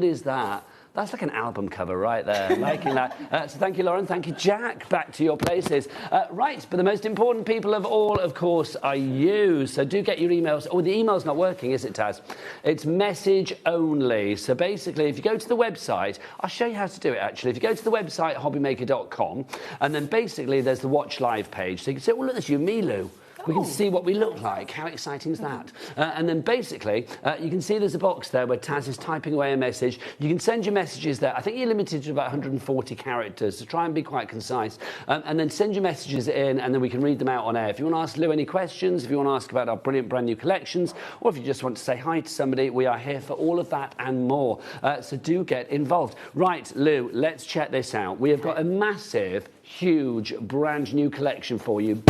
is that? That's like an album cover right there, liking that. So thank you, Lauren. Thank you, Jack. Back to your places. Right, but the most important people of all, of course, are you. So do get your emails. Oh, the email's not working, is it, Taz? It's message only. So basically, if you go to the website, I'll show you how to do it, actually. If you go to the website, hobbymaker.com, and then basically there's the Watch Live page. So you can say, well, look, that's you, me, Lou. We can see what we look like. How exciting is that? And then basically, you can see there's a box there where Taz is typing away a message. You can send your messages there. I think you're limited to about 140 characters, so try and be quite concise. And then send your messages in, and then we can read them out on air. If you want to ask Lou any questions, if you want to ask about our brilliant brand new collections, or if you just want to say hi to somebody, we are here for all of that and more. So do get involved. Right, Lou, let's check this out. We have got a massive, huge, brand new collection for you.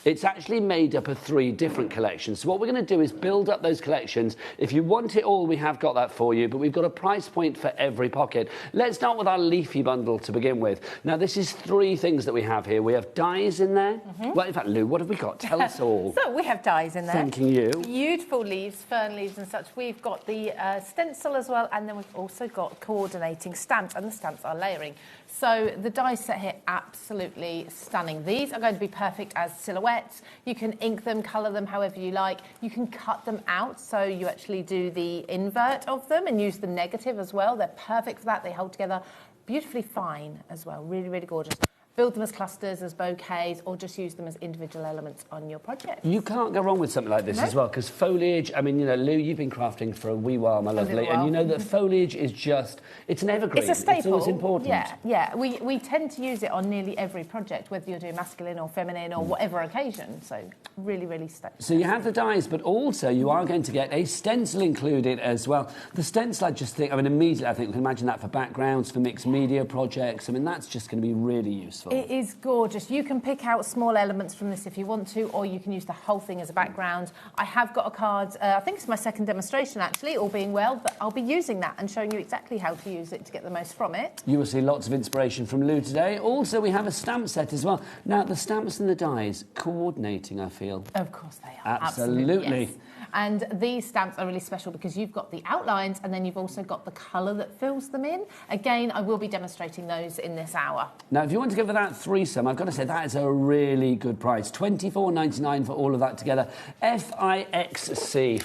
It's actually made up of 3 different collections. So what we're going to do is build up those collections. If you want it all, we have got that for you, but we've got a price point for every pocket. Let's start with our Leafy bundle to begin with. Now, this is 3 things that we have here. We have dies in there. Well, in fact, Lou, what have we got? Tell us all. So we have dies in there. Thanking you. Beautiful leaves, fern leaves and such. We've got the stencil as well, and then we've also got coordinating stamps, and the stamps are layering. So the die set here, absolutely stunning. These are going to be perfect as silhouettes. You can ink them, colour them however you like. You can cut them out, so you actually do the invert of them and use the negative as well. They're perfect for that. They hold together beautifully fine as well. Really, really gorgeous. Build them as clusters, as bouquets, or just use them as individual elements on your project. You can't go wrong with something like this as well, because foliage, I mean, you know, Lou, you've been crafting for a wee while, my lovely, and you know that foliage is just, it's an evergreen. It's a staple. It's always important. Yeah. We tend to use it on nearly every project, whether you're doing masculine or feminine or whatever occasion. So really, really staple. So you have the dies, but also you are going to get a stencil included as well. The stencil, I just think, I mean, immediately I think we can imagine that for backgrounds, for mixed media projects. I mean, that's just going to be really useful. It is gorgeous. You can pick out small elements from this if you want to, or you can use the whole thing as a background. I have got a card, I think it's my second demonstration actually, all being well, but I'll be using that and showing you exactly how to use it to get the most from it. You will see lots of inspiration from Lou today. Also, we have a stamp set as well. Now, the stamps and the dies, coordinating, I feel. Of course they are. Absolutely. Yes. And these stamps are really special because you've got the outlines and then you've also got the colour that fills them in. Again, I will be demonstrating those in this hour. Now, if you want to go for that threesome, I've got to say that is a really good price. $24.99 for all of that together. FIXC,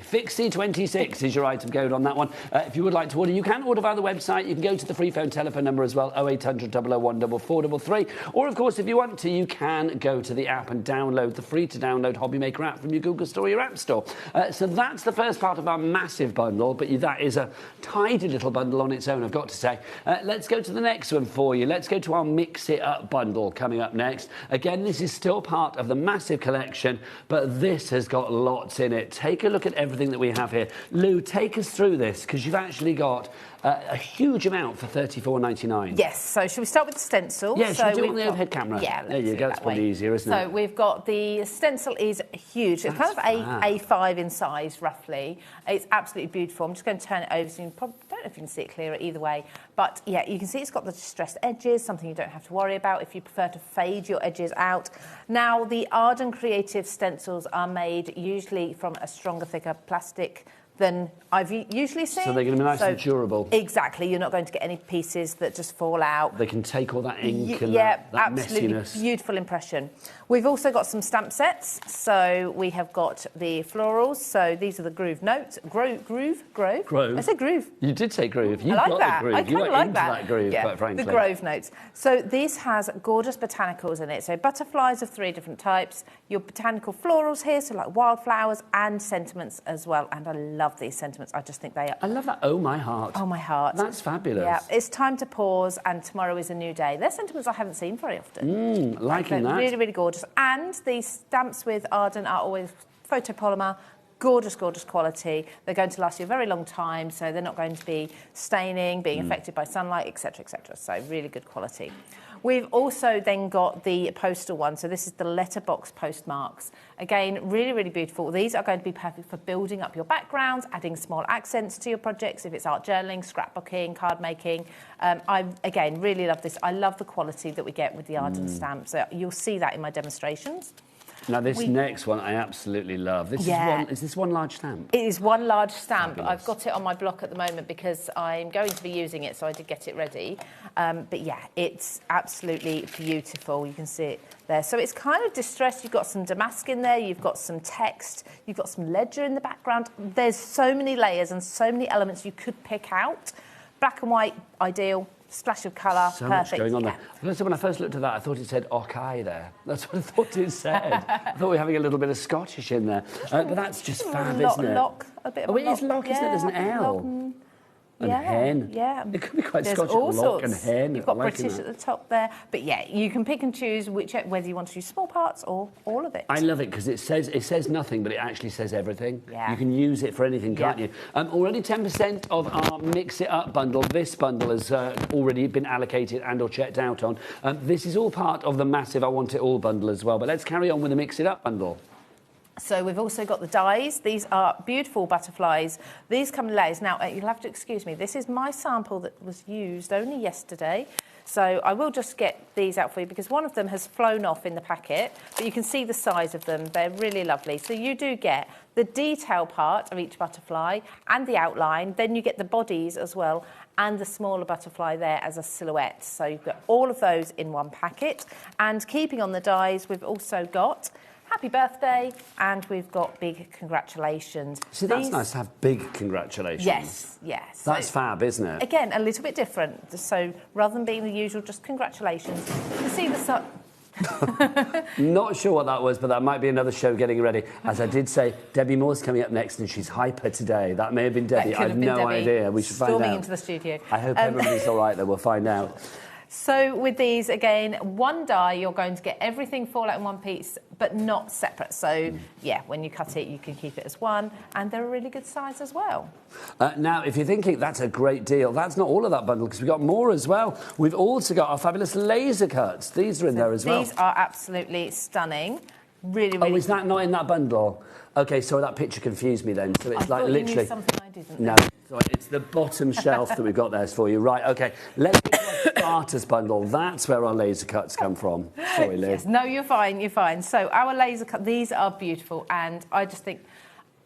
Fixie 26 is your item code on that one. If you would like to order, you can order via the website. You can go to the free phone telephone number as well, 0800 001 4433. Or, of course, if you want to, you can go to the app and download the free-to-download HobbyMaker app from your Google Store or your App Store. So that's the first part of our massive bundle, but that is a tidy little bundle on its own, I've got to say. Let's go to the next one for you. Let's go to our Mix It Up bundle coming up next. Again, this is still part of the massive collection, but this has got lots in it. Take a look at everything that we have here. Lou, take us through this, because you've actually got a huge amount for $34.99. Yes, so should we start with the stencil? Yeah, should we do it on the overhead camera? Yeah, there you go, that's probably easier, isn't it? So we've got the stencil is huge. It's kind of A5 in size, roughly. It's absolutely beautiful. I'm just going to turn it over so you probably, don't know if you can see it clearer either way. But yeah, you can see it's got the distressed edges, something you don't have to worry about if you prefer to fade your edges out. Now, the Arden Creative stencils are made usually from a stronger, thicker plastic than I've usually seen. So they're going to be nice and durable. Exactly. You're not going to get any pieces that just fall out. They can take all that ink and that absolutely messiness. Beautiful impression. We've also got some stamp sets. So we have got the florals. So these are the groove notes. Grove? I said groove. You did say groove. I like that. The groove. I kind of like that groove, yeah, quite frankly. the grove notes. So this has gorgeous botanicals in it. So butterflies of 3 different types. Your botanical florals here, so like wildflowers and sentiments as well. And I love these sentiments. I just think they are... I love that. Oh, my heart. Oh, my heart. That's fabulous. Yeah, it's time to pause and tomorrow is a new day. They're sentiments I haven't seen very often. Liking that. Really, really gorgeous. And these stamps with Arden are always photopolymer. Gorgeous, gorgeous quality. They're going to last you a very long time, so they're not going to be staining, being affected by sunlight, etc., etc. So really good quality. We've also then got the postal one. So this is the letterbox postmarks. Again, really, really beautiful. These are going to be perfect for building up your backgrounds, adding small accents to your projects, if it's art journaling, scrapbooking, card making. I, again, really love this. I love the quality that we get with the Arden stamps. So you'll see that in my demonstrations. Now, this next one I absolutely love. Is this one large stamp? It is one large stamp. Fabulous. I've got it on my block at the moment because I'm going to be using it, so I did get it ready. But yeah, it's absolutely beautiful. You can see it there. So it's kind of distressed. You've got some damask in there. You've got some text. You've got some ledger in the background. There's so many layers and so many elements you could pick out. Black and white, ideal. Splash of colour, so perfect. Much going on there. When I first looked at that, I thought it said Okai there. That's what I thought it said. I thought we were having a little bit of Scottish in there. But that's just fab, isn't it? A bit of it is lock, isn't it? There's an L. And hen. Yeah. It could be quite There's Scottish. all Lock and sorts. hen. You've got British at the top there. But yeah, you can pick and choose whether you want to use small parts or all of it. I love it because it says nothing, but it actually says everything. Yeah. You can use it for anything, can't you? Already 10% of our Mix It Up bundle. This bundle has already been allocated and or checked out on. This is all part of the massive I Want It All bundle as well. But let's carry on with the Mix It Up bundle. So we've also got the dies. These are beautiful butterflies. These come in layers. Now, you'll have to excuse me. This is my sample that was used only yesterday. So I will just get these out for you because one of them has flown off in the packet, but you can see the size of them. They're really lovely. So you do get the detail part of each butterfly and the outline. Then you get the bodies as well and the smaller butterfly there as a silhouette. So you've got all of those in one packet. And keeping on the dies, we've also got happy birthday, and we've got big congratulations. See, that's nice to have big congratulations. Yes. That's fab, isn't it? Again, a little bit different. So rather than being the usual just congratulations, you can see the... Not sure what that was, but that might be another show getting ready. As I did say, Debbie Moore's coming up next, and she's hyper today. That may have been Debbie. I have no idea. We should find out. Storming into the studio. I hope everybody's all right, though. We'll find out. So with these, again, one die, you're going to get everything fall out in one piece, but not separate. So, yeah, when you cut it, you can keep it as one, and they're a really good size as well. Now, if you're thinking that's a great deal, that's not all of that bundle, because we've got more as well. We've also got our fabulous laser cuts. These are in there as well. These are absolutely stunning. Really, really. Oh, is that not in that bundle? OK, so that picture confused me then. So it's I like literally... You knew something I didn't. No, sorry, it's the bottom shelf that we've got there for you. Right, OK, let's get to our starters bundle. That's where our laser cuts come from. Sorry, Liz. Yes, no, you're fine, you're fine. So our laser cut, these are beautiful, and I just think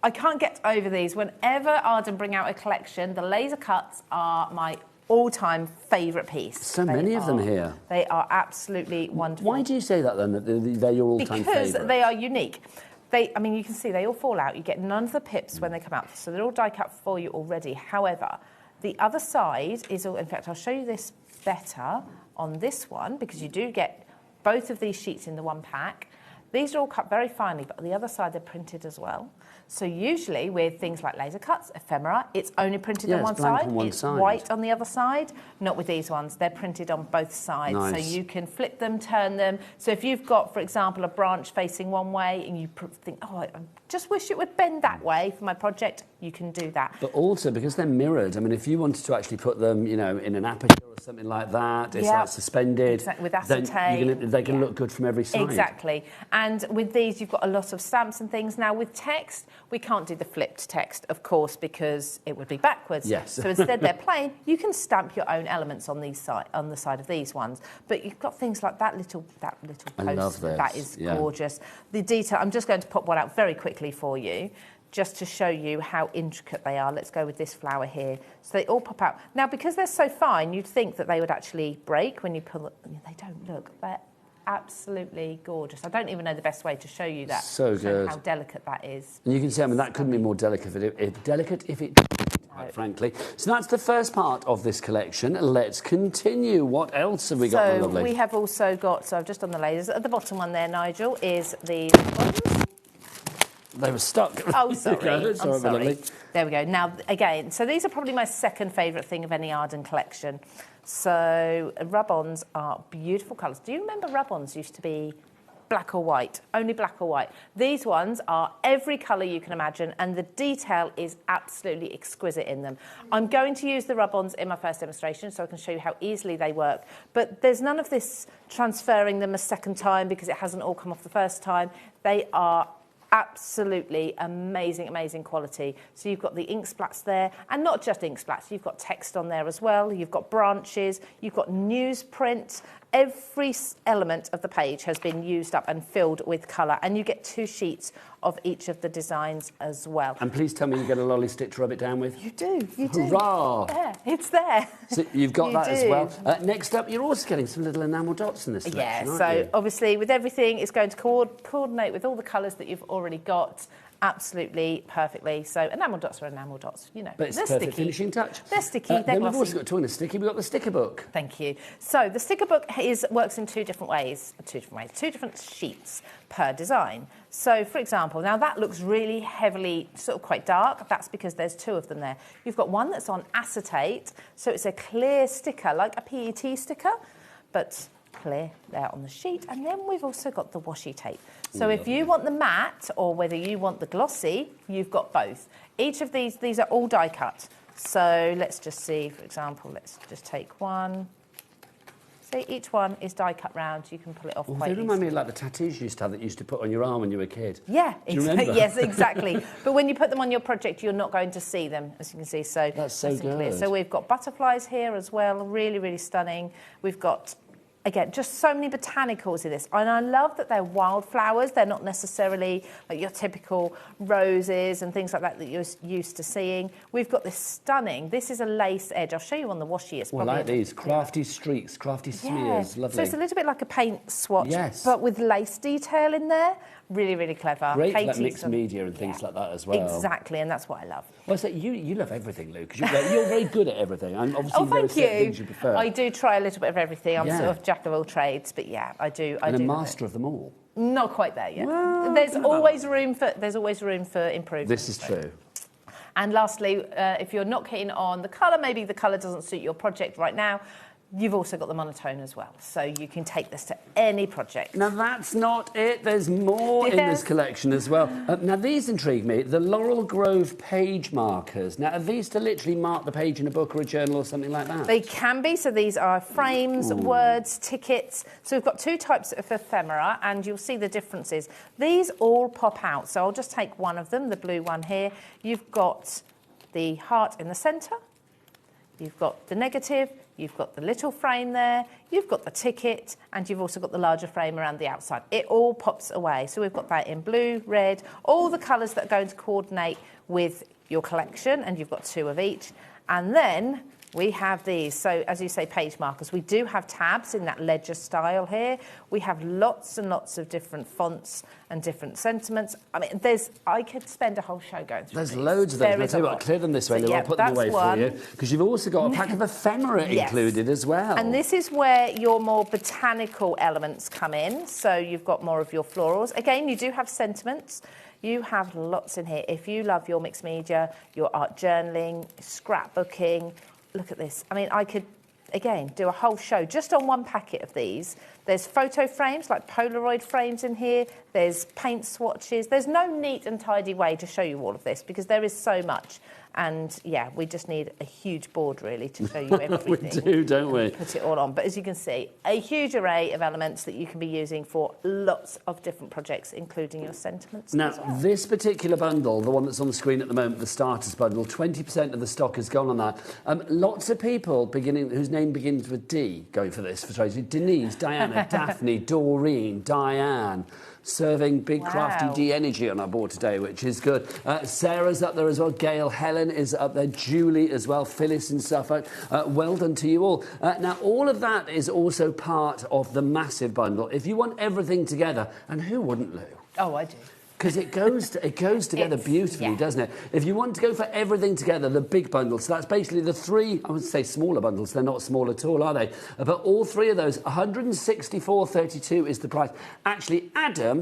I can't get over these. Whenever Arden bring out a collection, the laser cuts are my all-time favourite piece. So many of them here. They are absolutely wonderful. Why do you say that then, that they're your all-time favourite? Because they are unique. I mean, you can see they all fall out. You get none of the pips when they come out, so they're all die cut for you already. However, the other side is all, in fact, I'll show you this better on this one, because you do get both of these sheets in the one pack. These are all cut very finely, but on the other side they're printed as well. So usually with things like laser cuts, ephemera, it's only printed on one side. It's white on the other side. Not with these ones. They're printed on both sides. Nice. So you can flip them, turn them. So if you've got, for example, a branch facing one way and you think, oh, I just wish it would bend that way for my project, you can do that. But also, because they're mirrored, I mean, if you wanted to actually put them, you know, in an aperture or something like that, it's like suspended. Exactly, with acetate. They can look good from every side. Exactly. And with these, you've got a lot of stamps and things. Now, with text, we can't do the flipped text, of course, because it would be backwards. Yes. So instead, they're plain. You can stamp your own elements on the side of these ones. But you've got things like that little post. I love this. That is gorgeous. The detail. I'm just going to pop one out very quickly for you, just to show you how intricate they are. Let's go with this flower here. So they all pop out. Now, because they're so fine, you'd think that they would actually break when you pull them. They don't look. They're absolutely gorgeous. I don't even know the best way to show you that. So good. How delicate that is. And you can see, I mean, that couldn't be more delicate if it quite frankly. So that's the first part of this collection. Let's continue. What else have we got, my lovely? We have also got, so I've just done the lasers. At the bottom one there, Nigel, is the Rubons. They were stuck. Oh, sorry. I'm sorry. Lovely. There we go. Now, again, so these are probably my second favourite thing of any Arden collection. So Rubons are beautiful colours. Do you remember Rubons used to be black or white? Only black or white. These ones are every colour you can imagine, and the detail is absolutely exquisite in them. I'm going to use the Rubons in my first demonstration so I can show you how easily they work. But there's none of this transferring them a second time because it hasn't all come off the first time. They are Absolutely amazing, amazing quality. So you've got the ink splats there, and not just ink splats, you've got text on there as well, you've got branches, you've got newsprint. Every element of the page has been used up and filled with colour, and you get 2 sheets of each of the designs as well. And please tell me you get a lolly stick to rub it down with. You do, you do. Hurrah! Yeah, it's there. So you've got that as do. well. Next up, you're also getting some little enamel dots in this selection, Yeah, aren't so you? obviously with everything, it's going to coordinate with all the colours that you've already got absolutely perfectly. So enamel dots are enamel dots, you know. But it's they're a perfect sticky. finishing touch. They're sticky, they're then glossy. we've also got talking of sticky, we've got the sticker book. Thank you. So the sticker book works in 2 different ways, 2 different sheets per design. So for example, now that looks really heavily, sort of quite dark. That's because there's 2 of them there. You've got one that's on acetate, so it's a clear sticker, like a PET sticker, but clear there on the sheet. And then we've also got the washi tape. So if you want the matte or whether you want the glossy, you've got both. Each of these are all die cut. So let's just see, for example, let's just take one. See, each one is die cut round. You can pull it off quite They easily. remind me of like the tattoos you used to have that you used to put on your arm when you were a kid. Yeah, Do you remember? yes, exactly. But when you put them on your project, you're not going to see them, as you can see. So That's so nice and clear. good. So we've got butterflies here as well, really, really stunning. We've got, again, just so many botanicals in this. And I love that they're wildflowers. They're not necessarily like your typical roses and things like that you're used to seeing. We've got this stunning, this is a lace edge. I'll show you on the washi. It's Well, probably like these, crafty streaks, crafty smears, lovely. So it's a little bit like a paint swatch, Yes. but with lace detail in there. Really, really clever. Great for like Katie, mixed media and things like that as well. Exactly, and that's what I love. Well, so you love everything, Lou, because you're very good at everything. And obviously, Oh, there are thank certain you. things you prefer. I do try a little bit of everything. I'm Yeah. sort of jack of all trades, but yeah, I do. and do a love master of them all. it. Not quite there yet. Well, there's you know always room for improvement. This is true. And lastly, if you're not keen on the colour, maybe the colour doesn't suit your project right now, you've also got the monotone as well. So you can take this to any project. Now, that's not it. There's more in this collection as well. Now, these intrigue me. The Laurel Grove page markers. Now, are these to literally mark the page in a book or a journal or something like that? They can be. So these are frames, words, tickets. So we've got 2 types of ephemera, and you'll see the differences. These all pop out. So I'll just take one of them, the blue one here. You've got the heart in the centre. You've got the negative, you've got the little frame there, you've got the ticket, and you've also got the larger frame around the outside. It all pops away. So we've got that in blue, red, all the colours that are going to coordinate with your collection, and you've got 2 of each. And then we have these. So as you say, page markers. We do have tabs in that ledger style here. We have lots and lots of different fonts and different sentiments. I mean, I could spend a whole show going through There's these. loads of them. There I'll is tell you a what, I'll lot. clear them this way, So, Lou. yeah, I'll put them that's away one. for you. Because you've also got a pack of ephemera Yes. included as well. And this is where your more botanical elements come in. So you've got more of your florals. Again, you do have sentiments. You have lots in here. If you love your mixed media, your art journaling, scrapbooking, look at this. I mean, I could, again, do a whole show just on one packet of these. There's photo frames, like Polaroid frames in here. There's paint swatches. There's no neat and tidy way to show you all of this because there is so much. And, yeah, we just need a huge board, really, to show you everything. We do, don't we? Put it all on. But as you can see, a huge array of elements that you can be using for lots of different projects, including your sentiments Now, as well. this particular bundle, the one that's on the screen at the moment, the starters bundle, 20% of the stock has gone on that. Lots of people whose name begins with D going for this. Denise, Diana, Daphne, Doreen, Diane. Serving big crafty D energy on our board today, which is good. Sarah's up there as well. Gail, Helen is up there. Julie as well. Phyllis in Suffolk. Well done to you all. Now, all of that is also part of the massive bundle. If you want everything together, and who wouldn't, Lou? Oh, I do. Because it goes together beautifully, doesn't it? If you want to go for everything together, the big bundle, so that's basically the 3, I would say smaller bundles, they're not small at all, are they? But all 3 of those, 164.32 is the price. Actually,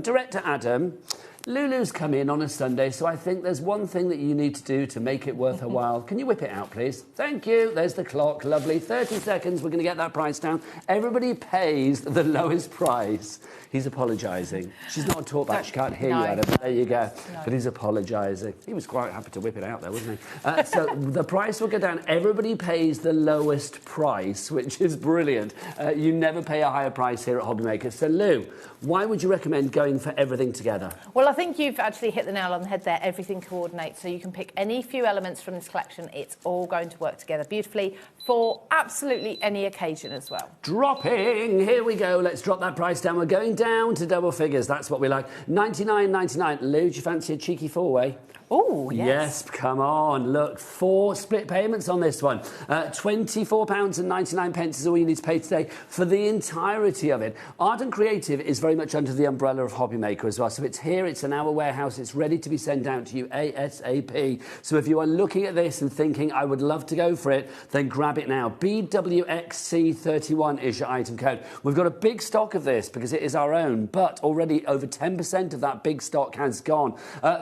Director Adam, Lulu's come in on a Sunday, so I think there's one thing that you need to do to make it worth her while. Can you whip it out, please? Thank you. There's the clock. Lovely. 30 seconds. We're going to get that price down. Everybody pays the lowest price. He's apologising. She's not a talkback. She can't hear you, Adam. There you go. No. But he's apologising. He was quite happy to whip it out there, wasn't he? So the price will go down. Everybody pays the lowest price, which is brilliant. You never pay a higher price here at HobbyMaker. So, Lou, why would you recommend going for everything together? Well, I think you've actually hit the nail on the head there. Everything coordinates, so you can pick any few elements from this collection. It's all going to work together beautifully for absolutely any occasion as well. Dropping! Here we go. Let's drop that price down. We're going down to double figures. That's what we like. £99.99. Lou, do you fancy a cheeky four-way? Oh, yes. Yes, come on. Look, 4 split payments on this one. £24.99 is all you need to pay today for the entirety of it. Art and Creative is very much under the umbrella of HobbyMaker as well. So it's here, it's in our warehouse, it's ready to be sent out to you ASAP. So if you are looking at this and thinking, I would love to go for it, then grab it now. BWXC31 is your item code. We've got a big stock of this because it is our own, but already over 10% of that big stock has gone.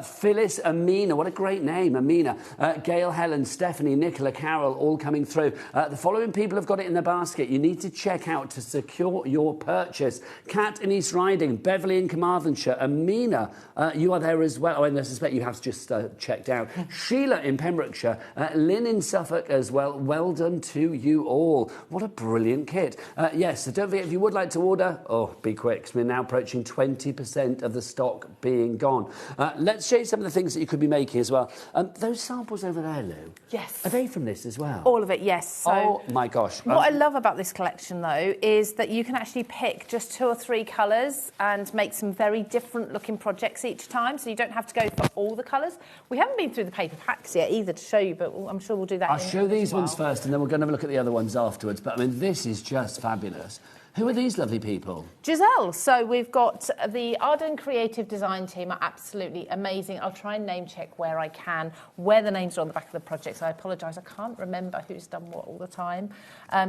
Phyllis, Amina, what a great name, Amina, Gail, Helen, Stephanie, Nicola, Carol, all coming through. The following people have got it in the basket. You need to check out to secure your purchase. Kat in East Riding, Beverly in Carmarthenshire, Amina, you are there as well. Oh, and I suspect you have just checked out. Sheila in Pembrokeshire, Lynn in Suffolk as well. Well done to you all. What a brilliant kit. Yes, so don't forget, if you would like to order, be quick, because we're now approaching 20% of the stock being gone. Let's show you some of the things that you could be making as well. Those samples over there, Lou. Yes. Are they from this as well? All of it, yes. So oh my gosh. What I love about this collection, though, is that you can actually pick just 2 or 3 colours and make some very different looking projects each time, so you don't have to go for all the colours. We haven't been through the paper packs yet either to show you, but I'm sure we'll do that. I'll show these ones first, and then we're going to have a look at the other ones afterwards. But I mean, this is just fabulous. Who are these lovely people? Giselle. So we've got the Arden Creative Design team are absolutely amazing. I'll try and name check where I can, where the names are on the back of the project. So I apologise, I can't remember who's done what all the time.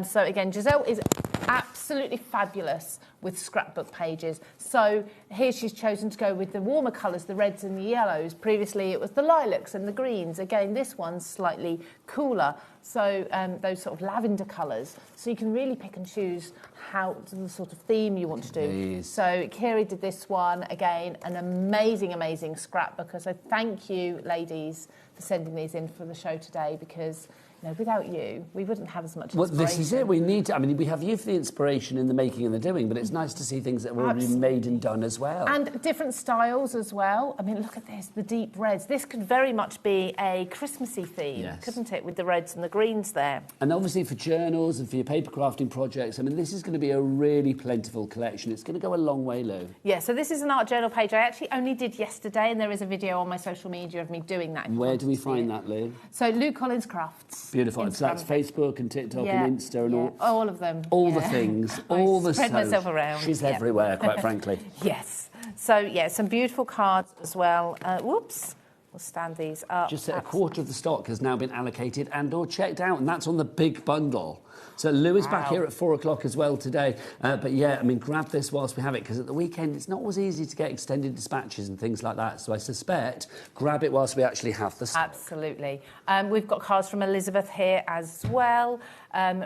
So again, Giselle is absolutely fabulous with scrapbook pages. So here she's chosen to go with the warmer colours, the reds and the yellows. Previously it was the lilacs and the greens. Again, this one's slightly cooler. So those sort of lavender colours. So you can really pick and choose how the sort of theme you want to do. Please. So Kiri did this one. Again, an amazing, amazing scrapbook. So thank you, ladies, for sending these in for the show today, because without you, we wouldn't have as much inspiration. Well, this is it. We need to, I mean, we have you for the inspiration in the making and the doing, but it's nice to see things that were already made and done as well. And different styles as well. I mean, look at this, the deep reds. This could very much be a Christmassy theme, yes, couldn't it, with the reds and the greens there. And obviously for journals and for your paper crafting projects, I mean, this is going to be a really plentiful collection. It's going to go a long way, Lou. Yeah, so this is an art journal page I actually only did yesterday, and there is a video on my social media of me doing that. Where do we find that, Lou? So Lou Collins Crafts. Beautiful. So that's Facebook and TikTok and Insta and all of them. All the things, all the spread myself around. She's everywhere, quite frankly. Yes. So, yeah, some beautiful cards as well. Whoops. We'll stand these up. Just a quarter of the stock has now been allocated and or checked out, and that's on the big bundle. So Lou is back here at 4 o'clock as well today. But yeah, I mean, grab this whilst we have it, because at the weekend it's not always easy to get extended dispatches and things like that. So I suspect grab it whilst we actually have the stock. Absolutely. We've got cards from Elizabeth here as well.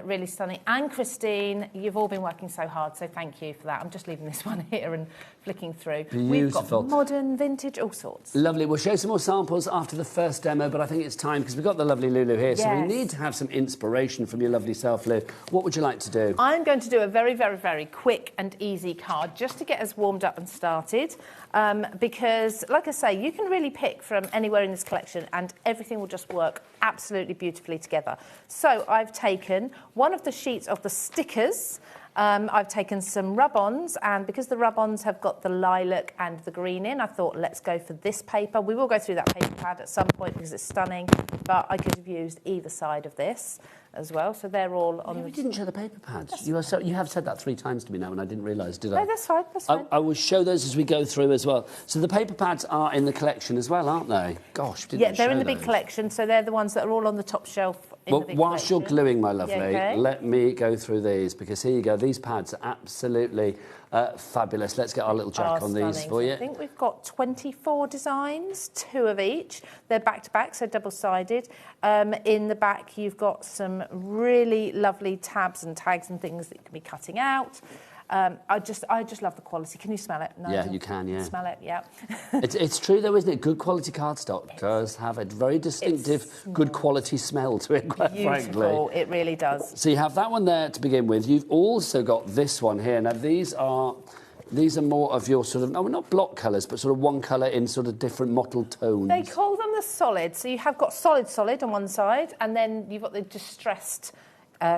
Really stunning. And Christine, you've all been working so hard, so thank you for that. I'm just leaving this one here and flicking through. Beautiful. We've got modern, vintage, all sorts. Lovely. We'll show some more samples after the first demo, but I think it's time, because we've got the lovely Lulu here, so we need to have some inspiration from your lovely self, Lou. What would you like to do? I'm going to do a very, very, very quick and easy card just to get us warmed up and started, because, like I say, you can really pick from anywhere in this collection and everything will just work absolutely beautifully together. So I've taken one of the sheets of the stickers. I've taken some Rubons, and because the Rubons have got the lilac and the green in, I thought, let's go for this paper. We will go through that paper pad at some point because it's stunning, but I could have used either side of this as well. So they're all on. We didn't show the paper pads. You have said that 3 times to me now, and I didn't realise, did I? No, that's fine. That's fine. I will show those as we go through as well. So the paper pads are in the collection as well, aren't they? Gosh, didn't yeah, they're in the big collection. So they're the ones that are all on the top shelf. Well, whilst you're gluing, my lovely, let me go through these, because here you go. These pads are absolutely fabulous. Let's get our little jack on these for you. I think we've got 24 designs, 2 of each. They're back-to-back, so double-sided. In the back, you've got some really lovely tabs and tags and things that you can be cutting out. I just love the quality. Can you smell it? No, yeah, you can, yeah. Smell it, yeah. it's true, though, isn't it? Good quality cardstock does have a very distinctive, good quality smell to it, quite beautiful, frankly. It really does. So you have that one there to begin with. You've also got this one here. Now, these are These are more of your sort of, no, not block colours, but sort of one colour in sort of different mottled tones. They call them the solid. So you have got solid on one side, and then you've got the distressed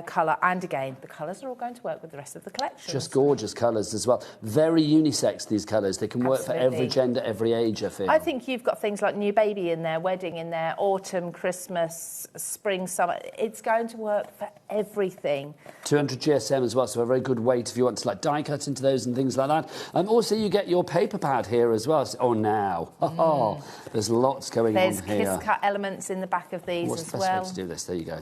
colour. And again, the colours are all going to work with the rest of the collection. Just gorgeous colours as well. Very unisex, these colours. They can work for every gender, every age, I feel. I think you've got things like new baby in there, wedding in there, autumn, Christmas, spring, summer. It's going to work for everything. 200 GSM as well, so a very good weight if you want to like die cut into those and things like that. Also, you get your paper pad here as well. Oh, now. Oh, there's lots going on here. There's kiss cut elements in the back of these as well. What's the best way to do this? There you go.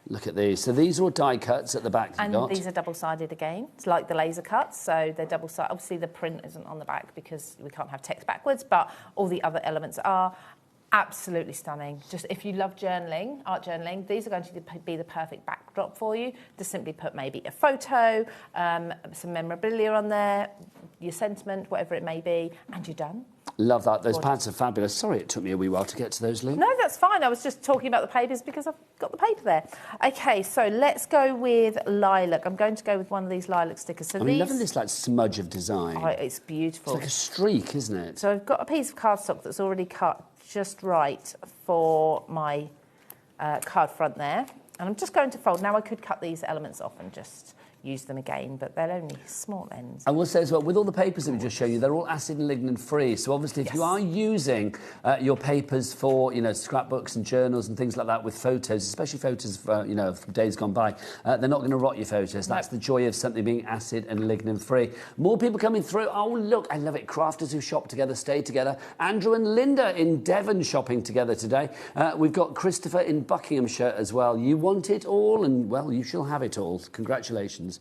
Look at these. So these are all die cuts at the back. And these are double-sided again. It's like the laser cuts, so they're double-sided. Obviously, the print isn't on the back because we can't have text backwards, but all the other elements are absolutely stunning. Just if you love journaling, art journaling, these are going to be the perfect backdrop for you. Just simply put maybe a photo, some memorabilia on there, your sentiment, whatever it may be, and you're done. Love that. Those pads are fabulous. Sorry it took me a wee while to get to those, Lou. No, that's fine. I was just talking about the papers because I've got the paper there. OK, so let's go with lilac. I'm going to go with one of these lilac stickers. So I'm loving this like smudge of design. Oh, it's beautiful. It's like a streak, isn't it? So I've got a piece of cardstock that's already cut just right for my card front there. And I'm just going to fold. Now I could cut these elements off and just use them again, but they're only small ends. I will say as well, with all the papers that we just showed you, they're all acid and lignin free. So obviously, if you are using your papers for, scrapbooks and journals and things like that with photos, especially photos, from days gone by, they're not going to rot your photos. That's the joy of something being acid and lignin free. More people coming through. Oh, look, I love it. Crafters who shop together, stay together. Andrew and Linda in Devon shopping together today. We've got Christopher in Buckinghamshire as well. You want it all, and, well, you shall have it all. Congratulations.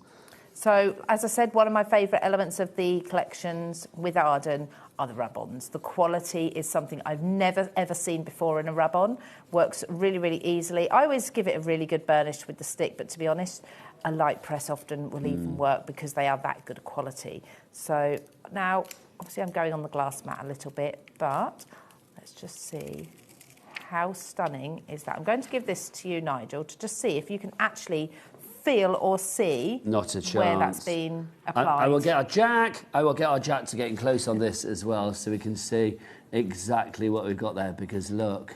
So, as I said, one of my favourite elements of the collections with Arden are the rub-ons. The quality is something I've never, ever seen before in a rub-on. Works really, really easily. I always give it a really good burnish with the stick, but to be honest, a light press often will even work because they are that good quality. So, now, obviously I'm going on the glass mat a little bit, but let's just see how stunning is that. I'm going to give this to you, Nigel, to just see if you can actually feel or see not a chance where that's been applied. I will get our Jack. I will get our Jack to getting close on this as well, so we can see exactly what we've got there. Because look,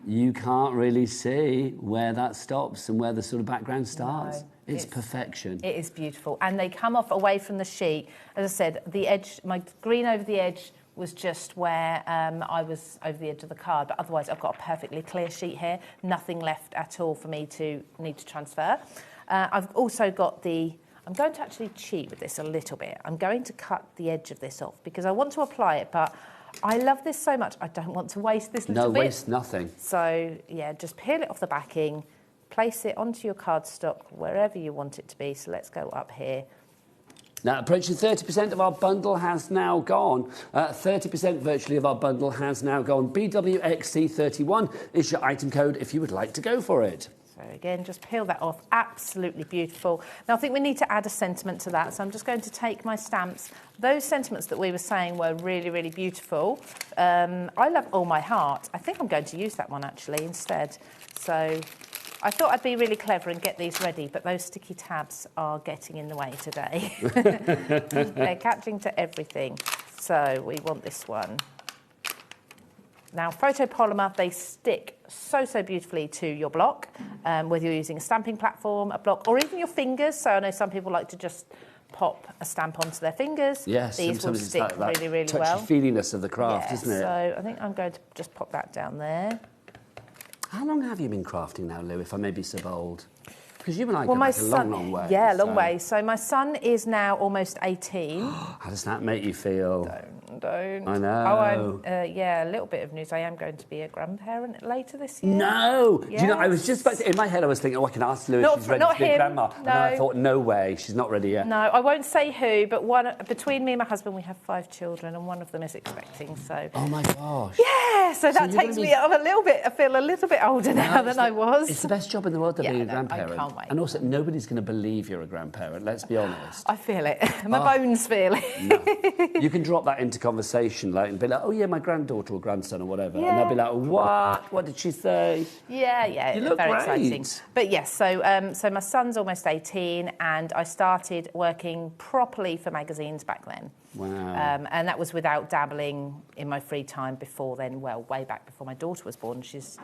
you can't really see where that stops and where the sort of background starts. No, it's perfection. It is beautiful, and they come off away from the sheet. As I said, the edge, my green over the edge was just where I was over the edge of the card, but otherwise I've got a perfectly clear sheet here, nothing left at all for me to need to transfer. I've also got I'm going to actually cheat with this a little bit. I'm going to cut the edge of this off because I want to apply it, but I love this so much, I don't want to waste this little bit. No, waste nothing. So, yeah, just peel it off the backing, place it onto your cardstock wherever you want it to be. So let's go up here. Now, approaching 30% of our bundle has now gone. 30% virtually of our bundle has now gone. BWXC31 is your item code if you would like to go for it. So again, just peel that off. Absolutely beautiful. Now, I think we need to add a sentiment to that. So I'm just going to take my stamps. Those sentiments that we were saying were really, really beautiful. I love All My Heart. I think I'm going to use that one, actually, instead. So I thought I'd be really clever and get these ready, but those sticky tabs are getting in the way today. They're catching to everything. So we want this one. Now, photopolymer, they stick so beautifully to your block, whether you're using a stamping platform, a block, or even your fingers. So I know some people like to just pop a stamp onto their fingers. Yes, these will stick really, really well. Touchy-feeliness of the craft, isn't it? So I think I'm going to just pop that down there. How long have you been crafting now, Lou, if I may be so bold? Because you and I go back a long way. Yeah, a long way. So my son is now almost 18. How does that make you feel? Don't. I know. Oh, yeah, a little bit of news. I am going to be a grandparent later this year. No! Yes. Do you know, I was just about to, in my head, I was thinking, I can ask Lou if she's ready to be a grandma. No. And I thought, no way, she's not ready yet. No, I won't say who, but between me and my husband, we have 5 children, and one of them is expecting, so... Oh, my gosh. Yeah, so that takes me up a little bit. I feel a little bit older now than I was. It's the best job in the world to be a grandparent. I can't wait. And also, nobody's going to believe you're a grandparent, let's be honest. I feel it. My bones feel it. No. You can drop that into conversation, like, and be like, oh, yeah, my granddaughter or grandson or whatever. Yeah. And they'll be like, what? What did she say? Yeah, you look very great. exciting. But yes, so my son's almost 18, and I started working properly for magazines back then. Wow. And that was without dabbling in my free time before then, well, way back before my daughter was born. She's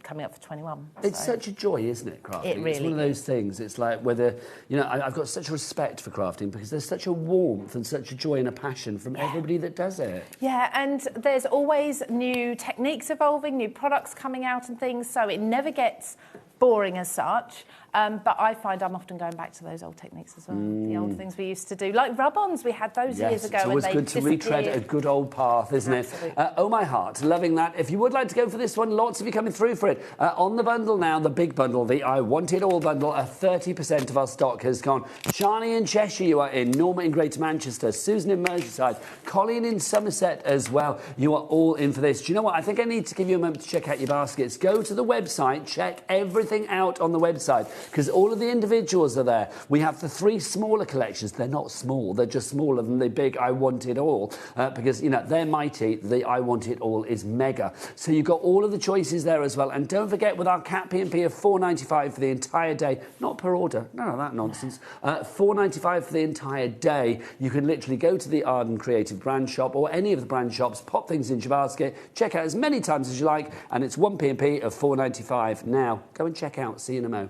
coming up for 21. It's such a joy, isn't it, crafting? It really It's one of those things. It's like whether, you know, I've got such a respect for crafting because there's such a warmth and such a joy and a passion from everybody that does it. Yeah, and there's always new techniques evolving, new products coming out and things, so it never gets boring as such. But I find I'm often going back to those old techniques as well, the old things we used to do. Like Rubons, we had those years ago. It's always and good to retread a good old path, isn't it? Oh, my heart, loving that. If you would like to go for this one, lots of you coming through for it. On the bundle now, the big bundle, the I Want It All bundle, 30% of our stock has gone. Charlie in Cheshire, you are in. Norma in Greater Manchester. Susan in Merseyside. Colleen in Somerset as well. You are all in for this. Do you know what? I think I need to give you a moment to check out your baskets. Go to the website, check everything out on the website, because all of the individuals are there. We have the 3 smaller collections. They're not small. They're just smaller than the big I Want It All, because, you know, they're mighty. The I Want It All is mega. So you've got all of the choices there as well. And don't forget, with our Cat P&P of £4.95 for the entire day, not per order, none of that nonsense, £4.95 for the entire day, you can literally go to the Arden Creative brand shop or any of the brand shops, pop things into your basket, check out as many times as you like, and it's 1 P&P of £4.95. Now, go and check out. See you in a mo.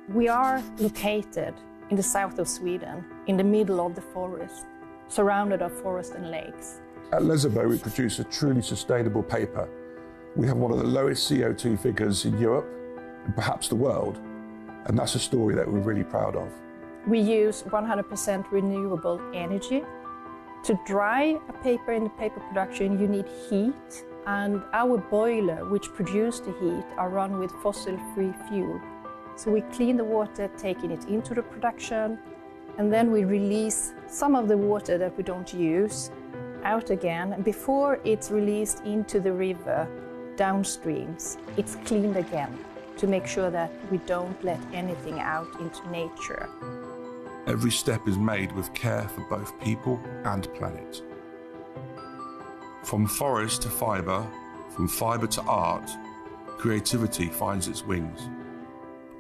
We are located in the south of Sweden, in the middle of the forest, surrounded of forest and lakes. At Lesabo, we produce a truly sustainable paper. We have one of the lowest CO2 figures in Europe, and perhaps the world, and that's a story that we're really proud of. We use 100% renewable energy. To dry a paper in the paper production, you need heat, and our boiler, which produces the heat, are run with fossil-free fuel. So we clean the water, taking it into the production, and then we release some of the water that we don't use out again. And before it's released into the river, downstreams, it's cleaned again to make sure that we don't let anything out into nature. Every step is made with care for both people and planet. From forest to fibre, from fibre to art, creativity finds its wings.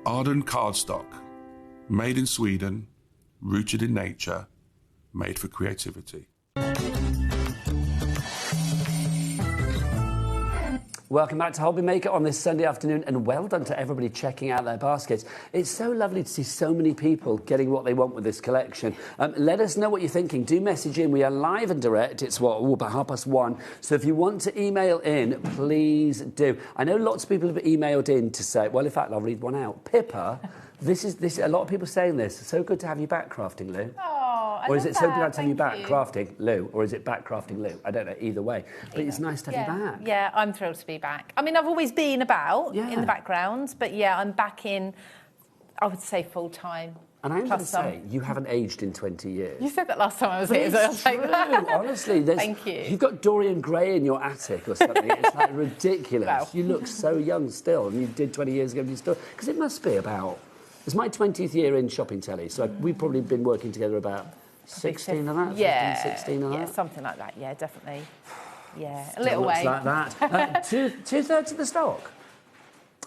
Arden cardstock, made in Sweden, rooted in nature, made for creativity. Welcome back to HobbyMaker on this Sunday afternoon, and well done to everybody checking out their baskets. It's so lovely to see so many people getting what they want with this collection. Let us know what you're thinking. Do message in. We are live and direct. It's about 1:30. So if you want to email in, please do. I know lots of people have emailed in to say, well, in fact, I'll read one out. Pippa, this is a lot of people saying this. So good to have you back, Crafting Lou. Or is it so glad to have you back, crafting Lou? Or is it back, crafting Lou? I don't know, either way. But it's nice to have you back. Yeah, I'm thrilled to be back. I mean, I've always been about in the background, but yeah, I'm back in, I would say, full time. And I'm going to say, you haven't aged in 20 years. You said that last time I was here. It's true, honestly. Thank you. You've got Dorian Gray in your attic or something. It's like ridiculous. Wow. You look so young still, and you did 20 years ago. Because it must be about... It's my 20th year in shopping telly, so we've probably been working together about 16 of that? Yeah. 15, 16 of that? Yeah, something like that. Yeah, definitely. Yeah, a little way. Like that. Two-thirds of the stock.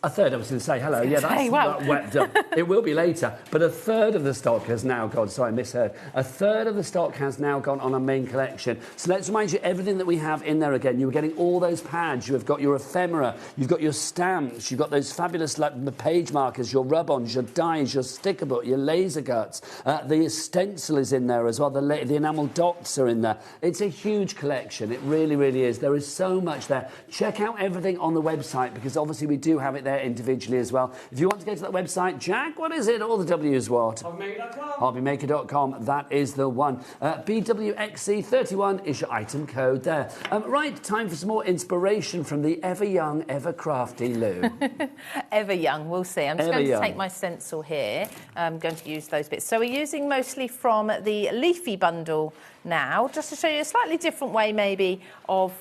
A third, I was going to say, hello. Yeah, it will be later. But a third of the stock has now gone. Sorry, I misheard. A third of the stock has now gone on our main collection. So let's remind you everything that we have in there again. You were getting all those pads. You have got your ephemera. You've got your stamps. You've got those fabulous the page markers, your rub-ons, your dies, your sticker book, your laser cuts. The stencil is in there as well. The enamel dots are in there. It's a huge collection. It really, really is. There is so much there. Check out everything on the website, because obviously we do have it there individually as well. If you want to go to that website, Jack, what is it? All the W's what? HobbyMaker.com. HobbyMaker.com, that is the one. BWXC31 is your item code there. Right, time for some more inspiration from the ever young, ever crafty Lou. Ever young, we'll see. I'm just going to take my stencil here. I'm going to use those bits. So we're using mostly from the Leafy bundle now, just to show you a slightly different way maybe of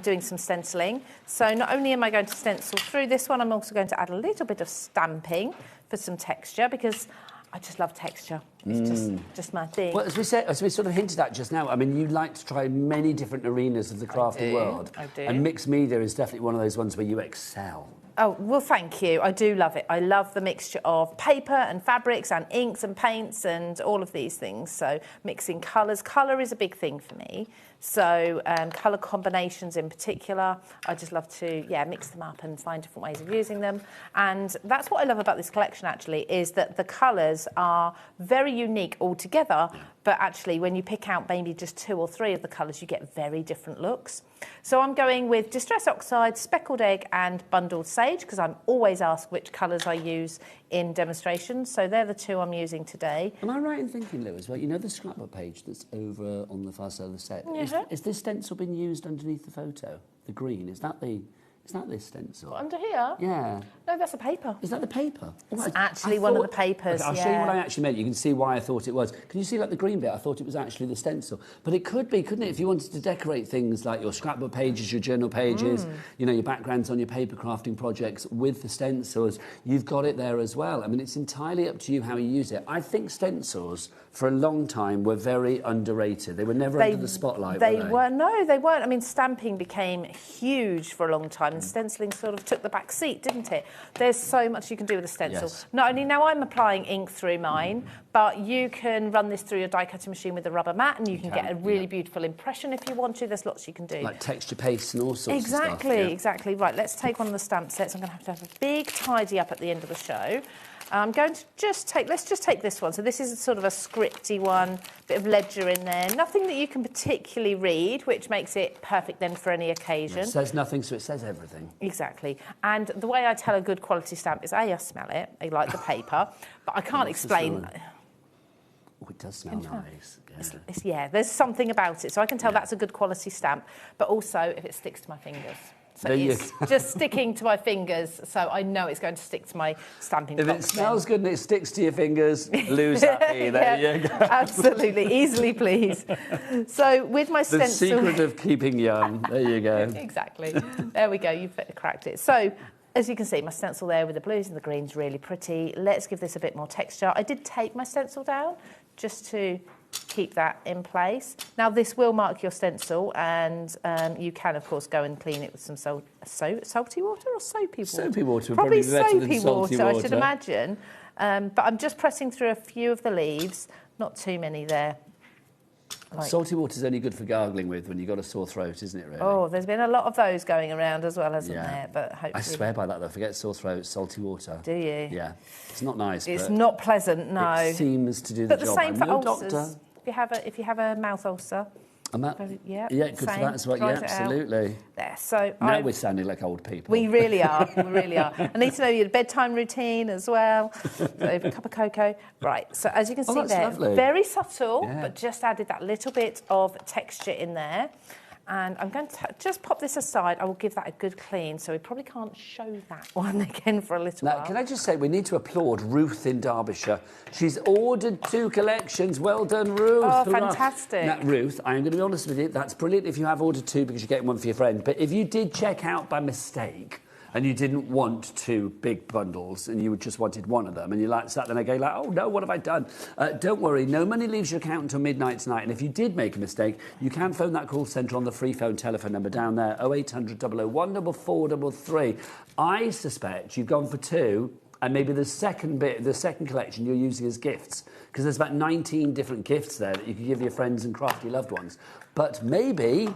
doing some stenciling. So not only am I going to stencil through this one, I'm also going to add a little bit of stamping for some texture, because I just love texture. It's just my thing. Well, as we sort of hinted at just now, I mean, you like to try many different arenas of the crafting world. I do. And mixed media is definitely one of those ones where you excel. Oh, well, thank you. I do love it. I love the mixture of paper and fabrics and inks and paints and all of these things. So mixing colours. Colour is a big thing for me. So colour combinations in particular, I just love to, mix them up and find different ways of using them. And that's what I love about this collection, actually, is that the colours are very unique altogether, but actually when you pick out maybe just 2 or 3 of the colours, you get very different looks. So I'm going with Distress Oxide, Speckled Egg and Bundled Sage, because I'm always asked which colours I use in demonstrations. So they're the 2 I'm using today. Am I right in thinking, Lou, as well, you know the scrapbook page that's over on the far side of the set? Is this stencil been used underneath the photo? The green, is that this stencil? Under here? Yeah. No, that's a paper. Is that the paper? It's actually one of the papers, Okay, I'll show you what I actually meant. You can see why I thought it was. Can you see, like, the green bit? I thought it was actually the stencil. But it could be, couldn't it? If you wanted to decorate things like your scrapbook pages, your journal pages, you know, your backgrounds on your paper crafting projects with the stencils, you've got it there as well. I mean, it's entirely up to you how you use it. I think stencils, for a long time, were very underrated. They were never under the spotlight, were they? No, they weren't. I mean, stamping became huge for a long time, and stenciling sort of took the back seat, didn't it? There's so much you can do with a stencil. Yes. Not only now I'm applying ink through mine, but you can run this through your die cutting machine with a rubber mat, and you can get a really beautiful impression if you want to. There's lots you can do. Like texture paste and all sorts of stuff. Exactly. Right, let's take one of the stamp sets. I'm going to have a big tidy up at the end of the show. I'm going to let's just take this one. So this is sort of a scripty one, bit of ledger in there. Nothing that you can particularly read, which makes it perfect then for any occasion. It says nothing, so it says everything. Exactly. And the way I tell a good quality stamp is, I smell it, I like the paper, but I can't explain. Oh, it does smell nice. There's something about it. So I can tell that's a good quality stamp, but also if it sticks to my fingers. So it's just sticking to my fingers, so I know it's going to stick to my stamping box. If it smells good and it sticks to your fingers, Lou's happy. There you go. Absolutely. Easily pleased. So with my stencil... The secret of keeping young. There you go. Exactly. There we go. You've cracked it. So... as you can see, my stencil there with the blues and the greens, really pretty. Let's give this a bit more texture. I did tape my stencil down just to keep that in place. Now, this will mark your stencil, and you can, of course, go and clean it with some salty water or soapy water? Soapy water would probably be better than soapy salty water, I should imagine. But I'm just pressing through a few of the leaves, not too many there. Salty water's only good for gargling with when you've got a sore throat, isn't it, really? Oh, there's been a lot of those going around as well, hasn't there? But hopefully... I swear by that, though. Forget sore throat, salty water. Do you? Yeah. It's not nice, It's not pleasant, no. It seems to do the job. But the same for no ulcers. Doctor. If you have a mouth ulcer... Yeah, good for that as well. Yeah, absolutely. There. So now we're sounding like old people. We really are. We really are. I need to know your bedtime routine as well. So a cup of cocoa. Right. So as you can see there, lovely. Very subtle, but just added that little bit of texture in there. And I'm going to just pop this aside. I will give that a good clean, so we probably can't show that one again for a little while. Can I just say, we need to applaud Ruth in Derbyshire. She's ordered 2 collections. Well done, Ruth. Oh, fantastic. Now, Ruth, I'm going to be honest with you, that's brilliant if you have ordered 2 because you're getting one for your friend. But if you did check out by mistake and you didn't want 2 big bundles and you just wanted one of them and you sat there and go like, oh no, what have I done? Don't worry, no money leaves your account until midnight tonight, and if you did make a mistake, you can phone that call centre on the free phone telephone number down there, 0800 001 4433. I suspect you've gone for 2, and maybe the second collection you're using as gifts, because there's about 19 different gifts there that you can give your friends and crafty loved ones. But maybe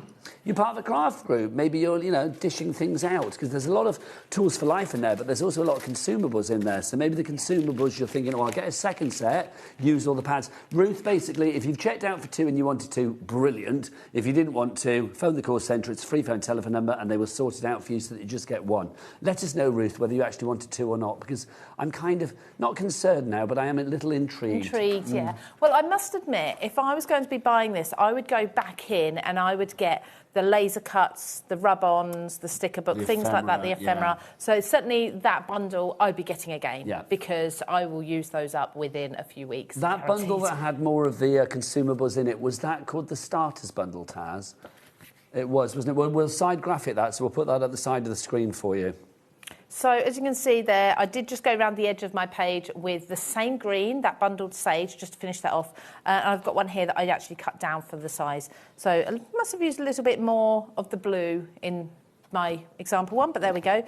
you're part of a craft group. Maybe you're, dishing things out, because there's a lot of tools for life in there, but there's also a lot of consumables in there. So maybe the consumables you're thinking, I'll get a second set, use all the pads. Ruth, basically, if you've checked out for 2 and you wanted to, brilliant. If you didn't want to, phone the call centre. It's a free phone telephone number, and they will sort it out for you so that you just get 1. Let us know, Ruth, whether you actually wanted 2 or not, because I'm kind of not concerned now, but I am a little intrigued. Yeah. Well, I must admit, if I was going to be buying this, I would go back in and I would get the laser cuts, the rub-ons, the sticker book, The things like that, the ephemera, ephemera. So certainly that bundle I'd be getting again because I will use those up within a few weeks. That bundle that had more of the consumables in it, was that called the Starters Bundle, Taz? It was, wasn't it? We'll side graphic that, so we'll put that at the side of the screen for you. So as you can see there, I did just go around the edge of my page with the same green, that bundled sage, just to finish that off. I've got one here that I actually cut down for the size. So I must have used a little bit more of the blue in my example one, but there we go. So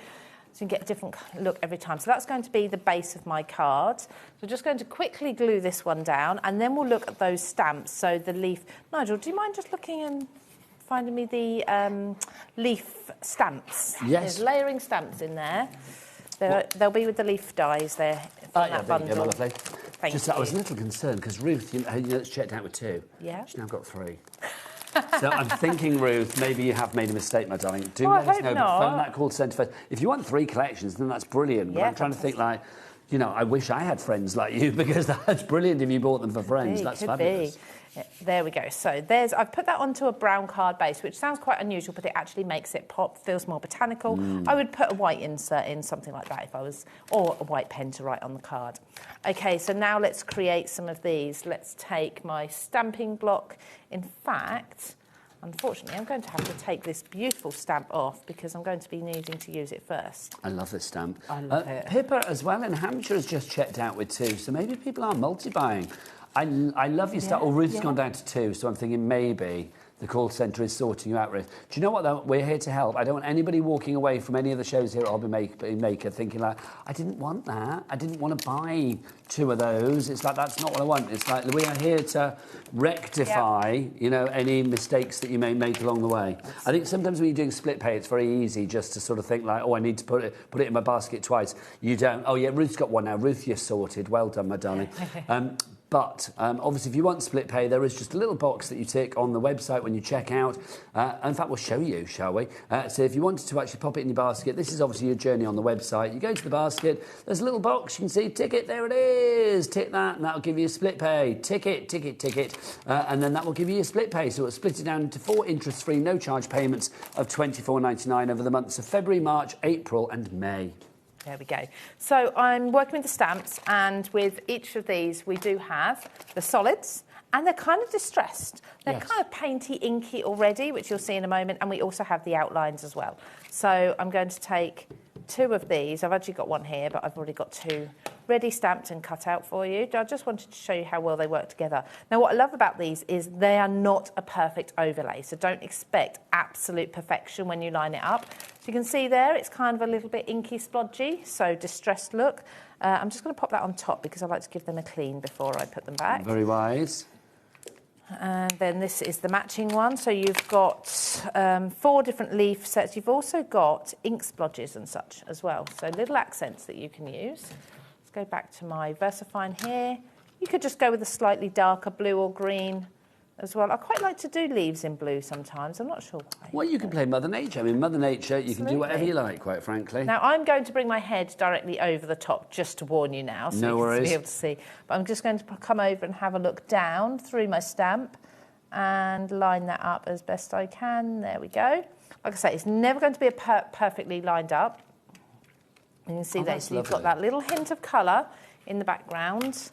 you can get a different look every time. So that's going to be the base of my card. So I'm just going to quickly glue this one down, and then we'll look at those stamps. So the leaf. Nigel, do you mind just looking and finding me the leaf stamps? Yes. There's layering stamps in there. They'll be with the leaf dies there from that bundle. Lovely. Thank Just, you. I was a little concerned because Ruth, you know, it's checked out with 2. Yeah. She's now got 3. So I'm thinking, Ruth, maybe you have made a mistake, my darling. Do Oh, let I us hope know. not. But phone that call centre first. If you want 3 collections, then that's brilliant. But Yeah, I'm trying to think like, you know, I wish I had friends like you because that's brilliant if you bought them for friends. That's fabulous. Yeah, there we go. So I've put that onto a brown card base, which sounds quite unusual, but it actually makes it pop, feels more botanical. I would put a white insert in, something like that if I was, or a white pen to write on the card. Okay, so now let's create some of these. Let's take my stamping block. In fact, unfortunately, I'm going to have to take this beautiful stamp off because I'm going to be needing to use it first. I love this stamp. I love it. Pippa as well in Hampshire has just checked out with 2, so maybe people are multi-buying. I love your stuff. Oh, Ruth's gone down to 2, so I'm thinking maybe the call centre is sorting you out, Ruth. Do you know what, though? We're here to help. I don't want anybody walking away from any of the shows here at HobbyMaker thinking like, I didn't want that. I didn't want to buy 2 of those. It's like, that's not what I want. It's like, we are here to rectify, you know, any mistakes that you may make along the way. I think sometimes when you're doing split pay, it's very easy just to sort of think like, oh, I need to put it in my basket twice. You don't. Oh, yeah, Ruth's got one now. Ruth, you're sorted. Well done, my darling. But obviously, if you want split pay, there is just a little box that you tick on the website when you check out. In fact, we'll show you, shall we? So if you wanted to actually pop it in your basket, this is obviously your journey on the website. You go to the basket, there's a little box, you can see, tick it, there it is. Tick that, and that'll give you a split pay. Tick it, tick it, tick it. And then that will give you a split pay. So it'll split it down into 4 interest-free, no-charge payments of $24.99 over the months of February, March, April and May. There we go. So I'm working with the stamps, and with each of these we do have the solids, and they're kind of distressed. They're kind of painty, inky already, which you'll see in a moment, and we also have the outlines as well. So I'm going to take 2 of these. I've actually got one here, but I've already got 2 ready stamped and cut out for you. I just wanted to show you how well they work together. Now, what I love about these is they are not a perfect overlay, so don't expect absolute perfection when you line it up. So you can see there, it's kind of a little bit inky splodgy, so distressed look. I'm just going to pop that on top because I like to give them a clean before I put them back. Very wise. And then this is the matching one. So you've got 4 different leaf sets. You've also got ink splodges and such as well. So little accents that you can use. Let's go back to my VersaFine here. You could just go with a slightly darker blue or green as well. I quite like to do leaves in blue sometimes. I'm not sure why. Well, you can play Mother Nature. I mean, Mother Nature, you can do whatever you like, quite frankly. Now, I'm going to bring my head directly over the top, just to warn you now, so no you worries. can be able to see. But I'm just going to come over and have a look down through my stamp and line that up as best I can. There we go. Like I say, it's never going to be perfectly lined up. You can see there, so you've got that little hint of colour in the background.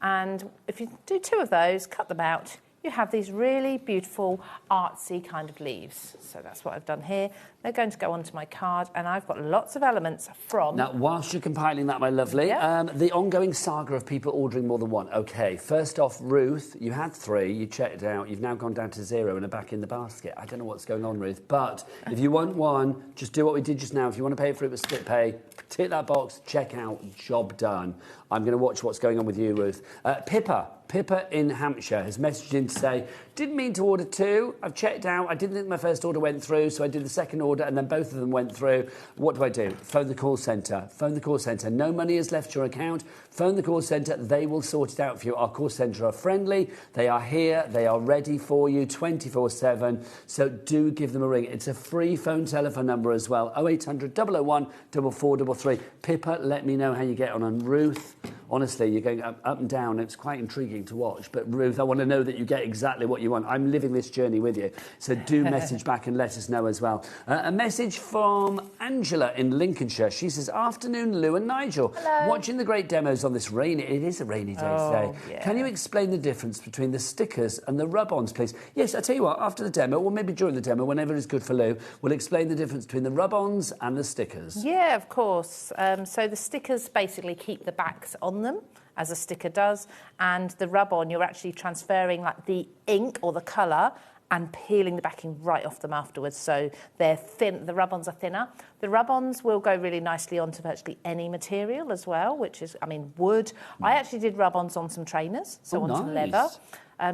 And if you do 2 of those, cut them out, you have these really beautiful, artsy kind of leaves. So that's what I've done here. They're going to go onto my card, and I've got lots of elements from... Now, whilst you're compiling that, my lovely, the ongoing saga of people ordering more than one. OK, first off, Ruth, you had 3, you checked it out, you've now gone down to 0 and are back in the basket. I don't know what's going on, Ruth, but if you want one, just do what we did just now. If you want to pay for it with split pay, tick that box, check out, job done. I'm going to watch what's going on with you, Ruth. Pippa in Hampshire has messaged in to say, didn't mean to order 2. I've checked out. I didn't think my first order went through, so I did the second order, and then both of them went through. What do? Phone the call centre. Phone the call centre. No money has left your account. Phone the call centre. They will sort it out for you. Our call centre are friendly. They are here. They are ready for you 24/7. So do give them a ring. It's a free phone telephone number as well. 0800 001 4433. Pippa, let me know how you get on. And Ruth, honestly, you're going up and down. It's quite intriguing to watch. But Ruth, I want to know that you get exactly what you want. I'm living this journey with you. So do message back and let us know as well. A message from Angela in Lincolnshire. She says, afternoon, Lou and Nigel. Hello. Watching the great demos on this rainy, it is a rainy day today. Yeah. Can you explain the difference between the stickers and the rub-ons, please? Yes, I tell you what, after the demo, or maybe during the demo, whenever is good for Lou, we'll explain the difference between the rub-ons and the stickers. Yeah, of course. So the stickers basically keep the backs on them, as a sticker does, and the rub-on, you're actually transferring like the ink or the colour and peeling the backing right off them afterwards. So they're thin, the rub-ons are thinner. The rub-ons will go really nicely onto virtually any material as well, which is, I mean, wood. I actually did rub-ons on some trainers, so onto leather.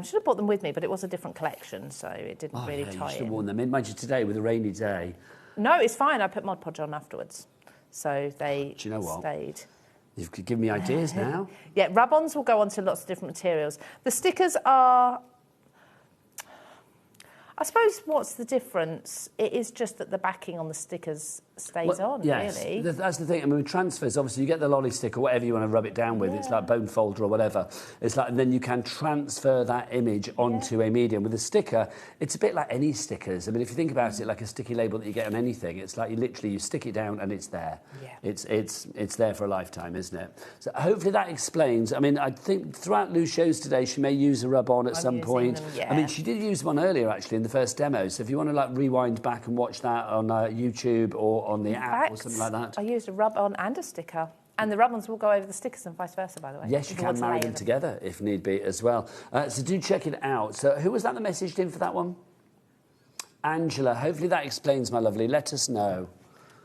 Should have brought them with me, but it was a different collection, so it didn't really tie in. You should have worn them in. Mind you, today, with a rainy day. No, it's fine. I put Mod Podge on afterwards. So they Do you know what? stayed. You've given me ideas now. Yeah, rub-ons will go onto lots of different materials. The stickers are... I suppose what's the difference? It is just that the backing on the stickers stays on, yes, really. That's the thing. I mean, with transfers, obviously, you get the lolly stick or whatever you want to rub it down with. It's like bone folder or whatever. It's like, and then you can transfer that image onto a medium. With a sticker, it's a bit like any stickers. I mean, if you think about it, like a sticky label that you get on anything, it's like you stick it down and it's there. Yeah. It's there for a lifetime, isn't it? So hopefully that explains. I mean, I think throughout Lou's shows today, she may use a rub-on at some point. Them, yeah. I mean, she did use one earlier, actually, in the first demo. So if you want to like rewind back and watch that on YouTube or on the app or something like that. I used a rub-on and a sticker. And the rub-ons will go over the stickers and vice versa, by the way. Yes, you can marry them together if need be as well. So do check it out. So who was that that messaged in for that one? Angela. Hopefully that explains, my lovely. Let us know.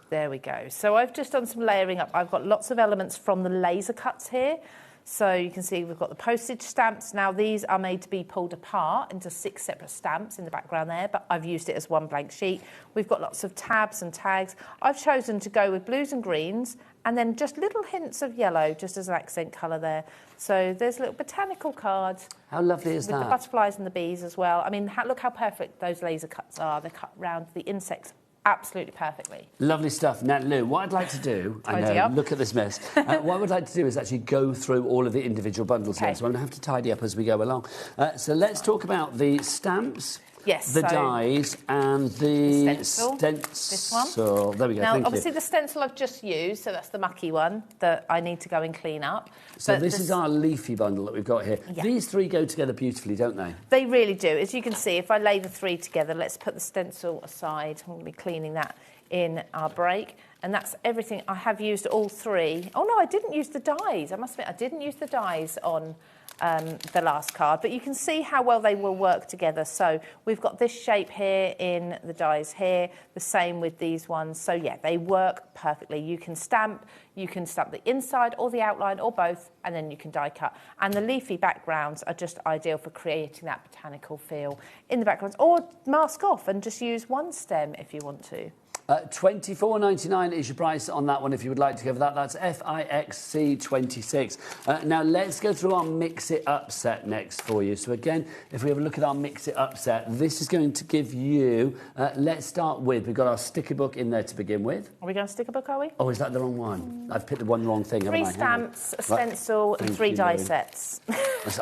There we go. So I've just done some layering up. I've got lots of elements from the laser cuts here. So you can see we've got the postage stamps. Now these are made to be pulled apart into 6 separate stamps in the background there, but I've used it as one blank sheet. We've got lots of tabs and tags. I've chosen to go with blues and greens and then just little hints of yellow just as an accent colour there. So there's a little botanical card. How lovely is that? With the butterflies and the bees as well. I mean, look how perfect those laser cuts are. They're cut round the insects absolutely perfectly. Lovely stuff. Now, Lou, what I'd like to do, look at this mess. What I would like to do is actually go through all of the individual bundles now, so I'm going to have to tidy up as we go along. So let's talk about the stamps. Yes. The dies and the stencil. This one. There we go. Now, obviously, the stencil I've just used, so that's the mucky one that I need to go and clean up. So this is our Leafy bundle that we've got here. Yeah. These 3 go together beautifully, don't they? They really do. As you can see, if I lay the 3 together, let's put the stencil aside. I'm going to be cleaning that in our break. And that's everything. I have used all 3. Oh, no, I didn't use the dies. I must admit, I didn't use the dies on the last card, but you can see how well they will work together. So we've got this shape here in the dies here, the same with these ones. So yeah, they work perfectly. You can stamp the inside or the outline or both, and then you can die cut. And the leafy backgrounds are just ideal for creating that botanical feel in the backgrounds, or mask off and just use one stem if you want to. $24.99 is your price on that one if you would like to go for that. That's FIXC26. Now, let's go through our Mix It Up set next for you. So, again, if we have a look at our Mix It Up set, this is going to give you... let's start with... We've got our sticker book in there to begin with. Are we going to sticker book, are we? Oh, is that the wrong one? I've picked the one wrong thing, haven't I? 3 stamps, a stencil, and 3 die sets.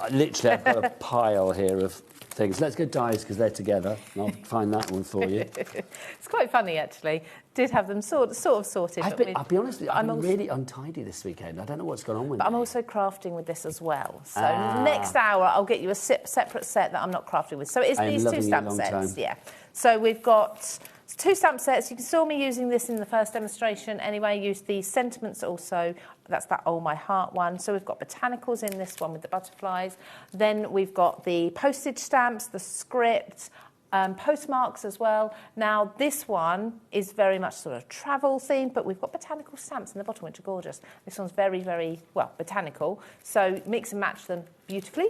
Literally, I've got a pile here of... things. Let's go dies because they're together. I'll find that one for you. It's quite funny, actually. Did have them sort of sorted. I'll be honest with you, I've been really untidy this weekend. I don't know what's gone on with me. But I'm also crafting with this as well. So next hour, I'll get you a separate set that I'm not crafting with. So it's these 2 stamp sets. Yeah. So we've got 2 stamp sets. You saw me using this in the first demonstration anyway. Use the sentiments also. That's that Oh My Heart one. So we've got botanicals in this one with the butterflies. Then we've got the postage stamps, the script, postmarks as well. Now, this one is very much sort of travel themed, but we've got botanical stamps in the bottom, which are gorgeous. This one's very, very, well, botanical. So mix and match them beautifully.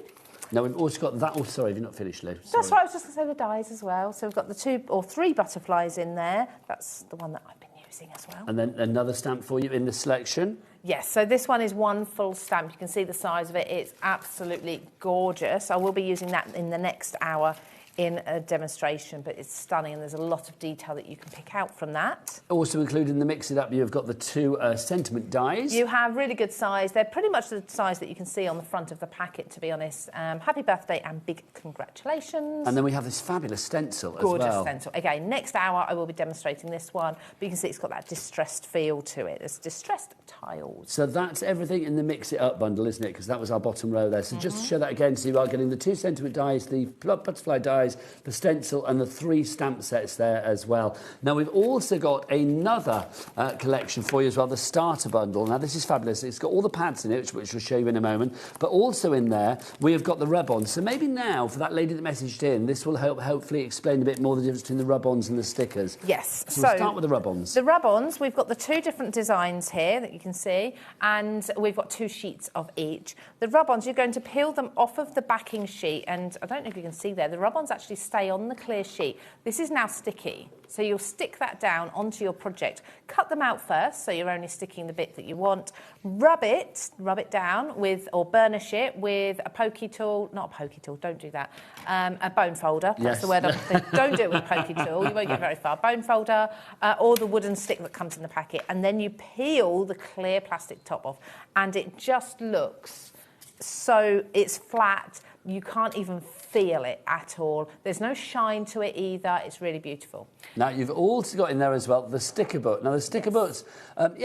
Now, we've also got that... Oh, sorry, you've not finished, Lou. Sorry. That's right, I was just going to say the dies as well. So we've got the 2 or 3 butterflies in there. That's the one that I've been using as well. And then another stamp for you in the selection. Yes, so this one is 1 full stamp. You can see the size of it. It's absolutely gorgeous. I will be using that in the next hour in a demonstration, but it's stunning and there's a lot of detail that you can pick out from that. Also included in the Mix It Up, you've got the 2 sentiment dies. You have really good size. They're pretty much the size that you can see on the front of the packet, to be honest. Happy birthday and big congratulations. And then we have this fabulous stencil as well. Gorgeous stencil. Again, next hour I will be demonstrating this one, but you can see it's got that distressed feel to it. It's distressed tiles. So that's everything in the Mix It Up bundle, isn't it? Because that was our bottom row there. So just to show that again, so you are getting the 2 sentiment dies, the butterfly dies, the stencil, and the 3 stamp sets there as well. Now, we've also got another collection for you as well, the starter bundle. Now, this is fabulous. It's got all the pads in it, which we'll show you in a moment. But also in there, we have got the rub-ons. So maybe now, for that lady that messaged in, this will hopefully explain a bit more the difference between the rub-ons and the stickers. Yes. So we'll start with the rub-ons. The rub-ons, we've got the 2 different designs here that you can see, and we've got 2 sheets of each. The rub-ons, you're going to peel them off of the backing sheet, and I don't know if you can see there, the rub-ons actually stay on the clear sheet. This is now sticky, so you'll stick that down onto your project. Cut them out first, so you're only sticking the bit that you want. Rub it down with, or burnish it with a pokey tool, not a pokey tool, don't do that, a bone folder, that's yes. the word I'm thinking. Don't do it with a pokey tool, you won't get very far. Bone folder, or the wooden stick that comes in the packet, and then you peel the clear plastic top off, and it just looks so, it's flat, you can't even feel it at all. There's no shine to it either. It's really beautiful. Now, you've also got in there as well the sticker book. Now, the sticker books,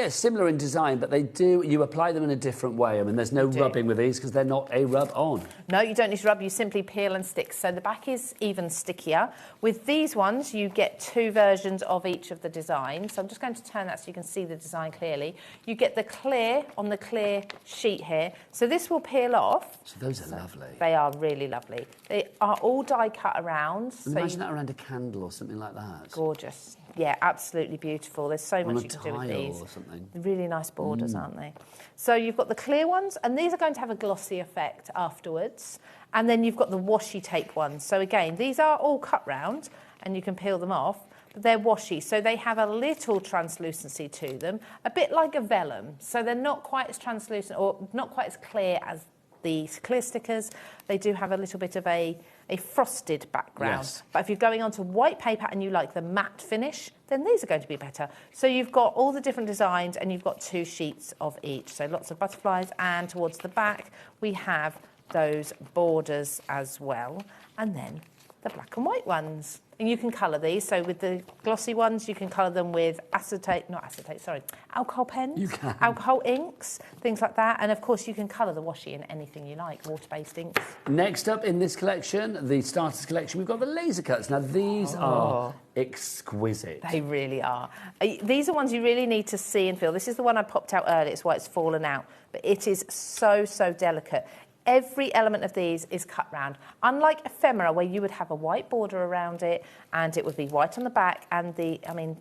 similar in design, but you apply them in a different way. I mean, there's no rubbing with these because they're not a rub-on. No, you don't need to rub. You simply peel and stick. So the back is even stickier. With these ones, you get 2 versions of each of the designs. So I'm just going to turn that so you can see the design clearly. You get the clear on the clear sheet here. So this will peel off. So those are lovely. They are really lovely. They are all die cut around. So imagine that around a candle or something like that. Gorgeous. Yeah, absolutely beautiful. There's so much you can do with tile these. Or something. Really nice borders, aren't they? So you've got the clear ones, and these are going to have a glossy effect afterwards. And then you've got the washi tape ones. So again, these are all cut round, and you can peel them off. But they're washi, so they have a little translucency to them, a bit like a vellum. So they're not quite as translucent or not quite as clear as the clear stickers. They do have a little bit of a frosted background. Yes. But if you're going onto white paper and you like the matte finish, then these are going to be better. So you've got all the different designs and you've got 2 sheets of each. So lots of butterflies, and towards the back we have those borders as well. And then the black and white ones. And you can colour these. So with the glossy ones, you can colour them with alcohol pens, You can. alcohol inks, things like that. And of course, you can colour the washi in anything you like, water-based inks. Next up in this collection, the starters collection, we've got the laser cuts. Now, these are exquisite. They really are. These are ones you really need to see and feel. This is the one I popped out earlier. It's why it's fallen out. But it is so, so delicate. Every element of these is cut round. Unlike Ephemera, where you would have a white border around it and it would be white on the back and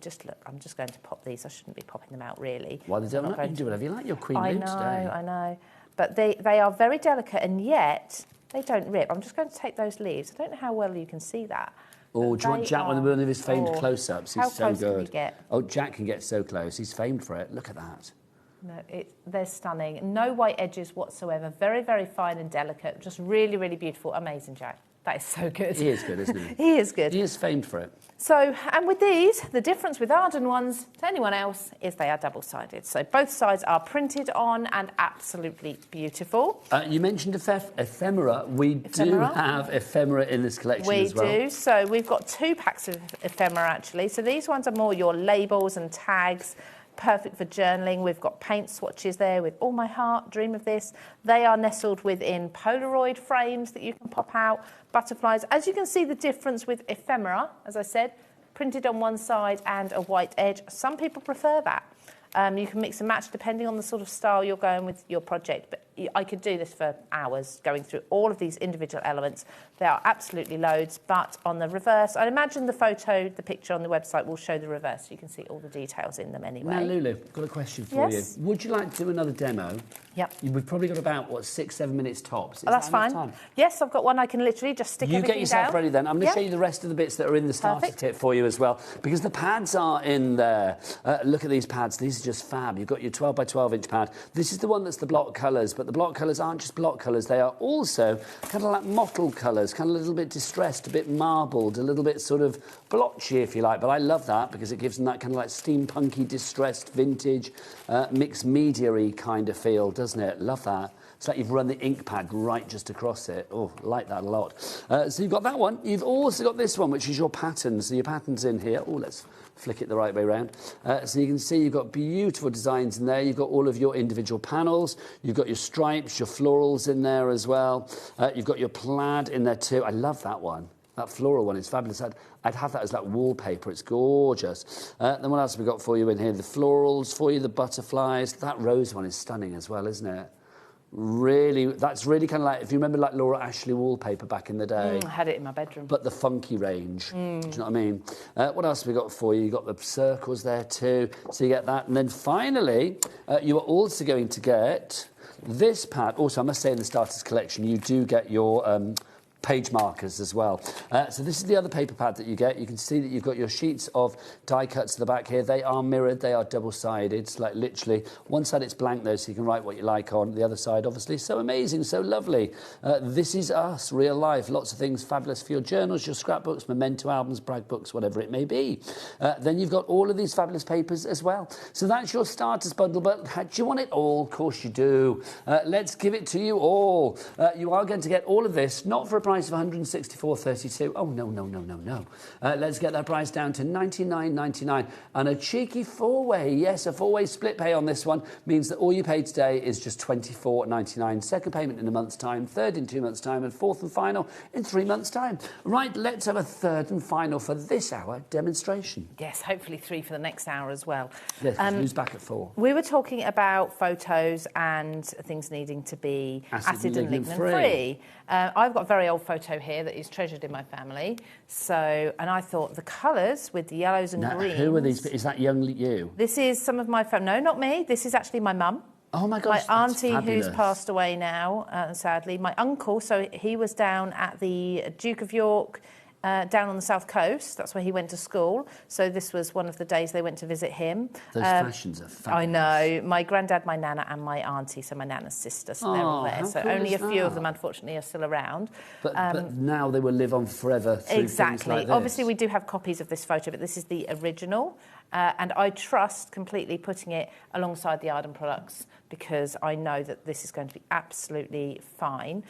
just look, I'm just going to pop these. I shouldn't be popping them out, really. Why they don't let you do whatever you like, your Queen Bee today. I know. But they are very delicate and yet they don't rip. I'm just going to take those leaves. I don't know how well you can see that. Oh, do you want Jack one of his famed close-ups? He's so close good. can we get? Oh, Jack can get so close. He's famed for it. Look at that. No, they're stunning. No white edges whatsoever. Very, very fine and delicate. Just really, really beautiful. Amazing, Jack. That is so good. He is good, isn't he? He is good. He is famed for it. So, and with these, the difference with Arden ones to anyone else is they are double-sided. So both sides are printed on and absolutely beautiful. You mentioned Ephemera. We do have Ephemera in this collection as well. We do. So we've got 2 packs of Ephemera, actually. So these ones are more your labels and tags. Perfect for journaling. We've got paint swatches there with All My Heart, Dream of This. They are nestled within Polaroid frames that you can pop out, butterflies. As you can see, the difference with Ephemera, as I said, printed on one side and a white edge. Some people prefer that. You can mix and match depending on the sort of style you're going with your project. But I could do this for hours going through all of these individual elements. There are absolutely loads, but on the reverse, I'd imagine the picture on the website will show the reverse. So you can see all the details in them anyway. Now, Lulu, I've got a question for you. Would you like to do another demo? Yep. We've probably got about, 6-7 minutes tops. That's fine. Time? Yes, I've got one. I can literally just stick everything down. You get yourself ready then. I'm going to show you the rest of the bits that are in the starter kit for you as well, because the pads are in there. Look at these pads. These are just fab. You've got your 12 by 12 inch pad. This is the one that's the block colours, but but the block colours aren't just block colours. They are also kind of like mottled colours, kind of a little bit distressed, a bit marbled, a little bit sort of blotchy, if you like. But I love that because it gives them that kind of like steampunky, distressed, vintage, mixed media-y kind of feel, doesn't it? Love that. It's like you've run the ink pad right just across it. Oh, I like that a lot. So you've got that one. You've also got this one, which is your pattern. So your pattern's in here. Oh, let's flick it the right way around. So you can see you've got beautiful designs in there. You've got all of your individual panels. You've got your stripes, your florals in there as well. You've got your plaid in there too. I love that one. That floral one is fabulous. I'd have that as like wallpaper. It's gorgeous. Then what else have we got for you in here? The florals for you, the butterflies. That rose one is stunning as well, isn't it? Really, that's really kind of like, if you remember like Laura Ashley wallpaper back in the day. I had it in my bedroom. But the funky range. Do you know what I mean? What else have we got for you? You've got the circles there too. So you get that. And then finally, you are also going to get this pad. Also, I must say in the Starters collection, you do get your page markers as well. So this is the other paper pad that you get. You can see that you've got your sheets of die cuts to the back here. They are mirrored. They are double-sided. It's like literally one side it's blank though, so you can write what you like on. The other side, obviously, so amazing, so lovely. This is us, real life. Lots of things fabulous for your journals, your scrapbooks, memento albums, brag books, whatever it may be. Then you've got all of these fabulous papers as well. So that's your Starters bundle, but do you want it all? Of course you do. Let's give it to you all. You are going to get all of this, not for a price of $164.32. Oh, no. Let's get that price down to $99.99. And a cheeky four-way, yes, a four-way split pay on this one means that all you pay today is just $24.99. Second payment in a month's time, third in 2 months' time, and fourth and final in 3 months' time. Right, let's have a third and final for this hour demonstration. Yes, hopefully 3 for the next hour as well. Yes, who's back at 4? We were talking about photos and things needing to be acid and lignin free. I've got a very old photo here that is treasured in my family. So, and I thought the colours with the yellows and greens. Who are these? Is that young you? This is some of my family. No, not me. This is actually my mum. Oh my gosh, my auntie who's passed away now, sadly. My uncle, so he was down at the Duke of York, down on the south coast. That's where he went to school. So this was one of the days they went to visit him. Those fashions are fabulous. I know. My granddad, my nana, and my auntie, so my nana's sister, so they're all there. So cool only a few that? of them, unfortunately, are still around. But now they will live on forever through exactly. things like this. Obviously, we do have copies of this photo, but this is the original. And I trust completely putting it alongside the Arden products because I know that this is going to be absolutely fine.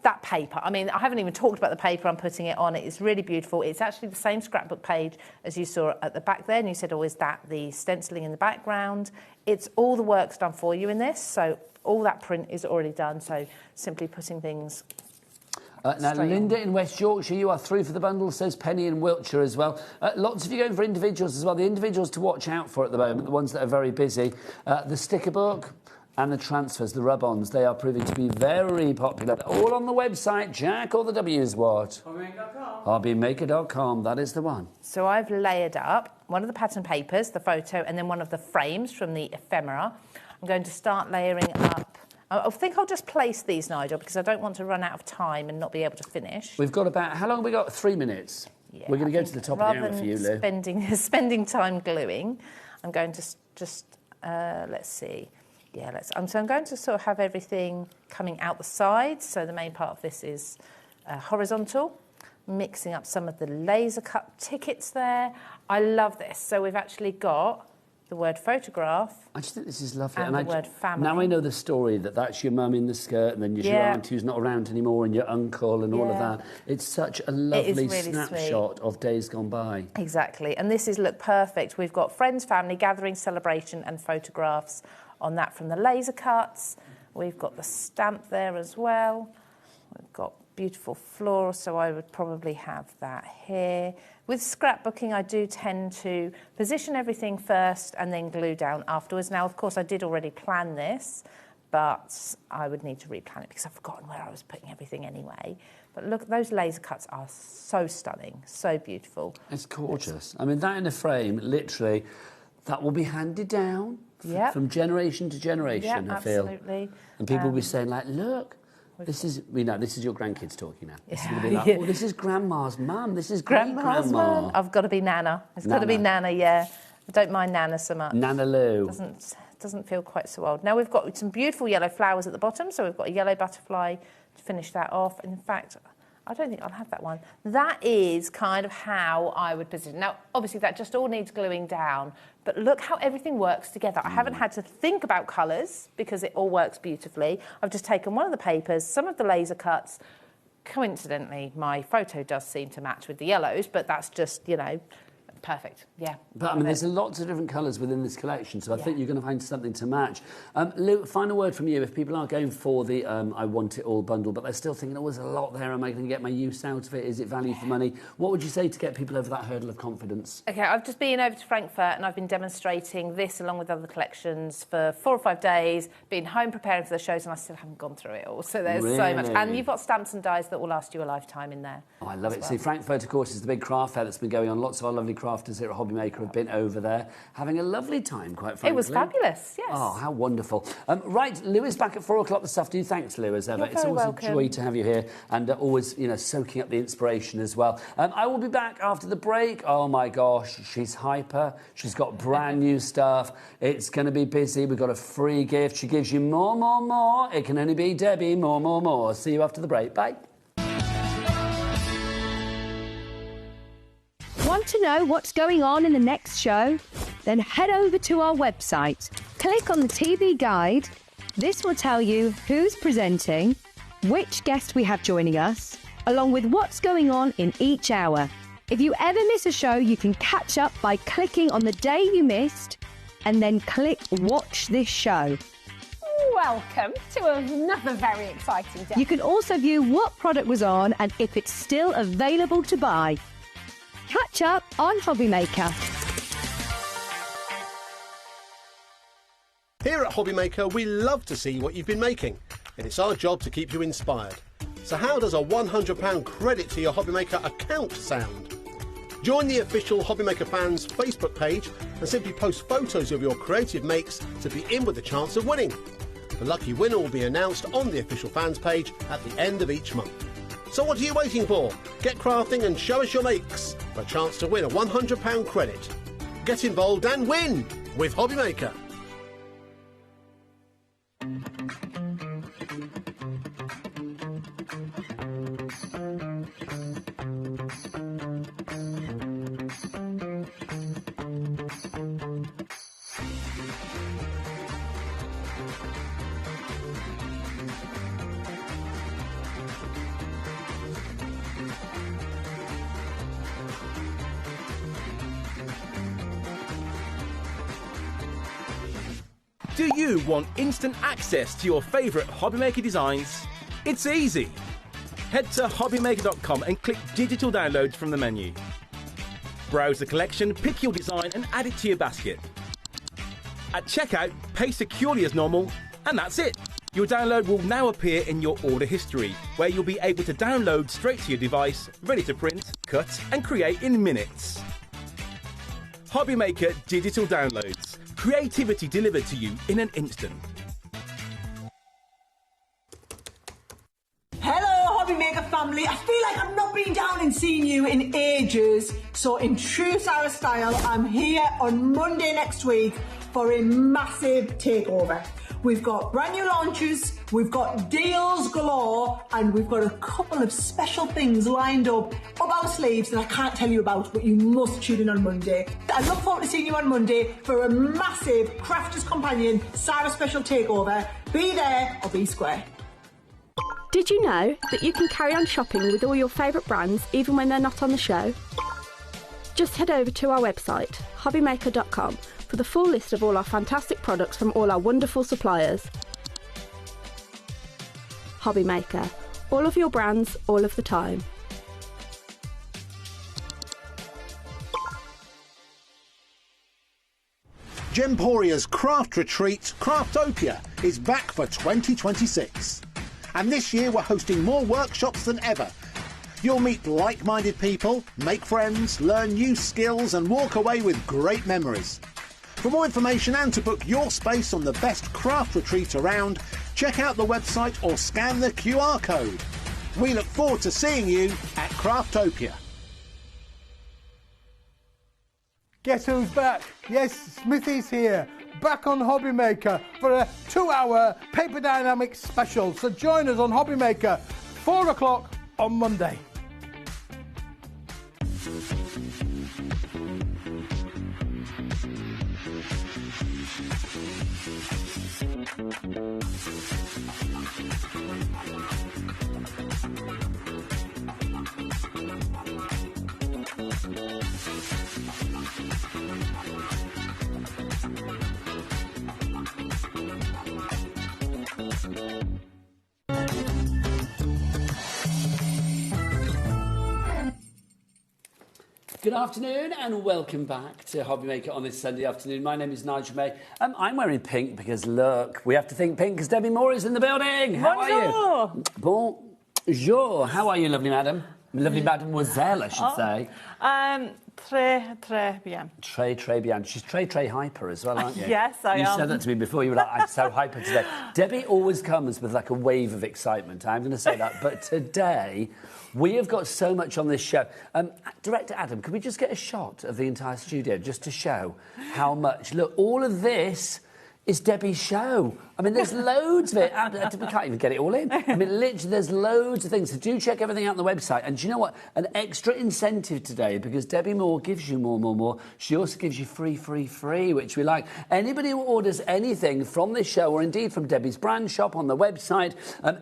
That paper, I mean, I haven't even talked about the paper I'm putting it on. It is really beautiful. It's actually the same scrapbook page as you saw at the back there. And you said, oh, is that the stenciling in the background? It's all the work's done for you in this. So all that print is already done. So simply putting things now, Linda in West Yorkshire, you are through for the bundle, says Penny in Wiltshire as well. Lots of you going for individuals as well. The individuals to watch out for at the moment, the ones that are very busy. The sticker book and the transfers, the rub-ons, they are proving to be very popular. All on the website, Jack, all the W's what? HobbyMaker.com. HobbyMaker.com, that is the one. So I've layered up one of the pattern papers, the photo, and then one of the frames from the Ephemera. I'm going to start layering up. I think I'll just place these, Nigel, because I don't want to run out of time and not be able to finish. We've got about, how long have we got? 3 minutes. Yeah, we're going to go to the top of the hour for you, Lou. Spending time gluing, I'm going to just, let's see. Yeah, so I'm going to sort of have everything coming out the sides. So the main part of this is horizontal, mixing up some of the laser cut tickets there. I love this. So we've actually got the word photograph. I just think this is lovely. And the word family. Now I know the story that that's your mum in the skirt and then your auntie who's not around anymore and your uncle and all of that. It's such a lovely really snapshot of days gone by. Exactly. And this is look perfect. We've got friends, family, gathering, celebration and photographs on that from the laser cuts. We've got the stamp there as well. We've got beautiful floral, so I would probably have that here. With scrapbooking, I do tend to position everything first and then glue down afterwards. Now, of course, I did already plan this, but I would need to replan it because I've forgotten where I was putting everything anyway. But look, those laser cuts are so stunning, so beautiful. It's gorgeous. I mean, that in a frame, literally, that will be handed down from generation to generation, I feel. Absolutely. And people will be saying, like, look, this is your grandkids talking now. This is going to be like, oh, this is Grandma's mum, this is Grandma's Grandma. mum. I've got to be Nana. It's got to be Nana, yeah. I don't mind Nana so much. Nana Lou. doesn't feel quite so old. Now we've got some beautiful yellow flowers at the bottom, so we've got a yellow butterfly to finish that off. In fact, I don't think I'll have that one. That is kind of how I would position. Now, obviously, that just all needs gluing down, but look how everything works together. I haven't had to think about colours because it all works beautifully. I've just taken one of the papers, some of the laser cuts. Coincidentally, my photo does seem to match with the yellows, but that's just, you know, perfect. Yeah. But I mean, there's lots of different colours within this collection, so I think you're going to find something to match. Lou, final word from you. If people are going for the I want it all bundle, but they're still thinking, oh, there's a lot there, am I going to get my use out of it? Is it value for money? What would you say to get people over that hurdle of confidence? OK, I've just been over to Frankfurt and I've been demonstrating this along with other collections for 4 or 5 days, been home preparing for the shows, and I still haven't gone through it all. So there's so much. And you've got stamps and dies that will last you a lifetime in there. Oh, I love it. See, Frankfurt, of course, is the big craft fair that's been going on. Lots of our lovely crafters here at HobbyMaker have been over there, having a lovely time, quite frankly. It was fabulous, yes. Oh, how wonderful. Right, Lou is back at 4 o'clock this afternoon. Thanks, Lou, as ever. You're It's always welcome. a joy to have you here, and always, you know, soaking up the inspiration as well. I will be back after the break. Oh, my gosh, she's hyper. She's got brand new stuff. It's going to be busy. We've got a free gift. She gives you more, more, more. It can only be Debbie, more, more, more. See you after the break. Bye. Want to know what's going on in the next show? Then head over to our website. Click on the TV guide. This will tell you who's presenting, which guest we have joining us, along with what's going on in each hour. If you ever miss a show, you can catch up by clicking on the day you missed and then click Watch This Show. Welcome to another very exciting day. You can also view what product was on and if it's still available to buy. Catch up on HobbyMaker. Here at HobbyMaker, we love to see what you've been making, and it's our job to keep you inspired. So how does a £100 credit to your HobbyMaker account sound? Join the official HobbyMaker fans Facebook page and simply post photos of your creative makes to be in with a chance of winning. The lucky winner will be announced on the official fans page at the end of each month. So what are you waiting for? Get crafting and show us your makes for a chance to win a £100 credit. Get involved and win with HobbyMaker. Do you want instant access to your favourite HobbyMaker designs? It's easy. Head to hobbymaker.com and click Digital Downloads from the menu. Browse the collection, pick your design and add it to your basket. At checkout, pay securely as normal, and that's it. Your download will now appear in your order history, where you'll be able to download straight to your device, ready to print, cut and create in minutes. HobbyMaker Digital Downloads. Creativity delivered to you in an instant. Hello, HobbyMaker family. I feel like I've not been down and seen you in ages. So in true Sarah style, I'm here on Monday next week for a massive takeover. We've got brand new launches, we've got deals galore, and we've got a couple of special things lined up our sleeves that I can't tell you about, but you must tune in on Monday. I look forward to seeing you on Monday for a massive Crafters Companion Sarah special takeover. Be there or be square. Did you know that you can carry on shopping with all your favourite brands even when they're not on the show? Just head over to our website, hobbymaker.com, for the full list of all our fantastic products from all our wonderful suppliers. HobbyMaker. All of your brands, all of the time. Gemporia's Craft Retreat, Craftopia, is back for 2026. And this year we're hosting more workshops than ever. You'll meet like-minded people, make friends, learn new skills and walk away with great memories. For more information and to book your space on the best craft retreat around, check out the website or scan the QR code. We look forward to seeing you at Craftopia. Guess who's back? Yes, Smithy's here. back on HobbyMaker for a 2-hour paper dynamics special. So join us on HobbyMaker, 4 o'clock on Monday. Good afternoon and welcome back to HobbyMaker on this Sunday afternoon. My name is Nigel May. I'm wearing pink because, look, we have to think pink because Debbie Moore is in the building. How are you? Bonjour. How are you, lovely madam? Lovely mademoiselle, I should say. Très bien. Très bien. She's très hyper as well, aren't you? Yes, I am. You said that to me before. You were like, I'm so hyper today. Debbie always comes with like a wave of excitement. I'm going to say that. But today, we have got so much on this show. Director Adam, could we just get a shot of the entire studio just to show how much? Look, all of this is Debbie's show. I mean, there's loads of it. We can't even get it all in. I mean, literally, there's loads of things. So do check everything out on the website. And do you know what? An extra incentive today, because Debbie Moore gives you more. She also gives you free, which we like. Anybody who orders anything from this show, or indeed from Debbie's brand shop on the website,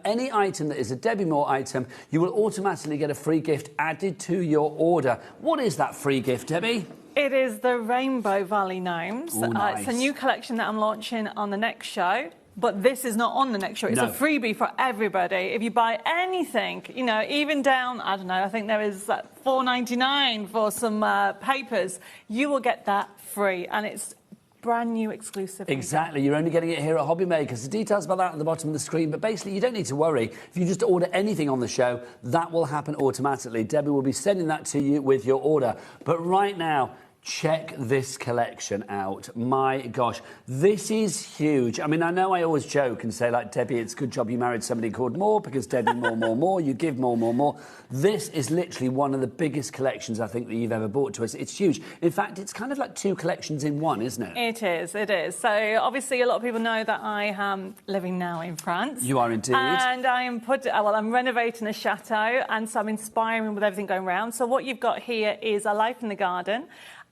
any item that is a Debbie Moore item, you will automatically get a free gift added to your order. What is that free gift, Debbie? It is the Rainbow Valley Gnomes. Ooh, nice. It's a new collection that I'm launching on the next show. But this is not on the next show. It's a freebie for everybody. If you buy anything, you know, even down, I don't know, I think there is $4.99 for some papers, you will get that free. And it's brand new exclusive. Exactly. You're only getting it here at HobbyMaker. The details about that at the bottom of the screen. But basically, you don't need to worry. If you just order anything on the show, that will happen automatically. Debbie will be sending that to you with your order. But right now, check this collection out. My gosh, this is huge. I mean, I know I always joke and say, like, Debbie, it's a good job you married somebody called Moore, because Debbie more, you give more. This is literally one of the biggest collections, I think, that you've ever brought to us. It's huge. In fact, it's kind of like two collections in one, isn't it? It is. So, obviously, a lot of people know that I am living now in France. You are indeed. And I'm renovating a chateau, and so I'm inspiring with everything going around. So what you've got here is a life in the garden,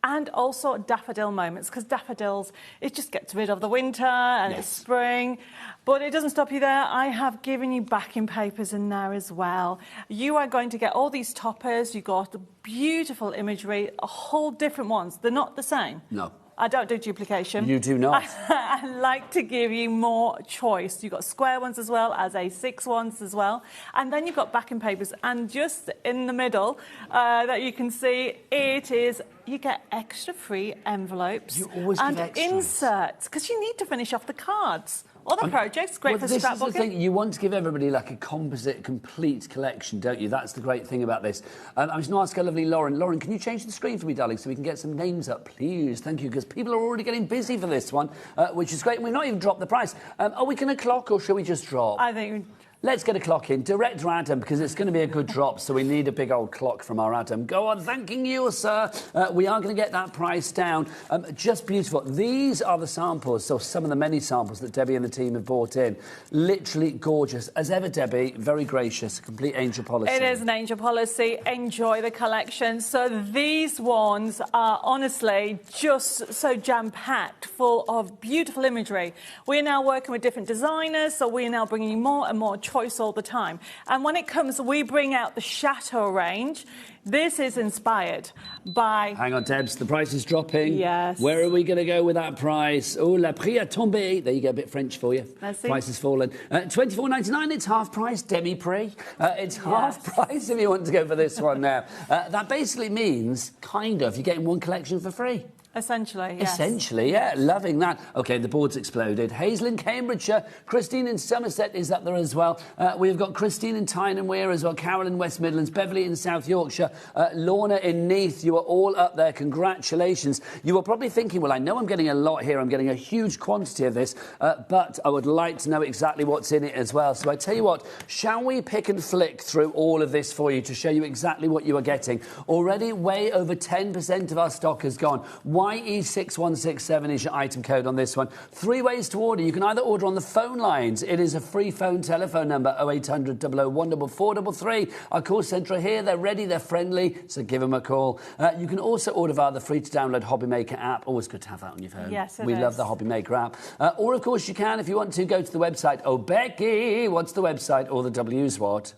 and also daffodil moments, because daffodils, it just gets rid of the winter and it's spring. But it doesn't stop you there. I have given you backing papers in there as well. You are going to get all these toppers. You've got beautiful imagery, a whole different ones. They're not the same. No. I don't do duplication. You do not. I like to give you more choice. You've got square ones as well as A6 ones as well. And then you've got backing papers. And just in the middle that you can see, it is, you get extra free envelopes. You always and give extras. Inserts, because you need to finish off the cards. Other projects, great for scrapbooking. This is the thing, you want to give everybody like a composite, complete collection, don't you? That's the great thing about this. I was going to ask our lovely Lauren. Lauren, can you change the screen for me, darling, so we can get some names up, please? Thank you, because people are already getting busy for this one, which is great. And we've not even dropped the price. Are we going to clock, or shall we just drop? I think... Let's get a clock in. Director Adam, because it's going to be a good drop, so we need a big old clock from our Adam. Go on, thanking you, sir. We are going to get that price down. Just beautiful. These are the samples, so some of the many samples that Debbie and the team have brought in. Literally gorgeous. As ever, Debbie, very gracious, a complete angel policy. It is an angel policy. Enjoy the collection. So these ones are honestly just so jam-packed, full of beautiful imagery. We're now working with different designers, so we're now bringing you more and more choice all the time. And when it comes, we bring out the Chateau range. This is inspired by... Hang on, Debs, the price is dropping. Yes. Where are we going to go with that price? Oh, la prix a tombé. There you go, a bit French for you. Merci. Price has fallen. $24.99, it's half price, demi-prix. It's half price if you want to go for this one now. That basically means, kind of, you're getting one collection for free. Essentially, yes. Essentially, yeah, loving that. OK, the board's exploded. Hazel in Cambridgeshire, Christine in Somerset is up there as well. We've got Christine in Tyne and Wear as well, Carol in West Midlands, Beverly in South Yorkshire, Lorna in Neath. You are all up there. Congratulations. You were probably thinking, well, I know I'm getting a lot here. I'm getting a huge quantity of this, but I would like to know exactly what's in it as well. So I tell you what, shall we pick and flick through all of this for you to show you exactly what you are getting? Already way over 10% of our stock has gone. YE6167 is your item code on this one. 3 ways to order. You can either order on the phone lines. It is a free phone telephone number, 0800 001 4433. Our call centre are here. They're ready. They're friendly. So give them a call. You can also order via the free-to-download HobbyMaker app. Always good to have that on your phone. Yes, it We is. love the HobbyMaker app. Or, of course, you can, if you want to, go to the website. Oh, Becky, what's the website? All the W's what?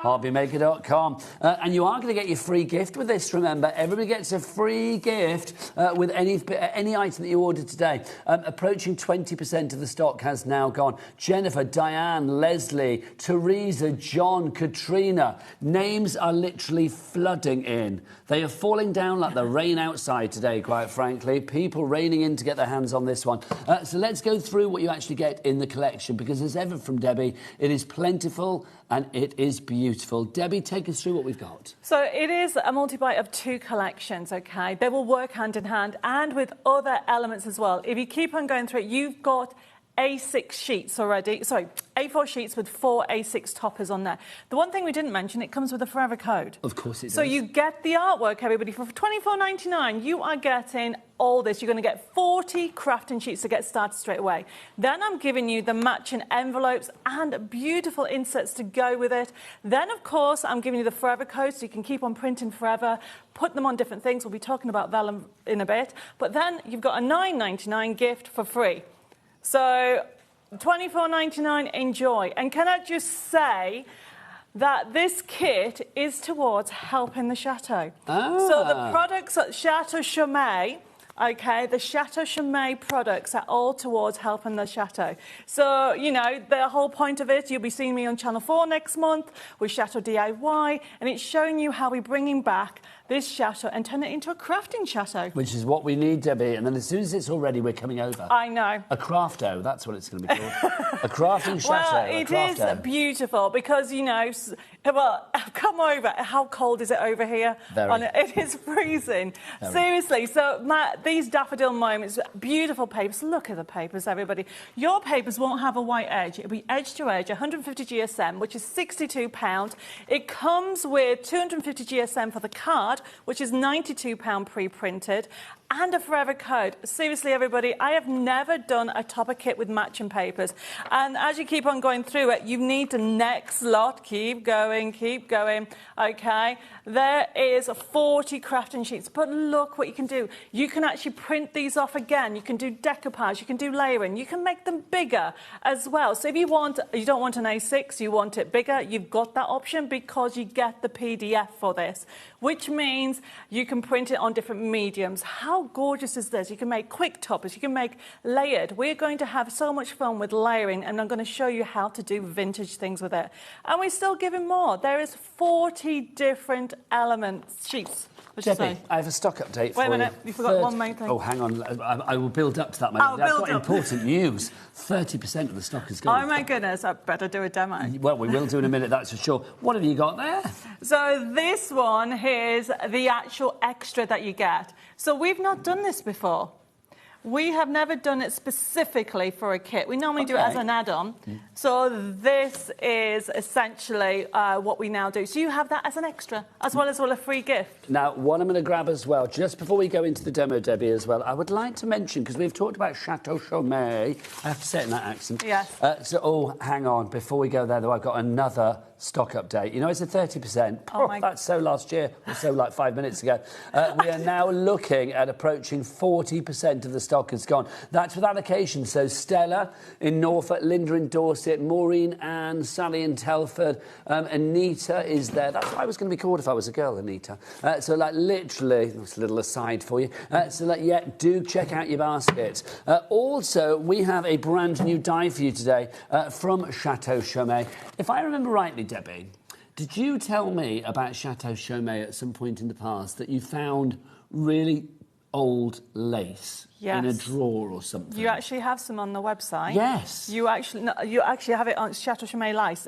HobbyMaker.com. And you are going to get your free gift with this, remember. Everybody gets a free gift with any item that you order today. Approaching 20% of the stock has now gone. Jennifer, Diane, Leslie, Teresa, John, Katrina. Names are literally flooding in. They are falling down like the rain outside today, quite frankly. People raining in to get their hands on this one. So let's go through what you actually get in the collection, because as ever from Debbie, it is plentiful and it is beautiful. Debbie, take us through what we've got. So it is a multi-buy of 2 collections, OK? They will work hand in hand and with other elements as well. If you keep on going through it, you've got A6 sheets already. Sorry, A4 sheets with 4 A6 toppers on there. The one thing we didn't mention, it comes with a forever code. Of course it does. So you get the artwork, everybody, for $24.99. You are getting all this. You're going to get 40 crafting sheets to get started straight away. Then I'm giving you the matching envelopes and beautiful inserts to go with it. Then, of course, I'm giving you the forever code so you can keep on printing forever, put them on different things. We'll be talking about vellum in a bit. But then you've got a $9.99 gift for free. So $24.99, enjoy. And can I just say that this kit is towards helping the chateau. So the products at Chateau Chaumet, OK, the Chateau Chaumet products are all towards helping the chateau. So, you know, the whole point of it, you'll be seeing me on Channel 4 next month with Chateau DIY, and it's showing you how we're bringing back this chateau and turn it into a crafting chateau. Which is what we need, Debbie. And then as soon as it's all ready, we're coming over. I know. A crafto, that's what it's going to be called. A crafting chateau. Well, it is beautiful because, you know, well, come over. How cold is it over here? Very. It is freezing. Very. Seriously. So, Matt, these daffodil moments, beautiful papers. Look at the papers, everybody. Your papers won't have a white edge. It'll be edge to edge, 150 GSM, which is £62. It comes with 250 GSM for the card, which is £92 pre-printed, and a forever code. Seriously, everybody, I have never done a topper kit with matching papers. And as you keep on going through it, you need the next lot. Keep going, OK? There is 40 crafting sheets, but look what you can do. You can actually print these off again. You can do decoupage, you can do layering, you can make them bigger as well. So if you don't want an A6, you want it bigger, you've got that option because you get the PDF for this, which means you can print it on different mediums. How gorgeous is this? You can make quick toppers, you can make layered. We're going to have so much fun with layering, and I'm going to show you how to do vintage things with it. And we're still giving more. There is 40 different elements, sheets. Debbie, I have a stock update for you. Wait a minute, you forgot one main thing. Oh, hang on. I will build up to that. I've got important news. 30% of the stock is gone. Oh, my goodness. I better do a demo. Well, we will do in a minute, that's for sure. What have you got there? So this one is the actual extra that you get. So we've not done this before. We have never done it specifically for a kit. We normally do it as an add-on. So this is essentially what we now do. So you have that as an extra, as well as a free gift. Now, what I'm going to grab as well, just before we go into the demo, Debbie, as well, I would like to mention, because we've talked about Chateau Chaumet. I have to say it in that accent. Yes. Hang on. Before we go there, though, I've got another stock update. You know, it's a 30%. That's so last year, or so like 5 minutes ago. We are now looking at approaching 40% of the stock has gone. That's with allocation. So Stella in Norfolk, Linda in Dorset, Maureen and Sally in Telford, Anita is there. That's what I was going to be called if I was a girl, Anita. So, like, literally, that's a little aside for you. Do check out your baskets. Also, we have a brand new die for you today from Chateau Chaumet. If I remember rightly, Debbie, did you tell me about Chateau Chaumet at some point in the past that you found really old lace in a drawer or something? You actually have some on the website. Yes. You actually have it on Chateau Chaumet lace.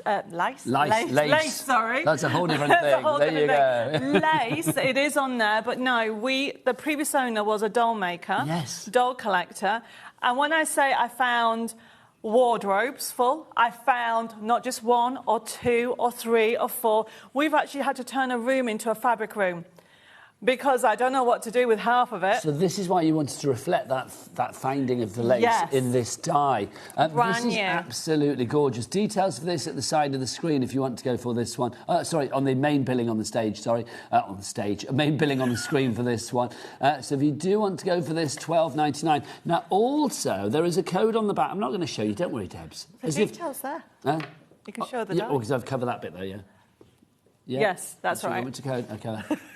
Lace, sorry. That's a whole different thing. There you go. Lace, it is on there, but no, the previous owner was a doll maker. Yes. Doll collector. And when I say I found wardrobes full, I found not just 1 or 2 or 3 or 4. We've actually had to turn a room into a fabric room. because I don't know what to do with half of it. So this is why you wanted to reflect that finding of the lace in this die. This is absolutely gorgeous. Details for this at the side of the screen if you want to go for this one. Sorry, on the main billing on the stage, main billing on the screen for this one. So if you do want to go for this, $12.99. Now, also, there is a code on the back. I'm not going to show you, don't worry, Debs. The details there. You can show the die. Because I've covered that bit though, yeah? Yes, that's right. Okay,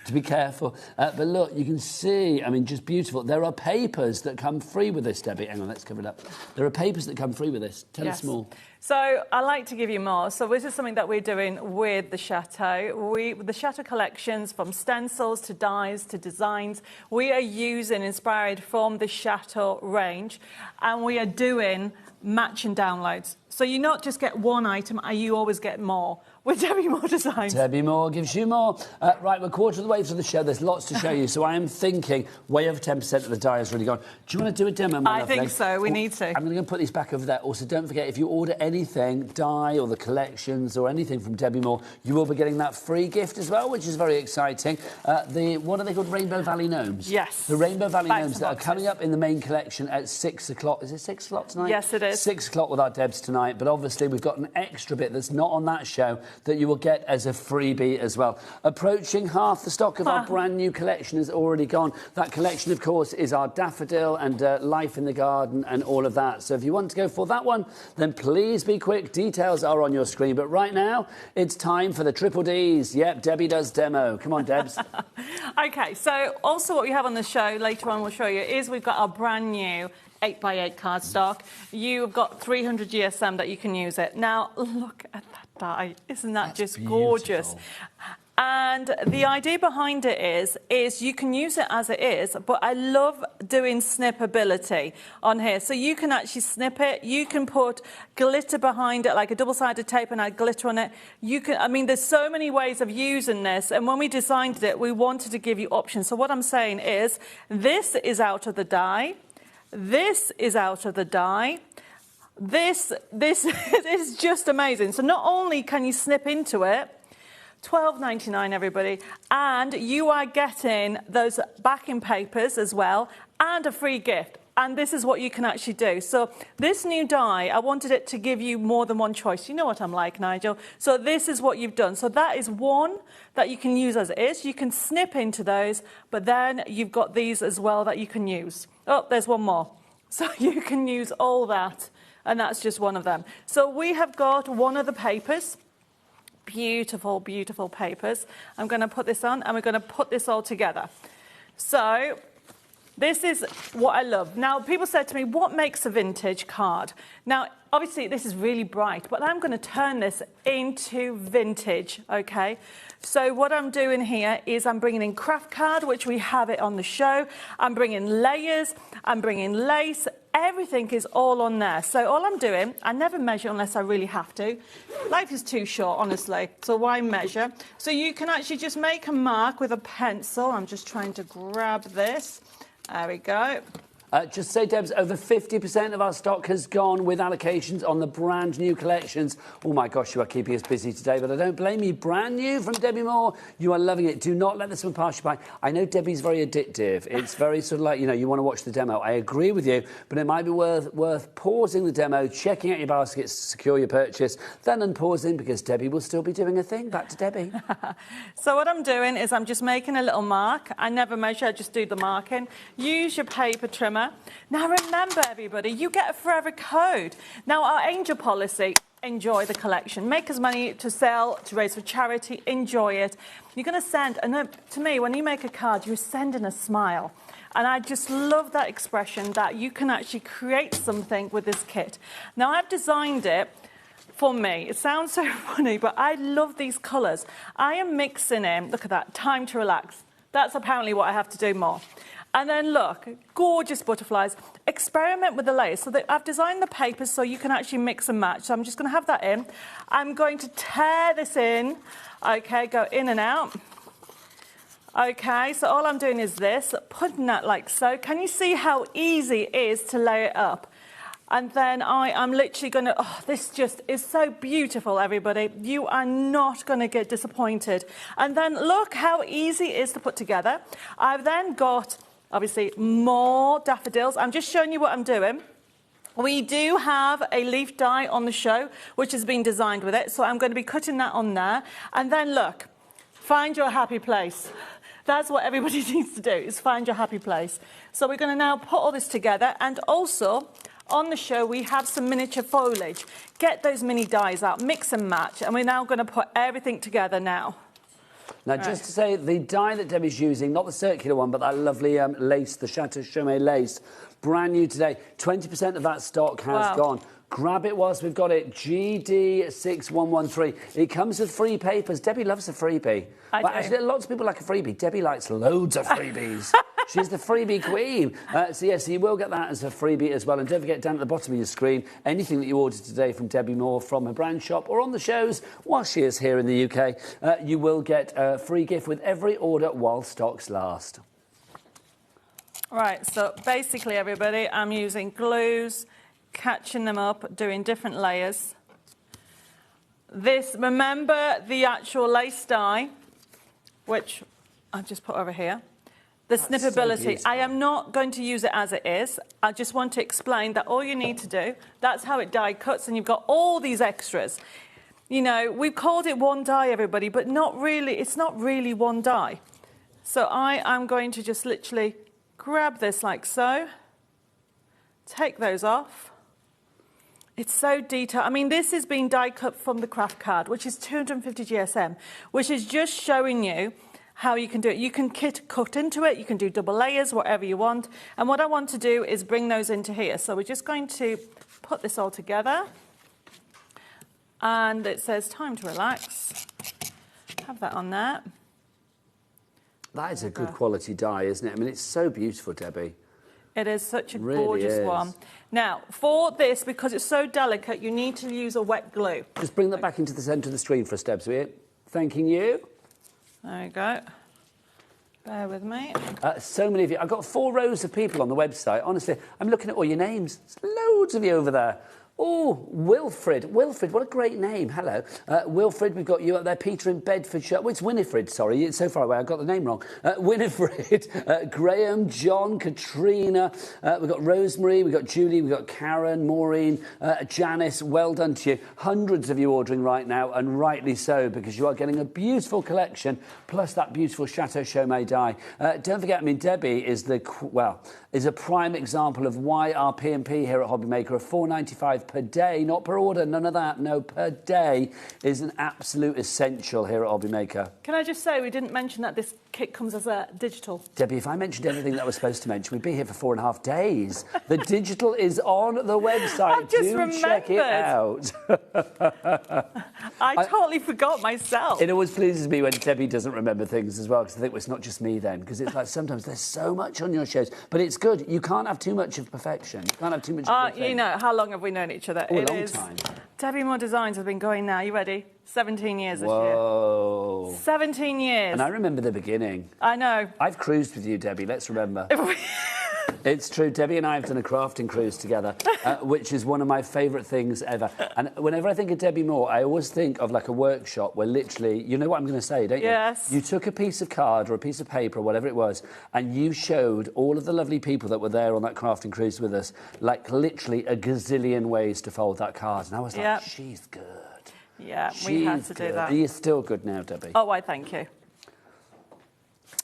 to be careful. But look, you can see, I mean, just beautiful. There are papers that come free with this, Debbie. Hang on, let's cover it up. There are papers that come free with this. Tell us more. So I like to give you more. So this is something that we're doing with the Chateau. The Chateau collections, from stencils to dies to designs, we are using inspired from the Chateau range, and we are doing matching downloads. So you not just get one item, you always get more. With Debbie Moore Designs. Debbie Moore gives you more. Right, we're a quarter of the way through the show. There's lots to show you. So I am thinking way over 10% of the die has really gone. Do you want to do a demo, my lovely? I think so. We need to. I'm going to put these back over there. Also, don't forget, if you order anything, die or the collections or anything from Debbie Moore, you will be getting that free gift as well, which is very exciting. What are they called? Rainbow Valley Gnomes? Yes. The Rainbow Valley Gnomes that are coming up in the main collection at 6 o'clock. Is it 6 o'clock tonight? Yes, it is. 6 o'clock with our Debs tonight. But obviously, we've got an extra bit that's not on that show that you will get as a freebie as well. Approaching half the stock of our brand new collection has already gone. That collection, of course, is our daffodil and life in the garden and all of that. So if you want to go for that one, then please be quick. Details are on your screen. But right now, it's time for the triple Ds. Yep, Debbie does demo. Come on, Debs. OK, so also what we have on the show, later on we'll show you, is we've got our brand new 8x8 cardstock. You've got 300 GSM that you can use it. Now, look at that die. Isn't that just gorgeous? And the idea behind it is you can use it as it is, but I love doing snippability on here. So you can actually snip it. You can put glitter behind it, like a double-sided tape, and add glitter on it. I mean, there's so many ways of using this. And when we designed it, we wanted to give you options. So what I'm saying is, this is out of the die. This is out of the die. This is just amazing. So not only can you snip into it, $12.99, everybody, and you are getting those backing papers as well and a free gift. And this is what you can actually do. So this new die, I wanted it to give you more than one choice. You know what I'm like, Nigel. So this is what you've done. So that is one that you can use as it is. You can snip into those, but then you've got these as well that you can use. Oh, there's one more. So you can use all that, and that's just one of them. So we have got one of the papers. Beautiful, beautiful papers. I'm going to put this on, and we're going to put this all together. So this is what I love. Now, people said to me, what makes a vintage card? Now, obviously, this is really bright, but I'm going to turn this into vintage, OK? So what I'm doing here is I'm bringing in craft card, which we have it on the show. I'm bringing layers. I'm bringing lace. Everything is all on there. So all I'm doing, I never measure unless I really have to. Life is too short, honestly, so why measure? So you can actually just make a mark with a pencil. I'm just trying to grab this. There we go. Just say, Debs, over 50% of our stock has gone with allocations on the brand new collections. Oh, my gosh, you are keeping us busy today, but I don't blame you. Brand new from Debbie Moore. You are loving it. Do not let this one pass you by. I know Debbie's very addictive. It's very sort of like, you know, you want to watch the demo. I agree with you, but it might be worth pausing the demo, checking out your baskets to secure your purchase, then unpausing because Debbie will still be doing a thing. Back to Debbie. So what I'm doing is I'm just making a little mark. I never measure, I just do the marking. Use your paper trimmer. Now remember, everybody, you get a forever code. Now our angel policy, enjoy the collection. Make as money to sell, to raise for charity, enjoy it. You're going to send, and to me, when you make a card, you're sending a smile. And I just love that expression that you can actually create something with this kit. Now I've designed it for me. It sounds so funny, but I love these colours. I am mixing in, look at that, time to relax. That's apparently what I have to do more. And then look, gorgeous butterflies. Experiment with the layers. So I've designed the papers so you can actually mix and match. So I'm just going to have that in. I'm going to tear this in. OK, go in and out. OK, so all I'm doing is this, putting that like so. Can you see how easy it is to lay it up? And then I'm literally going to, this just is so beautiful, everybody. You are not going to get disappointed. And then look how easy it is to put together. I've then got, obviously, more daffodils. I'm just showing you what I'm doing. We do have a leaf die on the show, which has been designed with it. So I'm going to be cutting that on there. And then look, find your happy place. That's what everybody needs to do, is find your happy place. So we're going to now put all this together. And also, on the show, we have some miniature foliage. Get those mini dies out, mix and match. And we're now going to put everything together now. Now, just to say, the die that Debbie's using, not the circular one, but that lovely lace, the Chateau Chaumet lace, brand new today. 20% of that stock has gone. Grab it whilst we've got it. GD6113. It comes with free papers. Debbie loves a freebie. Actually, lots of people like a freebie. Debbie likes loads of freebies. She's the freebie queen. So you will get that as a freebie as well. And don't forget, down at the bottom of your screen, anything that you ordered today from Debbie Moore from her brand shop or on the shows while she is here in the UK, you will get a free gift with every order while stocks last. Right, so basically, everybody, I'm using glues, catching them up, doing different layers. This, remember the actual lace die, which I've just put over here. The snippability. I am not going to use it as it is. I just want to explain that all you need to do, that's how it die cuts, and you've got all these extras. You know, we've called it one die, everybody, but not really, it's not really one die. So I am going to just literally grab this like so, take those off. It's so detailed. I mean, this is being die cut from the craft card, which is 250 GSM, which is just showing you how you can do it. You can cut into it, you can do double layers, whatever you want. And what I want to do is bring those into here. So we're just going to put this all together. And it says time to relax. Have that on there. That is a good quality die, isn't it? I mean, it's so beautiful, Debbie. It is such a really gorgeous one. Now, for this, because it's so delicate, you need to use a wet glue. Just bring that back into the centre of the screen for us, Debs. Thanking you. There you go. Bear with me. So many of you. I've got 4 rows of people on the website. Honestly, I'm looking at all your names. There's loads of you over there. Oh, Wilfred. Wilfred, what a great name. Hello. Wilfred, we've got you up there. Peter in Bedfordshire. Oh, it's Winifred, sorry. It's so far away, I got the name wrong. Winifred, Graham, John, Katrina. We've got Rosemary, we've got Julie, we've got Karen, Maureen, Janice. Well done to you. Hundreds of you ordering right now, and rightly so, because you are getting a beautiful collection, plus that beautiful Chateau Chaumet die. Don't forget, I mean, Debbie is is a prime example of why our P&P here at HobbyMaker are $4.95 per day, not per order, none of that, no, per day, is an absolute essential here at HobbyMaker. Can I just say, we didn't mention that this kit comes as a digital. Debbie, if I mentioned everything that I was supposed to mention, we'd be here for 4.5 days. The digital is on the website. Check it out. I totally forgot myself. It always pleases me when Debbie doesn't remember things as well, because I think, well, it's not just me then, because it's like sometimes there's so much on your shows, but it's good. You can't have too much of perfection. You can't have too much of you know, how long have we known each other? A long time. Debbie Moore Designs has been going now. You ready? 17 years this year. Whoa. 17 years. And I remember the beginning. I know. I've cruised with you, Debbie, let's remember. It's true. Debbie and I have done a crafting cruise together, which is one of my favourite things ever. And whenever I think of Debbie Moore, I always think of like a workshop where literally, you know what I'm going to say, don't you? Yes. You took a piece of card or a piece of paper or whatever it was, and you showed all of the lovely people that were there on that crafting cruise with us, like literally a gazillion ways to fold that card. And I was like, she's good. Yeah, we had to do that. Are you still good now, Debbie? Oh, why, thank you.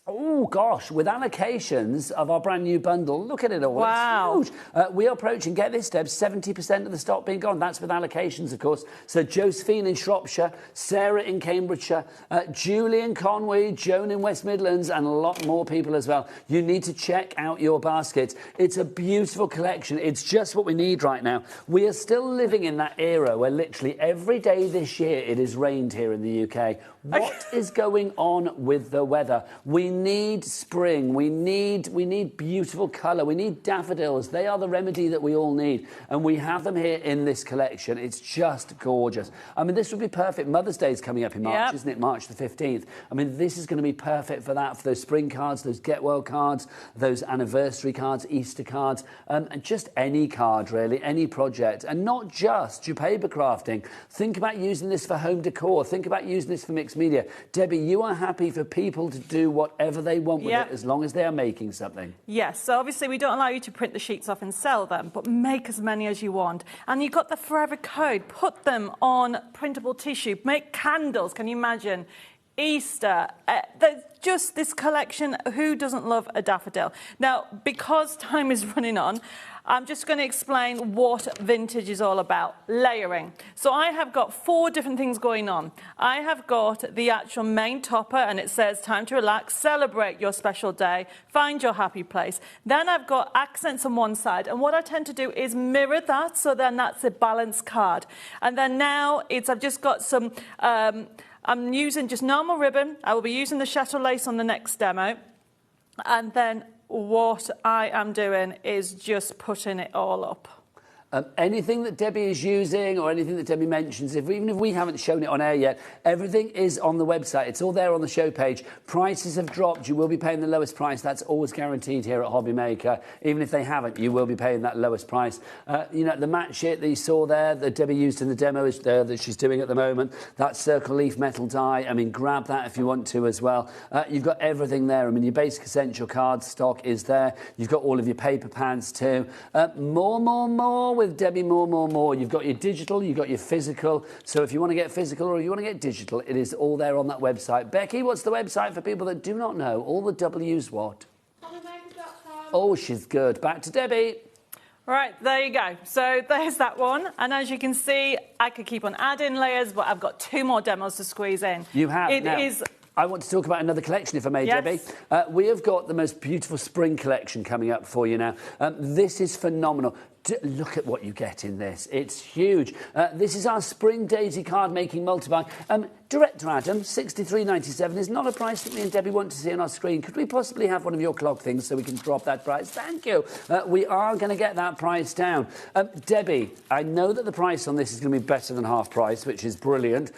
Oh, gosh, with allocations of our brand new bundle, look at it all. Wow. It's huge. We are approaching, get this, Deb, 70% of the stock being gone. That's with allocations, of course. So Josephine in Shropshire, Sarah in Cambridgeshire, Julie in Conwy, Joan in West Midlands, and a lot more people as well. You need to check out your baskets. It's a beautiful collection. It's just what we need right now. We are still living in that era where literally every day this year it has rained here in the UK. What is going on with the weather? We need spring. We need beautiful colour. We need daffodils. They are the remedy that we all need. And we have them here in this collection. It's just gorgeous. I mean, this would be perfect. Mother's Day is coming up in March, isn't it? March the 15th. I mean, this is going to be perfect for that, for those spring cards, those Get Well cards, those anniversary cards, Easter cards, and just any card, really, any project. And not just your paper crafting. Think about using this for home decor. Think about using this for mixed media. Debbie, you are happy for people to do whatever they want with it as long as they are making something. Yes, so obviously we don't allow you to print the sheets off and sell them, but make as many as you want. And you've got the Forever Code. Put them on printable tissue. Make candles, can you imagine? Easter, just this collection. Who doesn't love a daffodil? Now, because time is running on, I'm just going to explain what vintage is all about. Layering. So I have got 4 different things going on. I have got the actual main topper, and it says time to relax, celebrate your special day, find your happy place. Then I've got accents on one side, and what I tend to do is mirror that, so then that's a balanced card. And then now I've just got some I'm using just normal ribbon. I will be using the Chateau Lace on the next demo. And then what I am doing is just putting it all up. Anything that Debbie is using or anything that Debbie mentions, even if we haven't shown it on air yet, everything is on the website. It's all there on the show page. Prices have dropped. You will be paying the lowest price. That's always guaranteed here at HobbyMaker. Even if they haven't, you will be paying that lowest price. You know, the matte sheet that you saw there that Debbie used in the demo is that she's doing at the moment. That circle leaf metal die. I mean, grab that if you want to as well. You've got everything there. I mean, your basic essential card stock is there. You've got all of your paper pads too. More with Debbie, more. You've got your digital, you've got your physical. So if you want to get physical or you want to get digital, it is all there on that website. Becky, what's the website for people that do not know? All the W's what? HobbyMaker.com. Oh, she's good. Back to Debbie. Right, there you go. So there's that one. And as you can see, I could keep on adding layers, but I've got 2 more demos to squeeze in. You have. It is... I want to talk about another collection, if I may, yes. Debbie. We have got the most beautiful spring collection coming up for you now. This is phenomenal. Look at what you get in this. It's huge. This is our Spring Daisy card making multi-buy. Director Adam, $63.97 is not a price that me and Debbie want to see on our screen. Could we possibly have one of your clock things so we can drop that price? Thank you. We are going to get that price down. Debbie, I know that the price on this is going to be better than half price, which is brilliant.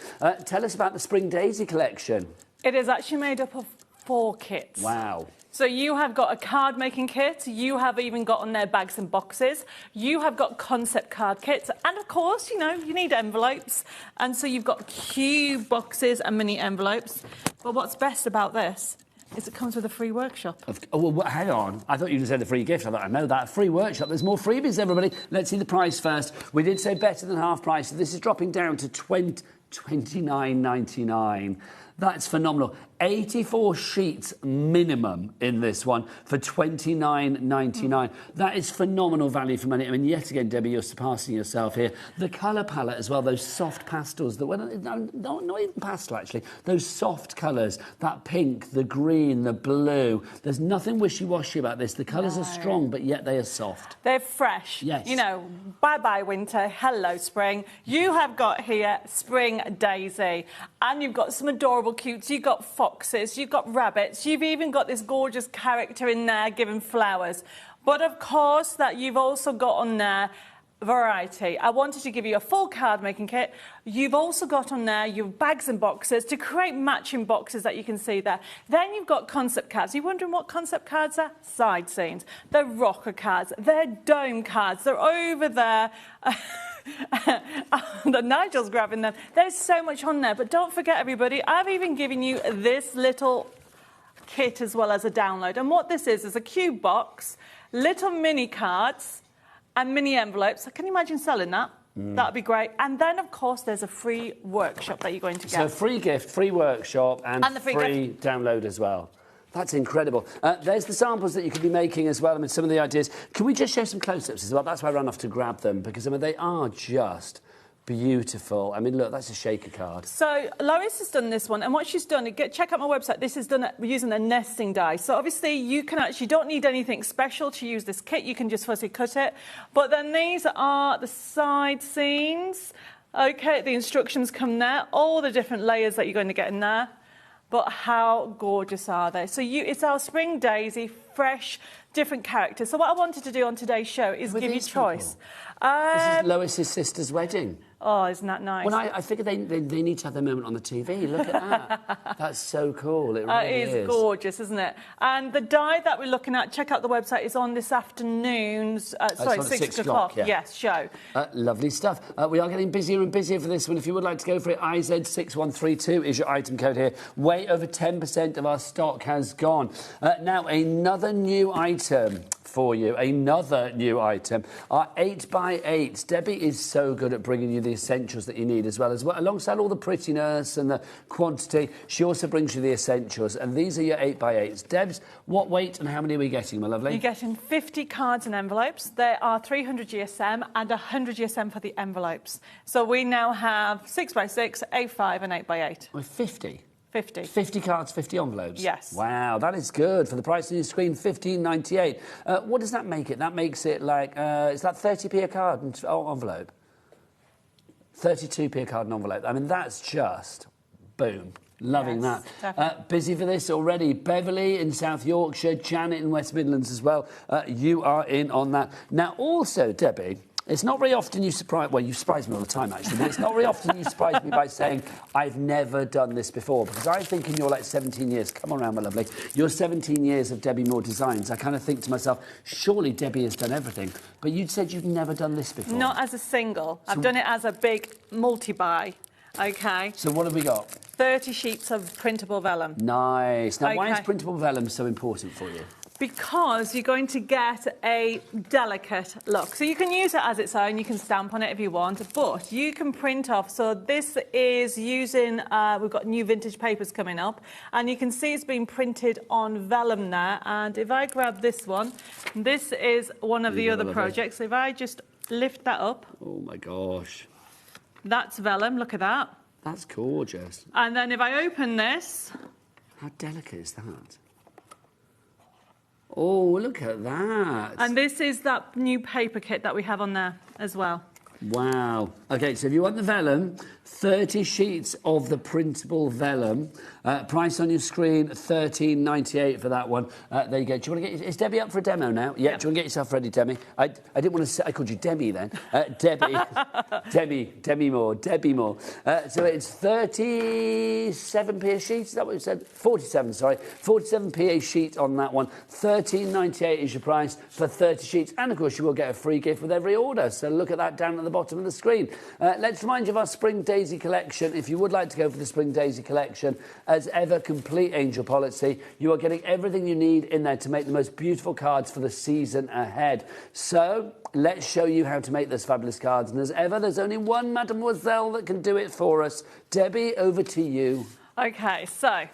Tell us about the Spring Daisy collection. It is actually made up of 4 kits. Wow. So you have got a card making kit, you have even got on there bags and boxes, you have got concept card kits, and of course, you know, you need envelopes. And so you've got cube boxes and mini envelopes. But what's best about this is it comes with a free workshop. Oh, well, hang on. I thought you said a free gift. I thought, I know that. Free workshop. There's more freebies, everybody. Let's see the price first. We did say better than half price. So this is dropping down to $29.99. That's phenomenal. 84 sheets minimum in this one for $29.99. That is phenomenal value for money. I mean, yet again, Debbie, you're surpassing yourself here. The colour palette as well, those soft pastels, not even pastel actually, those soft colours, that pink, the green, the blue. There's nothing wishy-washy about this. The colours are strong, but yet they are soft. They're fresh. Yes. You know, bye-bye winter, hello spring. You have got here Spring Daisy, and you've got some adorable cutes. You've got foxes, you've got rabbits, you've even got this gorgeous character in there giving flowers. But of course that you've also got on there variety. I wanted to give you a full card making kit. You've also got on there your bags and boxes to create matching boxes that you can see there. Then you've got concept cards. You're wondering what concept cards are? Side scenes. They're rocker cards. They're dome cards. They're over there. Nigel's grabbing them. There's so much on there, but don't forget, everybody, I've even given you this little kit as well as a download. And what this is a cube box, little mini cards and mini envelopes. Can you imagine selling that? That'd be great. And then, of course, there's a free workshop that you're going to get. So free gift, free workshop, and the free download as well. That's incredible. There's the samples that you could be making as well. I mean, some of the ideas. Can we just show some close-ups as well? That's why I ran off to grab them, because, I mean, they are just beautiful. I mean, look, that's a shaker card. So Lois has done this one, and what she's done, check out my website, this is done using a nesting die. So obviously you can actually, don't need anything special to use this kit, you can just firstly cut it. But then these are the side seams. Okay, the instructions come there, all the different layers that you're going to get in there. but how gorgeous are they? So it's our spring daisy, fresh, different characters. So what I wanted to do on today's show is give you choice. This is Lois's sister's wedding. Oh, isn't that nice? Well, I figured they need to have their moment on the TV. Look at that. That's so cool. It really is. It is gorgeous, isn't it? And the die that we're looking at, check out the website, is on this afternoon's, sorry, 6 o'clock, yeah. yes, show. Lovely stuff. We are getting busier and busier for this one. If you would like to go for it, IZ6132 is your item code here. Way over 10% of our stock has gone. Now, another new item for you. Another new item. Our 8x8s. Debbie is so good at bringing you the essentials that you need as well. Alongside all the prettiness and the quantity, she also brings you the essentials. And these are your 8x8s. Debs, what weight and how many are we getting, my lovely? You're getting 50 cards and envelopes. There are 300 GSM and 100 GSM for the envelopes. So we now have 6x6, 8x5 and 8x8. We're 50. 50. 50 cards, 50 envelopes? Yes. Wow, that is good. For the price on your screen, $15.98. What does that make it? That makes it like, it's like 30p a card and envelope. 32p a card and envelope. I mean, that's just boom. Loving that. Busy for this already. Beverly in South Yorkshire, Janet in West Midlands as well. You are in on that. Now, also, Debbie, it's not very often you surprise... Well, you surprise me all the time, actually, but it's not very often you surprise me by saying, I've never done this before, because I think in your, 17 years... Come on round, my lovely. Your 17 years of Debbie Moore Designs, I kind of think to myself, surely Debbie has done everything. But you'd said you'd never done this before. Not as a single. I've done it as a big multi-buy, OK? So what have we got? 30 sheets of printable vellum. Nice. Now, why is printable vellum so important for you? Because you're going to get a delicate look. So you can use it as its own, you can stamp on it if you want, but you can print off. So this is using, we've got new vintage papers coming up, and you can see it's been printed on vellum there. And if I grab this one, this is one of the other projects. If I just lift that up. Oh, my gosh. That's vellum, look at that. That's gorgeous. And then if I open this. How delicate is that? Oh, look at that. And this is that new paper kit that we have on there as well. Wow. OK, so if you want the vellum, 30 sheets of the printable vellum. Price on your screen, $13.98 for that one. There you go. Do you want to get... Is Debbie up for a demo now? Yeah. Do you want to get yourself ready, Demi? I didn't want to say... I called you Demi then. Debbie. Demi Moore. Debbie Moore. So it's 37p a sheet. Is that what you said? 47, sorry. 47p a sheet on that one. $13.98 is your price for 30 sheets. And, of course, you will get a free gift with every order. So look at that down at the bottom of the screen. Let's remind you of our Spring Daisy collection. If you would like to go for the Spring Daisy collection, as ever, complete angel policy. You are getting everything you need in there to make the most beautiful cards for the season ahead. So let's show you how to make those fabulous cards. And as ever, there's only one mademoiselle that can do it for us. Debbie, over to you. OK, so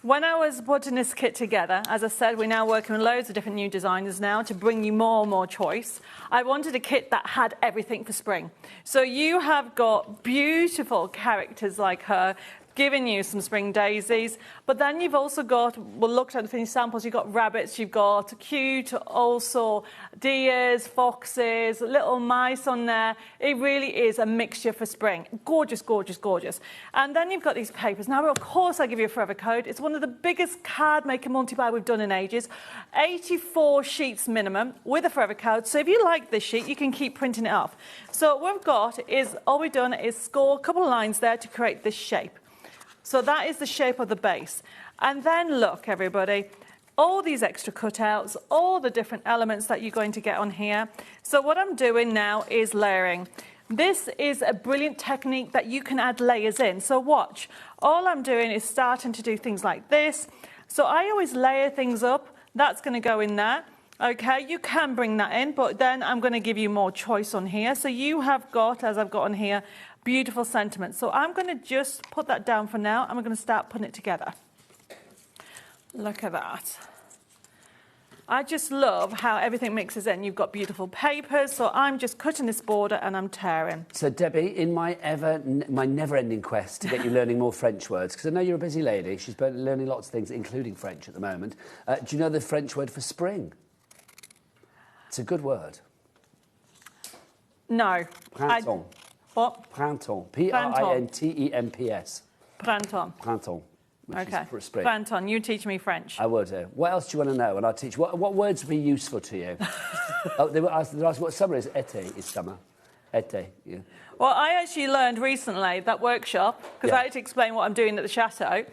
when I was putting this kit together, as I said, we're now working with loads of different new designers now to bring you more and more choice. I wanted a kit that had everything for spring. So you have got beautiful characters like her, giving you some spring daisies, but then you've also got, well, looked at the finished samples, you've got rabbits, you've got cute, also deers, foxes, little mice on there. It really is a mixture for spring. Gorgeous, gorgeous, gorgeous. And then you've got these papers. Now, of course, I give you a forever code. It's one of the biggest card maker multi-buy we've done in ages. 84 sheets minimum with a forever code. So if you like this sheet, you can keep printing it off. So what we've got is, all we've done is score a couple of lines there to create this shape. So that is the shape of the base. And then look, everybody, all these extra cutouts, all the different elements that you're going to get on here. So what I'm doing now is layering. This is a brilliant technique that you can add layers in. So watch. All I'm doing is starting to do things like this. So I always layer things up. That's going to go in there. OK, you can bring that in, but then I'm going to give you more choice on here. So you have got, as I've got on here, beautiful sentiment. So I'm going to just put that down for now, and we're going to start putting it together. Look at that. I just love how everything mixes in. You've got beautiful papers, so I'm just cutting this border and I'm tearing. So, Debbie, in my never-ending quest to get you learning more French words, because I know you're a busy lady, she's learning lots of things, including French at the moment. Do you know the French word for spring? It's a good word. No. Printemps. What? Printemps. P-R-I-N-T-E-M-P-S. Printemps. Printemps. which Okay. is for spring. Anton, you teach me French. I would do. What else do you want to know? And I'll teach. What words would be useful to you? They were asking what summer is. Été is summer. Été, yeah. Well, I actually learned recently that workshop, because I had to explain what I'm doing at the chateau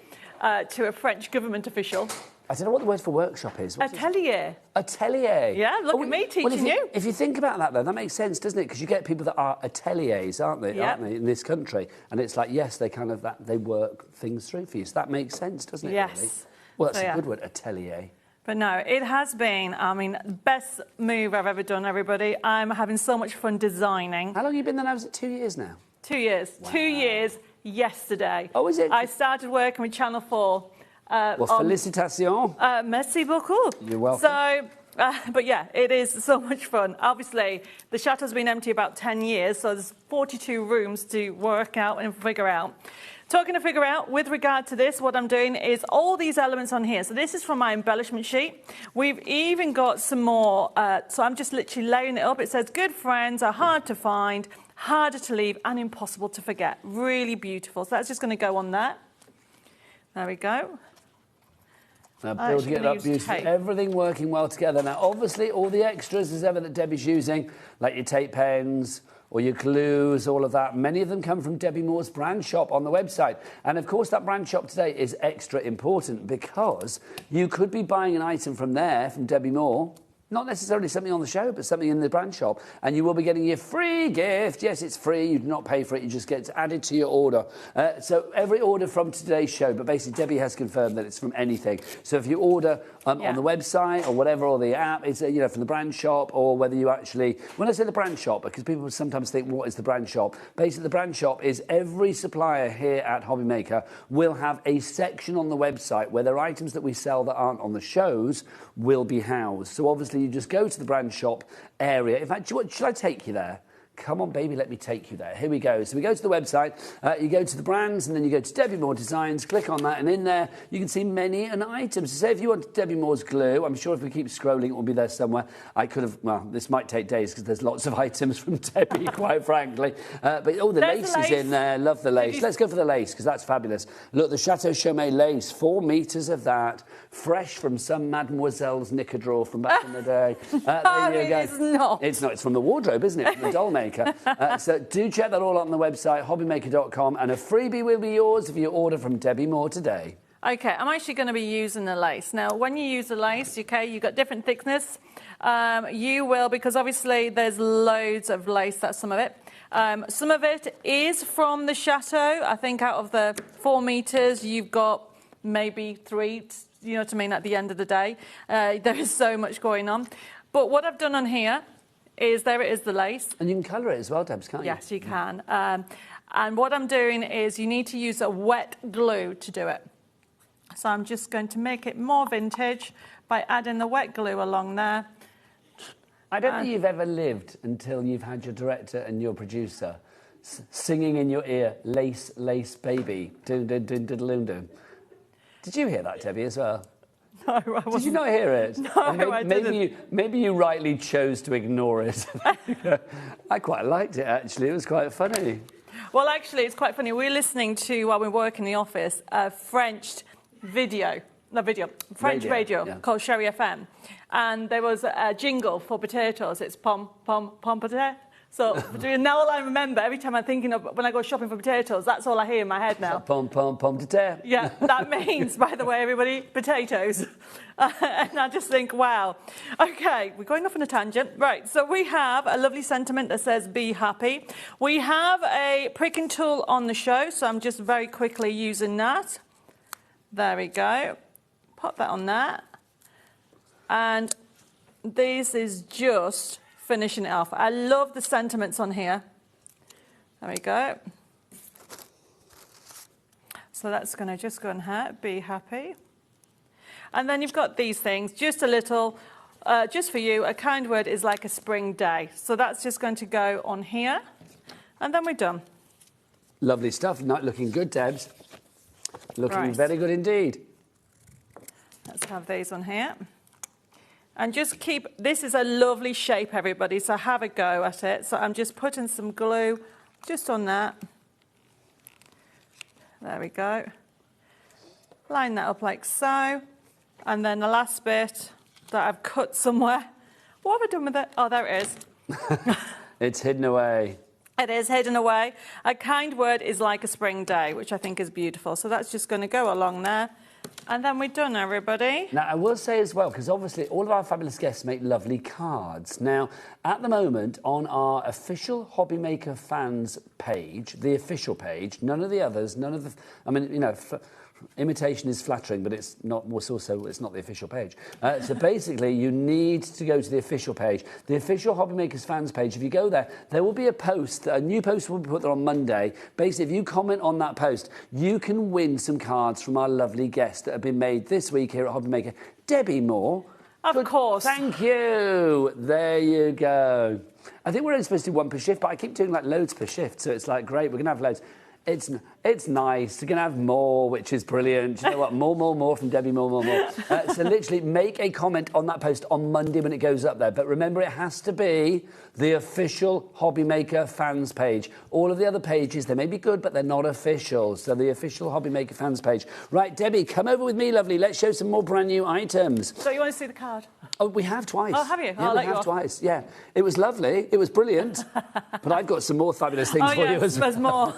to a French government official. I don't know what the word for workshop is. Atelier. Atelier. Yeah, look at me teaching you. If you think about that, though, that makes sense, doesn't it? Because you get people that are ateliers, aren't they, in this country? And it's like, yes, they kind of they work things through for you. So that makes sense, doesn't it? Yes. Really? Well, that's a good word, atelier. But no, it has been, I mean, the best move I've ever done, everybody. I'm having so much fun designing. How long have you been there now? Was it 2 years now? 2 years. Wow. 2 years yesterday. Oh, is it? I started working with Channel 4. Well, félicitations. Merci beaucoup. You're welcome. So, but yeah, it is so much fun. Obviously, the chateau's been empty about 10 years, so there's 42 rooms to work out and figure out. Talking to figure out, with regard to this, what I'm doing is all these elements on here. So this is from my embellishment sheet. We've even got some more, so I'm just literally laying it up. It says, good friends are hard to find, harder to leave, and impossible to forget. Really beautiful. So that's just going to go on there. There we go. Now, building it up beautifully. Everything working well together. Now, obviously, all the extras as ever that Debbie's using, like your tape pens or your glues, all of that, many of them come from Debbie Moore's brand shop on the website. And, of course, that brand shop today is extra important because you could be buying an item from there, from Debbie Moore, not necessarily something on the show, but something in the brand shop, and you will be getting your free gift. Yes, it's free. You do not pay for it. You just get it added to your order. So every order from today's show, but basically Debbie has confirmed that it's from anything. So if you order on the website or whatever, or the app, it's from the brand shop, or whether you actually... When I say the brand shop, because people sometimes think, what is the brand shop? Basically, the brand shop is every supplier here at HobbyMaker will have a section on the website where their items that we sell that aren't on the shows will be housed. So obviously, you just go to the brand shop area. In fact, should I take you there? Come on, baby, let me take you there. Here we go. So we go to the website, you go to the brands, and then you go to Debbie Moore Designs, click on that, and in there you can see many an items. So say if you want Debbie Moore's glue, I'm sure if we keep scrolling, it will be there somewhere. I could have, well, this might take days because there's lots of items from Debbie, quite frankly. But the lace is in there. Love the lace. Let's go for the lace because that's fabulous. Look, the Chateau Chaumet lace, 4 metres of that, fresh from some Mademoiselle's knicker drawer from back in the day. There you go. It's not. It's not. It's from the wardrobe, isn't it? From the doll maker. So do check that all out on the website, hobbymaker.com, and a freebie will be yours if you order from Debbie Moore today. Okay, I'm actually going to be using the lace. Now, when you use the lace, okay, you've got different thickness. You will, because obviously there's loads of lace, that's some of it. Some of it is from the chateau. I think out of the 4 metres, you've got maybe 3, you know what I mean, at the end of the day. There is so much going on. But what I've done on here is there it is, the lace. And you can colour it as well, Debs, can't you? Yes, you can. And what I'm doing is you need to use a wet glue to do it. So I'm just going to make it more vintage by adding the wet glue along there. I don't think you've ever lived until you've had your director and your producer singing in your ear, lace, lace, baby, doom, doom, doom, doom, doom, doom. Did you hear that, Debbie, as well? No, I wasn't. Did you not hear it? No, I didn't. Maybe you rightly chose to ignore it. I quite liked it, actually. It was quite funny. Well, actually, it's quite funny. We're listening to, while we work in the office, a French radio called Sherry FM. And there was a jingle for potatoes. It's pom, pom, pom, potato. So now all I remember, every time I'm thinking of when I go shopping for potatoes, that's all I hear in my head now. Pom, pom, pom, potato. Yeah, that means, by the way, everybody, potatoes. And I just think, wow. Okay, we're going off on a tangent. Right, so we have a lovely sentiment that says, be happy. We have a pricking tool on the show, so I'm just very quickly using that. There we go. Pop that on there. And this is just finishing it off. I love the sentiments on here. There we go. So that's going to just go on here, be happy. And then you've got these things, just a little, just for you, a kind word is like a spring day. So that's just going to go on here, and then we're done. Lovely stuff. Not looking good, Debs. Looking very good indeed. Let's have these on here. And just keep, this is a lovely shape, everybody, so have a go at it. So I'm just putting some glue just on that. There we go. line that up like so. And then the last bit that I've cut somewhere. What have I done with it? Oh, there it is. It's hidden away. It is hidden away. A kind word is like a spring day, which I think is beautiful. So that's just going to go along there. And then we're done, everybody. Now, I will say as well, because obviously all of our fabulous guests make lovely cards. Now, at the moment, on our official HobbyMaker fans page, the official page, none of the others, none of the... I mean, you know... imitation is flattering, but it's not. It's not the official page. So basically, you need to go to the official page, the official HobbyMakers fans page. If you go there, there will be a post. A new post will be put there on Monday. Basically, if you comment on that post, you can win some cards from our lovely guests that have been made this week here at HobbyMaker. Debbie Moore. Of course. Thank you. There you go. I think we're only supposed to do one per shift, but I keep doing like loads per shift, so it's like great. We're gonna have loads. It's nice. You're going to have more, which is brilliant. You know what? More from Debbie, more. So literally make a comment on that post on Monday when it goes up there. But remember, it has to be the official HobbyMaker fans page. All of the other pages, they may be good, but they're not official. So the official HobbyMaker fans page. Right, Debbie, come over with me, lovely. Let's show some more brand new items. So you want to see the card? Oh, we have twice. Oh, have you? Yeah, we have twice. Yeah, it was lovely. It was brilliant. But I've got some more fabulous things for you as well. There's more.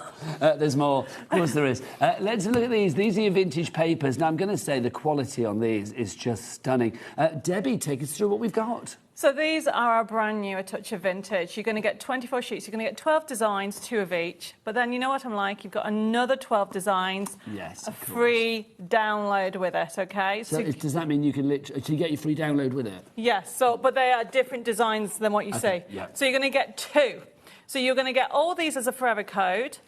There's more. Of course there is. Let's look at these. These are your vintage papers. Now, I'm going to say the quality on these is just stunning. Debbie, take us through what we've got. So these are our brand new A Touch of Vintage. You're going to get 24 sheets. You're going to get 12 designs, 2 of each. But then you know what I'm like? You've got another 12 designs. Yes, a free download with it, OK? So does that mean you can literally... So you get your free download with it? Yes, but they are different designs than what you see. Yeah. So you're going to get 2. So you're going to get all these as a forever code.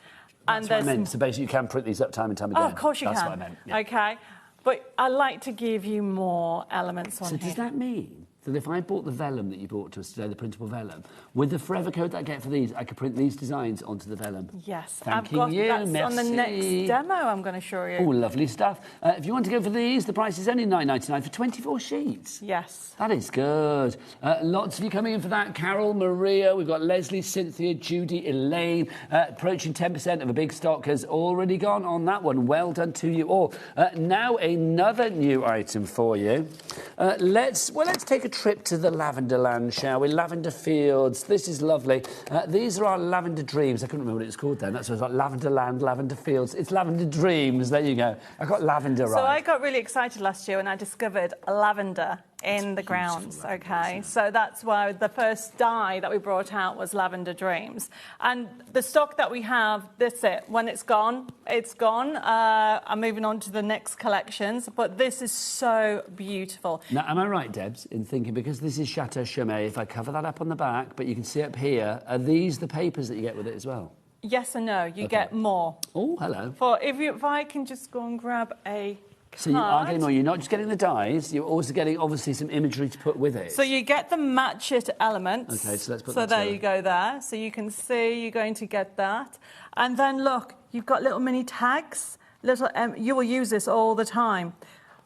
That's what I meant. So basically you can print these up time and time again. Oh, of course you can. That's what I meant. Yeah. OK. But I like to give you more elements on here. So does that mean that if I bought the vellum that you brought to us today, the printable vellum, with the forever code that I get for these, I could print these designs onto the vellum? Yes. Thank you. That's Merci. on the next demo I'm going to show you. Oh, lovely stuff. If you want to go for these, the price is only $9.99 for 24 sheets. Yes. That is good. Lots of you coming in for that. Carol, Maria, we've got Leslie, Cynthia, Judy, Elaine. Approaching 10% of a big stock has already gone on that one. Well done to you all. Now another new item for you. Let's take a trip to the lavender land, shall we? Lavender fields. This is lovely. These are our lavender dreams. I couldn't remember what it's called then. That's what it's like. Lavender land, lavender fields. It's lavender dreams. There you go. I got lavender right. So I got really excited last year when I discovered lavender in the grounds, OK? So that's why the first dye that we brought out was Lavender Dreams. And the stock that we have, that's it. When it's gone, it's gone. I'm moving on to the next collections, but this is so beautiful. Now, am I right, Debs, in thinking, because this is Chateau Chaumet, if I cover that up on the back, but you can see up here, are these the papers that you get with it as well? Yes and no, you get more. Oh, hello. If I can just go and grab a card. So you are getting more. You're not just getting the dyes, you're also getting, obviously, some imagery to put with it. So you get the match it elements. OK, so let's put that that there together. you go there. So you can see you're going to get that. And then, look, you've got little mini tags. You will use this all the time.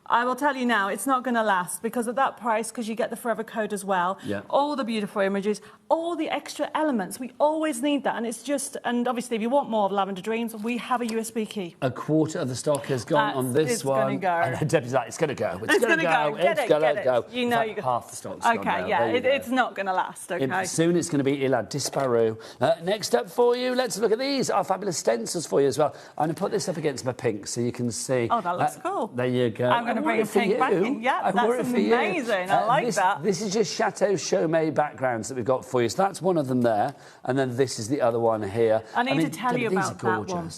I will tell you now, it's not going to last because at that price, because you get the forever code as well, all the beautiful images, all the extra elements, we always need that. And it's just, and obviously if you want more of Lavender Dreams, we have a USB key. A quarter of the stock has gone on this one. It's going to go. And Debbie's like, it's going to go. It's going to go. It's going to go. You know, you half the stock's gone now. OK, yeah, it's not going to last, OK? Soon it's going to be Il a disparu. Next up for you, let's look at these. Our fabulous stencils for you as well. I'm going to put this up against my pink so you can see. Oh, that looks cool. There you go. I'm going to bring a pink back in. Yeah, that's amazing. I like that. This is just Chateau Chaumet backgrounds that we've got for you. So that's one of them there. And then this is the other one here. I need to tell you about that one.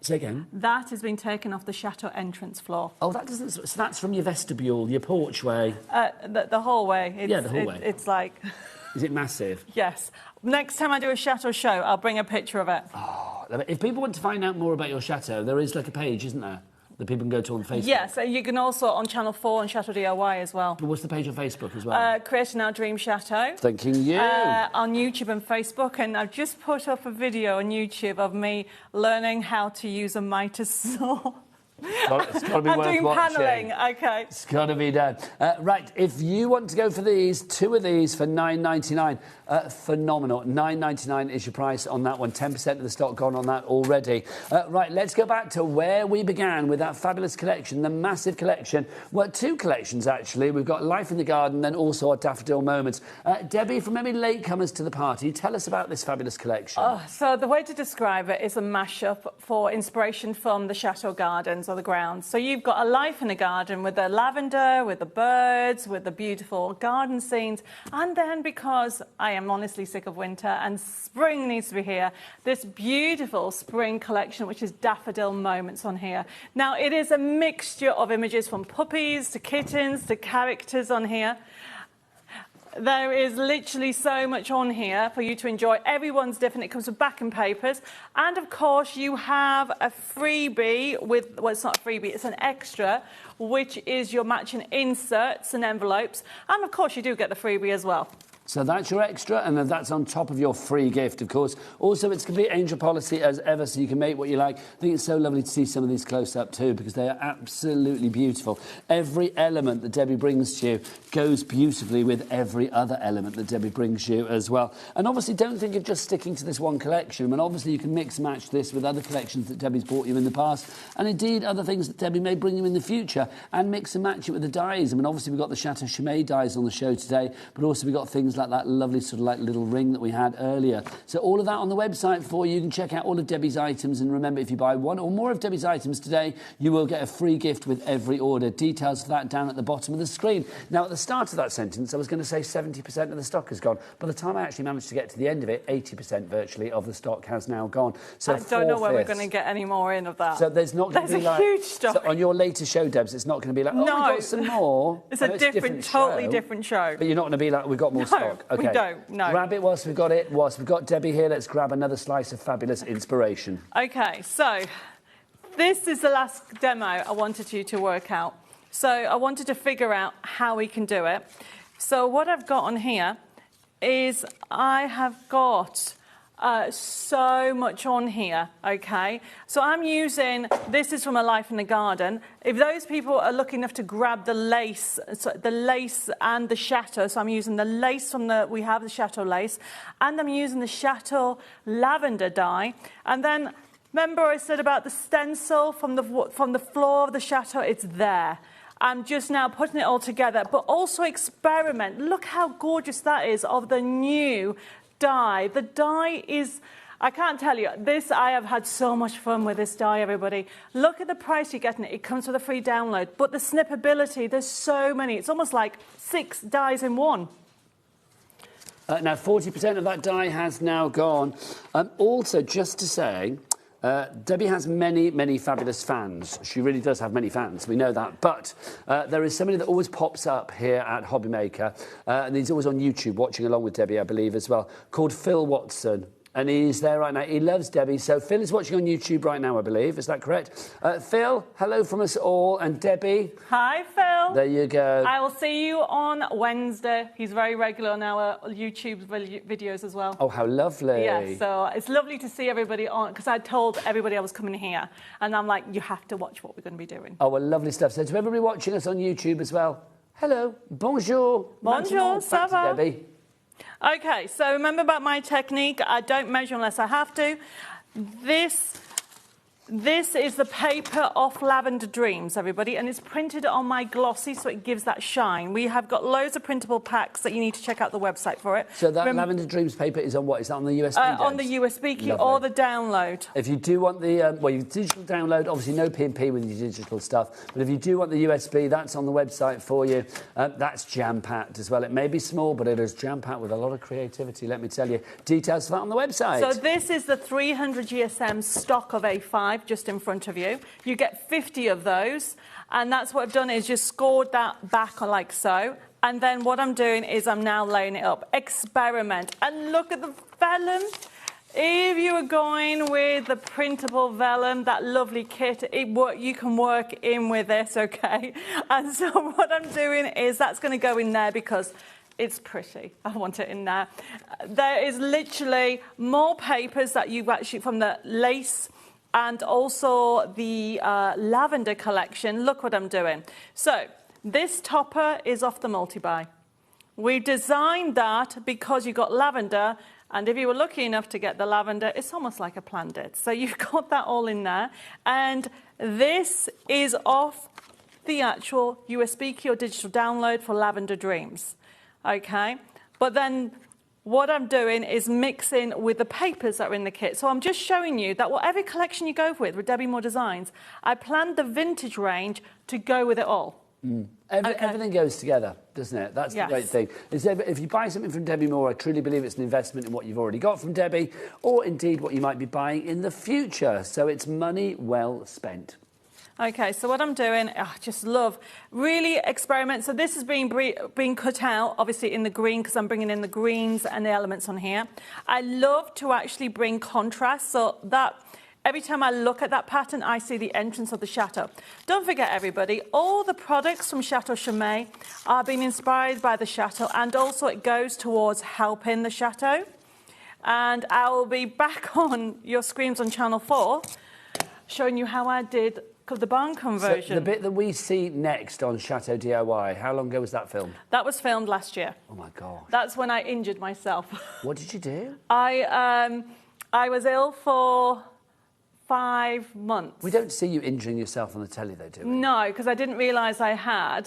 Say again. That has been taken off the chateau entrance floor. Oh, that doesn't. So that's from your vestibule, your porchway. The hallway. Yeah, the hallway. It's like. Is it massive? Yes. Next time I do a chateau show, I'll bring a picture of it. Oh, if people want to find out more about your chateau, there is like a page, isn't there? That people can go to on Facebook. Yes, you can also on Channel 4 and Chateau DIY as well. But what's the page on Facebook as well? Creating Our Dream Chateau. Thanking you. On YouTube and Facebook, and I've just put up a video on YouTube of me learning how to use a Mitre saw. It's got to be I'm worth doing watching. panelling, okay. It's got to be done. Right, if you want to go for these, 2 of these for $9.99, phenomenal. $9.99 is your price on that one. 10% of the stock gone on that already. Right, let's go back to where we began with that fabulous collection, the massive collection. Well, 2 collections, actually. We've got Life in the Garden, then also our Daffodil Moments. Debbie, from any latecomers to the party, tell us about this fabulous collection. So the way to describe it is a mashup for inspiration from the chateau gardens or the grounds. So you've got a Life in the Garden with the lavender, with the birds, with the beautiful garden scenes. And then, because I am honestly sick of winter and spring needs to be here, this beautiful spring collection, which is Daffodil Moments on here. Now, it is a mixture of images from puppies to kittens to characters on here. There is literally so much on here for you to enjoy. Everyone's different. It comes with backing papers. And, of course, you have a freebie with... Well, it's not a freebie. It's an extra, which is your matching inserts and envelopes. And, of course, you do get the freebie as well. So that's your extra, and then that's on top of your free gift, of course. Also, it's complete angel policy as ever, so you can make what you like. I think it's so lovely to see some of these close up too, because they are absolutely beautiful. Every element that Debbie brings to you goes beautifully with every other element that Debbie brings you as well. And obviously, don't think of just sticking to this one collection. And obviously, you can mix and match this with other collections that Debbie's brought you in the past, and indeed other things that Debbie may bring you in the future, and mix and match it with the dies. I mean, obviously, we've got the Chateau Chimay dies on the show today, but also we've got things like that lovely sort of like little ring that we had earlier. So all of that on the website for you. You can check out all of Debbie's items, and remember, if you buy 1 or more of Debbie's items today, you will get a free gift with every order. Details for that down at the bottom of the screen. Now, at the start of that sentence, I was going to say 70% of the stock has gone. By the time I actually managed to get to the end of it, 80% virtually of the stock has now gone. So I don't know where we're going to get any more in of that. So there's not going to be a huge stock. So on your later show, Debs, it's not going to be like, oh, no, we've got some more. It's a different totally different show. But you're not going to be like, we've got more stock. Okay. We don't, no. Grab it whilst we've got it. Whilst we've got Debbie here, let's grab another slice of fabulous inspiration. OK, so this is the last demo I wanted you to work out. So I wanted to figure out how we can do it. So what I've got on here is I have got so much on here, OK? So I'm using, this is from A Life in the Garden. If those people are lucky enough to grab the lace and the chateau, so I'm using the lace from we have the chateau lace, and I'm using the chateau lavender dye. And then, remember I said about the stencil from the floor of the chateau? It's there. I'm just now putting it all together, but also experiment. Look how gorgeous that is of the new dye. The dye is, I can't tell you, I have had so much fun with this dye, everybody. Look at the price you're getting. It comes with a free download, but the snippability, there's so many. It's almost like 6 dyes in one. Now, 40% of that dye has now gone. Also, just to say, Debbie has many, many fabulous fans. She really does have many fans, we know that. But there is somebody that always pops up here at HobbyMaker, and he's always on YouTube watching along with Debbie, I believe, as well, called Phil Watson. And he's there right now. He loves Debbie. So Phil is watching on YouTube right now, I believe. Is that correct? Phil, hello from us all. And Debbie. Hi, Phil. There you go. I will see you on Wednesday. He's very regular on our YouTube videos as well. Oh, how lovely. Yeah, so it's lovely to see everybody on, because I told everybody I was coming here. And I'm like, you have to watch what we're going to be doing. Oh, well, lovely stuff. So to everybody watching us on YouTube as well, hello, bonjour. Bonjour, ça va? Debbie. OK, so remember about my technique. I don't measure unless I have to. This is the paper off Lavender Dreams, everybody, and it's printed on my glossy, so it gives that shine. We have got loads of printable packs that you need to check out the website for it. So that Lavender Dreams paper is on what? Is that on the USB? On the USB key or the download. If you do want the your digital download, obviously no P&P with your digital stuff, but if you do want the USB, that's on the website for you. That's jam-packed as well. It may be small, but it is jam-packed with a lot of creativity, let me tell you. Details for that on the website. So this is the 300 GSM stock of A5 just in front of you. You get 50 of those, and that's what I've done is just scored that back like so. And then what I'm doing is I'm now laying it up. Experiment. And look at the vellum. If you are going with the printable vellum, that lovely kit, you can work in with this, OK? And so what I'm doing is that's going to go in there because it's pretty. I want it in there. There is literally more papers that you've actually from the lace and also the lavender collection. Look what I'm doing. So this topper is off the multi-buy. We designed that because you got lavender, and if you were lucky enough to get the lavender, it's almost like a plant did. So you've got that all in there. And this is off the actual USB key or digital download for Lavender Dreams. Okay? But then what I'm doing is mixing with the papers that are in the kit. So I'm just showing you that whatever collection you go with Debbie Moore Designs, I planned the vintage range to go with it all. Everything goes together, doesn't it? That's the great thing. If you buy something from Debbie Moore, I truly believe it's an investment in what you've already got from Debbie, or indeed what you might be buying in the future. So it's money well spent. Okay, so what I'm doing, I just love really experiment. So this is being cut out, obviously in the green, because I'm bringing in the greens and the elements on here. I love to actually bring contrast, so that every time I look at that pattern, I see the entrance of the chateau. Don't forget, everybody, all the products from Chateau Chimay are being inspired by the chateau, and also it goes towards helping the chateau. And I will be back on your screens on Channel 4, showing you how I did the barn conversion. So the bit that we see next on Chateau DIY, how long ago was that filmed? That was filmed last year. Oh my God. That's when I injured myself. What did you do? I was ill for 5 months. We don't see you injuring yourself on the telly though, do we? No, because I didn't realise I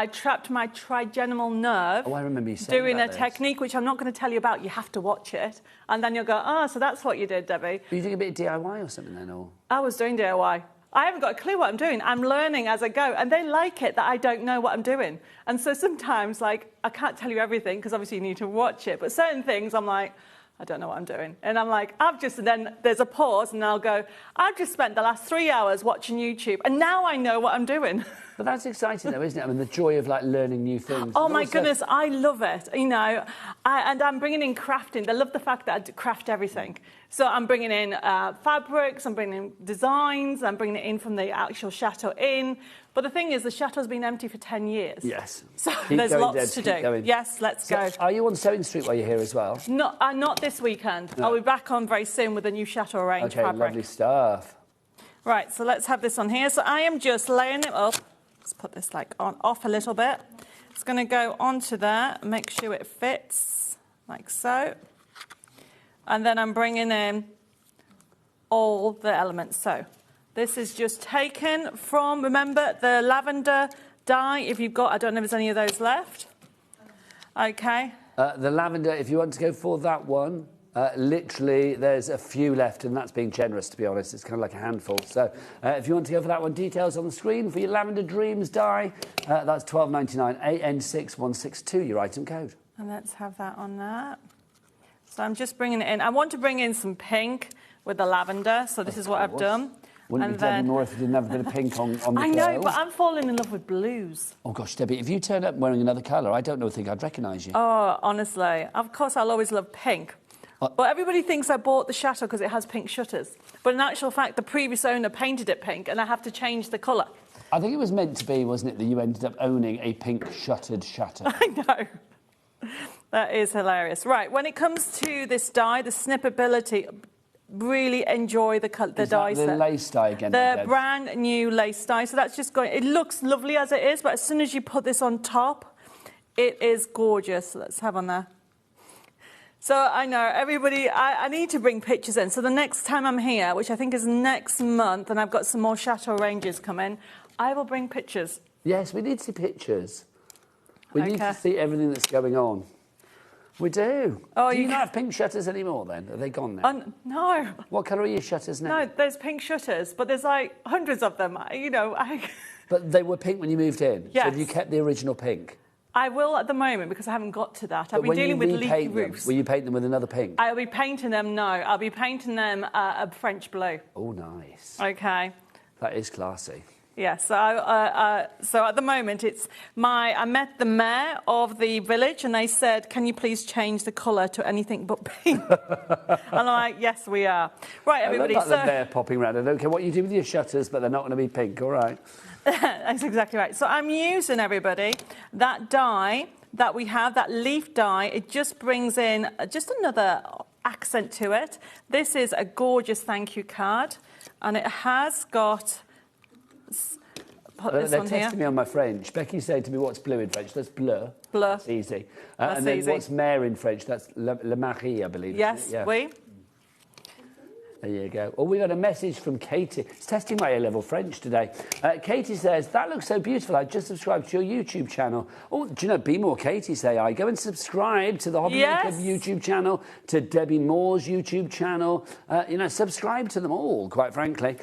trapped my trigeminal nerve. Oh, I remember you saying doing about a technique which I'm not going to tell you about. You have to watch it, and then you'll go, oh, so that's what you did, Debbie. Were you doing a bit of DIY or something then, or? I was doing DIY. I haven't got a clue what I'm doing. I'm learning as I go, and they like it that I don't know what I'm doing. And so sometimes, like, I can't tell you everything because obviously you need to watch it. But certain things, I'm like, I don't know what I'm doing. And I'm like, and then there's a pause, and I'll go, I've just spent the last 3 hours watching YouTube, and now I know what I'm doing. But that's exciting, though, isn't it? I mean, the joy of, like, learning new things. Oh, my goodness, I love it, you know. And I'm bringing in crafting. They love the fact that I craft everything. So I'm bringing in fabrics, I'm bringing in designs, I'm bringing it in from the actual Chateau Inn. But the thing is, the Chateau's been empty for 10 years. Yes. So there's lots to do. Going. Yes, let's go. Are you on Sewing Street while you're here as well? No, not this weekend. No. I'll be back on very soon with a new Chateau range fabric. Okay, lovely stuff. Right, so let's have this on here. So I am just laying it up. Let's put this off a little bit. It's going to go onto there. Make sure it fits like so. And then I'm bringing in all the elements. So this is just taken from, remember, the lavender dye. If you've got, I don't know if there's any of those left. Okay. The lavender, if you want to go for that one, literally there's a few left, and that's being generous, to be honest. It's kind of like a handful. So if you want to go for that one, details on the screen for your Lavender Dreams dye. That's $12.99, AN6162, your item code. And let's have that on that. So I'm just bringing it in. I want to bring in some pink with the lavender, so this is what I've done. Wouldn't be Debbie Moore if you didn't have a bit of pink on the I know, tails. but I'm falling in love with blues. Oh, gosh, Debbie, if you turn up wearing another colour, I don't think I'd recognise you. Oh, honestly. Of course, I'll always love pink. But everybody thinks I bought the Chateau because it has pink shutters. But in actual fact, the previous owner painted it pink, and I have to change the colour. I think it was meant to be, wasn't it, that you ended up owning a pink-shuttered Chateau? I know. That is hilarious. Right, when it comes to this dye, the snippability, really enjoy the dye set. The lace dye again? The brand new lace dye. So that's just going... It looks lovely as it is, but as soon as you put this on top, it is gorgeous. Let's have on there. So I know, everybody, I need to bring pictures in. So the next time I'm here, which I think is next month, and I've got some more Chateau ranges coming, I will bring pictures. Yes, we need to see pictures. We need to see everything that's going on. We do. Oh, do you not have pink shutters anymore then? Are they gone now? No. What colour are your shutters now? No, there's pink shutters, but there's like hundreds of them, you know. But they were pink when you moved in? Yes. So have you kept the original pink? I will at the moment because I haven't got to that. I've been dealing with leaky roofs. Will you paint them with another pink? I'll be painting them, no. I'll be painting them a French blue. Oh, nice. Okay. That is classy. Yes, so at the moment I met the mayor of the village and they said, can you please change the colour to anything but pink? And I'm like, yes, we are. Right, everybody. I love that they're popping around. I don't care what you do with your shutters, but they're not going to be pink, all right? That's exactly right. So I'm using, everybody, that dye that we have, that leaf dye. It just brings in just another accent to it. This is a gorgeous thank you card, and it has got... Put this They're on testing here. me on my French. Becky's saying to me, what's blue in French? That's bleu. Bleu. That's easy. That's and then easy. what's mare in French? That's le mari, I believe. Yes, isn't it? Yeah. oui. There you go. Oh, we got a message from Katie. It's testing my A-level French today. Katie says, that looks so beautiful. I just subscribed to your YouTube channel. Oh, do you know, be more Katie, say I. Go and subscribe to the HobbyMaker YouTube channel, to Debbie Moore's YouTube channel. You know, subscribe to them all, quite frankly.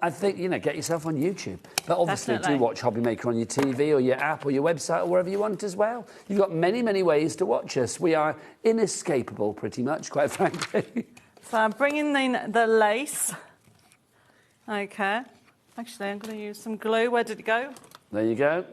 I think, you know, get yourself on YouTube. But obviously do watch HobbyMaker on your TV or your app or your website or wherever you want as well. You've got many, many ways to watch us. We are inescapable, pretty much, quite frankly. So I'm bringing in the lace. Okay. Actually, I'm going to use some glue. Where did it go? There you go.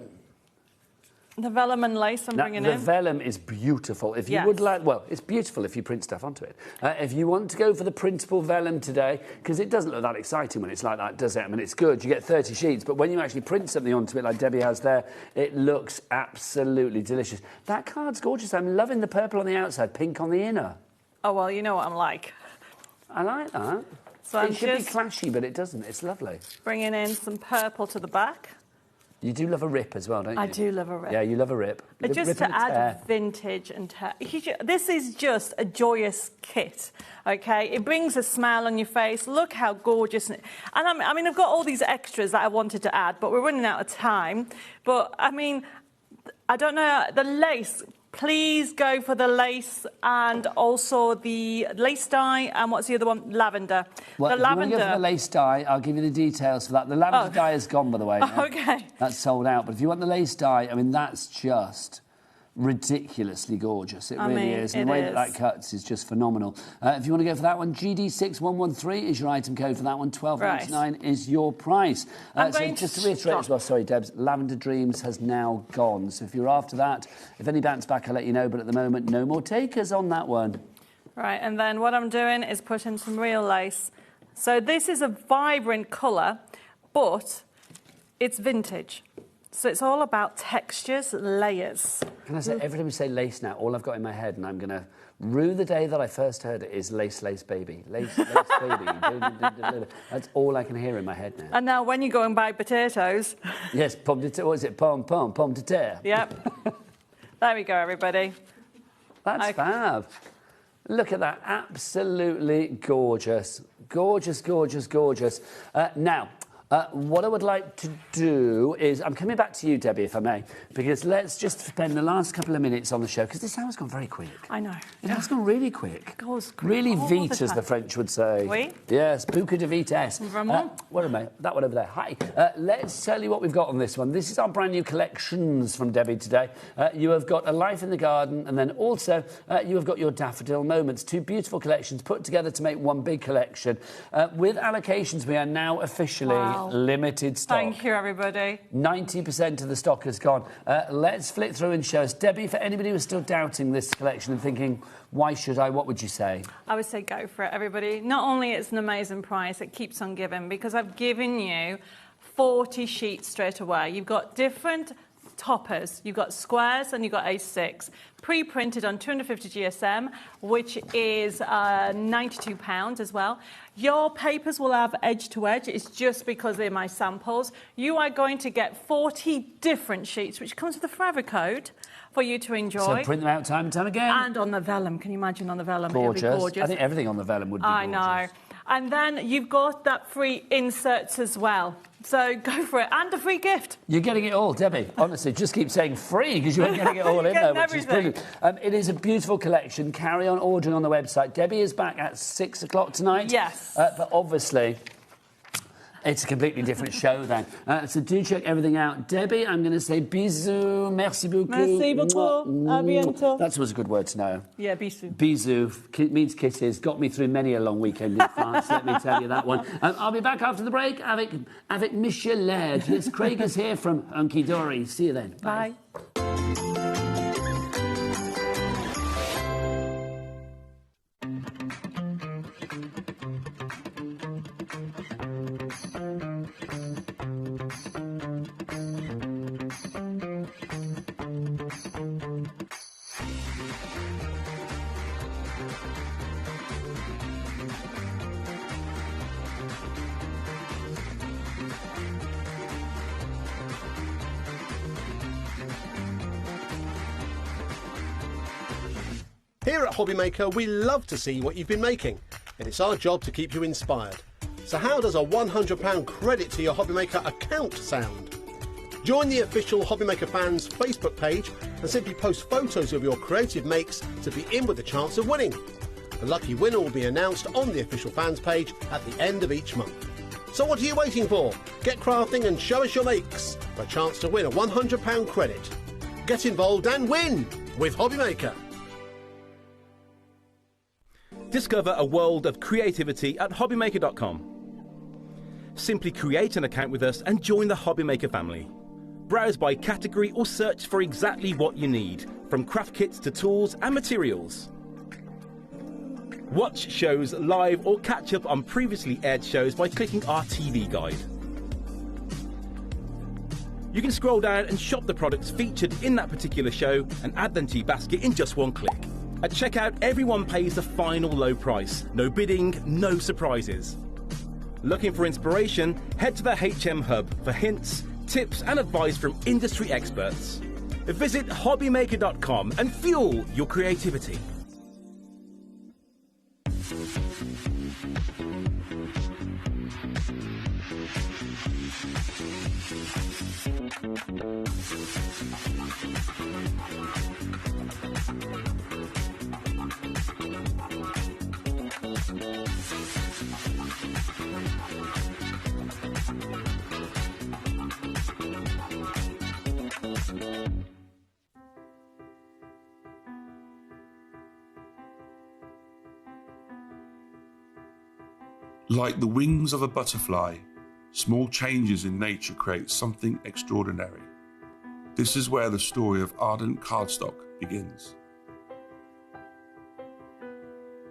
The vellum and lace I'm bringing the in. vellum is beautiful. If you would like, well, it's beautiful if you print stuff onto it. If you want to go for the printable vellum today, because it doesn't look that exciting when it's like that, does it? I mean, it's good. You get 30 sheets, but when you actually print something onto it, like Debbie has there, it looks absolutely delicious. That card's gorgeous. I'm loving the purple on the outside, pink on the inner. Oh, well, you know what I'm like. I like that. So it I'm should be just clashy, but it doesn't. It's lovely. bringing in some purple to the back. You do love a rip as well, don't you? I do love a rip. Yeah, you love a rip. Just rip to and a add tear. vintage and tear. This is just a joyous kit, okay? It brings a smile on your face. Look how gorgeous. And I mean, I've got all these extras that I wanted to add, but we're running out of time. But, I mean, I don't know, the lace... Please go for the lace and also the lace dye. And what's the other one? Lavender. Well, the lavender. If you want to go for the lace dye, I'll give you the details for that. The lavender dye is gone, by the way. Oh, okay. That's sold out. But if you want the lace dye, I mean, that's just ridiculously gorgeous. It really is. And the way that cuts is just phenomenal. If you want to go for that one, GD6113 is your item code for that one. $12.99 is your price. So just to reiterate as well, sorry, Debs, Lavender Dreams has now gone. So if you're after that, if any bounce back, I'll let you know. But at the moment, no more takers on that one. Right, and then what I'm doing is putting some real lace. So this is a vibrant colour, but it's vintage. So it's all about textures, layers. Can I say, every time we say lace now, all I've got in my head, and I'm going to rue the day that I first heard it, is lace, lace, baby. Lace, lace, baby. That's all I can hear in my head now. And now when you go and buy potatoes... Yes, pomme de terre. What is it? Pomme de terre. Yep. There we go, everybody. That's fab. Look at that. Absolutely gorgeous. Gorgeous, gorgeous, gorgeous. Now... what I would like to do is, I'm coming back to you, Debbie, if I may, because let's just spend the last couple of minutes on the show, because this hour's gone very quick. I know. It has gone really quick. It goes quick. Really all vite, the as the time. French would say. Oui. Yes, beaucoup de vitesse. Vraiment. Where am I? That one over there. Hi. Let's tell you what we've got on this one. This is our brand new collections from Debbie today. You have got A Life in the Garden, and then also you have got your Daffodil Moments. Two beautiful collections put together to make one big collection. With allocations, we are now officially limited stock. Thank you, everybody. 90% of the stock has gone. Let's flick through and show us. Debbie, for anybody who's still doubting this collection and thinking, why should I, what would you say? I would say go for it, everybody. Not only it's an amazing price, it keeps on giving, because I've given you 40 sheets straight away. You've got different toppers. You've got squares and you've got A6. Pre-printed on 250 GSM, which is £92 as well. Your papers will have edge to edge. It's just because they're my samples. You are going to get 40 different sheets, which comes with a forever code for you to enjoy. So print them out time and time again. And on the vellum. Can you imagine on the vellum? Gorgeous. It'll be gorgeous. I think everything on the vellum would be gorgeous. I know. And then you've got that free inserts as well. So go for it. And a free gift. You're getting it all, Debbie. Honestly, just keep saying free because you're getting it all in there, which is brilliant. It is a beautiful collection. Carry on ordering on the website. Debbie is back at 6 o'clock tonight. Yes. But obviously... it's a completely different show then. So do check everything out. Debbie, I'm going to say bisous, merci beaucoup. Merci beaucoup. À bientôt. That was a good word to know. Yeah, bisous. Bisous means kisses. Got me through many a long weekend in France, let me tell you that one. I'll be back after the break avec Monsieur Laird. Yes, Craig is here from Hunky Dory. See you then. Bye. Here at HobbyMaker, we love to see what you've been making, and it's our job to keep you inspired. So how does a £100 credit to your HobbyMaker account sound? Join the official HobbyMaker fans Facebook page and simply post photos of your creative makes to be in with the chance of winning. The lucky winner will be announced on the official fans page at the end of each month. So what are you waiting for? Get crafting and show us your makes for a chance to win a £100 credit. Get involved and win with HobbyMaker. Discover a world of creativity at HobbyMaker.com. Simply create an account with us and join the HobbyMaker family. Browse by category or search for exactly what you need, from craft kits to tools and materials. Watch shows live or catch up on previously aired shows by clicking our TV guide. You can scroll down and shop the products featured in that particular show and add them to your basket in just one click. At checkout, everyone pays the final low price. No bidding, no surprises. Looking for inspiration? Head to the HM Hub for hints, tips and advice from industry experts. Visit HobbyMaker.com and fuel your creativity. Like the wings of a butterfly, small changes in nature create something extraordinary. This is where the story of ardent cardstock begins.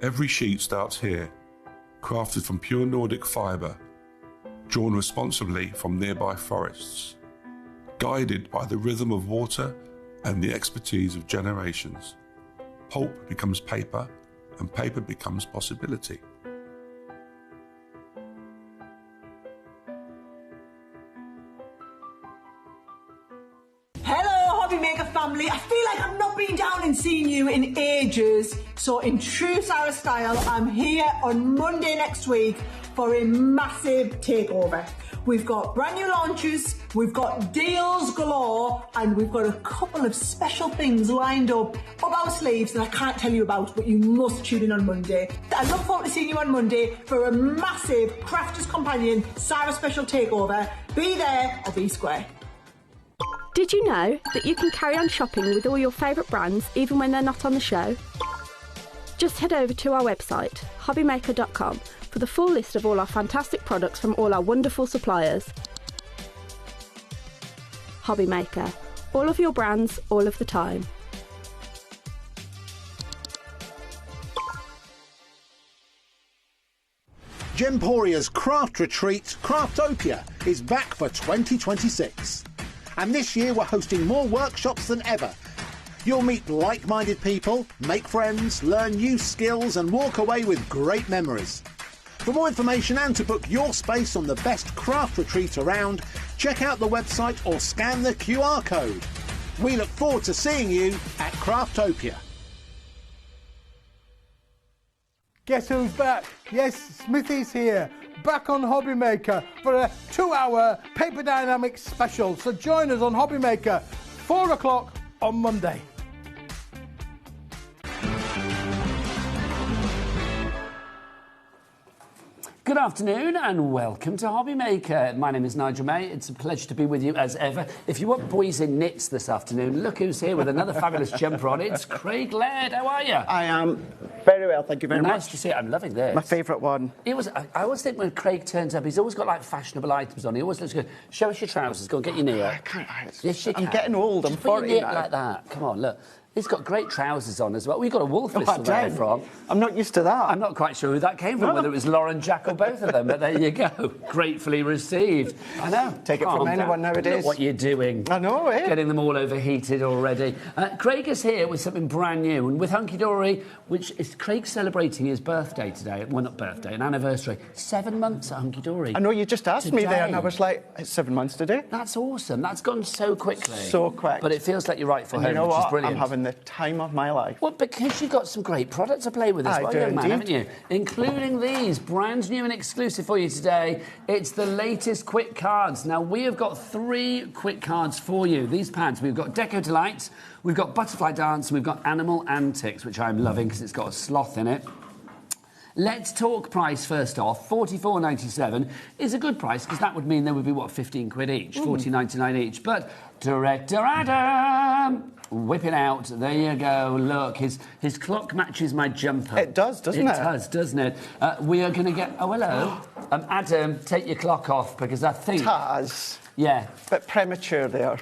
Every sheet starts here, crafted from pure Nordic fibre, drawn responsibly from nearby forests, guided by the rhythm of water and the expertise of generations. Pulp becomes paper, and paper becomes possibility. Family, I feel like I've not been down and seen you in ages, so in true Sarah style, I'm here on Monday next week for a massive takeover. We've got brand new launches, we've got deals galore, and we've got a couple of special things lined up our sleeves that I can't tell you about, but you must tune in on Monday. I look forward to seeing you on Monday for a massive Crafters Companion Sarah special takeover. Be there or be square. Did you know that you can carry on shopping with all your favourite brands even when they're not on the show? Just head over to our website, HobbyMaker.com, for the full list of all our fantastic products from all our wonderful suppliers. HobbyMaker. All of your brands, all of the time. Gemporia's Craft Retreat, Craftopia, is back for 2026. And this year we're hosting more workshops than ever. You'll meet like-minded people, make friends, learn new skills and walk away with great memories. For more information and to book your space on the best craft retreat around, check out the website or scan the QR code. We look forward to seeing you at Craftopia. Guess who's back? Yes, Smithy's here. Back on HobbyMaker for a 2-hour Paper Dynamics special. So join us on HobbyMaker, 4 o'clock on Monday. Good afternoon and welcome to HobbyMaker. My name is Nigel May. It's a pleasure to be with you as ever. If you want boys in knits this afternoon, look who's here with another fabulous jumper on. It's Craig Laird. How are you? I am very well, thank you very much. Nice to see you. I'm loving this. My favourite one. I always think when Craig turns up, he's always got like fashionable items on. He always looks good. Show us your trousers. Go and get your knee up. I can't. Yes, you can. I'm getting old. I'm Just put 40 your knee now. up like that. Come on, look. He's got great trousers on as well. We've got a wolf list to wear from. I'm not used to that. I'm not quite sure who that came from, whether it was Lauren, Jack or both of them, but there you go. Gratefully received. I know. Take it from anyone nowadays. Look what you're doing. I know, eh? Getting them all overheated already. Craig is here with something brand new, and with Hunky Dory, which is Craig celebrating his birthday today. Well, not birthday, an anniversary. 7 months at Hunky Dory. I know, you just asked me there, and I was like, it's 7 months today. That's awesome. That's gone so quickly. So quick. But it feels like you're right for And home, you know which what? is brilliant. I'm having having the time of my life. Well, because you've got some great products to play with as I well, do young man, indeed. haven't you? Including these, brand new and exclusive for you today. It's the latest quick cards. Now, we have got 3 quick cards for you. These pads, we've got Deco Delights, we've got Butterfly Dance, and we've got Animal Antics, which I'm loving because it's got a sloth in it. Let's talk price first off. $44.97 is a good price because that would mean there would be, what, 15 quid each, $14.99 each. But Director Adam, whip it out. There you go. Look, his clock matches my jumper. It does, doesn't it? It does, doesn't it? We are going to get... Oh, hello. Adam, take your clock off because I think... Taz. Yeah. Bit premature there.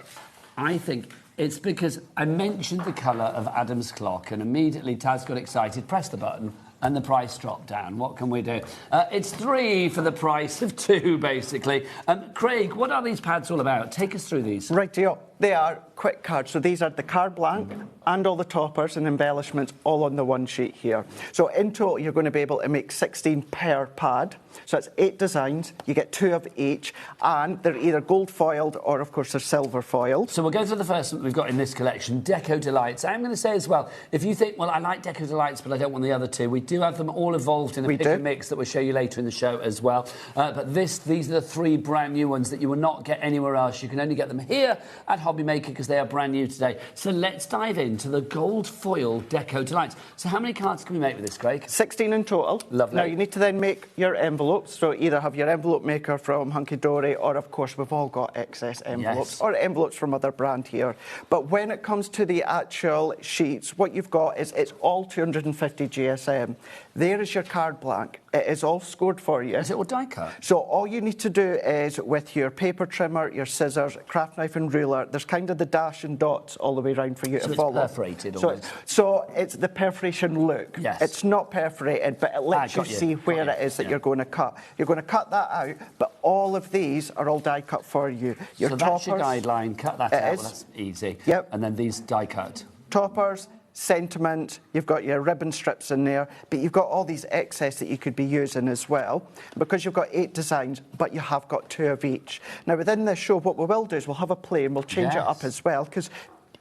I think it's because I mentioned the colour of Adam's clock and immediately Taz got excited, pressed the button, and the price dropped down. What can we do? It's 3 for the price of 2, basically. Craig, what are these pads all about? Take us through these. Rightio. They are quick cards. So these are the card blank and all the toppers and embellishments all on the one sheet here. So in total, you're going to be able to make 16 per pad. So that's 8 designs. You get 2 of each. And they're either gold foiled or, of course, they're silver foiled. So we'll go to the first one we've got in this collection, Deco Delights. I'm going to say as well, if you think, well, I like Deco Delights, but I don't want the other 2, we do have them all evolved in a pick and mix that we'll show you later in the show as well. But these are the 3 brand new ones that you will not get anywhere else. You can only get them here at HobbyMaker because they are brand new today. So let's dive into the gold foil Deco Delights. So how many cards can we make with this, Craig? 16 in total. Lovely. Now, you need to then make your envelopes. So either have your envelope maker from Hunky Dory or, of course, we've all got excess envelopes or envelopes from other brand here. But when it comes to the actual sheets, what you've got is it's all 250 GSM. There is your card blank. It is all scored for you. Is it all die cut? So all you need to do is, with your paper trimmer, your scissors, craft knife and ruler, there's kind of the dash and dots all the way around for you to follow. It's perforated So it's the perforation look. Yes. It's not perforated, but it lets you see where it is that you're going to cut. You're going to cut that out, but all of these are all die cut for you. Your so toppers, that's your guideline. Cut that out. Well, that's easy. Yep. And then these die cut. Toppers, sentiment, you've got your ribbon strips in there, but you've got all these excess that you could be using as well, because you've got 8 designs, but you have got 2 of each. Now, within this show, what we will do is we'll have a play and we'll change it up as well, because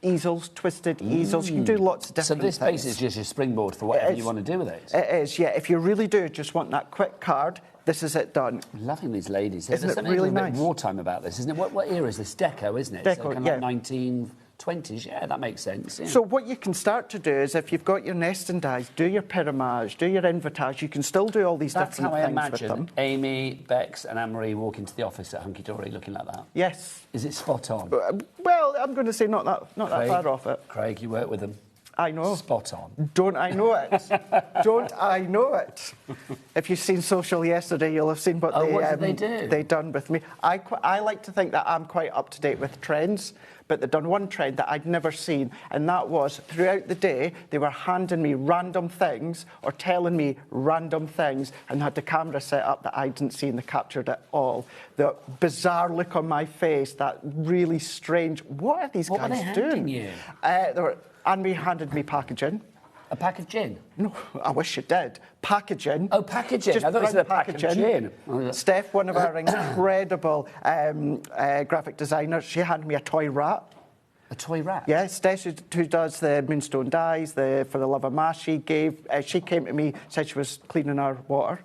easels, twisted easels, you can do lots of different things. So this base is just your springboard for whatever you want to do with it? It is, yeah. If you really do just want that quick card, this is it done. I'm loving these ladies. Isn't There's it really a nice? Bit wartime about this, isn't it? What era is this? Deco, isn't it? Deco, so kind of yeah. like 1920s, yeah, that makes sense. Yeah. So what you can start to do is, if you've got your nesting dies, do your pyramage, do your invitage, you can still do all these different things with them. That's how I imagine Amy, Bex and Anne-Marie walk into the office at Hunky Dory looking like that. Yes. Is it spot on? Well, I'm going to say not that far off it. Craig, you work with them. I know. Spot on. Don't I know it? Don't I know it? If you've seen Social yesterday, you'll have seen what did they do? They done with me. I like to think that I'm quite up to date with trends, but they've done one trend that I'd never seen, and that was throughout the day they were handing me random things or telling me random things, and had the camera set up that I didn't see, and they captured it all. The bizarre look on my face, that really strange. What are these guys doing? What were they handing you? Anne-Marie handed me packaging. A pack of gin? No, I wish you did. Packaging. Oh, packaging. Just I thought it was a pack of gin. Steph, one of our incredible graphic designers, she handed me a toy rat. A toy rat? Yeah, Steph, who does the Moonstone Dyes, For the Love of Mass, she came to me, said she was cleaning our water.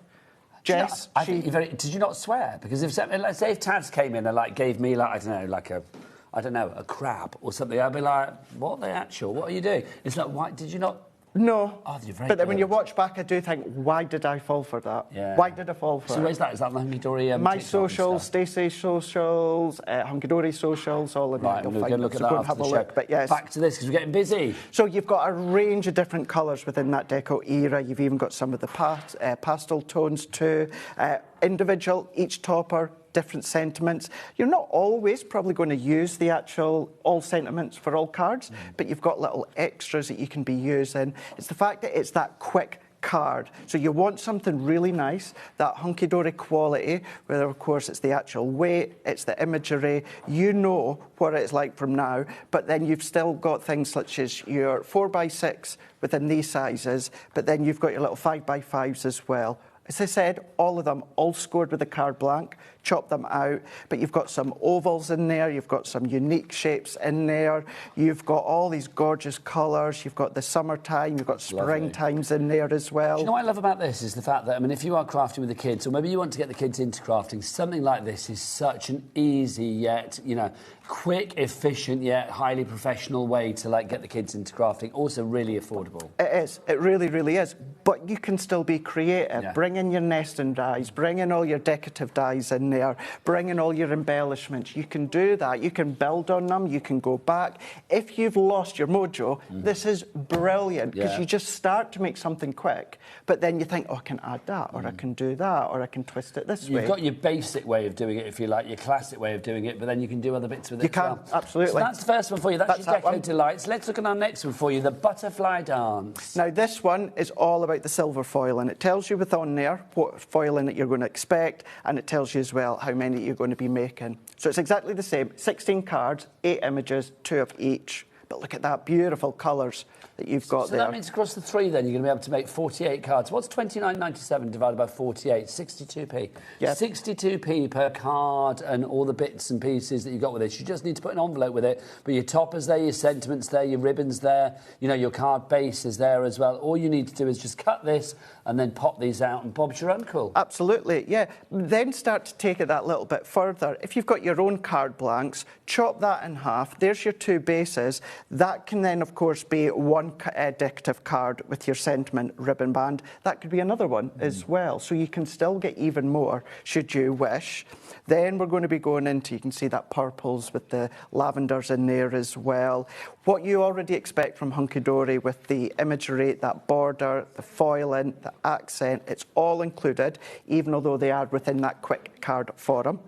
Jess, did you not swear? Because let's say if Taz came in and gave me a crab or something, I'd be like, what are you doing? It's like, why did you not? No. Oh, you're very but then good. when you watch back, I do think, why did I fall for that? Yeah. Why did I fall for it? So where's that? Is that the Hunky Dory? My socials, Stacey's socials, Hunky Dory socials, all in there. Right, we're going to look at that go after and have the a show. look. But yes. Back to this, because we're getting busy. So you've got a range of different colours within that deco era. You've even got some of the pastel tones too. Individual, each topper, different sentiments. You're not always probably going to use the actual all sentiments for all cards, but you've got little extras that you can be using. It's the fact that it's that quick card. So you want something really nice, that hunky-dory quality, where of course it's the actual weight, it's the imagery, you know what it's like from now, but then you've still got things such as your 4x6 within these sizes, but then you've got your little 5x5s as well. As I said, all of them all scored with a card blank, chop them out, but you've got some ovals in there, you've got some unique shapes in there, you've got all these gorgeous colours, you've got the summertime, you've got springtimes in there as well. Do you know what I love about this is the fact that, I mean, if you are crafting with the kids, or maybe you want to get the kids into crafting, something like this is such an easy yet, you know, quick, efficient yet highly professional way to like get the kids into crafting. Also really affordable. It is. It really, really is. But you can still be creative. Yeah. Bring in your nesting dies, bring in all your decorative dies in there, bring in all your embellishments. You can do that. You can build on them. You can go back. If you've lost your mojo, this is brilliant because you just start to make something quick, but then you think, oh, I can add that, or I can do that, or I can twist it this way. You've got your basic way of doing it, if you like, your classic way of doing it, but then you can do other bits with it. You can, well. absolutely. So that's the first one for you. That's your that Deco one. Delights. Let's look at our next one for you, the Butterfly Dance. Now, this one is all about the silver foiling. It tells you on there what foiling that you're going to expect, and it tells you as well how many you're going to be making. So it's exactly the same. 16 cards, 8 images, 2 of each. But look at that beautiful colours that you've got there. So that means across the 3 then you're going to be able to make 48 cards. What's 29.97 divided by 48? 62p. Yep. 62p per card and all the bits and pieces that you've got with it. You just need to put an envelope with it. But your toppers there, your sentiments there, your ribbons there, you know, your card base is there as well. All you need to do is just cut this and then pop these out and Bob's your uncle. Absolutely, yeah. Then start to take it that little bit further. If you've got your own card blanks, chop that in half. There's your 2 bases. That can then, of course, be one decorative card with your sentiment ribbon band. That could be another one as well. So you can still get even more, should you wish. Then we're going to be going into, you can see that purples with the lavenders in there as well. What you already expect from Hunky Dory with the imagery, that border, the foiling, the accent, it's all included, even although they are within that quick card forum.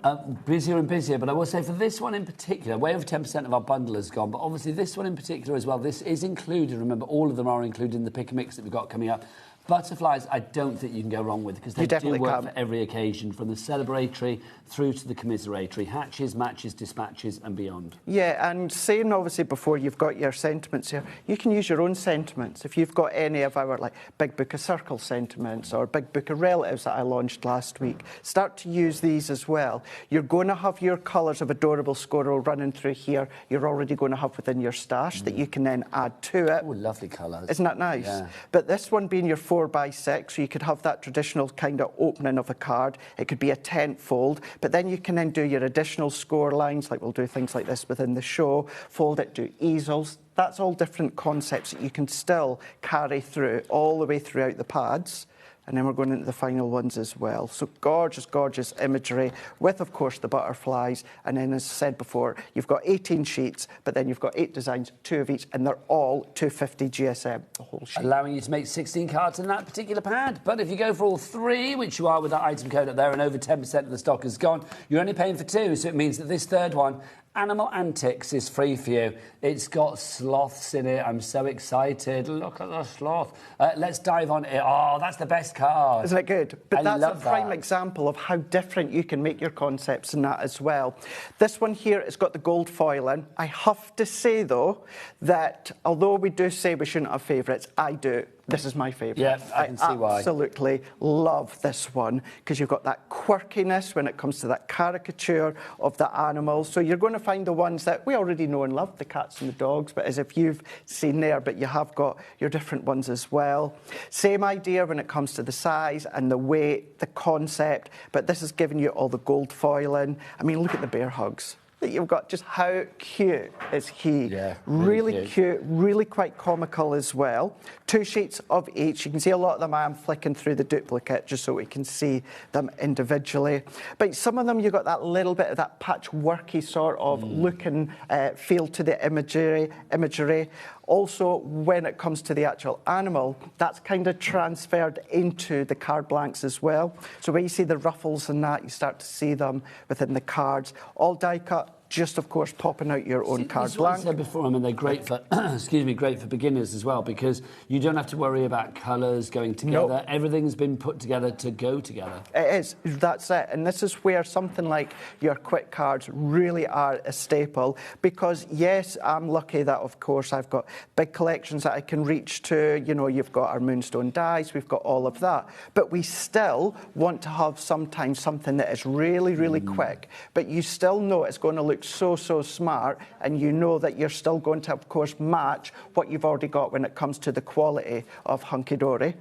Busier and busier, but I will say for this one in particular, way over 10% of our bundle has gone, but obviously this one in particular as well, this is included. Remember, all of them are included in the pick and mix that we've got coming up. Butterflies, I don't think you can go wrong with because they do work for every occasion, from the celebratory through to the commiseratory, hatches, matches, dispatches and beyond. Yeah, and saying obviously before you've got your sentiments here, you can use your own sentiments. If you've got any of our like Big Book of Circle sentiments or Big Book of Relatives that I launched last week, start to use these as well. You're going to have your colours of Adorable Squirrel running through here. You're already going to have within your stash that you can then add to it. Oh, lovely colours. Isn't that nice? Yeah. But this one being your 4x6, so you could have that traditional kind of opening of a card. It could be a tent fold, but then you can then do your additional score lines, like we'll do things like this within the show, fold it, do easels. That's all different concepts that you can still carry through all the way throughout the pads. And then we're going into the final ones as well. So gorgeous, gorgeous imagery with, of course, the butterflies. And then, as I said before, you've got 18 sheets, but then you've got 8 designs, 2 of each, and they're all 250 GSM, the whole sheet. Allowing you to make 16 cards in that particular pad. But if you go for all 3, which you are with that item code up there, and over 10% of the stock is gone, you're only paying for 2. So it means that this third one, Animal Antics, is free for you. It's got sloths in it. I'm so excited. Look at the sloth. Let's dive on it. Oh, that's the best card. Isn't it good? But I that's a love prime that. example of how different you can make your concepts in that as well. This one here has got the gold foiling. I have to say, though, that although we do say we shouldn't have favourites, I do. This is my favourite. Yeah, I can see why. Absolutely love this one because you've got that quirkiness when it comes to that caricature of the animals. So you're going to find the ones that we already know and love, the cats and the dogs, but as if you've seen there, but you have got your different ones as well. Same idea when it comes to the size and the weight, the concept, but this is giving you all the gold foiling. I mean, look at the bear hugs that you've got. Just how cute is he? Yeah, really cute, really quite comical as well. 2 sheets of each. You can see a lot of them I am flicking through the duplicate just so we can see them individually. But some of them you've got that little bit of that patchworky sort of look and feel to the imagery. Also, when it comes to the actual animal, that's kind of transferred into the card blanks as well. So where you see the ruffles and that, you start to see them within the cards. All die cut, just, of course, popping out your own card That's what I blank. said before. I mean, they're great for, excuse me, great for beginners as well, because you don't have to worry about colours going together. Nope. Everything's been put together to go together. It is, that's it. And this is where something like your quick cards really are a staple, because yes, I'm lucky that, of course, I've got big collections that I can reach to. You know, you've got our Moonstone dies, we've got all of that. But we still want to have sometimes something that is really, really quick, but you still know it's going to look so smart, and you know that you're still going to, of course, match what you've already got when it comes to the quality of Hunky Dory.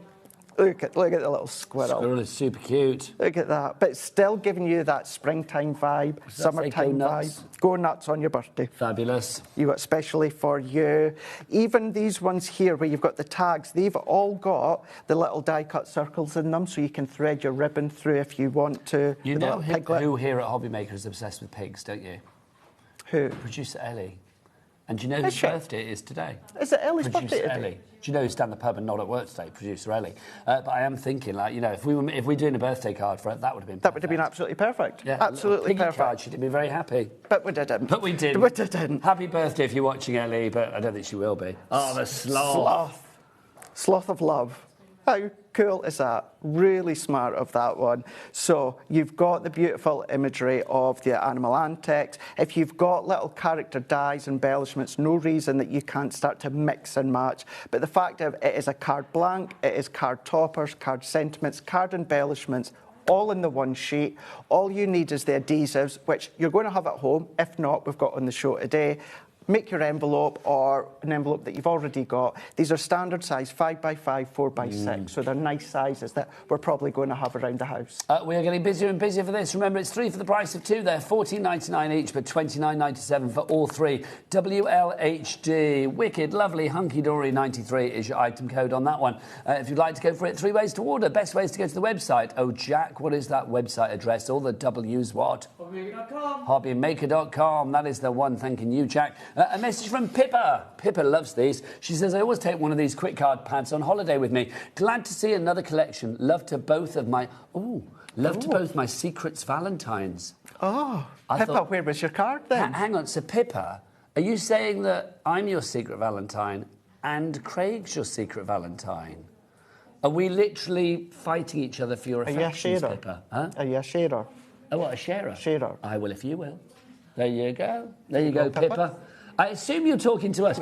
Look at the little squirrel. Squirrel is super cute. Look at that. But it's still giving you that springtime vibe, summertime vibe. Go nuts on your birthday. Fabulous. You got especially for you. Even these ones here where you've got the tags, they've all got the little die-cut circles in them, so you can thread your ribbon through if you want to. You know who here at HobbyMaker is obsessed with pigs, don't you? Who? Producer Ellie. And do you know whose birthday it is today? Is it Ellie's Producer birthday Ellie. today? Do you know who's down the pub and not at work today? Producer Ellie. But I am thinking, like, you know, if we're doing a birthday card for it, that would have been perfect. That would have been absolutely perfect. Yeah, absolutely perfect. Card, she'd have been very happy. But we didn't. But we did. But we didn't. Happy birthday if you're watching, Ellie, but I don't think she will be. Oh, the sloth. Sloth of love. How cool is that? Really smart of that one. So you've got the beautiful imagery of the animal antics. If you've got little character dies, embellishments, no reason that you can't start to mix and match. But the fact of it is a card blank, it is card toppers, card sentiments, card embellishments, all in the one sheet. All you need is the adhesives, which you're going to have at home. If not, we've got on the show today. Make your envelope or an envelope that you've already got. These are standard size 5x5, 4x6, so they're nice sizes that we're probably going to have around the house. We are getting busier and busier for this. Remember, it's 3 for the price of 2 there, $14.99 each, but $29.97 for all 3. WLHD, wicked, lovely, hunky-dory 93 is your item code on that one. If you'd like to go for it, 3 ways to order. Best ways to go to the website. Oh, Jack, what is that website address? All the W's what? HobbyMaker.com. HobbyMaker.com. That is the one. Thanking you, Jack. A message from Pippa. Pippa loves these. She says, I always take one of these quick card pads on holiday with me. Glad to see another collection. Love to both my Secrets Valentines. Oh, Pippa, where was your card then? Hang on, so Pippa, are you saying that I'm your secret Valentine and Craig's your secret Valentine? Are we literally fighting each other for your affections, Pippa? Huh? Are you a sharer? Oh, what, a sharer? Sharer. I will if you will. There you go. There you go, Pippa. I assume you're talking to us.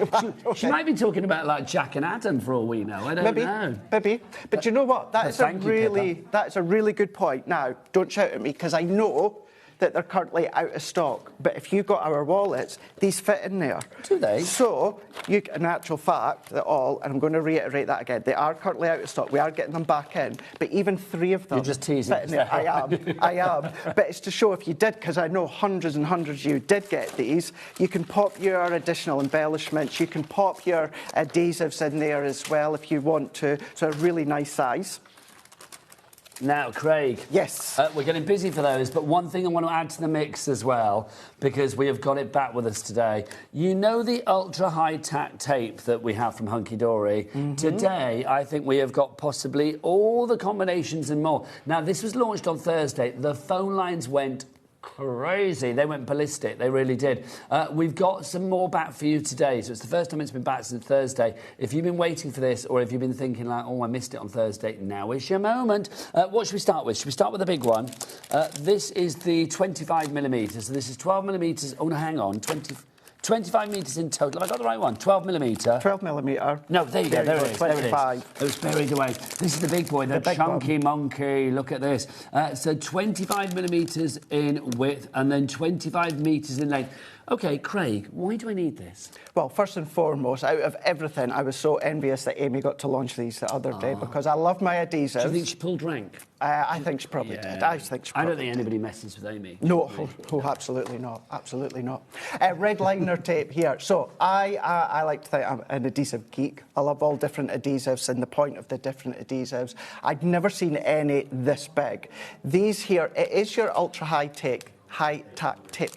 She might be talking about like Jack and Adam for all we know. I don't know. Maybe. But you know what? That is a really good point. Now, don't shout at me because I know that they're currently out of stock. But if you got our wallets, these fit in there. Do they? So, in actual fact, and I'm going to reiterate that again, they are currently out of stock. We are getting them back in. But even 3 of them... You're just teasing. Fit in there. I am. But it's to show if you did, because I know hundreds and hundreds of you did get these, you can pop your additional embellishments, you can pop your adhesives in there as well if you want to. So a really nice size. Now, Craig. Yes. We're getting busy for those, but one thing I want to add to the mix as well, because we have got it back with us today. You know the ultra-high tack tape that we have from Hunky Dory? Mm-hmm. Today, I think we have got possibly all the combinations and more. Now, this was launched on Thursday. The phone lines went crazy. They went ballistic. They really did. We've got some more back for you today. So it's the first time it's been back since Thursday. If you've been waiting for this, or if you've been thinking like, oh, I missed it on Thursday, now is your moment. What should we start with? Should we start with the big one? This is the 25mm. So this is 12mm. Oh, no, hang on. 25 metres in total. Have I got the right one? 12mm. 12mm. No, there you go. There it is. 25. It was buried away. This is the big boy, the chunky monkey. Look at this. So 25mm in width and then 25 metres in length. OK, Craig, why do I need this? Well, first and foremost, out of everything, I was so envious that Amy got to launch these the other day because I love my adhesives. Do you think she pulled rank? I think she probably did. I don't think anybody messes with Amy. No, absolutely not. Absolutely not. Red liner tape here. So I like to think I'm an adhesive geek. I love all different adhesives and the point of the different adhesives. I'd never seen any this big. These here, it is your ultra-high tape. High tape.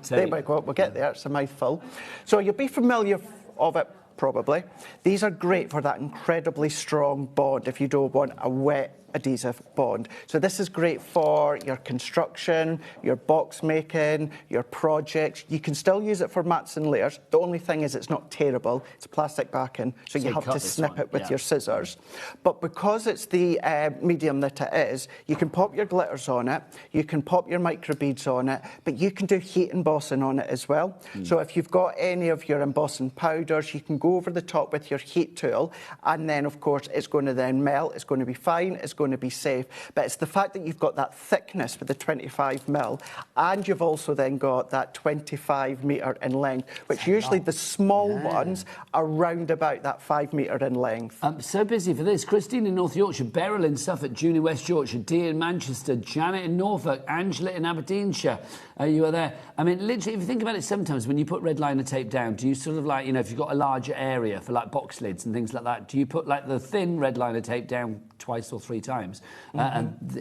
There we go. We'll get there. It's a mouthful. So you'll be familiar of it probably. These are great for that incredibly strong bond if you don't want a wet adhesive bond. So this is great for your construction, your box making, your projects. You can still use it for mats and layers. The only thing is it's not tearable. It's plastic backing, so you have to snip it with your scissors. But because it's the medium that it is, you can pop your glitters on it, you can pop your micro beads on it, but you can do heat embossing on it as well. So if you've got any of your embossing powders, you can go over the top with your heat tool, and then of course it's going to then melt, it's going to be fine, it's going to be safe. But it's the fact that you've got that thickness with the 25mm, and you've also then got that 25 metre in length, which usually the small ones are round about that 5 metre in length. I'm so busy for this. Christine in North Yorkshire, Beryl in Suffolk, June in West Yorkshire, Dee in Manchester, Janet in Norfolk, Angela in Aberdeenshire. You are there. I mean, literally, if you think about it, sometimes when you put red liner tape down, do you sort of like, you know, if you've got a larger area for like box lids and things like that, do you put like the thin red liner tape down twice or three times?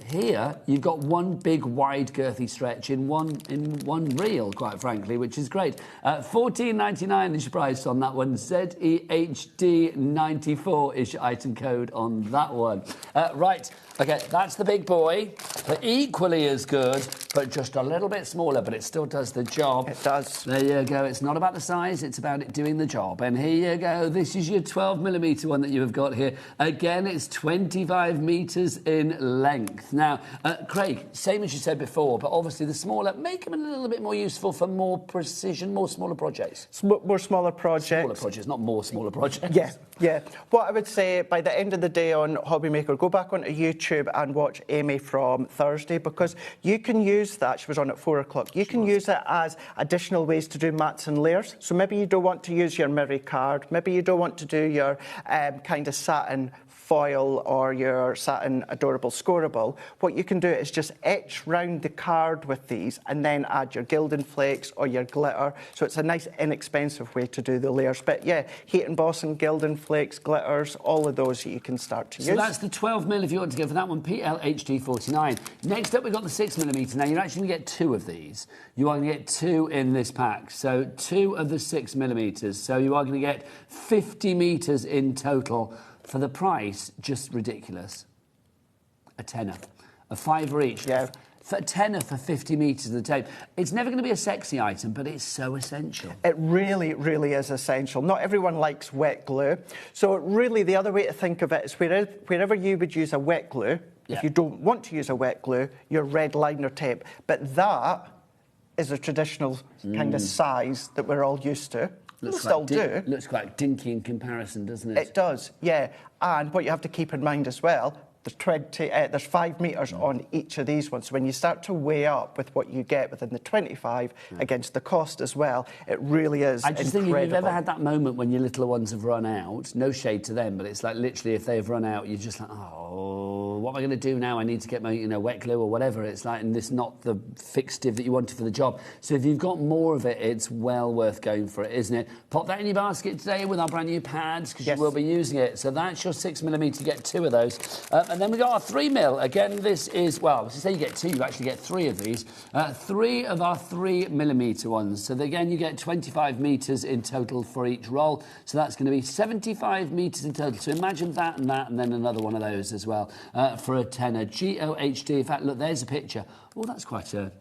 Here, you've got one big, wide, girthy stretch in one reel, quite frankly, which is great. $14.99 is your price on that one. ZEHD94 is your item code on that one. Right, okay, that's the big boy. They're equally as good, but just a little bit smaller, but it still does the job. It does. There you go. It's not about the size, it's about it doing the job. And here you go. This is your 12mm one that you have got here. Again, it's 25 metres in length. Now, Craig, same as you said before, but obviously the smaller, make them a little bit more useful for more precision, more smaller projects. More smaller projects. Smaller projects, not more smaller projects. Yeah, yeah. What I would say, by the end of the day on HobbyMaker, go back onto YouTube and watch Amy from Thursday, because you can use that. She was on at 4 o'clock. You can use it as additional ways to do mats and layers. So maybe you don't want to use your mirror card. Maybe you don't want to do your kind of satin foil or your satin adorable scoreable. What you can do is just etch round the card with these and then add your gilding flakes or your glitter. So it's a nice inexpensive way to do the layers. But yeah, heat embossing, gilding flakes, glitters, all of those you can start to use. So that's the 12mm if you want to go for that one, PLHD49. Next up we've got the 6mm. Now you're actually going to get two of these. You are going to get two in this pack. So two of the 6mm. So you are going to get 50 metres in total. For the price, just ridiculous. A tenner. A fiver each. Yeah. For a tenner for 50 metres of the tape. It's never going to be a sexy item, but it's so essential. It really, really is essential. Not everyone likes wet glue. So really, the other way to think of it is wherever you would use a wet glue, if you don't want to use a wet glue, your red liner tape. But that is a traditional kind of size that we're all used to. Looks quite dinky in comparison, doesn't it? It does, yeah. And what you have to keep in mind as well, there's 5 metres on each of these ones. So when you start to weigh up with what you get within the 25 against the cost as well, it really is incredible. I just think if you've ever had that moment when your littler ones have run out, no shade to them, but it's like literally if they've run out, you're just like, oh, what am I going to do now? I need to get my wet glue or whatever. It's like, and this not the fixative that you wanted for the job. So if you've got more of it, it's well worth going for it, isn't it? Pop that in your basket today with our brand new pads, because you will be using it. So that's your 6mm. You get two of those. And then we got our 3mm. Again, this is, well, to say you get two, you actually get three of these. Three of our 3mm ones. So again, you get 25 metres in total for each roll. So that's going to be 75 metres in total. So imagine that, and then another one of those as well for a tenner. GOHD. In fact, look, there's a picture. Oh, that's quite a...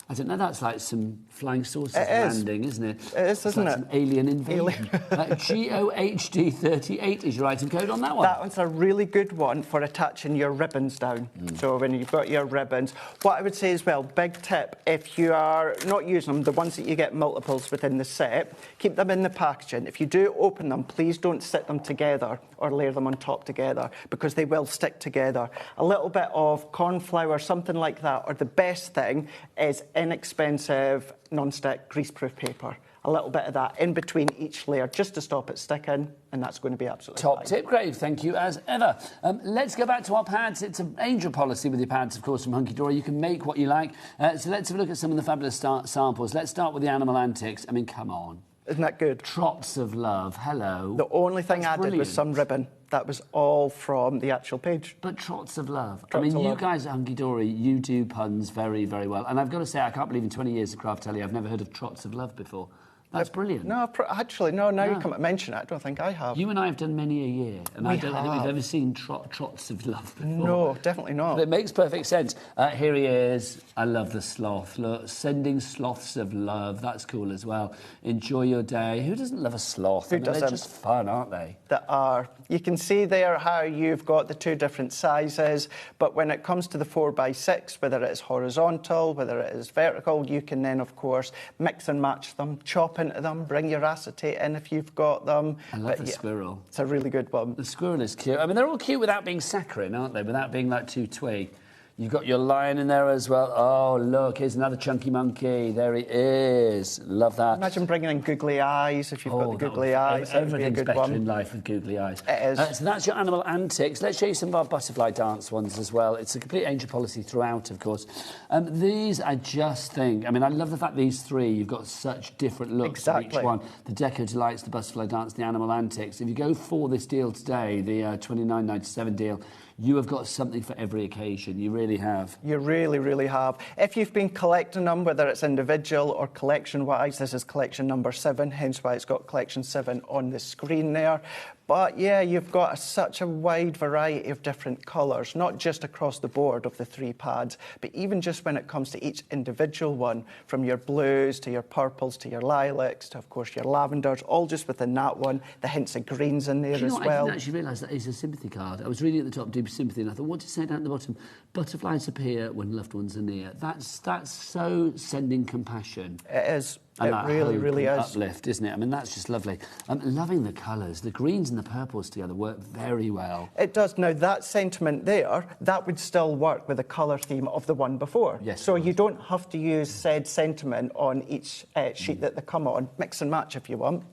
I don't know, that's like some flying saucers landing, isn't it? It is, isn't it? Some alien invasion. GOHD38 is your item code on that one. That one's a really good one for attaching your ribbons down. So when you've got your ribbons, what I would say as well, big tip, if you are not using them, the ones that you get multiples within the set, keep them in the packaging. If you do open them, please don't sit them together or layer them on top together, because they will stick together. A little bit of corn flour, something like that, or the best thing is inexpensive non-stick greaseproof paper. A little bit of that in between each layer just to stop it sticking, and that's going to be absolutely top fine. tip, Grave. Thank you as ever. Let's go back to our pads. It's an angel policy with your pads, of course, from Hunky Dory. You can make what you like. So let's have a look at some of the fabulous samples. Let's start with the Animal Antics. I mean, come on. Isn't that good? Trots of Love. Hello. The only thing added was some ribbon. That was all from the actual page. But Trots of Love. I mean, you guys at Hunky Dory, you do puns very, very well. And I've got to say, I can't believe in 20 years of Craft Telly, I've never heard of Trots of Love before. That's brilliant. No, actually, no, now No. you come to mention it, I don't think I have. You and I have done many a year, and I don't think we've have. ever seen trots of love before. No, definitely not. But it makes perfect sense. Here he is. I love the sloth. Look, sending sloths of love. That's cool as well. Enjoy your day. Who doesn't love a sloth? Who I mean, doesn't? They're just fun, aren't they? That are. You can see there how you've got the two different sizes, but when it comes to the 4x6, whether it is horizontal, whether it is vertical, you can then, of course, mix and match them, chop into them, bring your acetate in if you've got them. I love the squirrel. It's a really good one. The squirrel is cute. I mean, they're all cute without being saccharine, aren't they? Without being like too twig. You've got your lion in there as well. Oh, look, here's another chunky monkey. There he is. Love that. Imagine bringing in googly eyes if you've got the googly eyes. Everything's good better one. in life with googly eyes. It is. So that's your animal antics. Let's show you some of our butterfly dance ones as well. It's a complete angel policy throughout, of course. These, I just think... I mean, I love the fact these three, you've got such different looks for each one. The Deco Delights, the Butterfly Dance, the Animal Antics. If you go for this deal today, the $29.97 deal, you have got something for every occasion. You really have. You really, really have. If you've been collecting them, whether it's individual or collection-wise, this is collection number 7, hence why it's got collection 7 on the screen there. But yeah, you've got such a wide variety of different colours, not just across the board of the 3 pads, but even just when it comes to each individual one, from your blues to your purples to your lilacs to, of course, your lavenders, all just within that one. The hints of greens in there as well. I didn't actually realise that is a sympathy card. I was reading at the top, deep sympathy, and I thought, what did it say down at the bottom? Butterflies appear when loved ones are near. That's so sending compassion. It is. And it really, really is. Uplift, isn't it? I mean, that's just lovely. I'm loving the colours. The greens and the purples together work very well. It does. Now, that sentiment there, that would still work with the colour theme of the one before. Yes. So you don't have to use said sentiment on each sheet that they come on. Mix and match if you want.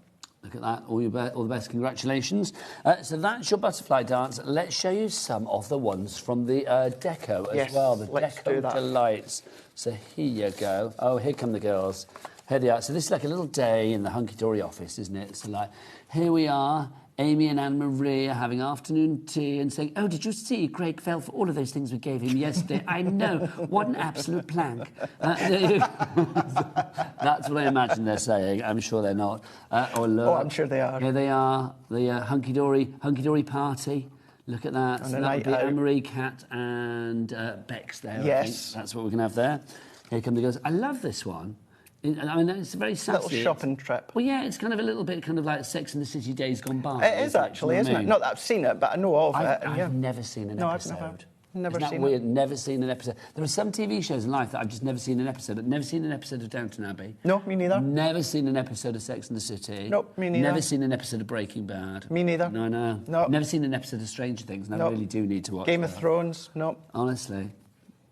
Look at that. All the best. Congratulations. So that's your butterfly dance. Let's show you some of the ones from the Deco as well. The Deco Delights. So here you go. Oh, here come the girls. Here they are. So this is like a little day in the hunky-dory office, isn't it? So like, here we are, Amy and Anne-Marie are having afternoon tea and saying, oh, did you see Craig fell for all of those things we gave him yesterday? I know. What an absolute plank. That's what I imagine they're saying. I'm sure they're not. Oh, I'm sure they are. Here they are, the hunky-dory party. Look at that. So that would be Anne-Marie, Kat and Bex there. Yes. I think. That's what we're going to have there. Here come the girls. I love this one. I mean, it's very sassy. Little shopping trip. Well, yeah, it's kind of a little bit kind of like Sex and the City days gone by. It is actually, isn't it? Not that I've seen it, but I know of it. I've never seen an episode. I've never Isn't seen that weird? it. Never seen an episode. There are some TV shows in life that I've just never seen an episode. I've never seen an episode of Downton Abbey. No, me neither. Never seen an episode of Sex and the City. Nope, me neither. Never seen an episode of Breaking Bad. Me neither. No. Nope. Never seen an episode of Stranger Things, and I really do need to watch Game of Thrones, no. Honestly.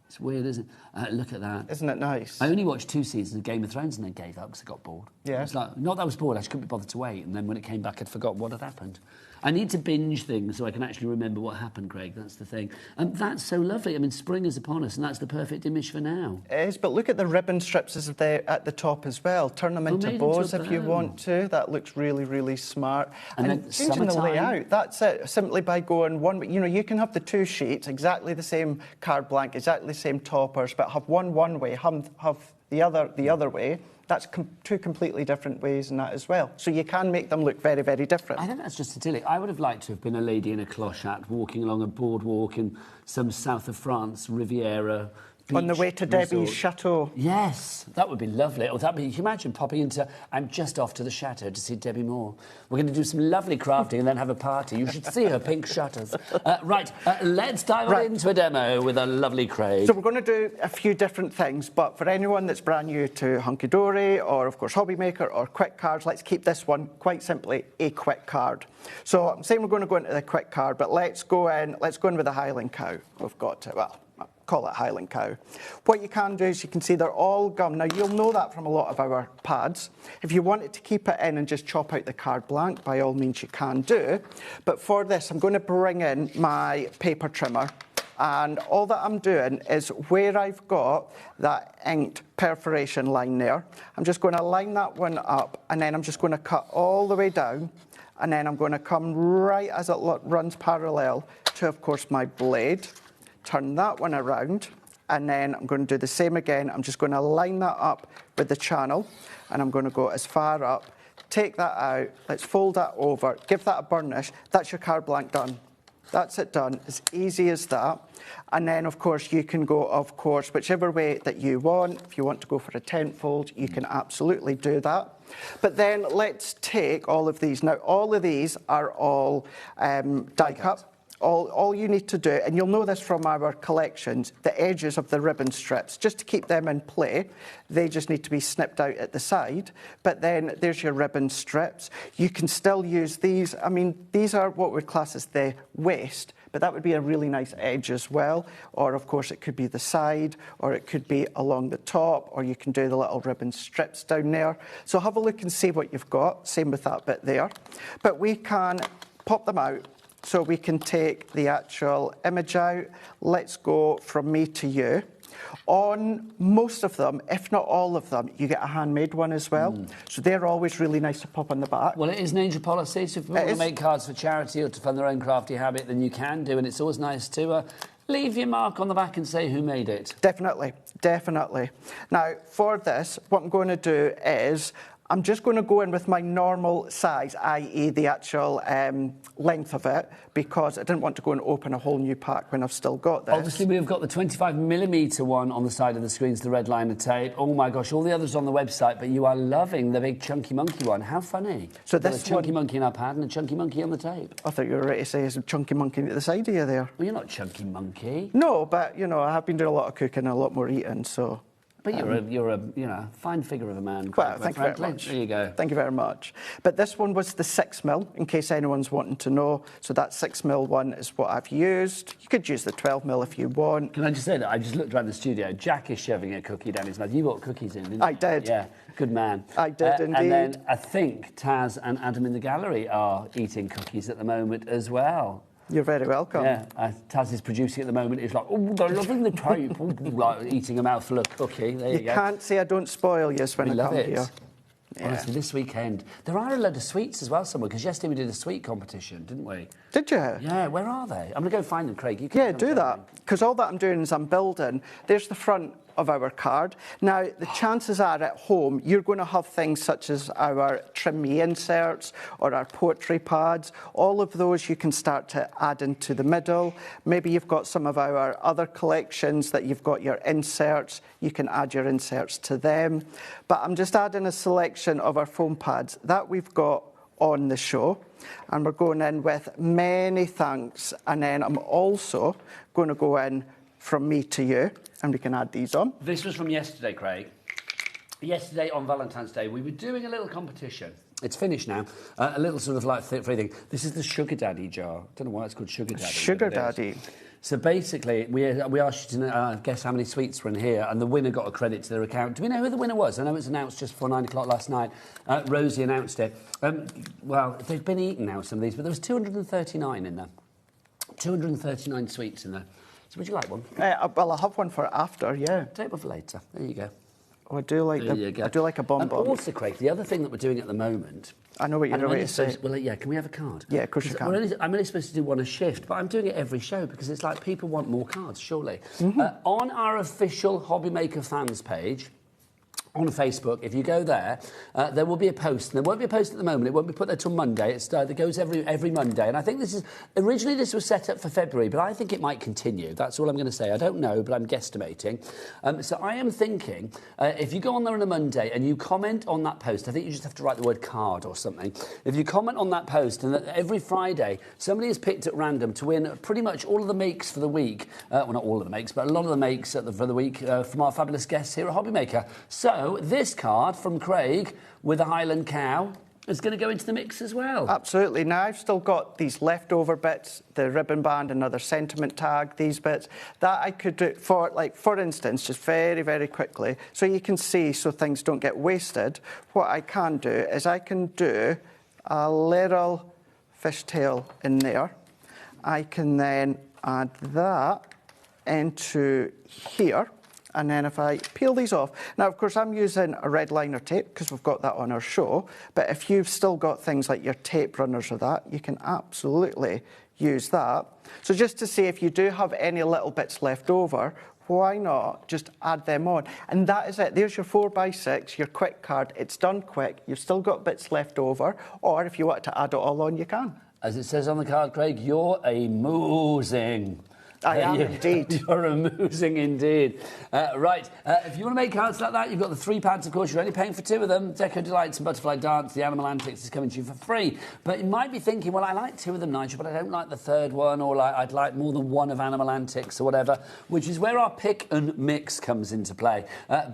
It's weird, isn't it? Look at that. Isn't it nice? I only watched 2 seasons of Game of Thrones and then gave up because I got bored. Yeah. It's like, not that I was bored, I just couldn't be bothered to wait. And then when it came back, I'd forgotten what had happened. I need to binge things so I can actually remember what happened, Craig. That's the thing. And that's so lovely. I mean, spring is upon us, and that's the perfect image for now. It is, but look at the ribbon strips at the top as well. Turn them into bows if you want to. That looks really, really smart. And changing the layout, that's it. Simply by going one, you can have the 2 sheets, exactly the same card blank, exactly the same toppers, but have one way, have the other way. That's 2 completely different ways in that as well. So you can make them look very, very different. I think that's just idyllic. I would have liked to have been a lady in a clochette walking along a boardwalk in some south of France, Riviera. On the way to Debbie's chateau. Yes, that would be lovely. Or can you imagine popping into... I'm just off to the chateau to see Debbie Moore. We're going to do some lovely crafting and then have a party. You should see her pink shutters. Let's dive into a demo with a lovely Craig. So we're going to do a few different things, but for anyone that's brand new to Hunky Dory or, of course, HobbyMaker or quick cards, let's keep this one quite simply a quick card. So I'm saying we're going to go into the quick card, but let's go in with the Highland Cow. We've got to, call it Highland Cow. What you can do is you can see they're all gum. Now, you'll know that from a lot of our pads. If you wanted to keep it in and just chop out the card blank, by all means you can do. But for this, I'm going to bring in my paper trimmer. And all that I'm doing is where I've got that inked perforation line there, I'm just going to line that one up, and then I'm just going to cut all the way down, and then I'm going to come right as it runs parallel to, of course, my blade. Turn that one around, and then I'm going to do the same again. I'm just going to line that up with the channel, and I'm going to go as far up, take that out, let's fold that over, give that a burnish. That's your card blank done. That's it done, as easy as that. And then, of course, you can go, of course, whichever way that you want. If you want to go for a tent fold, you can absolutely do that. But then let's take all of these. Now, all of these are all die cut. All you need to do, and you'll know this from our collections, the edges of the ribbon strips, just to keep them in play, they just need to be snipped out at the side. But then there's your ribbon strips. You can still use these. I mean, these are what we class as the waist, but that would be a really nice edge as well. Or, of course, it could be the side, or it could be along the top, or you can do the little ribbon strips down there. So have a look and see what you've got. Same with that bit there. But we can pop them out. So we can take the actual image out. Let's go from me to you. On most of them, if not all of them, you get a handmade one as well. So they're always really nice to pop on the back. Well, it is an angel policy, so if you want to make cards for charity or to fund their own crafty habit, then you can do, and it's always nice to leave your mark on the back and say who made it. Definitely, definitely. Now, for this, what I'm going to do is I'm just going to go in with my normal size, i.e. the actual length of it, because I didn't want to go and open a whole new pack when I've still got this. Obviously, we've got the 25mm one on the side of the screens, the red liner tape. Oh, my gosh, all the others on the website, but you are loving the big Chunky Monkey one. How funny. So this a Chunky Monkey in our pad and a Chunky Monkey on the tape. I thought you were ready to say there's a Chunky Monkey at the side of you there. Well, you're not Chunky Monkey. No, but, you know, I have been doing a lot of cooking and a lot more eating, so... But you're a fine figure of a man. Well, thank you very much. There you go. Thank you very much. But this one was the 6mm, in case anyone's wanting to know. So that 6mm one is what I've used. You could use the 12mm if you want. Can I just say that I just looked around the studio. Jack is shoving a cookie down his mouth. You brought cookies in, didn't you? I did. Yeah, good man. I did indeed. And then I think Taz and Adam in the gallery are eating cookies at the moment as well. You're very welcome. Yeah, Taz is producing at the moment. He's like, oh, they're loving the tape. Like eating a mouthful of cookie. There you go. You can't say I don't spoil you when I come here. Yeah. Honestly, this weekend. There are a load of sweets as well somewhere, because yesterday we did a sweet competition, didn't we? Did you? Yeah, where are they? I'm going to go find them, Craig. Yeah, do that. Because all that I'm doing is I'm building. There's the front of our card. Now, the chances are at home, you're going to have things such as our trim me inserts or our poetry pads. All of those you can start to add into the middle. Maybe you've got some of our other collections that you've got your inserts. You can add your inserts to them. But I'm just adding a selection of our foam pads that we've got on the show. And we're going in with many thanks. And then I'm also going to go in from me to you, and we can add these on. This was from yesterday, Craig. Yesterday on Valentine's Day, we were doing a little competition. It's finished now. A little sort of like free thing. This is the Sugar Daddy jar. I don't know why it's called Sugar Daddy. Sugar Daddy. So basically, we asked you to guess how many sweets were in here, and the winner got a credit to their account. Do we know who the winner was? I know it was announced just before 9 o'clock last night. Rosie announced it. Well, they've been eaten now, some of these, but there was 239 in there. 239 sweets in there. So would you like one? Well, I'll have one for after, yeah. Take one for later. There you go. Oh, I do like a bonbon. And also, Craig, the other thing that we're doing at the moment... I know what you're going to say. Well, yeah, can we have a card? Yeah, of course you can. I'm only supposed to do one a shift, but I'm doing it every show because it's like people want more cards, surely. On our official HobbyMaker fans page... on Facebook, if you go there, there will be a post. And there won't be a post at the moment. It won't be put there till Monday. It goes every Monday. And I think originally this was set up for February, but I think it might continue. That's all I'm going to say. I don't know, but I'm guesstimating. So I am thinking, if you go on there on a Monday and you comment on that post, I think you just have to write the word card or something. If you comment on that post, and every Friday, somebody is picked at random to win pretty much all of the makes for the week. Well, not all of the makes, but a lot of the makes for the week from our fabulous guests here at HobbyMaker. So this card from Craig with a Highland cow is going to go into the mix as well. Absolutely. Now, I've still got these leftover bits, the ribbon band, another sentiment tag, these bits, that I could do for instance, just very, very quickly, so you can see so things don't get wasted. What I can do is I can do a little fishtail in there. I can then add that into here. And then if I peel these off, now of course I'm using a red liner tape because we've got that on our show, but if you've still got things like your tape runners or that, you can absolutely use that. So just to see if you do have any little bits left over, why not just add them on? And that is it. There's your 4x6, your quick card. It's done quick. You've still got bits left over, or if you want to add it all on, you can. As it says on the card, Craig, you're amusing. I am indeed. You're amusing indeed. Right, if you want to make cards like that, you've got the £3, of course. You're only paying for 2 of them. Deco Delights and Butterfly Dance, the Animal Antics is coming to you for free. But you might be thinking, well, I like 2 of them, Nigel, but I don't like the third one, or I'd like more than 1 of Animal Antics or whatever, which is where our pick and mix comes into play.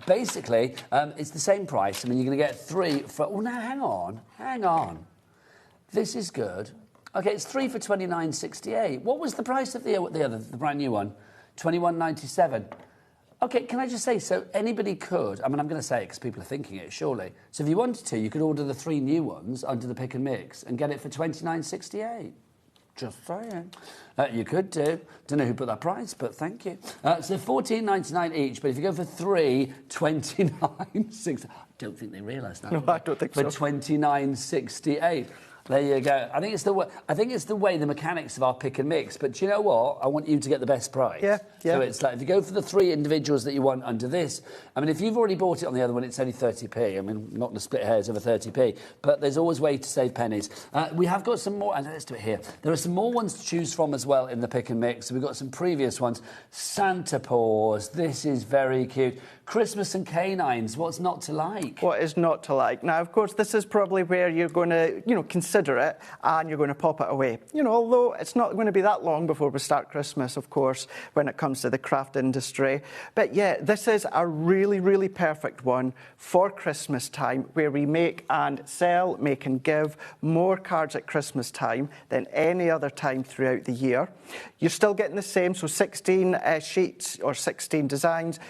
Basically, it's the same price. I mean, you're going to get 3 for... Oh, now, hang on. This is good. OK, it's 3 for $29.68. What was the price of the other, the brand new one? $21.97. OK, can I just say, so anybody could... I mean, I'm going to say it because people are thinking it, surely. So if you wanted to, you could order the 3 new ones under the pick and mix and get it for $29.68. Just saying. You could do. Don't know who put that price, but thank you. So $14.99 each, but if you go for 3, $29.68. I don't think they realise that. No, I don't think so. For $29.68. There you go. I think it's the way the mechanics of our pick and mix. But do you know what? I want you to get the best price. Yeah. So it's like if you go for the 3 individuals that you want under this. I mean, if you've already bought it on the other one, it's only 30p. I mean, not going to split hairs over 30p. But there's always a way to save pennies. We have got some more. And let's do it here. There are some more ones to choose from as well in the pick and mix. We've got some previous ones. Santa paws. This is very cute. Christmas and canines. What's not to like? What is not to like? Now, of course, this is probably where you're going to, consider it and you're going to pop it away. Although it's not going to be that long before we start Christmas, of course, when it comes to the craft industry. But yeah, this is a really, really perfect one for Christmas time, where we make and sell, make and give more cards at Christmas time than any other time throughout the year. You're still getting the same, so 16 sheets or 16 designs.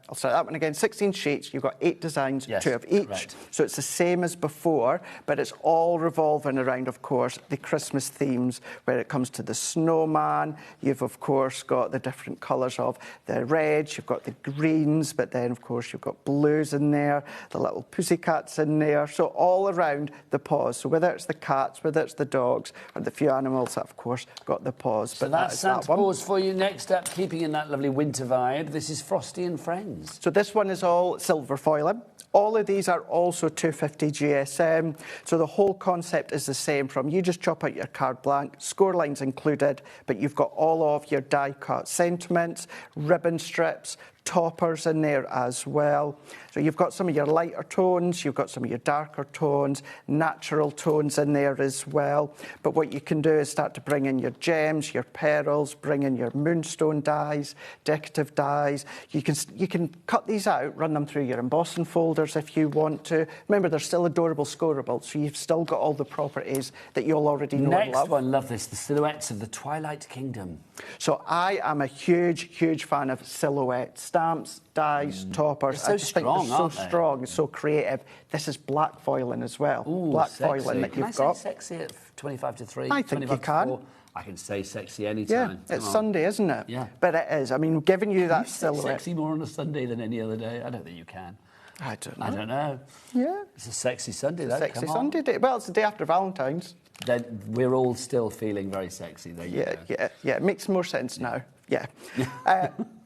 I'll start that one again. 16 sheets, you've got 8 designs, yes, 2 of each. correct. So it's the same as before, but it's all revolving around, of course, the Christmas themes. Where it comes to the snowman, you've, of course, got the different colours of the reds, you've got the greens, but then, of course, you've got blues in there, the little pussycats in there. So all around the paws. So whether it's the cats, whether it's the dogs, or the few animals that, of course, got the paws. So that's Santa paws for you. Next up, keeping in that lovely winter vibe, this is Frosty and Friends. So this one is all silver foiling. All of these are also 250 GSM. So the whole concept is the same, from you just chop out your card blank, score lines included, but you've got all of your die cut sentiments, ribbon strips, toppers in there as well. So you've got some of your lighter tones, you've got some of your darker tones, natural tones in there as well. But what you can do is start to bring in your gems, your pearls, bring in your moonstone dies, decorative dies. You can cut these out, run them through your embossing folders if you want to. Remember, they're still adorable scoreable, so you've still got all the properties that you'll already know and love. Next one, love this, the silhouettes of the Twilight Kingdom. So I am a huge, huge fan of silhouettes. Stamps, dies, toppers. They're so strong, aren't they? So strong and so creative. This is black foiling as well. Ooh, black sexy. foiling that you've got. got. Can I say sexy at 25 to 3? I think you can. I can say sexy any Yeah, time. it's Sunday, isn't it? Yeah. But it is. I mean, giving you that silhouette. Sexy more on a Sunday than any other day? I don't think you can. I don't know. I don't know. Yeah. It's a sexy Sunday, though. Sexy Come on. Sunday day. Well, it's the day after Valentine's. Then we're all still feeling very sexy. There you go. Yeah. It makes more sense now. Yeah.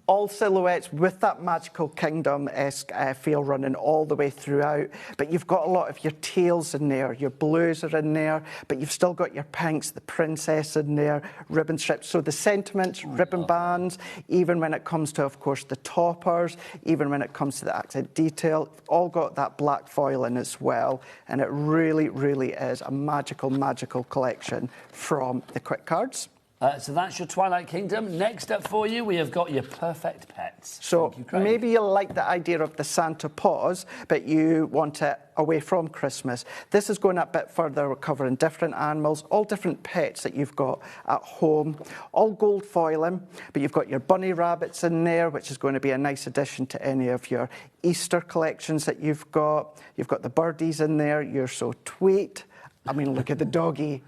All silhouettes with that magical kingdom-esque feel running all the way throughout. But you've got a lot of your teals in there, your blues are in there, but you've still got your pinks, the princess in there, ribbon strips. So the sentiments, ribbon bands, even when it comes to, of course, the toppers, even when it comes to the accent detail, all got that black foil in as well. And it really, really is a magical, magical collection from the Quick Cards. So that's your Twilight Kingdom. Next up for you, we have got your Perfect Pets. So maybe you like the idea of the Santa paws, but you want it away from Christmas. This is going a bit further. We're covering different animals, all different pets that you've got at home, all gold foiling, but you've got your bunny rabbits in there, which is going to be a nice addition to any of your Easter collections that you've got. You've got the birdies in there. You're so tweet. I mean, look at the doggy.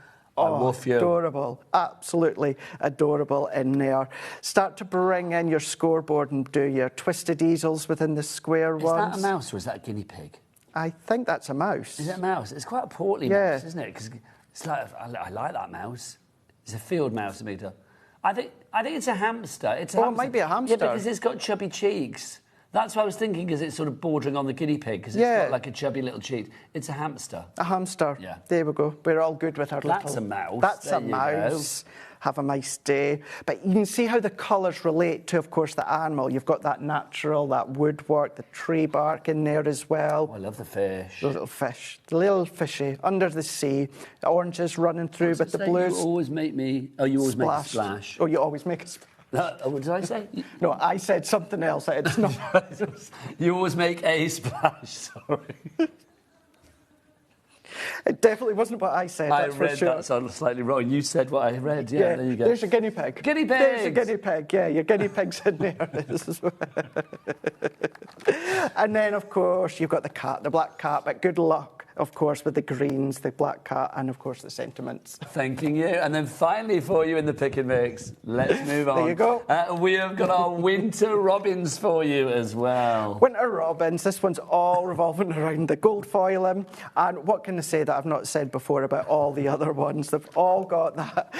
woof you. Adorable. Absolutely adorable in there. Start to bring in your scoreboard and do your twisted easels within the square ones. Is that a mouse or is that a guinea pig? I think that's a mouse. Is it a mouse? It's quite a portly mouse, isn't it? Because it's like, I like that mouse. It's a field mouse, Amita. I think it's a hamster. It's a hamster. It might be a hamster. Yeah, because it's got chubby cheeks. That's what I was thinking, because it's sort of bordering on the guinea pig, because it's got like a chubby little cheek. It's a hamster. A hamster. Yeah. There we go. We're all good with our That's a mouse. That's there a mouse. Have a nice day. But you can see how the colours relate to, of course, the animal. You've got that natural, that woodwork, the tree bark in there as well. Oh, I love the fish. The little fish. The little fishy under the sea. The oranges running through with the blues. You always make me... Oh, you always make a splash. Oh, you always make a splash. What did I say? No, I said something else. It's not. You always make a splash, sorry. It definitely wasn't what I said, that's for sure. That sounded slightly wrong. You said what I read. Yeah, there you go. There's your guinea pig. Guinea pig. There's your guinea pig. Yeah, your guinea pig's in there. And then, of course, you've got the cat, the black cat, but good luck, of course, with the greens, the black cat, and, of course, the sentiments. Thanking you. And then finally for you in the pick and mix, let's move on. There you go. We have got our winter robins for you as well. Winter robins, this one's all revolving around the gold foiling. And what can I say that I've not said before about all the other ones? They've all got that.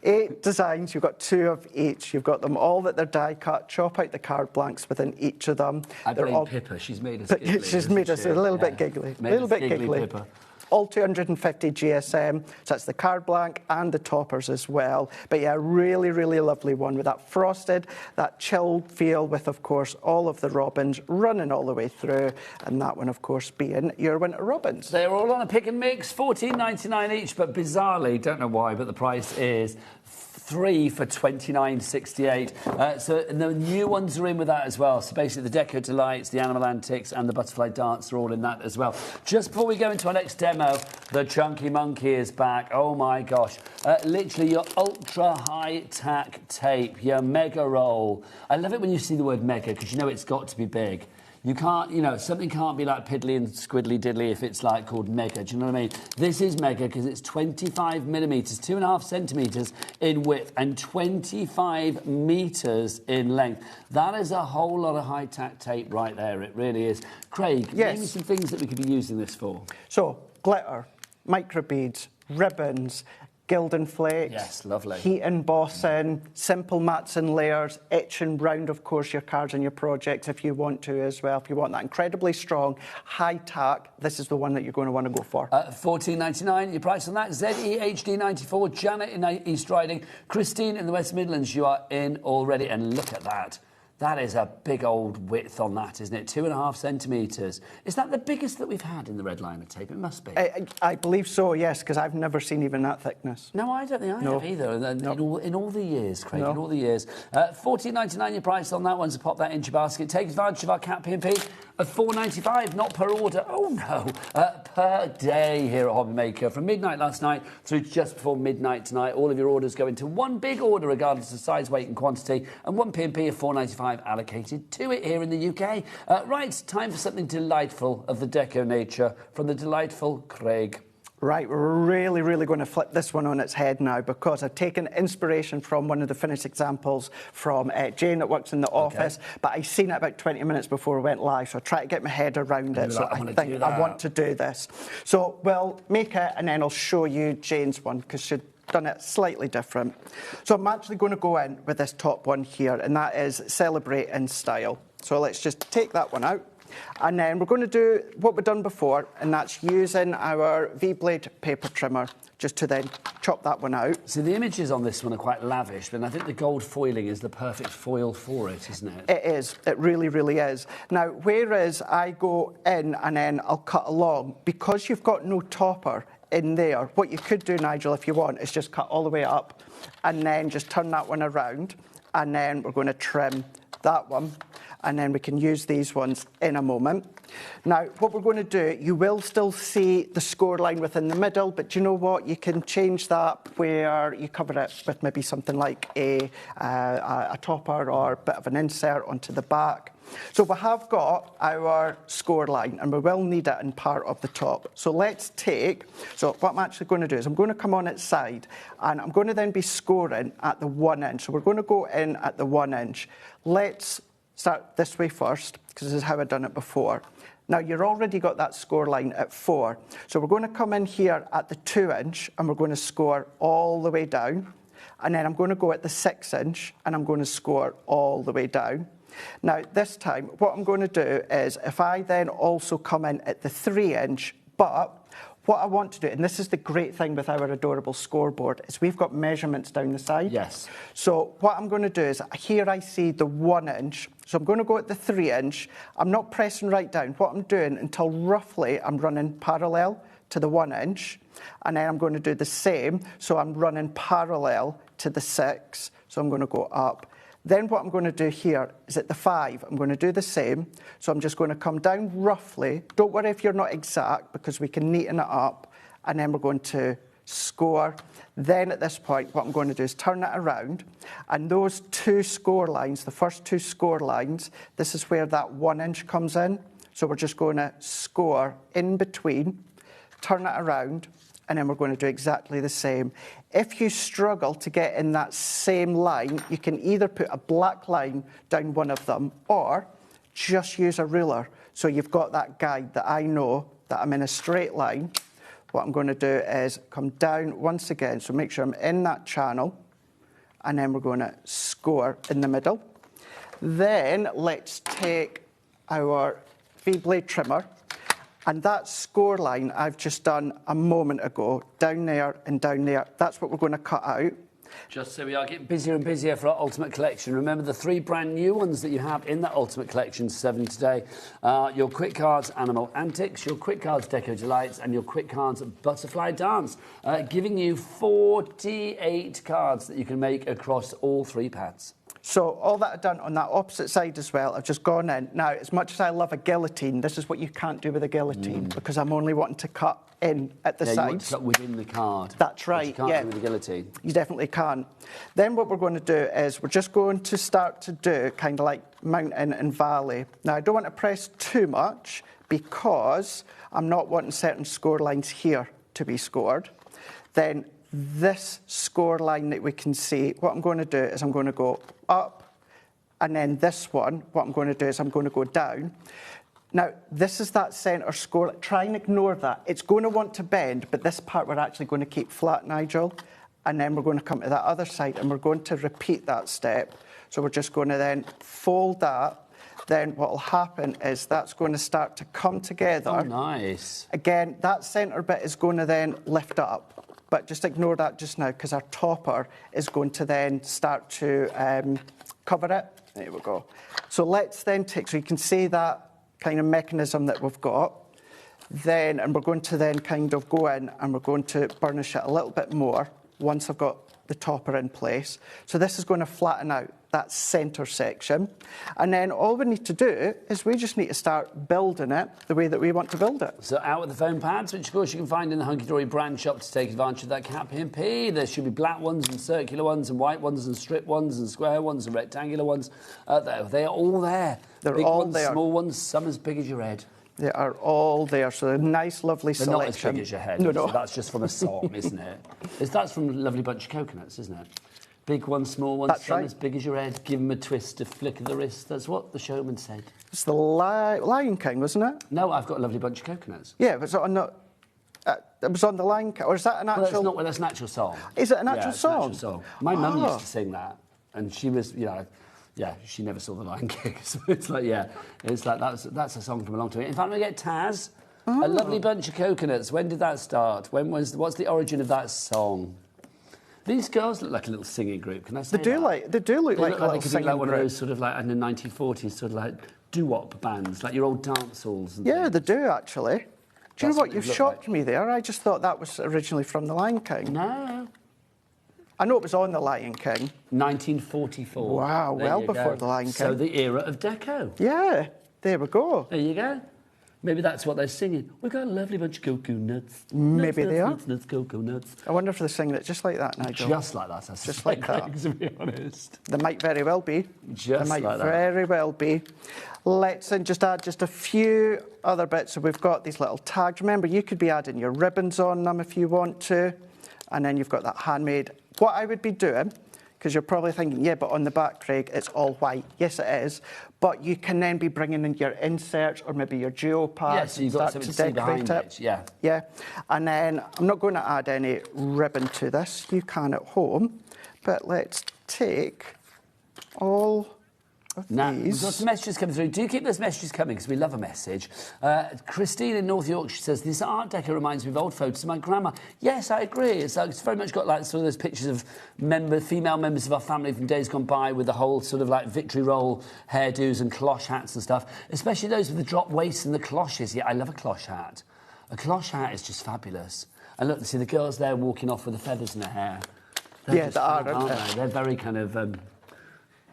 Eight designs. You've got 2 of each. You've got them all that they're die cut. Chop out the card blanks within each of them. I blame Pippa. She's made us giggly. She's made us a little bit giggly. A little bit giggly. Pippa. All 250 GSM, so that's the card blank and the toppers as well. But yeah, really, really lovely one with that frosted, that chilled feel with, of course, all of the robins running all the way through. And that one, of course, being your winter robins. They're all on a pick and mix, $14.99 each, but bizarrely, don't know why, but the price is 3 for $29.68. So the new ones are in with that as well. So basically the Deco Delights, the Animal Antics and the Butterfly Dance are all in that as well. Just before we go into our next demo, the Chunky Monkey is back. Oh my gosh. Literally your ultra high tack tape, your mega roll. I love it when you see the word mega because you know it's got to be big. You can't, you know, something can't be like piddly and squiddly diddly if it's like called mega. Do you know what I mean? This is mega because it's 25 millimetres, 2.5 centimetres in width and 25 metres in length. That is a whole lot of high-tack tape right there. It really is. Craig, name me some things that we could be using this for. So, glitter, microbeads, ribbons, gilding flakes. Yes, lovely. Heat embossing, simple mats and layers, etching round, of course, your cards and your projects if you want to as well. If you want that incredibly strong, high tack, this is the one that you're going to want to go for. $14.99, your price on that. ZEHD94, Janet in East Riding, Christine in the West Midlands, you are in already. And look at that. That is a big old width on that, isn't it? 2.5 centimetres. Is that the biggest that we've had in the red liner tape? It must be. I believe so, yes, because I've never seen even that thickness. No, I don't think I have either. In all the years, Craig, in all the years. $14.99 your price on that one, so pop that into your basket. Take advantage of our Cat P&P of $4.95, not per order. Oh, no. Per day here at HobbyMaker. From midnight last night through just before midnight tonight, all of your orders go into one big order regardless of size, weight and quantity, and one P&P of $4.95 allocated to it here in the UK. Right, time for something delightful of the deco nature from the delightful Craig. Right, we're really going to flip this one on its head now because I've taken inspiration from one of the finished examples from Jane that works in the office, but I seen it about 20 minutes before we went live, so I try to get my head around it. So I think I want to do this. So we'll make it and then I'll show you Jane's one because she'd done it slightly different. So I'm actually going to go in with this top one here, and that is Celebrate in Style. So let's just take that one out. And then we're going to do what we've done before, and that's using our V-Blade paper trimmer just to then chop that one out. So the images on this one are quite lavish, but I think the gold foiling is the perfect foil for it, isn't it? It is. It really is. Now, whereas I go in and then I'll cut along, because you've got no topper in there, what you could do, Nigel, if you want, is just cut all the way up and then just turn that one around, and then we're going to trim that one. and then we can use these ones in a moment. Now, what we're going to do, you will still see the score line within the middle, but do you know what? You can change that where you cover it with maybe something like a topper or a bit of an insert onto the back. So we have got our score line, and we will need it in part of the top. So let's take, so what I'm actually going to do is I'm going to come on its side, and I'm going to then be scoring at the 1 inch. So we're going to go in at the 1 inch. Let's start this way first, because this is how I've done it before. Now, you've already got that score line at 4. So we're going to come in here at the 2 inch, and we're going to score all the way down. And then I'm going to go at the 6 inch, and I'm going to score all the way down. Now, this time, what I'm going to do is, if I then also come in at the 3 inch, but what I want to do, and this is the great thing with our adorable scoreboard, is we've got measurements down the side. Yes. So what I'm going to do is, here I see the 1 inch, so I'm going to go at the 3 inch. I'm not pressing right down. What I'm doing until roughly I'm running parallel to the 1 inch, and then I'm going to do the same, so I'm running parallel to the 6, so I'm going to go up. Then what I'm going to do here is at the 5, I'm going to do the same. So I'm just going to come down roughly. Don't worry if you're not exact, because we can neaten it up. And then we're going to score. Then at this point, what I'm going to do is turn it around. And those 2 score lines, the first 2 score lines, this is where that 1 inch comes in. So we're just going to score in between, turn it around, and then we're going to do exactly the same. If you struggle to get in that same line, you can either put a black line down one of them or just use a ruler. So you've got that guide that I know that I'm in a straight line. What I'm going to do is come down once again, so make sure I'm in that channel, and then we're going to score in the middle. Then let's take our V-blade trimmer, and that score line I've just done a moment ago, down there and down there, that's what we're going to cut out. Just so we are getting busier and busier for our Ultimate Collection. Remember the 3 brand new ones that you have in that Ultimate Collection 7 today. Your Quick Cards Animal Antics, your Quick Cards Deco Delights, and your Quick Cards Butterfly Dance, giving you 48 cards that you can make across all 3 pads. So all that I've done on that opposite side as well, I've just gone in. Now, as much as I love a guillotine, this is what you can't do with a guillotine, because I'm only wanting to cut in at the sides. You want to cut within the card. That's right, you can't do with a guillotine. You definitely can. Then what we're going to do is we're just going to start to do kind of like mountain and valley. Now, I don't want to press too much because I'm not wanting certain score lines here to be scored. Then this score line that we can see, what I'm going to do is I'm going to go up, and then this one, what I'm going to do is I'm going to go down. Now, this is that centre score. Try and ignore that. It's going to want to bend, but this part we're actually going to keep flat, Nigel. And then we're going to come to that other side, and we're going to repeat that step. So we're just going to then fold that. Then what will happen is that's going to start to come together. Oh, nice. Again, that centre bit is going to then lift up. But just ignore that just now, because our topper is going to then start to cover it. There we go. So let's then take, so you can see that kind of mechanism that we've got. Then, and we're going to then kind of go in and we're going to burnish it a little bit more once I've got the topper in place. So this is going to flatten out that centre section. And then all we need to do is we just need to start building it the way that we want to build it. So out with the foam pads, which of course you can find in the Hunky Dory brand shop to take advantage of that cap P&P. There should be black ones and circular ones and white ones and strip ones and square ones and rectangular ones. They are all there. They're big all ones, there. Small ones, some as big as your head. They are all there, so a nice, lovely They're selection. not as big as your head. No. So that's just from a song, isn't it? That's from a lovely bunch of coconuts, isn't it? Big ones, small ones, That's some right. as big as your head. Give them a twist, a flick of the wrist. That's what the showman said. It's the Lion King, wasn't it? No, I've got a lovely bunch of coconuts. Yeah, but it was on the Lion King, or is that an actual? Well, that's an actual song. Is it an actual it's song? An actual song. My mum used to sing that, and she was, she never saw the Lion King. So it's like that's a song from a long time. In fact, we get Taz, a lovely bunch of coconuts. When did that start? What's the origin of that song? These girls look like a little singing group. Can I say They do look like a little they could singing be like one group. of those sort of like in the 1940s sort of like doo-wop bands, like your old dance halls. And Yeah, things. they do actually. Do you That's know what what? they You've look shocked me there. I just thought that was originally from the Lion King. No. I know it was on The Lion King. 1944. Wow, There well you before go. The Lion King. So the era of deco. Yeah, there we go. There you go. Maybe that's what they're singing. We've got a lovely bunch of cocoa nuts. Maybe they are. Nuts, cocoa nuts. I wonder if they're singing it just like that, Nigel. Just like that, Just like that. To be honest. They might very well be. Just they might like that. very well be. Let's just add just a few other bits. So we've got these little tags. Remember, you could be adding your ribbons on them if you want to. And then you've got that handmade. What I would be doing, because you're probably thinking, yeah, but on the back, Craig, it's all white. Yes, it is. But you can then be bringing in your inserts or maybe your geopads. Yeah, so you've got something to see behind it. Yeah. Yeah. And then I'm not going to add any ribbon to this. You can at home. But let's take all of Now, these. we've got some messages coming through. Do keep those messages coming because we love a message. Christine in North Yorkshire says, this Art Deco reminds me of old photos of my grandma. Yes, I agree. It's very much got like sort of those pictures of female members of our family from days gone by with the whole sort of like victory roll hairdos and cloche hats and stuff, especially those with the drop waist and the cloches. Yeah, I love a cloche hat. A cloche hat is just fabulous. And look, see the girls there walking off with the feathers in their hair. Yeah, they are, aren't they? They're very kind of...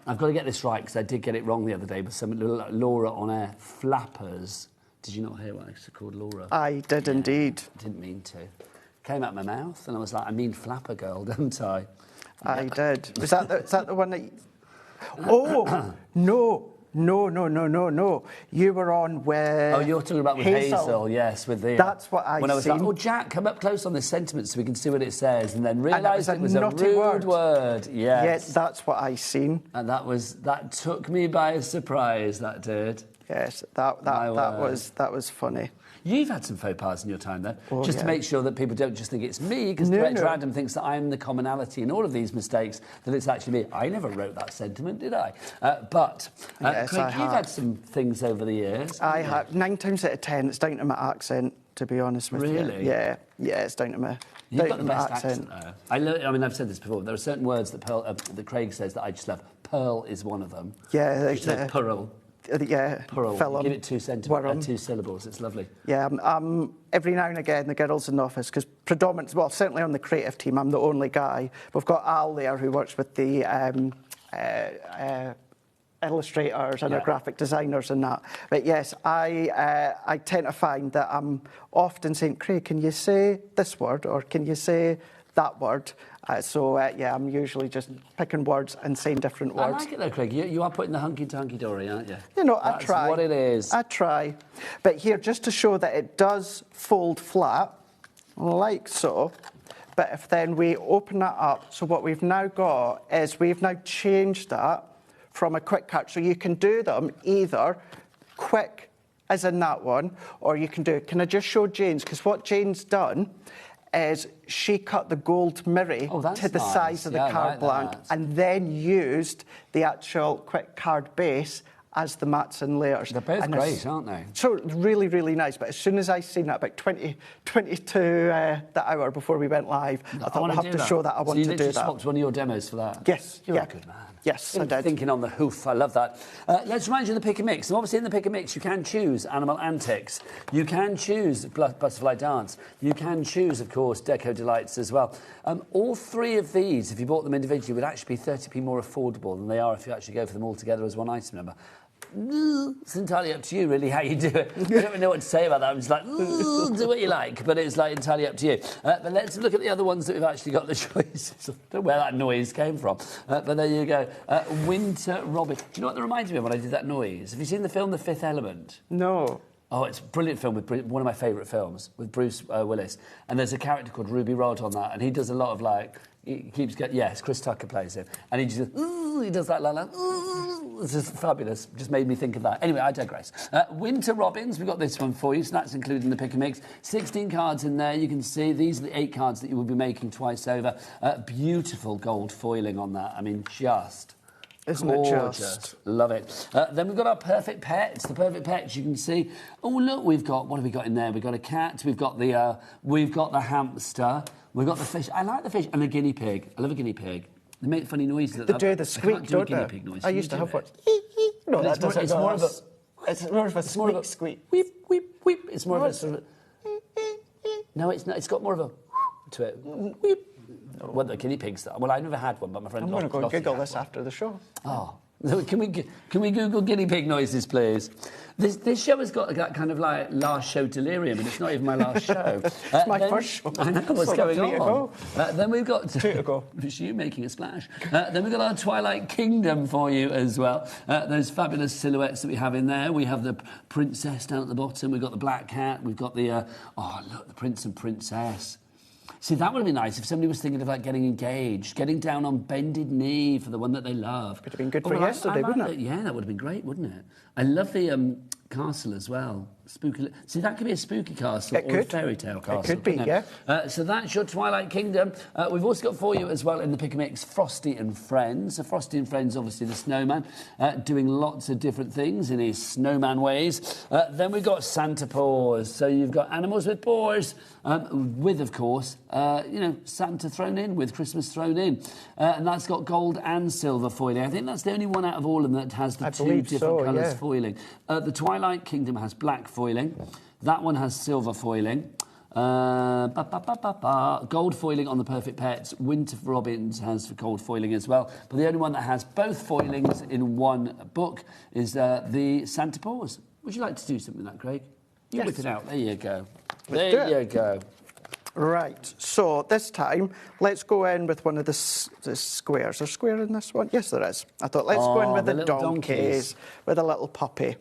I've got to get this right because I did get it wrong the other day with some Laura on air. Flappers. Did you not hear what I called Laura? I did indeed. Didn't mean to. Came out my mouth and I was like, I mean flapper girl, don't I? I did. Was that the one that... Oh, no. No. You were on with... Oh, you're talking about with Hazel, yes, with the... That's what I when I was seen. like, oh, Jack, come up close on this sentiment so we can see what it says, and then realised it was a naughty rude word. Yes. Yes, that's what I seen. And that took me by surprise, that did. Yes, that was funny. You've had some faux pas in your time, though, just to yeah. make sure that people don't just think it's me, because Random thinks that I'm the commonality in all of these mistakes, that it's actually me. I never wrote that sentiment, did I? But, yes, Craig, I you've have. had some things over the years. I have. 9 times out of 10, it's down to my accent, to be honest with you. Really? Yeah, it's down to my You've got the best accent. though. I mean, I've said this before. There are certain words that Craig says that I just love. Pearl is one of them. Yeah. Pearl. Yeah, Pearl. Give it 2 syllables. It's lovely. Yeah, every now and again, the girls in the office, because certainly on the creative team, I'm the only guy. We've got Al there who works with the illustrators and our graphic designers and that. But yes, I tend to find that I'm often saying, Craig, can you say this word or can you say that word? I'm usually just picking words and saying different words. I like it though, Craig. You are putting the hunky-dory, aren't you? You know, I That's try. what it is. I try. But here, just to show that it does fold flat, like so. But if then we open that up, so what we've now got is we've now changed that from a quick cut. So you can do them either quick, as in that one, or you can do... Can I just show Jane's? Because what Jane's done is she cut the gold mirror to the size of the card blank and then used the actual quick card base as the mats and layers. They're both great, aren't they? So really, really nice. But as soon as I seen that, about 22 the hour before we went live, I thought, I have to show that. I want to do that. So you swapped one of your demos for that? Yes. You're a good man. Yes, I did. Thinking on the hoof, I love that. Let's remind you of the pick and mix. And obviously in the pick and mix, you can choose Animal Antics. You can choose Butterfly Dance. You can choose, of course, Deco Delights as well. All 3 of these, if you bought them individually, would actually be 30p more affordable than they are if you actually go for them all together as one item, remember? It's entirely up to you, really, how you do it. I don't really know what to say about that. I'm just like, do what you like, but it's like entirely up to you. But let's look at the other ones that we've actually got the choices. I don't know where that noise came from, but there you go. Winter Robin. Do you know what that reminds me of when I did that noise? Have you seen the film The Fifth Element? No. Oh, it's a brilliant film, one of my favourite films, with Bruce Willis. And there's a character called Ruby Rod on that, and he does a lot of, like, he keeps getting... Yes, Chris Tucker plays him. And he just... he does that, like... It's just fabulous. Just made me think of that. Anyway, I digress. Winter Robins, we've got this one for you. So that's included in the pick and mix. 16 cards in there. You can see these are the 8 cards that you will be making twice over. Beautiful gold foiling on that. I mean, just... Isn't gorgeous. it just? Love it. Then we've got our perfect pets. The perfect pets, you can see. Oh, look, we've got... What have we got in there? We've got a cat. We've got the hamster. We've got the fish. I like the fish. And the guinea pig. I love a guinea pig. They make funny noises. They do the squeak, don't they? Guinea pig noise. I used to have one. No, it's more of a... It's more of a squeak, squeak. Weep, weep, weep. It's more of a sort of... No, it's not. It's got more of a to it. Weep. What, the guinea pigs? Well, I never had one, but my friend... I'm going to go Lottie Google had this one. after the show. Oh. Can we Google guinea pig noises, please? This show has got that kind of like last show delirium, and it's not even my last show. It's my first show. I know what's going on. Then we've got... 2 to go. It's you making a splash. Then we've got our Twilight Kingdom for you as well. Those fabulous silhouettes that we have in there. We have the princess down at the bottom. We've got the black cat. We've got the... oh, look, the prince and princess. See, that would be nice if somebody was thinking of like getting engaged, getting down on bended knee for the one that they love. Could have been good for yesterday, wouldn't it? Yeah, that would have been great, wouldn't it? I love the castle as well. Spooky. See, that could be a spooky castle or a fairy tale castle. It could be, yeah. So that's your Twilight Kingdom. We've also got for you as well in the Pick and Mix Frosty and Friends. So Frosty and Friends, obviously the snowman, doing lots of different things in his snowman ways. Then we've got Santa paws. So you've got animals with paws, with, of course, Santa thrown in, with Christmas thrown in. And that's got gold and silver foiling. I think that's the only one out of all of them that has the two different colours foiling. The Twilight Kingdom has black foiling. That one has silver foiling. Gold foiling on the Perfect Pets. Winter Robins has gold foiling as well. But the only one that has both foilings in one book is the Santa Paws. Would you like to do something like that, Craig? You whip it out. There you go. There you go. Right, so this time, let's go in with one of the squares. Is there a square in this one? Yes, there is. I thought, let's go in with the donkeys, with a little puppy.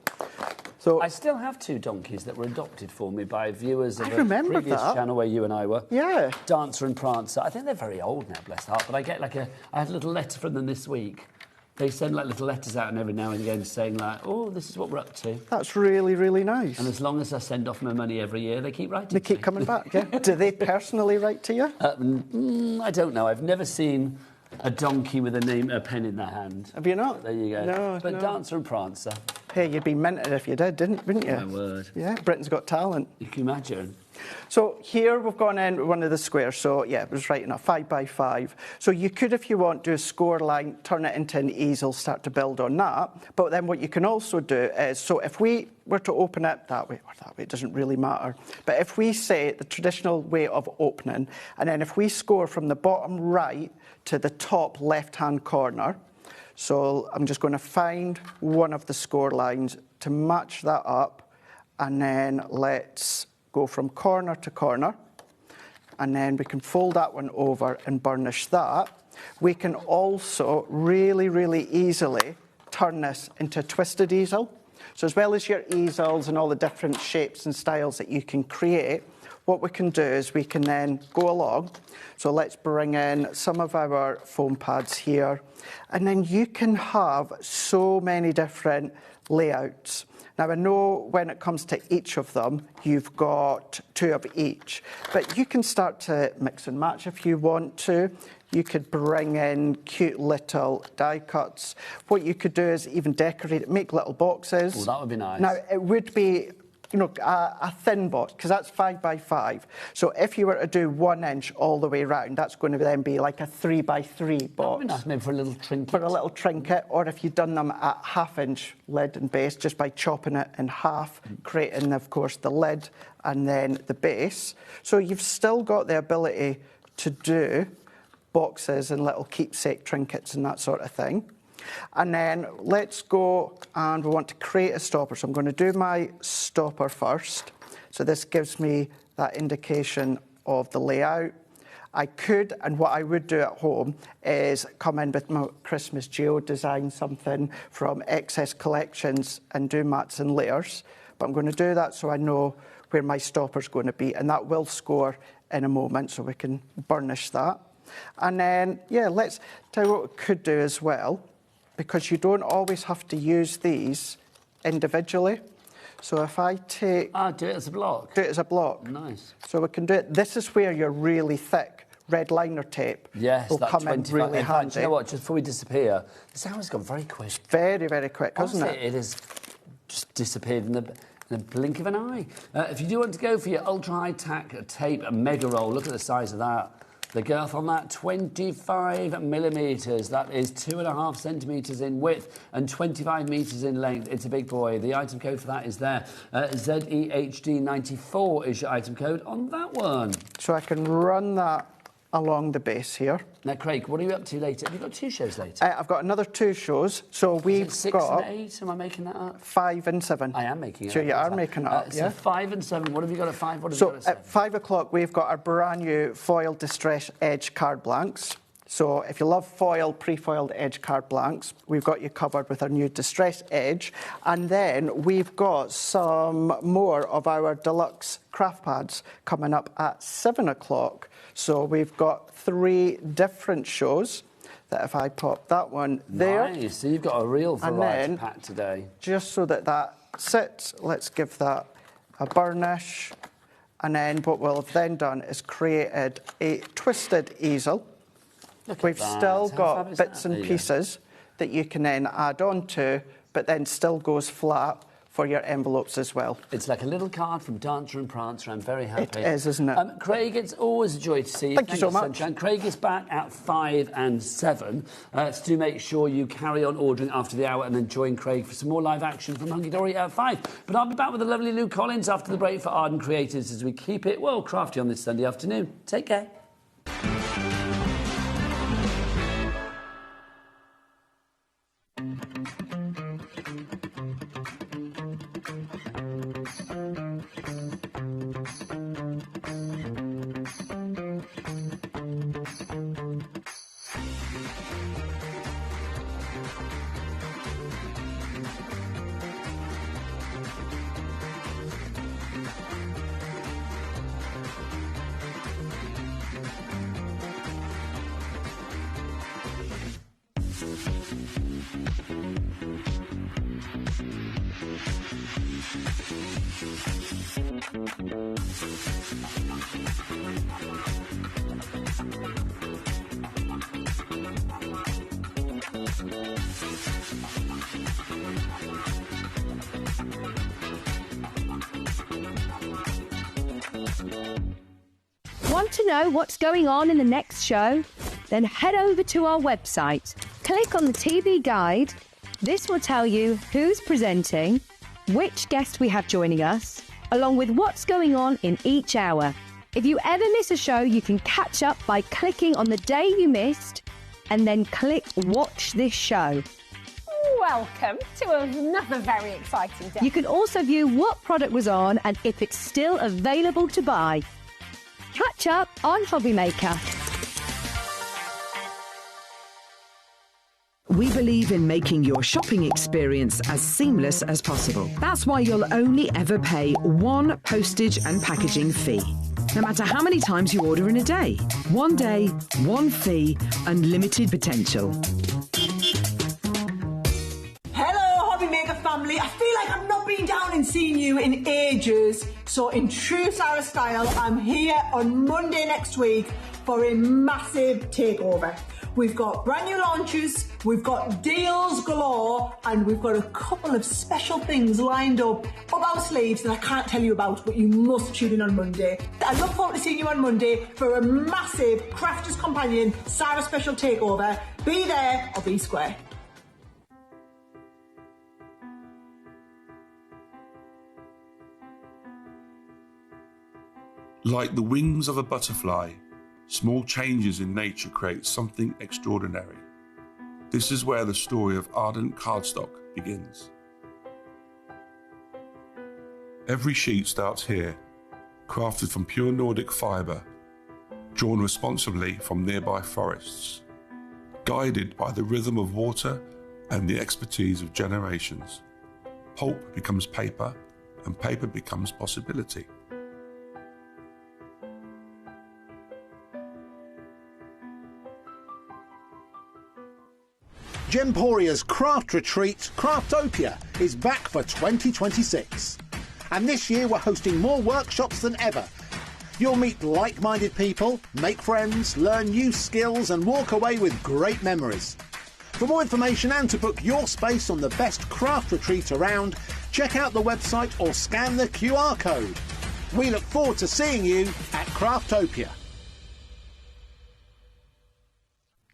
So I still have 2 donkeys that were adopted for me by viewers of I a remember previous that. channel where you and I were. Yeah. Dancer and Prancer. I think they're very old now, bless their heart, but I get I had a little letter from them this week. They send like little letters out and every now and again saying like, oh, this is what we're up to. That's really, really nice. And as long as I send off my money every year, they keep writing. They keep coming back, yeah. Do they personally write to you? I don't know. I've never seen a donkey with a pen in their hand. Have you not? There you go. No, but Dancer and Prancer. Hey, you'd be minted if you did, wouldn't you? My word. Yeah, Britain's Got Talent. You can imagine. So here we've gone in with one of the squares. So yeah, it was right enough, 5 by 5. So you could, if you want, do a score line, turn it into an easel, start to build on that. But then what you can also do is, so if we were to open it that way or that way, it doesn't really matter. But if we say the traditional way of opening, and then if we score from the bottom right to the top left-hand corner, so I'm just going to find one of the score lines to match that up, and then let's go from corner to corner, and then we can fold that one over and burnish that. We can also really, really easily turn this into a twisted easel. So as well as your easels and all the different shapes and styles that you can create, what we can do is we can then go along. So let's bring in some of our foam pads here, and then you can have so many different layouts. Now, I know when it comes to each of them, you've got 2 of each, but you can start to mix and match if you want to. You could bring in cute little die cuts. What you could do is even decorate it, make little boxes. Oh, that would be nice. Now, it would be, a thin box, because that's 5 by 5. So if you were to do 1 inch all the way around, that's going to then be like a 3 by 3 box. That would be nice, maybe for a little trinket. For a little trinket, or if you'd done them at 1/2 inch lid and base, just by chopping it in half, creating, of course, the lid and then the base. So you've still got the ability to do boxes and little keepsake trinkets and that sort of thing. And then let's go, and we want to create a stopper. So I'm going to do my stopper first. So this gives me that indication of the layout. I could, and what I would do at home, is come in with my Christmas geo, design something from excess collections and do mats and layers. But I'm going to do that so I know where my stopper's going to be, and that will score in a moment, so we can burnish that. And then, yeah, let's tell you what we could do as well, because you don't always have to use these individually. So if I take... do it as a block. Do it as a block. Nice. So we can do it. This is where your really thick red liner tape will come in really handy. Do you know what? Just before we disappear, this hour's gone very quick. Very, very quick, hasn't it? It has just disappeared in the blink of an eye. If you do want to go for your ultra-high tack tape mega roll, look at the size of that. The girth on that, 25 millimetres. That is 2.5 centimetres in width and 25 metres in length. It's a big boy. The item code for that is there. ZEHD94 is your item code on that one. So I can run that along the base here. Now, Craig, what are you up to later? Have you got 2 shows later? I've got another 2 shows. So we've 6 got and 8? Am I making that up? 5 and 7. I am making it up. So you are making it up, So yeah? 5 and 7. What have you got at 5? What have you got at 7? At 5 o'clock, we've got our brand new foil distress edge card blanks. So if you love foil, pre-foiled edge card blanks, we've got you covered with our new distress edge. And then we've got some more of our deluxe craft pads coming up at 7 o'clock. So we've got 3 different shows. That if I pop that one there. Nice. So you've got a real variety then, pack today. Just so that sits, let's give that a burnish. And then what we'll have then done is created a twisted easel. We've still got bits and pieces that you can then add on to, but then still goes flat for your envelopes as well. It's like a little card from Dancer and Prancer. I'm very happy. It is, isn't it? Craig, it's always a joy to see you. Thank you so much. Sunshine. Craig is back at 5 and 7. So do make sure you carry on ordering after the hour and then join Craig for some more live action from Hunky Dory at 5. But I'll be back with the lovely Lou Collins after the break for Arden Creators as we keep it, well, crafty on this Sunday afternoon. Take care. Want to know what's going on in the next show? Then head over to our website. Click on the TV guide. This will tell you who's presenting, which guest we have joining us, along with what's going on in each hour. If you ever miss a show, you can catch up by clicking on the day you missed and then click Watch This Show. Welcome to another very exciting day. You can also view what product was on and if it's still available to buy. Catch up on HobbyMaker. We believe in making your shopping experience as seamless as possible. That's why you'll only ever pay 1 postage and packaging fee, no matter how many times you order in a day. 1 day, 1 fee, unlimited potential. Hello, HobbyMaker family. I feel like I've not been down and seen you in ages. So in true Sarah style, I'm here on Monday next week for a massive takeover. We've got brand new launches, we've got deals galore, and we've got a couple of special things lined up our sleeves that I can't tell you about, but you must tune in on Monday. I look forward to seeing you on Monday for a massive Crafters Companion Sarah special takeover. Be there or be square. Like the wings of a butterfly, small changes in nature create something extraordinary. This is where the story of Ardent Cardstock begins. Every sheet starts here, crafted from pure Nordic fibre, drawn responsibly from nearby forests, guided by the rhythm of water and the expertise of generations. Pulp becomes paper, and paper becomes possibility. Gemporia's craft retreat, Craftopia, is back for 2026. And this year we're hosting more workshops than ever. You'll meet like-minded people, make friends, learn new skills and walk away with great memories. For more information and to book your space on the best craft retreat around, check out the website or scan the QR code. We look forward to seeing you at Craftopia.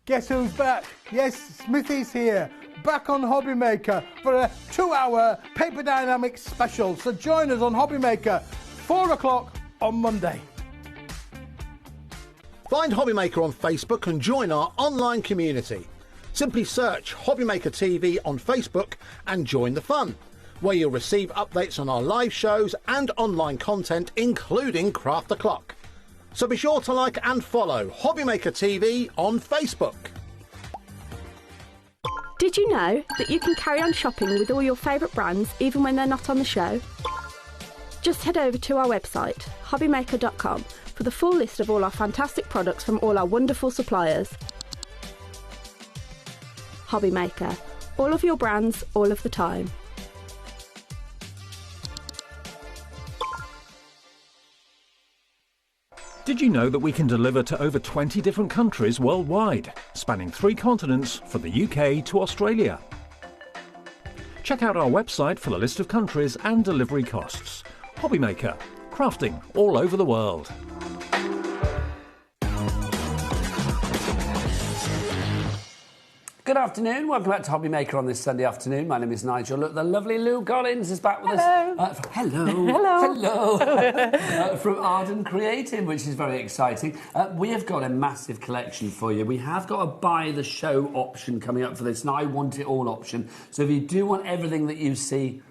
Guess who's back? Yes, Smithy's here, back on HobbyMaker for a 2-hour Paper Dynamics special. So join us on HobbyMaker, 4 o'clock on Monday. Find HobbyMaker on Facebook and join our online community. Simply search HobbyMaker TV on Facebook and join the fun, where you'll receive updates on our live shows and online content, including Craft the Clock. So be sure to like and follow HobbyMaker TV on Facebook. Did you know that you can carry on shopping with all your favourite brands even when they're not on the show? Just head over to our website, HobbyMaker.com, for the full list of all our fantastic products from all our wonderful suppliers. HobbyMaker. All of your brands, all of the time. Did you know that we can deliver to over 20 different countries worldwide, spanning 3 continents from the UK to Australia? Check out our website for the list of countries and delivery costs. HobbyMaker, crafting all over the world. Good afternoon, welcome back to HobbyMaker on this Sunday afternoon. My name is Nigel. Look, the lovely Lou Collins is back with us. Hello. From Arden Creative, which is very exciting. We have got a massive collection for you. We have got a buy the show option coming up for this, and I want it all option. So if you do want everything that you see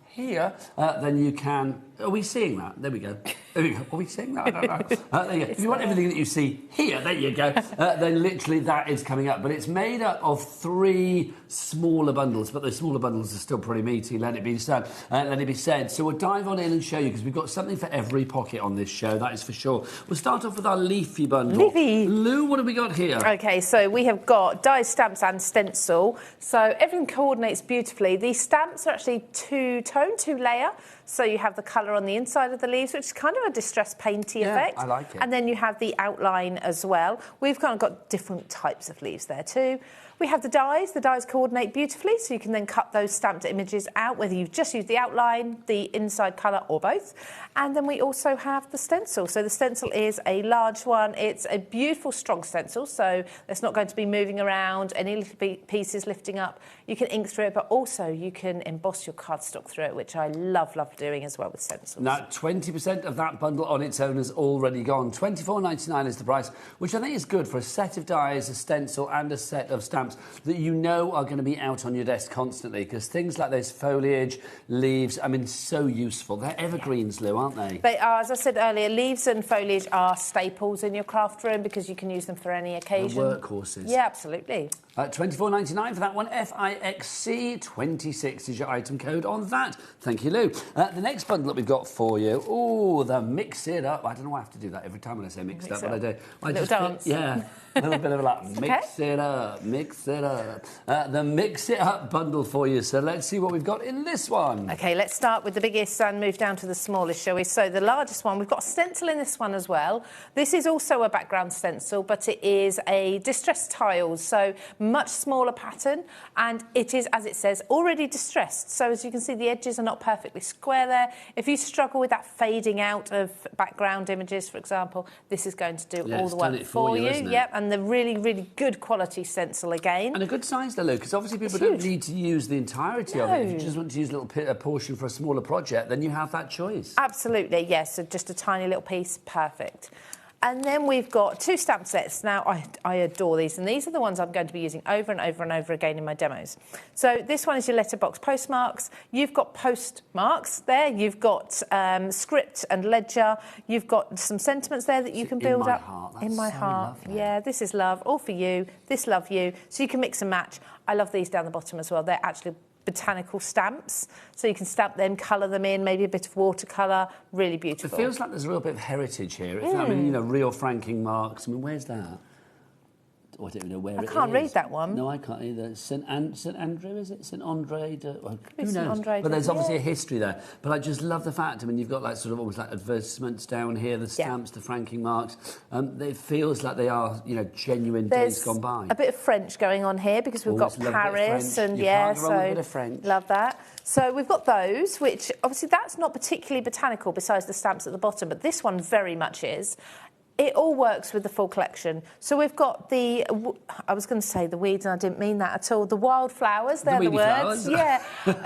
here, then you can... Are we seeing that? There we go. There we go. Are we seeing that? I don't know. There you go. If you want everything that you see here, there you go. Then literally that is coming up. But it's made up of 3 smaller bundles, but those smaller bundles are still pretty meaty, let it be said. So we'll dive on in and show you, because we've got something for every pocket on this show, that is for sure. We'll start off with our Leafy bundle. Leafy. Lou, what have we got here? OK, so we have got die stamps and stencil. So everything coordinates beautifully. These stamps are actually 2-tone, 2-layer. So you have the colour on the inside of the leaves, which is kind of a distressed painty effect. I like it. And then you have the outline as well. We've kind of got different types of leaves there too. We have the dies. The dies coordinate beautifully, so you can then cut those stamped images out, whether you've just used the outline, the inside colour, or both. And then we also have the stencil. So the stencil is a large one. It's a beautiful, strong stencil, so it's not going to be moving around, any little pieces lifting up. You can ink through it, but also you can emboss your cardstock through it, which I love doing as well with stencils. Now, 20% of that bundle on its own has already gone. $24.99 is the price, which I think is good for a set of dies, a stencil, and a set of stamps that you know are going to be out on your desk constantly, because things like this foliage, leaves, I mean, so useful. They're evergreens, Lou, aren't they? They are, as I said earlier, leaves and foliage are staples in your craft room because you can use them for any occasion. The workhorses. Yeah, absolutely. $24.99 for that one. FIXC26 is your item code on that. Thank you, Lou. The next bundle that we've got for you, the Mix It Up. I don't know why I have to do that every time when I say mix it up, but I do. Little dance. Yeah, a little bit of like mix it up. The Mix It Up bundle for you. So let's see what we've got in this one. OK, let's start with the biggest and move down to the smallest, shall we? So the largest one, we've got a stencil in this one as well. This is also a background stencil, but it is a distressed tiles, so much smaller pattern, and it is, as it says, already distressed. So as you can see, the edges are not perfectly square there. If you struggle with that fading out of background images, for example, this is going to do all the work for you. Yep, and the really, really good quality stencil again. And a good size though, Lou, because obviously people don't need to use the entirety of it. If you just want to use a portion for a smaller project, then you have that choice. Absolutely, yes. So just a tiny little piece, perfect. And then we've got 2 stamp sets. Now, I adore these, and these are the ones I'm going to be using over and over and over again in my demos. So this one is your letterbox postmarks. You've got postmarks there. You've got script and ledger. You've got some sentiments there that you can build up. In my heart. Yeah, this is love. All for you. This love you. So you can mix and match. I love these down the bottom as well. They're actually botanical stamps, so you can stamp them, colour them in, maybe a bit of watercolour, really beautiful. It feels like there's a real bit of heritage here. I mean, you know, real franking marks. I mean, where's that? Oh, I don't even know where it is. I can't read that one. No, I can't either. St Andrew, is it? St Andre? Who knows? Andre, but there's obviously a history there. But I just love the fact, I mean, you've got like sort of almost like advertisements down here, the stamps, the franking marks. It feels like they are, you know, genuine days gone by. A bit of French going on here because we've got Paris and you can't go wrong with a bit of French. Love that. So we've got those, which obviously that's not particularly botanical besides the stamps at the bottom, but this one very much is. It all works with the full collection. So we've got I was going to say the weeds, and I didn't mean that at all. The wildflowers, they're the words. Flowers. Yeah.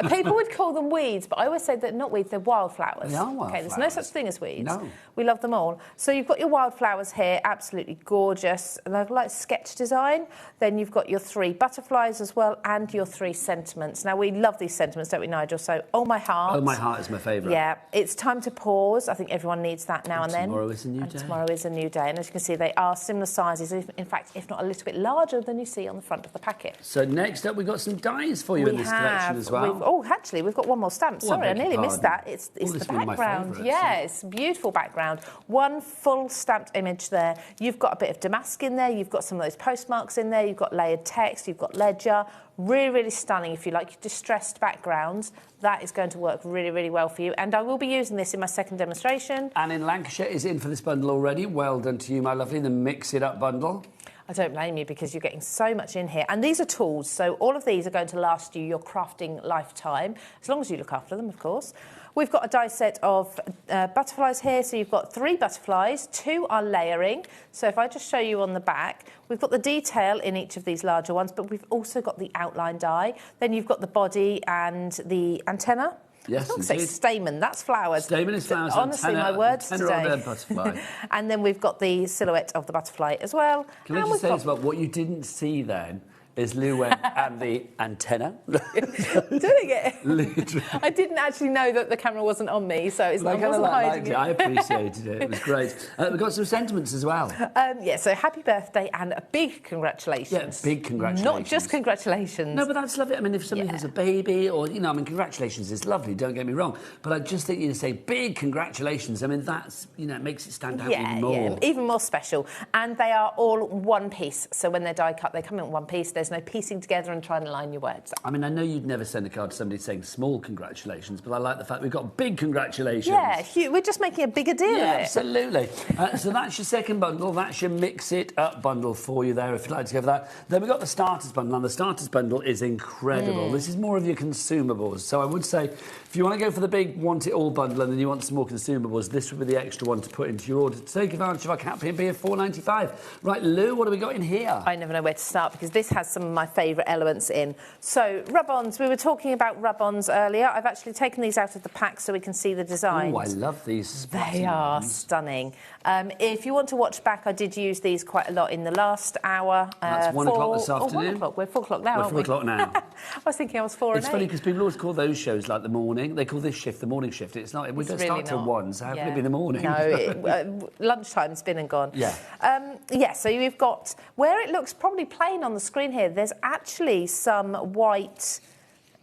People would call them weeds, but I always say that not weeds, they're wildflowers. They are wildflowers. Okay, there's no such thing as weeds. No. We love them all. So you've got your wildflowers here, absolutely gorgeous. They're like sketch design. Then you've got your 3 butterflies as well, and your 3 sentiments. Now, we love these sentiments, don't we, Nigel? So, oh, my heart. Oh, my heart is my favourite. Yeah. It's time to pause. I think everyone needs that now and then. Tomorrow is a new day. Tomorrow is a new day. And as you can see, they are similar sizes. In fact, if not a little bit larger than you see on the front of the packet. So next up, we've got some dies for you in this collection as well. Actually, we've got one more stamp. Sorry, I nearly missed that. It's the background. Yeah, it's a beautiful background. One full stamped image there. You've got a bit of damask in there. You've got some of those postmarks in there. You've got layered text. You've got ledger. Really, really stunning. If you like your distressed backgrounds, that is going to work really, really well for you. And I will be using this in my second demonstration. And in Lancashire is in for this bundle already. Well done to you, my lovely. The Mix It Up bundle. I don't blame you, because you're getting so much in here. And these are tools, so all of these are going to last you your crafting lifetime, as long as you look after them, of course. We've got a die set of butterflies here. So you've got 3 butterflies, 2 are layering. So if I just show you on the back, we've got the detail in each of these larger ones, but we've also got the outline die. Then you've got the body and the antenna. Yes, I say stamen, that's flowers. Stamen is flowers. Honestly, antenna, my words antenna today. on a butterfly. And then we've got the silhouette of the butterfly as well. Can I just say as well, what you didn't see then is Lou went and the antenna. Doing it. Literally. I didn't actually know that the camera wasn't on me, so it's Like, I wasn't hiding it. I appreciated it. It was great. We've got some sentiments as well. Yeah, so happy birthday and a big congratulations. Yeah, big congratulations. Not just congratulations. No, but that's lovely. I mean, if somebody has a baby or, you know, I mean, congratulations is lovely, don't get me wrong. But I just think you say big congratulations. I mean, that's, you know, it makes it stand out even more. Yeah, even more special. And they are all one piece. So when they're die cut, they come in one piece. There's no piecing together and trying to line your words up. I mean, I know you'd never send a card to somebody saying small congratulations, but I like the fact we've got big congratulations. Yeah, we're just making a bigger deal of it. Absolutely. So that's your second bundle. That's your Mix It Up bundle for you there, if you'd like to go for that. Then we've got the Starters bundle. And the Starters bundle is incredible. This is more of your consumables. So I would say, if you want to go for the big want-it-all bundle and then you want some more consumables, this would be the extra one to put into your order to take advantage of our Cat P&B of $4.95. Right, Lou, what have we got in here? I never know where to start, because this has some of my favourite elements in. So, Rubons. We were talking about Rubons earlier. I've actually taken these out of the pack so we can see the designs. Oh, I love these. They are stunning. If you want to watch back, I did use these quite a lot in the last hour. That's 1 o'clock this afternoon. 1 o'clock. We're 4 o'clock now, We're aren't 4 we? o'clock now. I was thinking I was 4 It's and 8. funny because people always call those shows like the morning. They call this shift the morning shift. It's not. We don't really start till not. 1, so how can it be the morning? No, lunchtime's been and gone. Yeah. So you've got, where it looks probably plain on the screen here, there's actually some white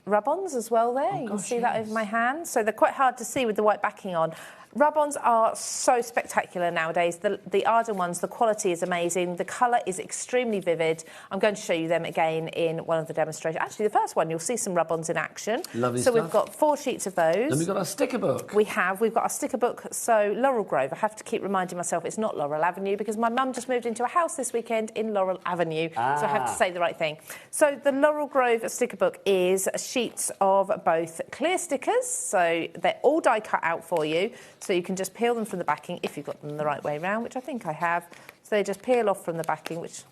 Rubons as well there. You can see that over my hand. So they're quite hard to see with the white backing on. Rubons are so spectacular nowadays. The Arden ones, the quality is amazing. The colour is extremely vivid. I'm going to show you them again in one of the demonstrations. Actually, the first one, you'll see some Rubons in action. Lovely so stuff. we've got 4 sheets of those. Then we've got our sticker book. We've got our sticker book. So Laurel Grove, I have to keep reminding myself it's not Laurel Avenue, because my mum just moved into a house this weekend in Laurel Avenue. So I have to say the right thing. So the Laurel Grove sticker book is sheets of both clear stickers. So they're all die cut out for you. So you can just peel them from the backing if you've got them the right way around, which I think I have. So they just peel off from the backing, which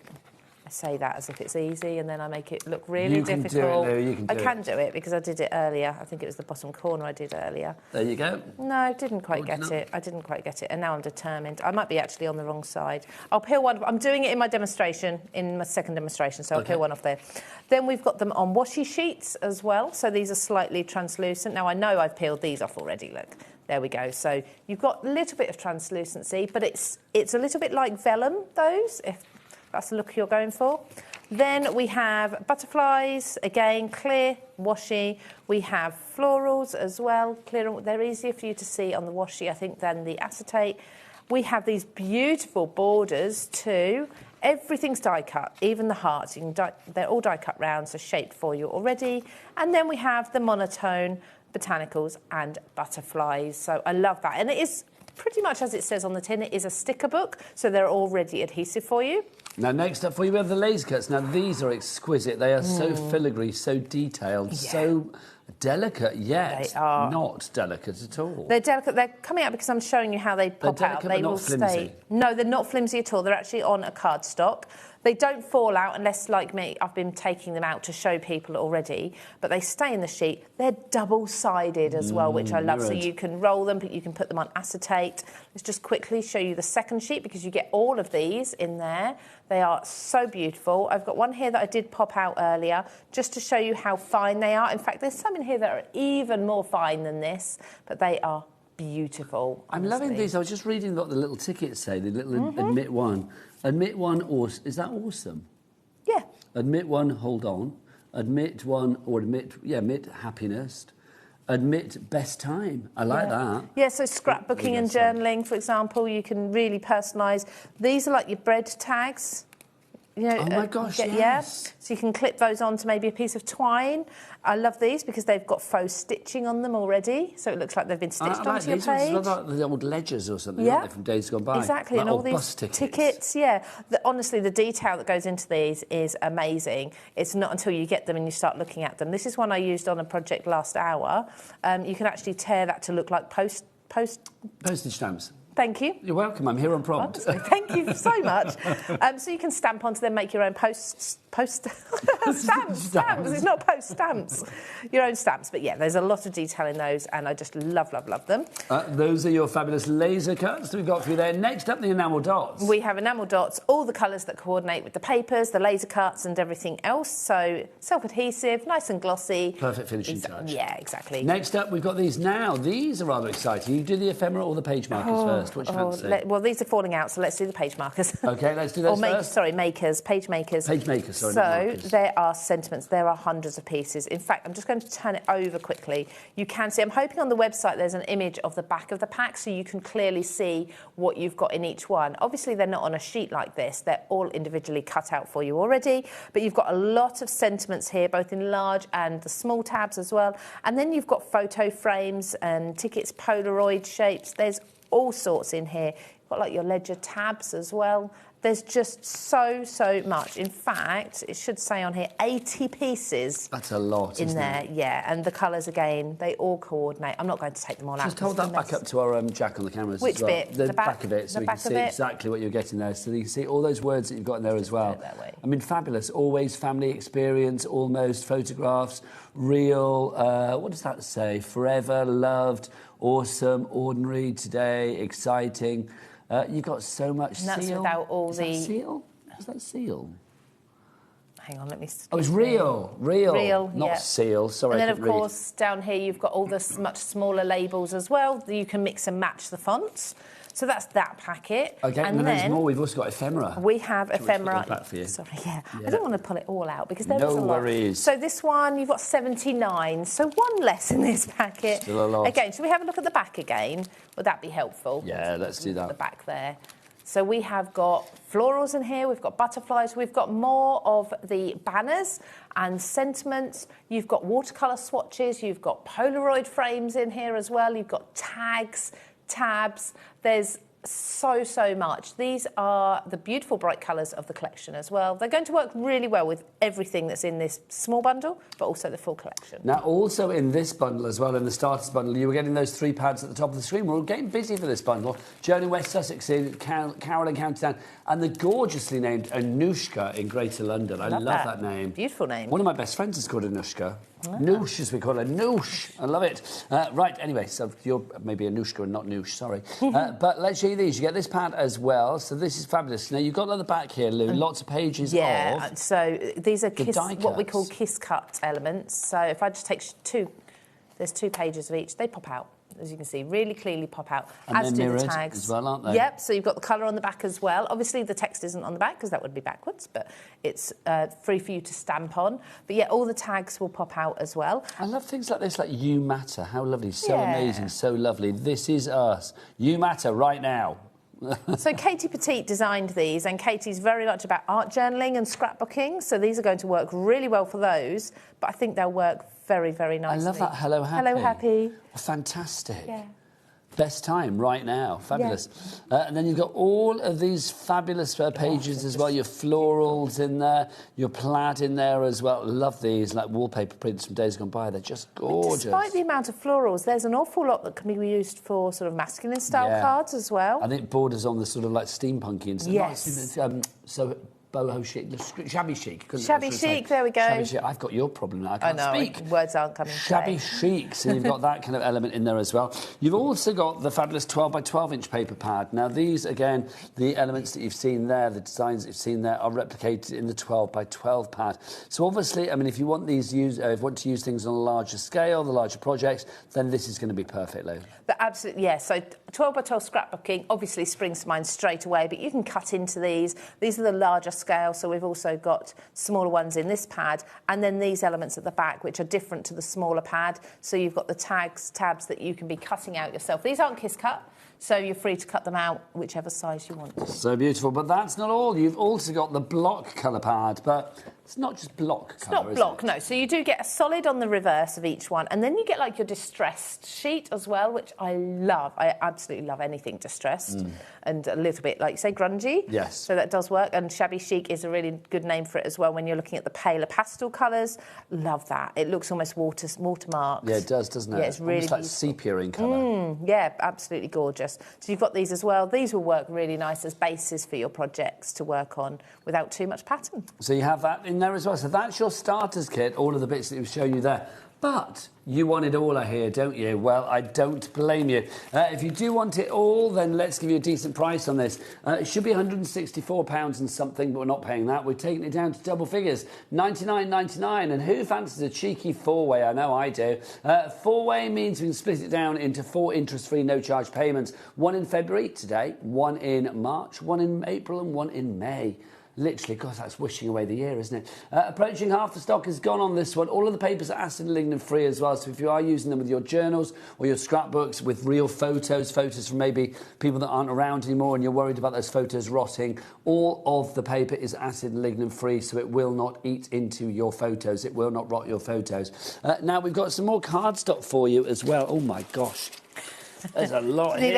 I say that as if it's easy, and then I make it look really difficult. You can do it, Lou. You can do it. I can do it because I did it earlier. I think it was the bottom corner I did earlier. There you go. No, I didn't quite get it. I didn't quite get it, and now I'm determined. I might be actually on the wrong side. I'll peel one. I'm doing it in my demonstration, in my second demonstration, so I'll peel one off there. Then we've got them on washi sheets as well. So these are slightly translucent. Now I know I've peeled these off already. Look. There we go. So you've got a little bit of translucency, but it's a little bit like vellum, those, if that's the look you're going for. Then we have butterflies, again, clear, washi. We have florals as well, clear. They're easier for you to see on the washi, I think, than the acetate. We have these beautiful borders too. Everything's die cut, even the hearts. They're all die cut round, so shaped for you already. And then we have the monotone botanicals and butterflies. So I love that. And it is pretty much as it says on the tin. It is a sticker book, so they're already adhesive for you. Now, next up for you, we have the laser cuts. Now, these are exquisite. They are so filigree, so detailed, so Delicate, yet They are. not delicate at all. They're delicate. They're coming out because I'm showing you how they pop out. delicate, They but not will flimsy. stay. No, they're not flimsy at all. They're actually on a cardstock. They don't fall out unless, like me, I've been taking them out to show people already, but they stay in the sheet. They're double-sided as well, which I love. So mirrored. you can roll them, but you can put them on acetate. Let's just quickly show you the second sheet because you get all of these in there. They are so beautiful. I've got one here that I did pop out earlier just to show you how fine they are. In fact, there's some in here that are even more fine than this, but they are beautiful. I'm loving these. I was just reading what the little tickets say, the little admit one. Admit one, or is that awesome? Yeah. Admit one, hold on. Admit one, or admit happiness. Admit best time. I like that. Yeah, so scrapbooking and journaling, for example, you can really personalise. These are like your bread tags. You know, oh my gosh, yes. Yeah, so you can clip those onto maybe a piece of twine. I love these because they've got faux stitching on them already, so it looks like they've been stitched I like onto your these page. ones, like the old ledgers or something, Yeah. aren't they, from days gone by? Exactly, like and all old these bus tickets, yeah. Honestly, the detail that goes into these is amazing. It's not until you get them and you start looking at them. This is one I used on a project last hour. You can actually tear that to look like postage stamps. Thank you. You're welcome. I'm here on prompt. Honestly, thank you so much. So you can stamp onto them, make your own stamps. It's not post stamps. Your own stamps. But yeah, there's a lot of detail in those, and I just love, love, love them. Those are your fabulous laser cuts that we've got for you there. Next up, the enamel dots. We have enamel dots, all the colours that coordinate with the papers, the laser cuts, and everything else. So self-adhesive, nice and glossy. Perfect finishing touch. Yeah, exactly. Next up, we've got these now. These are rather exciting. You do the ephemera or the page markers first? What do you fancy? Well, these are falling out, so let's do the page markers. OK, let's do those first. Sorry, makers, page makers. Page makers, sorry, So not markers. there are sentiments. There are hundreds of pieces. In fact, I'm just going to turn it over quickly. You can see, I'm hoping on the website there's an image of the back of the pack so you can clearly see what you've got in each one. Obviously, they're not on a sheet like this. They're all individually cut out for you already, but you've got a lot of sentiments here, both in large and the small tabs as well. And then you've got photo frames and tickets, Polaroid shapes. There's all sorts in here. You've got like your ledger tabs as well. There's just so much. In fact, it should say on here 80 pieces. That's a lot, in isn't there, it? yeah. And the colours again, they all coordinate. I'm not going to take them all out. Just hold that back up to our Jack on the cameras Which as well. bit? The back of it, so the we back can of see it? exactly what you're getting there. So you can see all those words that you've got in there as well. That way. I mean, fabulous. Always family experience, almost photographs, real, what does that say? Forever, loved, awesome, ordinary, today, exciting. You've got so much And that's seal. without all Is the... that seal? Is that seal? Hang on, let me... Oh, it's real. Real, not yeah. seal. Sorry, And then, I of couldn't read. course, down here you've got all the much smaller labels as well. You can mix and match the fonts. So that's that packet. OK, and then there's more. We've also got ephemera. We have Should we ephemera. put those back for you? Sorry, yeah. Yeah. I don't want to pull it all out because there is No a lot. worries. So this one, you've got 79. So one less in this packet. Still a lot. Again, should we have a look at the back again? Would that be helpful? Yeah, let's do that. The back there. So we have got florals in here, we've got butterflies, we've got more of the banners and sentiments. You've got watercolour swatches, you've got Polaroid frames in here as well, you've got tags, tabs. There's so much. These are the beautiful bright colours of the collection as well. They're going to work really well with everything that's in this small bundle, but also the full collection. Now, also in this bundle as well, in the starters bundle, you were getting those 3 pads at the top of the screen. We're all getting busy for this bundle. Joan in West Sussex, in Carol in County Down, and the gorgeously named Anushka in Greater London. I love that name. Beautiful name. One of my best friends is called Anushka. Noosh, as we call her. Noosh. I love it. Right, anyway, so you're maybe Anushka and not Noosh, sorry. But let's show you these. You get this pad as well. So this is fabulous. Now, you've got on the back here, Lou, lots of pages Yeah, of... so these are die what we cuts. call kiss cut elements. So if I just take there's 2 pages of each, they pop out. As you can see, really clearly pop out, And as they're do the mirrored tags. as well, aren't they? Yep, so you've got the colour on the back as well. Obviously, the text isn't on the back because that would be backwards, but it's free for you to stamp on. But yeah, all the tags will pop out as well. I love things like this, like You Matter. How lovely, so Yeah. amazing, so lovely. This is us. You matter right now. So Katie Petit designed these, and Katie's very much about art journaling and scrapbooking, so these are going to work really well for those, but I think they'll work very, very nicely. I love that Hello Happy. Hello Happy. Fantastic. Yeah. Best time right now. Fabulous. And then you've got all of these fabulous pages as well. Your florals in there, your plaid in there as well. Love these, like wallpaper prints from days gone by. They're just gorgeous. Despite the amount of florals, there's an awful lot that can be used for sort of masculine style cards as well. I think it borders on the sort of like steampunky and stuff. Yes. So boho chic, shabby chic. Shabby chic, there we go. Shabby chic. I've got your problem now. I can't speak. Words aren't coming. Shabby chic. So you've got that kind of element in there as well. You've also got the fabulous 12 by 12 inch paper pad. Now these, again, the elements that you've seen there, the designs that you've seen there, are replicated in the 12 by 12 pad. So obviously, I mean, if you want these if you want to use things on a larger scale, the larger projects, then this is going to be perfect, Lou. But absolutely, yes. So 12 by 12 scrapbooking obviously springs to mind straight away, but you can cut into these. These are the larger scale, so we've also got smaller ones in this pad, and then these elements at the back, which are different to the smaller pad. So you've got the tabs that you can be cutting out yourself. These aren't kiss cut, so you're free to cut them out whichever size you want. So beautiful. But that's not all. You've also got the block colour pad, but it's not just block colour, It's not block, no. So you do get a solid on the reverse of each one, and then you get like your distressed sheet as well, which I love. I absolutely love anything distressed and a little bit, like you say, grungy. Yes. So that does work, and shabby chic is a really good name for it as well when you're looking at the paler pastel colours. Love that. It looks almost watermarked. Yeah, it does, doesn't it? Yeah, it's really almost like sepia in colour. Yeah, absolutely gorgeous. So you've got these as well. These will work really nice as bases for your projects to work on without too much pattern. So you have that in there as well. So that's your starters kit, all of the bits that we've shown you there. But you want it all, I hear, don't you? Well, I don't blame you. If you do want it all, then let's give you a decent price on this. It should be £164 and something, but we're not paying that. We're taking it down to double figures, $99.99. And who fancies a cheeky four-way? I know I do. Four-way means we can split it down into 4 interest-free, no-charge payments. One in February, today, one in March, one in April, and one in May. Literally, God, that's wishing away the year, isn't it? Approaching half the stock is gone on this one. All of the papers are acid and lignin free as well. So if you are using them with your journals or your scrapbooks with real photos from maybe people that aren't around anymore and you're worried about those photos rotting, all of the paper is acid and lignin free, so it will not eat into your photos. It will not rot your photos. Now, we've got some more cardstock for you as well. Oh, my gosh. There's a lot here.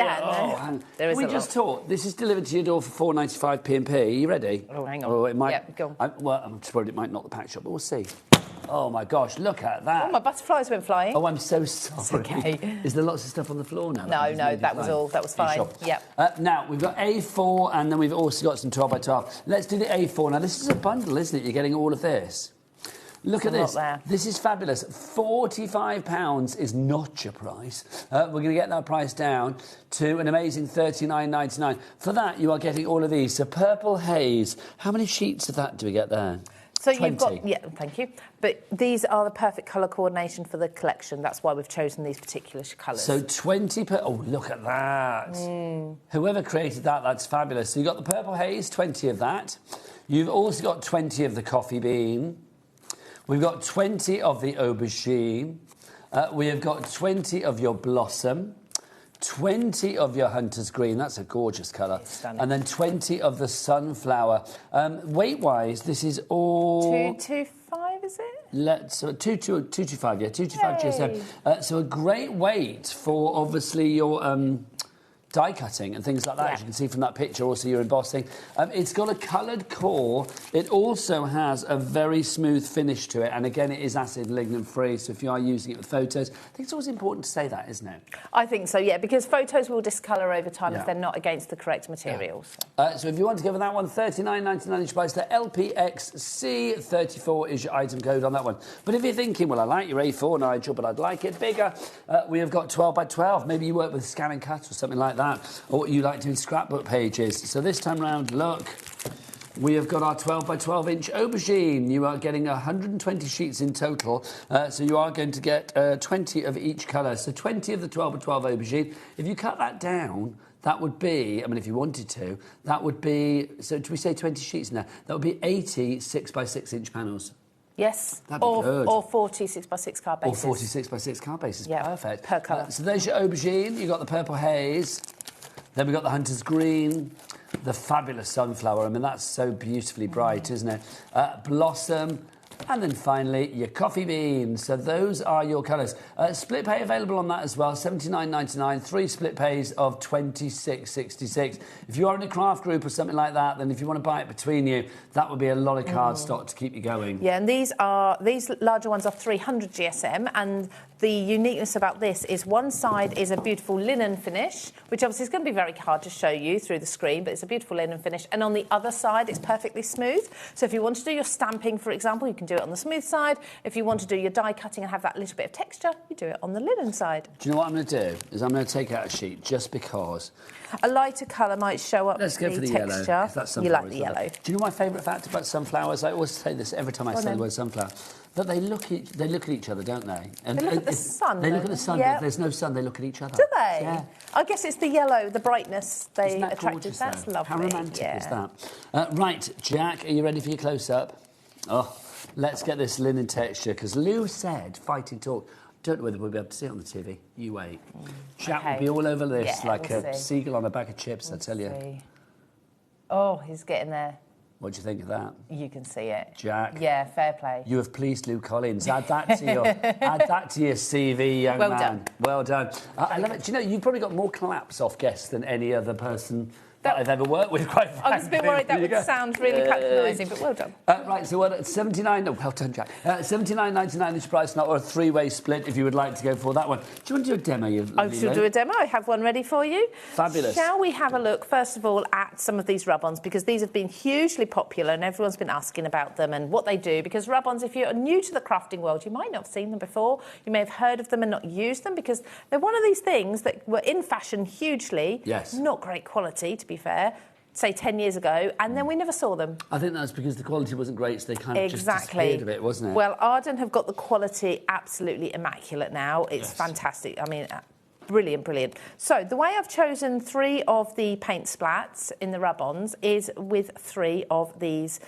There is we just taught. This is delivered to your door for £4.95 P&P. Are you ready? Oh, hang on. Oh, it might. Yep, go on. I'm just worried it might knock the pack shop, but we'll see. Oh my gosh! Look at that. Oh, my butterflies went flying. Oh, I'm so sorry. It's okay. Is there lots of stuff on the floor now? No, that was all. That was fine. Sure? Yep. Now we've got A4, and then we've also got some 12 by 12. Let's do the A4 now. This is a bundle, isn't it? You're getting all of this. Look at this. This is fabulous. £45 is not your price. We're going to get that price down to an amazing $39.99. For that, you are getting all of these. So purple haze. How many sheets of that do we get there? So 20. you've got, thank you. But these are the perfect colour coordination for the collection. That's why we've chosen these particular colours. So 20 per... Oh, look at that. Whoever created that, that's fabulous. So you've got the purple haze, 20 of that. You've also got 20 of the coffee bean. We've got 20 of the aubergine. We have got 20 of your blossom. 20 of your hunter's green. That's a gorgeous colour. And then 20 of the sunflower. Weight-wise, this is all... 225, is it? 225, yeah. 225 GSM. So a great weight for, obviously, your... die cutting and things like that, as you can see from that picture, also your embossing. It's got a coloured core. It also has a very smooth finish to it, and again, it is acid and lignin free, so if you are using it with photos, I think it's always important to say that, isn't it? I think so, yeah, because photos will discolour over time if they're not against the correct materials. So if you want to go for that one, $39.99 each price. The LPXC34 is your item code on that one. But if you're thinking, well, I like your A4, Nigel, but I'd like it bigger, we have got 12 by 12. Maybe you work with scan and cut or something like that. Or what you like doing scrapbook pages. So this time round, look, we have got our 12 by 12 inch aubergine. You are getting 120 sheets in total, so you are going to get 20 of each colour. So 20 of the 12 by 12 aubergine. If you cut that down, that would be, I mean, if you wanted to, that would be, so do we say 20 sheets in there? That would be 80 6 by 6 inch panels. Yes, That'd be good. Or 40 6 by 6 card bases. Or 40 6 by 6 card bases, perfect. Per colour. So there's your aubergine, you've got the purple haze, then we've got the hunter's green, the fabulous sunflower. I mean, that's so beautifully bright, isn't it? Blossom, And then finally, your coffee beans. So those are your colours. Split pay available on that as well, $79.99. 3 split pays of $26.66. If you are in a craft group or something like that, then if you want to buy it between you, that would be a lot of cardstock to keep you going. Yeah, and these larger ones are 300 GSM, and the uniqueness about this is one side is a beautiful linen finish, which obviously is going to be very hard to show you through the screen, but it's a beautiful linen finish. And on the other side, it's perfectly smooth. So if you want to do your stamping, for example, you can do it on the smooth side. If you want to do your die cutting and have that little bit of texture, you do it on the linen side. Do you know what I'm going to do? Is I'm going to take out a sheet just because. A lighter colour might show up Let's go for the texture. yellow. That's You like the yellow. Do you know my favourite fact about sunflowers? I always say this every time I say the word sunflower. That they look at each other, don't they? And they look at the sun. They look at the sun. Yeah. If there's no sun, they look at each other. Do they? Yeah. I guess it's the yellow, the brightness they attracted. Gorgeous, That's though? lovely. How romantic is that? Right, Jack, are you ready for your close-up? Oh, let's get this linen texture, because Lou said, fighting talk, don't know whether we'll be able to see it on the TV. You wait. Jack will be all over this like a seagull on a bag of chips, I tell you. Oh, he's getting there. What do you think of that? You can see it. Jack. Yeah, fair play. You have pleased Lou Collins. Add that to your CV, young man. Done. Well done. I love it. Do you know, you've probably got more claps off guests than any other person that I've ever worked with, quite frankly. I was a bit worried that would sound really patronising, but well done. Right, so what, $79... No, well done, Jack. $79.99 is price, not or a 3-way split if you would like to go for that one. Do you want to do a demo? I shall do a demo. I have one ready for you. Fabulous. Shall we have a look, first of all, at some of these rub-ons, because these have been hugely popular and everyone's been asking about them and what they do, because rub-ons, if you're new to the crafting world, you might not have seen them before. You may have heard of them and not used them, because they're one of these things that were in fashion hugely. Yes. Not great quality, to be fair, say 10 years ago, and then we never saw them. I think that's because the quality wasn't great, so they kind of just disappeared a bit, wasn't it? Well, Arden have got the quality absolutely immaculate now. It's fantastic. I mean, brilliant, brilliant. So the way I've chosen 3 of the paint splats in the rub-ons is with 3 of these.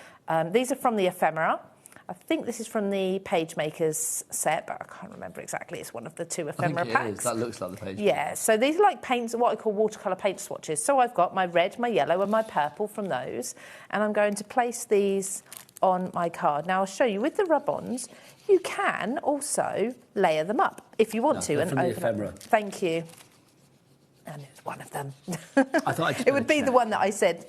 These are from the Ephemera. I think this is from the HobbyMaker's set, but I can't remember exactly. It's one of the 2 Ephemera packs. It is. That looks like the page. Yeah, so these are like paints, what I call watercolour paint swatches. So I've got my red, my yellow and my purple from those, and I'm going to place these on my card. Now I'll show you, with the rub-ons, you can also layer them up if you want to. And from the Ephemera. Thank you. And it's one of them. I thought it would be the one that I said,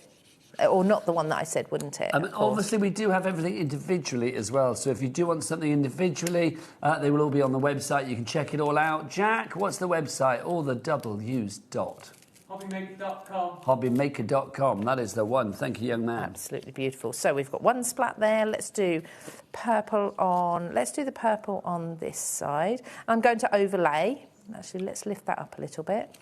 or not the one that I said, wouldn't it? Obviously, we do have everything individually as well. So if you do want something individually, they will all be on the website. You can check it all out. Jack, what's the website? All the W's dot. HobbyMaker.com. HobbyMaker.com. That is the one. Thank you, young man. Absolutely beautiful. So we've got one splat there. Let's do purple on. Let's do the purple on this side. I'm going to overlay. Actually, let's lift that up a little bit.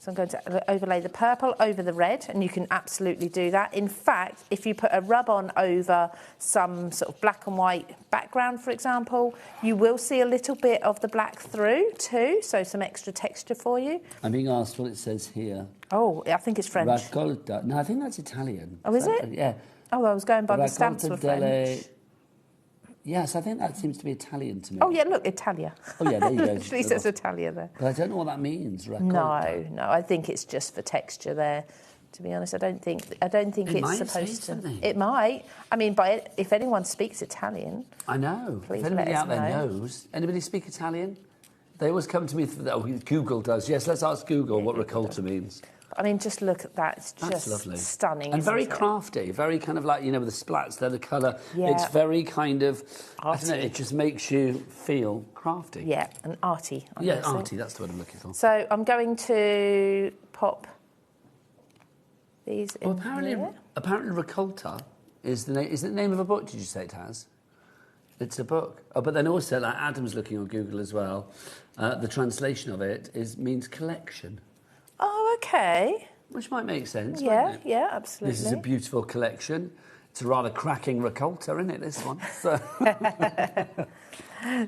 So I'm going to overlay the purple over the red, and you can absolutely do that. In fact, if you put a rub-on over some sort of black and white background, for example, you will see a little bit of the black through too, so some extra texture for you. I'm being asked what it says here. Oh, I think it's French. Raccolta. No, I think that's Italian. Oh, is it? Yeah. Oh, I was going by the stamps were French. Yes, I think that seems to be Italian to me. Oh, yeah, look, Italia. Oh, yeah, there you go. It literally says Italia there. But I don't know what that means, raccolta. No, I think it's just for texture there. To be honest, I don't think it's supposed to. It might. I mean, if anyone speaks Italian, I know. Please if anybody out there know. knows, anybody speak Italian? They always come to me. Google does. Yes, let's ask Google what raccolta means. I mean, just look at that. It's just lovely. Stunning. And very isn't it? crafty, very kind of like, with the splats, they're the colour. Yeah. It's very kind of, arty. I don't know, it just makes you feel crafty. Yeah, and arty. Yeah, arty, that's the word I'm looking for. So I'm going to pop these in here. Apparently raccolta is the name of a book, did you say it has? It's a book. Oh, but then also, like Adam's looking on Google as well, the translation of it means collection. Oh, okay. Which might make sense, Yeah, it? yeah, absolutely. This is a beautiful collection. It's a rather cracking raccolta, isn't it, this one? So.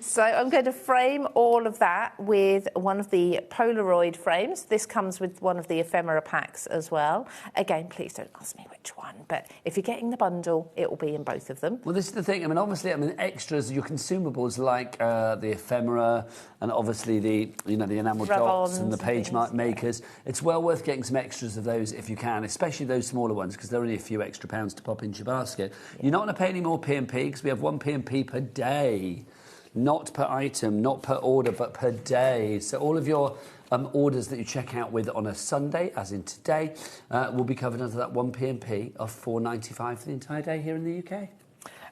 So I'm going to frame all of that with one of the Polaroid frames. This comes with one of the Ephemera packs as well. Again, please don't ask me which one, but if you're getting the bundle, it will be in both of them. Well, this is the thing. I mean, obviously, extras, your consumables like the Ephemera and obviously the enamel dots and the page makers. It's well worth getting some extras of those if you can, especially those smaller ones, because they're only a few extra pounds to pop into your basket. Yeah. You're not going to pay any more P&P because we have one P&P per day. Not per item, not per order, but per day. So all of your orders that you check out with on a Sunday, as in today, will be covered under that one P&P of £4.95 for the entire day here in the UK.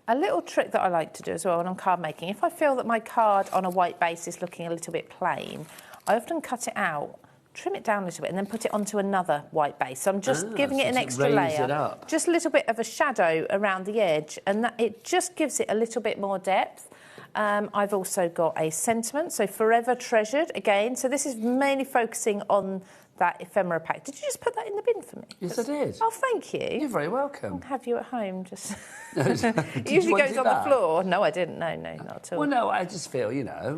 A little trick that I like to do as well when I'm card making, if I feel that my card on a white base is looking a little bit plain, I often cut it out, trim it down a little bit and then put it onto another white base. So I'm just giving it an extra layer. Just a little bit of a shadow around the edge, and it just gives it a little bit more depth. I've also got a sentiment, so Forever Treasured again. So this is mainly focusing on that Ephemera pack. Did you just put that in the bin for me? Yes, I did. Oh, thank you. You're very welcome. I'll have you at home. Just it usually goes on the floor. No, I didn't. No, not at all. Well, no, I just feel,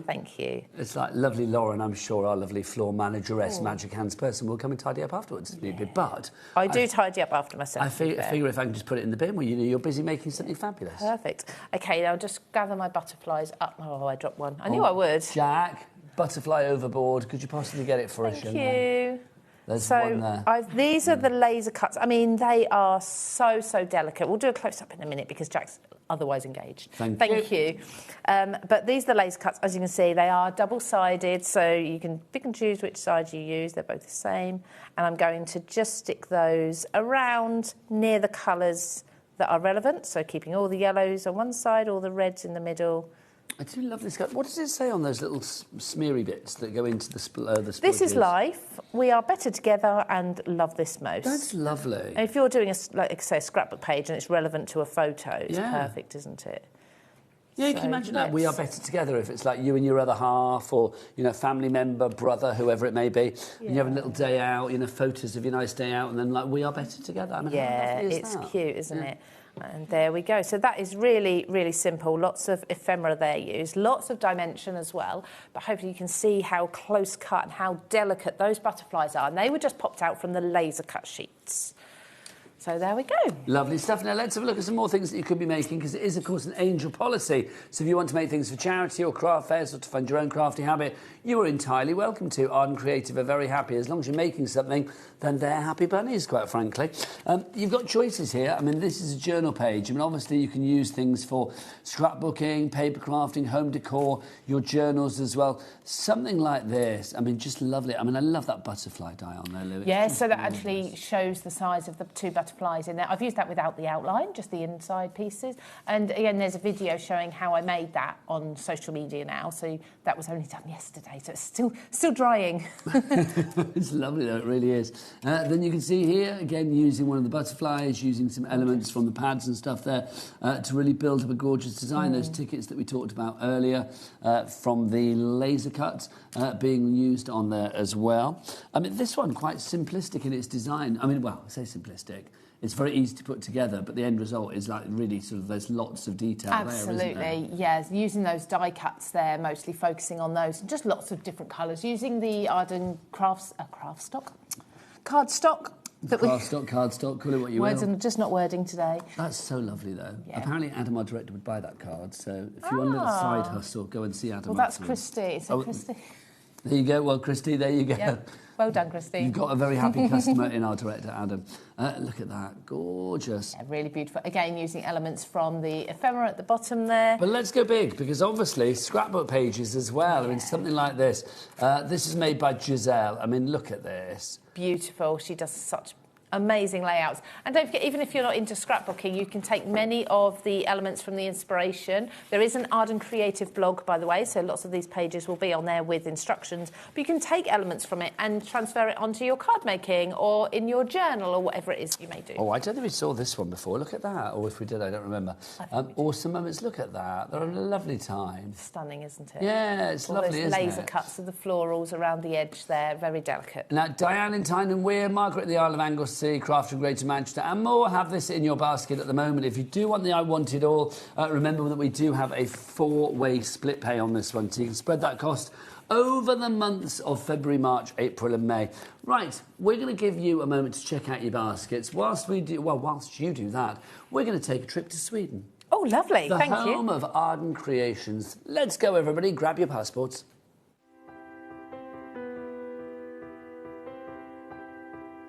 Thank you. It's like lovely Lauren, I'm sure our lovely floor manageress, magic hands person will come and tidy up afterwards if need be. But I do tidy up after myself. I figure if I can just put it in the bin, well, you're busy making something fabulous. Perfect. Okay, now just gather my butterflies up. Oh, I dropped one. I knew I would. Jack, butterfly overboard. Could you possibly get it for us? Thank you. There's one there. These are the laser cuts. I mean, they are so delicate. We'll do a close-up in a minute because Jack's otherwise engaged. Thank you. But these are the laser cuts. As you can see, they are double-sided, so you can pick and choose which side you use. They're both the same. And I'm going to just stick those around near the colours that are relevant, so keeping all the yellows on one side, all the reds in the middle. I do love this cut. What does it say on those little smeary bits that go into the splodges? This is life. We are better together and love this most. That's lovely. And if you're doing, a scrapbook page and it's relevant to a photo, it's perfect, isn't it? Yeah, you can imagine that. We are better together if it's like you and your other half or, family member, brother, whoever it may be. Yeah. And you have a little day out, photos of your nice day out, and then, we are better together. I mean, how lovely is that? It's cute, isn't it? And there we go. So that is really, really simple. Lots of ephemera there used. Lots of dimension as well. But hopefully you can see how close cut and how delicate those butterflies are. And they were just popped out from the laser cut sheets. So there we go. Lovely stuff. Now let's have a look at some more things that you could be making, because it is, of course, an angel policy. So if you want to make things for charity or craft fairs or to fund your own crafty habit, you are entirely welcome to. Ardent Creative are very happy. As long as you're making something, then they're happy bunnies, quite frankly. You've got choices here. I mean, this is a journal page. I mean, obviously you can use things for scrapbooking, paper crafting, home decor, your journals as well. Something like this. I mean, just lovely. I mean, I love that butterfly die on there, Lou. Yeah, so that actually shows the size of the two butterflies in there. I've used that without the outline, just the inside pieces. And again, there's a video showing how I made that on social media now. So that was only done yesterday, so it's still drying. It's lovely though, it really is. Then you can see here, again, using one of the butterflies, using some elements from the pads and stuff there to really build up a gorgeous design. Those tickets that we talked about earlier from the laser cuts being used on there as well. I mean, this one, quite simplistic in its design. I mean, well, I say simplistic. It's very easy to put together, but the end result is like really sort of there's lots of detail there, isn't there? Yeah. Using those die cuts there, mostly focusing on those, and just lots of different colours. Using the Arden cardstock. Cardstock, call it what you will. Words are just not wording today. That's so lovely, though. Yeah. Apparently, Adam, our director, would buy that card. So if you want a little side hustle, go and see Adam. Well, that's Christy. So Christy. There you go. Well, Christy, there you go. Yep. Well done, Christy. You've got a very happy customer in our director, Adam. Look at that. Gorgeous. Yeah, really beautiful. Again, using elements from the ephemera at the bottom there. But let's go big, because obviously scrapbook pages as well. I mean, something like this. This is made by Giselle. I mean, look at this. Beautiful. She does such amazing layouts. And don't forget, even if you're not into scrapbooking, you can take many of the elements from the inspiration. There is an Arden Creative blog, by the way, so lots of these pages will be on there with instructions. But you can take elements from it and transfer it onto your card making or in your journal or whatever it is you may do. Oh, I don't think we saw this one before. Look at that. Or if we did, I don't remember. Awesome moments. Look at that. They're having a lovely time. Stunning, isn't it? Yeah, it's all lovely, those isn't laser it? cuts of the florals around the edge there. Very delicate. Now, Diane in Tyne and Weir, Margaret at the Isle of Anglesey, Chelsea, Crafted Greater Manchester and more have this in your basket at the moment. If you do want the I Want It All, remember that we do have a 4-way split pay on this one, so you can spread that cost over the months of February, March, April and May. Right, we're going to give you a moment to check out your baskets. Whilst you do that, we're going to take a trip to Sweden. Oh, lovely. Thank you. The home of Arden Creations. Let's go, everybody. Grab your passports.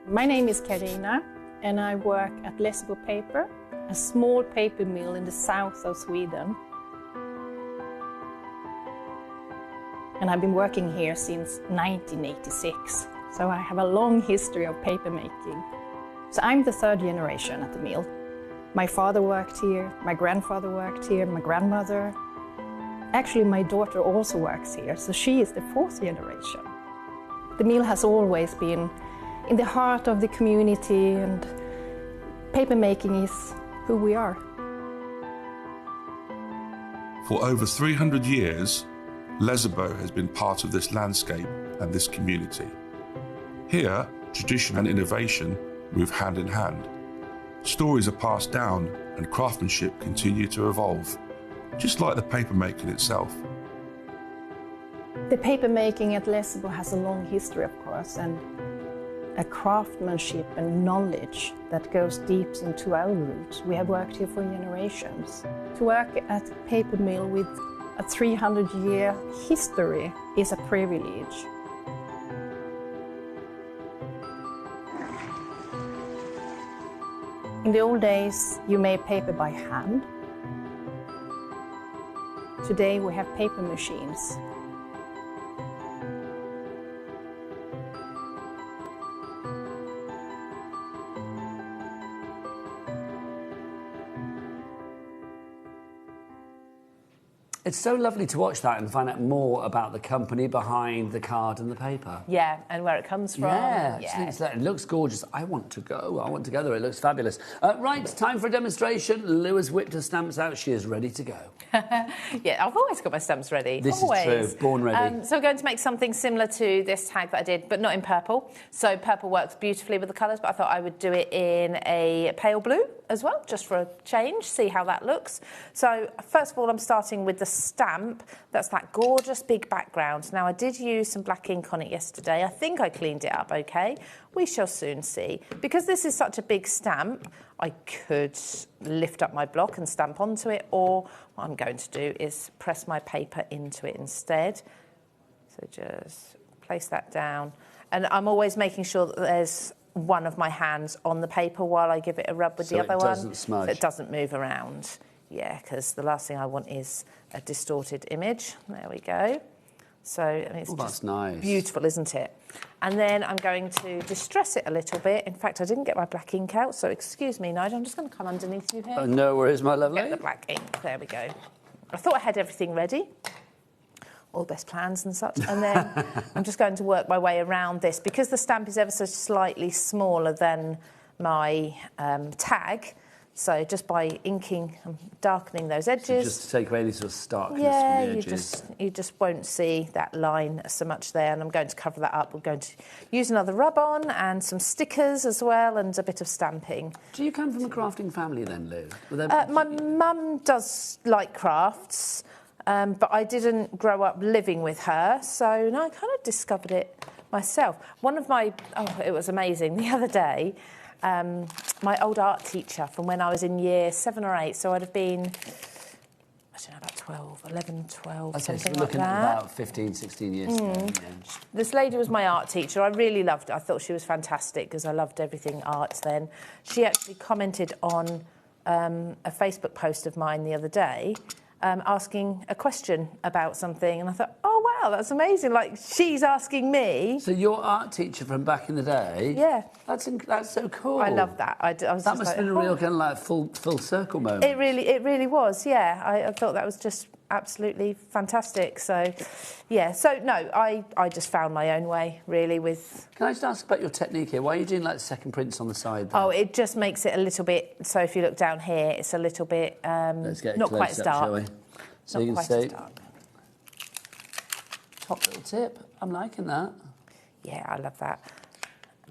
My name is Karina and I work at Lessebo Paper, a small paper mill in the south of Sweden. And I've been working here since 1986, so I have a long history of paper making. So I'm the 3rd generation at the mill. My father worked here, my grandfather worked here, my grandmother. Actually, my daughter also works here, so she is the 4th generation. The mill has always been in the heart of the community, and paper making is who we are. For over 300 years, Lessebo has been part of this landscape and this community. Here, tradition and innovation move hand in hand. Stories are passed down and craftsmanship continue to evolve, just like the paper making itself. The paper making at Lessebo has a long history, of course, and a craftsmanship and knowledge that goes deep into our roots. We have worked here for generations. To work at a paper mill with a 300-year history is a privilege. In the old days, you made paper by hand. Today we have paper machines. It's so lovely to watch that and find out more about the company behind the card and the paper. Yeah, and where it comes from. Yeah, it looks gorgeous. I want to go. I want to go there. It looks fabulous. Right, time for a demonstration. Lou has whipped her stamps out. She is ready to go. Yeah, I've always got my stamps ready. This always. is true. Born ready. So we're going to make something similar to this tag that I did, but not in purple. So purple works beautifully with the colours, but I thought I would do it in a pale blue as well, just for a change, see how that looks. So first of all, I'm starting with the stamp. That's that gorgeous big background. Now, I did use some black ink on it yesterday. I think I cleaned it up okay. We shall soon see. Because this is such a big stamp, I could lift up my block and stamp onto it, or what I'm going to do is press my paper into it instead. So just place that down. And I'm always making sure that there's one of my hands on the paper while I give it a rub with the other one. So it doesn't smudge. So it doesn't move around. Yeah, because the last thing I want is a distorted image. There we go. So I mean, it's that's nice. Beautiful, isn't it? And then I'm going to distress it a little bit. In fact, I didn't get my black ink out, so excuse me, Nigel. I'm just going to come underneath you here. No worries, my lovely. Get the black ink. There we go. I thought I had everything ready. All best plans and such. And then I'm just going to work my way around this. Because the stamp is ever so slightly smaller than my tag, so just by inking and darkening those edges. So just to take away any sort of starkness from the edges. you just won't see that line so much there, and I'm going to cover that up. We're going to use another rub-on and some stickers as well, and a bit of stamping. Do you come from a crafting family then, Lou? My mum does like crafts, but I didn't grow up living with her, so no, I kind of discovered it myself. One of my, it was amazing, the other day, my old art teacher from when I was in year 7 or 8, so I'd have been, I don't know, about 11, 12, okay, something so we're like looking that. at about 15, 16 years ago. Yeah. This lady was my art teacher. I really loved her. I thought she was fantastic because I loved everything arts then. She actually commented on a Facebook post of mine the other day, asking a question about something, and I thought, oh wow, that's amazing, like she's asking me. So your art teacher from back in the day? Yeah. That's so cool. I love that. I was that just must have been a real kind of like full circle moment. It really was, yeah. I thought that was just absolutely fantastic. So, yeah, so no, I just found my own way, really, with... Can I just ask about your technique here? Why are you doing like second prints on the side there? Oh, it just makes it a little bit... So if you look down here, it's a little bit... Let's get not quite as dark. Shall we? So not you can quite see... as dark. Top little tip. I'm liking that. Yeah, I love that.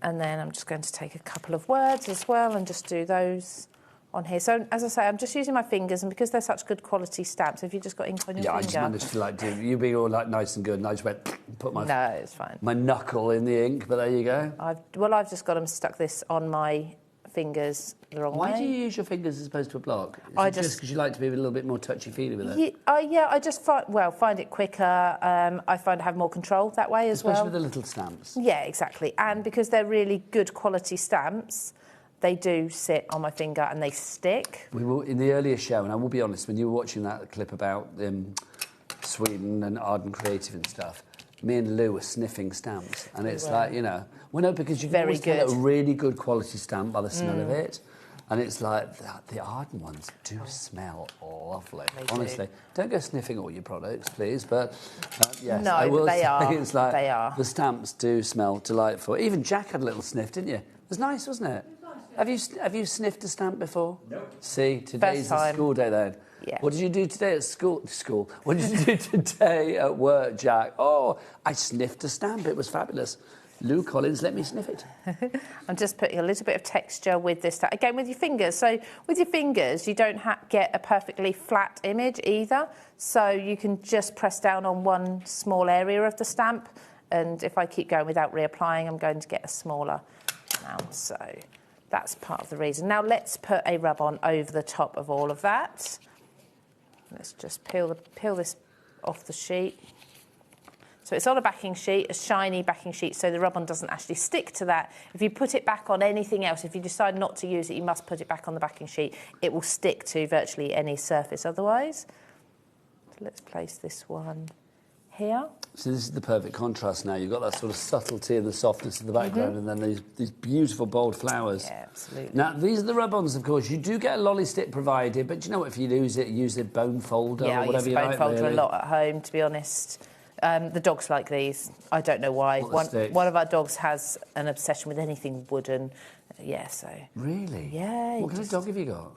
And then I'm just going to take a couple of words as well and just do those on here. So, as I say, I'm just using my fingers, and because they're such good quality stamps, if you just got ink on your finger... I just managed to, like, do... You being all, like, nice and good, and I just went... Put my... No, it's fine. My knuckle in the ink, but there you go. I've just got them stuck this on my fingers the wrong way. Why do you use your fingers as opposed to a block? Is it just because you like to be a little bit more touchy-feely with it? Yeah, I just find it quicker. I find I have more control that way as well. Especially with the little stamps. Yeah, exactly. And because they're really good quality stamps, they do sit on my finger and they stick. We will, in the earlier show, and I will be honest, when you were watching that clip about Sweden and Arden Creative and stuff, me and Lou were sniffing stamps, and it's like, you know... Well, no, because you can always get a really good quality stamp by the smell of it, and it's like, the Arden ones do smell lovely, honestly. Don't go sniffing all your products, please, but yes, no, I will they say are. It's like, they are. The stamps do smell delightful. Even Jack had a little sniff, didn't you? It was nice, wasn't it? Have you sniffed a stamp before? No. See, today's a school day then. Yeah. What did you do today at school? What did you do today at work, Jack? Oh, I sniffed a stamp. It was fabulous. Lou Collins, let me sniff it. I'm just putting a little bit of texture with this. Again, with your fingers. So with your fingers, you don't get a perfectly flat image either. So you can just press down on one small area of the stamp. And if I keep going without reapplying, I'm going to get a smaller amount. So that's part of the reason. Now let's put a rub-on over the top of all of that. Let's just peel this off the sheet. So it's on a backing sheet, a shiny backing sheet, so the rub-on doesn't actually stick to that. If you put it back on anything else, if you decide not to use it, you must put it back on the backing sheet. It will stick to virtually any surface otherwise. So let's place this one here. So this is the perfect contrast now. You've got that sort of subtlety and the softness of the background, and then these beautiful bold flowers. Yeah, absolutely. Now, these are the rub-ons, of course. You do get a lolly stick provided, but you know what? If you use a bone folder or whatever you like. Yeah, I use a bone folder a lot at home, to be honest. The dogs like these. I don't know why. One of our dogs has an obsession with anything wooden. Yeah, so... Really? Yeah. What kind of dog have you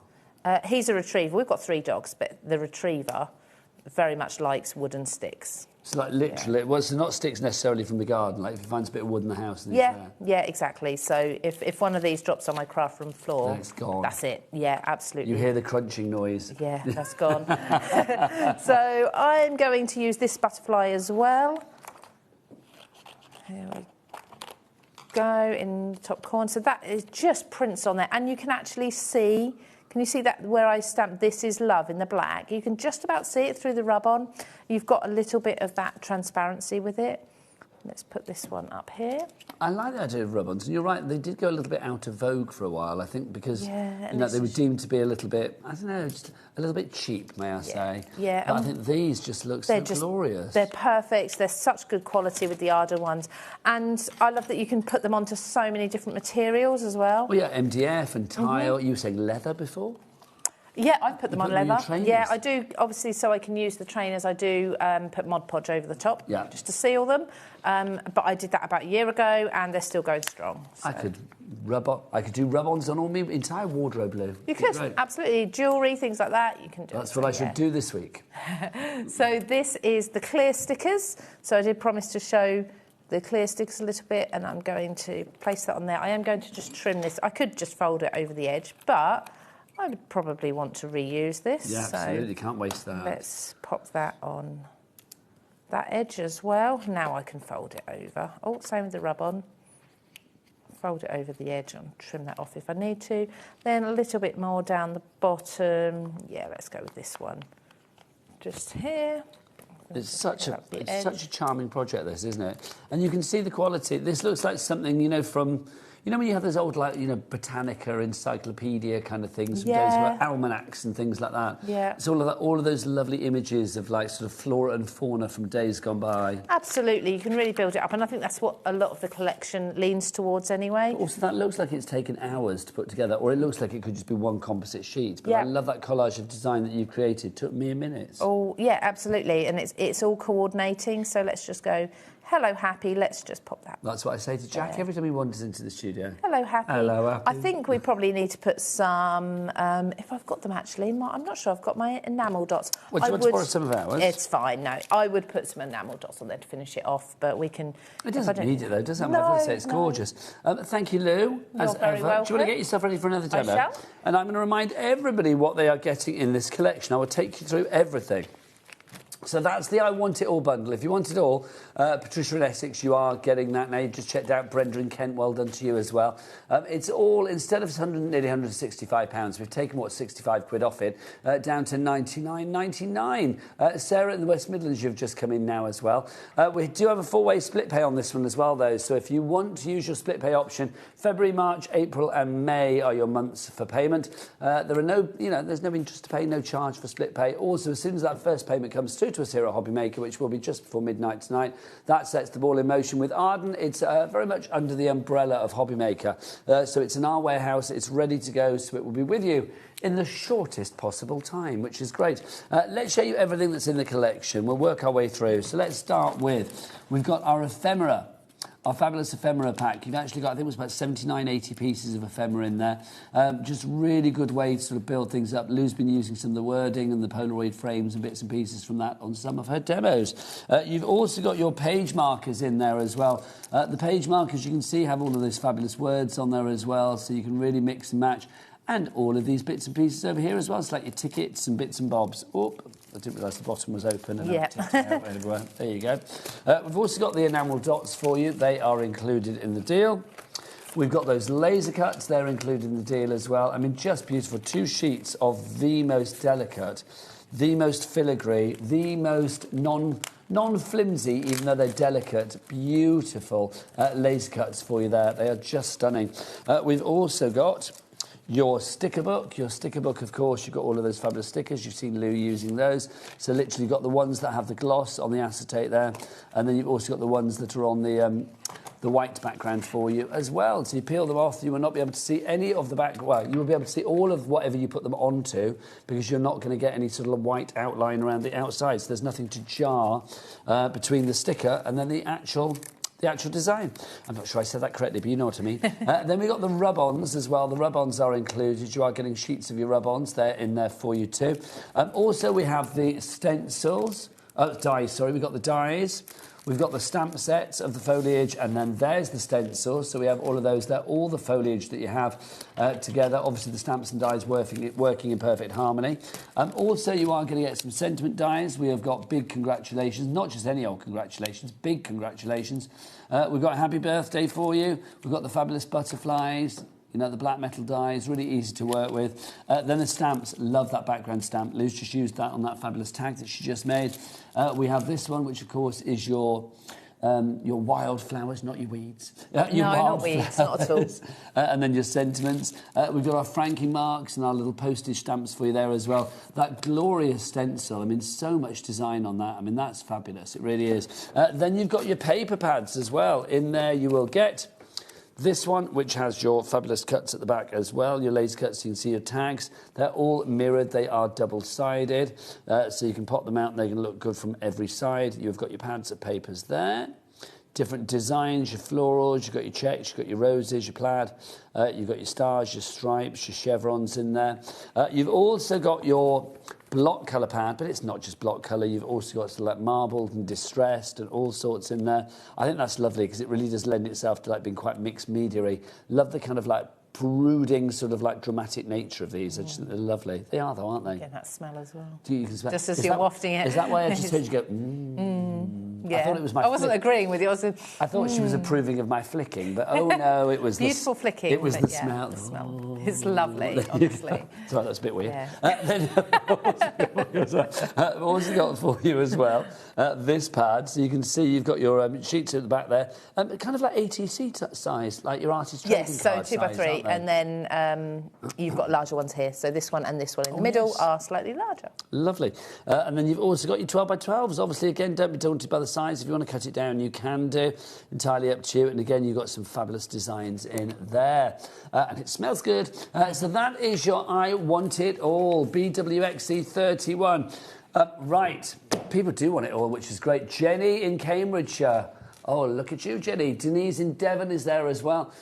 got? He's a retriever. We've got 3 dogs, but the retriever very much likes wooden sticks. So, like, literally, well, it's not sticks necessarily from the garden. Like, if he finds a bit of wood in the house... And yeah, exactly. So if one of these drops on my craft room floor... Then it's gone. That's it. Yeah, absolutely. You hear the crunching noise. Yeah, that's gone. So I'm going to use this butterfly as well. Here we go, in the top corner. So that is just prints on there. And you can actually see... Can you see that where I stamped "This is Love" in the black? You can just about see it through the rub-on. You've got a little bit of that transparency with it. Let's put this one up here. I like the idea of rub-ons, and you're right, they did go a little bit out of vogue for a while, I think, because they were deemed to be a little bit, I don't know, just a little bit cheap, may I say. Yeah. But I think these just look so glorious. They're perfect. They're such good quality with the Arden ones. And I love that you can put them onto so many different materials as well. Well, yeah, MDF and tile. You were saying leather before? Yeah, I put them on leather. Trainers? Yeah, I do, obviously, so I can use the trainers. I do put Mod Podge over the top just to seal them. But I did that about a year ago, and they're still going strong. So. I could do rub-ons on all my entire wardrobe, Lou. You could, absolutely. Jewellery, things like that, you can do. That's what I should do this week. So this is the clear stickers. So I did promise to show the clear stickers a little bit, and I'm going to place that on there. I am going to just trim this. I could just fold it over the edge, but I would probably want to reuse this. Yeah, absolutely. Can't waste that. Let's pop that on that edge as well. Now I can fold it over. Oh, same with the rub-on. Fold it over the edge and trim that off if I need to. Then a little bit more down the bottom. Yeah, let's go with this one. Just here. It's such a charming project, this, isn't it? And you can see the quality. This looks like something, you know, from... You know when you have those old, like, you know, Britannica, encyclopedia kind of things, from days where almanacs and things like that. Yeah. It's all of those lovely images of, like, sort of flora and fauna from days gone by. Absolutely, you can really build it up, and I think that's what a lot of the collection leans towards anyway. But also, that looks like it's taken hours to put together, or it looks like it could just be one composite sheet. But I love that collage of design that you've created. It took mere minutes. Oh, yeah, absolutely, and it's all coordinating, so let's just go Hello, Happy. Let's just pop that. That's what I say to Jack every time he wanders into the studio. Hello, Happy. Hello, Happy. I think we probably need to put some, if I've got them actually, I'm not sure I've got my enamel dots. Well, do you want to borrow some of ours? It's fine, no. I would put some enamel dots on there to finish it off, but we can... It doesn't need it though, does it? I'm No, going to say it's gorgeous. Thank you, Lou, as very ever. welcome. Do you want to get yourself ready for another demo? I shall. And I'm going to remind everybody what they are getting in this collection. I will take you through everything. So that's the I Want It All bundle. If you want it all, Patricia in Essex, you are getting that now. You've just checked out Brenda in Kent. Well done to you as well. It's all, instead of nearly £165, we've taken, what, 65 quid off it, down to £99.99. Sarah in the West Midlands, you've just come in now as well. We do have a 4-way split pay on this one as well, though. So if you want to use your split pay option, February, March, April and May are your months for payment. There are no, there's no interest to pay, no charge for split pay. Also, as soon as that first payment comes through to us here at HobbyMaker, which will be just before midnight tonight, that sets the ball in motion. With Arden, it's very much under the umbrella of HobbyMaker. So it's in our warehouse, it's ready to go, so it will be with you in the shortest possible time, which is great. Let's show you everything that's in the collection. We'll work our way through. So let's start with, we've got our Ephemera. Our fabulous Ephemera pack. You've actually got, I think it was about 79, 80 pieces of Ephemera in there. Just really good way to sort of build things up. Lou's been using some of the wording and the Polaroid frames and bits and pieces from that on some of her demos. You've also got your page markers in there as well. The page markers, you can see, have all of those fabulous words on there as well, so you can really mix and match. And all of these bits and pieces over here as well. It's like your tickets and bits and bobs. Oh, I didn't realise the bottom was open. And yeah. Out everywhere. There you go. We've also got the enamel dots for you. They are included in the deal. We've got those laser cuts. They're included in the deal as well. I mean, just beautiful. 2 sheets of the most delicate, the most filigree, the most non-flimsy, even though they're delicate, beautiful laser cuts for you there. They are just stunning. We've also got your sticker book. Your sticker book, of course, you've got all of those fabulous stickers. You've seen Lou using those. So literally you've got the ones that have the gloss on the acetate there, and then you've also got the ones that are on the white background for you as well. So you peel them off, you will not be able to see any of the back. Well, you will be able to see all of whatever you put them onto, because you're not going to get any sort of white outline around the outside. So there's nothing to jar between the sticker and then the actual design. I'm not sure I said that correctly, but you know what I mean. Then we've got the rub-ons as well. The rub-ons are included. You are getting sheets of your rub-ons. They're in there for you too. Also, we have the stencils. Dies, sorry. We've got the dies. We've got the stamp sets of the foliage, and then there's the stencils. So we have all of those there, all the foliage that you have together. Obviously, the stamps and dies working in perfect harmony. Also, you are going to get some sentiment dies. We have got big congratulations, not just any old congratulations, big congratulations. We've got a happy birthday for you. We've got the fabulous butterflies. The black metal dies, really easy to work with. Then the stamps, love that background stamp. Lou's just used that on that fabulous tag that she just made. We have this one, which of course is your wildflowers, not your weeds. No, not weeds, not at all. And then your sentiments. We've got our franking marks and our little postage stamps for you there as well. That glorious stencil, I mean, so much design on that. I mean, that's fabulous, it really is. Then you've got your paper pads as well. In there you will get this one, which has your fabulous cuts at the back as well, your laser cuts, you can see your tags. They're all mirrored, they are double-sided, so you can pop them out and they can look good from every side. You've got your pads of papers there. Different designs, your florals, you've got your checks, you've got your roses, your plaid, you've got your stars, your stripes, your chevrons in there. You've also got your block colour pad, but it's not just block colour. You've also got sort of like marbled and distressed and all sorts in there. I think that's lovely because it really does lend itself to like being quite mixed media-y. Love the kind of like brooding sort of like dramatic nature of these. I just think they're lovely. They are though, aren't they? Get that smell as well. You can smell. Just as you're wafting it. Is that why I just heard you go, Yeah. I thought it was my I wasn't agreeing with you. I thought she was approving of my flicking, but oh no, it was beautiful flicking. It was the yeah, smell. The smell. It's lovely, honestly. Sorry, that's a bit weird. Yeah. Then I've also got for you as well this pad, so you can see you've got your sheets at the back there, kind of like ATC size, like your artist trading yes, so card 2x3, size, and then you've got larger ones here. So this one and this one in the middle are slightly larger. Lovely. And then you've also got your 12x12s. Obviously, again, don't be daunted by the size. If you want to cut it down, you can do. Entirely up to you. And again, you've got some fabulous designs in there. And it smells good. So that is your I Want It All, BWXC31. Right. People do want it all, which is great. Jenny in Cambridgeshire. Oh, look at you, Jenny. Denise in Devon is there as well.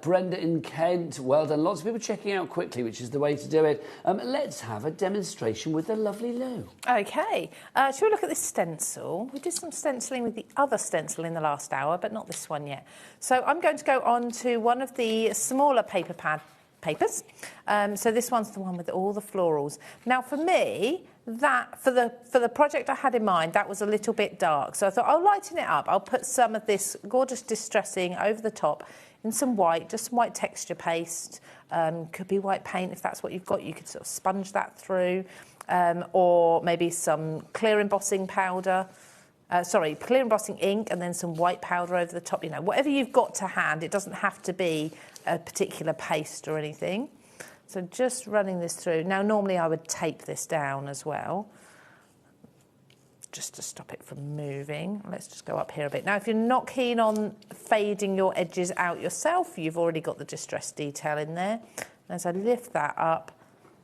Brenda in Kent, well done. Lots of people checking out quickly, which is the way to do it. Let's have a demonstration with the lovely Lou. OK. Shall we look at this stencil? We did some stenciling with the other stencil in the last hour, but not this one yet. So I'm going to go on to one of the smaller paper pad papers. So this one's the one with all the florals. Now, for me, that for the project I had in mind, that was a little bit dark. So I thought I'll lighten it up. I'll put some of this gorgeous distressing over the top in some white, just some white texture paste. Could be white paint if that's what you've got. You could sort of sponge that through, or maybe some clear embossing powder. Clear embossing ink, and then some white powder over the top. You know, whatever you've got to hand. It doesn't have to be a particular paste or anything. So just running this through. Now, normally I would tape this down as well, just to stop it from moving. Let's just go up here a bit. Now, if you're not keen on fading your edges out yourself, you've already got the distressed detail in there. As I lift that up,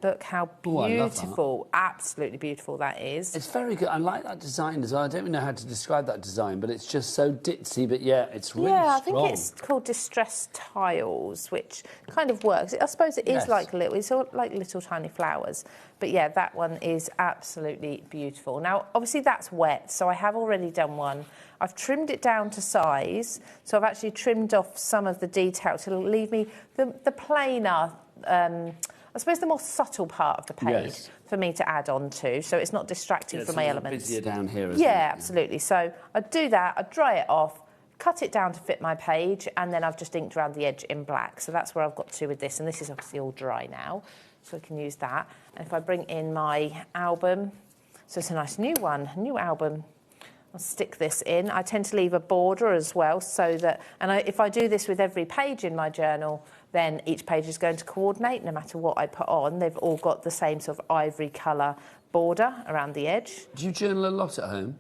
look how beautiful, absolutely beautiful that is. It's very good. I like that design as well. I don't even know how to describe that design, but it's just so ditzy, but yeah, it's really strong. Yeah, I think it's called distressed tiles, which kind of works. I suppose it is like little tiny flowers. But yeah, that one is absolutely beautiful. Now, obviously that's wet, so I have already done one. I've trimmed it down to size, so I've actually trimmed off some of the detail to leave me the plainer, I suppose the more subtle part of the page for me to add on to, so it's not distracting from my elements. Busier down here, isn't it? Yeah, absolutely. So I'd do that, I'd dry it off, cut it down to fit my page, and then I've just inked around the edge in black. So that's where I've got to with this, and this is obviously all dry now, so I can use that. And if I bring in my album, so it's a nice new one, a new album, I'll stick this in. I tend to leave a border as well, so that, if I do this with every page in my journal, then each page is going to coordinate no matter what I put on. They've all got the same sort of ivory colour border around the edge. Do you journal a lot at home?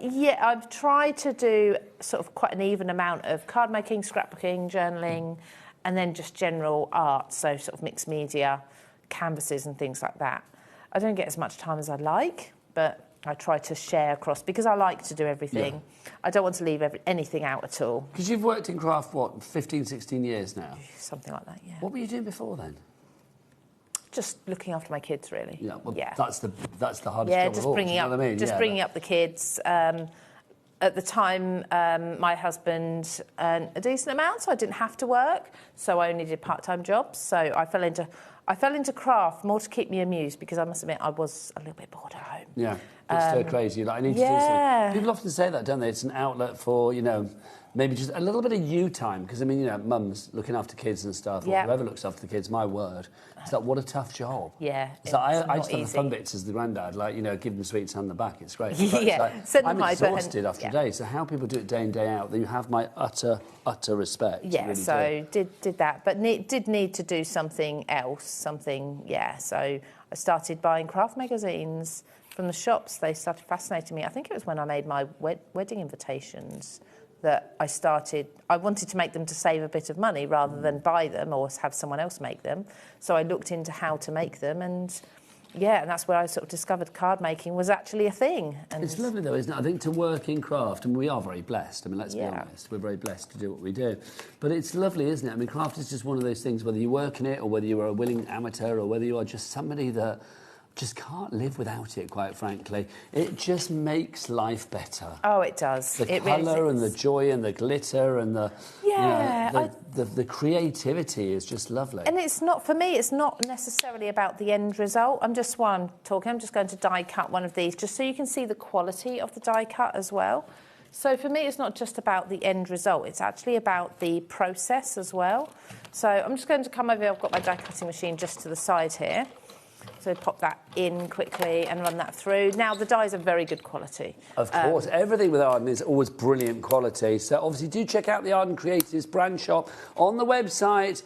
Yeah, I've tried to do sort of quite an even amount of card making, scrapbooking, journaling, and then just general art, so sort of mixed media, canvases and things like that. I don't get as much time as I'd like, but I try to share across, because I like to do everything. Yeah. I don't want to leave anything out at all. Because you've worked in craft, what, 15, 16 years now? Something like that, yeah. What were you doing before then? Just looking after my kids, really. Yeah, well, yeah. That's the hardest job of all, bringing you know up, what I mean? Just bringing up the kids. At the time, my husband earned a decent amount, so I didn't have to work. So I only did part-time jobs. So I fell into craft more to keep me amused, because I must admit I was a little bit bored at home. Yeah, it's so crazy. Like, I need to do something. People often say that, don't they? It's an outlet for, you know, maybe just a little bit of you time. Because, I mean, you know, mums looking after kids and stuff, or whoever looks after the kids, my word. It's like, what a tough job. Yeah, it's like, I just have the fun bits as the granddad, like, you know, give them sweets on the back. It's great. I'm exhausted after a day. So how people do it day in, day out, you have my utter respect. Yeah, really so did that. But did need to do something else, So I started buying craft magazines from the shops. They started fascinating me. I think it was when I made my wedding invitations that I wanted to make them to save a bit of money rather than buy them or have someone else make them. So I looked into how to make them, and that's where I sort of discovered card making was actually a thing. And it's lovely though, isn't it? I think to work in craft, and we are very blessed. I mean, let's be honest, we're very blessed to do what we do. But it's lovely, isn't it? I mean, craft is just one of those things, whether you work in it or whether you are a willing amateur or whether you are just somebody that just can't live without it, quite frankly. It just makes life better. Oh, it does. The colour and the joy and the glitter and the the creativity is just lovely. And it's not, for me, it's not necessarily about the end result. I'm just going to die cut one of these just so you can see the quality of the die cut as well. So for me, it's not just about the end result. It's actually about the process as well. So I'm just going to come over here. I've got my die cutting machine just to the side here. So pop that in quickly and run that through. Now, the dies are very good quality. Of course. Everything with Arden is always brilliant quality. So, obviously, do check out the Arden Creatives brand shop on the website.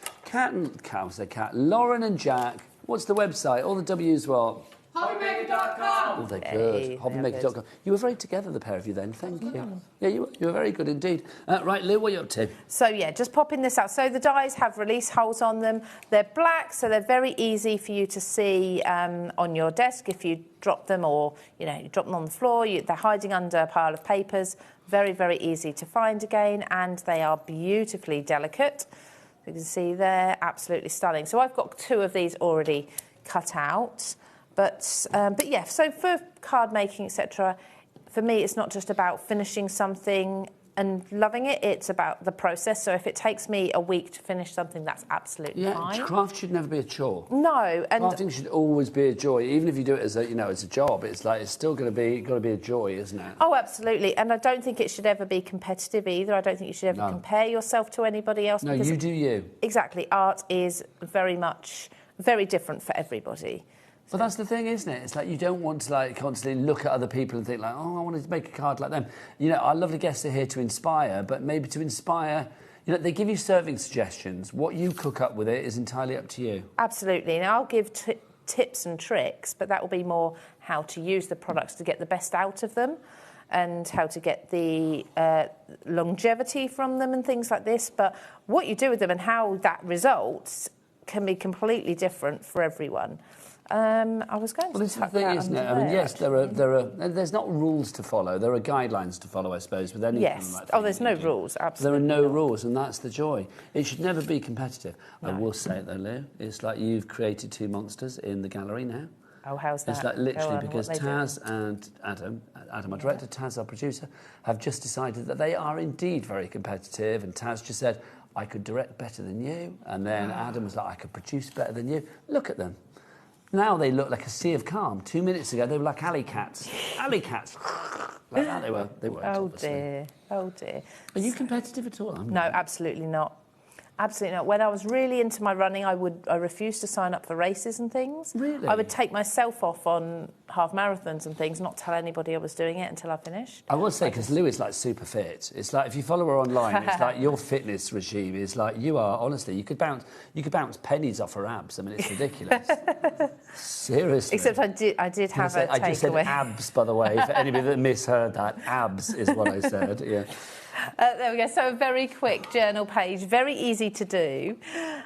Lauren and Jack. What's the website? All the W's what? HobbyMaker.com. Oh, they're good. HobbyMaker.com. You were very together, the pair of you, then. Thank you. Yeah, you were very good indeed. Right, Lou, what are you up to? So, just popping this out. So, the dies have release holes on them. They're black, so they're very easy for you to see on your desk if you drop them, or, you drop them on the floor. They're hiding under a pile of papers. Very, very easy to find again, and they are beautifully delicate. You can see they're absolutely stunning. So I've got 2 of these already cut out. But yeah, so for card making, etc., for me, it's not just about finishing something and loving it, it's about the process. So if it takes me a week to finish something, that's absolutely fine. Craft should never be a chore. No, and crafting should always be a joy. Even if you do it as a, as a job, it's still got to be a joy, isn't it? Oh, absolutely. And I don't think it should ever be competitive either. I don't think you should ever compare yourself to anybody else. No, you do you. Exactly. Art is very different for everybody. But that's the thing, isn't it? It's like you don't want to constantly look at other people and think like, oh, I want to make a card like them. Our lovely guests are here to inspire, but maybe to inspire, they give you serving suggestions. What you cook up with it is entirely up to you. Absolutely. Now, I'll give tips and tricks, but that will be more how to use the products to get the best out of them and how to get the longevity from them and things like this. But what you do with them and how that results can be completely different for everyone. I was going to this is the thing, isn't it? I mean, yes, there's not rules to follow. There are guidelines to follow, I suppose, with anything. Yes. There's no rules, absolutely. There are no rules, and that's the joy. It should never be competitive. No. I will say it, though, Lou. It's like you've created 2 monsters in the gallery now. Oh, how's that? It's like literally because Taz and Adam, our director, Taz, our producer, have just decided that they are indeed very competitive, and Taz just said, I could direct better than you, and then Adam was like, I could produce better than you. Look at them. Now they look like a sea of calm. 2 minutes ago, they were like alley cats. Alley cats. Like that they were. They weren't, obviously. Dear. Oh, dear. Are you competitive at all? No, absolutely not. Absolutely not. When I was really into my running, I refused to sign up for races and things. Really? I would take myself off on half marathons and things, not tell anybody I was doing it until I finished. I will say, because Lou is super fit. It's like if you follow her online, it's like your fitness regime is like you are. Honestly, you could bounce pennies off her abs. I mean, it's ridiculous. Seriously. Except I did have a takeaway. I just said abs, by the way, for anybody that misheard that. Abs is what I said. Yeah. There we go. So a very quick journal page, very easy to do.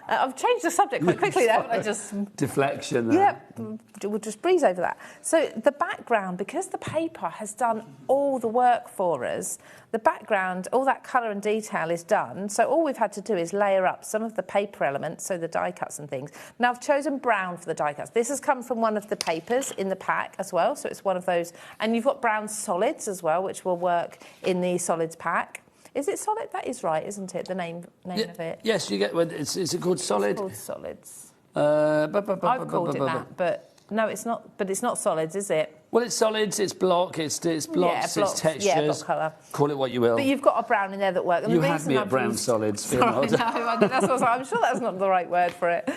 I've changed the subject quite quickly there, but I just... Deflection there. Yep, we'll just breeze over that. So the background, because the paper has done all the work for us, the background, all that colour and detail is done. So all we've had to do is layer up some of the paper elements, so the die cuts and things. Now, I've chosen brown for the die cuts. This has come from one of the papers in the pack as well, so it's one of those. And you've got brown solids as well, which will work in the solids pack. Is it solid? That is right, isn't it? The name of it. Yes, you get. Well, is it called solid? It's called solids. I've called it that, but no, it's not. But it's not solids, is it? Well, it's solids, it's block, it's blocks, it's textures. Yeah, block colour. Call it what you will. But you've got a brown in there that works. You had me at brown solids. Sorry, no, that's what I'm sure that's not the right word for it.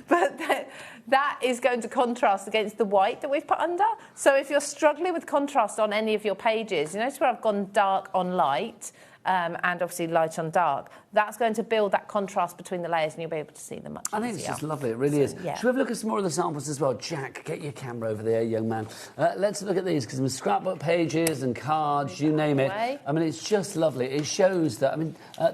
But that is going to contrast against the white that we've put under. So if you're struggling with contrast on any of your pages, you notice where I've gone dark on light, and obviously light on dark, that's going to build that contrast between the layers and you'll be able to see them much easier. I think it's just lovely, it really is. Yeah. Should we have a look at some more of the samples as well? Jack, get your camera over there, young man. Let's look at these, because there's scrapbook pages and cards, you name it. I mean, it's just lovely. It shows that,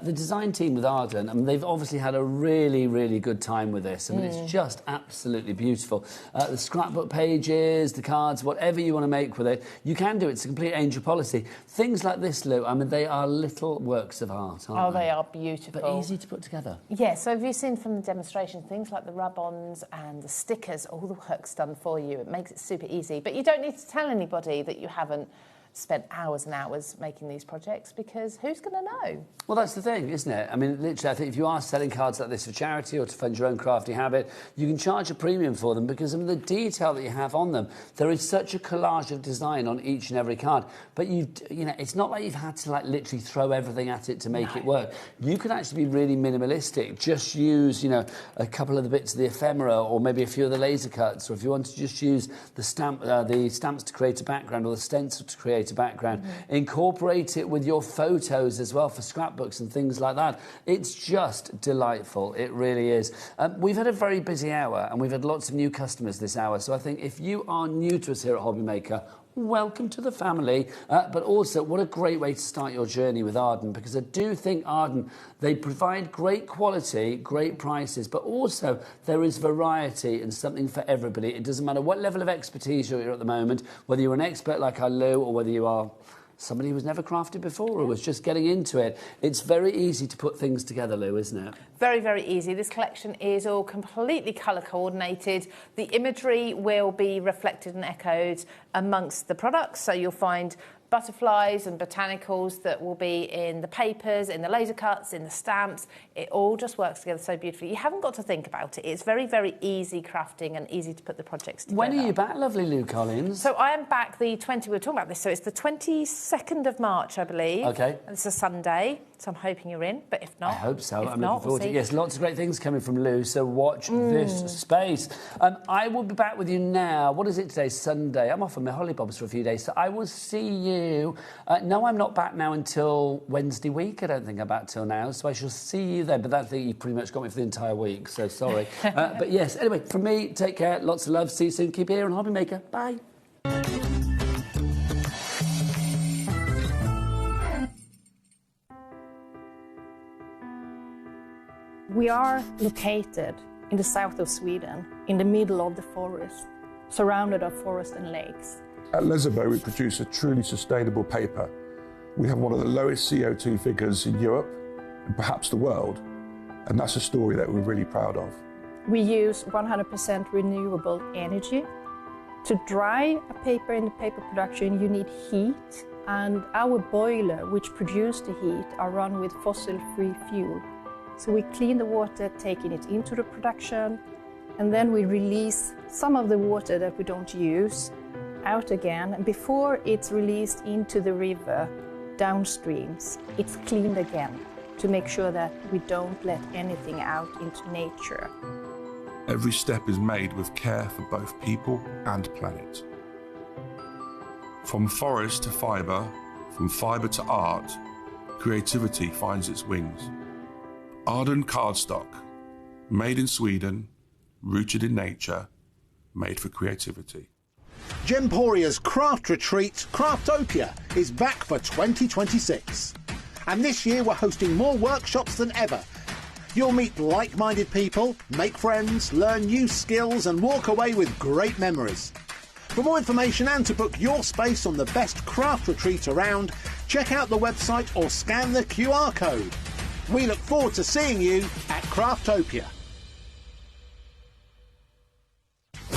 the design team with Arden, they've obviously had a really, really good time with this. It's just absolutely beautiful. The scrapbook pages, the cards, whatever you want to make with it, you can do it. It's a complete angel policy. Things like this, Lou, they are little works of art, aren't they? They are beautiful. But easy to put together. Yeah, so have you seen from the demonstration, things like the Rubons and the stickers, all the work's done for you. It makes it super easy. But you don't need to tell anybody that you haven't spent hours and hours making these projects, because who's going to know? Well, that's the thing, isn't it? Literally, I think if you are selling cards like this for charity or to fund your own crafty habit, you can charge a premium for them, because the detail that you have on them, there is such a collage of design on each and every card. But it's not like you've had to literally throw everything at it to make it work. You can actually be really minimalistic. Just use, a couple of the bits of the ephemera, or maybe a few of the laser cuts, or if you want to just use the stamps to create a background, or the stencil to create a background. Incorporate it with your photos as well for scrapbooks and things like that. It's just delightful. It really is. We've had a very busy hour, and we've had lots of new customers this hour. So I think if you are new to us here at HobbyMaker, welcome to the family, but also what a great way to start your journey with Arden, because I do think Arden, they provide great quality, great prices, but also there is variety and something for everybody. It doesn't matter what level of expertise you're at the moment, whether you're an expert like our Lou, or whether you are somebody who's never crafted before or was just getting into it. It's very easy to put things together, Lou, isn't it? Very, very easy. This collection is all completely colour coordinated. The imagery will be reflected and echoed amongst the products, so you'll find butterflies and botanicals that will be in the papers, in the laser cuts, in the stamps. It all just works together so beautifully. You haven't got to think about it. It's very, very easy crafting and easy to put the projects together. When are you back, lovely Lou Collins? So I am back we were talking about this, so it's the 22nd of March, I believe. OK. And it's a Sunday, so I'm hoping you're in, but if not... I hope so. If I'm not, looking forward to it. we'll Yes, lots of great things coming from Lou, so watch this space. I will be back with you now. What is it today? Sunday. I'm off on my hollybobs for a few days, so I will see you... no, I'm not back now until Wednesday week. I don't think I'm back till now, so I shall see you then. But that thing, you pretty much got me for the entire week, so sorry. But yes, anyway, from me, take care. Lots of love. See you soon. Keep it here on HobbyMaker. Bye. We are located in the south of Sweden, in the middle of the forest, surrounded by forest and lakes. At Lesabo, we produce a truly sustainable paper. We have one of the lowest CO2 figures in Europe and perhaps the world, and that's a story that we're really proud of. We use 100% renewable energy. To dry a paper in the paper production, you need heat, and our boiler, which produces the heat, are run with fossil-free fuel. So we clean the water, taking it into the production, and then we release some of the water that we don't use out again. And before it's released into the river downstreams, it's cleaned again to make sure that we don't let anything out into nature. Every step is made with care for both people and planet. From forest to fibre, from fibre to art, creativity finds its wings. Arden cardstock, made in Sweden, rooted in nature, made for creativity. Gemporia's craft retreat, Craftopia, is back for 2026. And this year we're hosting more workshops than ever. You'll meet like-minded people, make friends, learn new skills and walk away with great memories. For more information and to book your space on the best craft retreat around, check out the website or scan the QR code. We look forward to seeing you at Craftopia.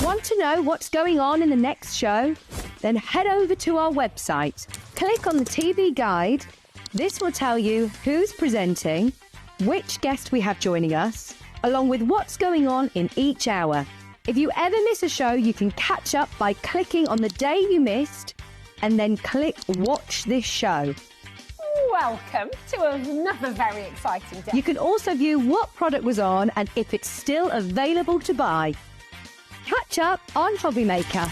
Want to know what's going on in the next show? Then head over to our website. Click on the TV guide. This will tell you who's presenting, which guest we have joining us, along with what's going on in each hour. If you ever miss a show, you can catch up by clicking on the day you missed and then click Watch This Show. Welcome to another very exciting day. You can also view what product was on and if it's still available to buy. Catch up on HobbyMaker.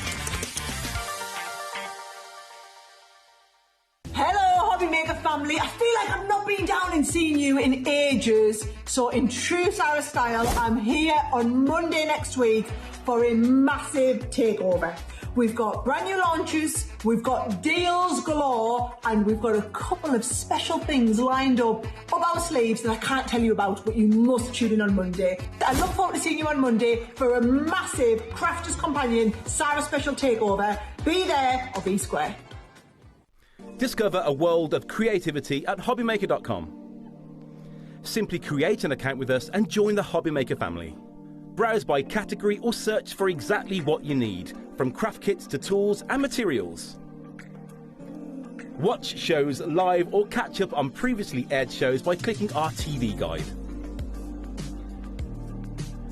Hello, HobbyMaker family. I feel like I've not been down and seen you in ages. So in true Sarah style, I'm here on Monday next week for a massive takeover. We've got brand new launches, we've got deals galore, and we've got a couple of special things lined up our sleeves that I can't tell you about, but you must tune in on Monday. I look forward to seeing you on Monday for a massive Crafters Companion Sarah special takeover. Be there or be square. Discover a world of creativity at HobbyMaker.com. Simply create an account with us and join the HobbyMaker family. Browse by category or search for exactly what you need, from craft kits to tools and materials. Watch shows live or catch up on previously aired shows by clicking our TV guide.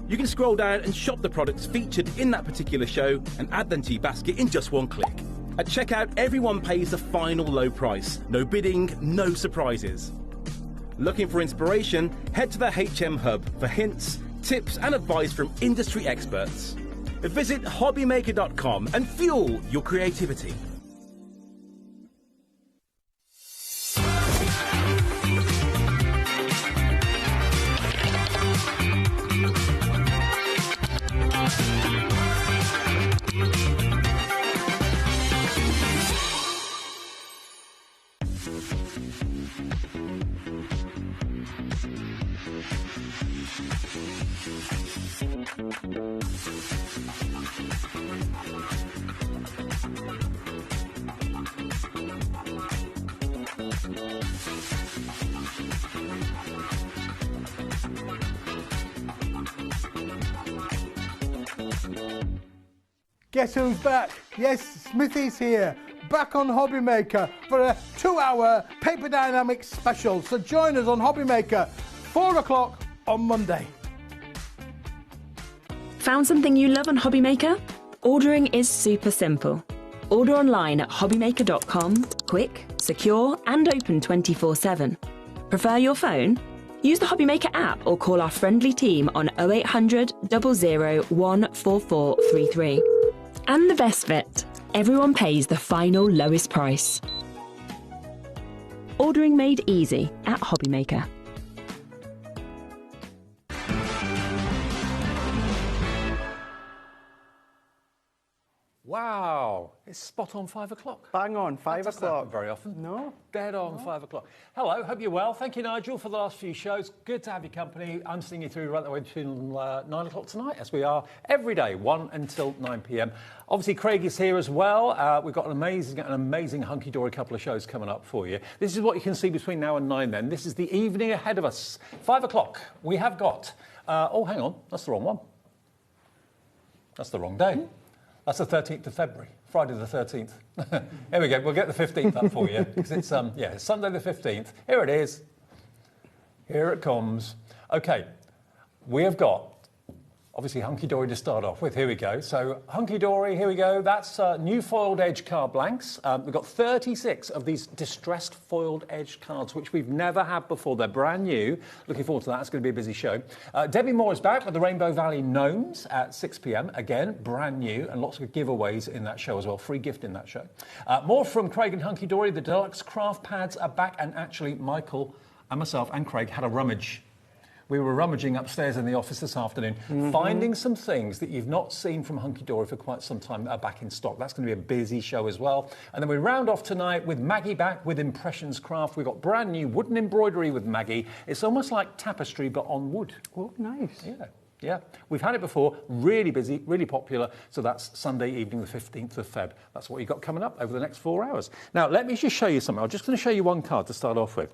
You can scroll down and shop the products featured in that particular show and add them to your basket in just one click. At checkout, everyone pays the final low price. No bidding, no surprises. Looking for inspiration? Head to the HM Hub for hints, tips and advice from industry experts. Visit HobbyMaker.com and fuel your creativity. Guess who's back? Yes, Smithy's here, back on HobbyMaker for a 2-hour Paper Dynamics special. So join us on HobbyMaker, 4 o'clock on Monday. Found something you love on HobbyMaker? Ordering is super simple. Order online at hobbymaker.com, quick, secure and open 24/7. Prefer your phone? Use the HobbyMaker app or call our friendly team on 0800 00 14433. And the best bit, everyone pays the final lowest price. Ordering made easy at HobbyMaker. Wow, it's spot on 5 o'clock. Bang on, 5 o'clock. Very often. No. Dead on 5 o'clock. Hello, hope you're well. Thank you, Nigel, for the last few shows. Good to have your company. I'm seeing you through right the way till 9 o'clock tonight, as we are every day, 1 until 9 p.m. Obviously, Craig is here as well. We've got an amazing hunky-dory couple of shows coming up for you. This is what you can see between now and 9 then. This is the evening ahead of us. 5 o'clock, we have got... oh, hang on, that's the wrong one. That's the wrong day. That's the 13th of February, Friday the 13th. Here we go, we'll get the 15th up for you, because it's, it's Sunday the 15th. Here it is. Here it comes. OK, we have got, obviously, hunky-dory to start off with. Here we go. So, hunky-dory, here we go. That's new foiled edge card blanks. We've got 36 of these distressed foiled edge cards, which we've never had before. They're brand new. Looking forward to that. It's going to be a busy show. Debbie Moore is back with the Rainbow Valley Gnomes at 6 p.m. Again, brand new, and lots of giveaways in that show as well. Free gift in that show. More from Craig and Hunky-dory. The deluxe craft pads are back, and actually, Michael and myself and Craig had a rummage. We were rummaging upstairs in the office this afternoon, finding some things that you've not seen from Hunky-dory for quite some time that are back in stock. That's going to be a busy show as well. And then we round off tonight with Maggie back with Impressions Craft. We've got brand new wooden embroidery with Maggie. It's almost like tapestry, but on wood. Oh, nice. Yeah. We've had it before. Really busy, really popular. So that's Sunday evening, the 15th of Feb. That's what you've got coming up over the next 4 hours. Now, let me just show you something. I'm just going to show you one card to start off with.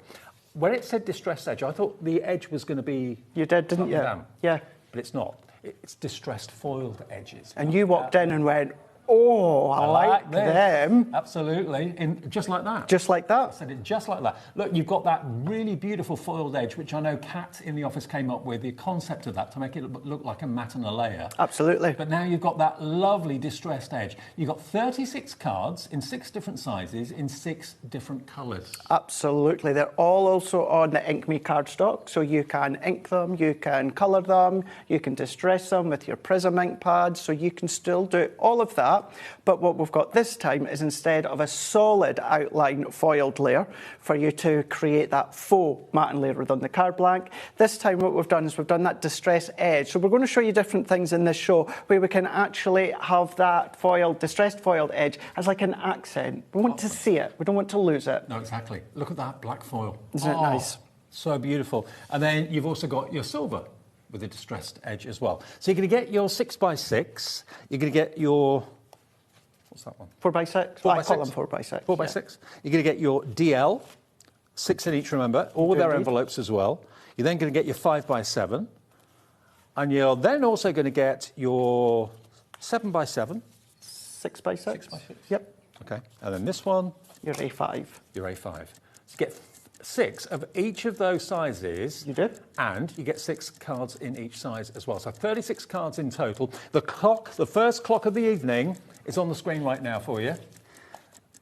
When it said distressed edge, I thought the edge was going to be... You did, didn't you? Down. Yeah. But it's not. It's distressed foiled edges. And you walked in and went, oh, I like them. Absolutely. Just like that. Just like that. I said it just like that. Look, you've got that really beautiful foiled edge, which I know Kat in the office came up with, the concept of that to make it look like a mat and a layer. Absolutely. But now you've got that lovely distressed edge. You've got 36 cards in 6 different sizes in 6 different colours. Absolutely. They're all also on the Ink Me cardstock, so you can ink them, you can colour them, you can distress them with your Prism ink pads, so you can still do all of that. But what we've got this time is, instead of a solid outline foiled layer for you to create that faux matte layer on the card blank, this time what we've done is we've done that distress edge. So we're going to show you different things in this show where we can actually have that distressed foiled edge as like an accent. We want to see it. We don't want to lose it. No, exactly. Look at that black foil. Isn't it nice? So beautiful. And then you've also got your silver with a distressed edge as well. So you're going to get your 6x6. You're going to get your... What's that one? 4x6. 4x6. I call them 4x6. 4x6. Yeah. You're going to get your DL, 6 in each, remember, all with their envelopes as well. You're then going to get your 5x7. And you're then also going to get your 7x7. 6x6. 6x6. Yep. OK. And then this one. Your A5. Your A5. So you get 6 of each of those sizes. You did. And you get 6 cards in each size as well. So 36 cards in total. The first clock of the evening is on the screen right now for you.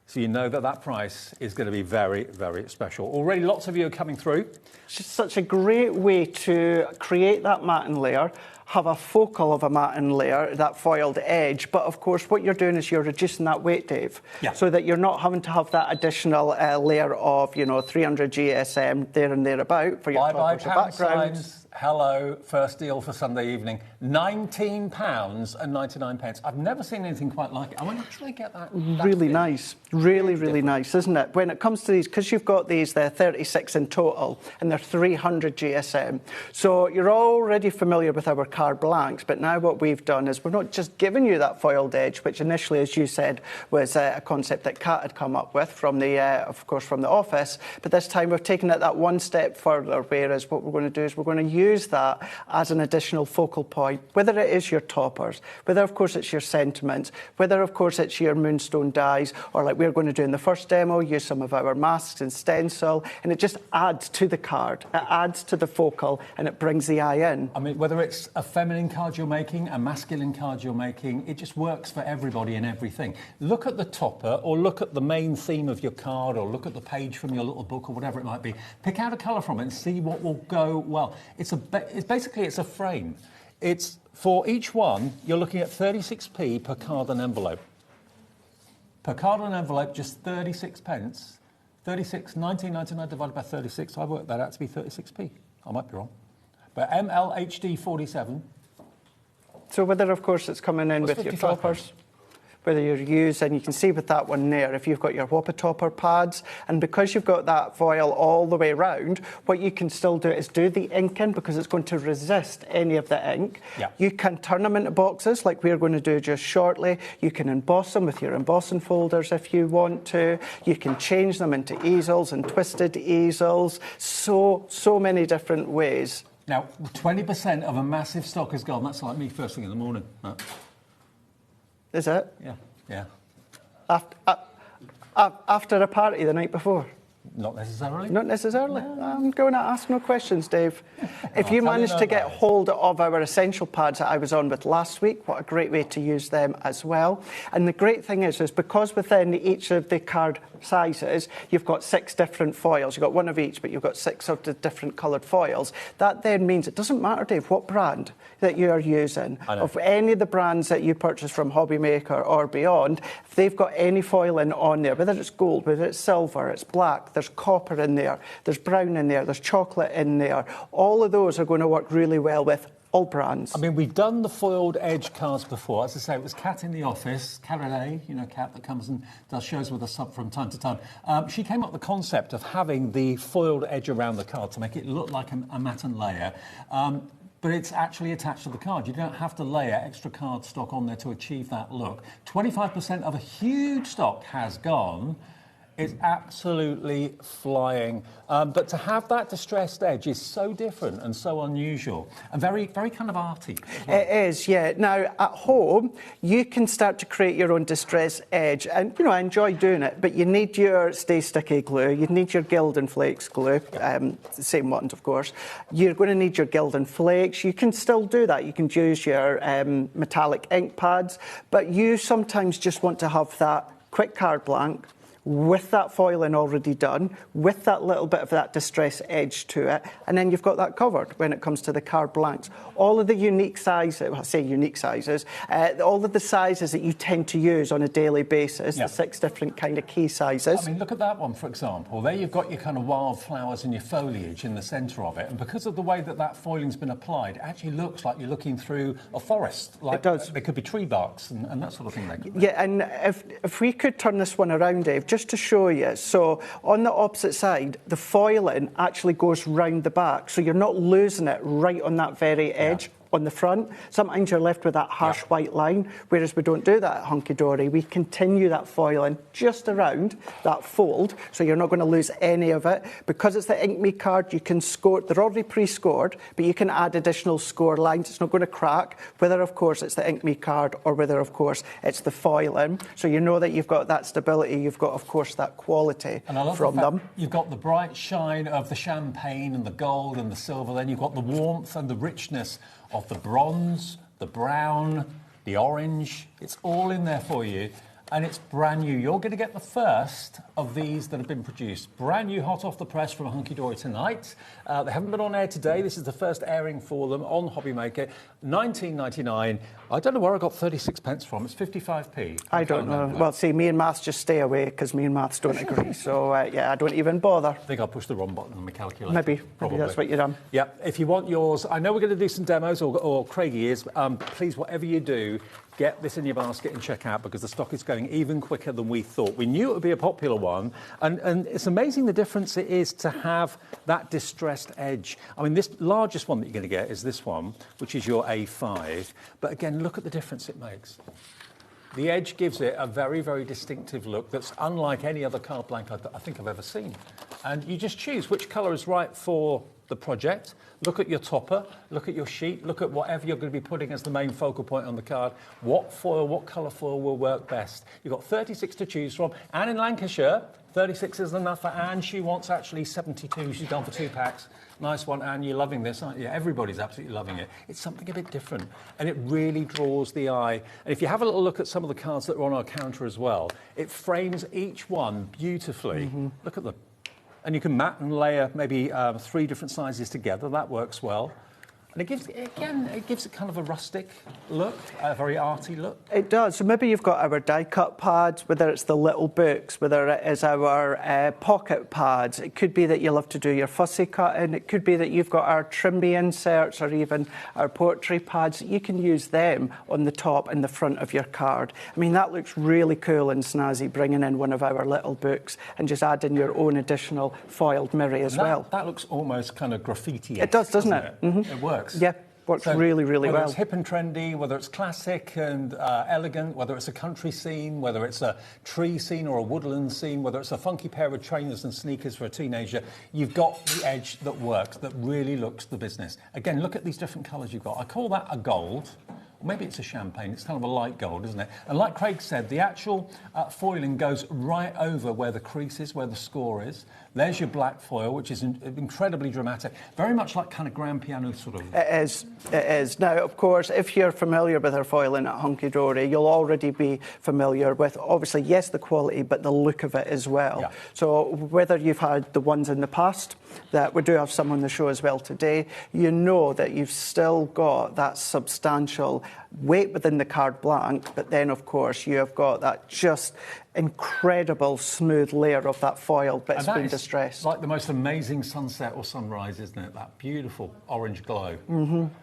So you know that price is going to be very, very special. Already lots of you are coming through. It's just such a great way to create that matte layer, have a focal of a matte layer, that foiled edge. But of course, what you're doing is you're reducing that weight, Dave, so that you're not having to have that additional layer of, 300 GSM there and thereabout for your Bye-bye background. signs, hello, first deal for Sunday evening, £19.99. I've never seen anything quite like it. I won't actually get that. Really nice. Really nice, isn't it? When it comes to these, because you've got these, they're 36 in total, and they're 300 GSM. So you're already familiar with our card blanks, but now what we've done is we're not just giving you that foiled edge, which initially, as you said, was a concept that Kat had come up with from the, of course, from the office. But this time we've taken it that one step further, whereas what we're going to do is we're going to use that as an additional focal point, whether it is your toppers, whether, of course, it's your sentiments, whether, of course, it's your moonstone dies, or like we're going to do in the first demo, use some of our masks and stencil, and it just adds to the card. It adds to the focal, and it brings the eye in. I mean, whether it's a feminine card you're making, a masculine card you're making, it just works for everybody and everything. Look at the topper, or look at the main theme of your card, or look at the page from your little book, or whatever it might be. Pick out a colour from it and see what will go well. It's basically a frame. It's for each one, you're looking at 36p per card and envelope. Per card and envelope, just 36 pence. 19.99 divided by 36, I worked that out to be 36p. I might be wrong. But MLHD 47. So whether, of course, it's coming in with your toppers, whether you're using, you can see with that one there, if you've got your whopper topper pads, and because you've got that foil all the way round, what you can still do is do the ink in, because it's going to resist any of the ink. Yeah. You can turn them into boxes like we're going to do just shortly. You can emboss them with your embossing folders if you want to. You can change them into easels and twisted easels. So many different ways. Now, 20% of a massive stock is gone. That's like me first thing in the morning. No. Is it? Yeah. After a party the night before? Not necessarily. Not necessarily. No. I'm going to ask no questions, Dave. If you managed to get hold of our essential pads that I was on with last week, what a great way to use them as well. And the great thing is because within each of the card sizes, you've got 6 different foils. You've got one of each, but you've got 6 of the different coloured foils. That then means it doesn't matter, Dave, what brand that you are using. Of any of the brands that you purchase from HobbyMaker or beyond, if they've got any foiling on there, whether it's gold, whether it's silver, it's black, there's copper in there, there's brown in there, there's chocolate in there, all of those are going to work really well with all brands. I mean, we've done the foiled edge cards before. As I say, it was Kat in the office, Caroline, Kat that comes and does shows with us from time to time. She came up with the concept of having the foiled edge around the card to make it look like a matten layer. But it's actually attached to the card. You don't have to layer extra card stock on there to achieve that look. 25% of a huge stock has gone. It's absolutely flying. But to have that distressed edge is so different and so unusual and very, very kind of arty. Well. It is, yeah. Now, at home, you can start to create your own distress edge. And, I enjoy doing it, but you need your Stay Sticky glue. You need your Gildan Flakes glue, the same ones, of course. You're going to need your Gildan Flakes. You can still do that. You can use your metallic ink pads, but you sometimes just want to have that quick card blank with that foiling already done, with that little bit of that distress edge to it, and then you've got that covered when it comes to the card blanks. All of the unique sizes, well, I say unique sizes, all of the sizes that you tend to use on a daily basis, the 6 different kind of key sizes. I mean, look at that one, for example. There you've got your kind of wildflowers and your foliage in the centre of it, and because of the way that foiling's been applied, it actually looks like you're looking through a forest. Like, it does. There could be tree barks and that sort of thing. Yeah, and if we could turn this one around, Dave, just to show you. So on the opposite side, the foiling actually goes round the back, so you're not losing it right on that very edge. On the front, sometimes you're left with that harsh white line, whereas we don't do that at Hunky Dory. We continue that foiling just around that fold, so you're not going to lose any of it. Because it's the Ink Me card, you can score, they're already pre-scored, but you can add additional score lines. It's not going to crack, whether, of course, it's the Ink Me card or whether, of course, it's the foiling. So you know that you've got that stability, you've got, of course, that quality from them. You've got the bright shine of the champagne and the gold and the silver, then you've got the warmth and the richness of the bronze, the brown, the orange. It's all in there for you. and it's brand new. You're going to get the first of these that have been produced. Brand new, hot off the press from Hunky Dory tonight. They haven't been on air today. This is the first airing for them on HobbyMaker. $19.99. I don't know where I got 36 pence from. It's 55p. I don't know. Well, see, me and maths just stay away because me and maths don't agree. So, yeah, I don't even bother. I think I'll push the wrong button on my calculator. Maybe that's what you've done. Yeah, if you want yours, I know we're going to do some demos, or Craigie is. Please, whatever you do, get this in your basket and check out, because the stock is going even quicker than we thought. We knew it would be a popular one, and it's amazing the difference it is to have that distressed edge. I mean, this largest one that you're going to get is this one, which is your A5. But again, look at the difference it makes. The edge gives it a very, very distinctive look that's unlike any other card blank I think I've ever seen. And you just choose which colour is right for the project. Look at your topper, look at your sheet, look at whatever you're going to be putting as the main focal point on the card. What foil, what colour foil will work best? You've got 36 to choose from. Anne in Lancashire, 36 isn't enough for Anne. She wants actually 72. She's gone for 2 packs. Nice one, Anne. You're loving this, aren't you? Everybody's absolutely loving it. It's something a bit different, and it really draws the eye. And if you have a little look at some of the cards that are on our counter as well, it frames each one beautifully. Look at them. And you can mat and layer maybe 3 different sizes together. That works well. And it gives it kind of a rustic look, a very arty look. It does. So maybe you've got our die-cut pads, whether it's the little books, whether it is our pocket pads. It could be that you love to do your fussy cutting. It could be that you've got our trimby inserts or even our poetry pads. You can use them on the top and the front of your card. I mean, that looks really cool and snazzy, bringing in one of our little books and just adding your own additional foiled mirror as well. That looks almost kind of graffiti-esque. It does, doesn't it? It works. Yeah, works really, really well. Whether it's hip and trendy, whether it's classic and elegant, whether it's a country scene, whether it's a tree scene or a woodland scene, whether it's a funky pair of trainers and sneakers for a teenager, you've got the edge that works, that really looks the business. Again, look at these different colours you've got. I call that a gold. Maybe it's a champagne. It's kind of a light gold, isn't it? And like Craig said, the actual foiling goes right over where the crease is, where the score is. There's your black foil, which is incredibly dramatic. Very much like kind of grand piano sort of. It is. It is. Now, of course, if you're familiar with our foiling at Hunky Dory, you'll already be familiar with, obviously, yes, the quality, but the look of it as well. Yeah. So whether you've had the ones in the past, that we do have some on the show as well today, you know that you've still got that substantial weight within the card blank, but then, of course, you have got that just incredible smooth layer of that foil, but it's been distressed. Like the most amazing sunset or sunrise, isn't it? That beautiful orange glow.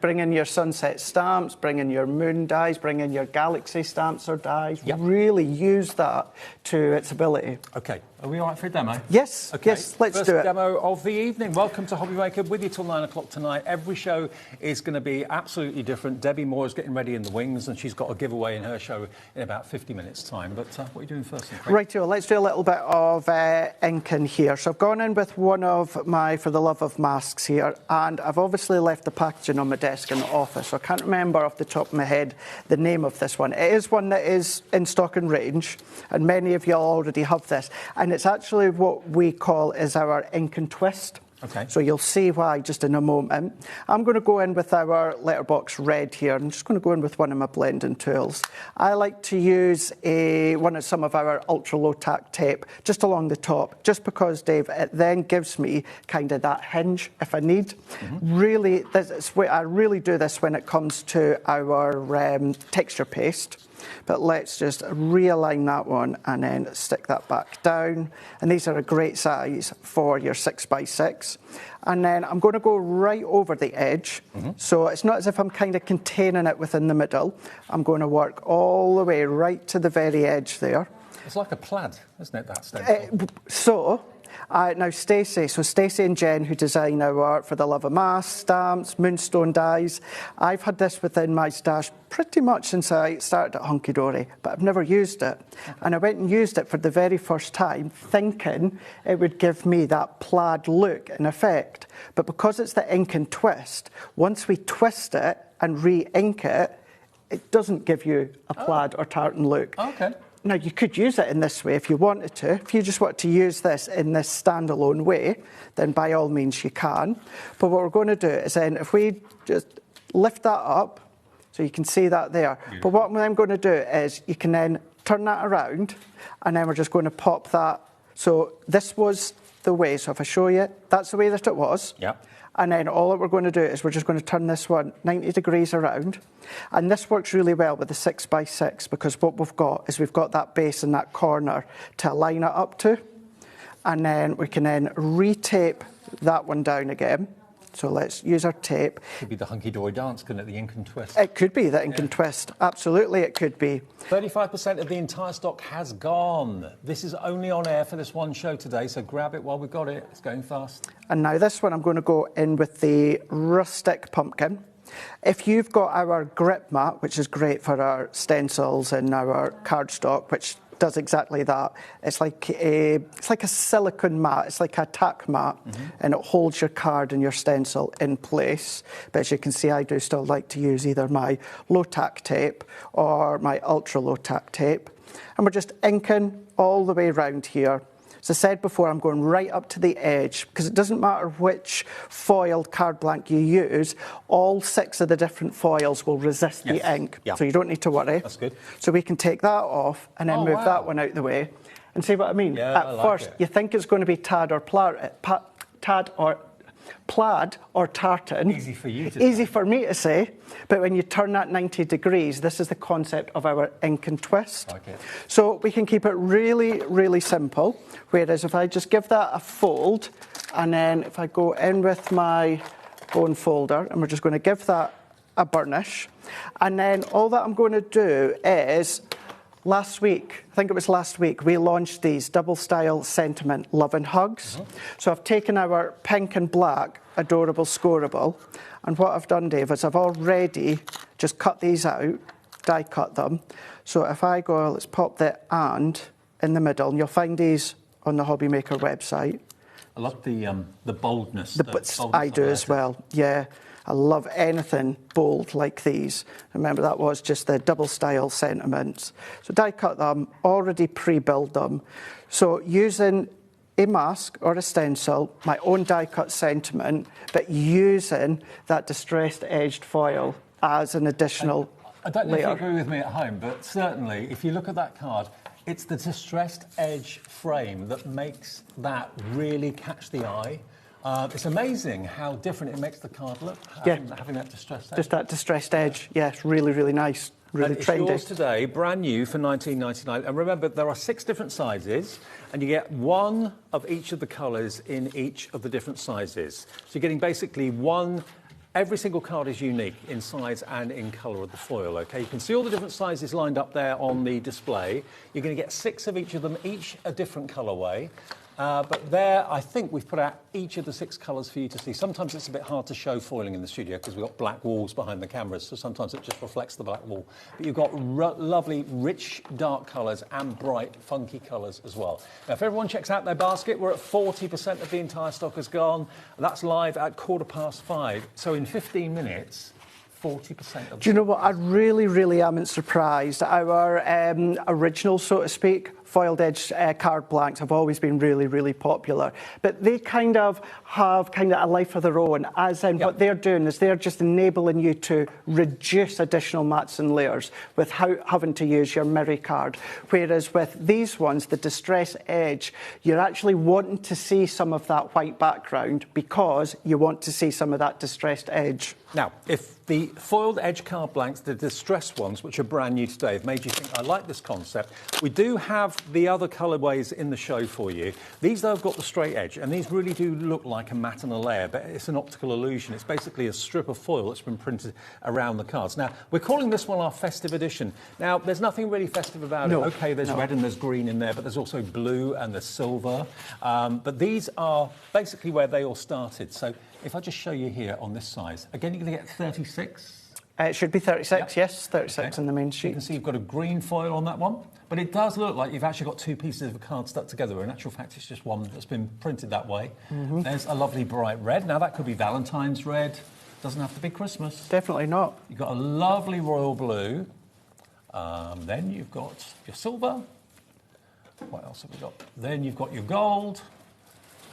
Bring in your sunset stamps, bring in your moon dies, bring in your galaxy stamps or dies. Yep. Really use that to its ability. Okay, are we all right for a demo? Yes, okay. Yes, let's First do it. Demo of the evening. Welcome to HobbyMaker, with you till 9 o'clock tonight. Every show is going to be absolutely different. Debbie Moore is getting ready in the wings, and she's got a giveaway in her show in about 50 minutes' time. But what are you doing first? Right, let's do a little bit of ink in here. So I've gone in with one of my For the Love of Masks here, and I've obviously left the packaging on my desk in the office, so I can't remember off the top of my head the name of this one. It is one that is in stock and range, and many of you already have this, and it's actually what we call is our ink and twist. Okay. So you'll see why just in a moment. I'm going to go in with our letterbox red here. I'm just going to go in with one of my blending tools. I like to use some of our ultra low tack tape just along the top, just because, Dave, it then gives me kind of that hinge if I need. Really, I really do this when it comes to our texture paste. But let's just realign that one and then stick that back down. And these are a great size for your 6x6. And then I'm going to go right over the edge. So it's not as if I'm kind of containing it within the middle. I'm going to work all the way right to the very edge there. It's like a plaid, isn't it, that stencil? Now Stacey and Jen, who design our For the Love of Masks stamps, Moonstone dies, I've had this within my stash pretty much since I started at Hunky Dory, but I've never used it. And I went and used it for the very first time, thinking it would give me that plaid look and effect. But because it's the ink and twist, once we twist it and re-ink it, it doesn't give you a plaid or tartan look. Okay. Now, you could use it in this way if you wanted to. If you just want to use this in this standalone way, then by all means you can. But what we're going to do is then, if we just lift that up, so you can see that there. But what I'm going to do is you can then turn that around, and then we're just going to pop that. So this was the way. So if I show you, that's the way that it was. Yeah. And then all that we're going to do is we're just going to turn this one 90 degrees around. And this works really well with the 6x6 because what we've got is we've got that base in that corner to line it up to. And then we can then retape that one down again. So let's use our tape. Could be the hunky-dory dance, couldn't it? The ink and twist. It could be the ink and twist. Absolutely, it could be. 35% of the entire stock has gone. This is only on air for this one show today, so grab it while we've got it. It's going fast. And now this one, I'm going to go in with the rustic pumpkin. If you've got our grip mat, which is great for our stencils and our cardstock, which does exactly that. It's like a silicone mat. It's like a tack mat, and it holds your card and your stencil in place. But as you can see, I do still like to use either my low tack tape or my ultra low tack tape. And we're just inking all the way around here. As I said before, I'm going right up to the edge because it doesn't matter which foiled card blank you use, all 6 of the different foils will resist the ink. Yeah. So you don't need to worry. That's good. So we can take that off and then move that one out the way. And see what I mean? Yeah, At first, you think it's going to be plaid or tartan. Easy for you to Easy for me to say. But when you turn that 90 degrees, this is the concept of our ink and twist. Okay. So we can keep it really, really simple. Whereas if I just give that a fold, and then if I go in with my bone folder, and we're just going to give that a burnish. And then all that I'm going to do is, last week, I think it was last week, we launched these double style sentiment love and hugs. So I've taken our pink and black adorable scoreable, and what I've done, Dave, is I've already just cut these out, die cut them. So if I go, let's pop the and in the middle, and you'll find these on the HobbyMaker website. I love the boldness. I do as well, yeah. I love anything bold like these. Remember, that was just the double style sentiments. So die cut them, already pre-build them. So using a mask or a stencil, my own die cut sentiment, but using that distressed edged foil as an additional I don't know layer. if you agree with me at home, but certainly if you look at that card, it's the distressed edge frame that makes that really catch the eye. It's amazing how different it makes the card look, having that distressed edge. Just that distressed edge, yes, really, really nice, really and trendy. It's yours today, brand new for $19.99. And remember, there are 6 different sizes, and you get 1 of each of the colours in each of the different sizes. So you're getting basically 1. Every single card is unique in size and in colour of the foil, OK? You can see all the different sizes lined up there on the display. You're going to get 6 of each of them, each a different colourway. But there, I think we've put out each of the 6 colours for you to see. Sometimes it's a bit hard to show foiling in the studio because we've got black walls behind the cameras, so sometimes it just reflects the black wall. But you've got lovely, rich, dark colours and bright, funky colours as well. Now, if everyone checks out their basket, we're at 40% of the entire stock has gone. That's live at 5:15. So in 15 minutes, 40% of. Do you know what? I really, really am surprised. Our original, so to speak, foiled edge card blanks have always been really, really popular. But they kind of have a life of their own, as in what they're doing is they're just enabling you to reduce additional mats and layers without having to use your mirror card. Whereas with these ones, the distress edge, you're actually wanting to see some of that white background because you want to see some of that distressed edge. Now, if the foiled edge card blanks, the distressed ones, which are brand new today, have made you think, I like this concept, we do have the other colourways in the show for you. These, though, have got the straight edge, and these really do look like a matte and a layer, but it's an optical illusion. It's basically a strip of foil that's been printed around the cards. Now, we're calling this one our festive edition. Now, there's nothing really festive about it. OK, there's red and there's green in there, but there's also blue and there's silver. But these are basically where they all started. So if I just show you here on this size, again, you're going to get 36. It should be 36, yes, 36 in the main sheet. You can see you've got a green foil on that one, but it does look like you've actually got 2 pieces of a card stuck together. In actual fact, it's just one that's been printed that way. There's a lovely bright red. Now, that could be Valentine's red. Doesn't have to be Christmas. Definitely not. You've got a lovely royal blue. Then you've got your silver. What else have we got? Then you've got your gold.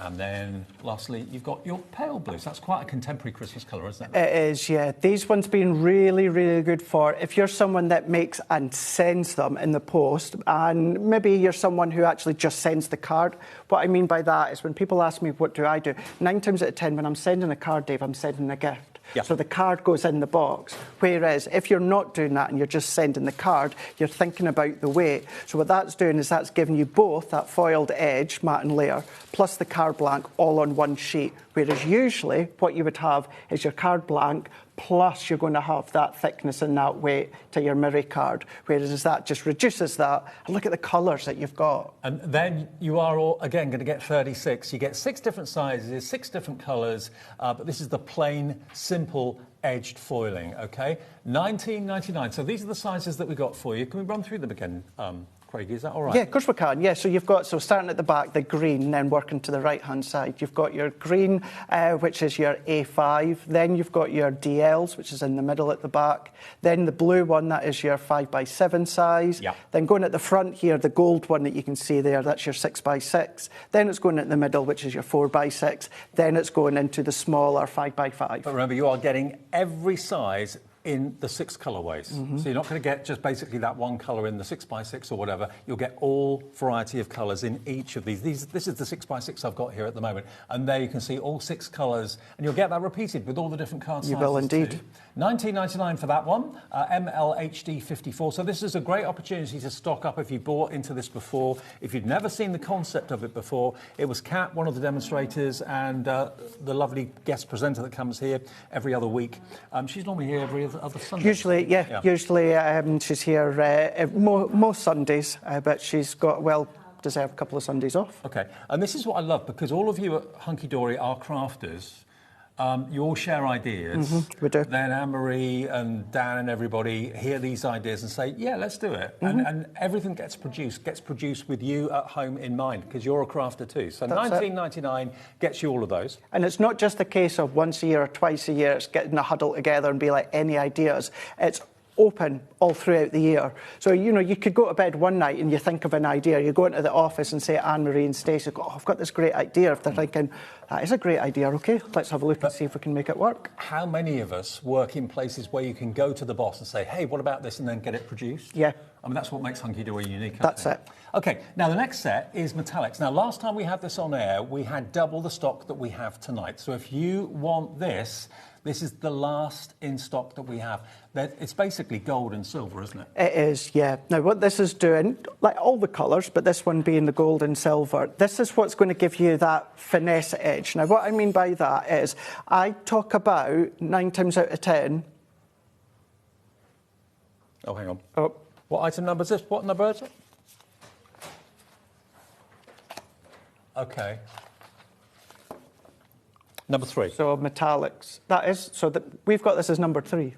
And then, lastly, you've got your pale blues. That's quite a contemporary Christmas colour, isn't it? It is, yeah. These ones being really, really good for if you're someone that makes and sends them in the post, and maybe you're someone who actually just sends the card. What I mean by that is when people ask me, what do I do? 9 times out of 10, when I'm sending a card, Dave, I'm sending a gift. Yep. So the card goes in the box. Whereas if you're not doing that and you're just sending the card, you're thinking about the weight. So what that's doing is that's giving you both that foiled edge, matte and layer, plus the card blank all on one sheet. Whereas usually what you would have is your card blank plus you're going to have that thickness and that weight to your mirror card. Whereas that just reduces that. And look at the colours that you've got. And then you are, all, again, going to get 36. You get 6 different sizes, 6 different colours, but this is the plain, simple, edged foiling, OK? $19.99. So these are the sizes that we got for you. Can we run through them again, Craig, is that all right? Yeah, of course we can. Yeah, so you've got, so starting at the back, the green, and then working to the right-hand side. You've got your green, which is your A5. Then you've got your DLs, which is in the middle at the back. Then the blue one, that is your 5x7 size. Yeah. Then going at the front here, the gold one that you can see there, that's your 6x6. Then it's going at the middle, which is your 4x6. Then it's going into the smaller 5x5. But remember, you are getting every size in the 6 colourways. Mm-hmm. So you're not going to get just basically that one colour in the 6x6 or whatever. You'll get all variety of colours in each of these. This is the 6x6 I've got here at the moment. And there you can see all 6 colours. And you'll get that repeated with all the different card sizes. You will indeed. Too. $19.99 for that one, MLHD 54. So this is a great opportunity to stock up if you bought into this before. If you'd never seen the concept of it before, it was Kat, one of the demonstrators, and the lovely guest presenter that comes here every other week. She's normally here every other Sunday. Usually, yeah. Usually she's here most Sundays, but she's got, well, deserved a couple of Sundays off. OK, and this is what I love, because all of you at Hunky Dory are crafters. You all share ideas. We do. Then Anne-Marie and Dan and everybody hear these ideas and say, yeah, let's do it. And everything gets produced with you at home in mind, because you're a crafter too. So $19.99 gets you all of those. And it's not just a case of once a year or twice a year, it's getting a huddle together and be like, any ideas. It's open all throughout the year. So, you know, you could go to bed one night and you think of an idea. You go into the office and say, Anne-Marie and Stacey, oh, I've got this great idea. If they're thinking, that is a great idea, OK, let's have a look and see if we can make it work. How many of us work in places where you can go to the boss and say, hey, what about this, and then get it produced? Yeah. I mean, that's what makes Hunky Dory unique. That's it. OK, now the next set is metallics. Now, last time we had this on air, we had double the stock that we have tonight. So if you want this, this is the last in stock that we have. It's basically gold and silver, isn't it? It is, yeah. Now, what this is doing, like all the colours, but this one being the gold and silver, this is what's going to give you that finesse edge. Now, what I mean by that is I talk about 9 times out of 10... Oh, hang on. Oh. What item number is this? What number is it? OK. Number 3. So metallics. That is, so we've got this as number 3.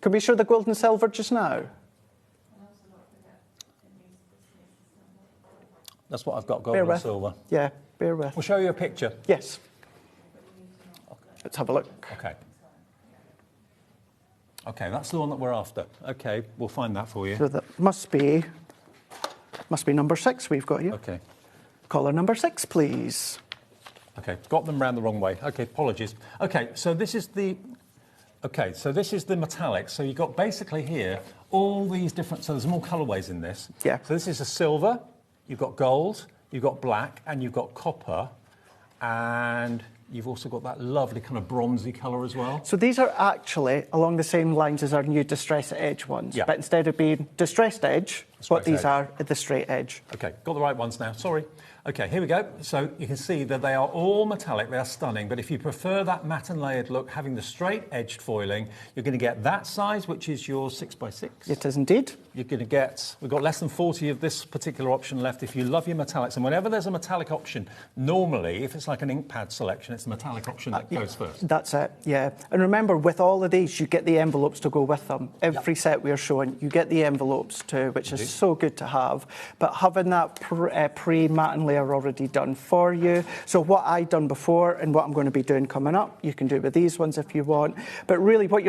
Can we show the gold and silver just now? That's what I've got, gold and silver. Yeah, bear with. We'll show you a picture. Yes. Let's have a look. OK. OK, that's the one that we're after. OK, we'll find that for you. So that must be number 6 we've got here. OK. Caller number 6, please. OK, got them round the wrong way. OK, apologies. OK, so this is the... OK, so this is the metallic. So you've got basically here all these different... So there's more colourways in this. Yeah. So this is a silver, you've got gold, you've got black, and you've got copper. And you've also got that lovely kind of bronzy colour as well. So these are actually along the same lines as our new distressed edge ones. Yeah. But instead of being distressed edge, what these are the straight edge. OK, got the right ones now. Sorry. OK, here we go. So you can see that they are all metallic. They are stunning. But if you prefer that matte and layered look, having the straight edged foiling, you're going to get that size, which is your 6x6. It is indeed. You're going to get... We've got less than 40 of this particular option left if you love your metallics. And whenever there's a metallic option, normally, if it's like an ink pad selection, it's the metallic option that goes first. That's it, yeah. And remember, with all of these, you get the envelopes to go with them. Every set we're showing, you get the envelopes too, which is so good to have. But having that pre-matting layer already done for you. So what I've done before and what I'm going to be doing coming up, you can do with these ones if you want. But really what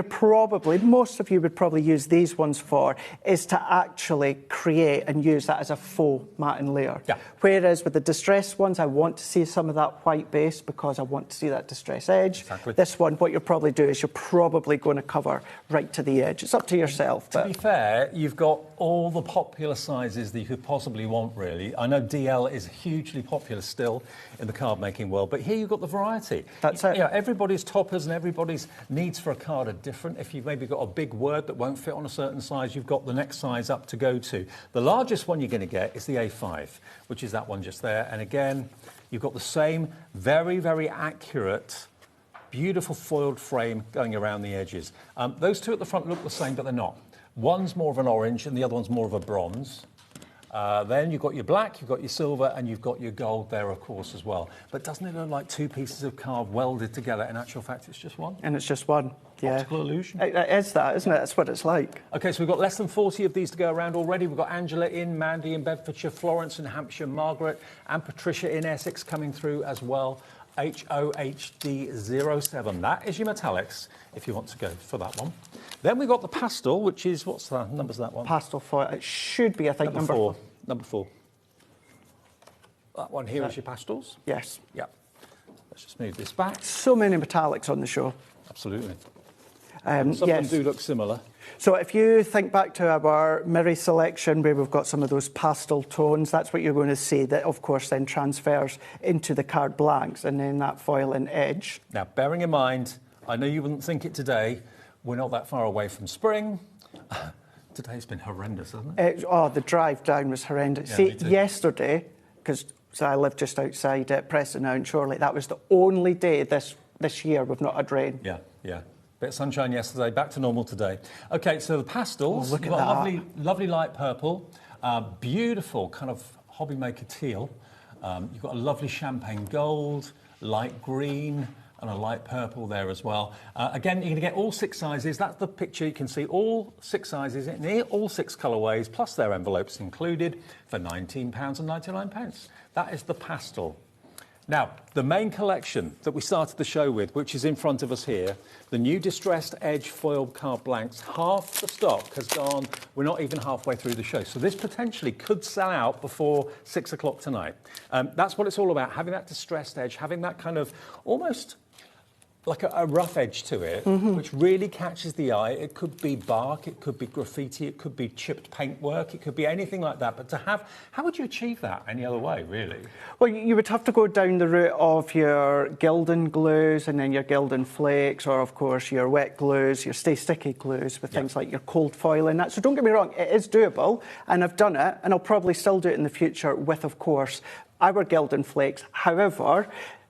most of you would probably use these ones for is to actually create and use that as a faux matting layer. Yeah. Whereas with the distressed ones, I want to see some of that white base because I want to see that distressed edge. Exactly. This one, what you'll probably do is you're probably going to cover right to the edge. It's up to yourself. To be fair, you've got all the popular sizes that you could possibly want, really. I know DL is hugely popular still in the card making world, but here you've got the variety. That's it. Yeah, everybody's toppers and everybody's needs for a card are different. If you've maybe got a big word that won't fit on a certain size, you've got the next size up to go to. The largest one you're going to get is the A5, which is that one just there. And again, you've got the same very, very accurate, beautiful foiled frame going around the edges. Those two at the front look the same, but they're not. One's more of an orange and the other one's more of a bronze. Then you've got your black, you've got your silver, and you've got your gold there, of course, as well. But doesn't it look like two pieces of card welded together? In actual fact, it's just one. And it's just one, yeah. Optical illusion. It is that, isn't it? That's what it's like. OK, so we've got less than 40 of these to go around already. We've got Angela in, Mandy in Bedfordshire, Florence in Hampshire, Margaret and Patricia in Essex coming through as well. HOHD07. That is your metallics, if you want to go for that one. Then we've got the pastel, which is, what's the numbers of that one? Pastel foil. It should be, I think, number 4. Number 4. That one here is your pastels? Yes. Yeah. Let's just move this back. So many metallics on the show. Absolutely. Some of them do look similar. So if you think back to our Miri selection where we've got some of those pastel tones, that's what you're going to see. That, of course, then transfers into the card blanks and then that foil and edge. Now, bearing in mind, I know you wouldn't think it today, we're not that far away from spring. Today's been horrendous, hasn't it? The drive down was horrendous. Yeah, See, me too. yesterday, because I live just outside Preston now in Chorley, that was the only day this year we've not had rain. Yeah, yeah. Bit of sunshine yesterday, back to normal today. OK, so the pastels, look you've at got that. lovely light purple, beautiful kind of HobbyMaker teal. You've got a lovely champagne gold, light green, and a light purple there as well. Again, you're going to get all 6 sizes. That's the picture. You can see all 6 sizes in all 6 colourways, plus their envelopes included, for £19.99. That is the pastel. Now, the main collection that we started the show with, which is in front of us here, the new Distressed Edge foiled card blanks, half the stock has gone. We're not even halfway through the show. So this potentially could sell out before 6 o'clock tonight. That's what it's all about, having that distressed edge, having that kind of almost like a rough edge to it, which really catches the eye. It could be bark, it could be graffiti, it could be chipped paintwork, it could be anything like that. But to have, how would you achieve that any other way, really? Well, you would have to go down the route of your Gildan glues and then your Gildan flakes, or of course your wet glues, your stay sticky glues with things like your cold foil and that. So don't get me wrong, it is doable, and I've done it, and I'll probably still do it in the future with, of course, our Gildan flakes. However,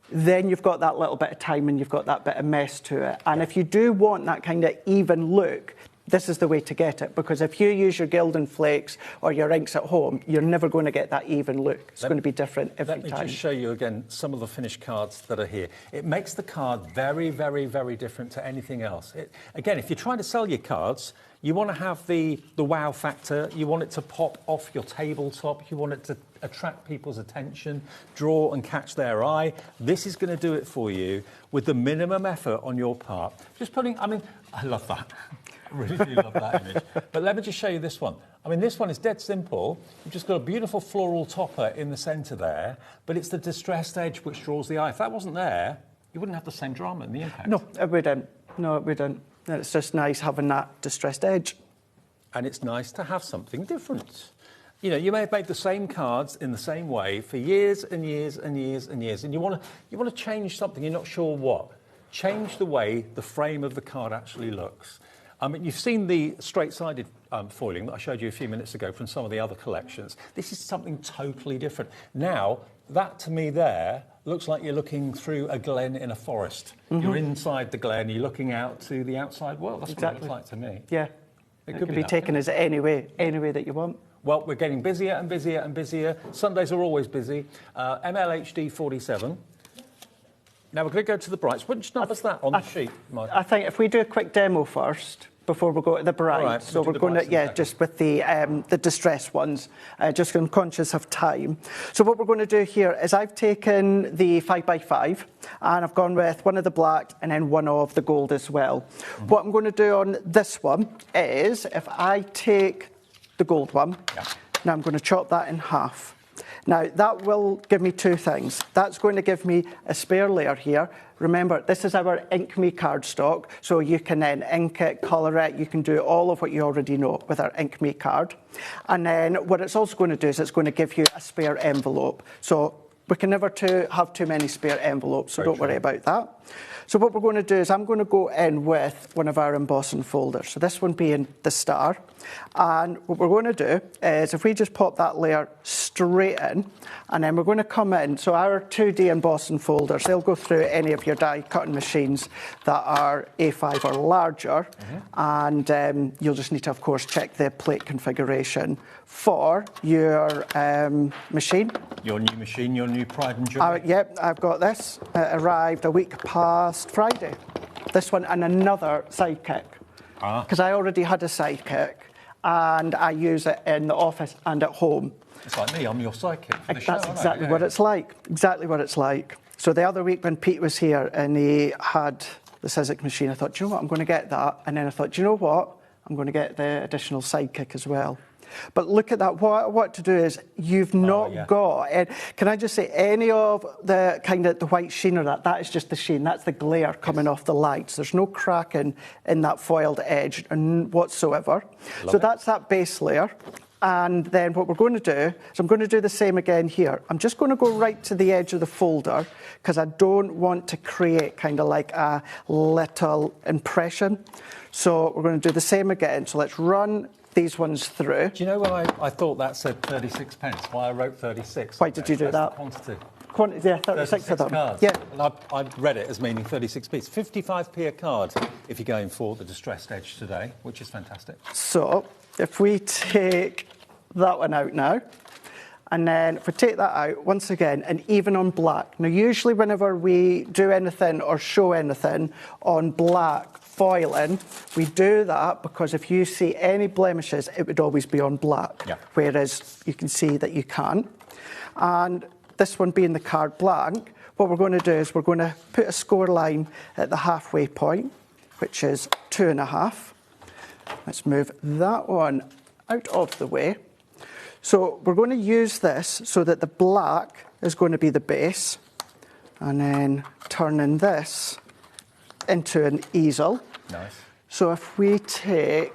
then you've got that little bit of time and you've got that bit of mess to it. And if you do want that kind of even look, this is the way to get it, because if you use your Gildan flakes or your inks at home, you're never going to get that even look. It's going to be different every time. Let me just show you again some of the finished cards that are here. It makes the card very, very, very different to anything else. Again, if you're trying to sell your cards, you want to have the wow factor. You want it to pop off your tabletop. You want it to attract people's attention, draw and catch their eye. This is going to do it for you with the minimum effort on your part. Just putting, I mean, I love that. I really do love that image. But let me just show you this one. I mean, this one is dead simple. You've just got a beautiful floral topper in the centre there, but it's the distressed edge which draws the eye. If that wasn't there, you wouldn't have the same drama in the impact. No, it wouldn't. No, it wouldn't. It's just nice having that distressed edge. And it's nice to have something different. You know, you may have made the same cards in the same way for years and years and years and years, and you want to change something, you're not sure what. Change the way the frame of the card actually looks. I mean, you've seen the straight-sided foiling that I showed you a few minutes ago from some of the other collections. This is something totally different. Now, that to me there looks like you're looking through a glen in a forest. You're inside the glen, you're looking out to the outside world. That's what it looks like to me. Yeah. It could be taken as any way that you want. Well, we're getting busier and busier and busier. Sundays are always busy. MLHD 47. Now we're going to go to the brights. Which number's that on the sheet, Mike? I think if we do a quick demo first, before we go to the bright. Right, so we're going to, just with the distress ones, just I'm conscious of time. So what we're going to do here is I've taken the 5x5 and I've gone with one of the black and then one of the gold as well. Mm-hmm. What I'm going to do on this one is if I take the gold one, now I'm going to chop that in half. Now, that will give me two things. That's going to give me a spare layer here. Remember, this is our Ink Me cardstock, so you can then ink it, colour it. You can do all of what you already know with our Ink Me card. And then what it's also going to do is it's going to give you a spare envelope. So we can never have too many spare envelopes, so don't worry about that. So what we're going to do is I'm going to go in with one of our embossing folders. So this one being the star. And what we're going to do is if we just pop that layer straight in, and then we're going to come in. So our 2D embossing folders, they'll go through any of your die cutting machines that are A5 or larger. Mm-hmm. And you'll just need to, of course, check the plate configuration for your machine. Your new machine, your new pride and joy. Yep, I've got this. It arrived a week past Friday. This one and another sidekick. Because I already had a sidekick and I use it in the office and at home. It's like me, I'm your sidekick for the show. That's exactly what it's like. Exactly what it's like. So the other week when Pete was here and he had the Sizzix machine, I thought, do you know what, I'm going to get that. And then I thought, do you know what, I'm going to get the additional sidekick as well. But look at that. What I want to do is you've not got, and can I just say, any of the kind of the white sheen or that is just the sheen. That's the glare coming off the lights. There's no cracking in that foiled edge whatsoever. So that's that base layer. And then what we're going to do is I'm going to do the same again here. I'm just going to go right to the edge of the folder because I don't want to create kind of like a little impression. So we're going to do the same again. So let's run these ones through. Do you know when I thought that said 36 pence? Why I wrote 36? Why did you do that? Quantity. Yeah, 36 of them. Cards. Yeah. And I read it as meaning 36p. 55p a card if you're going for the distressed edge today, which is fantastic. So if we take that one out now, and then if we take that out, once again, and even on black. Now, usually whenever we do anything or show anything on black foiling, we do that because if you see any blemishes, it would always be on black, whereas you can see that you can't. And this one being the card blank, what we're going to do is we're going to put a score line at the halfway point, which is 2.5. Let's move that one out of the way. So we're going to use this so that the black is going to be the base, and then turning this into an easel. Nice. So if we take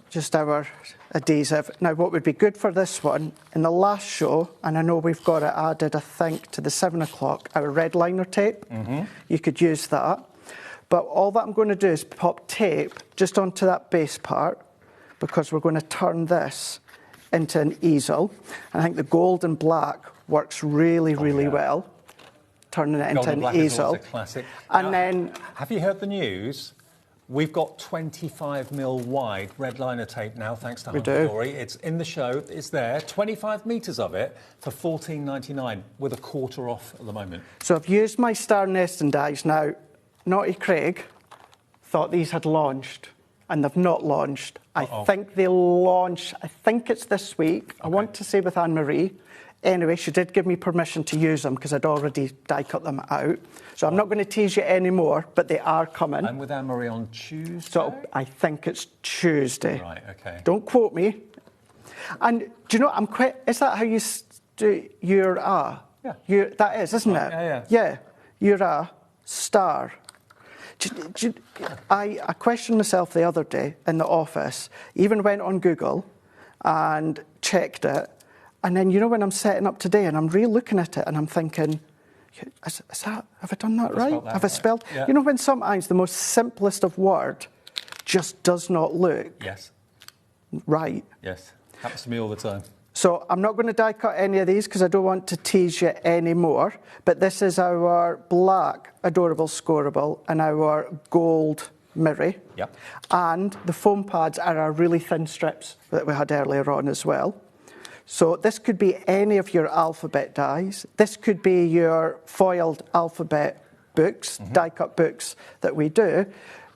just our adhesive, now what would be good for this one, in the last show, and I know we've got it added, I think, to the 7 o'clock, our red liner tape. Mm-hmm. You could use that. But all that I'm going to do is pop tape just onto that base part because we're going to turn this into an easel. And I think the gold and black works really, really well. Turning it into an easel. Is a classic. And now, then, have you heard the news? We've got 25mm wide red liner tape now, thanks to Hunter Dory. It's in the show. It's there. 25 metres of it for $14.99 with a quarter off at the moment. So I've used my star nesting dies now. Naughty Craig thought these had launched, and they've not launched. I think they launch. I think it's this week. I want to say with Anne-Marie. Anyway, she did give me permission to use them because I'd already die cut them out. So I'm not going to tease you anymore, but they are coming. I'm with Anne-Marie on Tuesday? So I think it's Tuesday. Right, OK. Don't quote me. And do you know, I'm quite... Is that how you do your Yeah. That is, isn't it? Yeah. You're a star. I questioned myself the other day in the office, even went on Google and checked it. And then, you know, when I'm setting up today and I'm re-looking at it and I'm thinking, have I done that right? Have I spelled? Yeah. You know, when sometimes the most simplest of word just does not look right. Yes, happens to me all the time. So I'm not going to die cut any of these because I don't want to tease you anymore. But this is our black Adorable Scoreable and our gold Mirri. Yep. And the foam pads are our really thin strips that we had earlier on as well. So this could be any of your alphabet dies. This could be your foiled alphabet books, die-cut books that we do.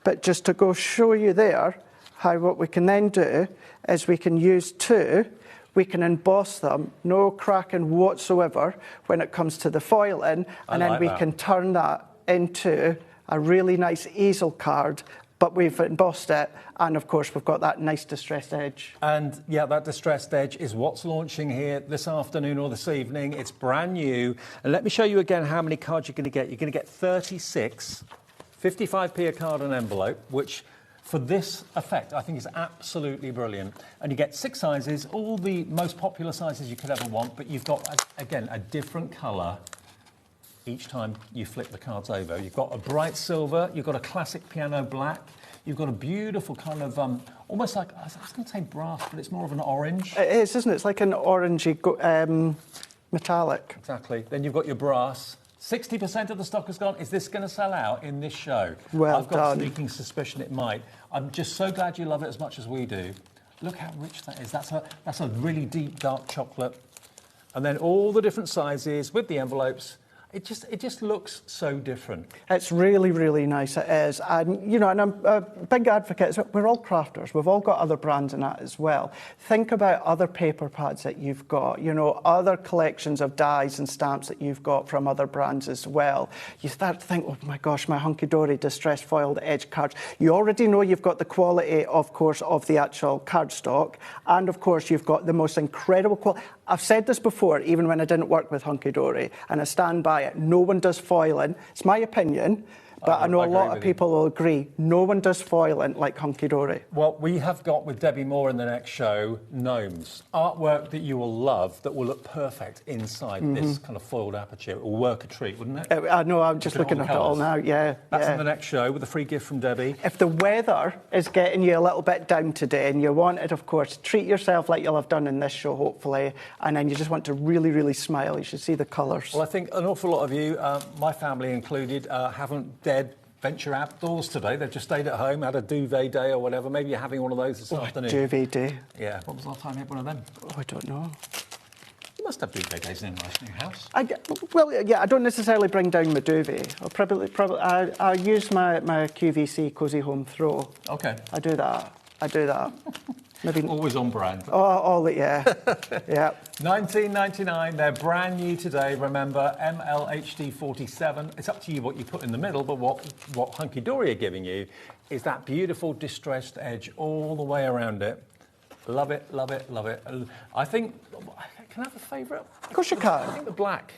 But just to go show you there, how what we can then do is we can use two, we can emboss them, no cracking whatsoever when it comes to the foiling, and then we can turn that into a really nice easel card, but we've embossed it, and of course we've got that nice distressed edge. And yeah, that distressed edge is what's launching here this afternoon or this evening. It's brand new. And let me show you again how many cards you're going to get. You're going to get 36, 55p a card and envelope, which for this effect I think is absolutely brilliant. And you get 6 sizes, all the most popular sizes you could ever want, but you've got, again, a different colour each time you flip the cards over. You've got a bright silver, you've got a classic piano black, you've got a beautiful kind of, almost like, I was going to say brass, but it's more of an orange. It is, isn't it? It's like an orangey metallic. Exactly. Then you've got your brass. 60% of the stock has gone. Is this going to sell out in this show? Well I've got done. a sneaking suspicion it might. I'm just so glad you love it as much as we do. Look how rich that is. That's a really deep, dark chocolate. And then all the different sizes with the envelopes. It just looks so different. It's really, really nice, it is. And, you know, and I'm a big advocate. We're all crafters. We've all got other brands in that as well. Think about other paper pads that you've got, you know, other collections of dies and stamps that you've got from other brands as well. You start to think, oh my gosh, my hunky-dory distressed foiled edge cards. You already know you've got the quality, of course, of the actual cardstock. And, of course, you've got the most incredible quality. I've said this before, even when I didn't work with hunky-dory, and I stand by it. No one does foiling. It's my opinion, but I know a lot of people will agree. No one does foiling like hunky-dory. Well, we have got with Debbie Moore in the next show, gnomes. Artwork that you will love, that will look perfect inside this kind of foiled aperture. It will work a treat, wouldn't it? I know, I'm just looking at it all now, yeah. That's in the next show with a free gift from Debbie. If the weather is getting you a little bit down today and you want it, of course, treat yourself like you'll have done in this show, hopefully, and then you just want to really, really smile. You should see the colours. Well, I think an awful lot of you, my family included, haven't dared venture outdoors today. They've just stayed at home, had a duvet day or whatever. Maybe you're having one of those this afternoon. Duvet day. Yeah. When was the last time you had one of them? Oh, I don't know. You must have duvet days in a nice new house. Well, yeah, I don't necessarily bring down my duvet. I use my QVC Cozy Home Throw. Okay. I do that. Maybe always on brand. Yeah. Yeah. $19.99. They're brand new today. Remember, MLHD 47. It's up to you what you put in the middle, but what Hunky Dory are giving you is that beautiful distressed edge all the way around it. Love it, love it, love it. I think, can I have a favourite? Of course you can. I think the black.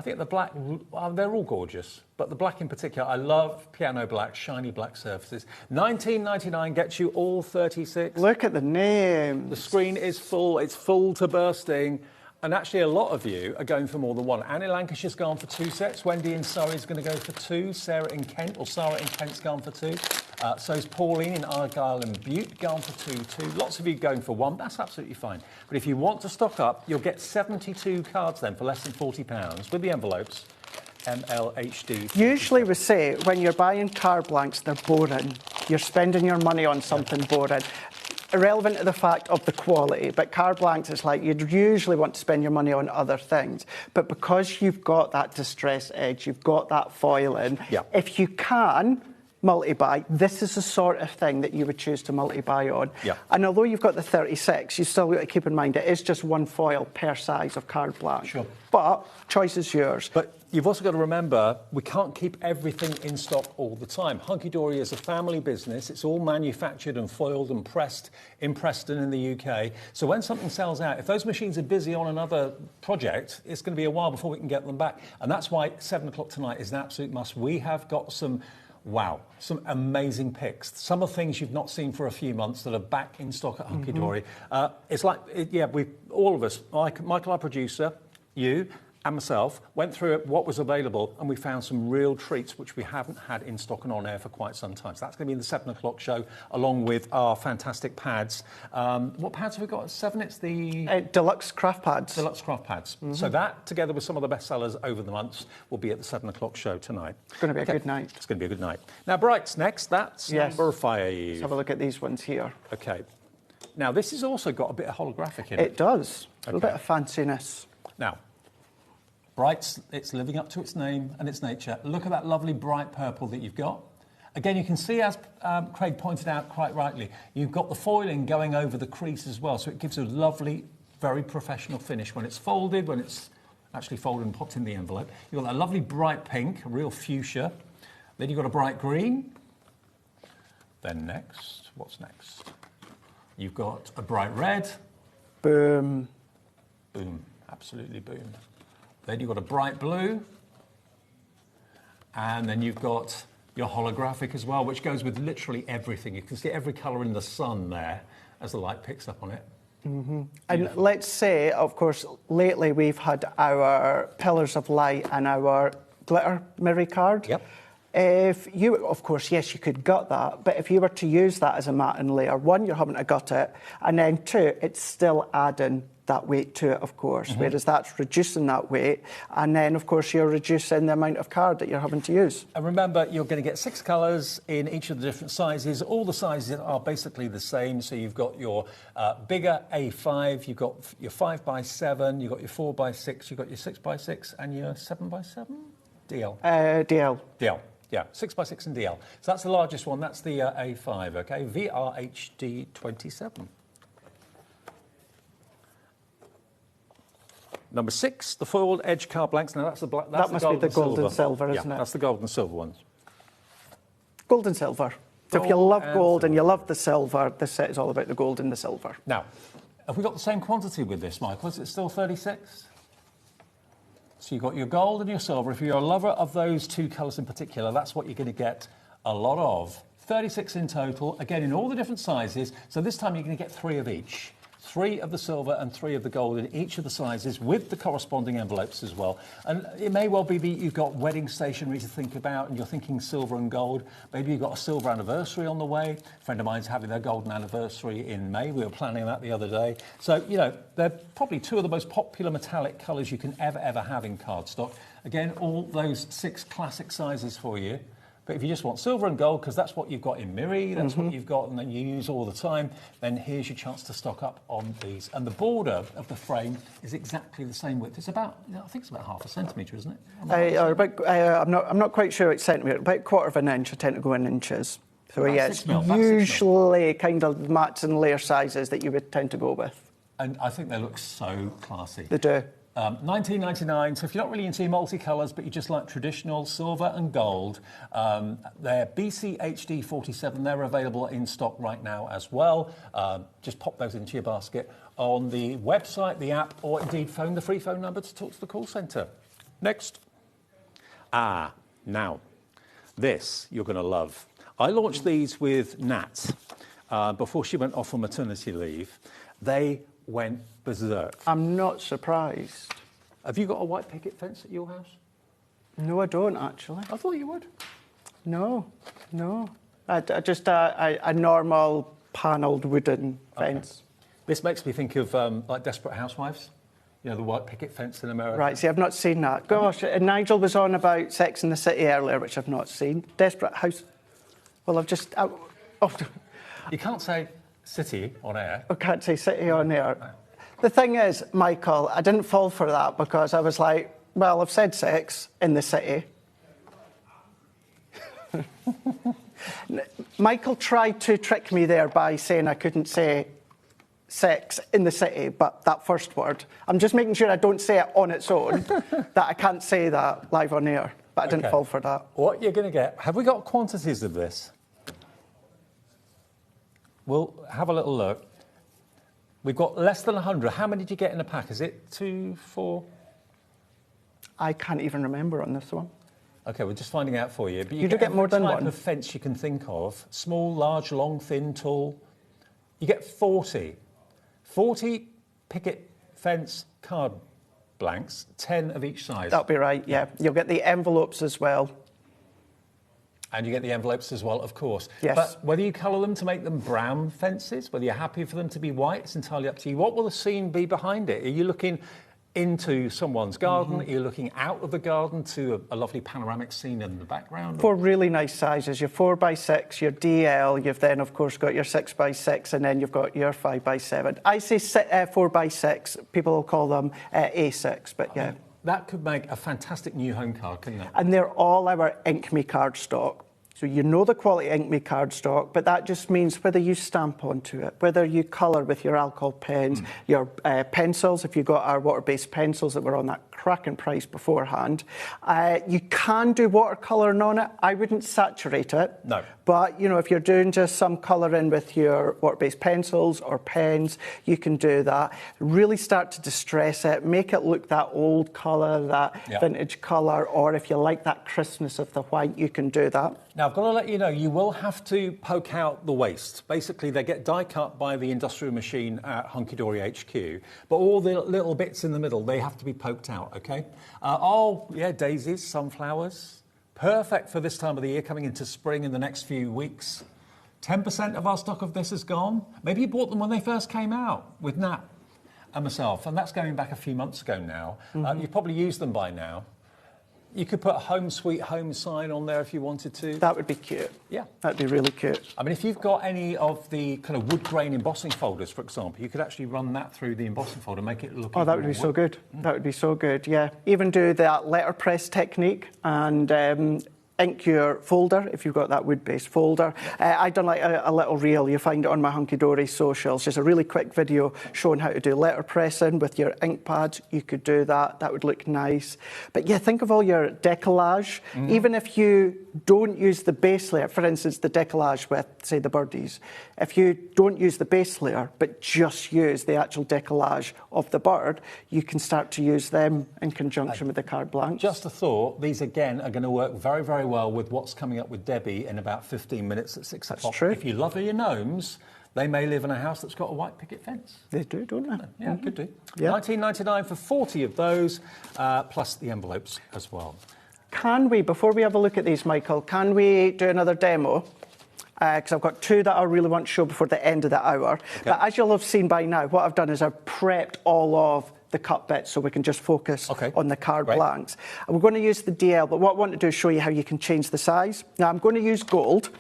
They're all gorgeous, but the black in particular, I love piano black, shiny black surfaces. $19.99 gets you all 36. Look at the name. The screen is full, it's full to bursting. And actually, a lot of you are going for more than one. Annie Lancashire's gone for 2 sets. Wendy in Surrey's going to go for 2. Sarah in Kent, or Sarah in Kent's gone for 2. So's Pauline in Argyll and Butte, gone for 2 too. Lots of you going for 1. That's absolutely fine. But if you want to stock up, you'll get 72 cards then for less than £40 with the envelopes. MLHD. Usually we say when you're buying card blanks, they're boring. You're spending your money on something boring. Irrelevant to the fact of the quality, but card blanks, it's like you'd usually want to spend your money on other things. But because you've got that distress edge, you've got that foiling, if you can multi-buy, this is the sort of thing that you would choose to multi-buy on. And although you've got the 36, you still got to keep in mind it is just one foil per size of card blank. Sure. But choice is yours. But you've also got to remember, we can't keep everything in stock all the time. Hunky Dory is a family business. It's all manufactured and foiled and pressed in Preston in the UK. So when something sells out, if those machines are busy on another project, it's going to be a while before we can get them back. And that's why 7 o'clock tonight is an absolute must. We have got some amazing picks. Some of the things you've not seen for a few months that are back in stock at Hunky Dory. It's like, all of us, Michael, our producer, you, and myself went through what was available, and we found some real treats which we haven't had in stock and on air for quite some time. So that's going to be in the 7 o'clock show, along with our fantastic pads. What pads have we got at 7? It's the Deluxe Craft Pads. Deluxe Craft Pads. So that, together with some of the best sellers over the months, will be at the 7 o'clock show tonight. It's going to be a good night. It's going to be a good night. Now, Brights next. That's number 5. Let's have a look at these ones here. Okay. Now, this has also got a bit of holographic in it. It does. A little bit of fanciness. Now, Bright, it's living up to its name and its nature. Look at that lovely bright purple that you've got. Again, you can see, as Craig pointed out quite rightly, you've got the foiling going over the crease as well, so it gives a lovely, very professional finish when it's folded, when it's actually folded and popped in the envelope. You've got that lovely bright pink, a real fuchsia. Then you've got a bright green. Then next, what's next? You've got a bright red. Boom. Boom, absolutely boom. Then you've got a bright blue. And then you've got your holographic as well, which goes with literally everything. You can see every colour in the sun there as the light picks up on it. Mm-hmm. And let's say, of course, lately we've had our Pillars of Light and our glitter mirror card. Yep. If you, of course, yes, you could gut that, but if you were to use that as a matte layer, one, you're having to gut it, and then two, it's still adding that weight to it, of course, whereas that's reducing that weight, and then, of course, you're reducing the amount of card that you're having to use. And remember, you're going to get 6 colours in each of the different sizes. All the sizes are basically the same, so you've got your bigger A5, you've got your 5x7, you've got your 4x6, you've got your 6x6, and your 7x7? DL. DL. DL. Yeah, 6x6 and DL. So that's the largest one. That's the A5, okay? VRHD 27. Number 6, the foiled edge card blanks. Now that's the black. That's that must be the gold and silver, isn't it? That's the gold and silver ones. Gold and silver. So if you love gold and you love the silver, this set is all about the gold and the silver. Now, have we got the same quantity with this, Michael? Is it still 36? So you've got your gold and your silver. If you're a lover of those two colours in particular, that's what you're going to get a lot of. 36 in total, again, in all the different sizes. So this time you're going to get 3 of each. 3 of the silver and 3 of the gold in each of the sizes with the corresponding envelopes as well. And it may well be that you've got wedding stationery to think about and you're thinking silver and gold. Maybe you've got a silver anniversary on the way. A friend of mine's having their golden anniversary in May. We were planning that the other day. So, you know, they're probably 2 of the most popular metallic colours you can ever have in cardstock. Again, all those 6 classic sizes for you. But if you just want silver and gold, because that's what you've got in Miri, that's what you've got and then you use all the time, then here's your chance to stock up on these. And the border of the frame is exactly the same width. It's about, I think it's about ½ centimetre, isn't it? I'm not quite sure it's centimetre, about 1/4 of an inch. I tend to go in inches. So about yeah, 6 it's mil, usually kind of mattes and layer sizes that you would tend to go with. And I think they look so classy. They do. $19.99, so if you're not really into multicolours, but you just like traditional silver and gold, they're BCHD 47. They're available in stock right now as well. Just pop those into your basket on the website, the app, or indeed phone the free phone number to talk to the call centre. Next. Now, this you're going to love. I launched these with Nat before she went off on maternity leave. They went berserk. I'm not surprised. Have you got a white picket fence at your house? No, I don't, actually. I thought you would. No. Just a normal panelled wooden fence. This makes me think of like Desperate Housewives. You know, the white picket fence in America. Right, see, I've not seen that. Gosh, Nigel was on about Sex and the City earlier, which I've not seen. Desperate House... Well, I've just... You can't say city on air. I can't say city on air. No. The thing is, Michael, I didn't fall for that because I was like, well, I've said sex in the city. Michael tried to trick me there by saying I couldn't say sex in the city, but that first word. I'm just making sure I don't say it on its own, that I can't say that live on air, but I didn't fall for that. What you're going to get, have we got quantities of this? We'll have a little look. We've got less than 100. How many did you get in a pack? Is it 2, 4? I can't even remember on this one. OK, we're just finding out for you. But you do get more than one. Type of fence you can think of. Small, large, long, thin, tall. You get 40. 40 picket fence card blanks, 10 of each size. That'll be right, yeah. You'll get the envelopes as well. And you get the envelopes as well, of course. Yes. But whether you colour them to make them brown fences, whether you're happy for them to be white, it's entirely up to you. What will the scene be behind it? Are you looking into someone's garden? Are you looking out of the garden to a lovely panoramic scene in the background? 4 really nice sizes. Your 4x6, your DL, you've then, of course, got your 6x6, and then you've got your 5x7. I say 4x6. People will call them A6, but yeah. that could make a fantastic new home card, couldn't it? And they're all our Inkme cardstock. So you know the quality Inkme cardstock, but that just means whether you stamp onto it, whether you colour with your alcohol pens, your pencils, if you've got our water-based pencils that were on that cracking price beforehand. You can do watercolouring on it. I wouldn't saturate it. No. But, you know, if you're doing just some colouring with your water-based pencils or pens, you can do that. Really start to distress it, make it look that old colour, that vintage colour, or if you like that crispness of the white, you can do that. Now, I've got to let you know, you will have to poke out the waste. Basically, they get die cut by the industrial machine at Hunky Dory HQ, but all the little bits in the middle, they have to be poked out, OK? Daisies, sunflowers. Perfect for this time of the year, coming into spring in the next few weeks. 10% of our stock of this is gone. Maybe you bought them when they first came out with Nat and myself, and that's going back a few months ago now. You've probably used them by now. You could put a Home Sweet Home sign on there if you wanted to. That would be cute. Yeah. That'd be really cute. I mean, if you've got any of the kind of wood grain embossing folders, for example, you could actually run that through the embossing folder, make it look. Oh, that would be so good. That would be so good, yeah. Even do that letterpress technique and ink your folder if you've got that wood-based folder. I've done like a little reel, you find it on my Hunky Dory socials, just a really quick video showing how to do letterpressing with your ink pads. You could do that, that would look nice. But yeah, think of all your decollage. Even if you don't use the base layer, for instance, the decollage with, say, the birdies, if you don't use the base layer, but just use the actual decollage of the bird, you can start to use them in conjunction with the carte blanche. Just a thought, these again are going to work very, very well with what's coming up with Debbie in about 15 minutes at 6 o'clock. That's true. If you love your gnomes, they may live in a house that's got a white picket fence. They do, don't they? Yeah, could do. Yeah. $19.99 for 40 of those, plus the envelopes as well. Can we, before we have a look at these, Michael, can we do another demo? Because I've got two that I really want to show before the end of the hour. Okay. But as you'll have seen by now, what I've done is I've prepped all of the cut bits so we can just focus on the carte blanches. And we're going to use the DL, but what I want to do is show you how you can change the size. Now, I'm going to use gold,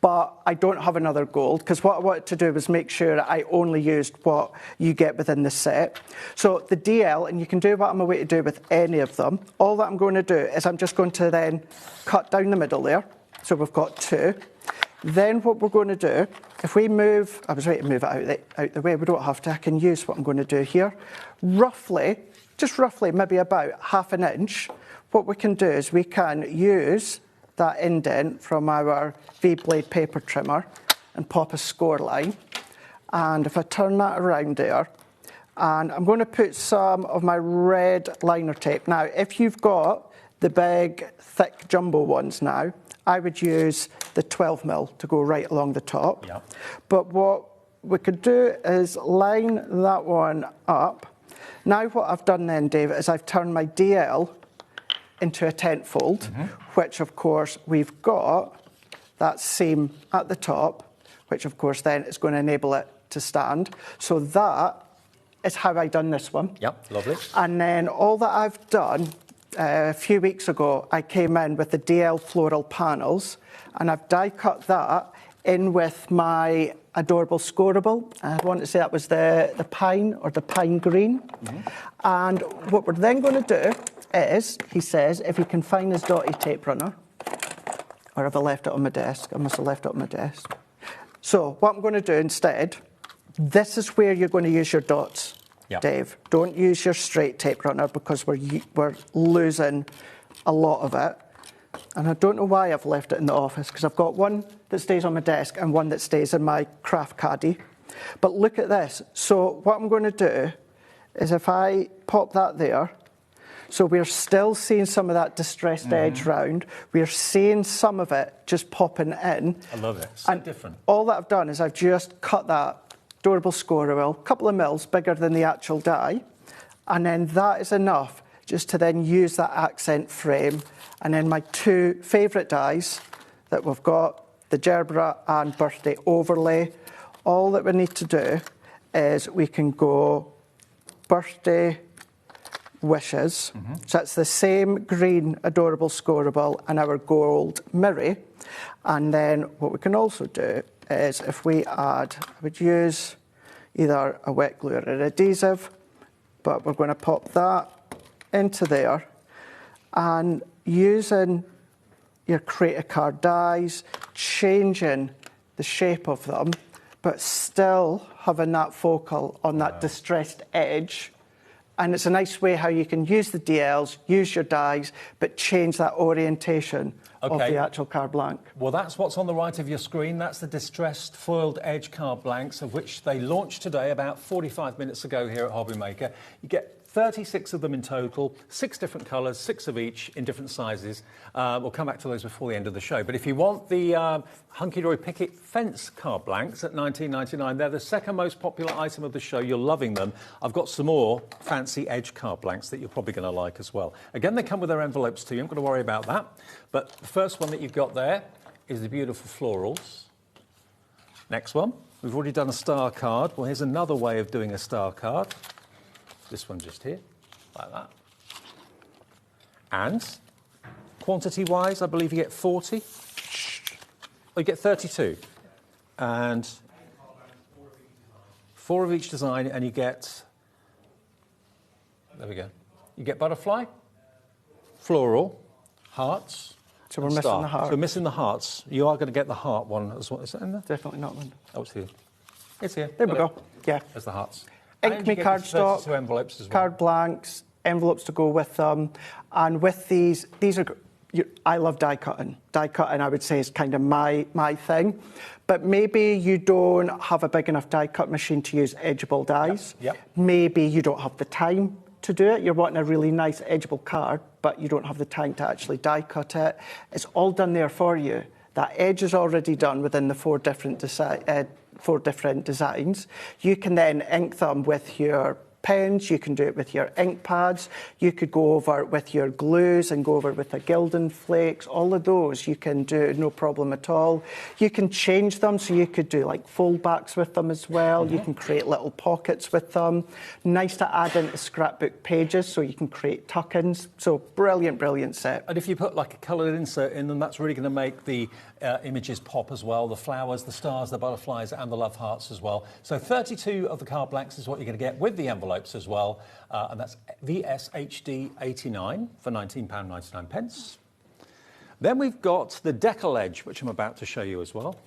but I don't have another gold, because what I wanted to do was make sure that I only used what you get within the set. So the DL, and you can do what I'm away to do with any of them, all that I'm going to do is I'm just going to then cut down the middle there. So we've got two. Then what we're going to do, if we move, I was ready to move it out the way, we don't have to, I can use what I'm going to do here. Roughly, just roughly, maybe about ½ an inch, what we can do is we can use that indent from our V-blade paper trimmer and pop a score line. And if I turn that around there, and I'm going to put some of my red liner tape. Now, if you've got the big, thick jumbo ones now, I would use the 12mm to go right along the top. Yep. But what we could do is line that one up. Now what I've done then, David, is I've turned my DL into a tent fold, which of course we've got that seam at the top, which of course then is going to enable it to stand. So that is how I done this one. Yep, lovely. And then all that I've done, a few weeks ago, I came in with the DL floral panels, and I've die cut that in with my adorable scoreable. I want to say that was the pine or the pine green. And what we're then going to do is, he says, if he can find his dotty tape runner, or have I left it on my desk? I must have left it on my desk. So what I'm going to do instead, this is where you're going to use your dots. Yep. Dave, don't use your straight tape runner because we're losing a lot of it. And I don't know why I've left it in the office, because I've got one that stays on my desk and one that stays in my craft caddy. But look at this. So what I'm going to do is if I pop that there, so we're still seeing some of that distressed edge round. We're seeing some of it just popping in. I love it. So different. All that I've done is I've just cut that adorable scorer wheel, a couple of mils bigger than the actual die, and then that is enough just to then use that accent frame. And then my two favourite dies that we've got, the Gerbera and Birthday Overlay, all that we need to do is we can go Birthday Wishes. So it's the same green adorable scoreable and our gold Miri. And then what we can also do is if we add, I would use either a wet glue or an adhesive, but we're going to pop that into there and using your create a card dies, changing the shape of them, but still having that focal on that distressed edge. And it's a nice way how you can use the DLs, use your dies, but change that orientation of the actual card blank. Well, that's what's on the right of your screen. That's the distressed foiled edge card blanks, of which they launched today about 45 minutes ago here at HobbyMaker. You get 36 of them in total, 6 different colours, 6 of each in different sizes. We'll come back to those before the end of the show. But if you want the hunky-dory picket fence card blanks at $19.99, they're the second most popular item of the show. You're loving them. I've got some more fancy edge card blanks that you're probably going to like as well. Again, they come with their envelopes too. You haven't got to worry about that. But the first one that you've got there is the beautiful florals. Next one, we've already done a star card. Well, here's another way of doing a star card. This one just here, like that. And quantity-wise, I believe you get 40. Oh, you get 32. And 4 of each design, and you get, there we go. You get butterfly, floral, hearts. So we're missing the heart. So we're missing the hearts. You are going to get the heart one as well. Is that in there? Definitely not one. Oh, it's here. It's here. There we go. Yeah. There's the hearts. Ink Me cardstock, 32 envelopes as well. card blanks, envelopes to go with them. And with these are, I love die cutting. Die cutting, I would say, is kind of my thing. But maybe you don't have a big enough die cut machine to use edgeable dies. Yep. Maybe you don't have the time to do it. You're wanting a really nice edgeable card, but you don't have the time to actually die cut it. It's all done there for you. That edge is already done within the 4 different designs. You can then ink them with your pens, you can do it with your ink pads, you could go over with your glues and go over with the Gildan flakes, all of those you can do no problem at all. You can change them, so you could do like fold backs with them as well. You can create little pockets with them. Nice to add into scrapbook pages, so you can create tuck-ins. So brilliant, brilliant set. And if you put like a coloured insert in them, that's really going to make the images pop as well. The flowers, the stars, the butterflies and the love hearts as well. So 32 of the card blanks is what you're going to get with the envelopes as well. And that's VSHD 89 for £19.99. Then we've got the decal edge, which I'm about to show you as well.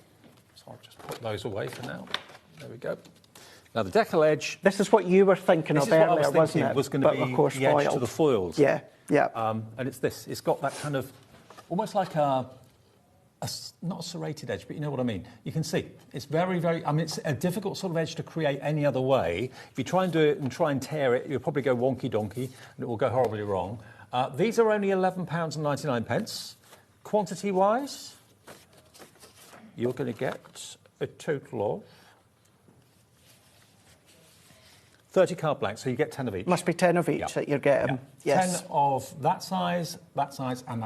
So I'll just put those away for now. There we go. Now the decal edge. This is what you were thinking of earlier, wasn't it? Was going to be of course, the edge foiled. to the foils. Yeah, yeah. And it's this. It's got that kind of almost like not a serrated edge, but you know what I mean. You can see it's very, very. I mean, it's a difficult sort of edge to create any other way. If you try and do it and try and tear it, you'll probably go wonky donkey, and it will go horribly wrong. These are only £11.99. Quantity wise, you're going to get a total of 30 card blanks, so you get 10 of each. Must be 10 of each that you're getting. Yeah. Yes. 10 of that size, and that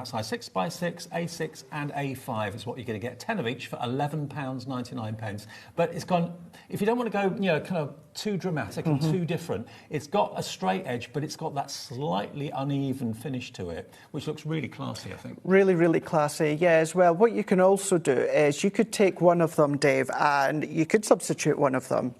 size. 6x6, A6 and A5 is what you're going to get. 10 of each for £11.99. But it's gone, if you don't want to go, kind of too dramatic and too different, it's got a straight edge, but it's got that slightly uneven finish to it, which looks really classy, I think. Really, really classy, yeah, as well. What you can also do is you could take one of them, Dave, and you could substitute one of them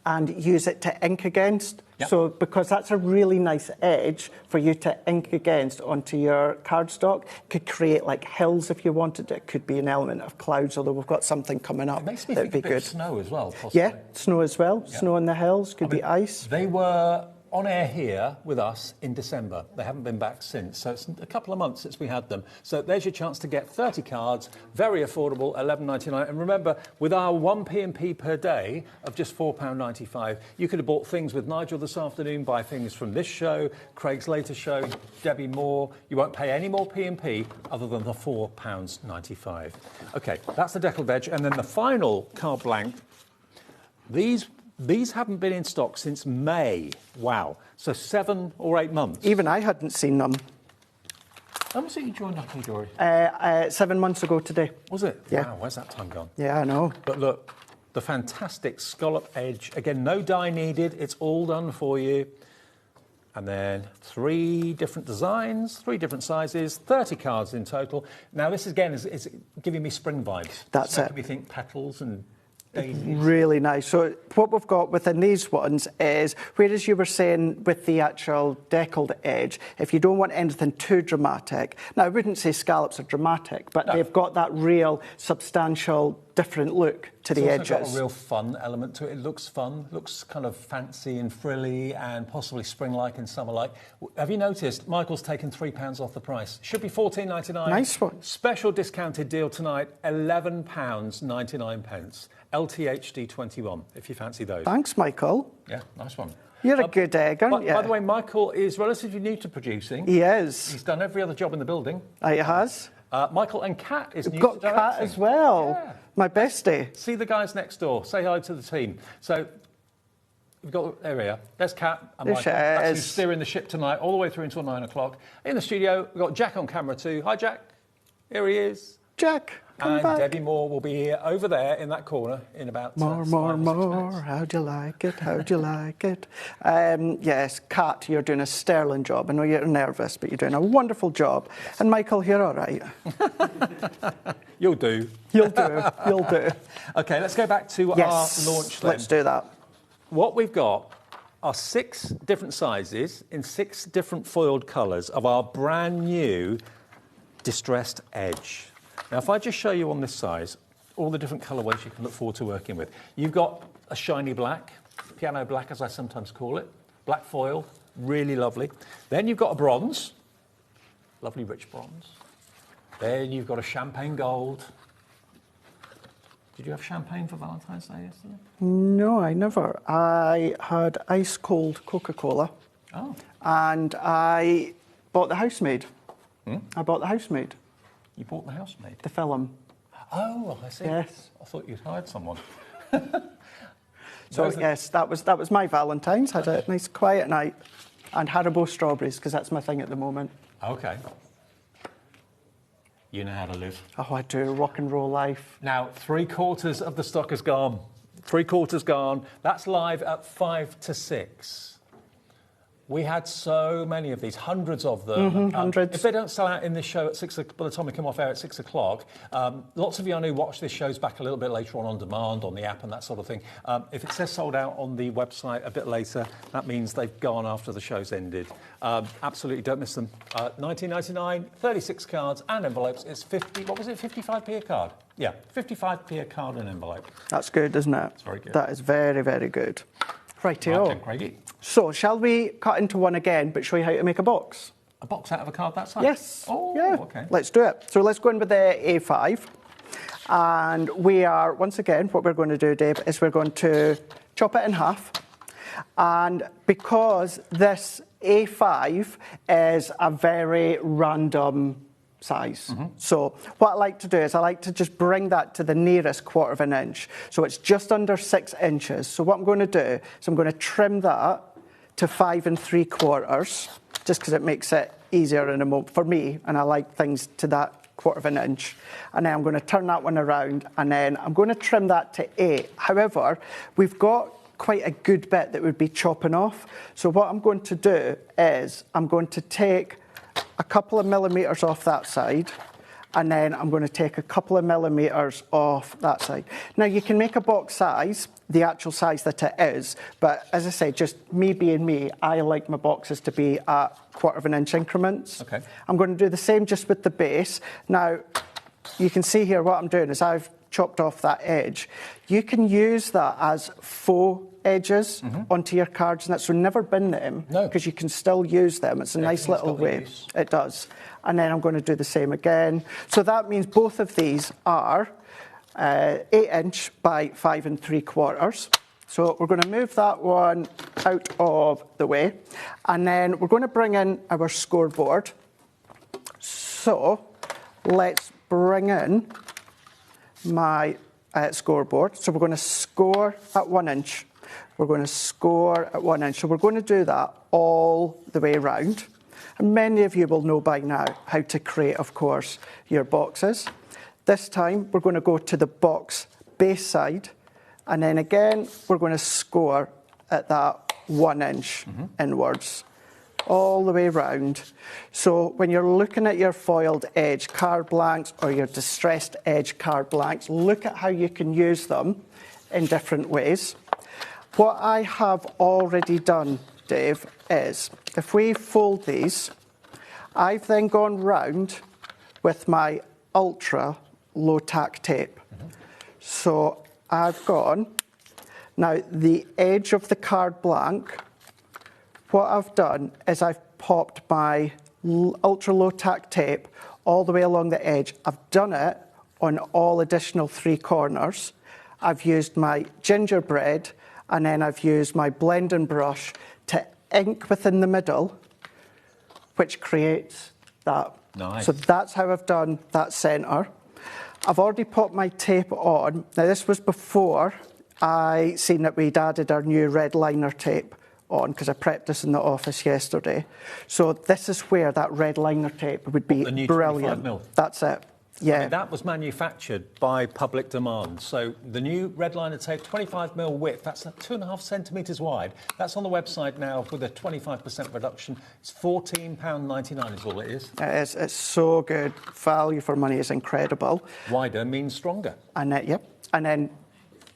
and use it to ink against. Yep. So, because that's a really nice edge for you to ink against onto your cardstock. Could create like hills if you wanted. It could be an element of clouds, although we've got something coming up. It makes me that'd think be a bit good. of snow as well, possibly. Yeah, snow as well. Yep. Snow on the hills, could be ice. They were on air here with us in December. They haven't been back since, so it's a couple of months since we had them. So there's your chance to get 30 cards, very affordable, £11.99. And remember, with our 1p&p per day of just £4.95, you could have bought things with Nigel this afternoon, buy things from this show, Craig's later show, Debbie Moore. You won't pay any more P&P other than the £4.95. OK, that's the deckled edge. And then the final card blank, these haven't been in stock since May. Wow. So 7 or 8 months. Even I hadn't seen them. When was it you joined Hunky Dory? 7 months ago today. Was it? Yeah. Wow, where's that time gone? Yeah, I know. But look, the fantastic scallop edge. Again, no dye needed. It's all done for you. And then 3 different designs, 3 different sizes, 30 cards in total. Now, this again is giving me spring vibes. That's it. it. Making me think petals and Really nice. So what we've got within these ones is, whereas you were saying with the actual deckled edge, if you don't want anything too dramatic, now I wouldn't say scallops are dramatic, but they've got that real substantial different look to the edges. It's also got a real fun element to it. It looks fun, looks kind of fancy and frilly and possibly spring-like and summer-like. Have you noticed Michael's taken £3 off the price? Should be $14.99. Nice one. Special discounted deal tonight, £11.99. LTHD 21, if you fancy those. Thanks, Michael. Yeah, nice one. You're a good egg, aren't you? By the way, Michael is relatively new to producing. He is. He's done every other job in the building. He has. Michael and Kat is new to got directing. Kat as well. Yeah. My bestie. See the guys next door. Say hi to the team. So we've got, there we are. There's Kat and There Michael. she That's is. who's steering the ship tonight, all the way through until 9 o'clock. In the studio, we've got Jack on camera too. Hi, Jack. Here he is. Jack, come and back. Debbie Moore will be here over there in that corner in about More, 5 or 6 more. minutes. How'd you like it? How'd you like it? Yes, Kat, you're doing a sterling job. I know you're nervous, but you're doing a wonderful job. And Michael, you're all right. You'll do. You'll do. You'll do. OK, let's go back to Yes, our launch then. let's do that. What we've got are 6 different sizes in 6 different foiled colours of our brand new distressed edge. Now, if I just show you on this size all the different colourways you can look forward to working with. You've got a shiny black, piano black as I sometimes call it, black foil, really lovely. Then you've got a bronze, lovely rich bronze. Then you've got a champagne gold. Did you have champagne for Valentine's Day yesterday? No, I never. I had ice cold Coca-Cola. Oh. And I bought The Housemaid. I bought The Housemaid. You bought The Housemaid? The film. Oh, I see. Yes. I thought you'd hired someone. So yes, that was my Valentine's. Had a nice quiet night, and Haribo strawberries because that's my thing at the moment. Okay. You know how to live. Oh, I do. Rock and roll life. Now, 3/4 of the stock is gone. 3/4 gone. That's live at 5 to 6. We had so many of these, hundreds of them. Hundreds. If they don't sell out in this show at 6 o'clock, by the time we come off air at 6 o'clock, lots of you I know watch this shows back a little bit later on demand, on the app and that sort of thing. If it says sold out on the website a bit later, that means they've gone after the show's ended. Absolutely don't miss them. $19.99, 36 cards and envelopes. It's 50, what was it, 55p a card? Yeah, 55p a card and envelope. That's good, isn't it? It's very good. That is very, very good. Rightio. Right, Craigie. So, shall we cut into one again, but show you how to make a box? A box out of a card that size? Yes. Oh, yeah. OK. Let's do it. So let's go in with the A5. And we are, once again, what we're going to do, Dave, is we're going to chop it in half. And because this A5 is a very random size. So what I like to do is I like to just bring that to the nearest 1/4 of an inch. So it's just under 6 inches. So what I'm going to do is I'm going to trim that to 5 3/4, just because it makes it easier in a moment for me, and I like things to that 1/4 of an inch. And then I'm going to turn that one around, and then I'm going to trim that to 8. However, we've got quite a good bit that would be chopping off. So what I'm going to do is I'm going to take a couple of millimetres off that side, and then I'm going to take a couple of millimetres off that side. Now, you can make a box size, the actual size that it is, but as I say, just me being me, I like my boxes to be at 1/4 of an inch increments. Okay. I'm going to do the same just with the base. Now, you can see here what I'm doing is I've chopped off that edge. You can use that as faux edges onto your cards, and that, so never bin them, because you can still use them. It's a nice little way. It does. And then I'm going to do the same again. So that means both of these are 8 inch by 5 3/4. So we're going to move that one out of the way, and then we're going to bring in our scoreboard. So let's bring in my scoreboard. So we're going to score at 1 inch. We're going to score at 1 inch. So we're going to do that all the way around. And many of you will know by now how to create, of course, your boxes. This time, we're going to go to the box base side. And then again, we're going to score at that 1 inch inwards, all the way around. So when you're looking at your foiled edge card blanks or your distressed edge card blanks, look at how you can use them in different ways. What I have already done, Dave, is if we fold these, I've then gone round with my ultra low tack tape. So I've gone, now the edge of the card blank, what I've done is I've popped my ultra low tack tape all the way along the edge. I've done it on all additional 3 corners. I've used my gingerbread and then I've used my blending brush to ink within the middle, which creates that. Nice. So that's how I've done that centre. I've already put my tape on. Now this was before I seen that we'd added our new red liner tape on, because I prepped this in the office yesterday. So this is where that red liner tape would be the new brilliant. 25mm. That's it. Yeah. I mean, that was manufactured by public demand. So the new red liner tape, 25mm width, that's 2.5 centimetres wide. That's on the website now with a 25% reduction. It's £14.99 is all it is. It's so good. Value for money is incredible. Wider means stronger. And yep. And then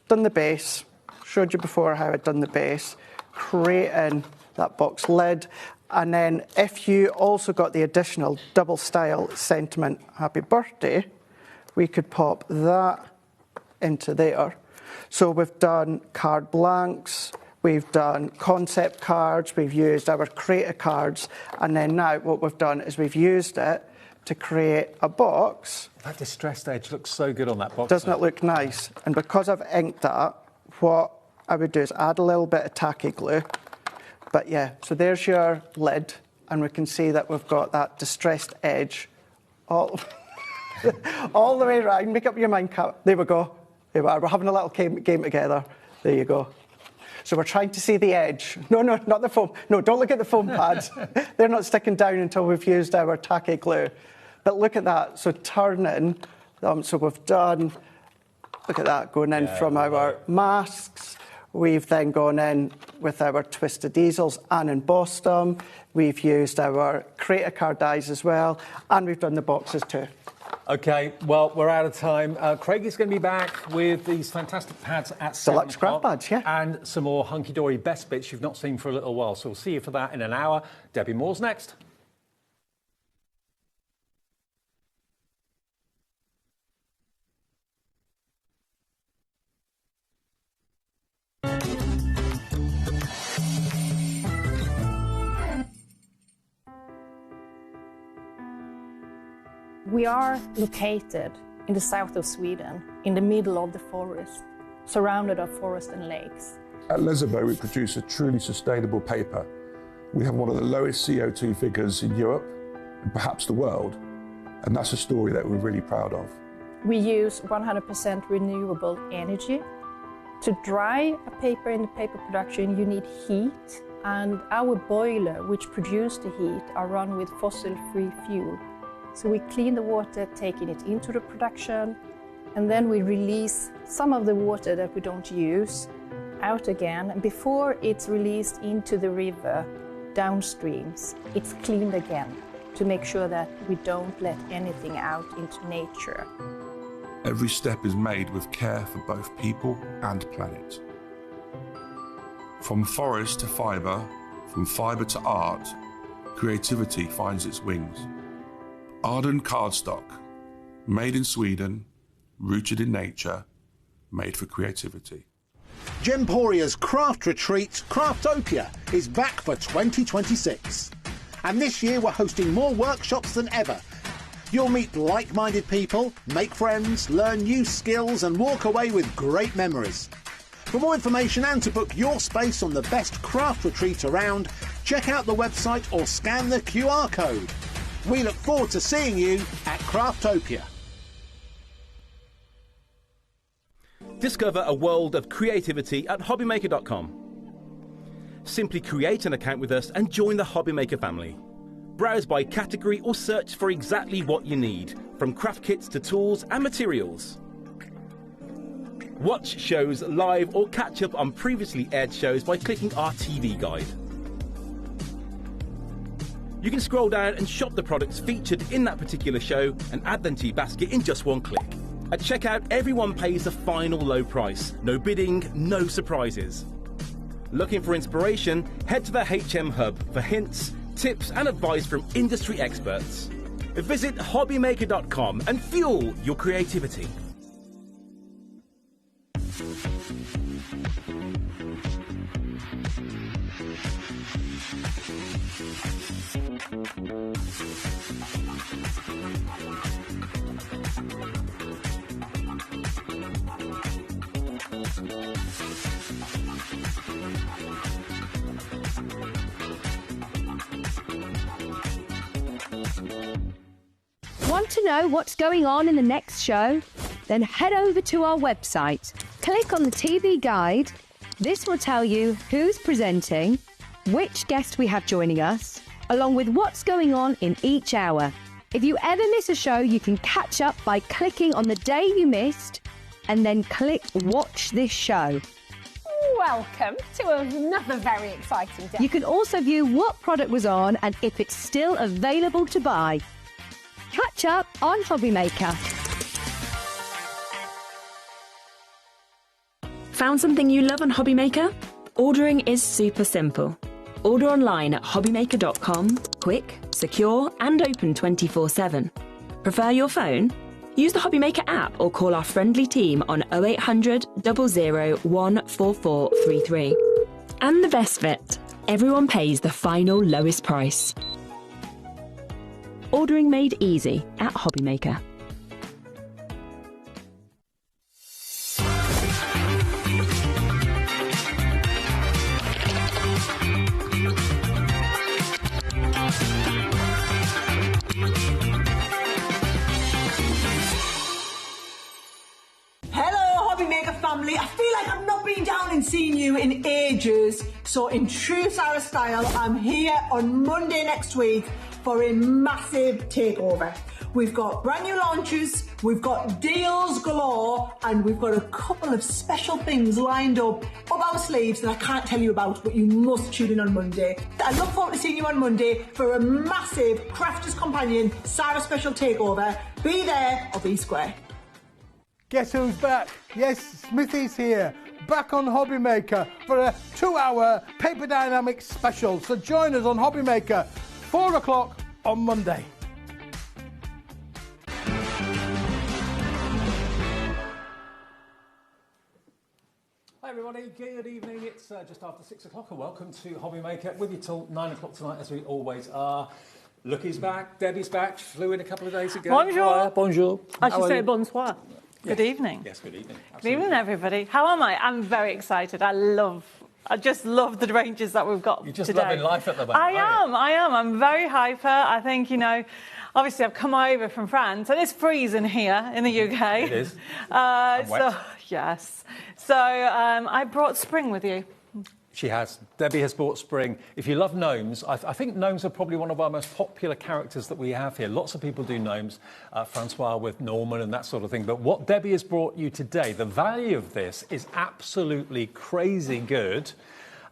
done the base. Showed you before how I'd done the base. Creating that box lid. And then if you also got the additional double style sentiment happy birthday, we could pop that into there. So we've done card blanks, we've done concept cards, we've used our creator cards, and then now what we've done is we've used it to create a box. That distressed edge looks so good on that box. Doesn't it look nice? And because I've inked that, what I would do is add a little bit of tacky glue. But yeah, so there's your lid, and we can see that we've got that distressed edge all, all the way around. Make up your mind, Kat. There we go. There we are. We're having a little game together. There you go. So we're trying to see the edge. No, not the foam. No, don't look at the foam pads. They're not sticking down until we've used our tacky glue. But look at that. So turning, so we've done, look at that, going in from our masks. We've then gone in with our twisted easels and embossed them. We've used our creator card dies as well, and we've done the boxes too. OK, well, we're out of time. Craig is going to be back with these fantastic pads at 7 Deluxe grab pads, yeah. And some more hunky-dory best bits you've not seen for a little while. So we'll see you for that in an hour. Debbie Moore's next. We are located in the south of Sweden, in the middle of the forest, surrounded by forest and lakes. At Lesabo, we produce a truly sustainable paper. We have one of the lowest CO2 figures in Europe, and perhaps the world, and that's a story that we're really proud of. We use 100% renewable energy. To dry a paper in the paper production, you need heat, and our boiler, which produces the heat, are run with fossil-free fuel. So we clean the water, taking it into the production, and then we release some of the water that we don't use out again. And before it's released into the river, downstreams, it's cleaned again to make sure that we don't let anything out into nature. Every step is made with care for both people and planet. From forest to fibre, from fibre to art, creativity finds its wings. Arden cardstock, made in Sweden, rooted in nature, made for creativity. Gemporia's craft retreat, Craftopia, is back for 2026. And this year we're hosting more workshops than ever. You'll meet like-minded people, make friends, learn new skills and walk away with great memories. For more information and to book your space on the best craft retreat around, check out the website or scan the QR code. We look forward to seeing you at Craftopia. Discover a world of creativity at HobbyMaker.com. Simply create an account with us and join the HobbyMaker family. Browse by category or search for exactly what you need, from craft kits to tools and materials. Watch shows live or catch up on previously aired shows by clicking our TV guide. You can scroll down and shop the products featured in that particular show and add them to your basket in just one click. At checkout, everyone pays the final low price. No bidding, no surprises. Looking for inspiration? Head to the HM Hub for hints, tips and advice from industry experts. Visit HobbyMaker.com and fuel your creativity. Want to know what's going on in the next show? Then head over to our website. Click on the TV guide. This will tell you who's presenting, which guest we have joining us, along with what's going on in each hour. If you ever miss a show, you can catch up by clicking on the day you missed and then click Watch This Show. Welcome to another very exciting day. You can also view what product was on and if it's still available to buy. Catch up on HobbyMaker. Found something you love on HobbyMaker? Ordering is super simple. Order online at hobbymaker.com, quick, secure and open 24/7. Prefer your phone? Use the HobbyMaker app or call our friendly team on 0800 00 14433. And the best bit, everyone pays the final lowest price. Ordering made easy at HobbyMaker. Hello, HobbyMaker family. I feel like I've not been down and seen you in ages. So in true Sarah style, I'm here on Monday next week for a massive takeover. We've got brand new launches, we've got deals galore, and we've got a couple of special things lined up our sleeves that I can't tell you about, but you must tune in on Monday. I look forward to seeing you on Monday for a massive Crafters Companion Sarah special takeover. Be there or be square. Guess who's back? Yes, Smithy's here, back on HobbyMaker for a 2-hour Paper Dynamics special. So join us on HobbyMaker, 4 o'clock on Monday. Hi everybody, good evening. It's just after 6 o'clock and welcome to HobbyMaker with you till 9 o'clock tonight as we always are. Lucky's back, Debbie's back, she flew in a couple of days ago. Bonjour. Bonjour. I should say bonsoir. Good evening. Yes, good evening. Good evening, everybody. How am I? I'm very excited. I just love the ranges that we've got today. You're just loving life at the moment, I am. I'm very hyper. I think, obviously I've come over from France and it's freezing here in the UK. It is. And wet. Yes. So I brought spring with you. She has. Debbie has brought spring. If you love gnomes, I think gnomes are probably one of our most popular characters that we have here. Lots of people do gnomes, Francois with Norman and that sort of thing. But what Debbie has brought you today, the value of this is absolutely crazy good.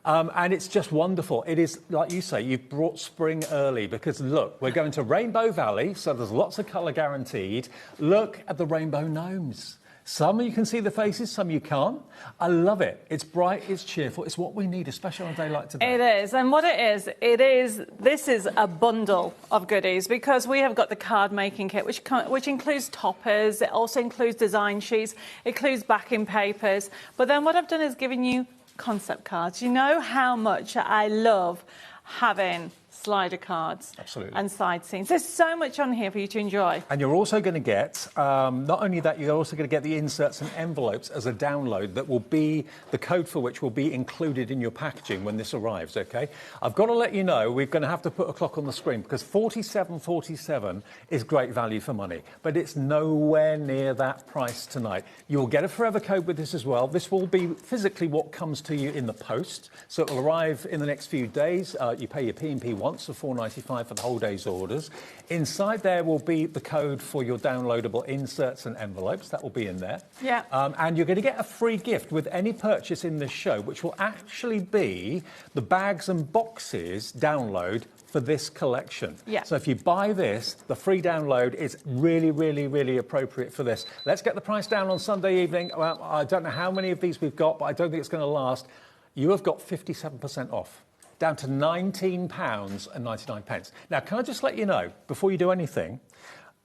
And it's just wonderful. It is, like you say, you've brought spring early because, look, we're going to Rainbow Valley, so there's lots of colour guaranteed. Look at the rainbow gnomes. Some you can see the faces, some you can't. I love it. It's bright, it's cheerful. It's what we need, especially on a day like today. It is. And what this is a bundle of goodies because we have got the card making kit, which includes toppers. It also includes design sheets. It includes backing papers. But then what I've done is given you concept cards. You know how much I love having slider cards and side scenes. There's so much on here for you to enjoy. And you're also going to get, not only that, you're also going to get the inserts and envelopes as a download that will be, the code for which will be included in your packaging when this arrives, OK? I've got to let you know, we're going to have to put a clock on the screen because $47.47 is great value for money, but it's nowhere near that price tonight. You'll get a forever code with this as well. This will be physically what comes to you in the post, so it will arrive in the next few days. You pay your P&P once, so $4.95 for the whole day's orders. Inside there will be the code for your downloadable inserts and envelopes. That will be in there. Yeah. And you're going to get a free gift with any purchase in this show, which will actually be the bags and boxes download for this collection. Yeah. So if you buy this, the free download is really, really, really appropriate for this. Let's get the price down on Sunday evening. Well, I don't know how many of these we've got, but I don't think it's going to last. You have got 57% off, down to £19.99. Now, can I just let you know, before you do anything,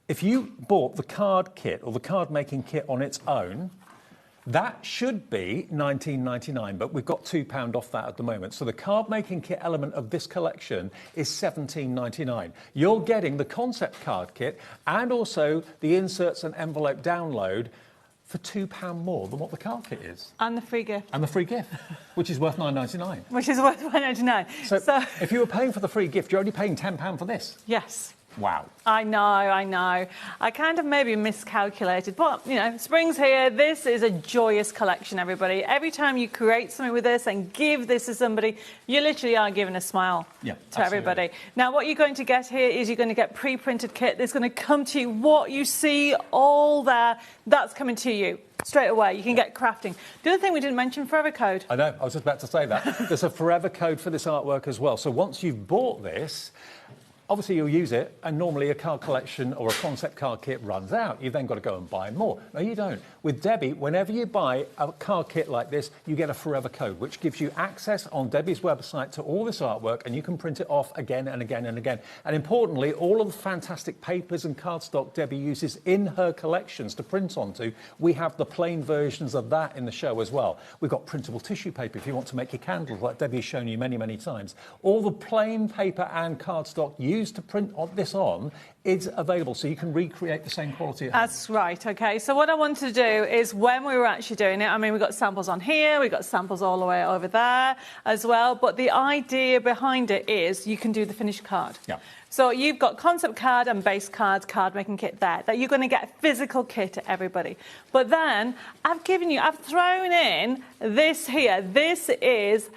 if you bought the card kit or the card making kit on its own, that should be £19.99, but we've got £2 off that at the moment. So the card making kit element of this collection is £17.99. You're getting the concept card kit and also the inserts and envelope download for £2 more than what the card kit is. And the free gift. And the free gift, which is worth £9.99. Which is worth £9.99. So if you were paying for the free gift, you're only paying £10 for this. Yes. Wow. I know. I kind of maybe miscalculated, but, you know, spring's here. This is a joyous collection, everybody. Every time you create something with this and give this to somebody, you literally are giving a smile to everybody. Now, what you're going to get here is you're going to get pre-printed kit. It's going to come to you. What you see all there, that's coming to you straight away. You can get crafting. The other thing we didn't mention, forever code. I know. I was just about to say that. There's a forever code for this artwork as well. So once you've bought this, obviously, you'll use it, and normally a card collection or a concept card kit runs out. You've then got to go and buy more. No, you don't. With Debbie, whenever you buy a card kit like this, you get a forever code, which gives you access on Debbie's website to all this artwork, and you can print it off again and again and again. And importantly, all of the fantastic papers and cardstock Debbie uses in her collections to print onto, we have the plain versions of that in the show as well. We've got printable tissue paper if you want to make your candles, like Debbie's shown you many, many times. All the plain paper and cardstock used to print this on is available, so you can recreate the same quality at home. That's right, OK. So what I wanted to do is when we were actually doing it, I mean, we've got samples on here, we've got samples all the way over there as well, but the idea behind it is you can do the finished card. Yeah. So you've got concept card and base card making kit there, that you're going to get physical kit to everybody. But then I've thrown in this here. This is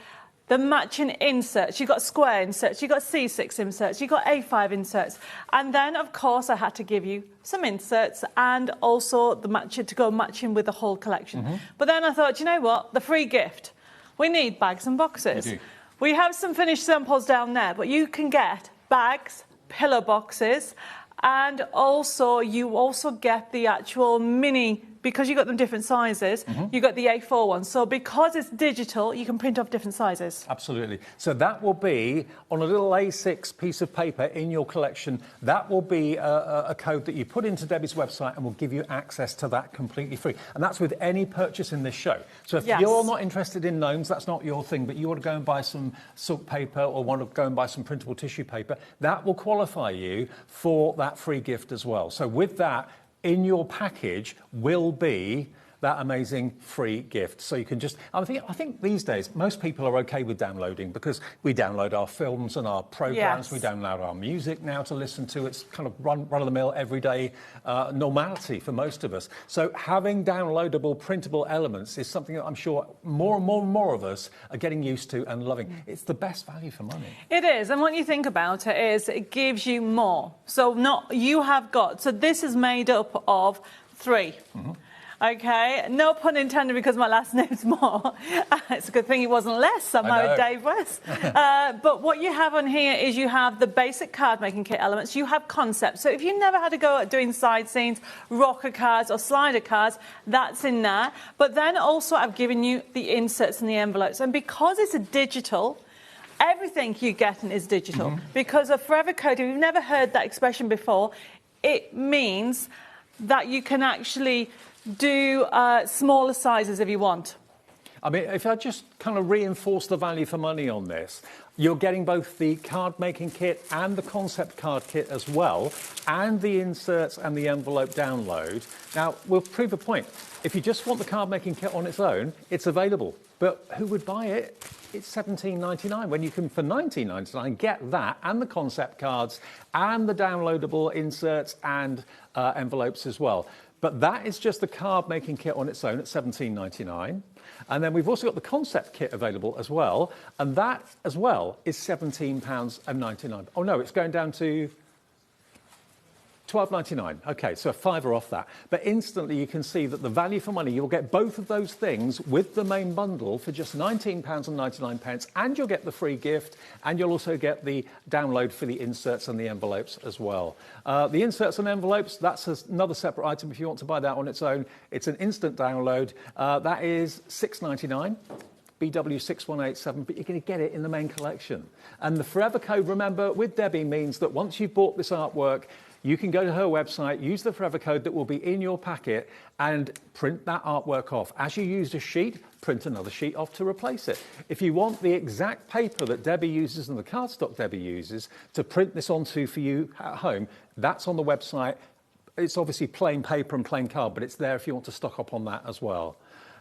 the matching inserts. You've got square inserts, you've got C6 inserts, you've got A5 inserts. And then, of course, I had to give you some inserts and also the matching to go matching with the whole collection. But then I thought, you know what? The free gift. We need bags and boxes. We do. We have some finished samples down there, but you can get bags, pillow boxes, and you also get the actual mini, because you got them different sizes, you got the A4 one. So because it's digital, you can print off different sizes. Absolutely. So that will be on a little A6 piece of paper in your collection. That will be a code that you put into Debbie's website and will give you access to that completely free. And that's with any purchase in this show. So if you're not interested in gnomes, that's not your thing, but you want to go and buy some silk paper or want to go and buy some printable tissue paper, that will qualify you for that free gift as well. So with that, in your package will be that amazing free gift. So you can just, I think these days, most people are okay with downloading because we download our films and our programs, we download our music now to listen to. It's kind of run-of-the-mill, everyday normality for most of us. So having downloadable, printable elements is something that I'm sure more and more of us are getting used to and loving. It's the best value for money. It is, and what you think about it is it gives you more. So this is made up of 3. OK, no pun intended because my last name's more. It's a good thing it wasn't less somehow, Dave West. But what you have on here is you have the basic card making kit elements, you have concepts. So if you never had to go at doing side scenes, rocker cards or slider cards, that's in there. But then also I've given you the inserts and the envelopes. And because it's a digital, everything you're getting is digital. Because a forever code, if you've never heard that expression before, it means that you can actually do smaller sizes if you want. I mean, if I just kind of reinforce the value for money on this, you're getting both the card making kit and the concept card kit as well, and the inserts and the envelope download. Now, we'll prove a point. If you just want the card making kit on its own, it's available. But who would buy it? It's $17.99 when you can, for $19.99, get that and the concept cards and the downloadable inserts and envelopes as well. But that is just the card making kit on its own at $17.99. And then we've also got the concept kit available as well. And that as well is £17.99. Oh no, it's going down to 12.99. Okay, so a £5 off that. But instantly you can see that the value for money, you'll get both of those things with the main bundle for just £19.99, and you'll get the free gift, and you'll also get the download for the inserts and the envelopes as well. The inserts and envelopes, that's another separate item if you want to buy that on its own. It's an instant download. That is £6.99. BW6187, but you're going to get it in the main collection. And the forever code, remember, with Debbie means that once you've bought this artwork, you can go to her website, use the forever code that will be in your packet, and print that artwork off. As you used a sheet, print another sheet off to replace it. If you want the exact paper that Debbie uses and the cardstock Debbie uses to print this onto for you at home, that's on the website. It's obviously plain paper and plain card, but it's there if you want to stock up on that as well.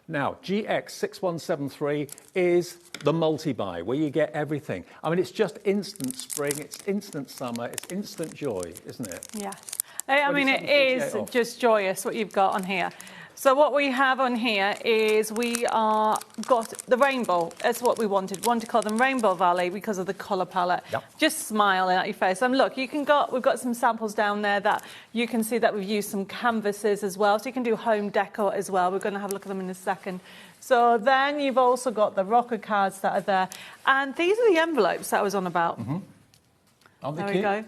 Now, GX6173 is the multi-buy, where you get everything. I mean, it's just instant spring, it's instant summer, it's instant joy, isn't it? Yes. I mean, it is just joyous what you've got on here. So what we have on here is we are got the rainbow. That's what we wanted. We wanted to call them Rainbow Valley because of the colour palette. Yep. Just smiling at your face. And look, we've got some samples down there that you can see that we've used some canvases as well. So you can do home decor as well. We're going to have a look at them in a second. So then you've also got the rocker cards that are there. And these are the envelopes that I was on about. Mm-hmm. Aren't they cute? cute?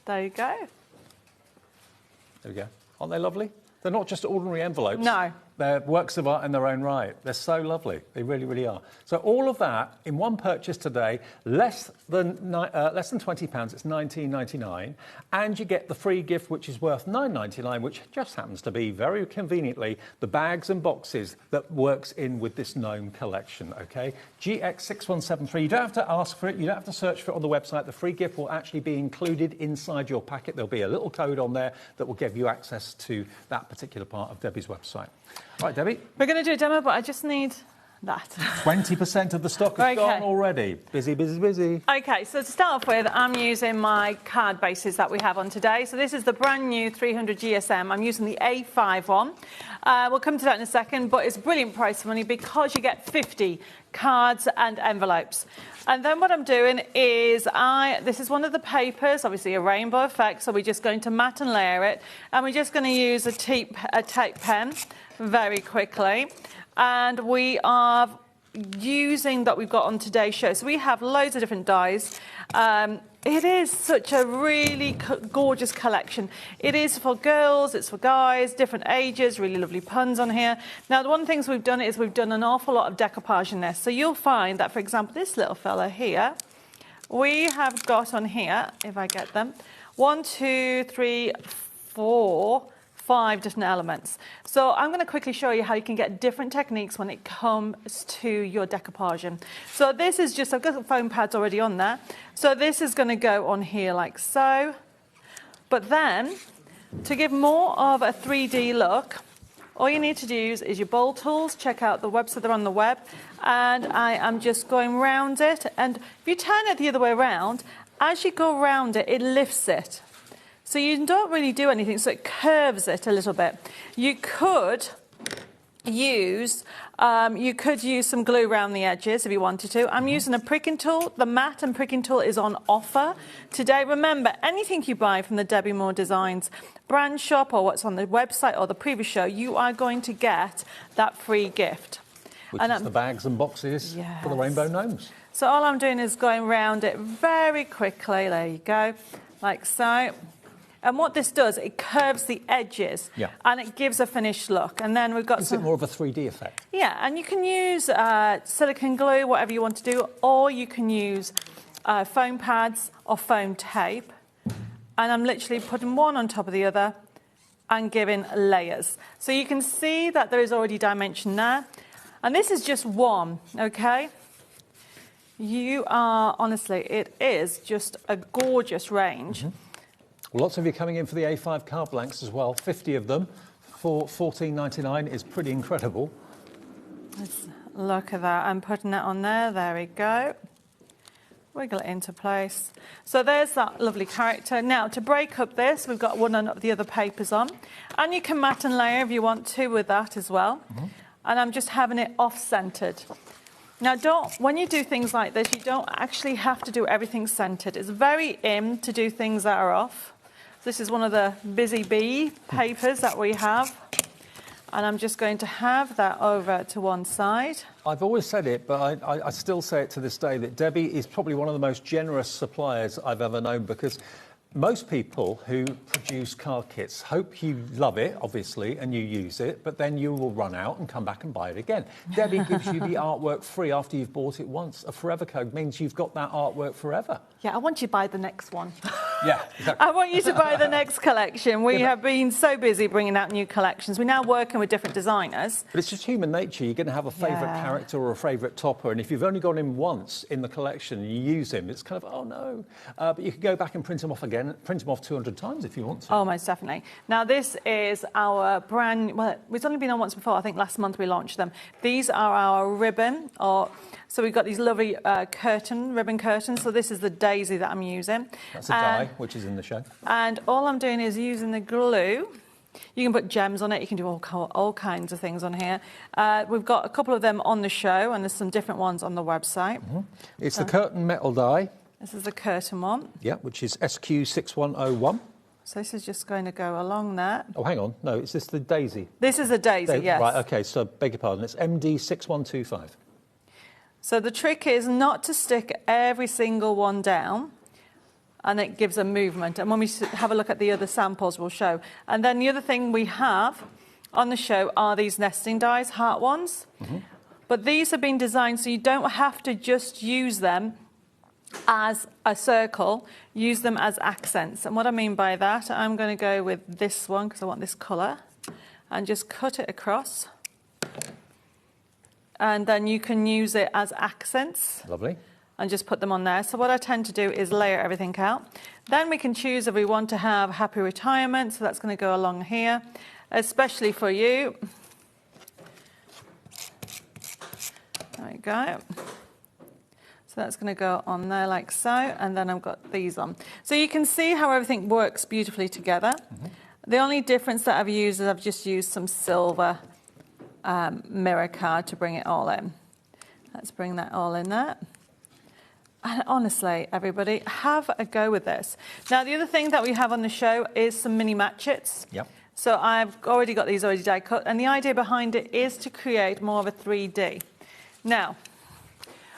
There we go. There you go. There we go. Aren't they lovely? They're not just ordinary envelopes. No. They're works of art in their own right. They're so lovely. They really, really are. So all of that in one purchase today, less than £20. It's £19.99, and you get the free gift, which is worth £9.99, which just happens to be very conveniently the bags and boxes that works in with this gnome collection. Okay, GX6173. You don't have to ask for it. You don't have to search for it on the website. The free gift will actually be included inside your packet. There'll be a little code on there that will give you access to that particular part of Debbie's website. Right, Debbie. We're going to do a demo, but I just need that. 20% of the stock has gone already. Busy, busy, busy. Okay, so to start off with, I'm using my card bases that we have on today. So this is the brand new 300 GSM. I'm using the A5 one. We'll come to that in a second, but it's a brilliant price for money because you get 50 cards and envelopes. And then what I'm doing is this is one of the papers, obviously a rainbow effect, so we're just going to mat and layer it, and we're just going to use a tape pen very quickly. And we are using that we've got on today's show. So we have loads of different dies. It is such a really gorgeous collection. It is for girls, it's for guys, different ages, really lovely puns on here. Now, one of the things we've done is we've done an awful lot of decoupage in this. So you'll find that, for example, this little fella here, we have got on here, if I get them, 1, 2, 3, 4, 5 different elements. So I'm going to quickly show you how you can get different techniques when it comes to your decoupage. So this is just, I've got the foam pads already on there. So this is going to go on here like so. But then, to give more of a 3D look, all you need to use is your bowl tools. Check out the website, they're on the web. And I am just going round it. And if you turn it the other way around, as you go around it, it lifts it. So you don't really do anything, so it curves it a little bit. You could use some glue around the edges if you wanted to. I'm using a pricking tool. The matte and pricking tool is on offer today. Remember, anything you buy from the Debbie Moore Designs brand shop or what's on the website or the previous show, you are going to get that free gift. Which is the bags and boxes for the rainbow gnomes. So all I'm doing is going around it very quickly. There you go, like so. And what this does, it curves the edges and it gives a finished look. And then we've got Is it more of a 3D effect? Yeah, and you can use silicone glue, whatever you want to do, or you can use foam pads or foam tape. And I'm literally putting one on top of the other and giving layers. So you can see that there is already dimension there. And this is just one, okay? You are, honestly, it is just a gorgeous range. Well, lots of you coming in for the A5 card blanks as well. 50 of them for $14.99 is pretty incredible. Let's look at that. I'm putting it on there. There we go. Wiggle it into place. So there's that lovely character. Now, to break up this, we've got one of the other papers on. And you can mat and layer if you want to with that as well. And I'm just having it off-centered. Now, when you do things like this, you don't actually have to do everything centered. It's very in to do things that are off. This is one of the Busy Bee papers that we have. And I'm just going to have that over to one side. I've always said it, but I still say it to this day, that Debbie is probably one of the most generous suppliers I've ever known, because most people who produce card kits hope you love it, obviously, and you use it, but then you will run out and come back and buy it again. Debbie gives you the artwork free after you've bought it once. A forever code means you've got that artwork forever. Yeah, I want you to buy the next one. Yeah, exactly. I want you to buy the next collection. We have been so busy bringing out new collections. We're now working with different designers. But it's just human nature. You're going to have a favourite character or a favourite topper, and if you've only got him once in the collection and you use him, it's kind of, oh no. But you can go back and print him off again, print him off 200 times if you want to. Oh, most definitely. Now, this is our brand, well, it's only been on once before. I think last month we launched them. These are our ribbon, so we've got these lovely ribbon curtains. So this is the daisy that I'm using. That's a die, which is in the show. And all I'm doing is using the glue. You can put gems on it. You can do all kinds of things on here. We've got a couple of them on the show, and there's some different ones on the website. Mm-hmm. It's the curtain metal die. This is the curtain one. Yeah, which is SQ6101. So this is just going to go along there. Oh, hang on. No, is this the daisy? This is a daisy, yes. Right, OK, so beg your pardon. It's MD6125. So the trick is not to stick every single one down, and it gives a movement. And when we have a look at the other samples, we'll show. And then the other thing we have on the show are these nesting dies, heart ones. Mm-hmm. But these have been designed so you don't have to just use them as a circle, use them as accents. And what I mean by that, I'm going to go with this one because I want this colour, and just cut it across. And then you can use it as accents. Lovely. And just put them on there. So what I tend to do is layer everything out. Then we can choose if we want to have happy retirement, so that's going to go along here, especially for you. There we go. So that's going to go on there like so, and then I've got these on. So you can see how everything works beautifully together. Mm-hmm. The only difference that I've used is I've just used some silver mirror card to bring it all in. Let's bring that all in there. And honestly, everybody, have a go with this. Now, the other thing that we have on the show is some mini matchets. Yep. So I've already got these already die cut, and the idea behind it is to create more of a 3D. Now,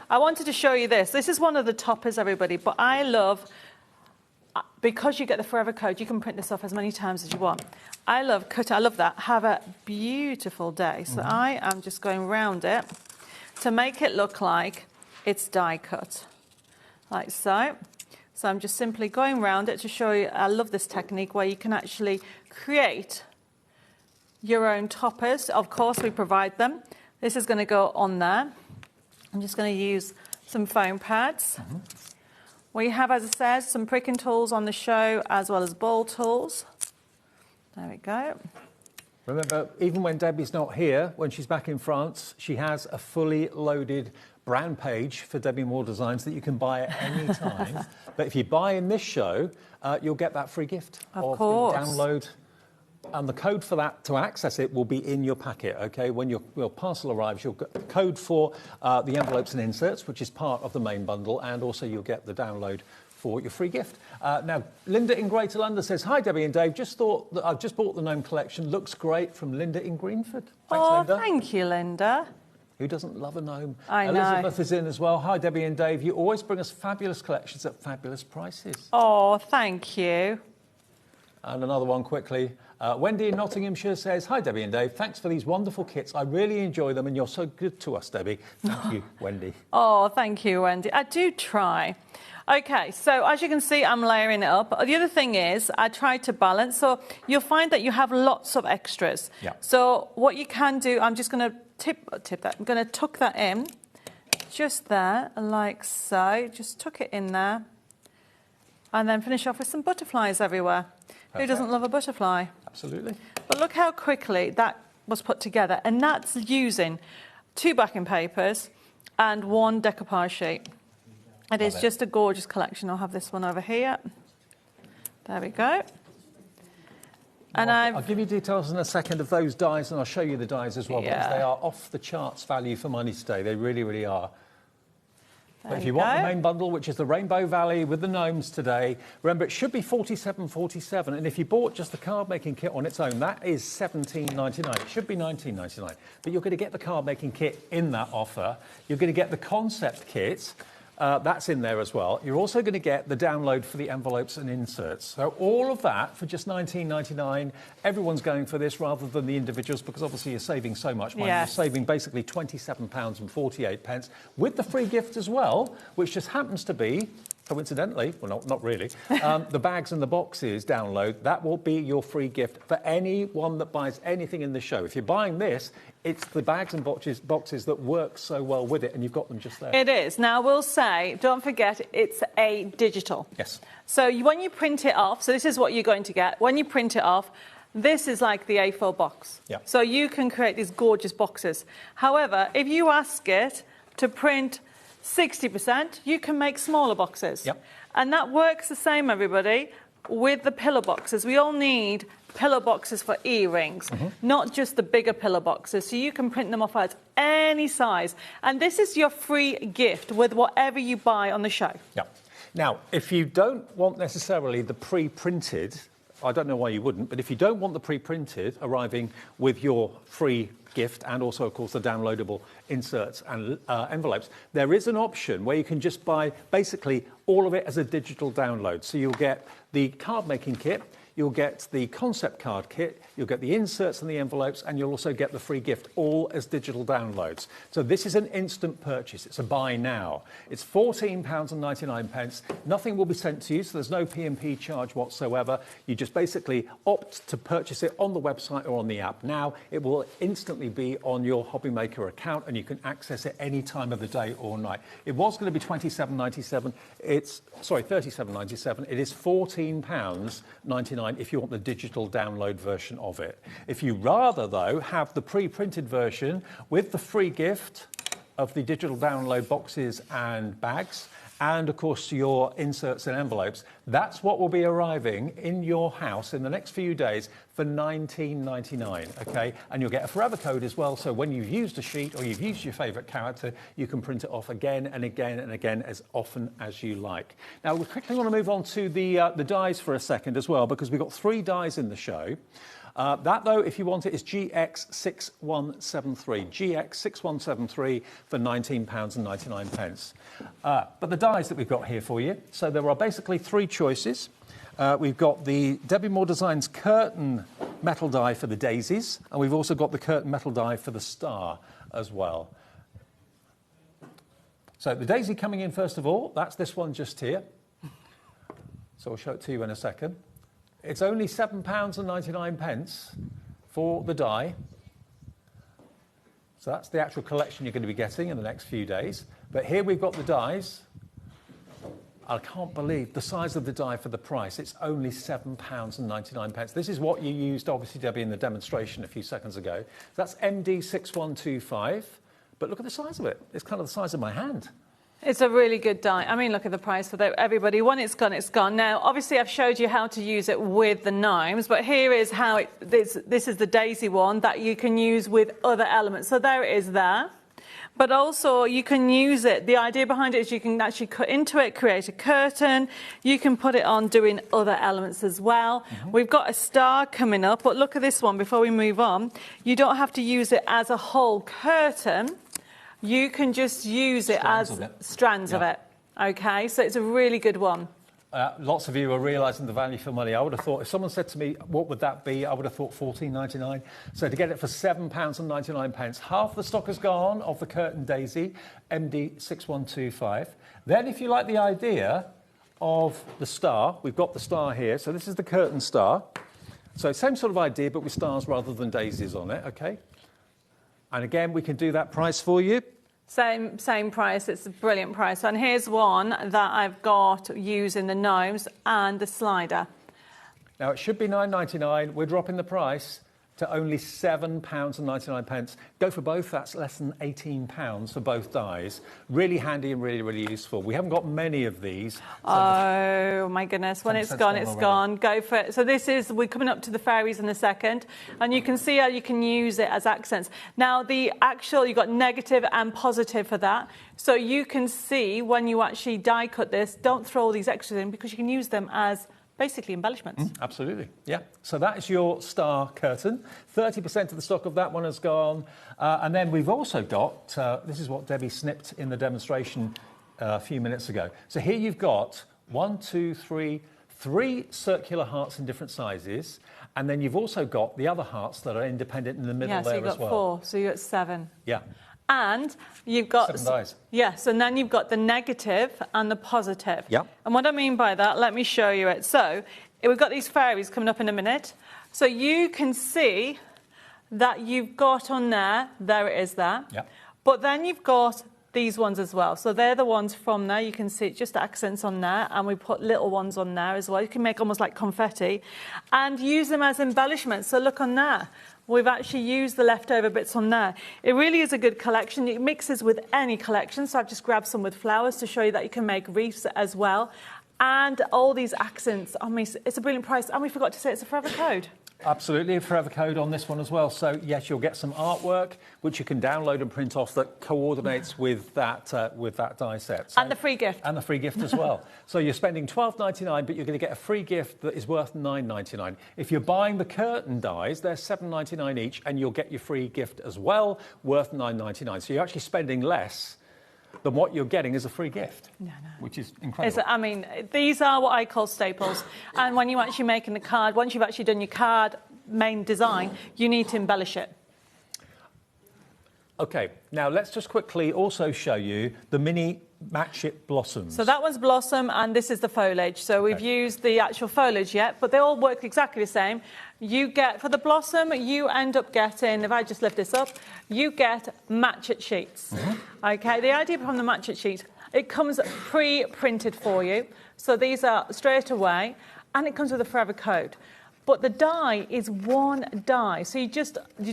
I wanted to show you this. This is one of the toppers, everybody, but I love, because you get the forever code, you can print this off as many times as you want. I love that. Have a beautiful day. So I am just going round it to make it look like it's die cut, like so. So I'm just simply going round it to show you. I love this technique where you can actually create your own toppers. Of course, we provide them. This is going to go on there. I'm just going to use some foam pads. Mm-hmm. We have, as I said, some pricking tools on the show, as well as ball tools. There we go. Remember, even when Debbie's not here, when she's back in France, she has a fully loaded brand page for Debbie Moore Designs that you can buy at any time. But if you buy in this show, you'll get that free gift of the download. And the code for that, to access it, will be in your packet, OK? When your parcel arrives, you'll get the code for the envelopes and inserts, which is part of the main bundle, and also you'll get the download for your free gift. Now, Linda in Greater London says, hi, Debbie and Dave. Just thought that I've just bought the gnome collection. Looks great, from Linda in Greenford. Thanks, Linda. Thank you, Linda. Who doesn't love a gnome? I know. Elizabeth is in as well. Hi, Debbie and Dave. You always bring us fabulous collections at fabulous prices. Oh, thank you. And another one quickly. Wendy in Nottinghamshire says, hi, Debbie and Dave. Thanks for these wonderful kits. I really enjoy them, and you're so good to us, Debbie. Thank you, Wendy. Oh, thank you, Wendy. I do try. OK, so as you can see, I'm layering it up. The other thing is I try to balance. So you'll find that you have lots of extras. Yeah. So what you can do, I'm just going to tip that. I'm going to tuck that in just there, like so. Just tuck it in there. And then finish off with some butterflies everywhere. Perfect. Who doesn't love a butterfly? Absolutely. But look how quickly that was put together. And that's using 2 backing papers and 1 decoupage sheet. It is just a gorgeous collection. I'll have this one over here. There we go. And I'll give you details in a second of those dies, and I'll show you the dies as well, because they are off the charts value for money today. They really, really are. But if you want the main bundle, which is the Rainbow Valley with the gnomes today, remember it should be $47.47, and if you bought just the card making kit on its own, that is $17.99. It should be $19.99, but you're going to get the card making kit in that offer. You're going to get the concept kit. That's in there as well. You're also going to get the download for the envelopes and inserts. So all of that for just $19.99. Everyone's going for this rather than the individuals because obviously you're saving so much money. Yes. You're saving basically £27.48 with the free gift as well, which just happens to be, coincidentally, well, not really, the bags and the boxes download. That will be your free gift for anyone that buys anything in the show. If you're buying this, it's the bags and boxes that work so well with it, and you've got them just there. It is. Now, I will say, don't forget, it's a digital. Yes. So when you print it off, so this is what you're going to get. When you print it off, this is like the A4 box. Yeah. So you can create these gorgeous boxes. However, if you ask it to print 60%, you can make smaller boxes. Yep. And that works the same, everybody, with the pillow boxes. We all need pillow boxes for earrings, not just the bigger pillow boxes. So you can print them off at any size. And this is your free gift with whatever you buy on the show. Yeah. Now, if you don't want necessarily the pre-printed, I don't know why you wouldn't, but if you don't want the pre-printed arriving with your free gift and also, of course, the downloadable inserts and envelopes, there is an option where you can just buy basically all of it as a digital download. So you'll get the card making kit, you'll get the concept card kit, you'll get the inserts and the envelopes, and you'll also get the free gift, all as digital downloads. So this is an instant purchase. It's a buy now. It's £14.99. Nothing will be sent to you, so there's no P&P charge whatsoever. You just basically opt to purchase it on the website or on the app. Now it will instantly be on your HobbyMaker account, and you can access it any time of the day or night. It was going to be £27.97. It's, sorry, £37.97. It is £14.99 if you want the digital download version of it. If you rather, though, have the pre-printed version with the free gift of the digital download boxes and bags, and, of course, your inserts and envelopes, that's what will be arriving in your house in the next few days for $19.99, OK? And you'll get a forever code as well, so when you've used a sheet or you've used your favourite character, you can print it off again and again and again as often as you like. Now, we quickly want to move on to the dies for a second as well, because we've got 3 dies in the show. That, though, if you want it, is GX6173. GX6173 for £19.99. But the dies that we've got here for you, so there are basically 3 choices. We've got the Debbie Moore Designs curtain metal die for the daisies, and we've also got the curtain metal die for the star as well. So the daisy coming in first of all, that's this one just here. So I'll show it to you in a second. It's only £7.99 for the die. So that's the actual collection you're going to be getting in the next few days. But here we've got the dies. I can't believe the size of the die for the price. It's only £7.99. This is what you used, obviously, Debbie, in the demonstration a few seconds ago. That's MD6125. But look at the size of it. It's kind of the size of my hand. It's a really good die. I mean, look at the price for everybody. When it's gone, it's gone. Now, obviously, I've showed you how to use it with the gnomes, but here is how this is the daisy one that you can use with other elements. So there it is there. But also, you can use it. The idea behind it is you can actually cut into it, create a curtain. You can put it on doing other elements as well. We've got a star coming up, but look at this one before we move on. You don't have to use it as a whole curtain. You can just use it as strands of it. OK, so it's a really good one. Lots of you are realising the value for money. I would have thought, if someone said to me, what would that be? I would have thought £14.99. So to get it for £7.99, half the stock has gone of the curtain daisy, MD6125. Then if you like the idea of the star, we've got the star here. So this is the curtain star. So same sort of idea, but with stars rather than daisies on it, OK? And again, we can do that price for you. Same price. It's a brilliant price. And here's one that I've got using the gnomes and the slider. Now, it should be £9.99. We're dropping the price to only £7.99. Go for both, that's less than £18 for both dies. Really handy and really, really useful. We haven't got many of these. Oh my goodness, when it's gone, it's gone. Go for it. So we're coming up to the fairies in a second, and you can see how you can use it as accents. Now you've got negative and positive for that. So you can see when you actually die cut this, don't throw all these extras in because you can use them as basically embellishments. Absolutely, yeah. So that is your star curtain. 30% of the stock of that one has gone. And then we've also got, this is what Debbie snipped in the demonstration a few minutes ago. So here you've got 3 circular hearts in different sizes. And then you've also got the other hearts that are independent in the middle there as well. Yeah, so you've got 4, so you've got 7. Yeah. And you've got 7 dies. Yes, and then you've got the negative and the positive. Yeah. And what I mean by that, let me show you it. So we've got these fairies coming up in a minute. So you can see that you've got on there it is there. Yeah. But then you've got these ones as well. So they're the ones from there. You can see it's just accents on there, and we put little ones on there as well. You can make almost like confetti and use them as embellishments. So look on there. We've actually used the leftover bits on there. It really is a good collection. It mixes with any collection. So I've just grabbed some with flowers to show you that you can make wreaths as well. And all these accents. I mean, it's a brilliant price. And we forgot to say it's a forever code. Absolutely, a forever code on this one as well. So, yes, you'll get some artwork, which you can download and print off that coordinates with that die set. So, and the free gift. And the free gift as well. So you're spending £12.99, but you're going to get a free gift that is worth £9.99. If you're buying the curtain dies, they're £7.99 each, and you'll get your free gift as well, worth £9.99. So you're actually spending less than what you're getting as a free gift, which is incredible. I mean, these are what I call staples. And when you're actually making the card, once you've actually done your card main design, you need to embellish it. OK, now let's just quickly also show you the mini match it blossoms. So that one's blossom, and this is the foliage. So we've used the actual foliage yet, but they all work exactly the same. You get, for the blossom, you end up getting, if I just lift this up, you get match it sheets. OK, the idea behind the match it sheet, it comes pre-printed for you. So these are straight away, and it comes with a forever code. But the die is one die, so you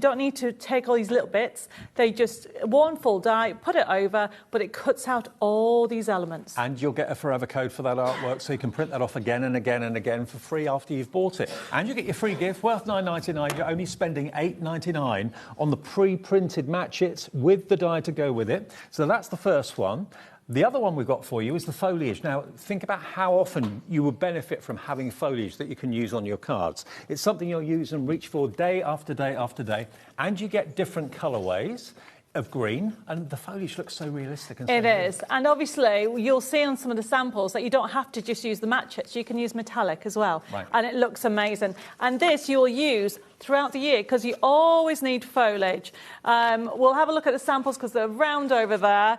don't need to take all these little bits. They just, one full die, put it over, but it cuts out all these elements. And you'll get a forever code for that artwork, so you can print that off again and again and again for free after you've bought it. And you get your free gift worth £9.99. You're only spending £8.99 on the pre-printed match-its with the die to go with it. So that's the first one. The other one we've got for you is the foliage. Now, think about how often you would benefit from having foliage that you can use on your cards. It's something you'll use and reach for day after day after day, and you get different colourways of green, and the foliage looks so realistic. And so it is, and obviously you'll see on some of the samples that you don't have to just use the match-its, you can use metallic as well, and it looks amazing. And this you'll use throughout the year because you always need foliage. We'll have a look at the samples because they're round over there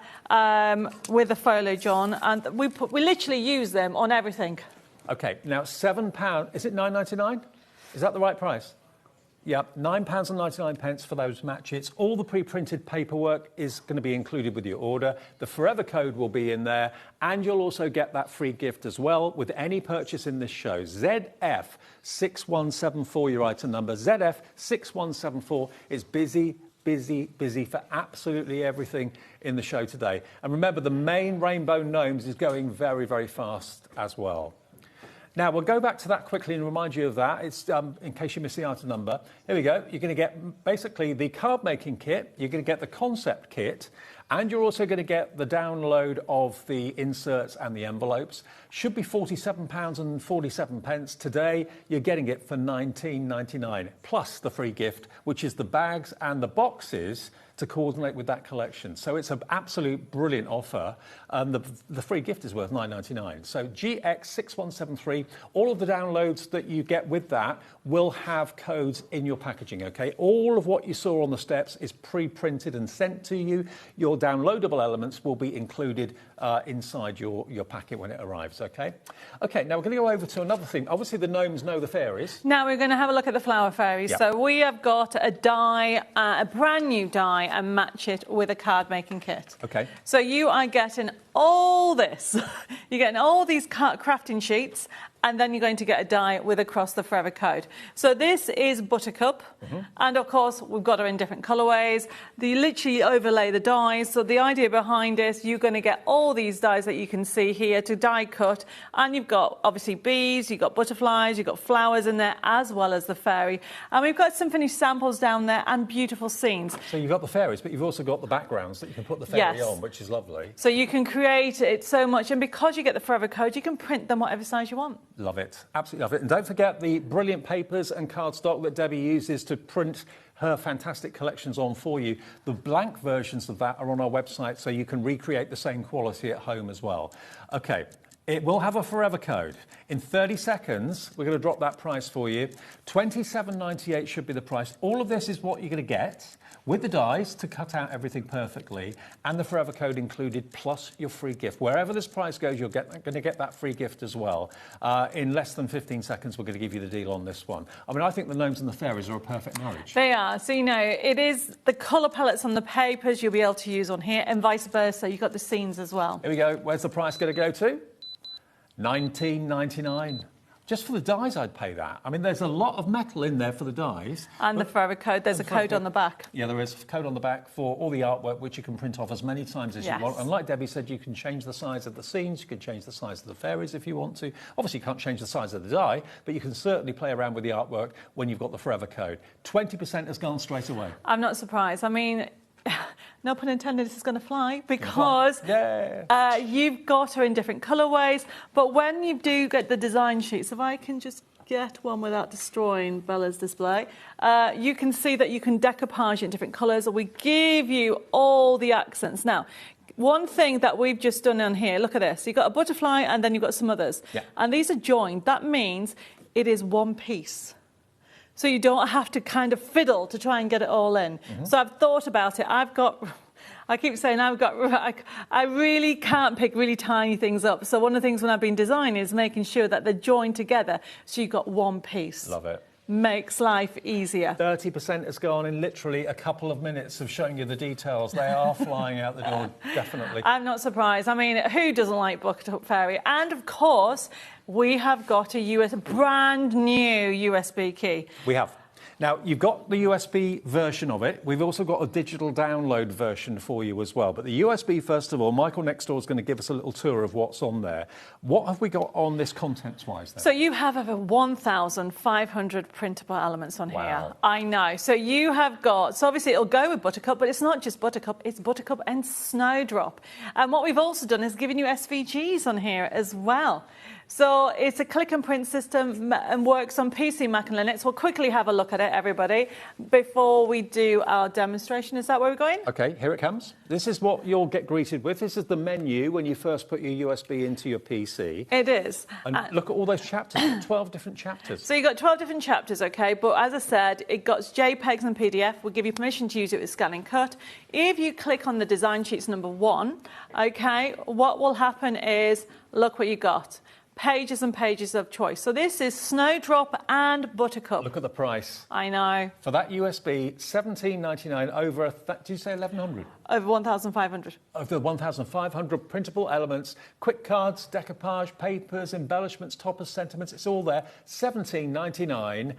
with the foliage on, and we literally use them on everything. OK, now £7, is it £9.99? Is that the right price? Yeah, £9.99 for those match-its. All the pre-printed paperwork is going to be included with your order. The forever code will be in there, and you'll also get that free gift as well with any purchase in this show. ZF6174, your item number. ZF6174 is busy for absolutely everything in the show today. And remember, the main Rainbow Gnomes is going very, very fast as well. Now, we'll go back to that quickly and remind you of that. It's in case you missed the item number. Here we go. You're going to get basically the card-making kit. You're going to get the concept kit. And you're also going to get the download of the inserts and the envelopes. Should be £47.47. Today, you're getting it for £19.99, plus the free gift, which is the bags and the boxes to coordinate with that collection. So it's an absolute brilliant offer. The free gift is worth £9.99. So GX6173, all of the downloads that you get with that will have codes in your packaging, OK? All of what you saw on the steps is pre-printed and sent to you. Your downloadable elements will be included inside your packet when it arrives, OK? OK, now we're going to go over to another thing. Obviously, the gnomes know the fairies. Now we're going to have a look at the flower fairies. Yep. So we have got a die, a brand new die, and match it with a card making kit. OK. So you are getting all this. You're getting all these crafting sheets and then you're going to get a die with across the forever code. So this is Buttercup, and of course we've got her in different colourways. They literally overlay the dies, so the idea behind it, you're going to get all these dies that you can see here to die cut, and you've got obviously bees, you've got butterflies, you've got flowers in there, as well as the fairy. And we've got some finished samples down there and beautiful scenes. So you've got the fairies, but you've also got the backgrounds that you can put the fairy on, which is lovely. So you can create it so much, and because you get the forever code, you can print them whatever size you want. Love it. Absolutely love it. And don't forget the brilliant papers and cardstock that Debbie uses to print her fantastic collections on for you. The blank versions of that are on our website, so you can recreate the same quality at home as well. OK, it will have a forever code. In 30 seconds, we're going to drop that price for you. $27.98 should be the price. All of this is what you're going to get with the dies to cut out everything perfectly, and the forever code included, plus your free gift. Wherever this price goes, you're going to get that free gift as well. In less than 15 seconds, we're going to give you the deal on this one. I mean, I think the gnomes and the fairies are a perfect marriage. They are. So, you know, it is the colour palettes on the papers you'll be able to use on here, and vice versa. You've got the scenes as well. Here we go. Where's the price going to go to? $19.99. Just for the dies, I'd pay that. I mean, there's a lot of metal in there for the dies. And the forever code. There's a code on the back. Yeah, there is a code on the back for all the artwork, which you can print off as many times as you want. And like Debbie said, you can change the size of the scenes, you can change the size of the fairies if you want to. Obviously, you can't change the size of the die, but you can certainly play around with the artwork when you've got the forever code. 20% has gone straight away. I'm not surprised. I mean, no pun intended, this is going to fly, because you've got her in different colourways, but when you do get the design sheets, if I can just get one without destroying Bella's display, you can see that you can decoupage it in different colours, or we give you all the accents. Now, one thing that we've just done on here, look at this, you've got a butterfly and then you've got some others, and these are joined. That means it is one piece. So you don't have to kind of fiddle to try and get it all in. So I've thought about it. I keep saying I really can't pick really tiny things up. So one of the things when I've been designing is making sure that they're joined together so you've got one piece. Love it. Makes life easier. 30% has gone in literally a couple of minutes of showing you the details. They are flying out the door, definitely. I'm not surprised. I mean, who doesn't like Buttercup Fairy? And of course, we have got a brand new USB key. We have. Now, you've got the USB version of it. We've also got a digital download version for you as well. But the USB, first of all, Michael next door is going to give us a little tour of what's on there. What have we got on this contents-wise then? So you have over 1,500 printable elements on here. I know. So you have got, so obviously it'll go with Buttercup, but it's not just Buttercup, it's Buttercup and Snowdrop. And what we've also done is given you SVGs on here as well. So it's a click and print system and works on PC, Mac and Linux. We'll quickly have a look at it, everybody, before we do our demonstration. Is that where we're going? OK, here it comes. This is what you'll get greeted with. This is the menu when you first put your USB into your PC. It is. And look at all those chapters, 12 different chapters. So you've got 12 different chapters, OK? But as I said, it got JPEGs and PDF. We'll give you permission to use it with Scan and Cut. If you click on the design sheets number 1, OK, what will happen is, look what you got. Pages and pages of choice. So this is Snowdrop and Buttercup. Look at the price. I know. For that USB, $17.99 over, did you say 1,100? Over 1,500. Over 1,500 printable elements, quick cards, decoupage, papers, embellishments, toppers, sentiments, it's all there. $17.99.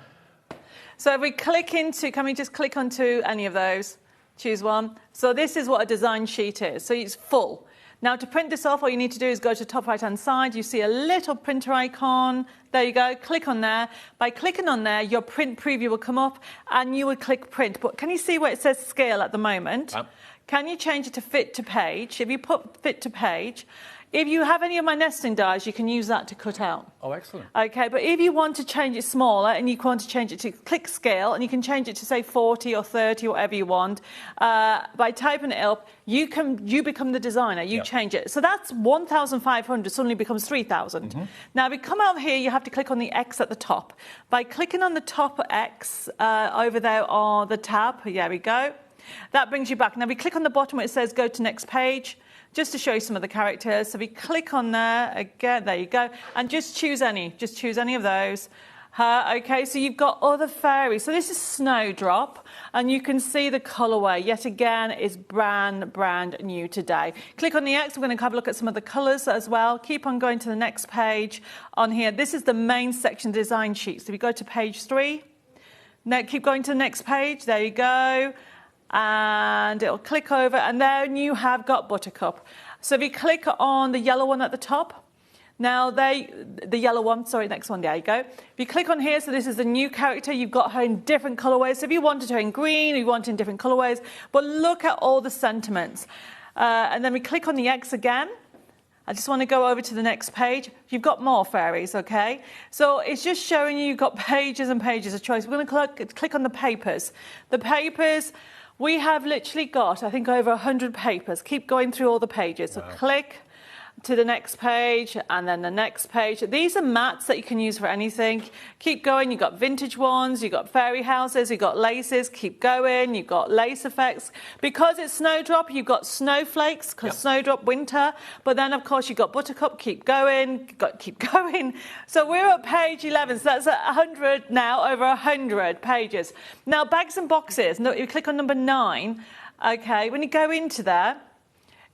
So if we click into, can we just click onto any of those? Choose one. So this is what a design sheet is. So it's full. Now, to print this off, all you need to do is go to the top right-hand side. You see a little printer icon. There you go. Click on there. By clicking on there, your print preview will come up, and you will click print. But can you see where it says scale at the moment? Can you change it to fit to page? If you put fit to page, if you have any of my nesting dies, you can use that to cut out. Oh, excellent. OK, but if you want to change it smaller and you want to change it to click scale, and you can change it to, say, 40 or 30, whatever you want, by typing it up, you become the designer. You change it. So that's 1,500 suddenly becomes 3,000. Now, if you come out here, you have to click on the X at the top. By clicking on the top X over there on the tab, here we go, that brings you back. Now, we click on the bottom where it says go to next page, just to show you some of the characters. So we click on there, again, there you go, and just choose any of those. Okay, so you've got other fairies. So this is Snowdrop, and you can see the colourway. Yet again, is brand new today. Click on the X. We're going to have a look at some of the colours as well. Keep on going to the next page on here. This is the main section design sheet. So if you go to page 3, now keep going to the next page. There you go. And it'll click over, and then you have got Buttercup. So if you click on the yellow one at the top, now the yellow one, sorry, next one, there you go. If you click on here, so this is the new character, you've got her in different colourways. So if you wanted her in green, you want her in different colourways, but look at all the sentiments. And then we click on the X again. I just want to go over to the next page. You've got more fairies, okay? So it's just showing you've got pages and pages of choice. We're going to click on the papers. The papers, we have literally got, I think, over 100 papers. Keep going through all the pages. So click to the next page, and then the next page. These are mats that you can use for anything. Keep going. You've got vintage ones, you've got fairy houses, you've got laces. Keep going. You've got lace effects. Because it's Snowdrop, you've got snowflakes, because Snowdrop winter. But then, of course, you've got Buttercup. Keep going. Keep going. So we're at page 11. So that's 100 now, over 100 pages. Now, bags and boxes. No, you click on number 9. Okay, when you go into there,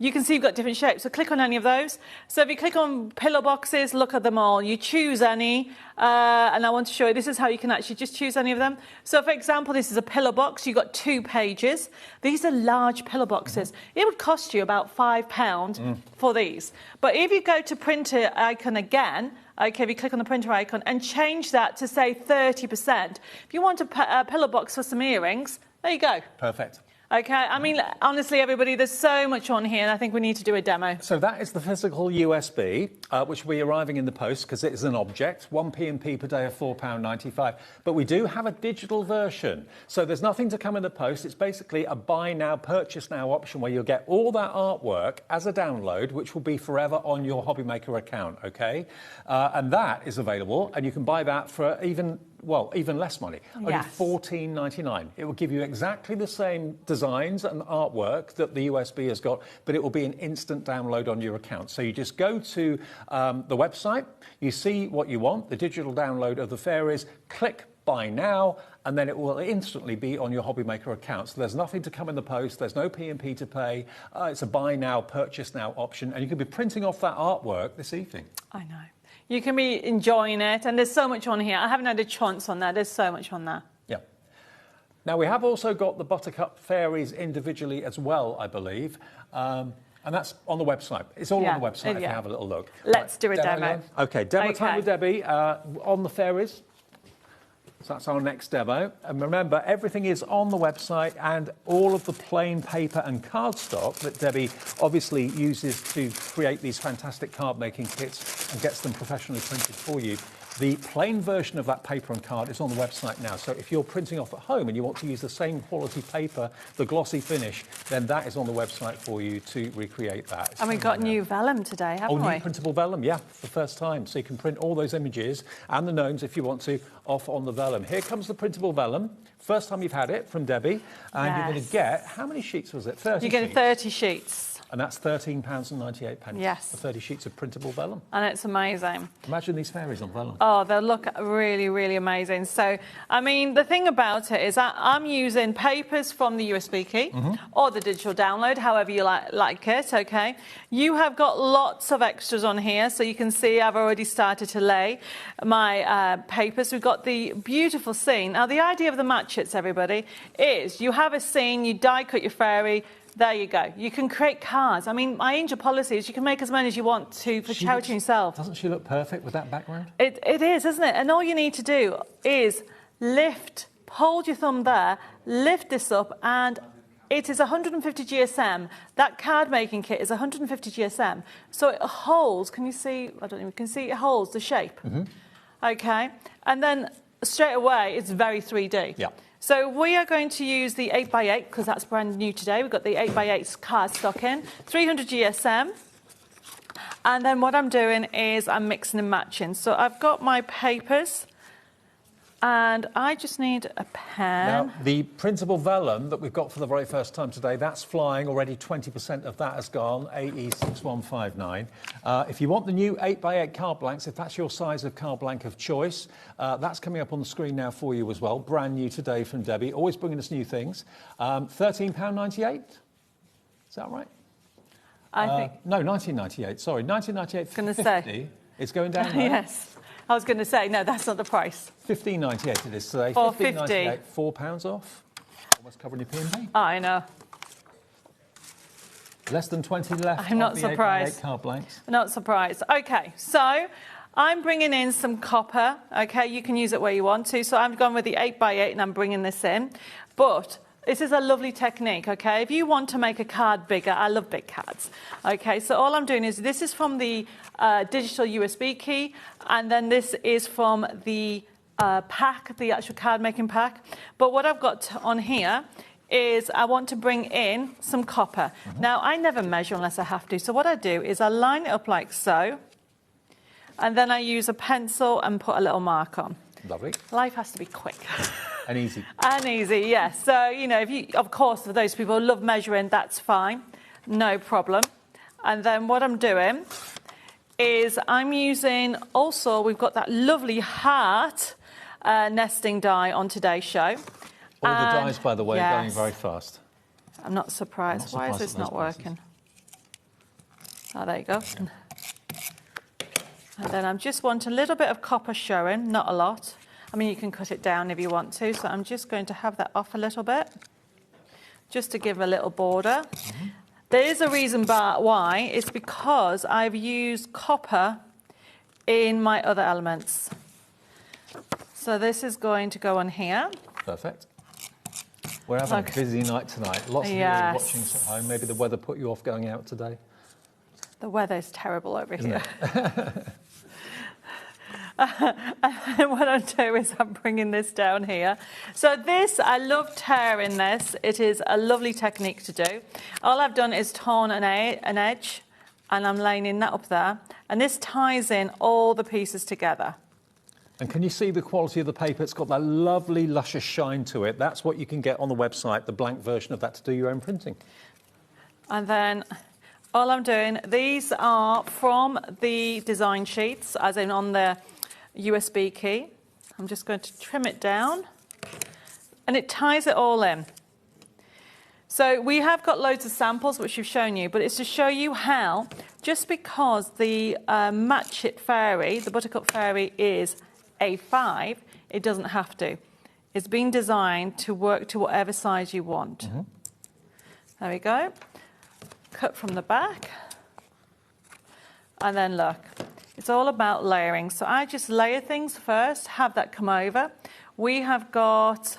you can see you've got different shapes, so click on any of those. So if you click on pillow boxes, look at them all. You choose any, and I want to show you, this is how you can actually just choose any of them. So for example, this is a pillow box. You've got 2 pages. These are large pillow boxes. It would cost you about £5 for these. But if you go to printer icon again, okay, if you click on the printer icon and change that to, say, 30%, if you want a pillow box for some earrings, there you go. Perfect. Okay, I mean, honestly, everybody, there's so much on here, and I think we need to do a demo. So that is the physical USB, which will be arriving in the post because it is an object, 1 P&P per day of £4.95. But we do have a digital version. So there's nothing to come in the post. It's basically a buy now, purchase now option where you'll get all that artwork as a download, which will be forever on your HobbyMaker account, okay? And that is available, and you can buy that for even less money, only $14.99. It will give you exactly the same designs and artwork that the USB has got, but it will be an instant download on your account. So you just go to the website, you see what you want, the digital download of the fairies, click buy now, and then it will instantly be on your HobbyMaker account. So there's nothing to come in the post, there's no P&P to pay, it's a buy now, purchase now option, and you can be printing off that artwork this evening. I know. You can be enjoying it, and there's so much on here. I haven't had a chance on that. There's so much on there. Yeah. Now, we have also got the Buttercup fairies individually as well, I believe, and that's on the website. It's all on the website if you have a little look. Let's do a demo. OK, demo time with Debbie on the fairies. So that's our next demo. And remember, everything is on the website, and all of the plain paper and cardstock that Debbie obviously uses to create these fantastic card-making kits and gets them professionally printed for you. The plain version of that paper and card is on the website now. So if you're printing off at home and you want to use the same quality paper, the glossy finish, then that is on the website for you to recreate that. And we've got new vellum today, haven't we? New printable vellum, yeah, for the first time. So you can print all those images and the gnomes, if you want to, off on the vellum. Here comes the printable vellum. First time you've had it from Debbie. And you're going to get, how many sheets was it? 30 You're getting 30 sheets. And that's £13.98. Yes. For 30 sheets of printable vellum. And it's amazing. Imagine these fairies on vellum. Oh, they'll look really, really amazing. So, I mean, the thing about it is that I'm using papers from the USB key or the digital download, however you like it, okay? You have got lots of extras on here. So you can see I've already started to lay my papers. We've got the beautiful scene. Now, the idea of the matchets, everybody, is you have a scene, you die cut your fairy, there you go. You can create cards. I mean, my angel policy is you can make as many as you want to for charity yourself. Doesn't she look perfect with that background? It is, isn't it? And all you need to do is hold your thumb there, lift this up, and it is 150 GSM. That card making kit is 150 GSM. So it holds, can you see? I don't know if you can see, it holds the shape. Okay. And then straight away, it's very 3D. Yeah. So we are going to use the 8x8 because that's brand new today. We've got the 8x8 card stock in, 300 GSM. And then what I'm doing is I'm mixing and matching. So I've got my papers And I just need a pen. Now, the printable vellum that we've got for the very first time today, that's flying. Already 20% of that has gone, AE6159. If you want the new 8x8 card blanks, if that's your size of card blank of choice, that's coming up on the screen now for you as well. Brand new today from Debbie, always bringing us new things. £13.98, is that right? I think... No, 1998, sorry, 1998 for 50. Say. It's going down now. Yes. I was going to say, no, that's not the price. $15.98 it is today. For $15.98, £4 off. Almost covering your P&B. I know. Less than 20 left. I'm not surprised. 8x8 card blanks. Not surprised. Okay, so I'm bringing in some copper. Okay, you can use it where you want to. So I've gone with the 8x8 and I'm bringing this in. But this is a lovely technique, okay? If you want to make a card bigger, I love big cards. Okay, so all I'm doing is, this is from the digital USB key, and then this is from the pack, the actual card making pack. But what I've got on here is I want to bring in some copper. Now, I never measure unless I have to. So what I do is I line it up like so, and then I use a pencil and put a little mark on. Lovely. Life has to be quick. And easy. And easy, yes. So, you know, if you, of course, for those people who love measuring, that's fine. No problem. And then what I'm doing is I'm using, also, we've got that lovely heart nesting die on today's show. All the dies, by the way, are going yes. very fast. I'm not surprised. Why is this not working? Oh, there you go. And then I just want a little bit of copper showing, not a lot. I mean, you can cut it down if you want to. So I'm just going to have that off a little bit, just to give a little border. There is a reason why. It's because I've used copper in my other elements. So this is going to go on here. Perfect. We're having a busy night tonight. Lots of you are watching at home. Maybe the weather put you off going out today. The weather is terrible over here. And what I do is I'm bringing this down here. So this, I love tearing this. It is a lovely technique to do. All I've done is torn an edge, and I'm laying that up there. And this ties in all the pieces together. And can you see the quality of the paper? It's got that lovely, luscious shine to it. That's what you can get on the website, the blank version of that, to do your own printing. And then all I'm doing, these are from the design sheets, as in on the USB key. I'm just going to trim it down, and it ties it all in. So we have got loads of samples which we've shown you, but it's to show you how, just because the Match It Fairy, the Buttercup Fairy, is A5, it doesn't have to. It's been designed to work to whatever size you want. There we go. Cut from the back, and then look. It's all about layering. So I just layer things first, have that come over. We have got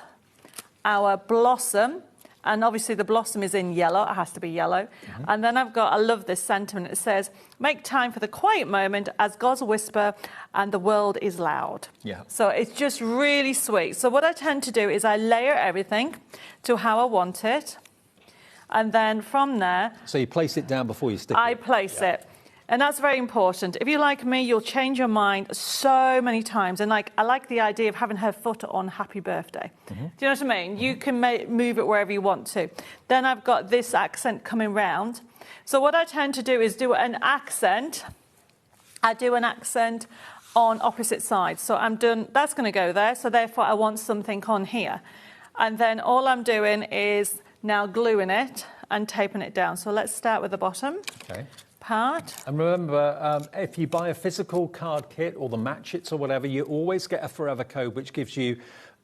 our blossom, and obviously the blossom is in yellow. It has to be yellow. And then I've got, I love this sentiment. It says, make time for the quiet moment as God's whisper and the world is loud. Yeah. So it's just really sweet. So what I tend to do is I layer everything to how I want it. And then from there... So you place it down before you stick it? I place it. And that's very important. If you're like me, you'll change your mind so many times. And I like the idea of having her foot on happy birthday. Do you know what I mean? You can move it wherever you want to. Then I've got this accent coming round. So what I tend to do is do an accent. I do an accent on opposite sides. So I'm done. That's going to go there. So therefore, I want something on here. And then all I'm doing is now gluing it and taping it down. So let's start with the bottom. Okay. Part. And remember, if you buy a physical card kit or the Match Its or whatever, you always get a forever code which gives you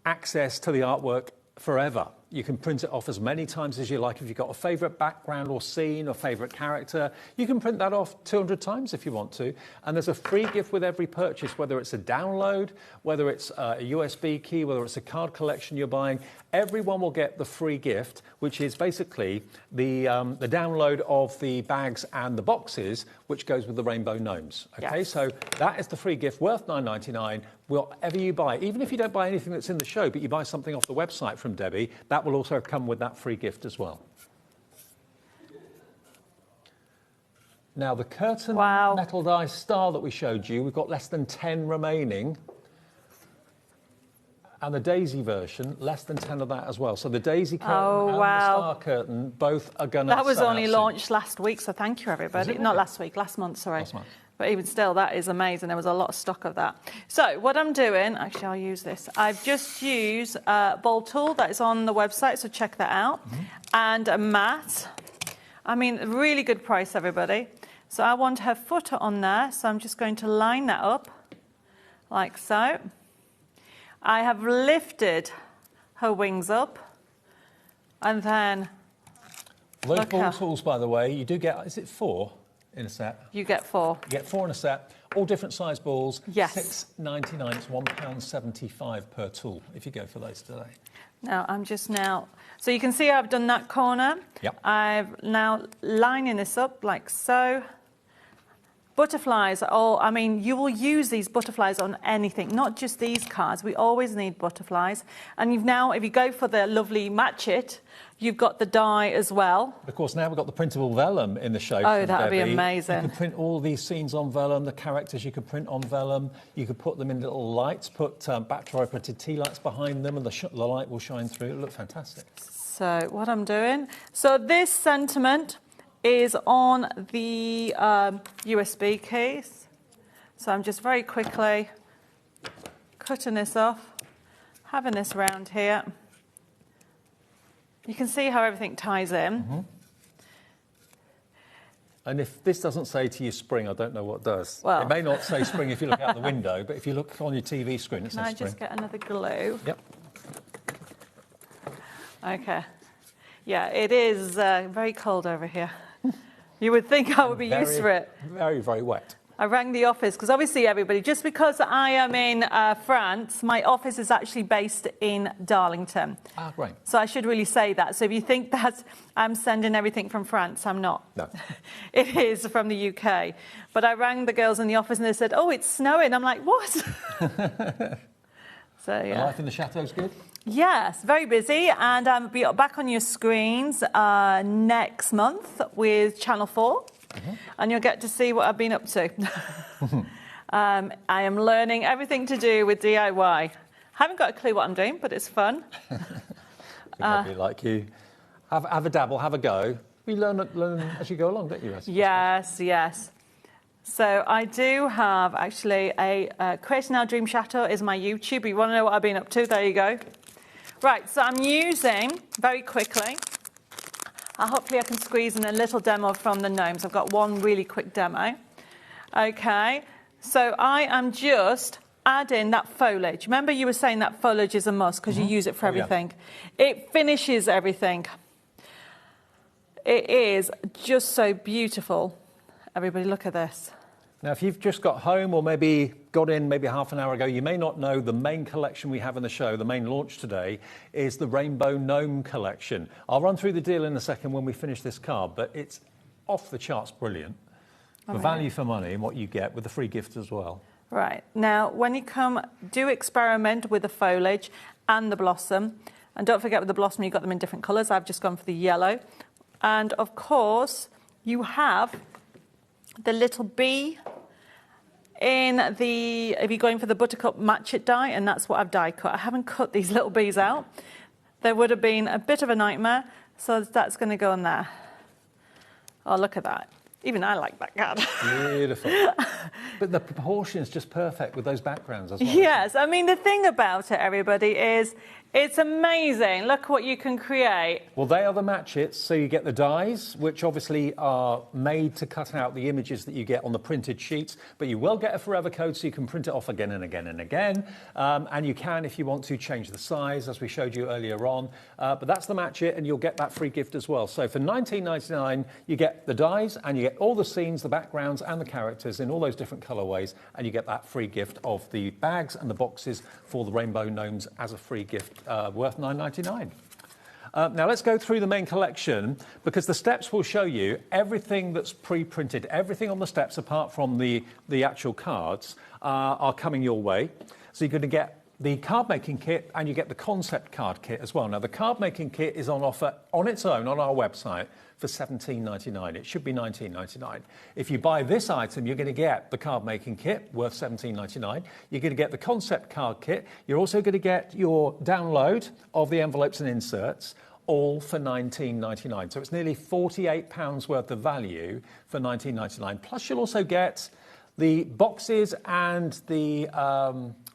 access to the artwork forever. You can print it off as many times as you like. If you've got a favourite background or scene or favourite character, you can print that off 200 times if you want to. And there's a free gift with every purchase, whether it's a download, whether it's a USB key, whether it's a card collection you're buying. Everyone will get the free gift, which is basically the download of the bags and the boxes, which goes with the rainbow gnomes. Okay, so that is the free gift worth $9.99. Whatever you buy, even if you don't buy anything that's in the show, but you buy something off the website from Debbie, that will also come with that free gift as well. Now, the curtain metal die star that we showed you, we've got less than 10 remaining. And the daisy version, less than 10 of that as well. So the daisy curtain Oh, and wow. the star curtain both are going to That was sell only out launched last week, so thank you, everybody. Was it Not really? last week, last month, sorry. Last month. But even still, that is amazing. There was a lot of stock of that. So what I'm doing, actually, I'll use this. I've just used a ball tool that is on the website, so check that out. And a mat. I mean, really good price, everybody. So I want her footer on there, so I'm just going to line that up like so. I have lifted her wings up, and then Those look ball how tools, by the way, you do get, is it 4 in a set? you get 4. You get 4 in a set, all different size balls. Yes. $6.99, it's £1.75 per tool if you go for those today. Now, so you can see I've done that corner. Yep. I've now lining this up like so. Butterflies are all, I mean, you will use these butterflies on anything, not just these cards. We always need butterflies. And you've now, if you go for the lovely match it, you've got the die as well. Of course, now we've got the printable vellum in the show. Oh, that would be amazing. You could print all these scenes on vellum, the characters you could print on vellum. You could put them in little lights, put battery printed tea lights behind them, and the light will shine through. It'll look fantastic. So what I'm doing, so this sentiment is on the USB case. So I'm just very quickly cutting this off, having this round here. You can see how everything ties in. And if this doesn't say to you spring, I don't know what does. Well. It may not say spring if you look out the window, but if you look on your TV screen, it Can says I spring. just get another glue? Yep. Okay. Yeah, it is very cold over here. You would think I would be used to it. Very, very wet. I rang the office because obviously everybody, just because I am in France, my office is actually based in Darlington. Ah, right. So I should really say that. So if you think that I'm sending everything from France, I'm not. No. It is from the UK. But I rang the girls in the office and they said, oh, it's snowing. I'm like, what? So, The yeah. life in the chateau is good? Yes, very busy, and I'll be back on your screens next month with Channel 4, and you'll get to see what I've been up to. I am learning everything to do with DIY. Haven't got a clue what I'm doing, but it's fun. I'd be like you. Have a dabble, have a go. You learn as you go along, don't you? Yes, yes. So I do have actually a Creating Our Dream Chateau is my YouTube. You want to know what I've been up to? There you go. Right, so I'm using, very quickly, hopefully I can squeeze in a little demo from the gnomes. I've got one really quick demo. Okay, so I am just adding that foliage. Remember you were saying that foliage is a must because you use it for everything. Yeah. It finishes everything. It is just so beautiful. Everybody look at this. Now, if you've just got home or maybe got in maybe half an hour ago, you may not know the main collection we have in the show, the main launch today, is the Rainbow Gnome collection. I'll run through the deal in a second when we finish this card, but it's off the charts brilliant. The value for money and what you get with the free gift as well. Right. Now, when you come, do experiment with the foliage and the blossom. And don't forget with the blossom, you've got them in different colours. I've just gone for the yellow. And, of course, you have the little bee in the, if you're going for the buttercup match it die, and that's what I've die cut. I haven't cut these little bees out. There would have been a bit of a nightmare, so that's going to go in there. Oh, look at that. Even I like that card. Beautiful. But the proportion is just perfect with those backgrounds as well. Yes, I mean, the thing about it, everybody, is it's amazing. Look what you can create. Well, they are the match-its, so you get the dies, which obviously are made to cut out the images that you get on the printed sheets, but you will get a forever code so you can print it off again and again and again. And you can, if you want to, change the size, as we showed you earlier on. But that's the match-it, and you'll get that free gift as well. So for $19.99, you get the dies, and you get all the scenes, the backgrounds, and the characters in all those different colourways, and you get that free gift of the bags and the boxes for the Rainbow Gnomes as a free gift. Worth $9.99. Now let's go through the main collection, because the steps will show you everything that's pre-printed. Everything on the steps, apart from the actual cards, are coming your way. So you're going to get the card making kit, and you get the concept card kit as well. Now, the card making kit is on offer on its own on our website for $17.99. It should be $19.99. If you buy this item, you're going to get the card making kit worth $17.99. You're going to get the concept card kit. You're also going to get your download of the envelopes and inserts, all for $19.99. So it's nearly £48 worth of value for $19.99. Plus, you'll also get the boxes and the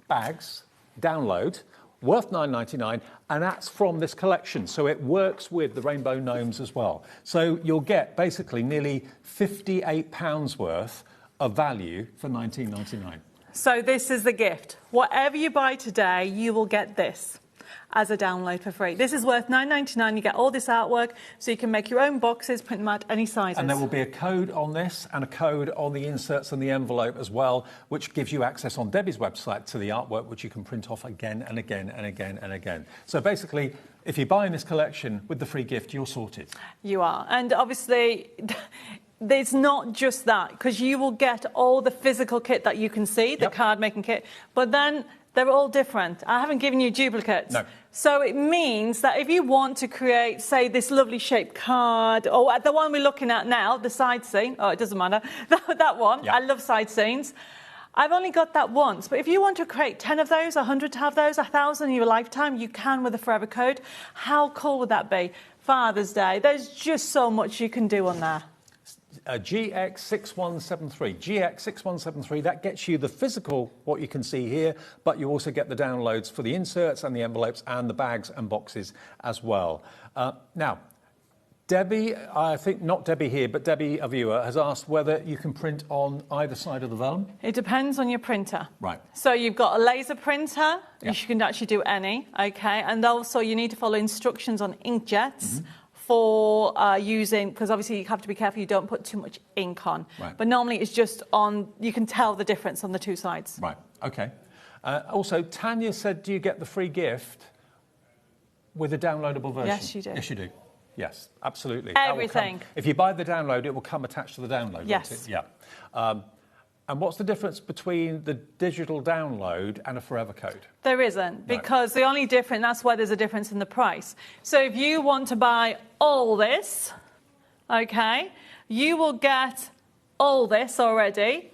bags download worth $9.99, and that's from this collection. So it works with the rainbow gnomes as well. So you'll get basically nearly £58 worth of value for $19.99. So this is the gift. Whatever you buy today, you will get this as a download for free. This is worth $9.99. You get all this artwork, so you can make your own boxes, print them out any sizes. And there will be a code on this and a code on the inserts and the envelope as well, which gives you access on Debbie's website to the artwork, which you can print off again and again and again and again. So basically, if you buy in this collection with the free gift, you're sorted. You are. And obviously, it's not just that, because you will get all the physical kit that you can see, the card making kit, but then they're all different. I haven't given you duplicates. No. So it means that if you want to create, say, this lovely shaped card, or the one we're looking at now, the side scene, it doesn't matter, that one, I love side scenes. I've only got that once, but if you want to create 10 of those, 100 to have those, 1,000 in your lifetime, you can with a forever code. How cool would that be? Father's Day, there's just so much you can do on there. GX6173. GX6173, that gets you the physical, what you can see here, but you also get the downloads for the inserts and the envelopes and the bags and boxes as well. Now, Debbie, I think not Debbie here, but Debbie, a viewer, has asked whether you can print on either side of the vellum. It depends on your printer. Right. So you've got a laser printer, you can actually do any, okay, and also you need to follow instructions on inkjets. For using, because obviously you have to be careful you don't put too much ink on. Right. But normally it's just on, you can tell the difference on the two sides. Right, okay. Also, Tanya said, do you get the free gift with a downloadable version? Yes, you do. Yes, you do. Yes, absolutely. Everything. If you buy the download, it will come attached to the download. Yes. Won't it? Yeah. And what's the difference between the digital download and a forever code? There isn't, because the only difference, that's why there's a difference in the price. So if you want to buy all this, okay, you will get all this already,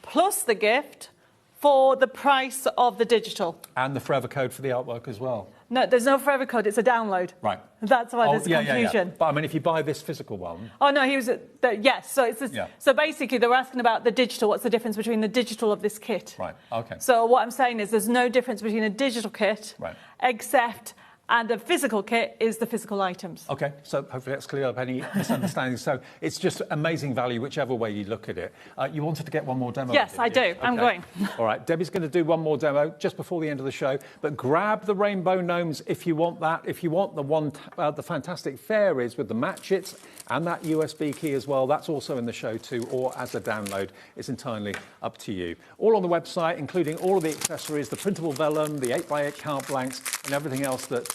plus the gift, for the price of the digital. And the forever code for the artwork as well. No, there's no forever code, it's a download. Right. That's why there's confusion. Yeah. But I mean, if you buy this physical one... Oh, no, he was... yes, so it's this, so basically they were asking about the digital. What's the difference between the digital of this kit? Right, OK. So what I'm saying is there's no difference between a digital kit, except... And a physical kit is the physical items. OK, so hopefully that's cleared up any misunderstandings. So it's just amazing value, whichever way you look at it. You wanted to get one more demo? Yes, I do. Okay. I'm going. All right, Debbie's going to do one more demo just before the end of the show. But grab the rainbow gnomes if you want that. If you want the one, the fantastic fairies with the matchets and that USB key as well, that's also in the show too, or as a download. It's entirely up to you. All on the website, including all of the accessories, the printable vellum, the 8x8 card blanks, and everything else that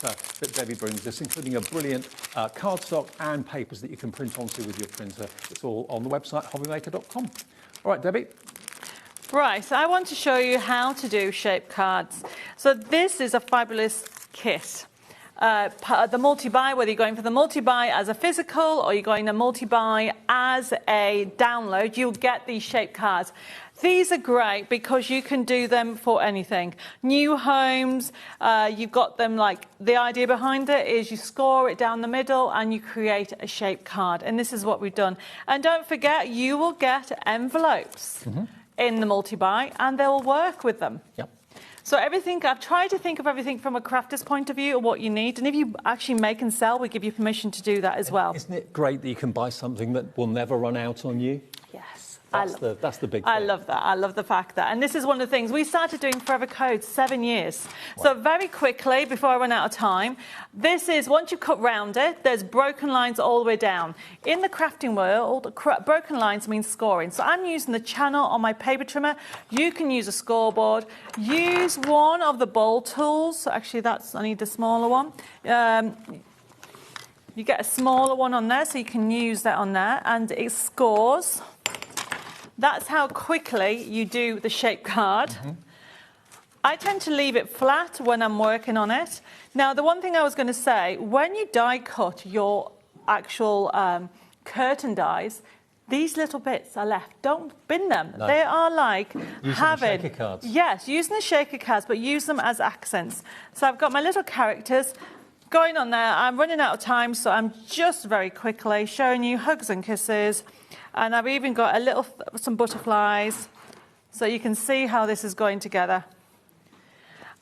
Debbie brings us, including a brilliant cardstock and papers that you can print onto with your printer. It's all on the website, HobbyMaker.com. All right, Debbie. Right, so I want to show you how to do shape cards. So this is a fabulous kit. The multi-buy, whether you're going for the multi-buy as a physical or you're going to multi-buy as a download, you'll get these shape cards. These are great because you can do them for anything. New homes, you've got them like, the idea behind it is you score it down the middle and you create a shape card. And this is what we've done. And don't forget, you will get envelopes in the multi-buy and they will work with them. Yep. So everything, I've tried to think of everything from a crafter's point of view of what you need. And if you actually make and sell, we give you permission to do that as well. Isn't it great that you can buy something that will never run out on you? Yes. That's the big thing. I love that. I love the fact that. And this is one of the things. We started doing forever codes 7 years. Wow. So very quickly, before I run out of time, this is, once you cut round it, there's broken lines all the way down. In the crafting world, broken lines mean scoring. So I'm using the channel on my paper trimmer. You can use a scoreboard. Use one of the bowl tools. Actually, I need the smaller one. You get a smaller one on there, so you can use that on there. And it scores. That's how quickly you do the shape card. I tend to leave it flat when I'm working on it. Now, the one thing I was going to say, when you die cut your actual curtain dies, these little bits are left. Don't bin them. No. They are like Using the shaker cards. Yes, using the shaker cards, but use them as accents. So I've got my little characters going on there. I'm running out of time, so I'm just very quickly showing you hugs and kisses. And I've even got some butterflies, so you can see how this is going together.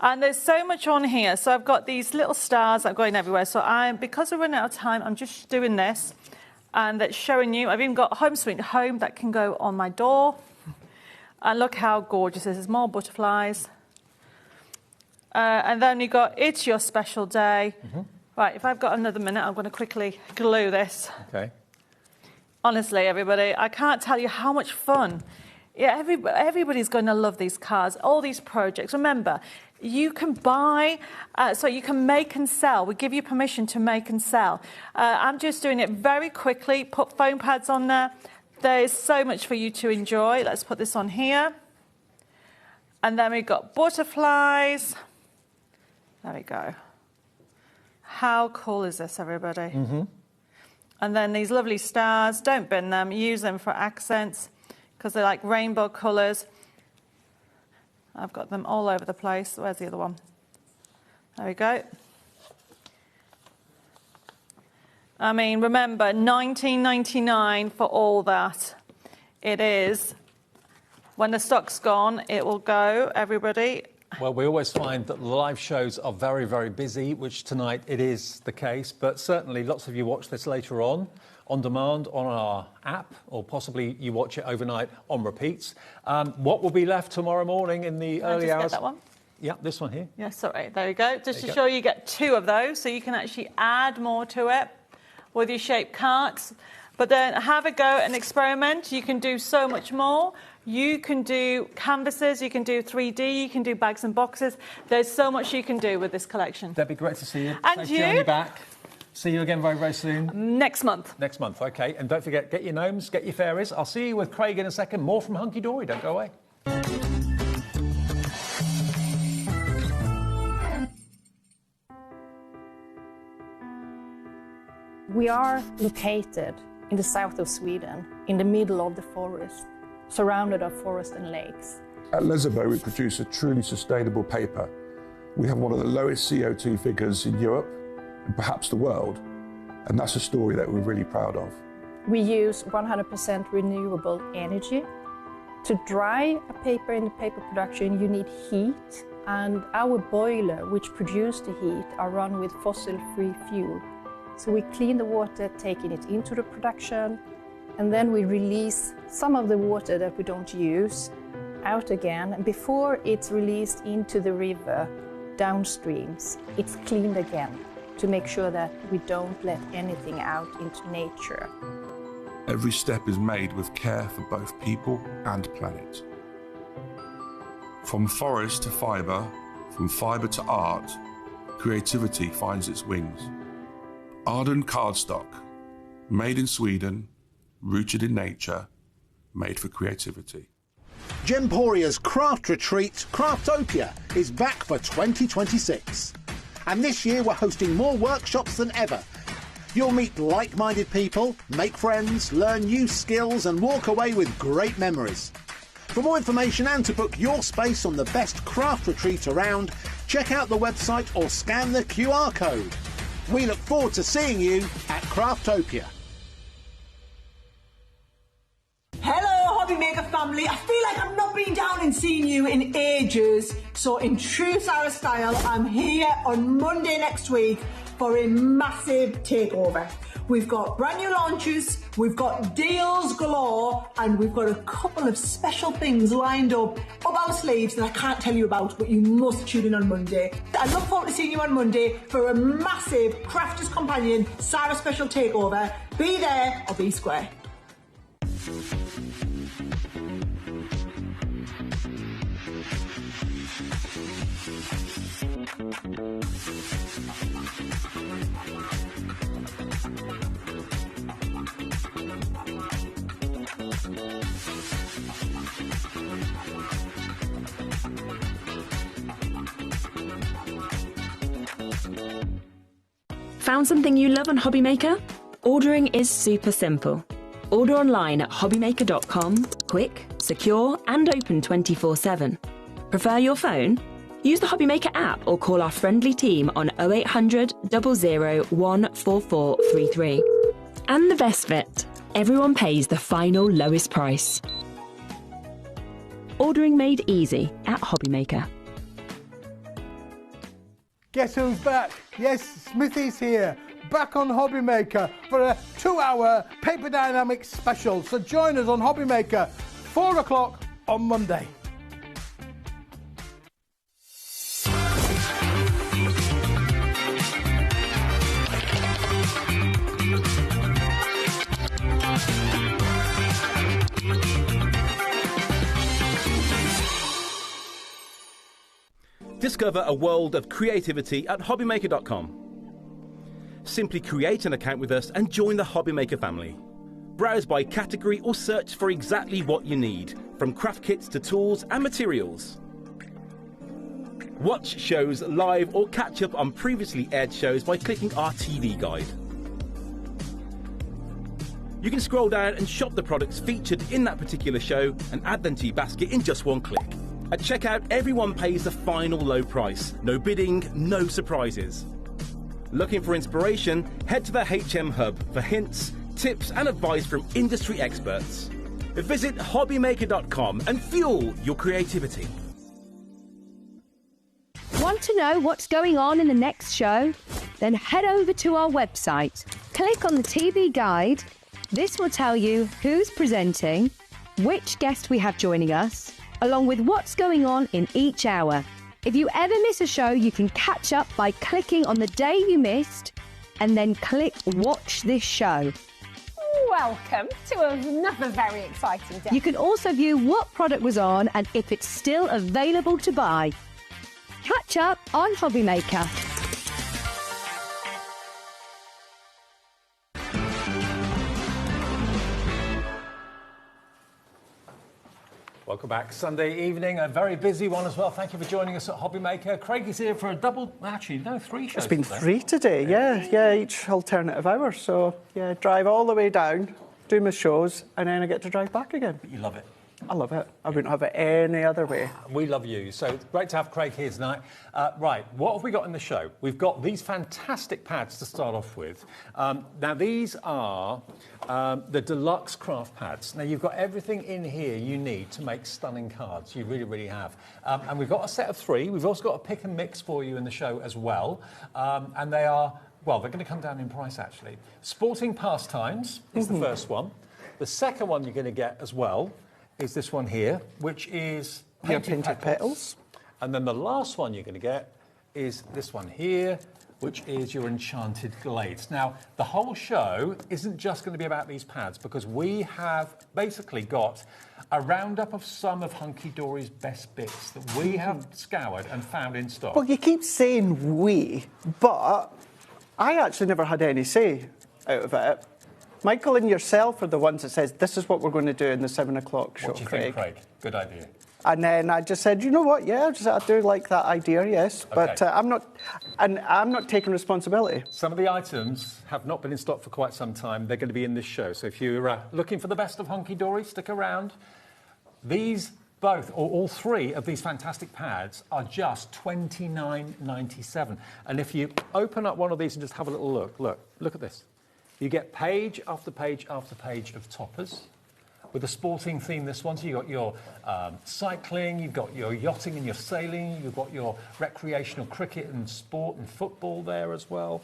And there's so much on here. So I've got these little stars that are going everywhere. So because we're running out of time, I'm just doing this. And that's showing you. I've even got Home Sweet Home that can go on my door. And look how gorgeous this is. More butterflies. And then we've got It's Your Special Day. Right, if I've got another minute, I'm going to quickly glue this. Okay. Honestly, everybody, I can't tell you how much fun. Yeah, everybody's going to love these cards, all these projects. Remember, you can buy, so you can make and sell. We give you permission to make and sell. I'm just doing it very quickly. Put foam pads on there. There is so much for you to enjoy. Let's put this on here. And then we've got butterflies. There we go. How cool is this, everybody? And then these lovely stars. Don't bin them. Use them for accents because they're like rainbow colours. I've got them all over the place. Where's the other one? There we go. I mean, remember, $19.99 for all that. It is. When the stock's gone, it will go, everybody. Well, we always find that the live shows are very, very busy, which tonight it is the case. But certainly lots of you watch this later on demand, on our app, or possibly you watch it overnight on repeats. What will be left tomorrow morning in the early hours? Get that one? Yeah, this one here. Yeah, sorry. There you go. Just to show you get 2 of those, so you can actually add more to it with your shaped cards. But then have a go and experiment. You can do so much more. You can do canvases, you can do 3D, you can do bags and boxes. There's so much you can do with this collection. That'd be great to see you. And Safe journey back. See you again very, very soon. Next month. Next month, OK. And don't forget, get your gnomes, get your fairies. I'll see you with Craig in a second. More from Hunky Dory. Don't go away. We are located in the south of Sweden, in the middle of the forest, surrounded by forest and lakes. At Lesabo, we produce a truly sustainable paper. We have one of the lowest CO2 figures in Europe, and perhaps the world, and that's a story that we're really proud of. We use 100% renewable energy. To dry a paper in the paper production, you need heat, and our boiler, which produces the heat, are run with fossil-free fuel. So we clean the water, taking it into the production, and then we release some of the water that we don't use out again. And before it's released into the river, downstreams, it's cleaned again to make sure that we don't let anything out into nature. Every step is made with care for both people and planet. From forest to fibre, from fibre to art, creativity finds its wings. Arden cardstock, made in Sweden, rooted in nature, made for creativity. Gemporia's craft retreat, Craftopia, is back for 2026. And this year we're hosting more workshops than ever. You'll meet like-minded people, make friends, learn new skills and walk away with great memories. For more information and to book your space on the best craft retreat around, check out the website or scan the QR code. We look forward to seeing you at Craftopia. Hello, HobbyMaker family. I feel like I've not been down and seen you in ages. So in true Sarah style, I'm here on Monday next week for a massive takeover. We've got brand new launches, we've got deals galore, and we've got a couple of special things lined up our sleeves that I can't tell you about, but you must tune in on Monday. I look forward to seeing you on Monday for a massive Crafters Companion Sarah special takeover. Be there or be square. Found something you love on HobbyMaker? Ordering is super simple. Order online at hobbymaker.com, quick, secure, and open 24/7. Prefer your phone? Use the HobbyMaker app or call our friendly team on 0800 00 14433. And the best bit, everyone pays the final lowest price. Ordering made easy at HobbyMaker. Guess who's back? Yes, Smithy's here, back on HobbyMaker for a 2-hour Paper Dynamics special. So join us on HobbyMaker, 4 o'clock on Monday. Discover a world of creativity at HobbyMaker.com. Simply create an account with us and join the HobbyMaker family. Browse by category or search for exactly what you need, from craft kits to tools and materials. Watch shows live or catch up on previously aired shows by clicking our TV guide. You can scroll down and shop the products featured in that particular show and add them to your basket in just one click. At checkout, everyone pays the final low price. No bidding, no surprises. Looking for inspiration? Head to the HM Hub for hints, tips and advice from industry experts. Visit hobbymaker.com and fuel your creativity. Want to know what's going on in the next show? Then head over to our website. Click on the TV guide. This will tell you who's presenting, which guest we have joining us, along with what's going on in each hour. If you ever miss a show, you can catch up by clicking on the day you missed and then click Watch This Show. Welcome to another very exciting day. You can also view what product was on and if it's still available to buy. Catch up on HobbyMaker. Welcome back. Sunday evening, a very busy one as well. Thank you for joining us at HobbyMaker. Craig is here for a double, actually, no, 3 shows. It's been today. 3 today, yeah, each alternative hour. So, yeah, drive all the way down, do my shows, and then I get to drive back again. But you love it. I love it. I wouldn't have it any other way. We love you. So it's great to have Craig here tonight. Right, what have we got in the show? We've got these fantastic pads to start off with. Now, these are the deluxe craft pads. Now, you've got everything in here you need to make stunning cards. You really, really have. And we've got a set of 3. We've also got a pick and mix for you in the show as well. And they are, well, they're going to come down in price, actually. Sporting Pastimes is the first one. The second one you're going to get as well is this one here, which is painted petals. And then the last one you're going to get is this one here, which is your enchanted glades. Now, the whole show isn't just going to be about these pads, because we have basically got a roundup of some of Hunky Dory's best bits that we have scoured and found in stock. Well, you keep saying we, but I actually never had any say out of it. Michael and yourself are the ones that says, this is what we're going to do in the 7 o'clock show, What do you think, Craig? Good idea. And then I just said, you know what, yeah, I do like that idea, yes. Okay. But I'm not taking responsibility. Some of the items have not been in stock for quite some time. They're going to be in this show. So if you're looking for the best of Hunky Dory, stick around. These both, or all 3 of these fantastic pads are just $29.97. And if you open up one of these and just have a little look at this. You get page after page after page of toppers with a sporting theme, this one. So you've got your cycling, you've got your yachting and your sailing, you've got your recreational cricket and sport and football there as well.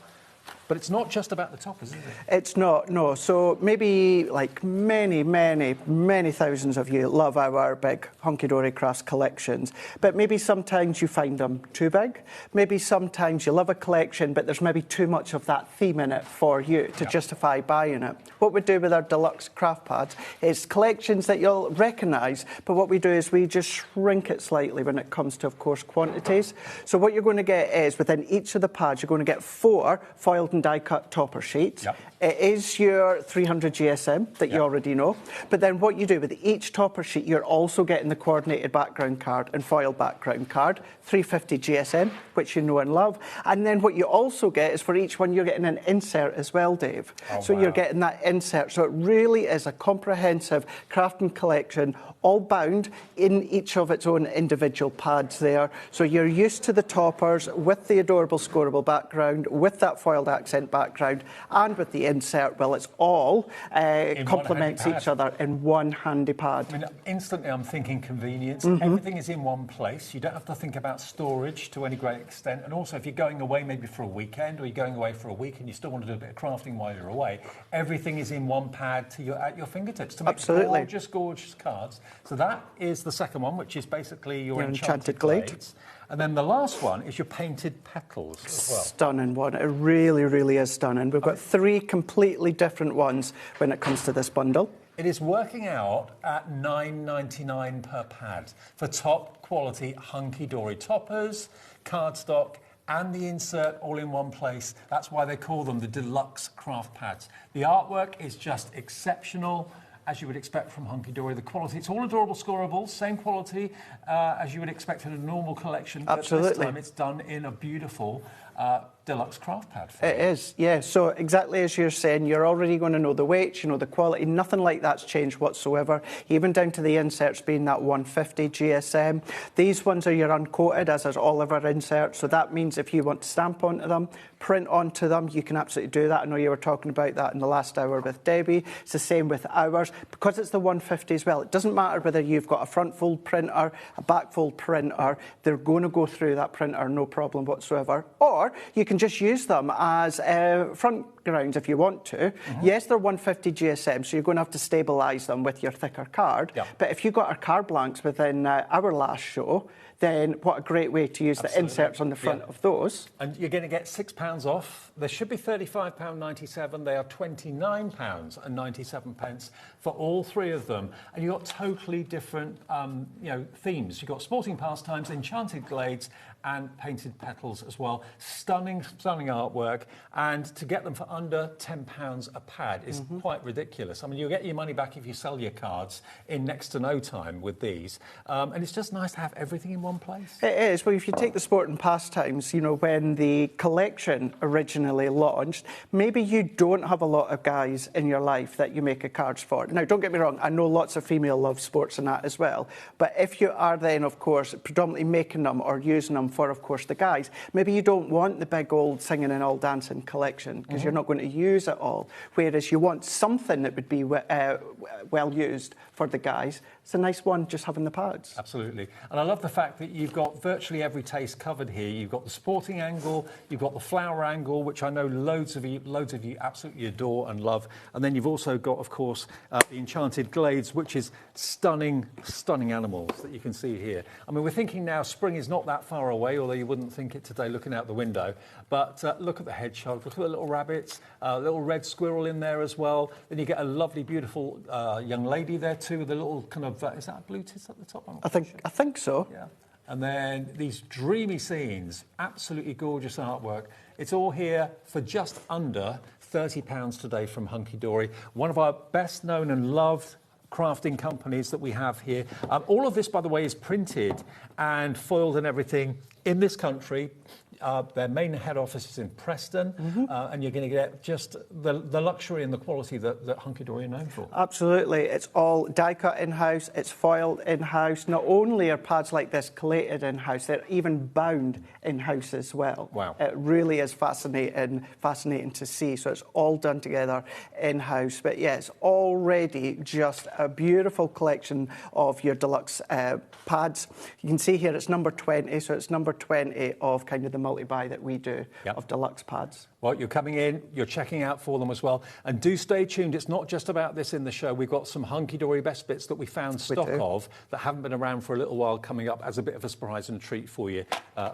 But it's not just about the toppers, is it? It's not, no. So maybe like many thousands of you love our big Hunky Dory Crafts collections, but maybe sometimes you find them too big. Maybe sometimes you love a collection, but there's maybe too much of that theme in it for you to justify buying it. What we do with our deluxe craft pads is collections that you'll recognise, but what we do is we just shrink it slightly when it comes to, of course, quantities. So what you're going to get is within each of the pads, you're going to get 4 foil foiled and die-cut topper sheet. Yep. It is your 300 GSM that you already know. But then what you do with each topper sheet, you're also getting the coordinated background card and foiled background card, 350 GSM, which you know and love. And then what you also get is for each one, you're getting an insert as well, Dave. So you're getting that insert. So it really is a comprehensive crafting collection, all bound in each of its own individual pads there. So you're used to the toppers with the adorable scoreable background, with that foiled accent background, and with the insert. Well, it's all complements each other in one handy pad. I mean, instantly I'm thinking convenience. Mhm. Everything is in one place. You don't have to think about storage to any great extent. And also, if you're going away maybe for a weekend, or you're going away for a week and you still want to do a bit of crafting while you're away, everything is in one pad at your fingertips to make gorgeous, gorgeous cards. So that is the second one, which is basically your enchanted glades. And then the last one is your painted petals as well. Stunning one. It really, really is stunning. We've got three completely different ones when it comes to this bundle. It is working out at $9.99 per pad for top quality hunky-dory toppers, cardstock, and the insert all in one place. That's why they call them the deluxe craft pads. The artwork is just exceptional, as you would expect from Hunky Dory. The quality, it's all adorable scorables, same quality as you would expect in a normal collection. Absolutely. But this time it's done in a beautiful deluxe craft pad. It is, yeah. So exactly as you're saying, you're already going to know the weight, you know the quality. Nothing like that's changed whatsoever, even down to the inserts being that 150 GSM. These ones are your uncoated, as is all of our inserts. So that means if you want to stamp onto them, print onto them, you can absolutely do that. I know you were talking about that in the last hour with Debbie. It's the same with ours. Because it's the 150 as well, it doesn't matter whether you've got a front fold printer, a back fold printer, they're going to go through that printer no problem whatsoever. Or you can just use them as front grounds if you want to. Yes, they're 150 GSM, so you're going to have to stabilise them with your thicker card. But if you got our card blanks within our last show, then what a great way to use the inserts on the front of those. And you're going to get £6 off. There should be £35.97. They are £29.97 for all three of them. And you've got totally different themes. You've got sporting pastimes, enchanted glades, and painted petals as well. Stunning, stunning artwork. And to get them for under £10 a pad is quite ridiculous. I mean, you'll get your money back if you sell your cards in next to no time with these. And it's just nice to have everything in one place. It is. Well, if you take the sport and pastimes, you know, when the collection originally launched, maybe you don't have a lot of guys in your life that you make cards for. Now, don't get me wrong, I know lots of female love sports and that as well. But if you are then, of course, predominantly making them or using them for, of course, the guys, maybe you don't want the big old singing and all dancing collection because you're not going to use it all. Whereas you want something that would be well used for the guys. It's a nice one, just having the pads. Absolutely. And I love the fact that you've got virtually every taste covered here. You've got the sporting angle, you've got the flower angle, which I know loads of you absolutely adore and love. And then you've also got, of course, the enchanted glades, which is stunning, stunning animals that you can see here. I mean, we're thinking now spring is not that far away, although you wouldn't think it today looking out the window. But look at the hedgehog, look at the little rabbits, a little red squirrel in there as well. Then you get a lovely, beautiful young lady there too, with a little kind of, is that a blue tit at the top? I think so. Yeah. And then these dreamy scenes, absolutely gorgeous artwork. It's all here for just under £30 today from Hunky Dory, one of our best known and loved crafting companies that we have here. All of this, by the way, is printed and foiled and everything in this country. Their main head office is in Preston, and you're going to get just the luxury and the quality that Hunky Dory are known for. Absolutely. It's all die-cut in-house, it's foiled in-house. Not only are pads like this collated in-house, they're even bound in-house as well. Wow. It really is fascinating to see. So it's all done together in-house. But yeah, it's already just a beautiful collection of your deluxe pads. You can see here it's number 20, so it's number 20 of kind of the multi-buy that we do of deluxe pads. Well, you're coming in, you're checking out for them as well. And do stay tuned. It's not just about this in the show. We've got some Hunky Dory best bits that we found stock of that haven't been around for a little while coming up as a bit of a surprise and treat for you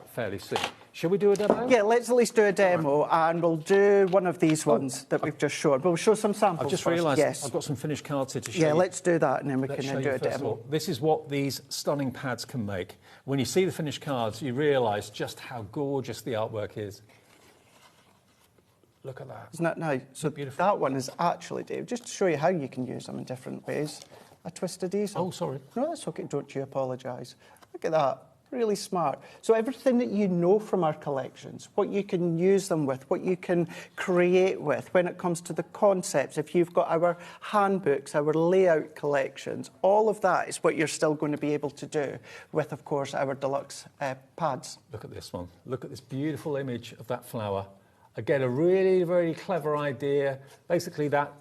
fairly soon. Shall we do a demo? Yeah, let's at least do a demo, and we'll do one of these ones that we've just shown. We'll show some samples. I've just realised I've got some finished cards here to show you. Yeah, let's do that, and then we can do a demo. All, this is what these stunning pads can make. When you see the finished cards, you realise just how gorgeous the artwork is. Look at that. Isn't that nice? So beautiful. That one is actually, Dave, just to show you how you can use them in different ways, a twisted easel. Oh, sorry. No, that's okay. Don't you apologise. Look at that. Really smart. So everything that you know from our collections, what you can use them with, what you can create with when it comes to the concepts, if you've got our handbooks, our layout collections, all of that is what you're still going to be able to do with, of course, our deluxe pads. Look at this one. Look at this beautiful image of that flower. Again, a really, very clever idea. Basically, that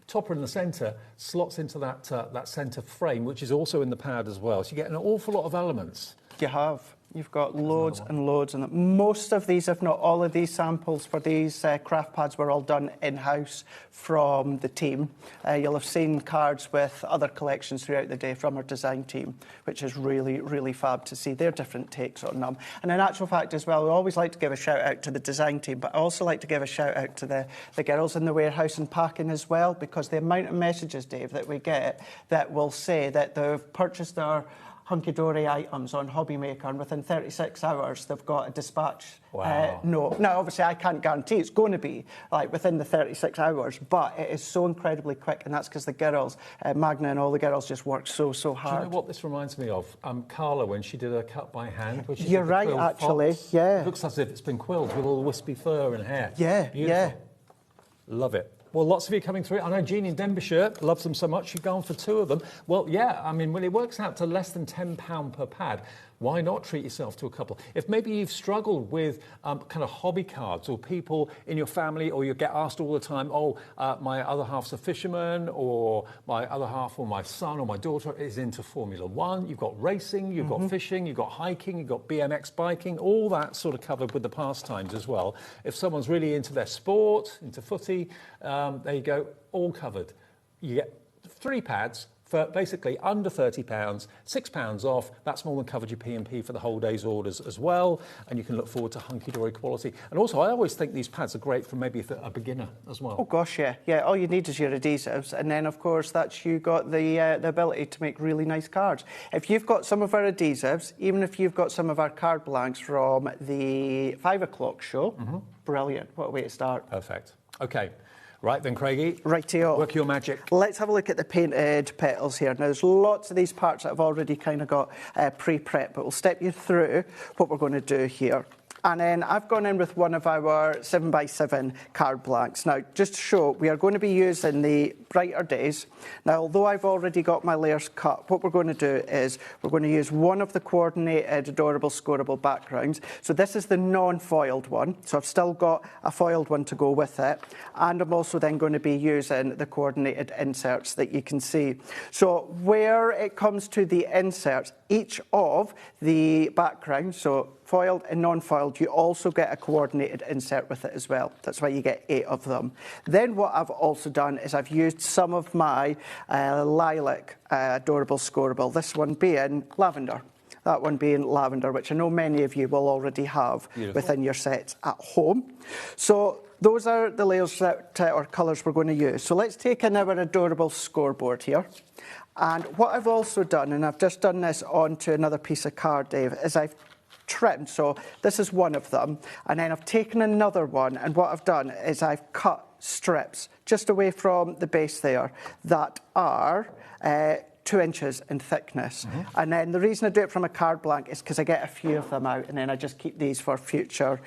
topper in the centre slots into that centre frame, which is also in the pad as well. So you get an awful lot of elements. You have. You've got loads and loads. And most of these, if not all of these samples for these craft pads were all done in-house from the team. You'll have seen cards with other collections throughout the day from our design team, which is really, really fab to see their different takes on them. And in actual fact as well, we always like to give a shout out to the design team, but I also like to give a shout out to the girls in the warehouse and packing as well, because the amount of messages, Dave, that we get that will say that they've purchased their hunky-dory items on HobbyMaker, and within 36 hours they've got a dispatch note. Now, obviously, I can't guarantee it's going to be like within the 36 hours, but it is so incredibly quick, and that's because the girls, Magna and all the girls, just work so hard. Do you know what this reminds me of? Carla, when she did her cut by hand. You're right, actually. Fox. Yeah. It looks as if it's been quilled with all the wispy fur and hair. Yeah, beautiful. Yeah. Love it. Well, lots of you coming through. I know Jean in Denbighshire loves them so much, you've gone for 2 of them. Well, yeah, I mean, when it works out to less than £10 per pad, why not treat yourself to a couple? If maybe you've struggled with kind of hobby cards, or people in your family, or you get asked all the time, my other half's a fisherman, or my other half, or my son or my daughter is into Formula One. You've got racing, you've got fishing, you've got hiking, you've got BMX biking, all that sort of covered with the pastimes as well. If someone's really into their sport, into footy, there you go, all covered. You get 3 pads for basically under £30, £6 off. That's more than covered your P&P for the whole day's orders as well, and you can look forward to hunky-dory quality. And also, I always think these pads are great for maybe a beginner as well. Oh gosh, yeah. Yeah, all you need is your adhesives, and then, of course, that's you got the ability to make really nice cards. If you've got some of our adhesives, even if you've got some of our card blanks from the 5 o'clock show, brilliant. What a way to start. Perfect. OK. Right then, Craigie. Rightio. Work your magic. Let's have a look at the painted petals here. Now, there's lots of these parts that I've already kind of got pre-prepped, but we'll step you through what we're going to do here. And then I've gone in with one of our 7x7 card blanks. Now, just to show, we are going to be using the brighter days. Now, although I've already got my layers cut, what we're going to do is we're going to use one of the coordinated adorable scoreable backgrounds. So this is the non-foiled one. So I've still got a foiled one to go with it. And I'm also then going to be using the coordinated inserts that you can see. So where it comes to the inserts, each of the backgrounds, so foiled and non-foiled, you also get a coordinated insert with it as well. That's why you get 8 of them. Then what I've also done is I've used some of my lilac adorable scoreable, this one being lavender. That one being lavender, which I know many of you will already have within your sets at home. So those are the layers that, or colours we're going to use. So let's take in our adorable scoreboard here. And what I've also done, and I've just done this onto another piece of card, Dave, is I've trimmed. So this is one of them. And then I've taken another one, and what I've done is I've cut strips just away from the base there that are 2 inches in thickness. And then the reason I do it from a card blank is because I get a few of them out, and then I just keep these for future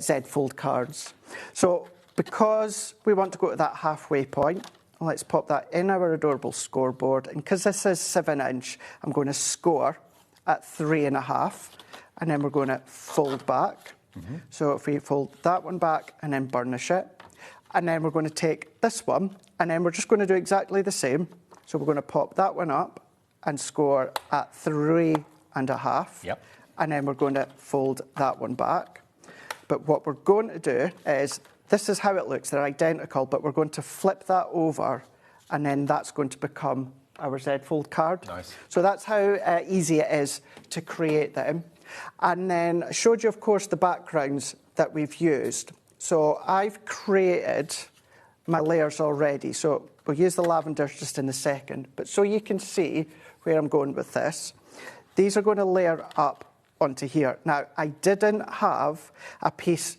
Z-fold cards. So because we want to go to that halfway point, let's pop that in our adorable scoreboard. And because this is 7-inch, I'm going to score at 3.5. And then we're going to fold back. So if we fold that one back and then burnish it. And then we're going to take this one, and then we're just going to do exactly the same. So we're going to pop that one up and score at 3.5. Yep. And then we're going to fold that one back. But what we're going to do is, this is how it looks. They're identical, but we're going to flip that over, and then that's going to become our Z-fold card. Nice. So that's how easy it is to create them. And then I showed you, of course, the backgrounds that we've used. So I've created my layers already. So we'll use the lavender just in a second. But so you can see where I'm going with this, these are going to layer up onto here. Now, I didn't have a piece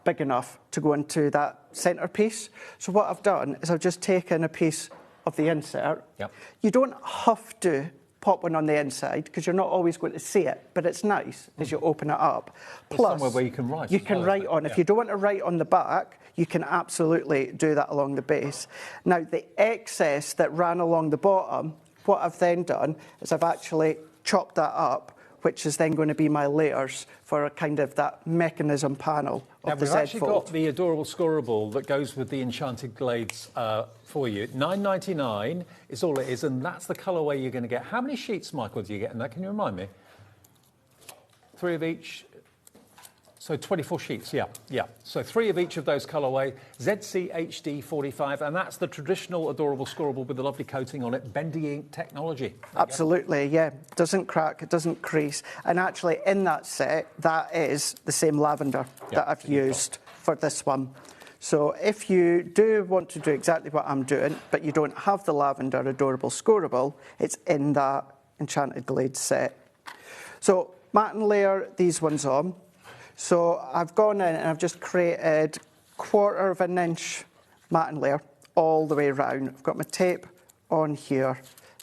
big enough to go into that centrepiece. So what I've done is I've just taken a piece of the insert. Yep. You don't have to pop one on the inside because you're not always going to see it, but it's nice as you open it up. Plus, somewhere where you can write. You can write on. If you don't want to write on the back, you can absolutely do that along the base. Now, the excess that ran along the bottom, what I've then done is I've actually chopped that up, which is then going to be my layers for a kind of that mechanism panel now, of the we've actually Z-fold. got the adorable scoreable that goes with the enchanted glades for you. $9.99 is all it is, and that's the colourway you're going to get. How many sheets, Michael, do you get in that? Can you remind me? 3 of each. So 24 sheets, yeah. So 3 of each of those colourway, ZC HD 45, and that's the traditional adorable scoreable with the lovely coating on it, bendy ink technology. Absolutely, yeah. Doesn't crack, it doesn't crease. And actually in that set, that is the same lavender that I've used for this one. So if you do want to do exactly what I'm doing, but you don't have the lavender adorable scoreable, it's in that Enchanted Glades set. So matte and layer these ones on. So I've gone in and I've just created 1/4 of an inch matte and layer all the way around. I've got my tape on here.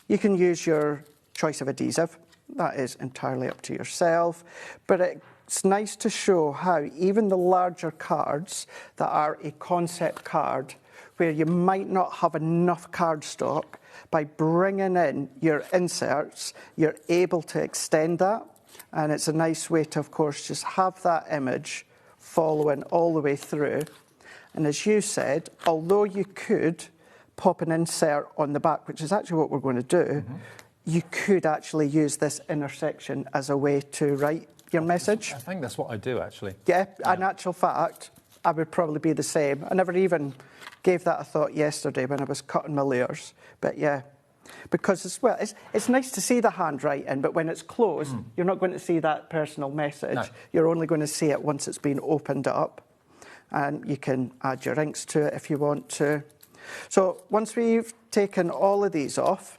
You can use your choice of adhesive. That is entirely up to yourself. But it's nice to show how even the larger cards that are a concept card, where you might not have enough cardstock, by bringing in your inserts, you're able to extend that. And it's a nice way to, of course, just have that image following all the way through. And as you said, although you could pop an insert on the back, which is actually what we're going to do, you could actually use this intersection as a way to write your message. I think that's what I do, actually. Yeah, in actual fact, I would probably be the same. I never even gave that a thought yesterday when I was cutting my layers. But yeah. Because as well, it's nice to see the handwriting, but when it's closed, you're not going to see that personal message. No. You're only going to see it once it's been opened up. And you can add your inks to it if you want to. So once we've taken all of these off,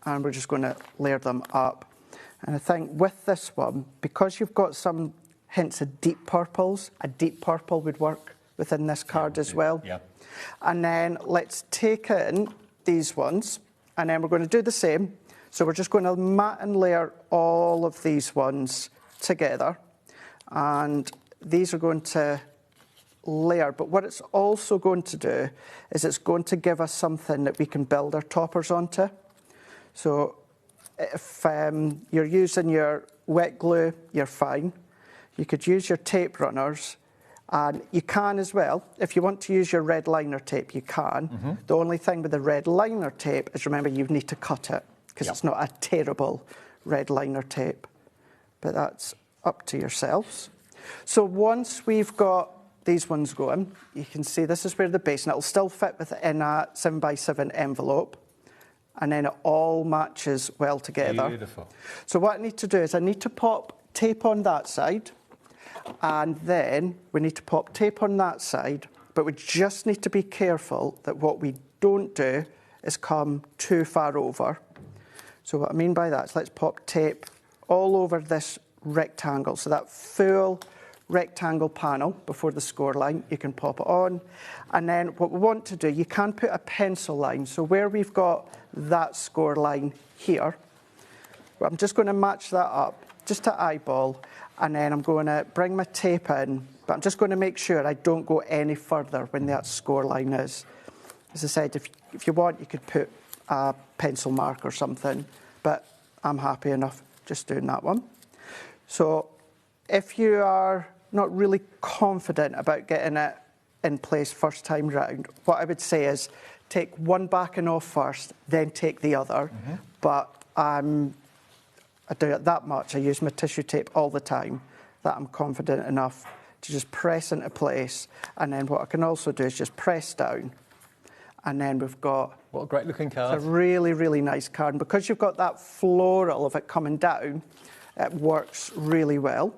and we're just going to layer them up. And I think with this one, because you've got some hints of deep purples, a deep purple would work within this card as well. Yeah. And then let's take in these ones. And then we're going to do the same. So we're just going to matte and layer all of these ones together. And these are going to layer. But what it's also going to do is it's going to give us something that we can build our toppers onto. So if you're using your wet glue, you're fine. You could use your tape runners. And you can as well, if you want to use your red liner tape, you can. The only thing with the red liner tape is, remember, you need to cut it because it's not a terrible red liner tape. But that's up to yourselves. So once we've got these ones going, you can see this is where the base, and it'll still fit within a 7x7 envelope. And then it all matches well together. Beautiful. So what I need to do is I need to pop tape on that side. And then we need to pop tape on that side, but we just need to be careful that what we don't do is come too far over. So what I mean by that is let's pop tape all over this rectangle. So that full rectangle panel before the score line, you can pop it on. And then what we want to do, you can put a pencil line. So where we've got that score line here, I'm just going to match that up just to eyeball. And then I'm going to bring my tape in, but I'm just going to make sure I don't go any further when that score line is. As I said, if you want, you could put a pencil mark or something, but I'm happy enough just doing that one. So if you are not really confident about getting it in place first time round, what I would say is take one backing off first, then take the other. But I do it that much. I use my tissue tape all the time that I'm confident enough to just press into place. And then what I can also do is just press down. And then we've got... What a great looking card. It's a really, really nice card. And because you've got that floral of it coming down, it works really well.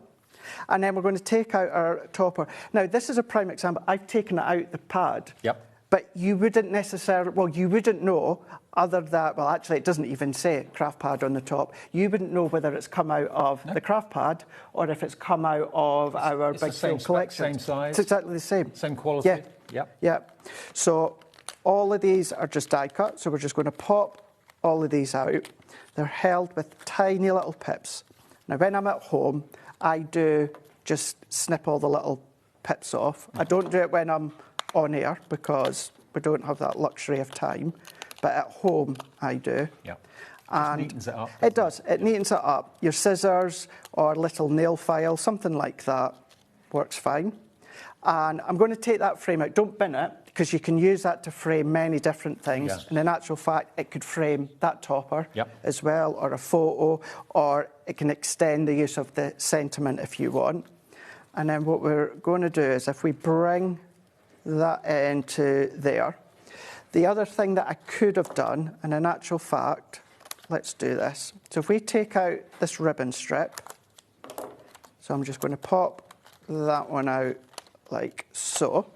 And then we're going to take out our topper. Now, this is a prime example. I've taken it out the pad. Yep. But you wouldn't necessarily, well, you wouldn't know other than, well, actually, it doesn't even say craft pad on the top. You wouldn't know whether it's come out of the craft pad or if it's come out of our big field collection. Same size? It's exactly the same. Same quality? Yeah. Yep. Yeah. So all of these are just die cut. So we're just going to pop all of these out. They're held with tiny little pips. Now, when I'm at home, I do just snip all the little pips off. I don't do it when I'm on air because we don't have that luxury of time. But at home, I do. Yeah. And it neatens it up. It does. It neatens it up. Your scissors or little nail file, something like that, works fine. And I'm going to take that frame out. Don't bin it, because you can use that to frame many different things. Yeah. And in actual fact, it could frame that topper Yep. as well, or a photo, or it can extend the use of the sentiment if you want. And then what we're going to do is if we bring that into there, the other thing that I could have done, and in actual fact, let's do this. So if we take out this ribbon strip, so I'm just going to pop that one out like so.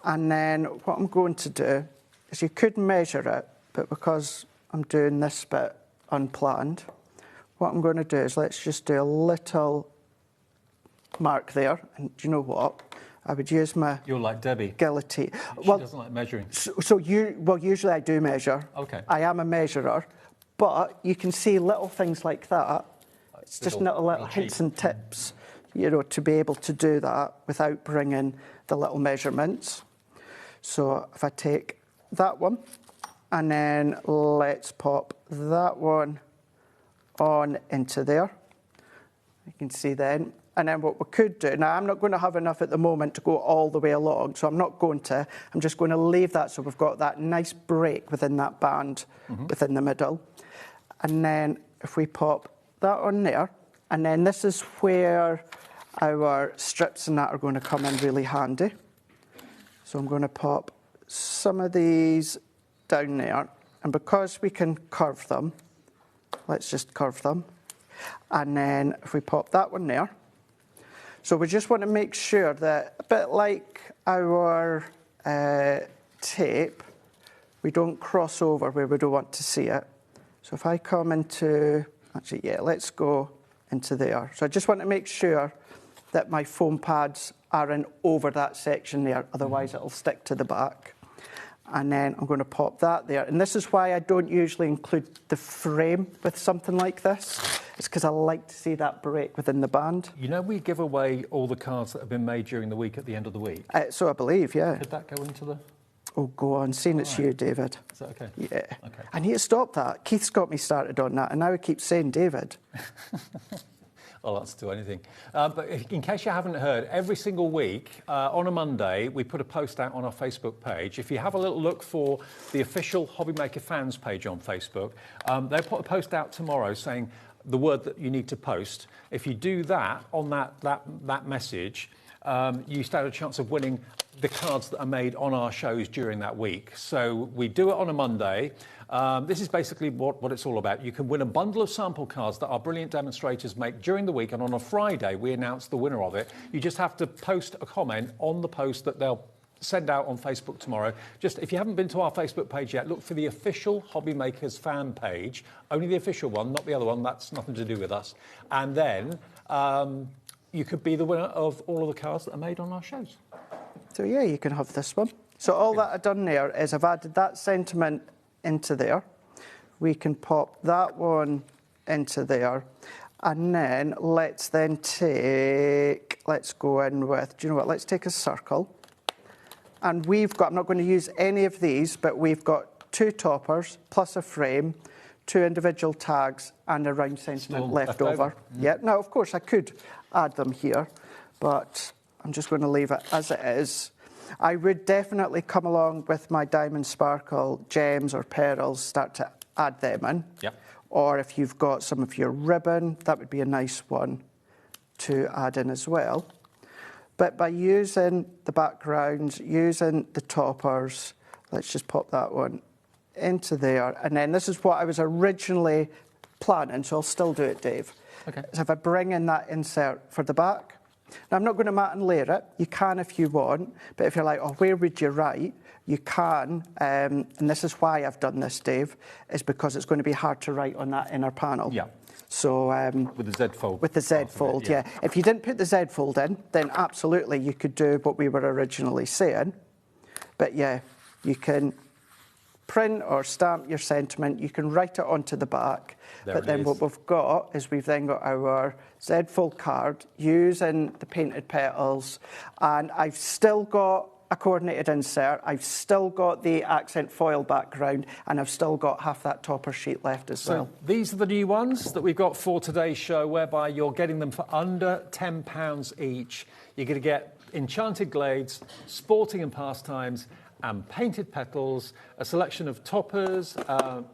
And then what I'm going to do is you could measure it, but because I'm doing this bit unplanned, what I'm going to do is let's just do a little mark there. And do you know what? I would use my... You're like Debbie. Guillotine. She doesn't like measuring. Well, usually I do measure. Okay. I am a measurer. But you can see little things like that. It's just little hints and tips, you know, to be able to do that without bringing the little measurements. So if I take that one, and then let's pop that one on into there. You can see then. And then what we could do, now I'm not going to have enough at the moment to go all the way along, so I'm not going to. I'm just going to leave that so we've got that nice break within that band within the middle. And then if we pop that on there, and then this is where our strips and that are going to come in really handy. So I'm going to pop some of these down there. And because we can curve them, let's just curve them. And then if we pop that one there, so we just want to make sure that, a bit like our tape, we don't cross over where we don't want to see it. So if I come into, actually, yeah, let's go into there. So I just want to make sure that my foam pads are in over that section there, otherwise it'll stick to the back. And then I'm going to pop that there. And this is why I don't usually include the frame with something like this. It's because I like to see that break within the band. You know, we give away all the cards that have been made during the week at the end of the week. So I believe, yeah. Could that go into the... Oh, go on. Seeing it's you, David. Is that okay? Yeah. Okay. I need to stop that. Keith's got me started on that, and now he keeps saying David. Well, that's do anything. But in case you haven't heard, every single week on a Monday, we put a post out on our Facebook page. If you have a little look for the official HobbyMaker fans page on Facebook, they'll put a post out tomorrow saying the word that you need to post. If you do that on that message, you stand a chance of winning the cards that are made on our shows during that week. So we do it on a Monday. This is basically what it's all about. You can win a bundle of sample cards that our brilliant demonstrators make during the week, and on a Friday we announce the winner of it. You just have to post a comment on the post that they'll send out on Facebook tomorrow. Just, if you haven't been to our Facebook page yet, look for the official HobbyMakers fan page. Only the official one, not the other one. That's nothing to do with us. And then you could be the winner of all of the cards that are made on our shows. So yeah, you can have this one. So all that I've done there is I've added that sentiment into there. We can pop that one into there. And then let's go in with, do you know what, let's take a circle. And we've got, I'm not going to use any of these, but we've got 2 toppers plus a frame, 2 individual tags and a round sentiment left over. Yeah, now of course I could add them here, but I'm just going to leave it as it is. I would definitely come along with my diamond sparkle gems or pearls, start to add them in. Yep. Or if you've got some of your ribbon, that would be a nice one to add in as well. But by using the backgrounds, using the toppers, let's just pop that one into there. And then this is what I was originally planning, so I'll still do it, Dave. Okay. So if I bring in that insert for the back, Now, I'm not going to mat and layer it. You can if you want, but if you're like, oh, where would you write? You can, and this is why I've done this, Dave, is because it's going to be hard to write on that inner panel. Yeah. So with the Z fold. With the Z fold, yeah. If you didn't put the Z fold in, then absolutely you could do what we were originally saying. But yeah, you can print or stamp your sentiment. You can write it onto the back. But then what we've got is we've then got our Z fold card using the painted petals, and I've still got a coordinated insert, I've still got the accent foil background, and I've still got half that topper sheet left as well. So these are the new ones that we've got for today's show, whereby you're getting them for under £10 each. You're going to get Enchanted Glades, Sporting and Pastimes, and Painted Petals, a selection of toppers,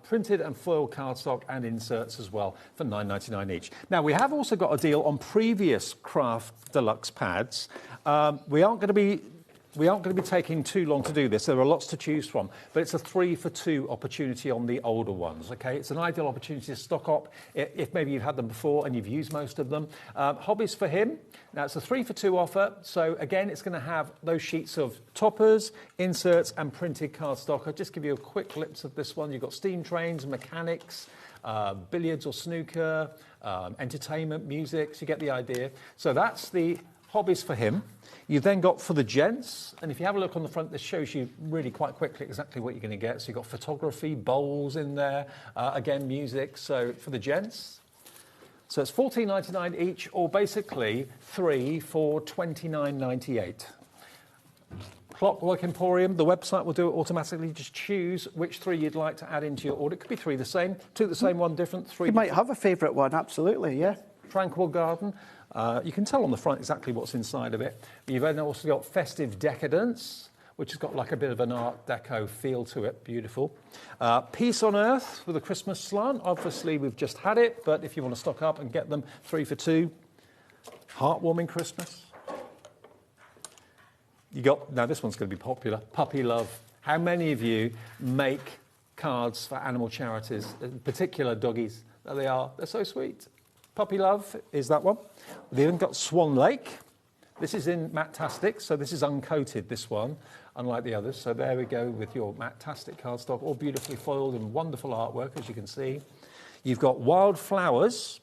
printed and foil cardstock, and inserts as well for £9.99 each. Now, we have also got a deal on previous Craft Deluxe pads. We aren't going to be taking too long to do this. There are lots to choose from, but it's a 3 for 2 opportunity on the older ones, okay? It's an ideal opportunity to stock up if maybe you've had them before and you've used most of them. Hobbies for him. Now, it's a 3 for 2 offer, so again, it's going to have those sheets of toppers, inserts, and printed cardstock. I'll just give you a quick glimpse of this one. You've got steam trains, mechanics, billiards or snooker, entertainment, music, so you get the idea. So that's the hobbies for him. You've then got for the gents, and if you have a look on the front, this shows you really quite quickly exactly what you're going to get. So you've got photography, bowls in there, again, music. So for the gents, so it's $14.99 each, or basically 3 for $29.98. Clockwork Emporium, the website will do it automatically. Just choose which 3 you'd like to add into your order. It could be 3 the same, 2 the same, 1 different, 3 You might have a favourite one, absolutely, yeah. Tranquil Garden. You can tell on the front exactly what's inside of it. You've then also got Festive Decadence, which has got like a bit of an Art Deco feel to it. Beautiful. Peace on Earth with a Christmas slant. Obviously, we've just had it, but if you want to stock up and get them 3 for 2. Heartwarming Christmas. Now this one's going to be popular. Puppy Love. How many of you make cards for animal charities, in particular doggies? There they are. They're so sweet. Puppy Love is that one. We've even got Swan Lake. This is in Matte-tastic, so this is uncoated, this one, unlike the others. So there we go with your Matte-tastic cardstock, all beautifully foiled and wonderful artwork, as you can see. You've got Wildflowers.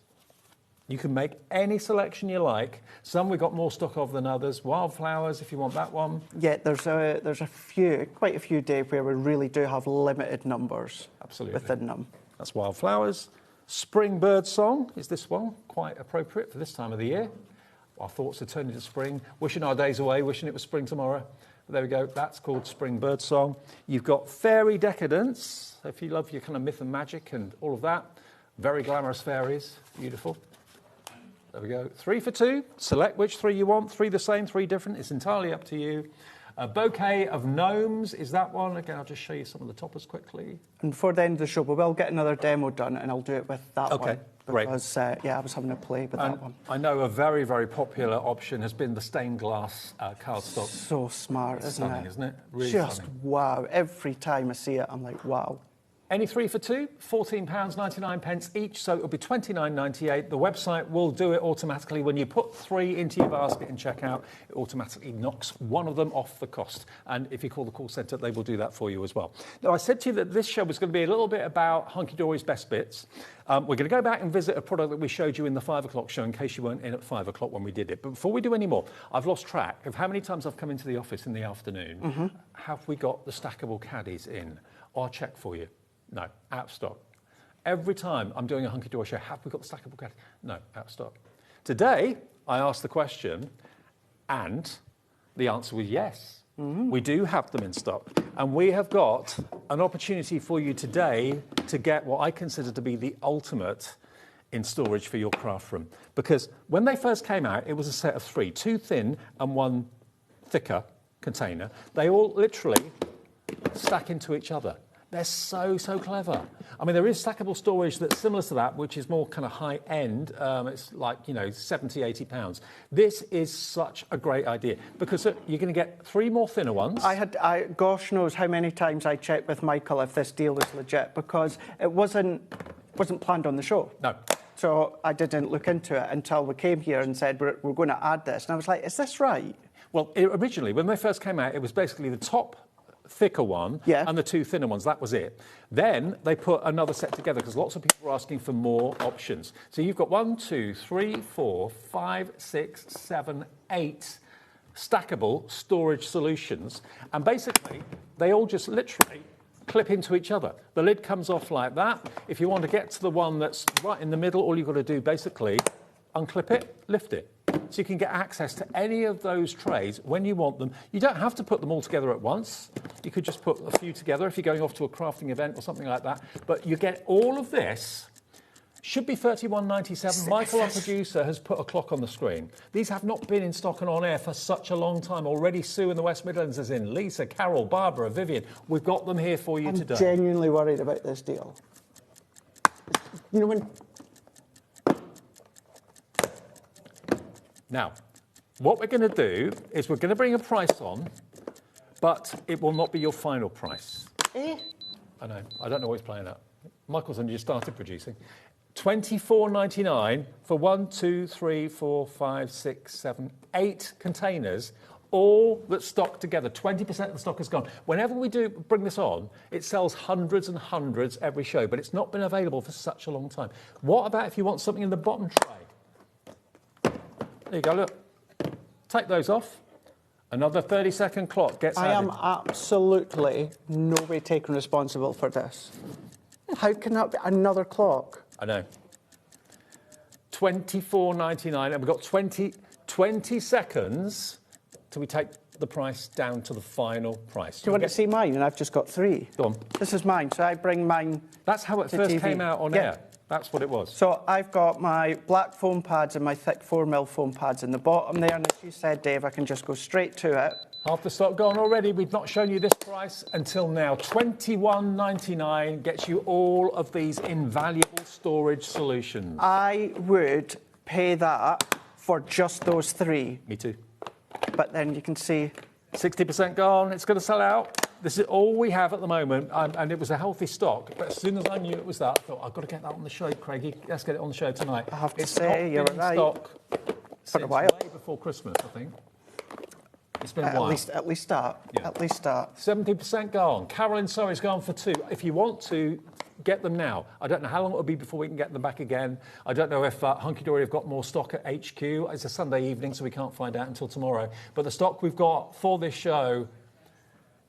You can make any selection you like. Some we've got more stock of than others. Wildflowers, if you want that one. Yeah, there's quite a few, Dave, where we really do have limited numbers within them. That's Wildflowers. Spring Bird Song is this one, quite appropriate for this time of the year. Our thoughts are turning to spring, wishing our days away, wishing it was spring tomorrow. But there we go, that's called Spring Bird Song. You've got Fairy Decadence, if you love your kind of myth and magic and all of that. Very glamorous fairies, beautiful. There we go, 3 for 2. Select which 3 you want, 3 the same, 3 different, it's entirely up to you. A Bouquet of Gnomes is that one. Again, I'll just show you some of the toppers quickly. And before the end of the show, we will get another demo done, and I'll do it with that one. Okay, great. Because, I was having a play with that one. I know a very, very popular option has been the stained glass cardstock. So smart, Stunning, isn't it? Really Just stunning. wow. Every time I see it, I'm like, wow. Any 3 for 2, £14.99 each, so it'll be $29.98. The website will do it automatically. When you put 3 into your basket and check out, it automatically knocks one of them off the cost. And if you call the call centre, they will do that for you as well. Now, I said to you that this show was going to be a little bit about Hunky Dory's best bits. We're going to go back and visit a product that we showed you in the 5 o'clock show in case you weren't in at 5 o'clock when we did it. But before we do any more, I've lost track of how many times I've come into the office in the afternoon. Have we got the stackable caddies in? I'll check for you. No, out of stock. Every time I'm doing a Hunky Dory show, have we got the stackable caddy? No, out of stock. Today, I asked the question, and the answer was yes. We do have them in stock. And we have got an opportunity for you today to get what I consider to be the ultimate in storage for your craft room. Because when they first came out, it was a set of 3, 2 thin and 1 thicker container. They all literally stack into each other. They're so, so clever. I mean, there is stackable storage that's similar to that, which is more kind of high end. It's like, 70, 80 pounds. This is such a great idea because you're going to get 3 more thinner ones. Gosh knows how many times I checked with Michael if this deal was legit because it wasn't planned on the show. No. So I didn't look into it until we came here and said, we're going to add this. And I was like, is this right? Well, originally, when they first came out, it was basically the top thicker one and the two thinner ones. That was it. Then they put another set together because lots of people were asking for more options. So you've got 1, 2, 3, 4, 5, 6, 7, 8 stackable storage solutions. And basically, they all just literally clip into each other. The lid comes off like that. If you want to get to the one that's right in the middle, all you've got to do basically unclip it, lift it. So you can get access to any of those trays when you want them. You don't have to put them all together at once. You could just put a few together if you're going off to a crafting event or something like that. But you get all of this. Should be $31.97. Michael, our producer, has put a clock on the screen. These have not been in stock and on air for such a long time. Already Sue in the West Midlands is in. Lisa, Carol, Barbara, Vivian. We've got them here for you today. I'm genuinely worried about this deal. You know, when... Now, what we're going to do is we're going to bring a price on, but it will not be your final price. I know. I don't know what he's playing at. Michael's only just started producing. $24.99 for 1, 2, 3, 4, 5, 6, 7, 8 containers, all that's stocked together. 20% of the stock is gone. Whenever we do bring this on, it sells hundreds and hundreds every show, but it's not been available for such a long time. What about if you want something in the bottom tray? There you go, look. Take those off. Another 30-second clock gets added. I am absolutely no way taken responsible for this. How can that be another clock? I know. $24.99, and we've got 20 seconds till we take the price down to the final price. Do you want to see mine? And I've just got 3. Go on. This is mine, so I bring mine. That's how it first came out on air. That's what it was. So I've got my black foam pads and my thick 4mm foam pads in the bottom there. And as you said, Dave, I can just go straight to it. Half the stock gone already. We've not shown you this price until now. $21.99 gets you all of these invaluable storage solutions. I would pay that for just those 3. Me too. But then you can see... 60% gone. It's going to sell out. This is all we have at the moment, and it was a healthy stock. But as soon as I knew it was that, I thought, I've got to get that on the show, Craigie. Let's get it on the show tonight. I have to say, you're right. Stock for a while. Way before Christmas, I think. It's been a while. At least start. Yeah. At least start. 70% gone. Carolyn Surrey's gone for 2. If you want to, get them now. I don't know how long it'll be before we can get them back again. I don't know if Hunky Dory have got more stock at HQ. It's a Sunday evening, so we can't find out until tomorrow. But the stock we've got for this show,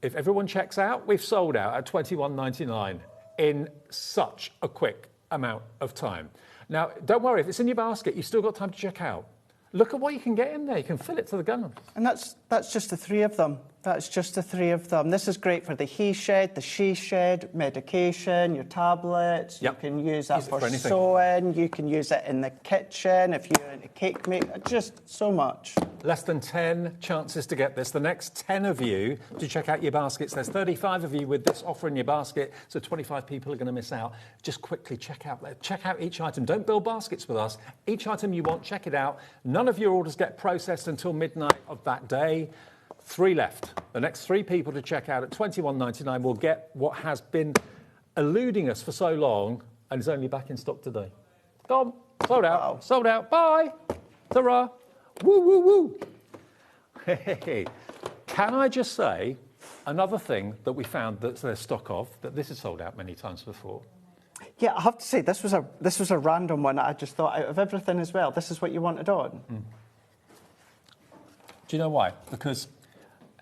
if everyone checks out, we've sold out at $21.99 in such a quick amount of time. Now, don't worry, if it's in your basket, you've still got time to check out. Look at what you can get in there. You can fill it to the gun. And that's just the 3 of them. That's just the 3 of them. This is great for the he shed, the she shed, medication, your tablets. Yep. You can use that for sewing. You can use it in the kitchen if you're into cake making. Just so much. Less than 10 chances to get this. The next 10 of you to check out your baskets. There's 35 of you with this offer in your basket, so 25 people are going to miss out. Just quickly check out each item. Don't build baskets with us. Each item you want, check it out. None of your orders get processed until midnight of that day. 3 left. The next 3 people to check out at $21.99 will get what has been eluding us for so long and is only back in stock today. Gone. Sold out. Wow. Sold out. Bye. Ta-ra. Woo, woo, woo. Hey. Can I just say another thing that we found that there's stock of, that this is sold out many times before? Yeah, I have to say, this was a random one. I just thought, out of everything as well, this is what you wanted on. Do you know why? Because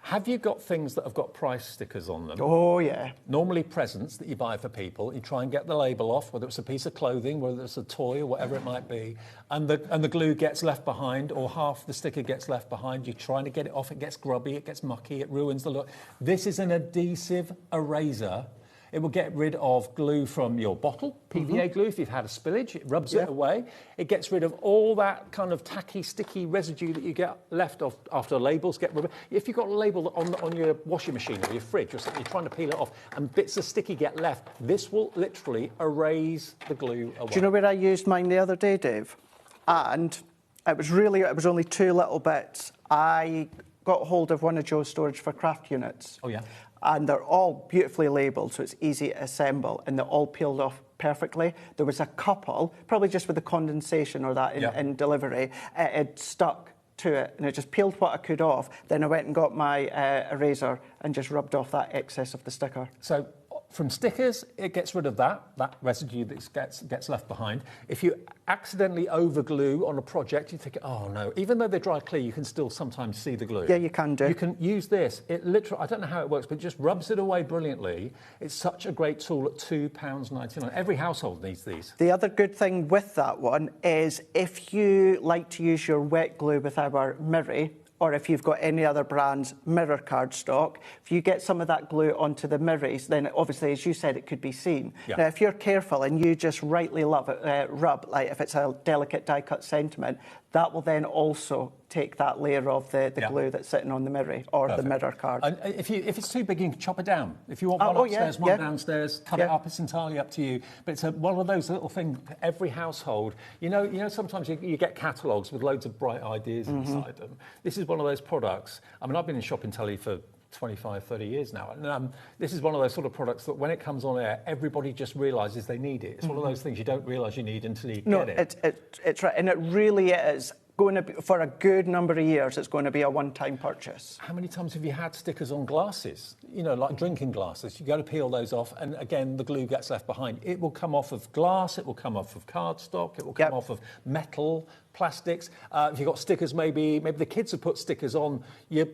have you got things that have got price stickers on them? Oh, yeah. Normally presents that you buy for people. You try and get the label off, whether it's a piece of clothing, whether it's a toy or whatever it might be, and the glue gets left behind or half the sticker gets left behind. You're trying to get it off. It gets grubby. It gets mucky. It ruins the look. This is an adhesive eraser. It will get rid of glue from your bottle, PVA glue, if you've had a spillage. It rubs it away. It gets rid of all that kind of tacky, sticky residue that you get left off after labels get rubbed. If you've got a label on your washing machine or your fridge or something, you're trying to peel it off and bits of sticky get left, this will literally erase the glue away. Do you know where I used mine the other day, Dave? And it was only 2 little bits. I got hold of one of Joe's storage for craft units. Oh, yeah. and they're all beautifully labelled, so it's easy to assemble, and they're all peeled off perfectly. There was a couple, probably just with the condensation or that in delivery, it stuck to it, and it just peeled what I could off. Then I went and got my eraser and just rubbed off that excess of the sticker. So from stickers, it gets rid of that residue that gets left behind. If you accidentally overglue on a project, you think, oh no, even though they're dry clear, you can still sometimes see the glue. Yeah, you can do. You can use this. It literally, I don't know how it works, but it just rubs it away brilliantly. It's such a great tool at £2.99. Every household needs these. The other good thing with that one is if you like to use your wet glue with our Miri, or if you've got any other brand's mirror cardstock, if you get some of that glue onto the Miris, then obviously, as you said, it could be seen. Yeah. Now, if you're careful and you just rightly rub, like if it's a delicate die-cut sentiment, that will then also take that layer of the glue that's sitting on the Miri or the mirror card. And if it's too big, you can chop it down. If you want one upstairs, one downstairs, cut it up, it's entirely up to you. But it's one of those little things, every household, you know, sometimes you get catalogues with loads of bright ideas inside them. This is one of those products. I mean, I've been in shopping telly for 25, 30 years now. And this is one of those sort of products that when it comes on air, everybody just realises they need it. It's one of those things you don't realise you need until you get it. It's right. And it really is going to be, for a good number of years, it's going to be a one-time purchase. How many times have you had stickers on glasses? You know, like drinking glasses. You go to peel those off, and again, the glue gets left behind. It will come off of glass, it will come off of cardstock, it will come off of metal, plastics. If you've got stickers, maybe the kids have put stickers on your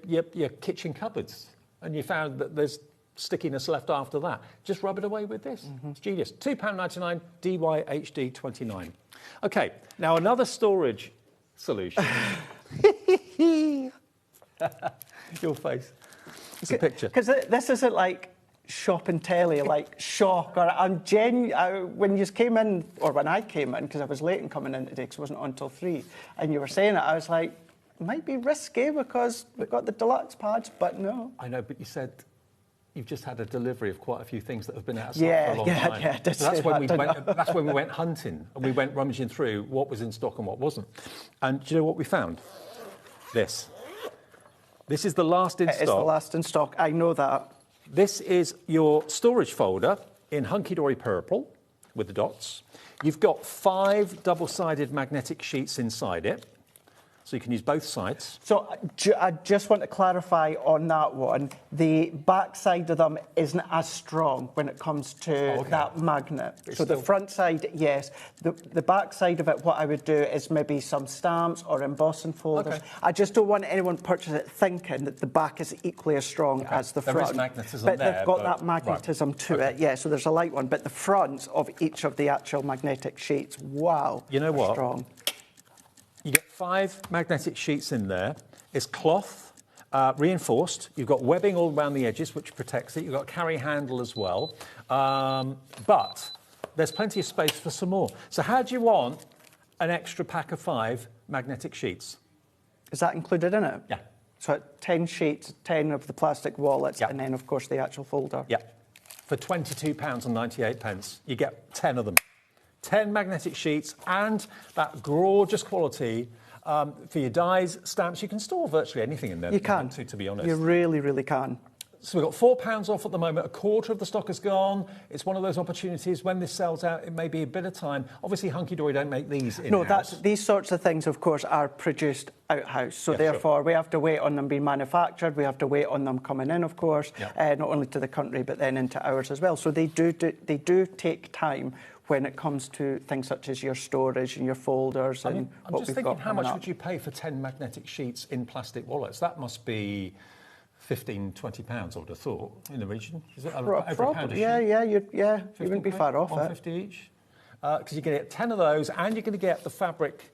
kitchen cupboards, and you found that there's stickiness left after that. Just rub it away with this. It's genius. £2.99, DYHD29. Okay, now another storage solution. Your face. It's a picture. Because this isn't like shop and telly, like shock. Or when you came in, or when I came in, because I was late in coming in today, because it wasn't on until 3, and you were saying it, I was like, it might be risky because we've got the deluxe pads, but no. I know, but you said you've just had a delivery of quite a few things that have been out of stock for a long time. Yeah, so that's when we went hunting and we went rummaging through what was in stock and what wasn't. And do you know what we found? This. This is the last in stock. It is the last in stock. I know that. This is your storage folder in hunky-dory purple with the dots. You've got 5 double-sided magnetic sheets inside it. So you can use both sides. So I just want to clarify on that one. The back side of them isn't as strong when it comes to that magnet. So the front side, yes. The back side of it, what I would do is maybe some stamps or embossing folders. I just don't want anyone purchase it thinking that the back is equally as strong as the front. There is magnetism but there. They've got that magnetism to it, yeah. So there's a light one. But the fronts of each of the actual magnetic sheets, wow, you know what? Strong. You get 5 magnetic sheets in there. It's cloth, reinforced. You've got webbing all around the edges, which protects it. You've got a carry handle as well. But there's plenty of space for some more. So how do you want an extra pack of 5 magnetic sheets? Is that included in it? Yeah. So 10 sheets, 10 of the plastic wallets, and then, of course, the actual folder. Yeah. For £22.98, you get 10 of them. 10 magnetic sheets and that gorgeous quality for your dies, stamps. You can store virtually anything in there. You can. To be honest. You really, really can. So we've got £4 off at the moment. A quarter of the stock is gone. It's one of those opportunities when this sells out, it may be a bit of time. Obviously, Hunky Dory don't make these in-house. No, these sorts of things, of course, are produced out-house. So therefore, we have to wait on them being manufactured. We have to wait on them coming in, of course, not only to the country, but then into ours as well. So they do take time when it comes to things such as your storage and your folders and I'm what just we've thinking, got how much coming up. would you pay for 10 magnetic sheets in plastic wallets? That must be £15, £20, I would have thought, in the region. Is it over £1 a sheet? Yeah, you wouldn't be far off it. £1.50 each? Because you're going to get 10 of those, and you're going to get the fabric,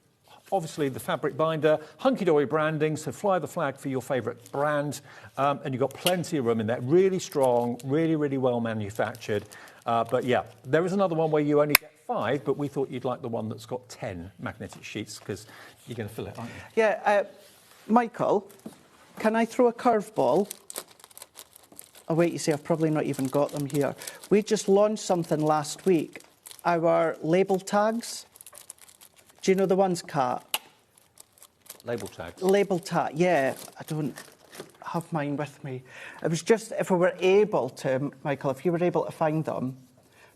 obviously the fabric binder, Hunky Dory branding, so fly the flag for your favourite brand, and you've got plenty of room in there. Really strong, really, really well manufactured. But yeah, there is another one where you only get 5, but we thought you'd like the one that's got 10 magnetic sheets because you're going to fill it, aren't you? Yeah, Michael, can I throw a curveball? Oh, wait, you see, I've probably not even got them here. We just launched something last week, our label tags. Do you know the ones, Kat? Label tags? Label tag, yeah. I have mine with me. It was just if we were able to, Michael, if you were able to find them,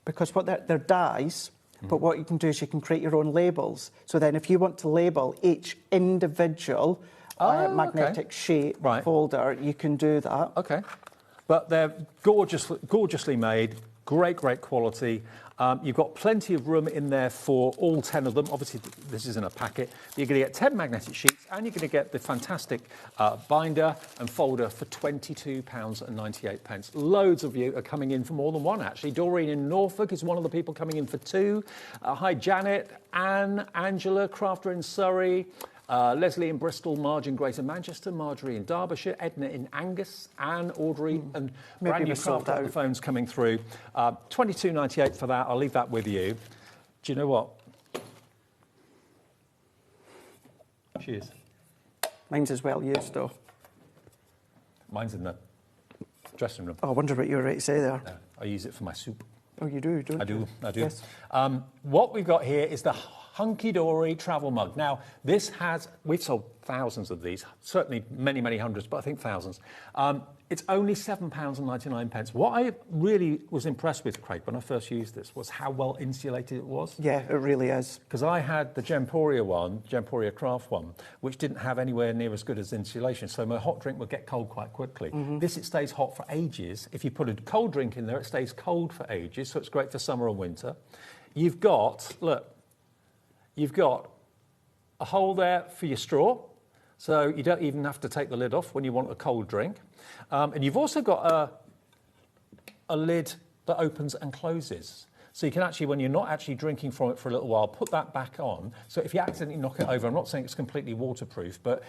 because what they're dies, but what you can do is you can create your own labels. So then if you want to label each individual magnetic sheet folder, you can do that. Okay. But they're gorgeously made, great quality. You've got plenty of room in there for all 10 of them. Obviously, this is in a packet. You're going to get 10 magnetic sheets, and you're going to get the fantastic binder and folder for £22.98. Loads of you are coming in for more than one, actually. Doreen in Norfolk is one of the people coming in for 2. Hi, Janet, Anne, Angela, Crafter in Surrey. Leslie in Bristol, Marge in Greater Manchester, Marjorie in Derbyshire, Edna in Angus, Anne, Audrey, and brand new craft on the phones coming through. £22.98 for that. I'll leave that with you. Do you know what? Cheers. Mine's as well used, though. Mine's in the dressing room. Oh, I wonder what you were right to say there. No, I use it for my soup. Oh, you do, don't you? I do. Yes. What we've got here is the Hunky Dory travel mug. Now, we've sold thousands of these, certainly many hundreds, but I think thousands. It's only £7.99. What I really was impressed with, Craig, when I first used this, was how well insulated it was. Yeah, it really is. Because I had the Gemporia Craft one, which didn't have anywhere near as good as insulation, so my hot drink would get cold quite quickly. This, it stays hot for ages. If you put a cold drink in there, it stays cold for ages, so it's great for summer and winter. You've got a hole there for your straw, so you don't even have to take the lid off when you want a cold drink. And you've also got a lid that opens and closes. So you can actually, when you're not actually drinking from it for a little while, put that back on. So if you accidentally knock it over, I'm not saying it's completely waterproof, but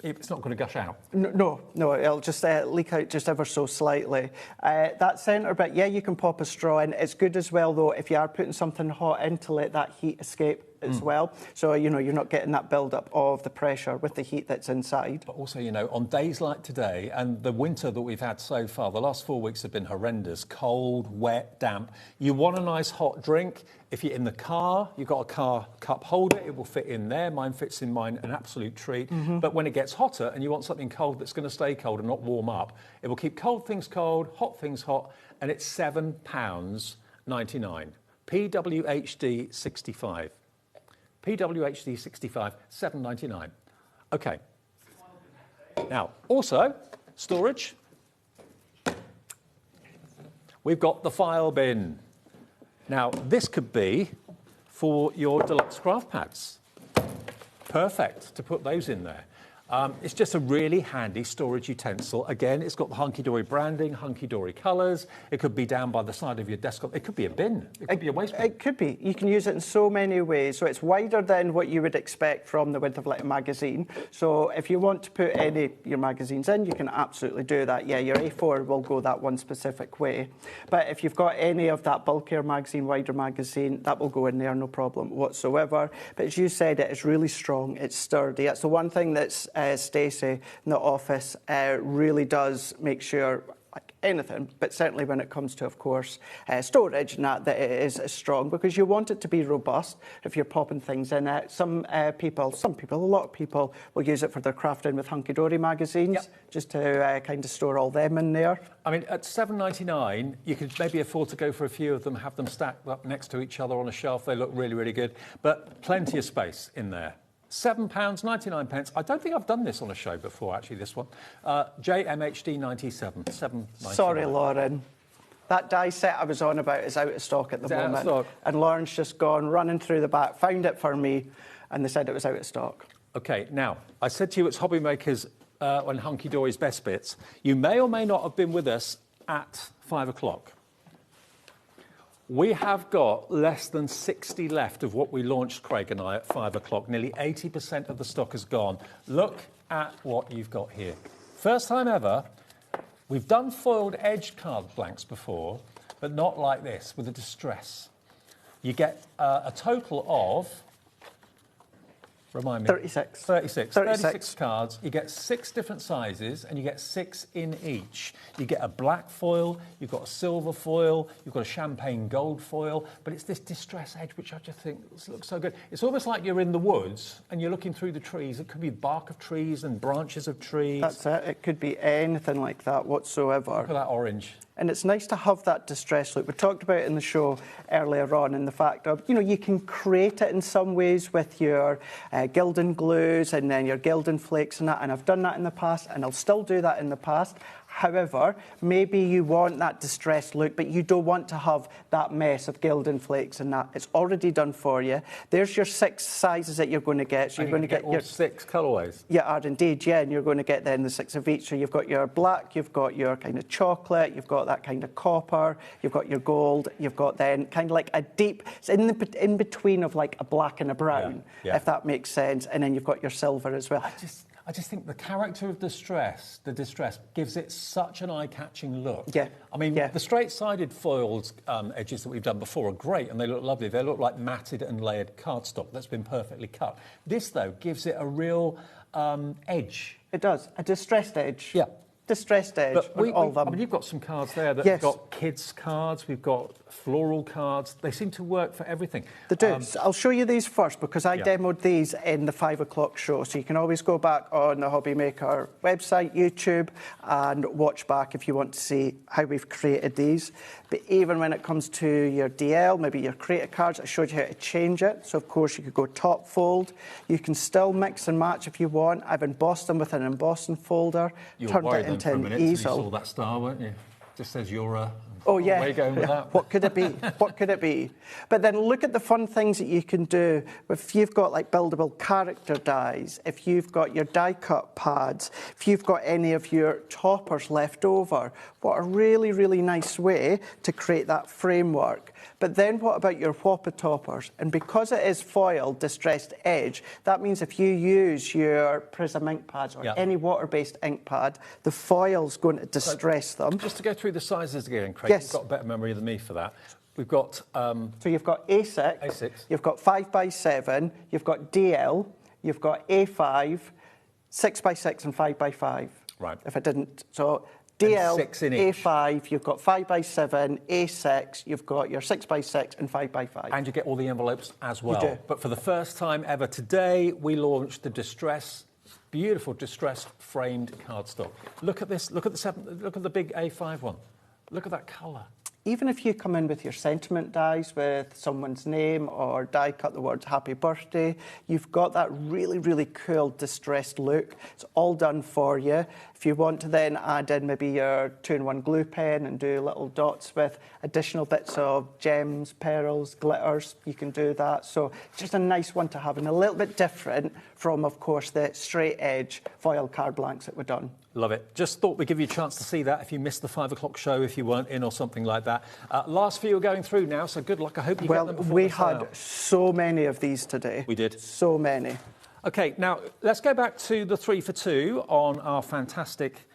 it's not going to gush out. No, it'll just leak out just ever so slightly. That centre bit, yeah, you can pop a straw in. It's good as well, though, if you are putting something hot in to let that heat escape as well. So, you're not getting that build-up of the pressure with the heat that's inside. But also, on days like today and the winter that we've had so far, the last 4 weeks have been horrendous. Cold, wet, damp. You want a nice hot drink. If you're in the car, you've got a car cup holder, it will fit in there. Mine fits in mine, an absolute treat. But when it gets hotter and you want something cold that's going to stay cold and not warm up, it will keep cold things cold, hot things hot, and it's £7.99. PWHD 65. PWHD 65, £7.99. Okay. Now, also, storage. We've got the file bin. Now, this could be for your deluxe craft pads. Perfect to put those in there. It's just a really handy storage utensil. Again, it's got the Hunky Dory branding, Hunky Dory colours. It could be down by the side of your desktop. It could be a bin. It could be a waste bin. It could be. You can use it in so many ways. So it's wider than what you would expect from the width of like a magazine. So if you want to put any of your magazines in, you can absolutely do that. Yeah, your A4 will go that one specific way. But if you've got any of that bulkier magazine, wider magazine, that will go in there, no problem whatsoever. But as you said, it is really strong. It's sturdy. That's the one thing that's Stacey in the office really does make sure, like anything, but certainly when it comes to, of course, storage, and that it is strong, because you want it to be robust if you're popping things in it. A lot of people will use it for their crafting with Hunky Dory magazines, just to kind of store all them in there. I mean, at £7.99, you could maybe afford to go for a few of them, have them stacked up next to each other on a shelf. They look really, really good, but plenty of space in there. £7.99. I don't think I've done this on a show before, actually, this one. JMHD 97, £7.99. Sorry, Lauren. That die set I was on about is out of stock at the moment. Out of stock? And Lauren's just gone running through the back, found it for me, and they said it was out of stock. OK, now, I said to you it's HobbyMaker's and Hunky Dory's best bits. You may or may not have been with us at 5 o'clock. We have got less than 60 left of what we launched, Craig and I, at 5 o'clock. Nearly 80% of the stock has gone. Look at what you've got here. First time ever. We've done foiled edge card blanks before, but not like this, with a distress. You get a total of Remind me. 36. 36 cards. You get 6 different sizes, and you get 6 in each. You get a black foil, you've got a silver foil, you've got a champagne gold foil, but it's this distress edge, which I just think looks so good. It's almost like you're in the woods, and you're looking through the trees. It could be bark of trees and branches of trees. That's it. It could be anything like that whatsoever. Look at that orange. And it's nice to have that distress look. We talked about it in the show earlier on, in the fact of, you can create it in some ways with your Gildan glues and then your Gildan flakes and that. And I've done that in the past, and I'll still do that in the past. However, maybe you want that distressed look, but you don't want to have that mess of Gildan flakes and that. It's already done for you. There's your 6 sizes that you're going to get. So you're going to get all 6 colourways. You are indeed, yeah, and you're going to get then the 6 of each. So you've got your black, you've got your kind of chocolate, you've got that kind of copper, you've got your gold, you've got then kind of like a deep, it's in between of like a black and a brown, if that makes sense. And then you've got your silver as well. I just think the character of the distress gives it such an eye-catching look. Yeah. I mean, the straight-sided foiled edges that we've done before are great, and they look lovely. They look like matted and layered cardstock that's been perfectly cut. This, though, gives it a real edge. It does. A distressed edge. Yeah. Distressed edge. But all of them. I mean, you've got some cards there that have got kids' cards, we've got floral cards. They seem to work for everything. They do. I'll show you these first because I demoed these in the 5 o'clock show. So you can always go back on the HobbyMaker website, YouTube, and watch back if you want to see how we've created these. But even when it comes to your DL, maybe your creator cards, I showed you how to change it. So, of course, you could go top fold. You can still mix and match if you want. I've embossed them with an embossing folder. Turned it into an easel. You saw that star, weren't you? Just says you're Oh, yeah. Where are you going with that? What could it be? What could it be? But then look at the fun things that you can do. If you've got like buildable character dies, if you've got your die cut pads, if you've got any of your toppers left over, what a really, really nice way to create that framework. But then what about your whopper toppers? And because it is foil distressed edge, that means if you use your Prism ink pads or any water-based ink pad, the foil's going to distress them. Just to go through the sizes again, Craig, you've got better memory than me for that. We've got... so you've got A6, you've got 5x7, you've got DL, you've got A5, 6x6 and 5x5. Right. If I didn't... So DL, 6 in each. A5, you've got 5x7, A6, you've got your 6x6 and 5x5. And you get all the envelopes as well. You do. But for the first time ever today, we launched the beautiful distressed framed cardstock. Look at this. Look at the big A5 one. Look at that colour. Even if you come in with your sentiment dies with someone's name or die cut the words happy birthday, you've got that really, really cool distressed look. It's all done for you. If you want to then add in maybe your 2-in-1 glue pen and do little dots with additional bits of gems, pearls, glitters, you can do that. So it's just a nice one to have and a little bit different from, of course, the straight edge foil card blanks that we've done. Love it. Just thought we'd give you a chance to see that if you missed the 5 o'clock show, if you weren't in or something like that. Last few are going through now, so good luck. I hope you get them before we they sell had out. so many of these today. We did. So many. OK, now let's go back to the 3 for 2 on our fantastic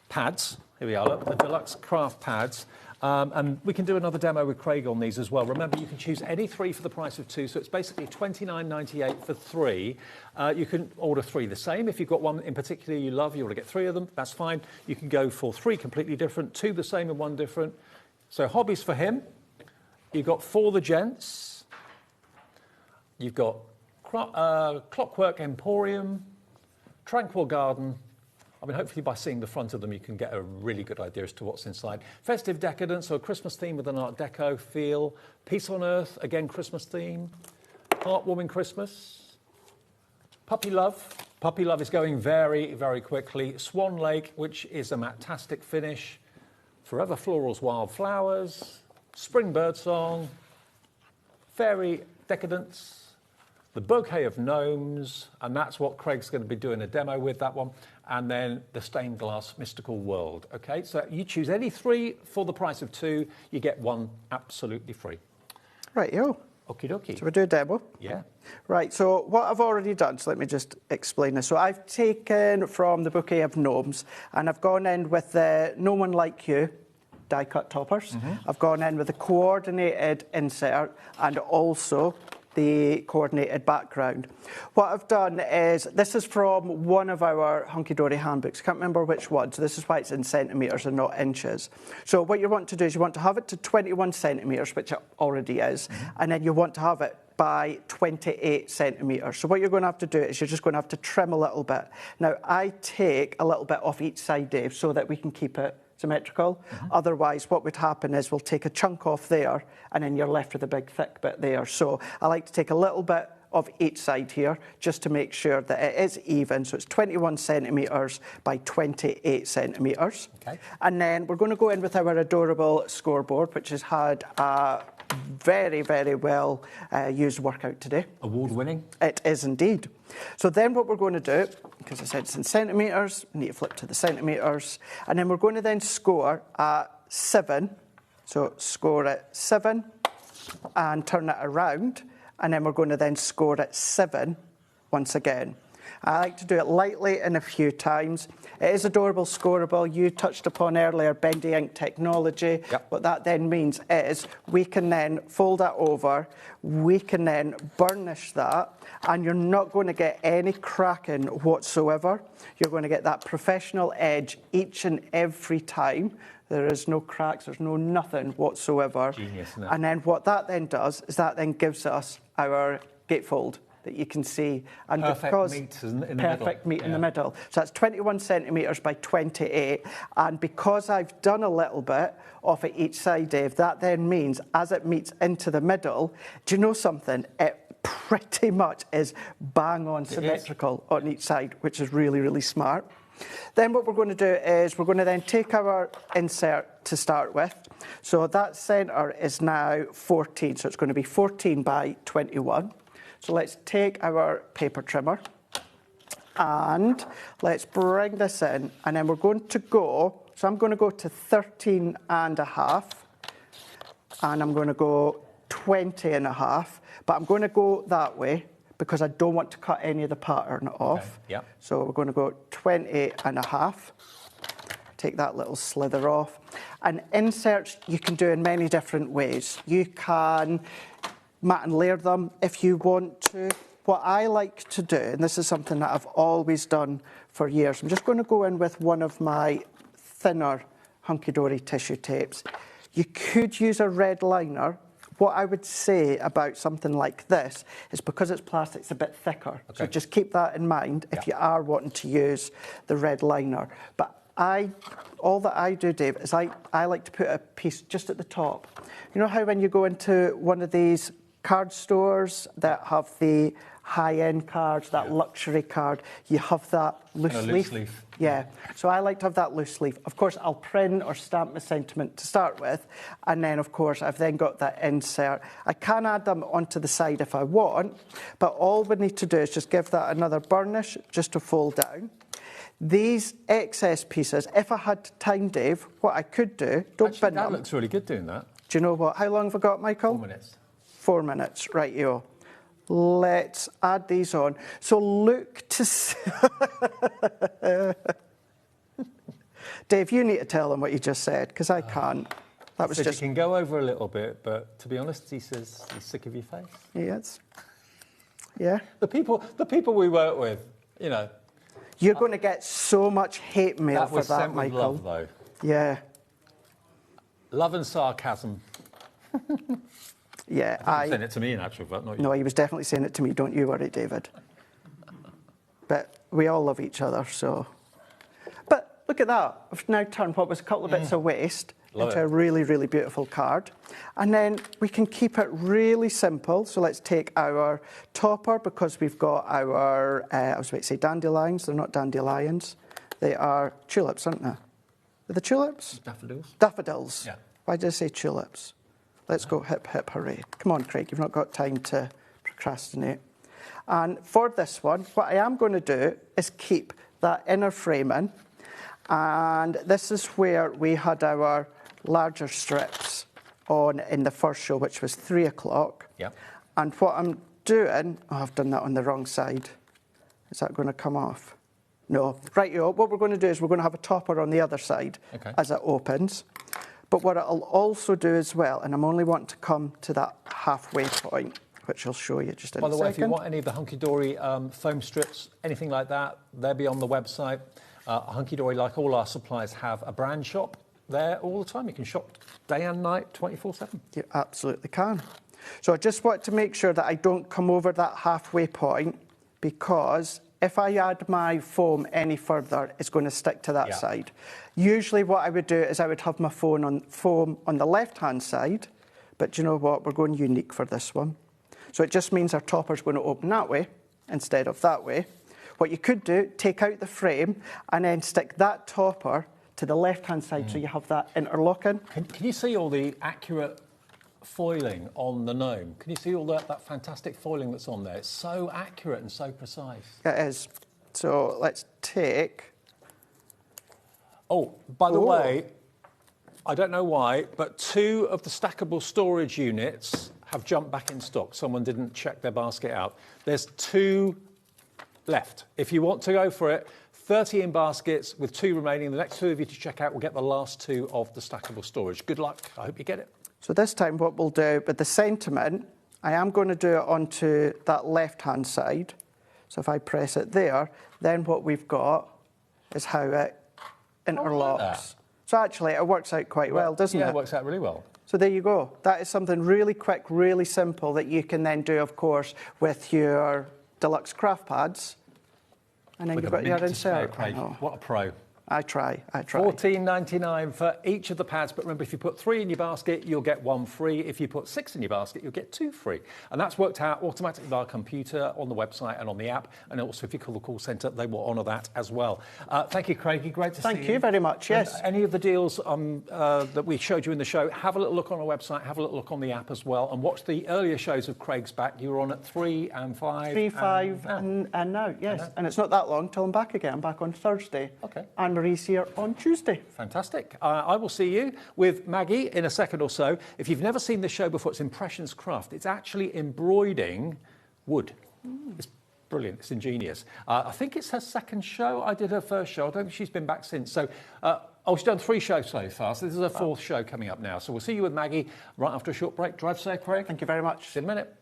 pads. Here we are, look, the deluxe craft pads. And we can do another demo with Craig on these as well. Remember, you can choose any 3 for the price of 2, so it's basically $29.98 for 3. You can order 3 the same. If you've got one in particular you love, you want to get 3 of them, that's fine. You can go for 3 completely different, 2 the same and 1 different. So hobbies for him. You've got For the Gents. You've got Clockwork Emporium, Tranquil Garden. I mean, hopefully by seeing the front of them, you can get a really good idea as to what's inside. Festive Decadence, so a Christmas theme with an Art Deco feel. Peace on Earth, again, Christmas theme. Heartwarming Christmas. Puppy Love. Puppy Love is going very, very quickly. Swan Lake, which is a matastic finish. Forever Florals, Wild Flowers. Spring Birdsong. Fairy Decadence. The Bouquet of Gnomes, and that's what Craig's going to be doing a demo with, that one. And then the Stained Glass Mystical World. OK, so you choose any 3 for the price of 2. You get 1 absolutely free. Right, yo. Okie dokie. So we'll do a demo. Yeah. Right, so what I've already done, so let me just explain this. So I've taken from the Bouquet of Gnomes, and I've gone in with the No One Like You die-cut toppers. I've gone in with the coordinated insert, and also the coordinated background. What I've done is, this is from one of our hunky-dory handbooks. I can't remember which one, so this is why it's in centimetres and not inches. So what you want to do is you want to have it to 21 centimetres, which it already is, and then you want to have it by 28 centimetres. So what you're going to have to do is you're just going to have to trim a little bit. Now, I take a little bit off each side, Dave, so that we can keep it symmetrical. Otherwise, what would happen is we'll take a chunk off there and then you're left with a big thick bit there. So I like to take a little bit of each side here just to make sure that it is even. So it's 21 centimetres by 28 centimetres. Okay. And then we're going to go in with our adorable scoreboard, which has had a very, very well used workout today. Award-winning? It is indeed. So then what we're going to do, because I said it's in centimetres, we need to flip to the centimetres, and then we're going to then score at 7. So score at 7 and turn it around, and then we're going to then score at 7 once again. I like to do it lightly and a few times. It is adorable, scoreable. You touched upon earlier bendy ink technology. Yep. What that then means is we can then fold that over, we can then burnish that, and you're not going to get any cracking whatsoever. You're going to get that professional edge each and every time. There is no cracks, there's no nothing whatsoever. Genius, isn't it? And then what that then does is that then gives us our gatefold that you can see. And perfect meat in the middle. Perfect meat in the middle. So that's 21 centimetres by 28. And because I've done a little bit off at each side, Dave, that then means as it meets into the middle, do you know something? It pretty much is bang on symmetrical on each side, which is really, really smart. Then what we're going to do is we're going to then take our insert to start with. So that centre is now 14, so it's going to be 14 by 21. So let's take our paper trimmer and let's bring this in, and then we're going to go, so I'm going to go to 13 and a half, and I'm going to go 20 and a half, but I'm going to go that way because I don't want to cut any of the pattern off. Okay. Yep. So we're going to go 20 and a half. Take that little slither off. And inserts you can do in many different ways. You can mat and layer them if you want to. What I like to do, and this is something that I've always done for years, I'm just going to go in with one of my thinner hunky-dory tissue tapes. You could use a red liner. What I would say about something like this is because it's plastic, it's a bit thicker. Okay. So just keep that in mind if you are wanting to use the red liner. But all that I do, Dave, is I like to put a piece just at the top. You know how when you go into one of these card stores that have the high-end cards, that luxury card, you have that loose leaf. Yeah, so I like to have that loose leaf. Of course, I'll print or stamp my sentiment to start with, and then, of course, I've then got that insert. I can add them onto the side if I want, but all we need to do is just give that another burnish just to fold down. These excess pieces, if I had time, Dave, what I could do, bin them. That looks really good doing that. Do you know what? How long have I got, Michael? 4 minutes. 4 minutes, right, yo. Let's add these on. So look to see. Dave, you need to tell them what you just said, because I can't. That was just. You can go over a little bit, but to be honest, he says he's sick of your face. Yes. Yeah. The people we work with, you know. You're going to get so much hate mail for that, sent with Michael. Love, though. Yeah. Love and sarcasm. Yeah, I sent it to me in actual fact, not you. No, he was definitely saying it to me. Don't you worry, David. But we all love each other, so. But look at that. I've now turned what was a couple of bits of waste into a really, really beautiful card. And then we can keep it really simple. So let's take our topper, because we've got our, I was about to say dandelions. They're not dandelions. They are tulips, aren't they? Are they tulips? Daffodils. Daffodils. Yeah. Why did I say tulips? Let's go hip, hip, hooray. Come on, Craig, you've not got time to procrastinate. And for this one, what I am going to do is keep that inner frame in. And this is where we had our larger strips on in the first show, which was 3 o'clock. Yeah. And what I'm doing, oh, I've done that on the wrong side. Is that going to come off? No. Right, what we're going to do is we're going to have a topper on the other side as it opens. But what I'll also do as well, and I'm only wanting to come to that halfway point, which I'll show you just in By a the way, if you second. want any of the hunky-dory foam strips, anything like that, they'll be on the website. Hunky-dory, like all our suppliers, have a brand shop there all the time. You can shop day and night, 24/7. You absolutely can. So I just want to make sure that I don't come over that halfway point, because if I add my foam any further, it's going to stick to that side. Usually what I would do is I would have my foam on the left-hand side, but you know what? We're going unique for this one. So it just means our topper's going to open that way instead of that way. What you could do, take out the frame and then stick that topper to the left-hand side so you have that interlocking. Can you see all the accurate foiling on the gnome? Can you see all that fantastic foiling that's on there? It's so accurate and so precise. It is. So let's take... Oh, by the way, I don't know why, but 2 of the stackable storage units have jumped back in stock. Someone didn't check their basket out. There's 2 left. If you want to go for it, 30 in baskets with 2 remaining. The next 2 of you to check out will get the last 2 of the stackable storage. Good luck. I hope you get it. So this time what we'll do with the sentiment, I am going to do it onto that left-hand side. So if I press it there, then what we've got is how it interlocks. like that. So actually it works out quite well, doesn't it? Yeah, it works out really well. So there you go. That is something really quick, really simple that you can then do, of course, with your deluxe craft pads. And then With you've a got your mint to spare, insert. Craig. What a pro. I try. $14.99 for each of the pads, but remember, if you put 3 in your basket, you'll get 1 free. If you put 6 in your basket, you'll get 2 free. And that's worked out automatically by our computer on the website and on the app. And also, if you call the call centre, they will honour that as well. Thank you, Craigie. Great to see you. Thank you very much, yes. And any of the deals that we showed you in the show, have a little look on our website, have a little look on the app as well, and watch the earlier shows of Craig's back. You were on at 3 and 5. 3, 5, and now, yes. And it's not that long till I'm back again. I'm back on Thursday. Okay. And Marie's here on Tuesday. Fantastic. I will see you with Maggie in a second or so. If you've never seen this show before, it's Impressions Craft. It's actually embroidering wood. It's brilliant. It's ingenious. I think it's her second show. I did her first show. I don't think she's been back since. So, she's done 3 shows so far. So this is her 4th show coming up now. So we'll see you with Maggie right after a short break. Drive safe, Craig. Thank you very much. See you in a minute.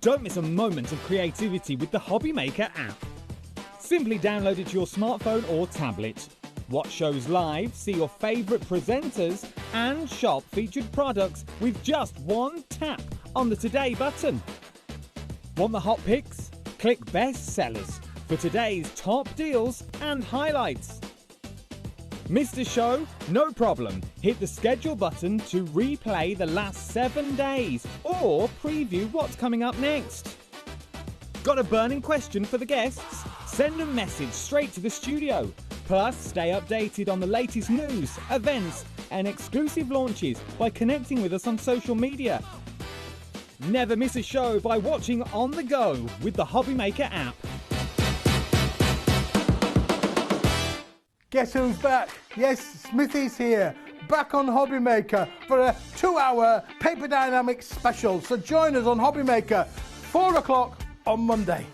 Don't miss a moment of creativity with the HobbyMaker app. Simply download it to your smartphone or tablet. Watch shows live, see your favourite presenters, and shop featured products with just 1 tap on the Today button. Want the hot picks? Click Best Sellers for today's top deals and highlights. Missed a show? No problem. Hit the schedule button to replay the last 7 days or preview what's coming up next. Got a burning question for the guests? Send a message straight to the studio. Plus, stay updated on the latest news, events and exclusive launches by connecting with us on social media. Never miss a show by watching on the go with the HobbyMaker app. Guess who's back? Yes, Smithy's here, back on HobbyMaker for a 2-hour Paper Dynamics special. So join us on HobbyMaker, 4 o'clock on Monday.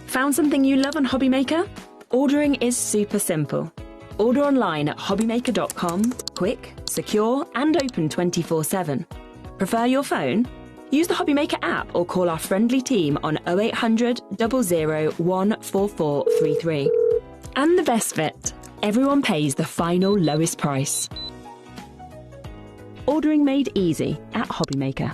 Found something you love on HobbyMaker? Ordering is super simple. Order online at hobbymaker.com, quick, secure and open 24/7. Prefer your phone? Use the HobbyMaker app or call our friendly team on 0800 00 14433. And the best bit, everyone pays the final lowest price. Ordering made easy at HobbyMaker.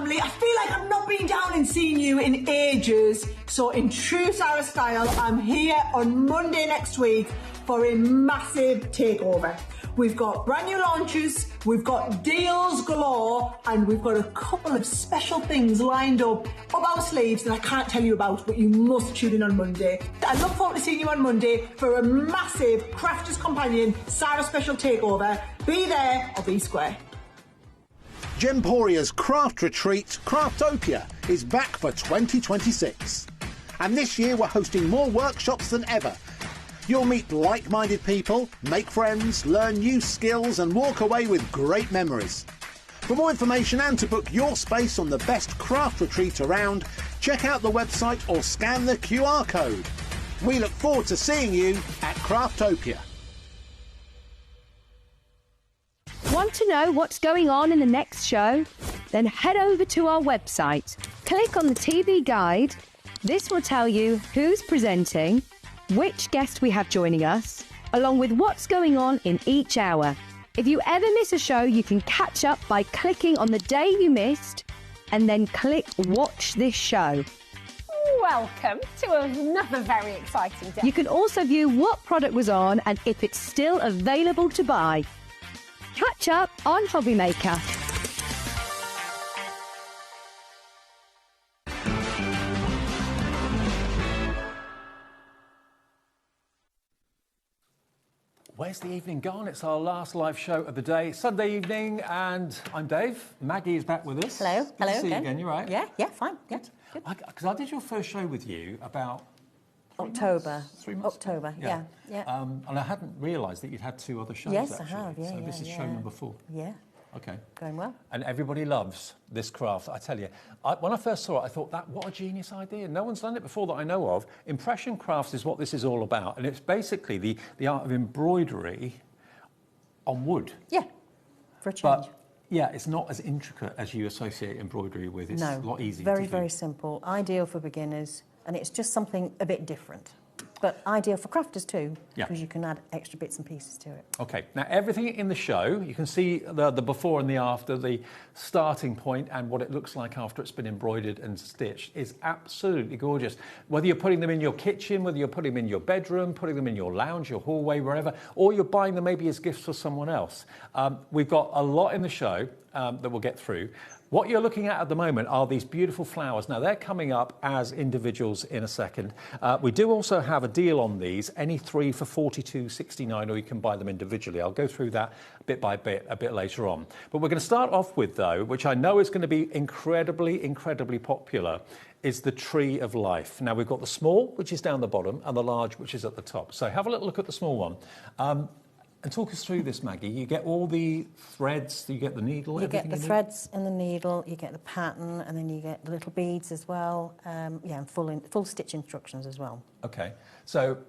family. I feel like I've not been down and seen you in ages. So in true Sarah style, I'm here on Monday next week for a massive takeover. We've got brand new launches, we've got deals galore, and we've got a couple of special things lined up our sleeves that I can't tell you about, but you must tune in on Monday. I look forward to seeing you on Monday for a massive Crafters Companion Sarah special takeover. Be there or be square. Gemporia's craft retreat, Craftopia, is back for 2026. And this year we're hosting more workshops than ever. You'll meet like-minded people, make friends, learn new skills and walk away with great memories. For more information and to book your space on the best craft retreat around, check out the website or scan the QR code. We look forward to seeing you at Craftopia. Want to know what's going on in the next show? Then head over to our website. Click on the TV guide. This will tell you who's presenting, which guest we have joining us, along with what's going on in each hour. If you ever miss a show, you can catch up by clicking on the day you missed and then click Watch This Show. Welcome to another very exciting day. You can also view what product was on and if it's still available to buy. Catch up on HobbyMaker. Where's the evening gone? It's our last live show of the day, Sunday evening, and I'm Dave. Maggie is back with us. Hello. Good Hello to see again. you again. You right? Yeah, fine. Yeah. Because I did your first show with you about October. 3 months. October. Yeah. And I hadn't realised that you'd had 2 other shows. Yes, actually. I have. Yeah, so this is show number 4. Yeah. Okay. Going well. And everybody loves this craft. I tell you, when I first saw it, I thought, what a genius idea. No one's done it before that I know of. Impression crafts is what this is all about. And it's basically the art of embroidery on wood. Yeah, for a change. But, yeah, it's not as intricate as you associate embroidery with. It's a lot easier to do. Very simple. Ideal for beginners. And it's just something a bit different. But ideal for crafters too, because you can add extra bits and pieces to it. Okay, now everything in the show, you can see the before and the after, the starting point and what it looks like after it's been embroidered and stitched is absolutely gorgeous. Whether you're putting them in your kitchen, whether you're putting them in your bedroom, putting them in your lounge, your hallway, wherever, or you're buying them maybe as gifts for someone else. We've got a lot in the show that we'll get through. What you're looking at the moment are these beautiful flowers. Now, they're coming up as individuals in a second. We do also have a deal on these, any 3 for $42.69, or you can buy them individually. I'll go through that bit by bit a bit later on. But we're going to start off with, though, which I know is going to be incredibly popular, is the Tree of Life. Now, we've got the small, which is down the bottom, and the large, which is at the top. So have a little look at the small one. And talk us through this, Maggie. You get all the threads, you get the needle, you get the threads and the needle, you get the pattern, and then you get the little beads as well. And full stitch instructions as well. Okay, so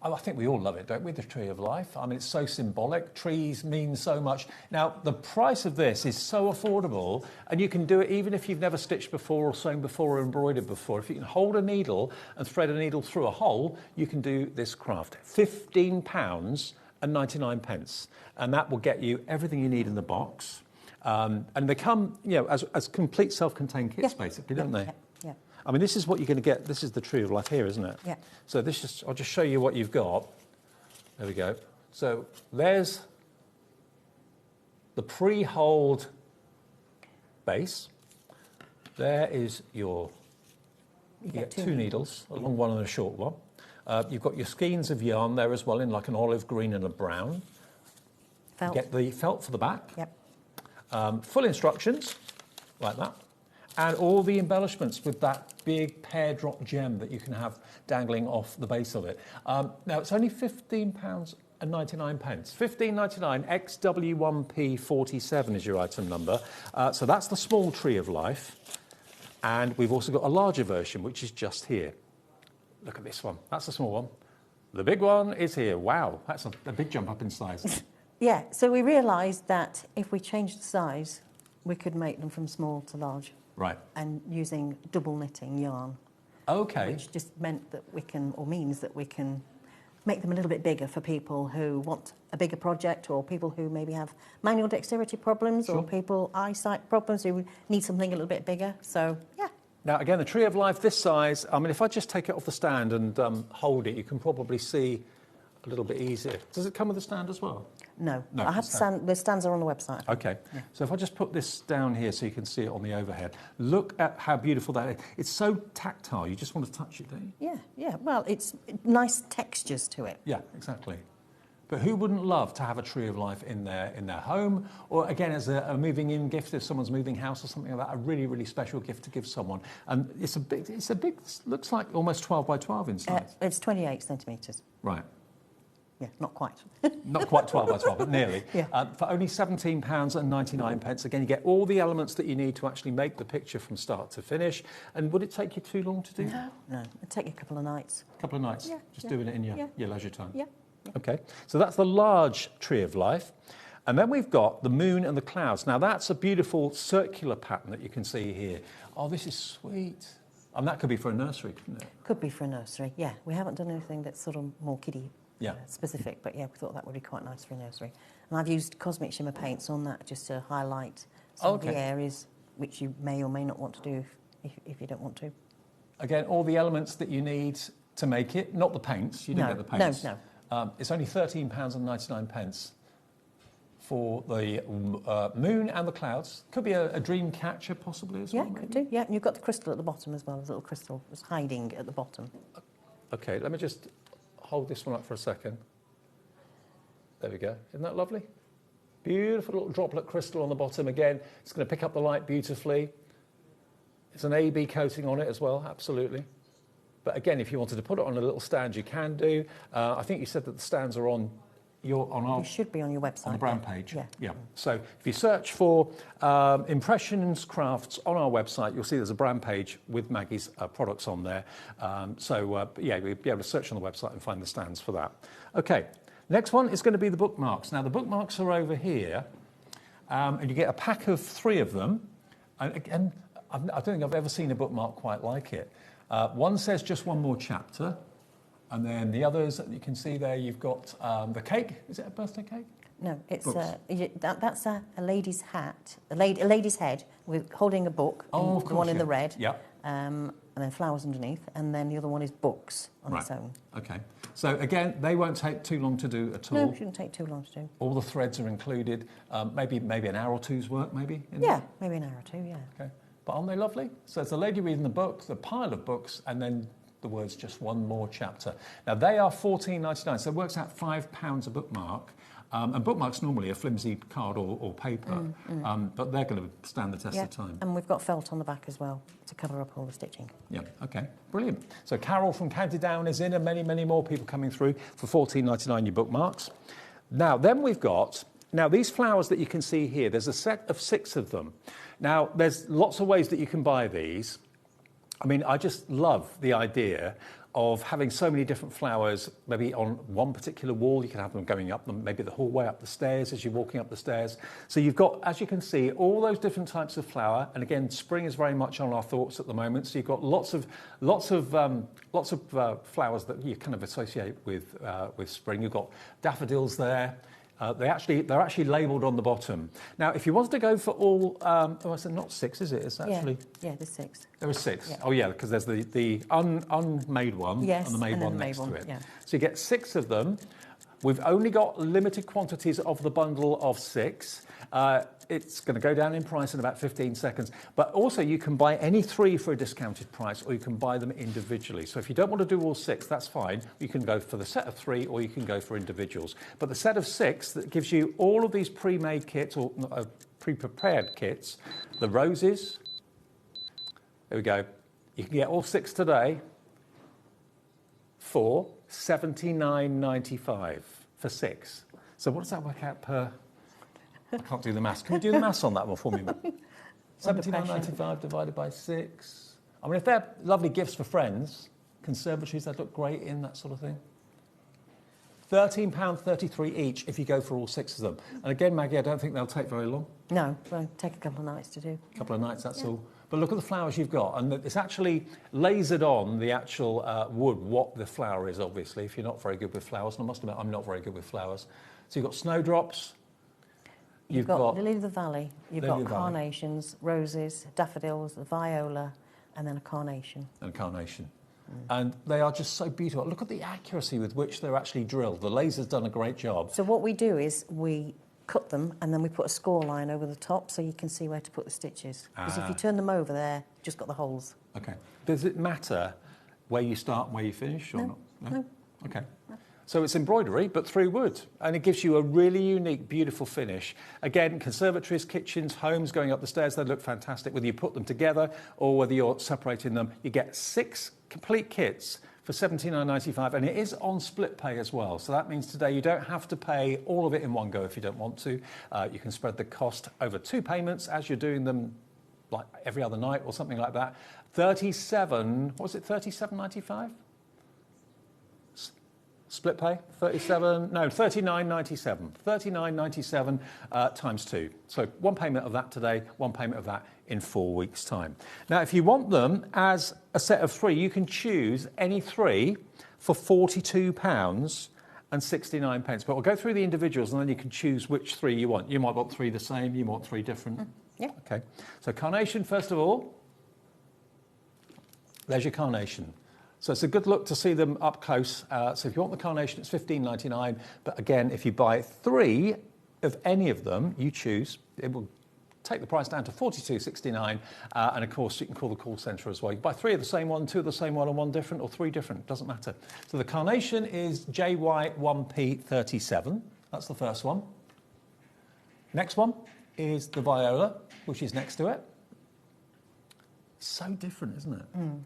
I think we all love it, don't we? The Tree of Life. I mean, it's so symbolic. Trees mean so much. Now, the price of this is so affordable, and you can do it even if you've never stitched before or sewn before or embroidered before. If you can hold a needle and thread a needle through a hole, you can do this craft. £15 and 99 pence, and that will get you everything you need in the box. And they come, as complete self-contained kits, basically, don't they? Yeah. I mean, this is what you're going to get. This is the Tree of Life here, isn't it? Yeah. So I'll just show you what you've got. There we go. So there's the pre-hold base. There is you get 2 needles, a long one and a short one. You've got your skeins of yarn there as well in like an olive green and a brown. Felt. Get the felt for the back. Yep. Full instructions, like that. And all the embellishments with that big pear drop gem that you can have dangling off the base of it. Now, it's only £15 and 99 pence. £15.99 XW1P47 is your item number. So that's the small Tree of Life. And we've also got a larger version, which is just here. Look at this one. That's the small one. The big one is here. Wow, that's a big jump up in size. Yeah, so we realised that if we changed the size, we could make them from small to large. Right. And using double knitting yarn. Okay. Which just meant that means that we can make them a little bit bigger for people who want a bigger project, or people who maybe have manual dexterity problems, or people eyesight problems who need something a little bit bigger. So, yeah. Now, again, the Tree of Life this size, I mean, if I just take it off the stand and hold it, you can probably see a little bit easier. Does it come with a stand as well? No. No, I have the stands are on the website. Okay. Yeah. So if I just put this down here so you can see it on the overhead, look at how beautiful that is. It's so tactile, you just want to touch it, don't you? Yeah, yeah. Well, it's nice textures to it. Yeah, exactly. But who wouldn't love to have a Tree of Life in their home, or again as a moving in gift if someone's moving house or something like that, a really, really special gift to give someone. And it's a big, looks like almost 12 by 12 in size. It's 28 centimetres. Right. Yeah, not quite. Not quite 12 by 12, but nearly. Yeah. For only £17.99. Again, you get all the elements that you need to actually make the picture from start to finish. And would it take you too long to do that? No, it'd take you a couple of nights. A couple of nights? Yeah. Just doing it in your leisure time? Yeah. Okay, so that's the large Tree of Life. And then we've got the moon and the clouds. Now, that's a beautiful circular pattern that you can see here. Oh, this is sweet. And that could be for a nursery, couldn't it? Could be for a nursery, yeah. We haven't done anything that's sort of more kiddie specific, but yeah, we thought that would be quite nice for a nursery. And I've used cosmic shimmer paints on that just to highlight some of the areas which you may or may not want to do if you don't want to. Again, all the elements that you need to make it, not the paints. You didn't get the paints. No. It's only £13.99 for the moon and the clouds. Could be a dream catcher possibly as well. Yeah, could do. Yeah, and you've got the crystal at the bottom as well. There's a little crystal that's hiding at the bottom. Okay, let me just hold this one up for a second. There we go. Isn't that lovely? Beautiful little droplet crystal on the bottom. Again, it's going to pick up the light beautifully. It's an AB coating on it as well, absolutely. But again, if you wanted to put it on a little stand, you can do. I think you said that the stands are on our... It should be on your website. On the brand page. Yeah. So if you search for Impressions Crafts on our website, you'll see there's a brand page with Maggie's products on there. You'll be able to search on the website and find the stands for that. Okay, next one is going to be the bookmarks. Now, the bookmarks are over here, and you get a pack of 3 of them. And again, I don't think I've ever seen a bookmark quite like it. One says just one more chapter, and then the others that you can see there, you've got the cake. Is it a birthday cake? No, it's that's a lady's hat, a lady's head with holding a book. Oh, of course, the one in the red. Yeah. And then flowers underneath, and then the other one is books on its own. Okay. So again, they won't take too long to do at all. No, it shouldn't take too long to do. All the threads are included. Maybe an hour or two's work, maybe. Maybe an hour or two. Yeah. Okay. But aren't they lovely? So it's the lady reading the book, the pile of books, and then the words just one more chapter. Now, they are $14.99, so it works out £5 a bookmark. And bookmarks normally are flimsy card or paper, but they're going to stand the test of time. And we've got felt on the back as well to cover up all the stitching. Yeah, okay, brilliant. So Carol from County Down is in, and many, many more people coming through for $14.99 your bookmarks. Now, then we've got... Now, these flowers that you can see here, there's a set of 6 of them. Now, there's lots of ways that you can buy these. I mean, I just love the idea of having so many different flowers, maybe on one particular wall. You can have them going up, maybe the hallway, up the stairs as you're walking up the stairs. So you've got, as you can see, all those different types of flower. And again, spring is very much on our thoughts at the moment. So you've got lots of flowers that you kind of associate with spring. You've got daffodils there. They're actually labelled on the bottom. Now, if you wanted to go for all, I said not 6, is it? It's actually there's 6. There are 6. Yeah. Oh yeah, because there's the unmade one and the made one next to it. Yeah. So you get 6 of them. We've only got limited quantities of the bundle of 6. It's going to go down in price in about 15 seconds. But also, you can buy any 3 for a discounted price, or you can buy them individually. So if you don't want to do all 6, that's fine. You can go for the set of 3, or you can go for individuals. But the set of 6 that gives you all of these pre-made kits, or pre-prepared kits, the roses. There we go. You can get all 6 today for $79.95 for 6. So what does that work out per... I can't do the maths. Can you do the maths on that one for me? $79.95 divided by 6. I mean, if they're lovely gifts for friends, conservatories, that look great in, that sort of thing. £13.33 each if you go for all 6 of them. And again, Maggie, I don't think they'll take very long. No, it'll take a couple of nights to do. A couple of nights, that's all. But look at the flowers you've got, and it's actually lasered on the actual wood what the flower is, obviously, if you're not very good with flowers. And I must admit, I'm not very good with flowers. So you've got snowdrops. You've got lily of the valley. You've got carnations, roses, daffodils, viola, and then a carnation. And carnation. And they are just so beautiful. Look at the accuracy with which they're actually drilled. The laser's done a great job. So what we do is we cut them and then we put a score line over the top so you can see where to put the stitches. Because if you turn them over there, you've just got the holes. Okay. Does it matter where you start and where you finish or not? No. Okay. So it's embroidery, but through wood, and it gives you a really unique, beautiful finish. Again, conservatories, kitchens, homes going up the stairs, they look fantastic. Whether you put them together or whether you're separating them, you get 6 complete kits for $79.95, and it is on split pay as well. So that means today you don't have to pay all of it in one go if you don't want to. You can spread the cost over 2 payments as you're doing them like every other night or something like that. $37.95? Split pay, $39.97. $39.97 times 2. So 1 payment of that today, 1 payment of that in 4 weeks' time. Now, if you want them as a set of 3, you can choose any 3 for £42.69. But we'll go through the individuals and then you can choose which 3 you want. You might want 3 the same, you want 3 different. Yeah. Okay. So carnation, first of all. There's your carnation. So it's a good look to see them up close. So if you want the carnation, it's $15.99. But again, if you buy 3 of any of them, you choose, it will take the price down to $42.69. And of course, you can call the call centre as well. You can buy 3 of the same one, 2 of the same one, and 1 different, or 3 different. Doesn't matter. So the carnation is JY1P37. That's the first one. Next one is the viola, which is next to it. So different, isn't it? Mm.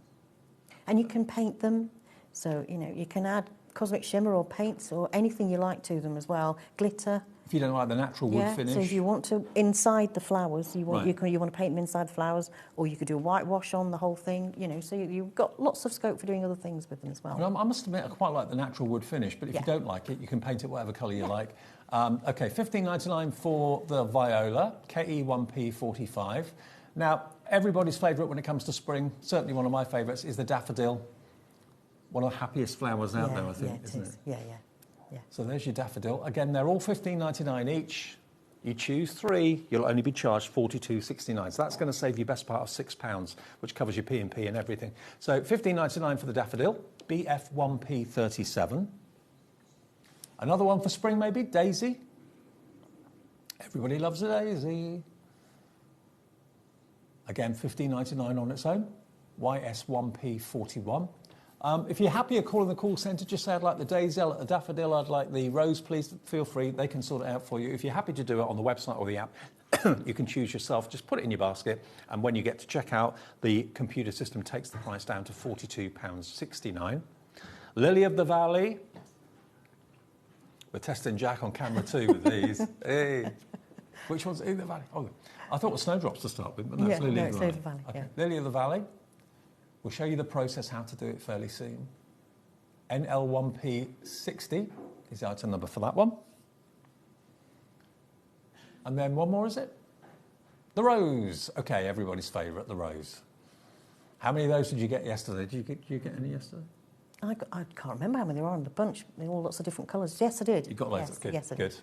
And you can paint them, so, you know, you can add cosmic shimmer or paints or anything you like to them as well. Glitter. If you don't like the natural wood finish. So if you want to, inside the flowers, you want you want to paint them inside the flowers, or you could do a whitewash on the whole thing, you know, so you've got lots of scope for doing other things with them as well. I must admit, I quite like the natural wood finish, but if you don't like it, you can paint it whatever colour you like. Okay, $15.99 for the viola, KE1P45. Now, everybody's favourite when it comes to spring, certainly one of my favourites, is the daffodil. One of the happiest flowers out there, I think, isn't it? Yeah. So there's your daffodil. Again, they're all $15.99 each. You choose 3, you'll only be charged $42.69. So that's going to save you best part of £6, which covers your P&P and everything. So $15.99 for the daffodil, BF1P37. Another one for spring, maybe, daisy. Everybody loves a daisy. Again, $15.99 on its own, YS1P41. If you're happier calling the call centre, just say I'd like the daisy, I'd like the daffodil, I'd like the rose, please feel free. They can sort it out for you. If you're happy to do it on the website or the app, you can choose yourself. Just put it in your basket, and when you get to checkout, the computer system takes the price down to £42.69. Lily of the Valley. We're testing Jack on camera too with these. Hey. Which one's in the valley? Oh, I thought it was snowdrops to start with, but that's Lily of the Valley. Okay. Lily of the Valley. We'll show you the process how to do it fairly soon. NL1P60 is the item number for that one. And then one more, is it? The rose. Okay, everybody's favourite, the rose. How many of those did you get yesterday? Did you get any yesterday? I can't remember how many there are in the bunch. They're all lots of different colours. Yes, I did. You got loads. Yes, Good. Yes, I Good. did.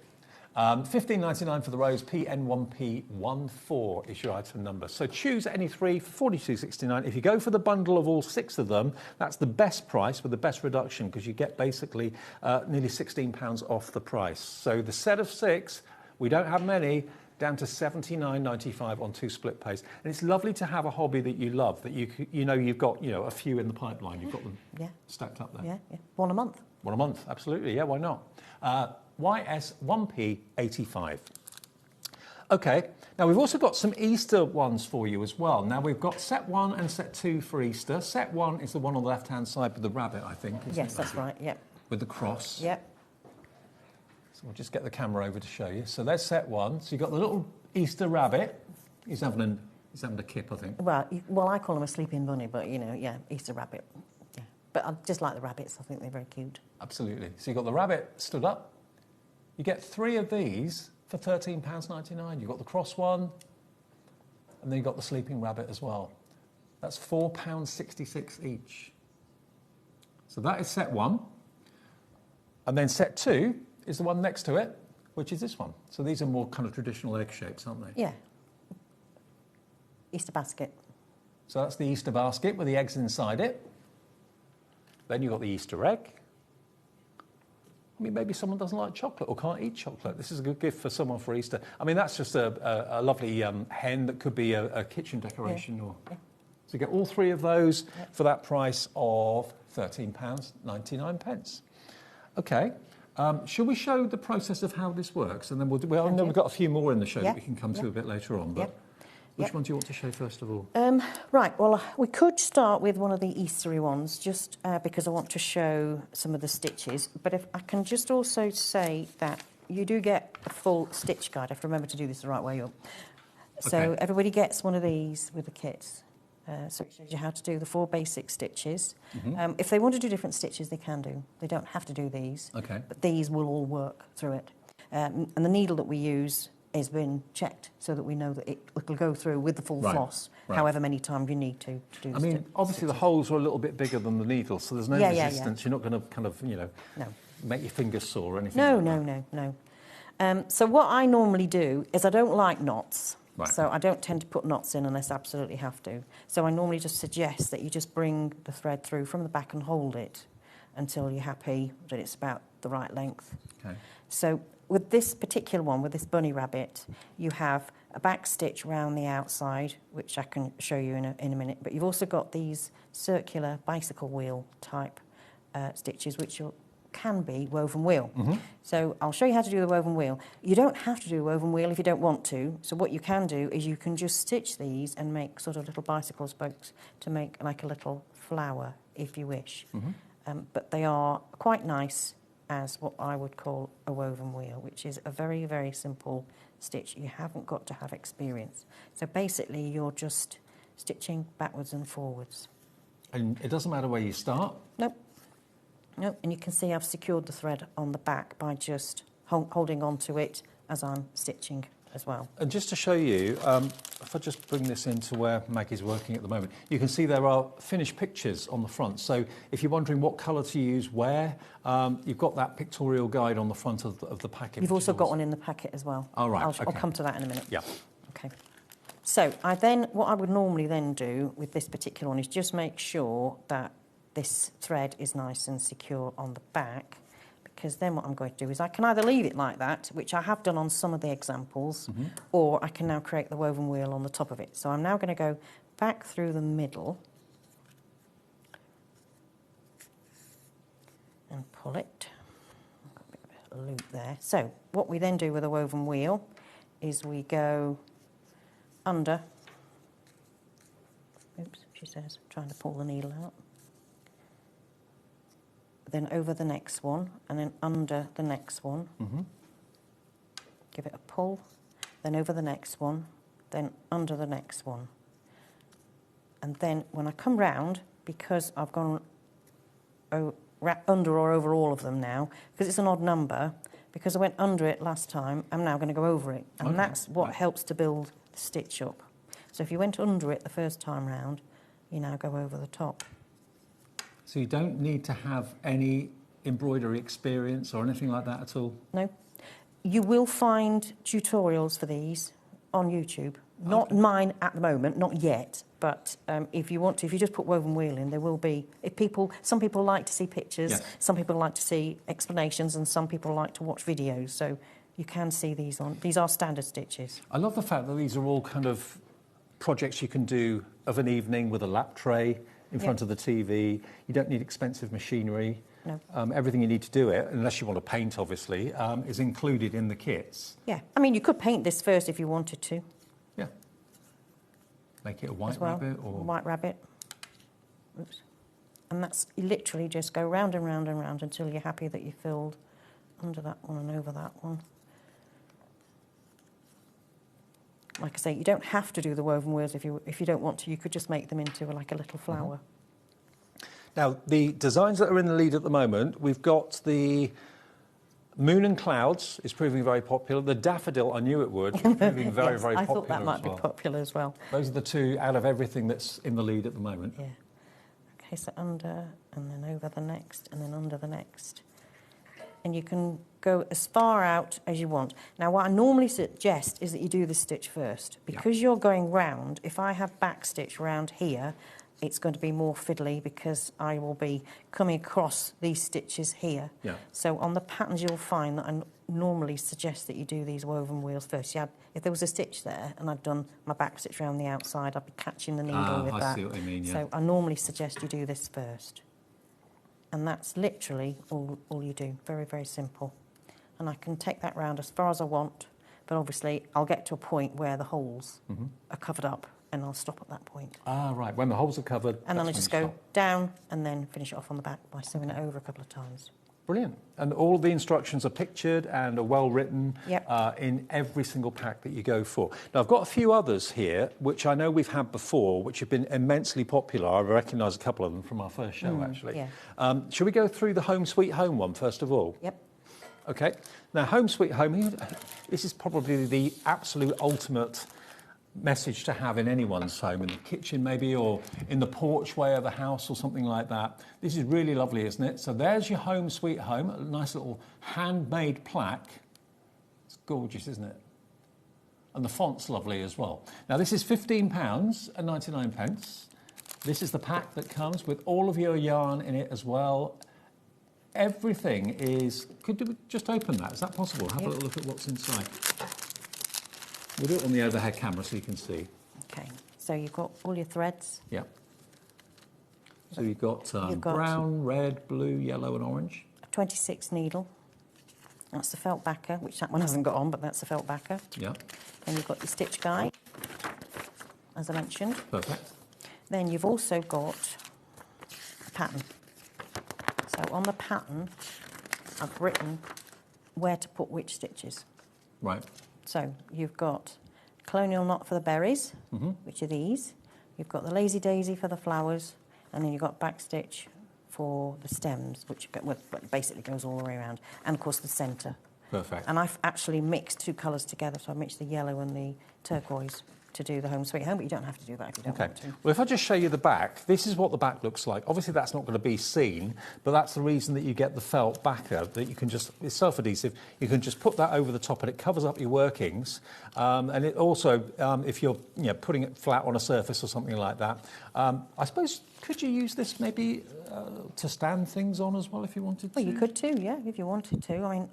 $15.99 for the rose, PN1P14 is your item number. So choose any 3 for $42.69. If you go for the bundle of all 6 of them, that's the best price with the best reduction, because you get basically nearly £16 off the price. So the set of 6, we don't have many, down to $79.95 on 2 split pays. And it's lovely to have a hobby that you love, that you know you've got a few in the pipeline. You've got them stacked up there. Yeah. One a month. One a month, absolutely. Yeah, why not? YS1P85. Okay, now we've also got some Easter ones for you as well. Now we've got set 1 and set 2 for Easter. Set 1 is the one on the left-hand side with the rabbit, I think. Yes, that's right, yep. With the cross. Yep. So we'll just get the camera over to show you. So there's set 1. So you've got the little Easter rabbit. He's having a kip, I think. Well, I call him a sleeping bunny, but, Easter rabbit. Yeah. But I just like the rabbits. I think they're very cute. Absolutely. So you've got the rabbit stood up. You get 3 of these for £13.99. You've got the cross one, and then you've got the sleeping rabbit as well. That's £4.66 each. So that is set 1. And then set 2 is the one next to it, which is this one. So these are more kind of traditional egg shapes, aren't they? Yeah. Easter basket. So that's the Easter basket with the eggs inside it. Then you've got the Easter egg. I mean, maybe someone doesn't like chocolate or can't eat chocolate. This is a good gift for someone for Easter. I mean, that's just a lovely hen that could be a kitchen decoration. Yeah. Or So you get all 3 of those for that price of £13.99. OK. Shall we show the process of how this works? And then I know we've got a few more in the show that we can come to a bit later on. But which one do you want to show first of all? Right, well, we could start with one of the Eastery ones, just because I want to show some of the stitches. But if I can just also say that you do get a full stitch guide. I have to remember to do this the right way up. So everybody gets one of these with the kits. So it shows you how to do the 4 basic stitches. If they want to do different stitches, they can do. They don't have to do these. But these will all work through it. And the needle that we use has been checked so that we know that it will go through with the full floss, however many times you need to do. I mean, obviously the holes are a little bit bigger than the needle, so there's no resistance. You're not going to kind of, make your fingers sore or anything. No. So what I normally do is I don't like knots. So I don't tend to put knots in unless I absolutely have to. So I normally just suggest that you just bring the thread through from the back and hold it until you're happy that it's about the right length. So with this particular one, with this bunny rabbit, you have a back stitch round the outside, which I can show you in a minute, but you've also got these circular bicycle wheel type stitches, which can be woven wheel. So I'll show you how to do the woven wheel. You don't have to do a woven wheel if you don't want to. So what you can do is you can just stitch these and make sort of little bicycle spokes to make like a little flower if you wish. But they are quite nice as what I would call a woven wheel, which is a very, very simple stitch. You haven't got to have experience. So basically you're just stitching backwards and forwards. And it doesn't matter where you start? Nope. Nope. And you can see I've secured the thread on the back by just holding on to it as I'm stitching as well. And just to show you, if I just bring this into where Maggie's working at the moment, you can see there are finished pictures on the front. So if you're wondering what colour to use where, you've got that pictorial guide on the front of the packet. You've also got one in the packet as well. Oh, right. I'll come to that in a minute. Yeah. Okay. So what I would normally then do with this particular one is just make sure that this thread is nice and secure on the back, because then what I'm going to do is I can either leave it like that, which I have done on some of the examples, or I can now create the woven wheel on the top of it. So I'm now going to go back through the middle and pull it. I've got a bit of a loop there. So what we then do with a woven wheel is we go under, oops, she says, trying to pull the needle out, then over the next one, and then under the next one. Give it a pull, then over the next one, then under the next one. And then when I come round, because I've gone under or over all of them now, because it's an odd number, because I went under it last time, I'm now going to go over it. And that's what helps to build the stitch up. So if you went under it the first time round, you now go over the top. So you don't need to have any embroidery experience or anything like that at all? No. You will find tutorials for these on YouTube. Not mine at the moment, not yet. But if you want to, if you just put woven wheel in, there will be. Some people like to see pictures, some people like to see explanations, and some people like to watch videos. So you can see these on. These are standard stitches. I love the fact that these are all kind of projects you can do of an evening with a lap tray in front of the TV. You don't need expensive machinery. No. Everything you need to do it, unless you want to paint, obviously, is included in the kits. Yeah. I mean, you could paint this first if you wanted to. Yeah. Make it a white rabbit or... White rabbit. Oops. And that's, you literally just go round and round and round until you're happy that you filled under that one and over that one. Like I say, you don't have to do the woven wheels if you don't want to. You could just make them into like a little flower. Now, the designs that are in the lead at the moment, we've got the Moon and Clouds is proving very popular. The Daffodil, I knew it would, proving very, Yes, very popular. I thought that might as be well. popular as well. Those are the two out of everything that's in the lead at the moment. Yeah. Okay, so under, and then over the next, and then under the next. And you can go as far out as you want. Now, what I normally suggest is that you do the stitch first. Because you're going round, if I have back stitch round here, it's going to be more fiddly because I will be coming across these stitches here. Yeah. So on the patterns, you'll find that I normally suggest that you do these woven wheels first. If there was a stitch there and I'd done my back stitch around the outside, I'd be catching the needle with that. I see what you mean, yeah. So I normally suggest you do this first. And that's literally all you do. Very, very simple. And I can take that round as far as I want, but obviously I'll get to a point where the holes are covered up, and I'll stop at that point. Ah, right. When the holes are covered, And then I that's just when you go stop. down and then finish it off on the back by sewing it over a couple of times. Brilliant. And all the instructions are pictured and are well written Yep. in every single pack that you go for. Now, I've got a few others here, which I know we've had before, which have been immensely popular. I recognise a couple of them from our first show, actually. Yeah. Shall we go through the Home Sweet Home one first of all? Yep. Okay. Now, Home Sweet Home, this is probably the absolute ultimate message to have in anyone's home, in the kitchen maybe, or in the porchway of a house or something like that. This is really lovely, isn't it? So there's your Home Sweet Home, a nice little handmade plaque. It's gorgeous, isn't it? And the font's lovely as well. Now this is £15.99. This is the pack that comes with all of your yarn in it as well. Everything is... Could we just open that? Is that possible? Have a little look at what's inside. We'll do it on the overhead camera so you can see. Okay, so you've got all your threads. Yeah. So you've got brown, red, blue, yellow and orange. A 26 needle. That's the felt backer, which that one hasn't got on, but that's the felt backer. Yeah. Then you've got your stitch guide, as I mentioned. Perfect. Then you've also got a pattern. So on the pattern, I've written where to put which stitches. Right. So you've got colonial knot for the berries, which are these. You've got the lazy daisy for the flowers, and then you've got back stitch for the stems, which basically goes all the way around, and of course the centre. Perfect. And I've actually mixed two colours together, so I mixed the yellow and the turquoise to do the Home Sweet Home, but you don't have to do that if you don't want to. Well, if I just show you the back, this is what the back looks like. Obviously, that's not going to be seen, but that's the reason that you get the felt backer, that you can just, it's self-adhesive, you can just put that over the top and it covers up your workings. And it also, if you're putting it flat on a surface or something like that, I suppose, could you use this maybe to stand things on as well if you wanted to? Well, you could too, yeah, if you wanted to. I mean,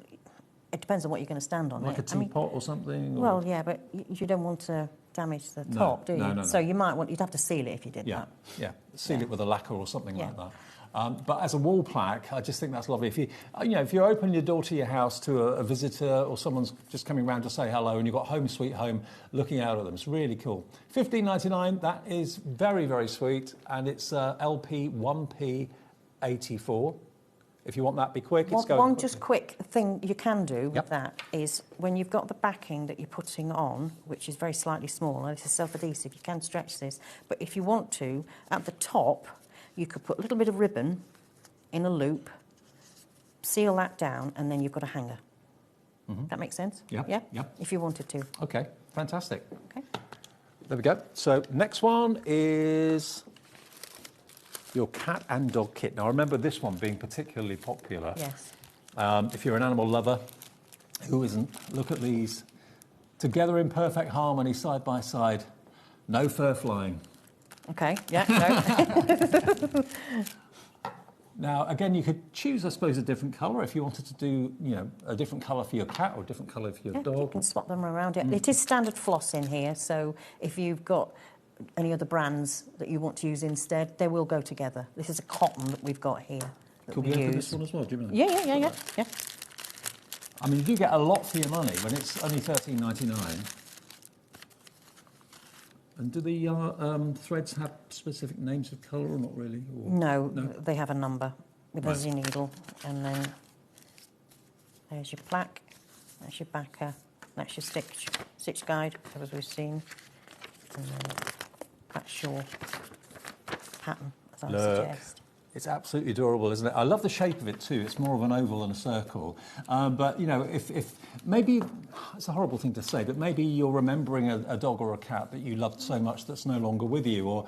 it depends on what you're going to stand on. Like a teapot or something? Or... Well, yeah, but you don't want to damage the top, do you? No. So you might want, you'd have to seal it if you did that. Yeah, seal it with a lacquer or something like that. But as a wall plaque, I just think that's lovely. If you, if you're opening your door to your house to a visitor or someone's just coming round to say hello and you've got Home Sweet Home looking out at them, it's really cool. $15.99, that is very, very sweet, and it's LP 1P84. If you want that, be quick. It's going One quickly. just quick thing you can do with that is when you've got the backing that you're putting on, which is very slightly small, and it's self-adhesive, you can stretch this, but if you want to, at the top, you could put a little bit of ribbon in a loop, seal that down, and then you've got a hanger. That makes sense? Yeah. If you wanted to. Okay, fantastic. Okay. There we go. So next one is your cat and dog kit. Now, I remember this one being particularly popular. Yes. If you're an animal lover, who isn't? Look at these. Together in perfect harmony, side by side. No fur flying. Okay, yeah, no. Now, again, you could choose, I suppose, a different colour if you wanted to do, a different colour for your cat or a different colour for your dog. You can swap them around. It is standard floss in here, so if you've got any other brands that you want to use instead, they will go together. This is a cotton that we've got here. Could we open this one as well, do you know? Yeah. I mean, you do get a lot for your money when it's only $13.99. And do the threads have specific names of colour or not really? Or... No, they have a number. There's your needle, and then there's your plaque, that's your backer, that's your stitch guide, as we've seen, and then that's your pattern, as I suggest. It's absolutely adorable, isn't it? I love the shape of it too. It's more of an oval than a circle. But, you know, if maybe, it's a horrible thing to say, but maybe you're remembering a dog or a cat that you loved so much that's no longer with you, or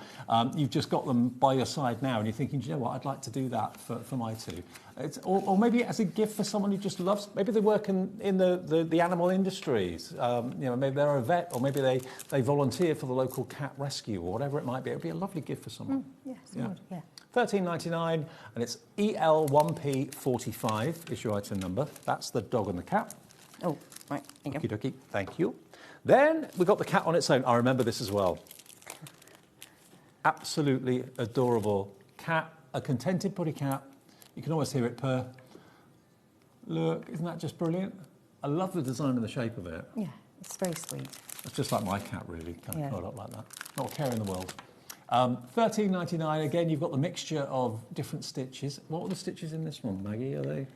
you've just got them by your side now and you're thinking, do you know what, I'd like to do that for my two. Or maybe as a gift for someone who just loves, maybe they work in the animal industries, you know, maybe they're a vet, or maybe they volunteer for the local cat rescue, or whatever it might be. It would be a lovely gift for someone. Yes, it would, yeah. $13.99, and it's EL1P45 is your item number. That's the dog and the cat. Oh, right. Thank you. Okie dokie, thank you. Then we got the cat on its own. I remember this as well. Absolutely adorable cat, a contented putty cat. You can almost hear it purr. Look, isn't that just brilliant? I love the design and the shape of it. Yeah, it's very sweet. It's just like my cat, really, kind of curled up like that. Not a care in the world. $13.99. Again, you've got the mixture of different stitches. What are the stitches in this one, Maggie? Are they?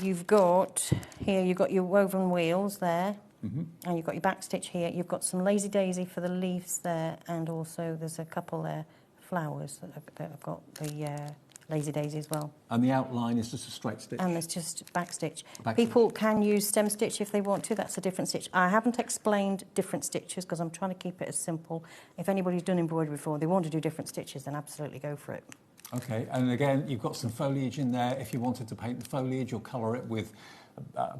You've got here. You've got your woven wheels there, Mm-hmm. and you've got your back stitch here. You've got some lazy daisy for the leaves there, and also there's a couple there flowers that have got the lazy daisy as well. And the outline is just a straight stitch. And there's just back stitch. Back People can use stem stitch if they want to. That's a different stitch. I haven't explained different stitches because I'm trying to keep it as simple. If anybody's done embroidery before, they want to do different stitches, then absolutely go for it. Okay, and again, you've got some foliage in there. If you wanted to paint the foliage or colour it with,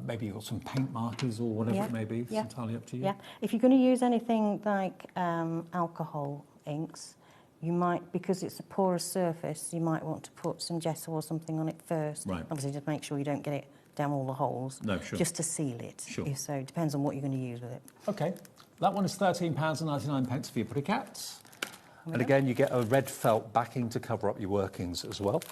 maybe you've got some paint markers or whatever it may be. It's entirely up to you. Yeah. If you're going to use anything like alcohol inks, you might, because it's a porous surface, you might want to put some gesso or something on it first. Right. Obviously, just make sure you don't get it down all the holes. No, sure. Just to seal it. Sure. So it depends on what you're going to use with it. Okay, that one is £13.99 for your putty cats. And again, you get a red felt backing to cover up your workings as well.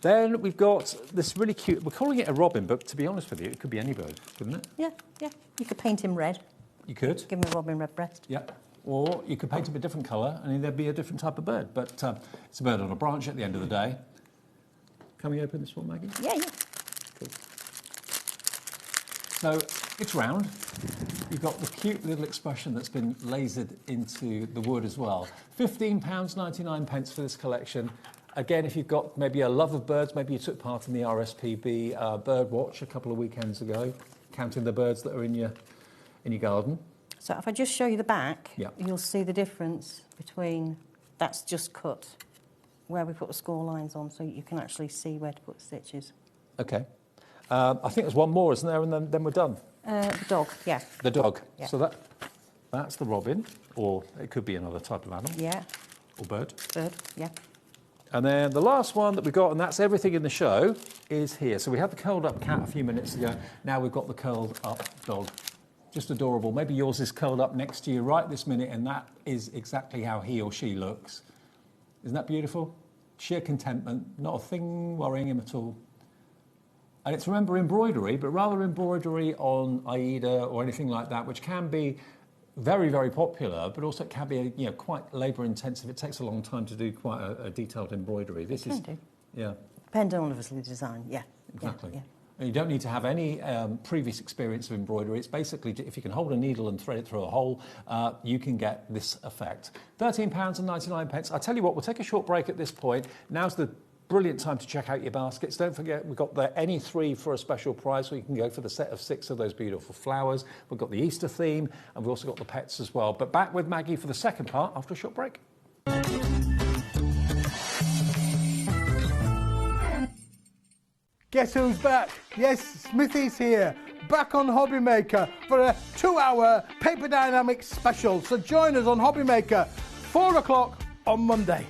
Then we've got this really cute, we're calling it a robin, but to be honest with you, it could be any bird, couldn't it? Yeah, yeah. You could paint him red. You could. Give him a robin red breast. Yeah. Or you could paint him a different colour and there'd be a different type of bird. But it's a bird on a branch at the end of the day. Can we open this one, Maggie? Yeah, yeah. Cool. So it's round. You've got the cute little expression that's been lasered into the wood as well. £15.99 for this collection. Again, if you've got maybe a love of birds, maybe you took part in the RSPB bird watch a couple of weekends ago, counting the birds that are in your garden. So if I just show you the back, Yeah. you'll see the difference between, that's just cut, where we put the score lines on, so you can actually see where to put the stitches. Okay. I think there's one more, isn't there? And then we're done. The dog, yeah. The dog. Yeah. So that's the robin, or it could be another type of animal. Yeah. Or bird. Bird, yeah. And then the last one that we got, and that's everything in the show, is here. So we had the curled up cat a few minutes ago. Now we've got the curled up dog. Just adorable. Maybe yours is curled up next to you right this minute, and that is exactly how he or she looks. Isn't that beautiful? Sheer contentment, not a thing worrying him at all. And it's, remember, embroidery, but rather embroidery on Aida or anything like that, which can be very, very popular, but also it can be quite labour-intensive. It takes a long time to do quite a detailed embroidery. This is, yeah. Depending on obviously the design, yeah. Exactly. Yeah. And you don't need to have any previous experience of embroidery. It's basically, if you can hold a needle and thread it through a hole, you can get this effect. £13.99. I tell you what, we'll take a short break at this point. Now's the brilliant time to check out your baskets. Don't forget, we've got the any 3 for a special price, so you can go for the set of 6 of those beautiful flowers. We've got the Easter theme, and we've also got the pets as well. But back with Maggie for the second part after a short break. Guess who's back? Yes, Smithy's here, back on HobbyMaker for a 2-hour Paper Dynamics special. So join us on HobbyMaker, 4 o'clock on Monday.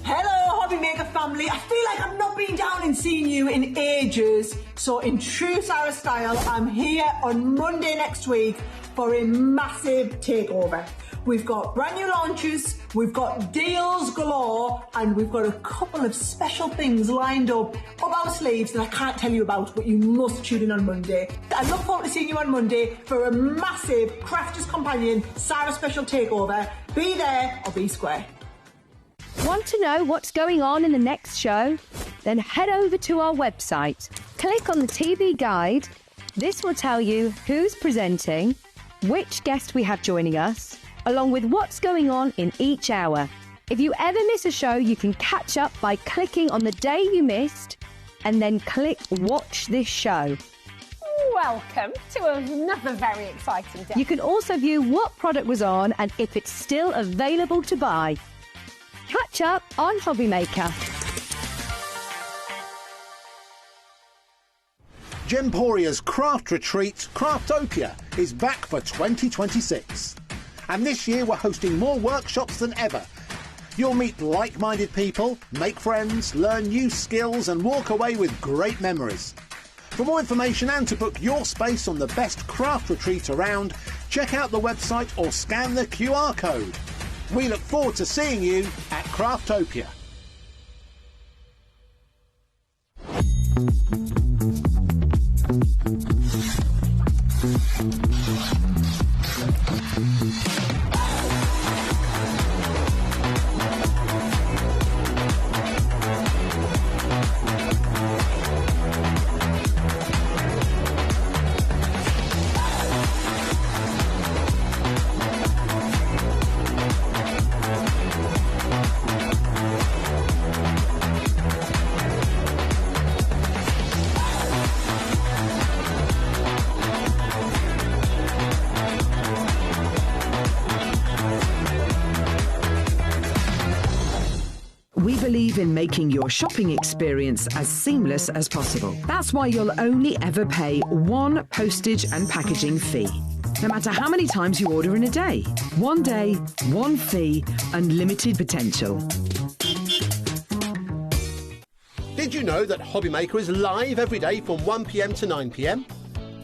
Hello, HobbyMaker family. I feel like I've not been down and seen you in ages. So in true Sarah style, I'm here on Monday next week for a massive takeover. We've got brand new launches, we've got deals galore, and we've got a couple of special things lined up our sleeves that I can't tell you about, but you must tune in on Monday. I look forward to seeing you on Monday for a massive Crafters Companion Sarah special takeover. Be there or be square. Want to know what's going on in the next show? Then head over to our website. Click on the TV guide. This will tell you who's presenting, which guest we have joining us, along with what's going on in each hour. If you ever miss a show, you can catch up by clicking on the day you missed and then click Watch This Show. Welcome to another very exciting day. You can also view what product was on and if it's still available to buy. Catch up on HobbyMaker. Gemporia's craft retreat, Craftopia, is back for 2026. And this year we're hosting more workshops than ever. You'll meet like-minded people, make friends, learn new skills and walk away with great memories. For more information and to book your space on the best craft retreat around, check out the website or scan the QR code. We look forward to seeing you at Craftopia. In making your shopping experience as seamless as possible. That's why you'll only ever pay one postage and packaging fee. No matter how many times you order in a day. One day, one fee, unlimited potential. Did you know that HobbyMaker is live every day from 1 p.m. to 9 p.m?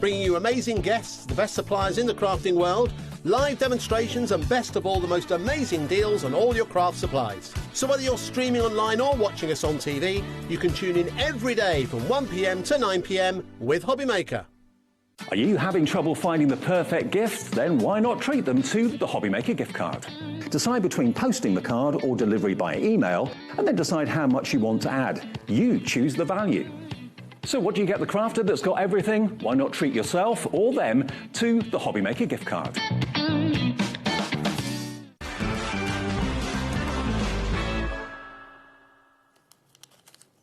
Bringing you amazing guests, the best suppliers in the crafting world, live demonstrations and best of all, the most amazing deals on all your craft supplies. So whether you're streaming online or watching us on TV, you can tune in every day from 1 p.m. to 9 p.m. with HobbyMaker. Are you having trouble finding the perfect gift? Then why not treat them to the HobbyMaker gift card? Decide between posting the card or delivery by email, and then decide how much you want to add. You choose the value. So what do you get the crafter that's got everything? Why not treat yourself or them to the HobbyMaker gift card?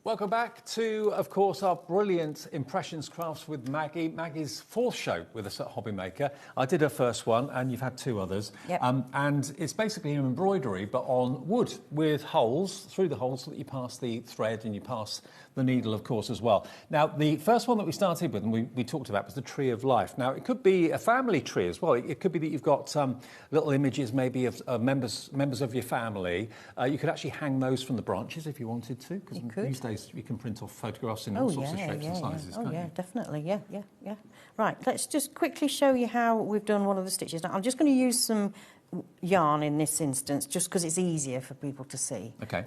Welcome back to, of course, our brilliant Impressions Crafts with Maggie. Maggie's fourth show with us at HobbyMaker. I did her first one, and you've had two others. Yep. And it's basically an embroidery, but on wood, with holes, through the holes, so that you pass the thread and you pass the needle, of course, as well. Now, the first one that we started with and we talked about was the Tree of Life. Now, it could be a family tree as well. It could be that you've got little images maybe of members of your family. You could actually hang those from the branches if you wanted to, because these days you can print off photographs in all sorts of shapes and sizes, can't you? Definitely, yeah. Right, let's just quickly show you how we've done one of the stitches. Now, I'm just going to use some yarn in this instance, just because it's easier for people to see. Okay.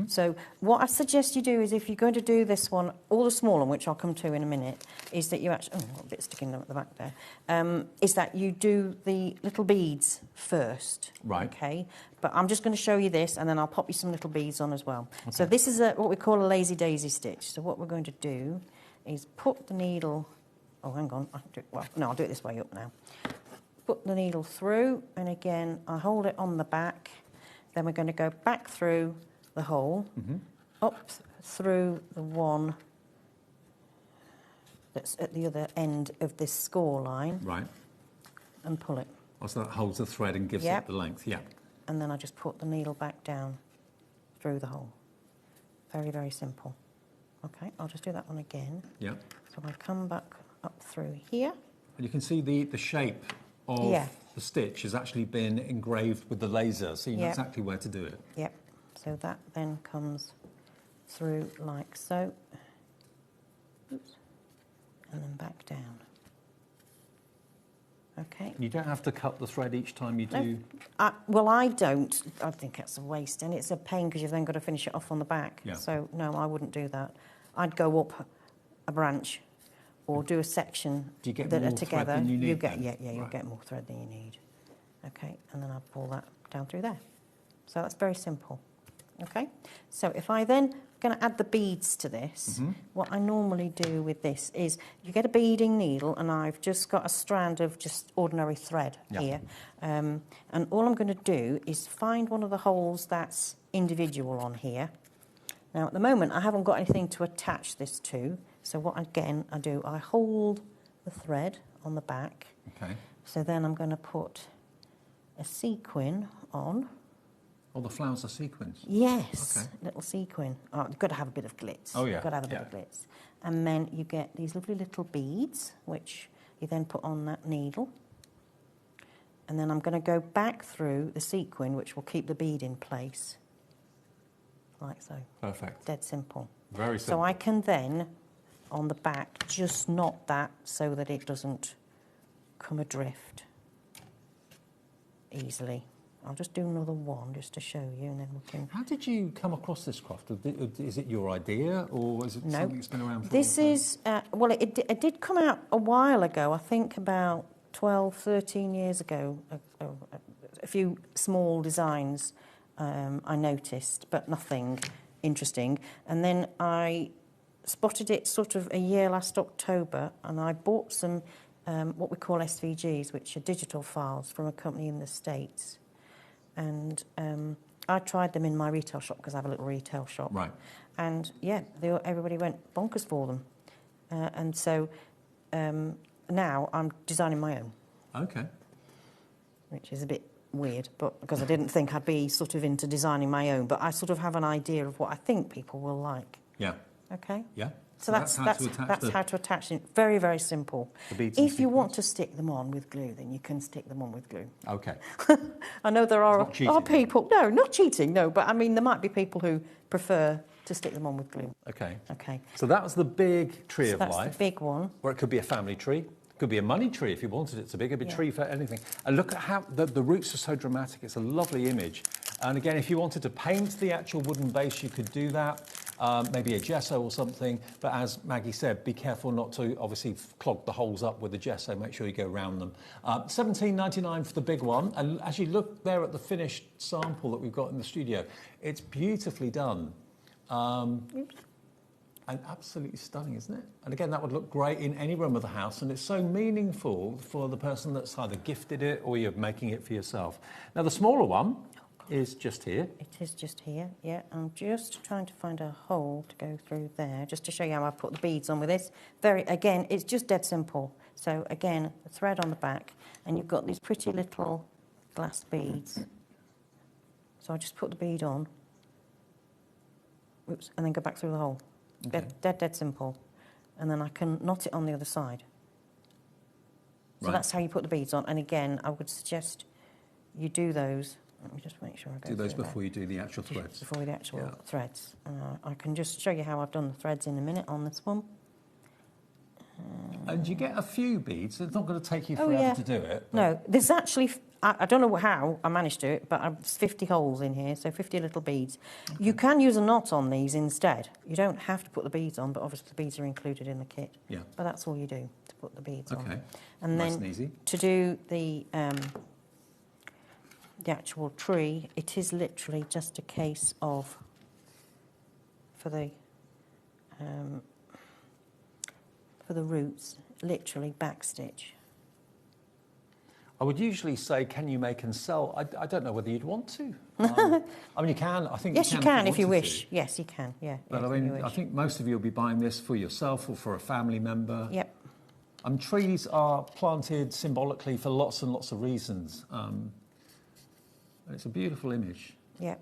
So what I suggest you do is, if you're going to do this one, or the small one, which I'll come to in a minute, is that you actually... Oh, a bit sticking at the back there. Is that you do the little beads first. Right. Okay. But I'm just going to show you this, and then I'll pop you some little beads on as well. Okay. So this is what we call a lazy daisy stitch. So what we're going to do is put the needle... Oh, hang on. I'll do it this way up now. Put the needle through, and again, I hold it on the back. Then we're going to go back through the hole, up through the one that's at the other end of this score line. Right. And pull it. Oh, so that holds the thread and gives it the length, yeah. And then I just put the needle back down through the hole. Very, very simple. Okay, I'll just do that one again. Yeah. So I come back up through here. And you can see the shape of the stitch has actually been engraved with the laser, so you know exactly where to do it. Yep. So that then comes through like so. Oops. And then back down. Okay. You don't have to cut the thread each time you do... Well, I don't. I think that's a waste, and it's a pain because you've then got to finish it off on the back. Yeah. So, no, I wouldn't do that. I'd go up a branch or do a section Do you get that more are together. thread than you need? You'll get more thread than you need. Okay, and then I'll pull that down through there. So that's very simple. Okay, so if I then going to add the beads to this, what I normally do with this is you get a beading needle, and I've just got a strand of just ordinary thread here. And all I'm going to do is find one of the holes that's individual on here. Now, at the moment, I haven't got anything to attach this to. So what, again, I do, I hold the thread on the back. Okay. So then I'm going to put a sequin on. Oh, the flowers are sequins? Yes, Okay. little sequin. Oh, you've got to have a bit of glitz. Oh, yeah. You've got to have a bit of glitz. And then you get these lovely little beads, which you then put on that needle. And then I'm going to go back through the sequin, which will keep the bead in place. Like so. Perfect. Dead simple. Very simple. So I can then, on the back, just knot that so that it doesn't come adrift easily. I'll just do another one just to show you, and then we can... How did you come across this craft? Is it your idea, or is it something that's been around for This a long time? is... well, it did come out a while ago, I think about 12, 13 years ago. A few small designs I noticed, but nothing interesting. And then I spotted it sort of a year last October, and I bought some what we call SVGs, which are digital files from a company in the States. And I tried them in my retail shop because I have a little retail shop. Right. And yeah, everybody went bonkers for them. And so now I'm designing my own. Okay. Which is a bit weird, but because I didn't think I'd be sort of into designing my own, but I sort of have an idea of what I think people will like. Yeah. Okay. Yeah. So that's how to attach it. Very, very simple. If you want to stick them on with glue, then you can stick them on with glue. Okay. I know there are cheating, people... No, not cheating, no. But, I mean, there might be people who prefer to stick them on with glue. Okay. Okay. So that was the big tree of life. That's the big one. Or it could be a family tree. It could be a money tree if you wanted it to be. It could be a tree for anything. And look at how the roots are so dramatic. It's a lovely image. And again, if you wanted to paint the actual wooden base, you could do that. Maybe a gesso or something. But as Maggie said, be careful not to obviously clog the holes up with the gesso. Make sure you go around them. $17.99 for the big one. And as you look there at the finished sample that we've got in the studio, it's beautifully done. And absolutely stunning, isn't it? And again, that would look great in any room of the house, and it's so meaningful for the person that's either gifted it or you're making it for yourself. Now, the smaller one is just here. It is just here, yeah. I'm just trying to find a hole to go through there, just to show you how I put the beads on with this. Again, it's just dead simple. So, again, the thread on the back, and you've got these pretty little glass beads. So I just put the bead on, oops, and then go back through the hole. Okay. Dead simple. And then I can knot it on the other side. So that's how you put the beads on. And again, I would suggest you do those. Let me just make sure I go do those through before you do the actual threads. Before the actual threads. I can just show you how I've done the threads in a minute on this one. And you get a few beads. It's not going to take you forever to do it. No, there's actually... I don't know how I managed to do it, but there's 50 holes in here, so 50 little beads. Okay. You can use a knot on these instead. You don't have to put the beads on, but obviously the beads are included in the kit. Yeah. But that's all you do, to put the beads on. Okay. And nice then and easy. To do the actual tree, it is literally just a case of, for the roots, literally backstitch. I would usually say, can you make and sell? I don't know whether you'd want to. I mean, you can. I think yes, you can if you wish. Yes, you can. Yeah. But I mean, I think most of you will be buying this for yourself or for a family member. Yep. Trees are planted symbolically for lots and lots of reasons. And it's a beautiful image. Yeah,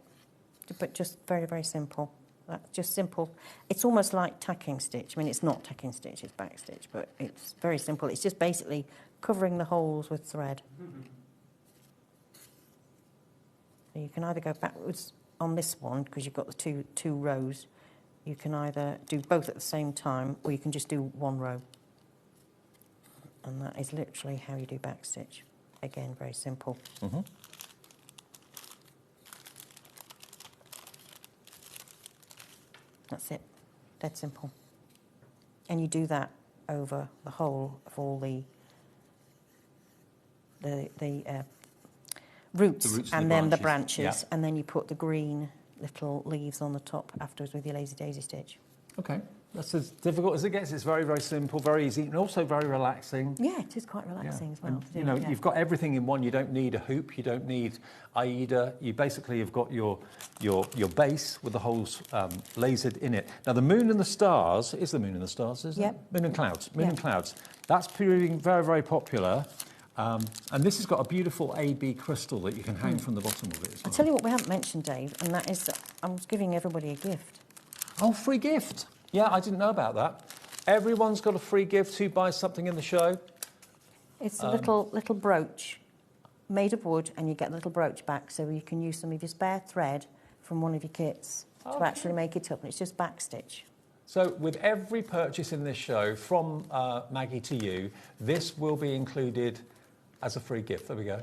but just very, very simple. That's just simple. It's almost like tacking stitch. I mean, it's not tacking stitch, it's backstitch, but it's very simple. It's just basically covering the holes with thread. So you can either go backwards on this one, because you've got the two rows, you can either do both at the same time, or you can just do one row. And that is literally how you do backstitch. Again, very simple. Mm-hmm. That's it. Dead simple. And you do that over the whole of all the roots and then the branches, and then you put the green little leaves on the top afterwards with your lazy daisy stitch. Okay, that's as difficult as it gets. It's very, very simple, very easy, and also very relaxing. Yeah, it is quite relaxing as well. And, to do, you know, you've got everything in one. You don't need a hoop. You don't need Aida. You basically have got your base with the holes lasered in it. Now, the moon and the stars is the moon and the stars, isn't it? Moon and clouds. Moon and clouds. That's proving very, very popular. And this has got a beautiful AB crystal that you can hang from the bottom of it as well. I'll tell you what we haven't mentioned, Dave, and that is that I was giving everybody a gift. Oh, free gift. Yeah, I didn't know about that. Everyone's got a free gift who buys something in the show. It's a little brooch made of wood, and you get the little brooch back, so you can use some of your spare thread from one of your kits to actually make it up, and it's just backstitch. So with every purchase in this show, from Maggie to you, this will be included as a free gift. There we go.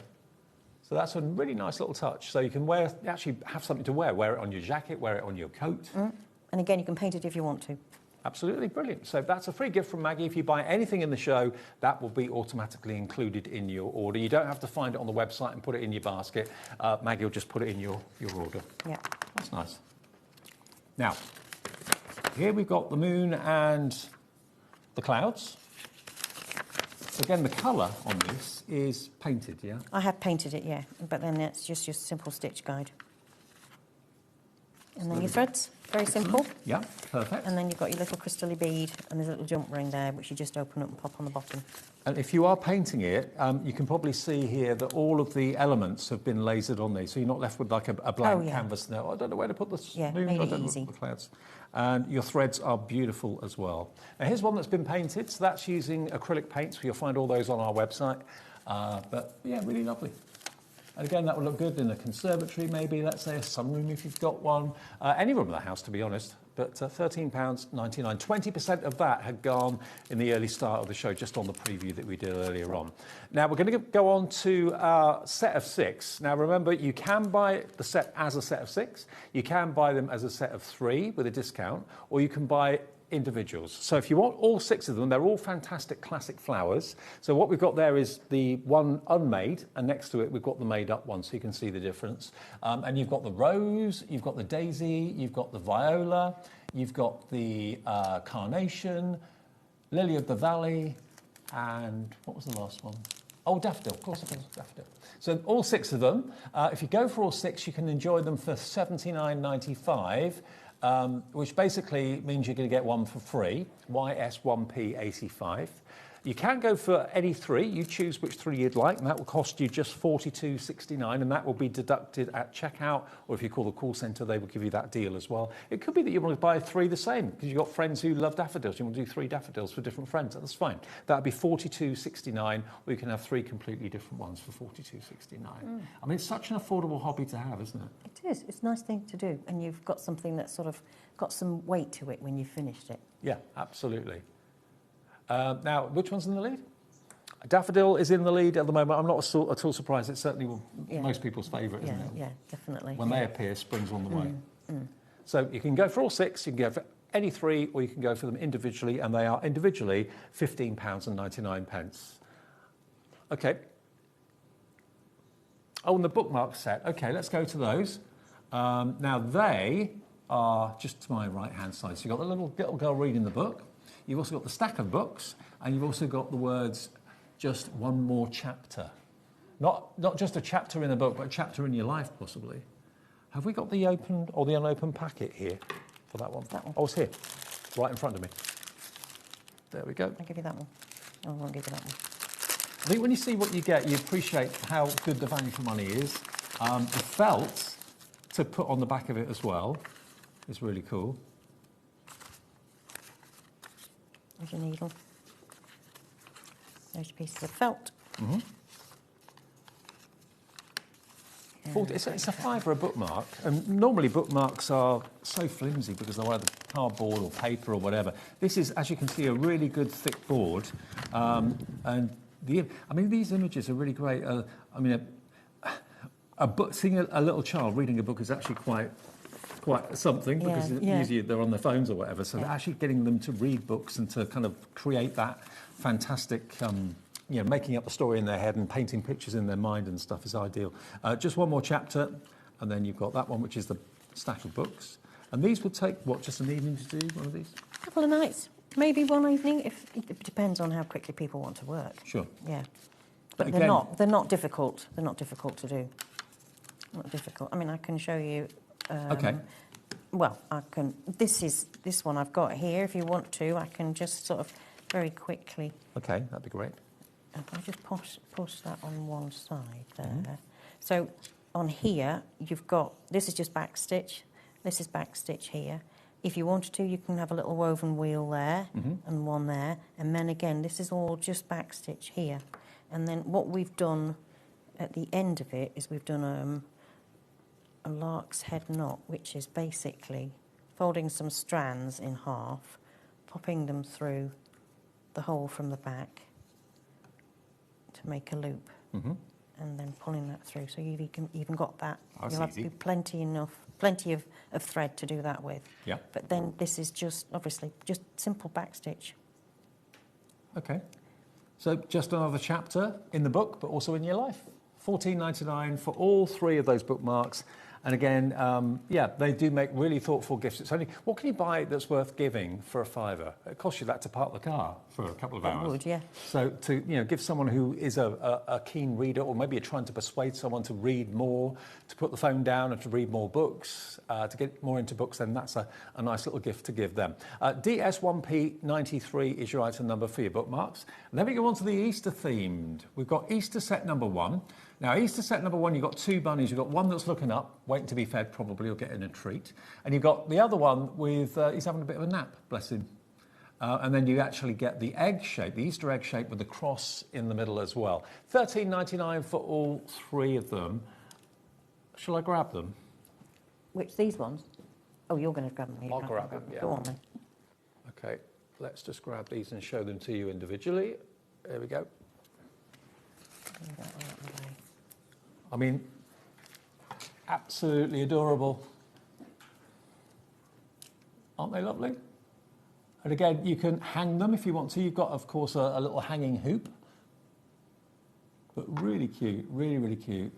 So that's a really nice little touch. So you can actually have something to wear it on your jacket, wear it on your coat. And again, you can paint it if you want to. Absolutely, brilliant. So that's a free gift from Maggie. If you buy anything in the show, that will be automatically included in your order. You don't have to find it on the website and put it in your basket. Maggie will just put it in your order. Yeah. That's nice. Now, here we've got the moon and the clouds. Again, the colour on this is painted, yeah? I have painted it, yeah, but then it's just your simple stitch guide. And then your threads, very simple. Yeah, perfect. And then you've got your little crystally bead, and there's a little jump ring there, which you just open up and pop on the bottom. And if you are painting it, you can probably see here that all of the elements have been lasered on these, so you're not left with like a blank canvas now. I don't know where to put the moon, I don't know where to put the clouds. And your threads are beautiful as well. Now here's one that's been painted, so that's using acrylic paints. You'll find all those on our website. But yeah, really lovely. And again, that would look good in a conservatory, maybe, let's say a sunroom if you've got one. Any room in the house, to be honest. But £13.99. 20% of that had gone in the early start of the show, just on the preview that we did earlier on. Now, we're going to go on to our set of 6. Now, remember, you can buy the set as a set of 6. You can buy them as a set of 3 with a discount, or you can buy individuals. So if you want all 6 of them, they're all fantastic classic flowers. So what we've got there is the one unmade, and next to it we've got the made up one, so you can see the difference. And you've got the rose, you've got the daisy, you've got the viola, you've got the carnation, lily of the valley, and what was the last one? Oh, daffodil, of course it was daffodil. So all 6 of them. If you go for all 6, you can enjoy them for $79.95. Which basically means you're going to get one for free, YS1P85. You can go for any 3. You choose which 3 you'd like, and that will cost you just $42.69, and that will be deducted at checkout, or if you call the call centre, they will give you that deal as well. It could be that you want to buy 3 the same, because you've got friends who love daffodils. You want to do 3 daffodils for different friends. That's fine. That would be $42.69, or you can have 3 completely different ones for $42.69. I mean, it's such an affordable hobby to have, isn't it? It is. It's a nice thing to do, and you've got something that's sort of got some weight to it when you've finished it. Yeah, absolutely. Now, which one's in the lead? Daffodil is in the lead at the moment. I'm not at all surprised. It's certainly most people's favourite, isn't it? Yeah, definitely. When they appear, spring's on the way. So you can go for all 6, you can go for any 3, or you can go for them individually, and they are individually £15.99. Okay. Oh, and the bookmark set. Okay, let's go to those. Now, they are just to my right-hand side. So you've got the little girl reading the book. You've also got the stack of books, and you've also got the words, just one more chapter. Not just a chapter in a book, but a chapter in your life, possibly. Have we got the opened or the unopened packet here for that one? That one. Oh, it's here, right in front of me. There we go. I'll give you that one. I won't give you that one. I think when you see what you get, you appreciate how good the value for money is. The felt to put on the back of it as well is really cool. There's your needle. There's pieces of felt. It's a £5 a bookmark, and normally bookmarks are so flimsy because they're either cardboard or paper or whatever. This is, as you can see, a really good thick board, and these images are really great. Seeing a little child reading a book is actually quite something because usually they're on their phones or whatever. So actually getting them to read books and to kind of create that fantastic. Making up the story in their head and painting pictures in their mind and stuff is ideal. Just one more chapter, and then you've got that one, which is the stack of books. And these would take, just an evening to do, one of these? A couple of nights, maybe one evening. It depends on how quickly people want to work. Sure. Yeah. But again, they're not difficult. They're not difficult to do. Not difficult. I mean, I can show you... OK. Well, I can... This one I've got here. If you want to, I can just sort of very quickly... OK, that'd be great. If I just push that on one side there. So on here, you've got, this is just back stitch. This is back stitch here. If you wanted to, you can have a little woven wheel there and one there. And then again, this is all just back stitch here. And then what we've done at the end of it is we've done a lark's head knot, which is basically folding some strands in half, popping them through the hole from the back, to make a loop, and then pulling that through. So you've even got that. That's You'll have easy. plenty of thread to do that with. Yeah. But then this is just, obviously, just simple back stitch. OK. So just another chapter in the book, but also in your life. $14.99 for all 3 of those bookmarks. And again, they do make really thoughtful gifts. It's only, what can you buy that's worth giving for a £5? It costs you that to park the car for a couple of hours. It would, yeah. So to give someone who is a keen reader, or maybe you're trying to persuade someone to read more, to put the phone down and to read more books, to get more into books, then that's a nice little gift to give them. DS1P93 is your item number for your bookmarks. And then we go on to the Easter themed. We've got Easter set number 1. Now, Easter set number 1, you've got 2 bunnies. You've got one that's looking up, waiting to be fed, probably, or getting a treat. And you've got the other one with, he's having a bit of a nap, bless him. And then you actually get the egg shape, the Easter egg shape with the cross in the middle as well. $13.99 for all 3 of them. Shall I grab them? Which, these ones? Oh, you're going to grab them. I'll grab them, yeah. Go on, then. OK, let's just grab these and show them to you individually. There we go. I mean, absolutely adorable. Aren't they lovely? And again, you can hang them if you want to. You've got, of course, a little hanging hoop. But really cute, really, really cute.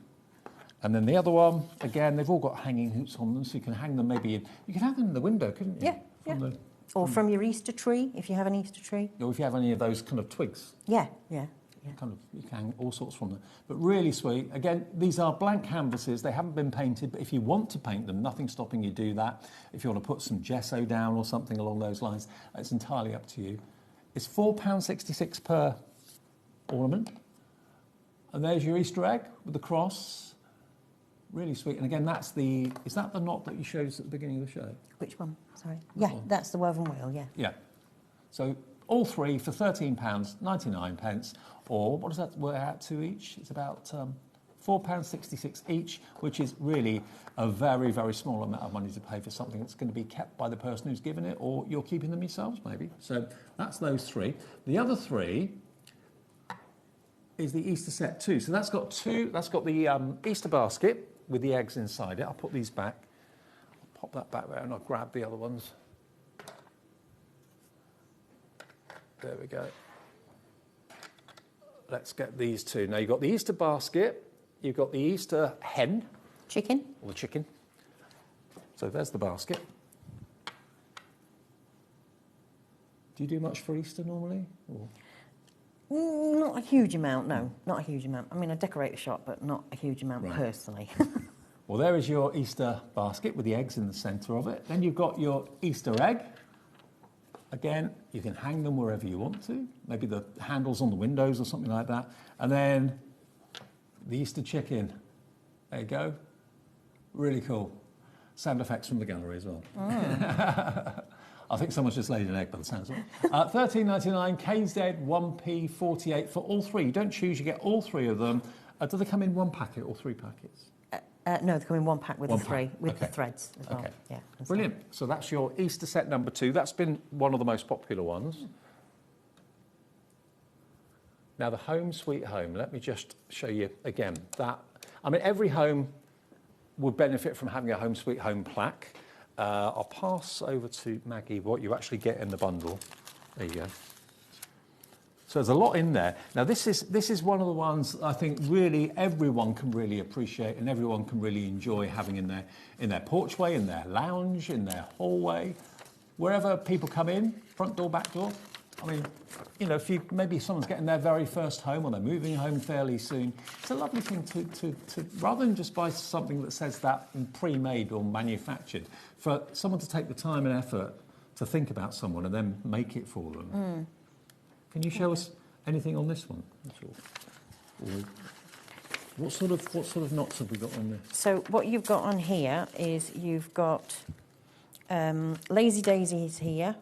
And then the other one, again, they've all got hanging hoops on them, so you can hang them maybe in... You can hang them in the window, couldn't you? Yeah, or from your Easter tree, if you have an Easter tree. Or if you have any of those kind of twigs. Yeah. You can hang all sorts from them. But really sweet. Again, these are blank canvases. They haven't been painted, but if you want to paint them, nothing's stopping you do that. If you want to put some gesso down or something along those lines, it's entirely up to you. It's £4.66 per ornament. And there's your Easter egg with the cross. Really sweet. And again, is that the knot that you showed us at the beginning of the show? Which one? Sorry. Yeah, that's the woven wheel, yeah. Yeah. So all 3 for £13.99, or what does that work out to each? It's about £4.66 each, which is really a very, very small amount of money to pay for something that's going to be kept by the person who's given it, or you're keeping them yourselves, maybe. So that's those 3. The other 3 is the Easter set 2. So that's got the Easter basket with the eggs inside it. I'll put these back. I'll pop that back there and I'll grab the other ones. There we go. Let's get these 2. Now, you've got the Easter basket. You've got the Easter hen. Chicken. Or the chicken. So there's the basket. Do you do much for Easter normally? Or? Not a huge amount, no. Not a huge amount. I mean, I decorate the shop, but not a huge amount personally. Well, there is your Easter basket with the eggs in the centre of it. Then you've got your Easter egg. Again, you can hang them wherever you want to. Maybe the handles on the windows or something like that. And then the Easter chicken. There you go. Really cool. Sound effects from the gallery as well. I think someone's just laid an egg by the sounds of it. $13.99, KZ 1P48 for all 3. You don't choose, you get all 3 of them. Do they come in 1 packet or 3 packets? No, they come in one pack with the threads as well. Okay. Yeah. Brilliant. So that's your Easter set number 2. That's been one of the most popular ones. Now the Home Sweet Home, let me just show you again that, I mean, every home would benefit from having a Home Sweet Home plaque. I'll pass over to Maggie what you actually get in the bundle. There you go. So there's a lot in there. Now this is one of the ones I think really everyone can really appreciate and everyone can really enjoy having in their porchway, in their lounge, in their hallway, wherever people come in, front door, back door. I mean, you know, if maybe someone's getting their very first home or they're moving home fairly soon, it's a lovely thing to rather than just buy something that says that pre-made or manufactured, for someone to take the time and effort to think about someone and then make it for them. Can you show us anything on this one? What sort of knots have we got on this? So what you've got on here is you've got lazy daisies here.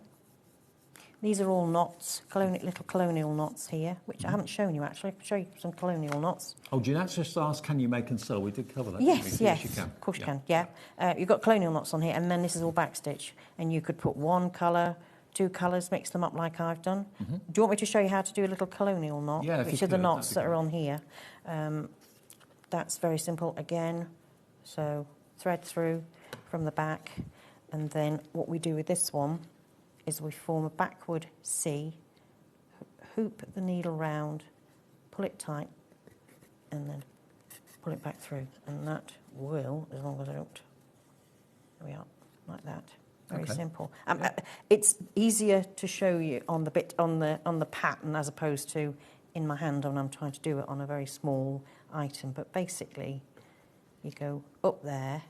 These are all knots, little colonial knots here, which I haven't shown you actually. I can show you some colonial knots. Oh, Jeanette just asked, can you make and sew? We did cover that. Yes, yes, you can. Of course you can. Yeah, you've got colonial knots on here, and then this is all backstitch, and you could put one colour, 2 colours, mix them up like I've done. Do you want me to show you how to do a little colonial knot? Yeah, which are the knots that are on here. That's very simple again. So thread through from the back, and then what we do with this one is we form a backward C, hoop the needle round, pull it tight, and then pull it back through. And that will, as long as I don't, there we are, like that. Very simple. It's easier to show you on the pattern as opposed to in my hand when I'm trying to do it on a very small item. But basically, you go up there,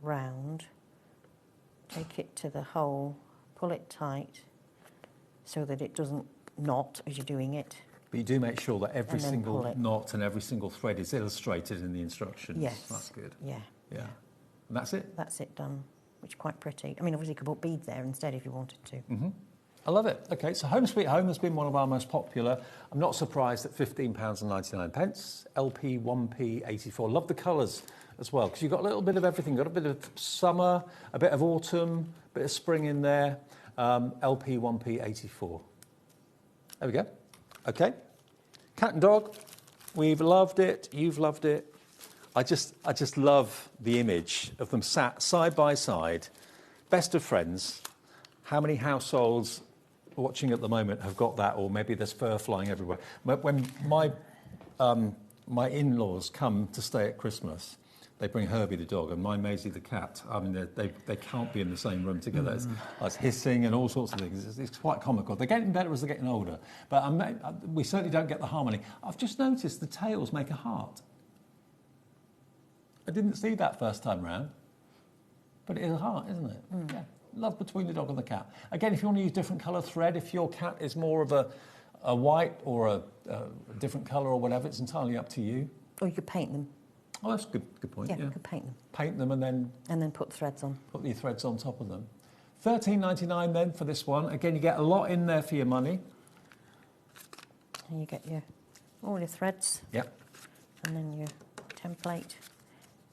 round, take it to the hole, pull it tight so that it doesn't knot as you're doing it. But you do make sure that every single knot and every single thread is illustrated in the instructions. Yes. That's good. Yeah. Yeah. And that's it? That's it done, which is quite pretty. I mean, obviously you could put beads there instead if you wanted to. I love it. OK, so Home Sweet Home has been one of our most popular. I'm not surprised at £15.99. LP 1p 84. Love the colours as well, because you've got a little bit of everything. Got a bit of summer, a bit of autumn, a bit of spring in there. LP 1p 84. There we go. OK. Cat and dog. We've loved it. You've loved it. I just love the image of them sat side by side, best of friends. How many households watching at the moment have got that, or maybe there's fur flying everywhere? When my in-laws come to stay at Christmas, they bring Herbie the dog and my Maisie the cat. I mean, they can't be in the same room together. It's hissing and all sorts of things. It's quite comical. They're getting better as they're getting older, but we certainly don't get the harmony. I've just noticed the tails make a heart. I didn't see that first time round, but it is a heart, isn't it? Yeah. Love between the dog and the cat. Again, if you want to use different colour thread, if your cat is more of a white or a different colour or whatever, it's entirely up to you. Or you could paint them. Oh, that's a good point. Yeah, you could paint them. Paint them and then put threads on. Put the threads on top of them. £13.99 then for this one. Again, you get a lot in there for your money. And you get all your threads. Yep. And then your template.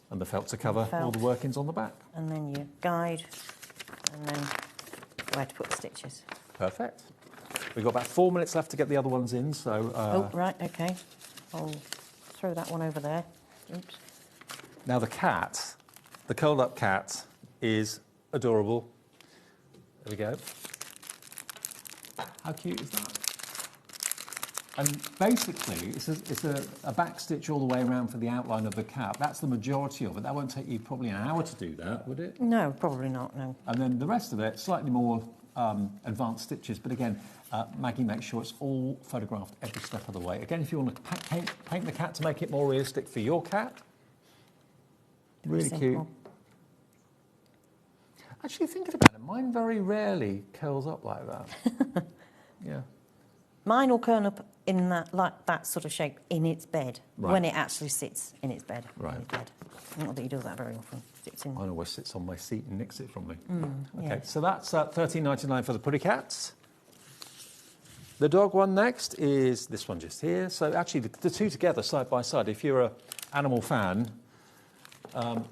And the felt to cover all the workings on the back. And then your guide. And then where to put the stitches. Perfect. We've got about 4 minutes left to get the other ones in, so... oh, right, OK. I'll throw that one over there. Oops. Now the cat, the curled up cat, is adorable. There we go. How cute is that? And basically, it's a back stitch all the way around for the outline of the cat. That's the majority of it. That won't take you probably an hour to do that, would it? No, probably not, no. And then the rest of it, slightly more advanced stitches. But again, Maggie makes sure it's all photographed every step of the way. Again, if you want to paint the cat to make it more realistic for your cat, really cute. Actually, thinking about it, mine very rarely curls up like that. Yeah. Mine will curl up in that sort of shape in its bed, when it actually sits in its bed. Right. In its bed. Not that he does that very often. Mine always sits on my seat and nicks it from me. Okay, yeah. so that's £13.99 for the putty cats. The dog one next is this one just here. So actually, the two together, side by side, if you're an animal fan,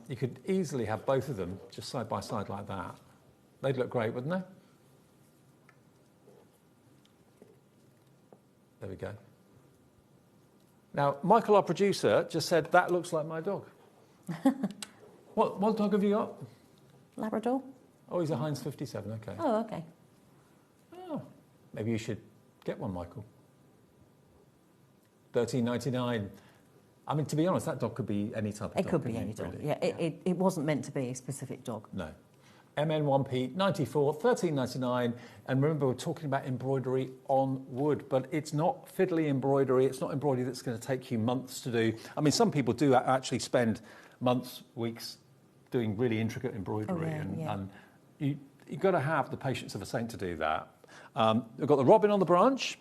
You could easily have both of them just side by side like that. They'd look great, wouldn't they? There we go. Now, Michael, our producer, just said, that looks like my dog. What dog have you got? Labrador. Oh, he's a Heinz 57, okay. Oh, okay. Oh, maybe you should get one, Michael. $13.99. I mean, to be honest, that dog could be any type of dog. It could be any dog, really. yeah. It wasn't meant to be a specific dog. No. MN1P 94, $13.99. And remember, we're talking about embroidery on wood, but it's not fiddly embroidery. It's not embroidery that's going to take you months to do. I mean, some people do actually spend months, weeks doing really intricate embroidery. And you've got to have the patience of a saint to do that. We've got the robin on the branch.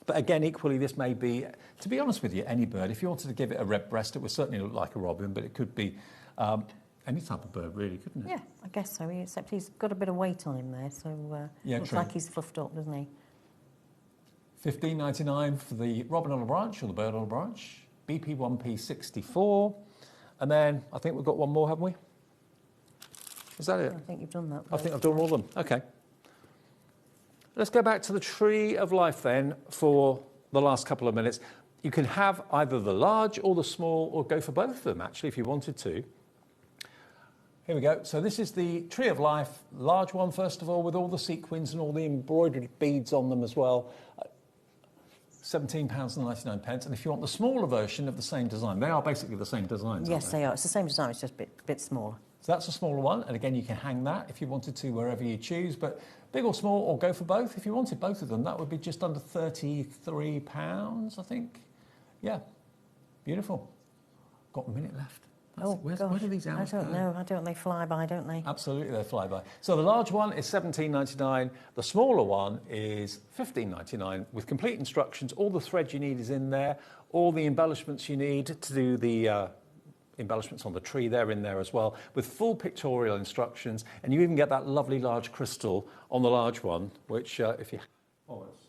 But again, equally, this may be, to be honest with you, any bird. If you wanted to give it a red breast, it would certainly look like a robin, but it could be any type of bird, really, couldn't it? Yeah, I guess so, except he's got a bit of weight on him there, so looks like he's fluffed up, doesn't he? $15.99 for the robin on a branch, or the bird on a branch. BP1P 64. And then, I think we've got one more, haven't we? Is that it? I think you've done that. I think I've done all of them. Okay. Let's go back to the tree of life then for the last couple of minutes. You can have either the large or the small, or go for both of them, actually, if you wanted to. Here we go. So this is the tree of life, large one, first of all, with all the sequins and all the embroidered beads on them as well. £17.99. And if you want the smaller version of the same design, they are basically the same designs, yes, they are. It's the same design, it's just a bit smaller. So that's a smaller one, and again, you can hang that if you wanted to wherever you choose, but big or small, or go for both. If you wanted both of them, that would be just under £33, I think. Yeah, beautiful. Got a minute left. Where do these hours go? I don't know. They fly by, don't they? Absolutely, they fly by. So the large one is $17.99. The smaller one is $15.99 with complete instructions. All the thread you need is in there. All the embellishments you need to do the embellishments on the tree, they're in there as well, with full pictorial instructions. And you even get that lovely large crystal on the large one, which if you... Oh, it's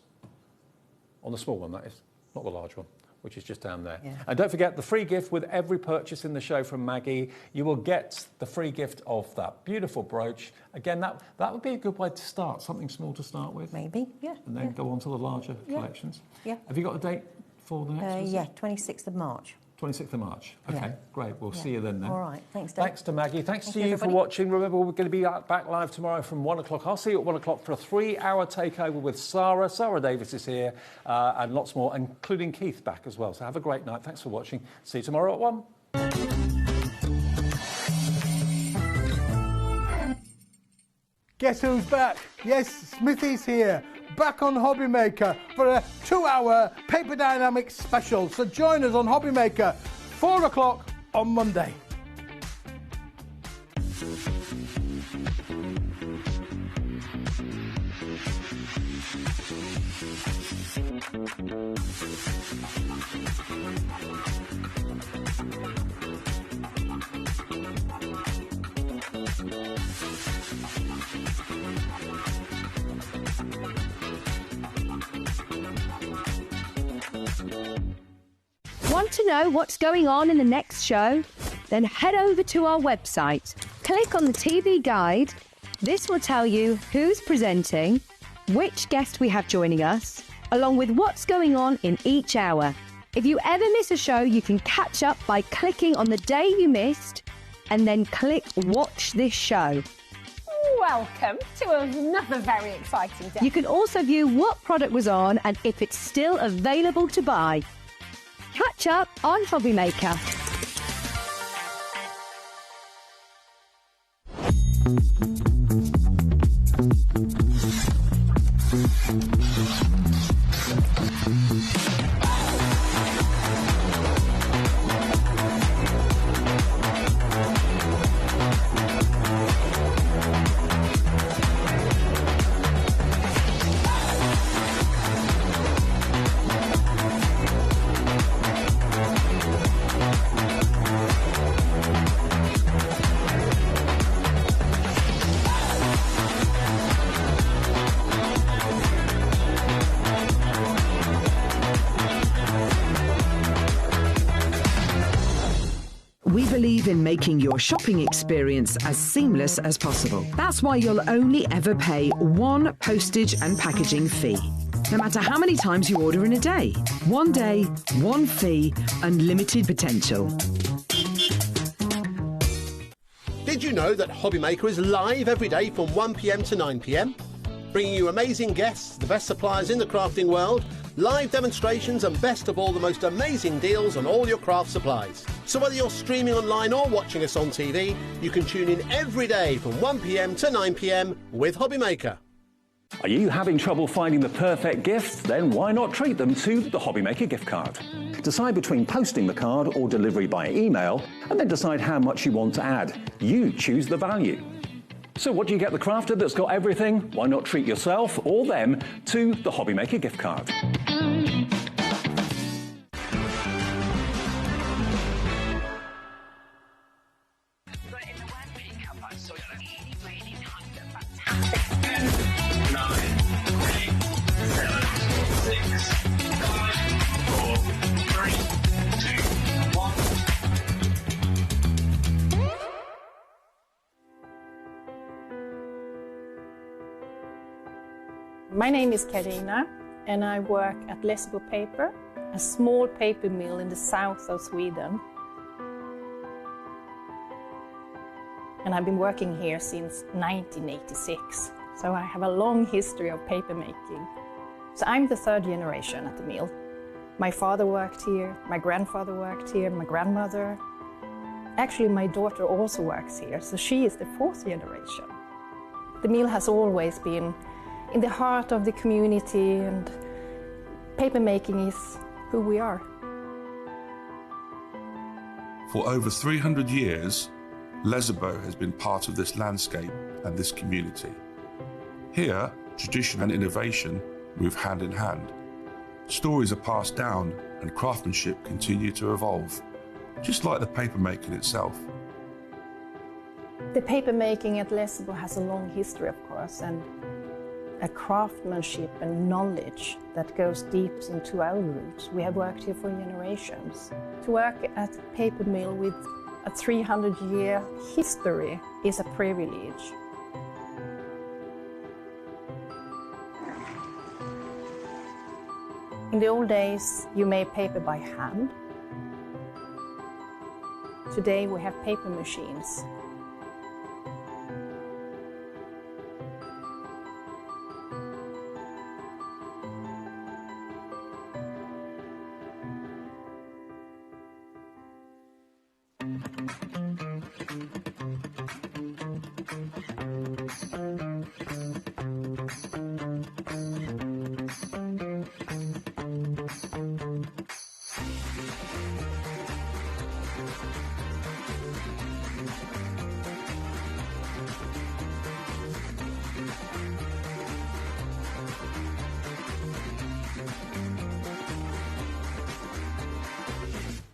on the small one, that is. Not the large one, which is just down there. Yeah. And don't forget the free gift with every purchase in the show from Maggie. You will get the free gift of that beautiful brooch. Again, that would be a good way to start, something small to start with. Maybe, yeah. And then go on to the larger collections. Yeah. Have you got a date for the next visit? Yeah, 26th of March. 26th of March. Okay, great. We'll see you then. All right. Thanks, Dave. Thanks to Maggie. Thanks to you for watching. Remember, we're going to be back live tomorrow from 1 o'clock. I'll see you at 1 o'clock for a 3-hour takeover with Sarah. Sarah Davis is here and lots more, including Keith back as well. So have a great night. Thanks for watching. See you tomorrow at 1. Guess who's back? Yes, Smithy's here. Back on HobbyMaker for a 2-hour paper dynamics special. So join us on HobbyMaker, 4 o'clock on Monday. Want to know what's going on in the next show? Then head over to our website. Click on the TV guide. This will tell you who's presenting, which guest we have joining us, along with what's going on in each hour. If you ever miss a show, you can catch up by clicking on the day you missed and then click Watch This Show. Welcome to another very exciting day. You can also view what product was on and if it's still available to buy. Catch up on HobbyMaker. making your shopping experience as seamless as possible. That's why you'll only ever pay one postage and packaging fee. No matter how many times you order in a day. One day, one fee, unlimited potential. Did you know that HobbyMaker is live every day from 1 p.m. to 9 p.m? Bringing you amazing guests, the best suppliers in the crafting world, live demonstrations and best of all, the most amazing deals on all your craft supplies. So whether you're streaming online or watching us on TV, you can tune in every day from 1 p.m. to 9 p.m. with HobbyMaker. Are you having trouble finding the perfect gift? Then why not treat them to the HobbyMaker gift card? Decide between posting the card or delivery by email, and then decide how much you want to add. You choose the value. So what do you get the crafter that's got everything? Why not treat yourself or them to the HobbyMaker gift card? My name is Karina and I work at Lessebo Paper, a small paper mill in the south of Sweden. And I've been working here since 1986, so I have a long history of paper making. So I'm the third generation at the mill. My father worked here, my grandfather worked here, my grandmother. Actually, my daughter also works here, so she is the fourth generation. The mill has always been in the heart of the community, and paper making is who we are. For over 300 years, Lessebo has been part of this landscape and this community. Here, tradition and innovation move hand in hand. Stories are passed down and craftsmanship continue to evolve, just like the paper making itself. The paper making at Lessebo has a long history, of course, and a craftsmanship and knowledge that goes deep into our roots. We have worked here for generations. To work at a paper mill with a 300-year history is a privilege. In the old days, you made paper by hand. Today we have paper machines.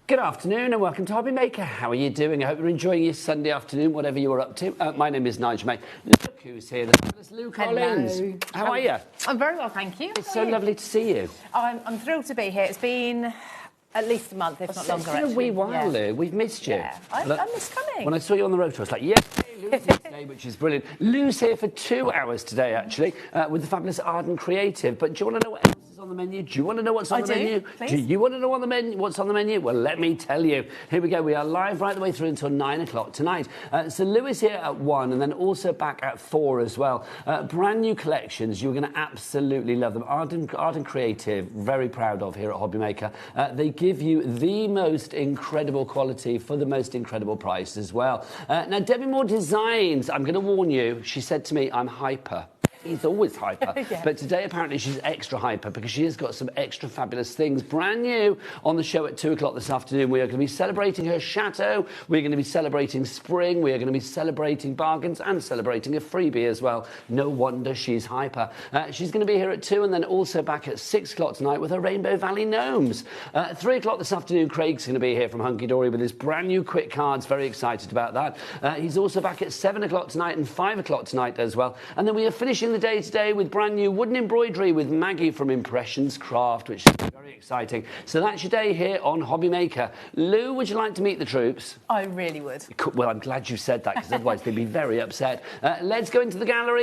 Good afternoon and welcome to HobbyMaker. How are you doing? I hope you're enjoying your Sunday afternoon, whatever you're up to. My name is Nigel May. Look who's here. That's Lou Collins. Hello. How are you? I'm very well, thank you. It's so lovely to see you. I'm thrilled to be here. It's been at least a month, if not longer. It's been a wee while, Lou. We've missed you. Yeah, I missed coming. When I saw you on the road, I was like, yeah, Lou's here today, which is brilliant. Lou's here for 2 hours today, actually, with the fabulous Arden Creative. But do you want to know what else is on the menu? Do you want to know what's on the menu? Please. Do you want to know what's on the menu? Well, let me tell you. Here we go. We are live right the way through until 9 o'clock tonight. So Lou is here at 1 and then also back at 4 as well. Brand new collections. You're going to absolutely love them. Arden Creative, very proud of here at HobbyMaker. They give you the most incredible quality for the most incredible price as well. Now, Debbie Moore Designs, I'm going to warn you, she said to me, I'm hyper. He's always hyper, Yeah. But today apparently she's extra hyper because she has got some extra fabulous things brand new on the show at 2 o'clock this afternoon. We are going to be celebrating her chateau, we're going to be celebrating spring, we are going to be celebrating bargains and celebrating a freebie as well. No wonder she's hyper. She's going to be here at 2 and then also back at 6 o'clock tonight with her Rainbow Valley Gnomes. At 3 o'clock this afternoon, Craig's going to be here from Hunky Dory with his brand new quick cards. Very excited about that. He's also back at 7 o'clock tonight and 5 o'clock tonight as well. And then we are finishing the day today with brand new wooden embroidery with Maggie from Impressions Craft, which is very exciting. So that's your day here on HobbyMaker. Lou, would you like to meet the troops? I really would. Well, I'm glad you said that, because otherwise they'd be very upset. Let's go into the gallery.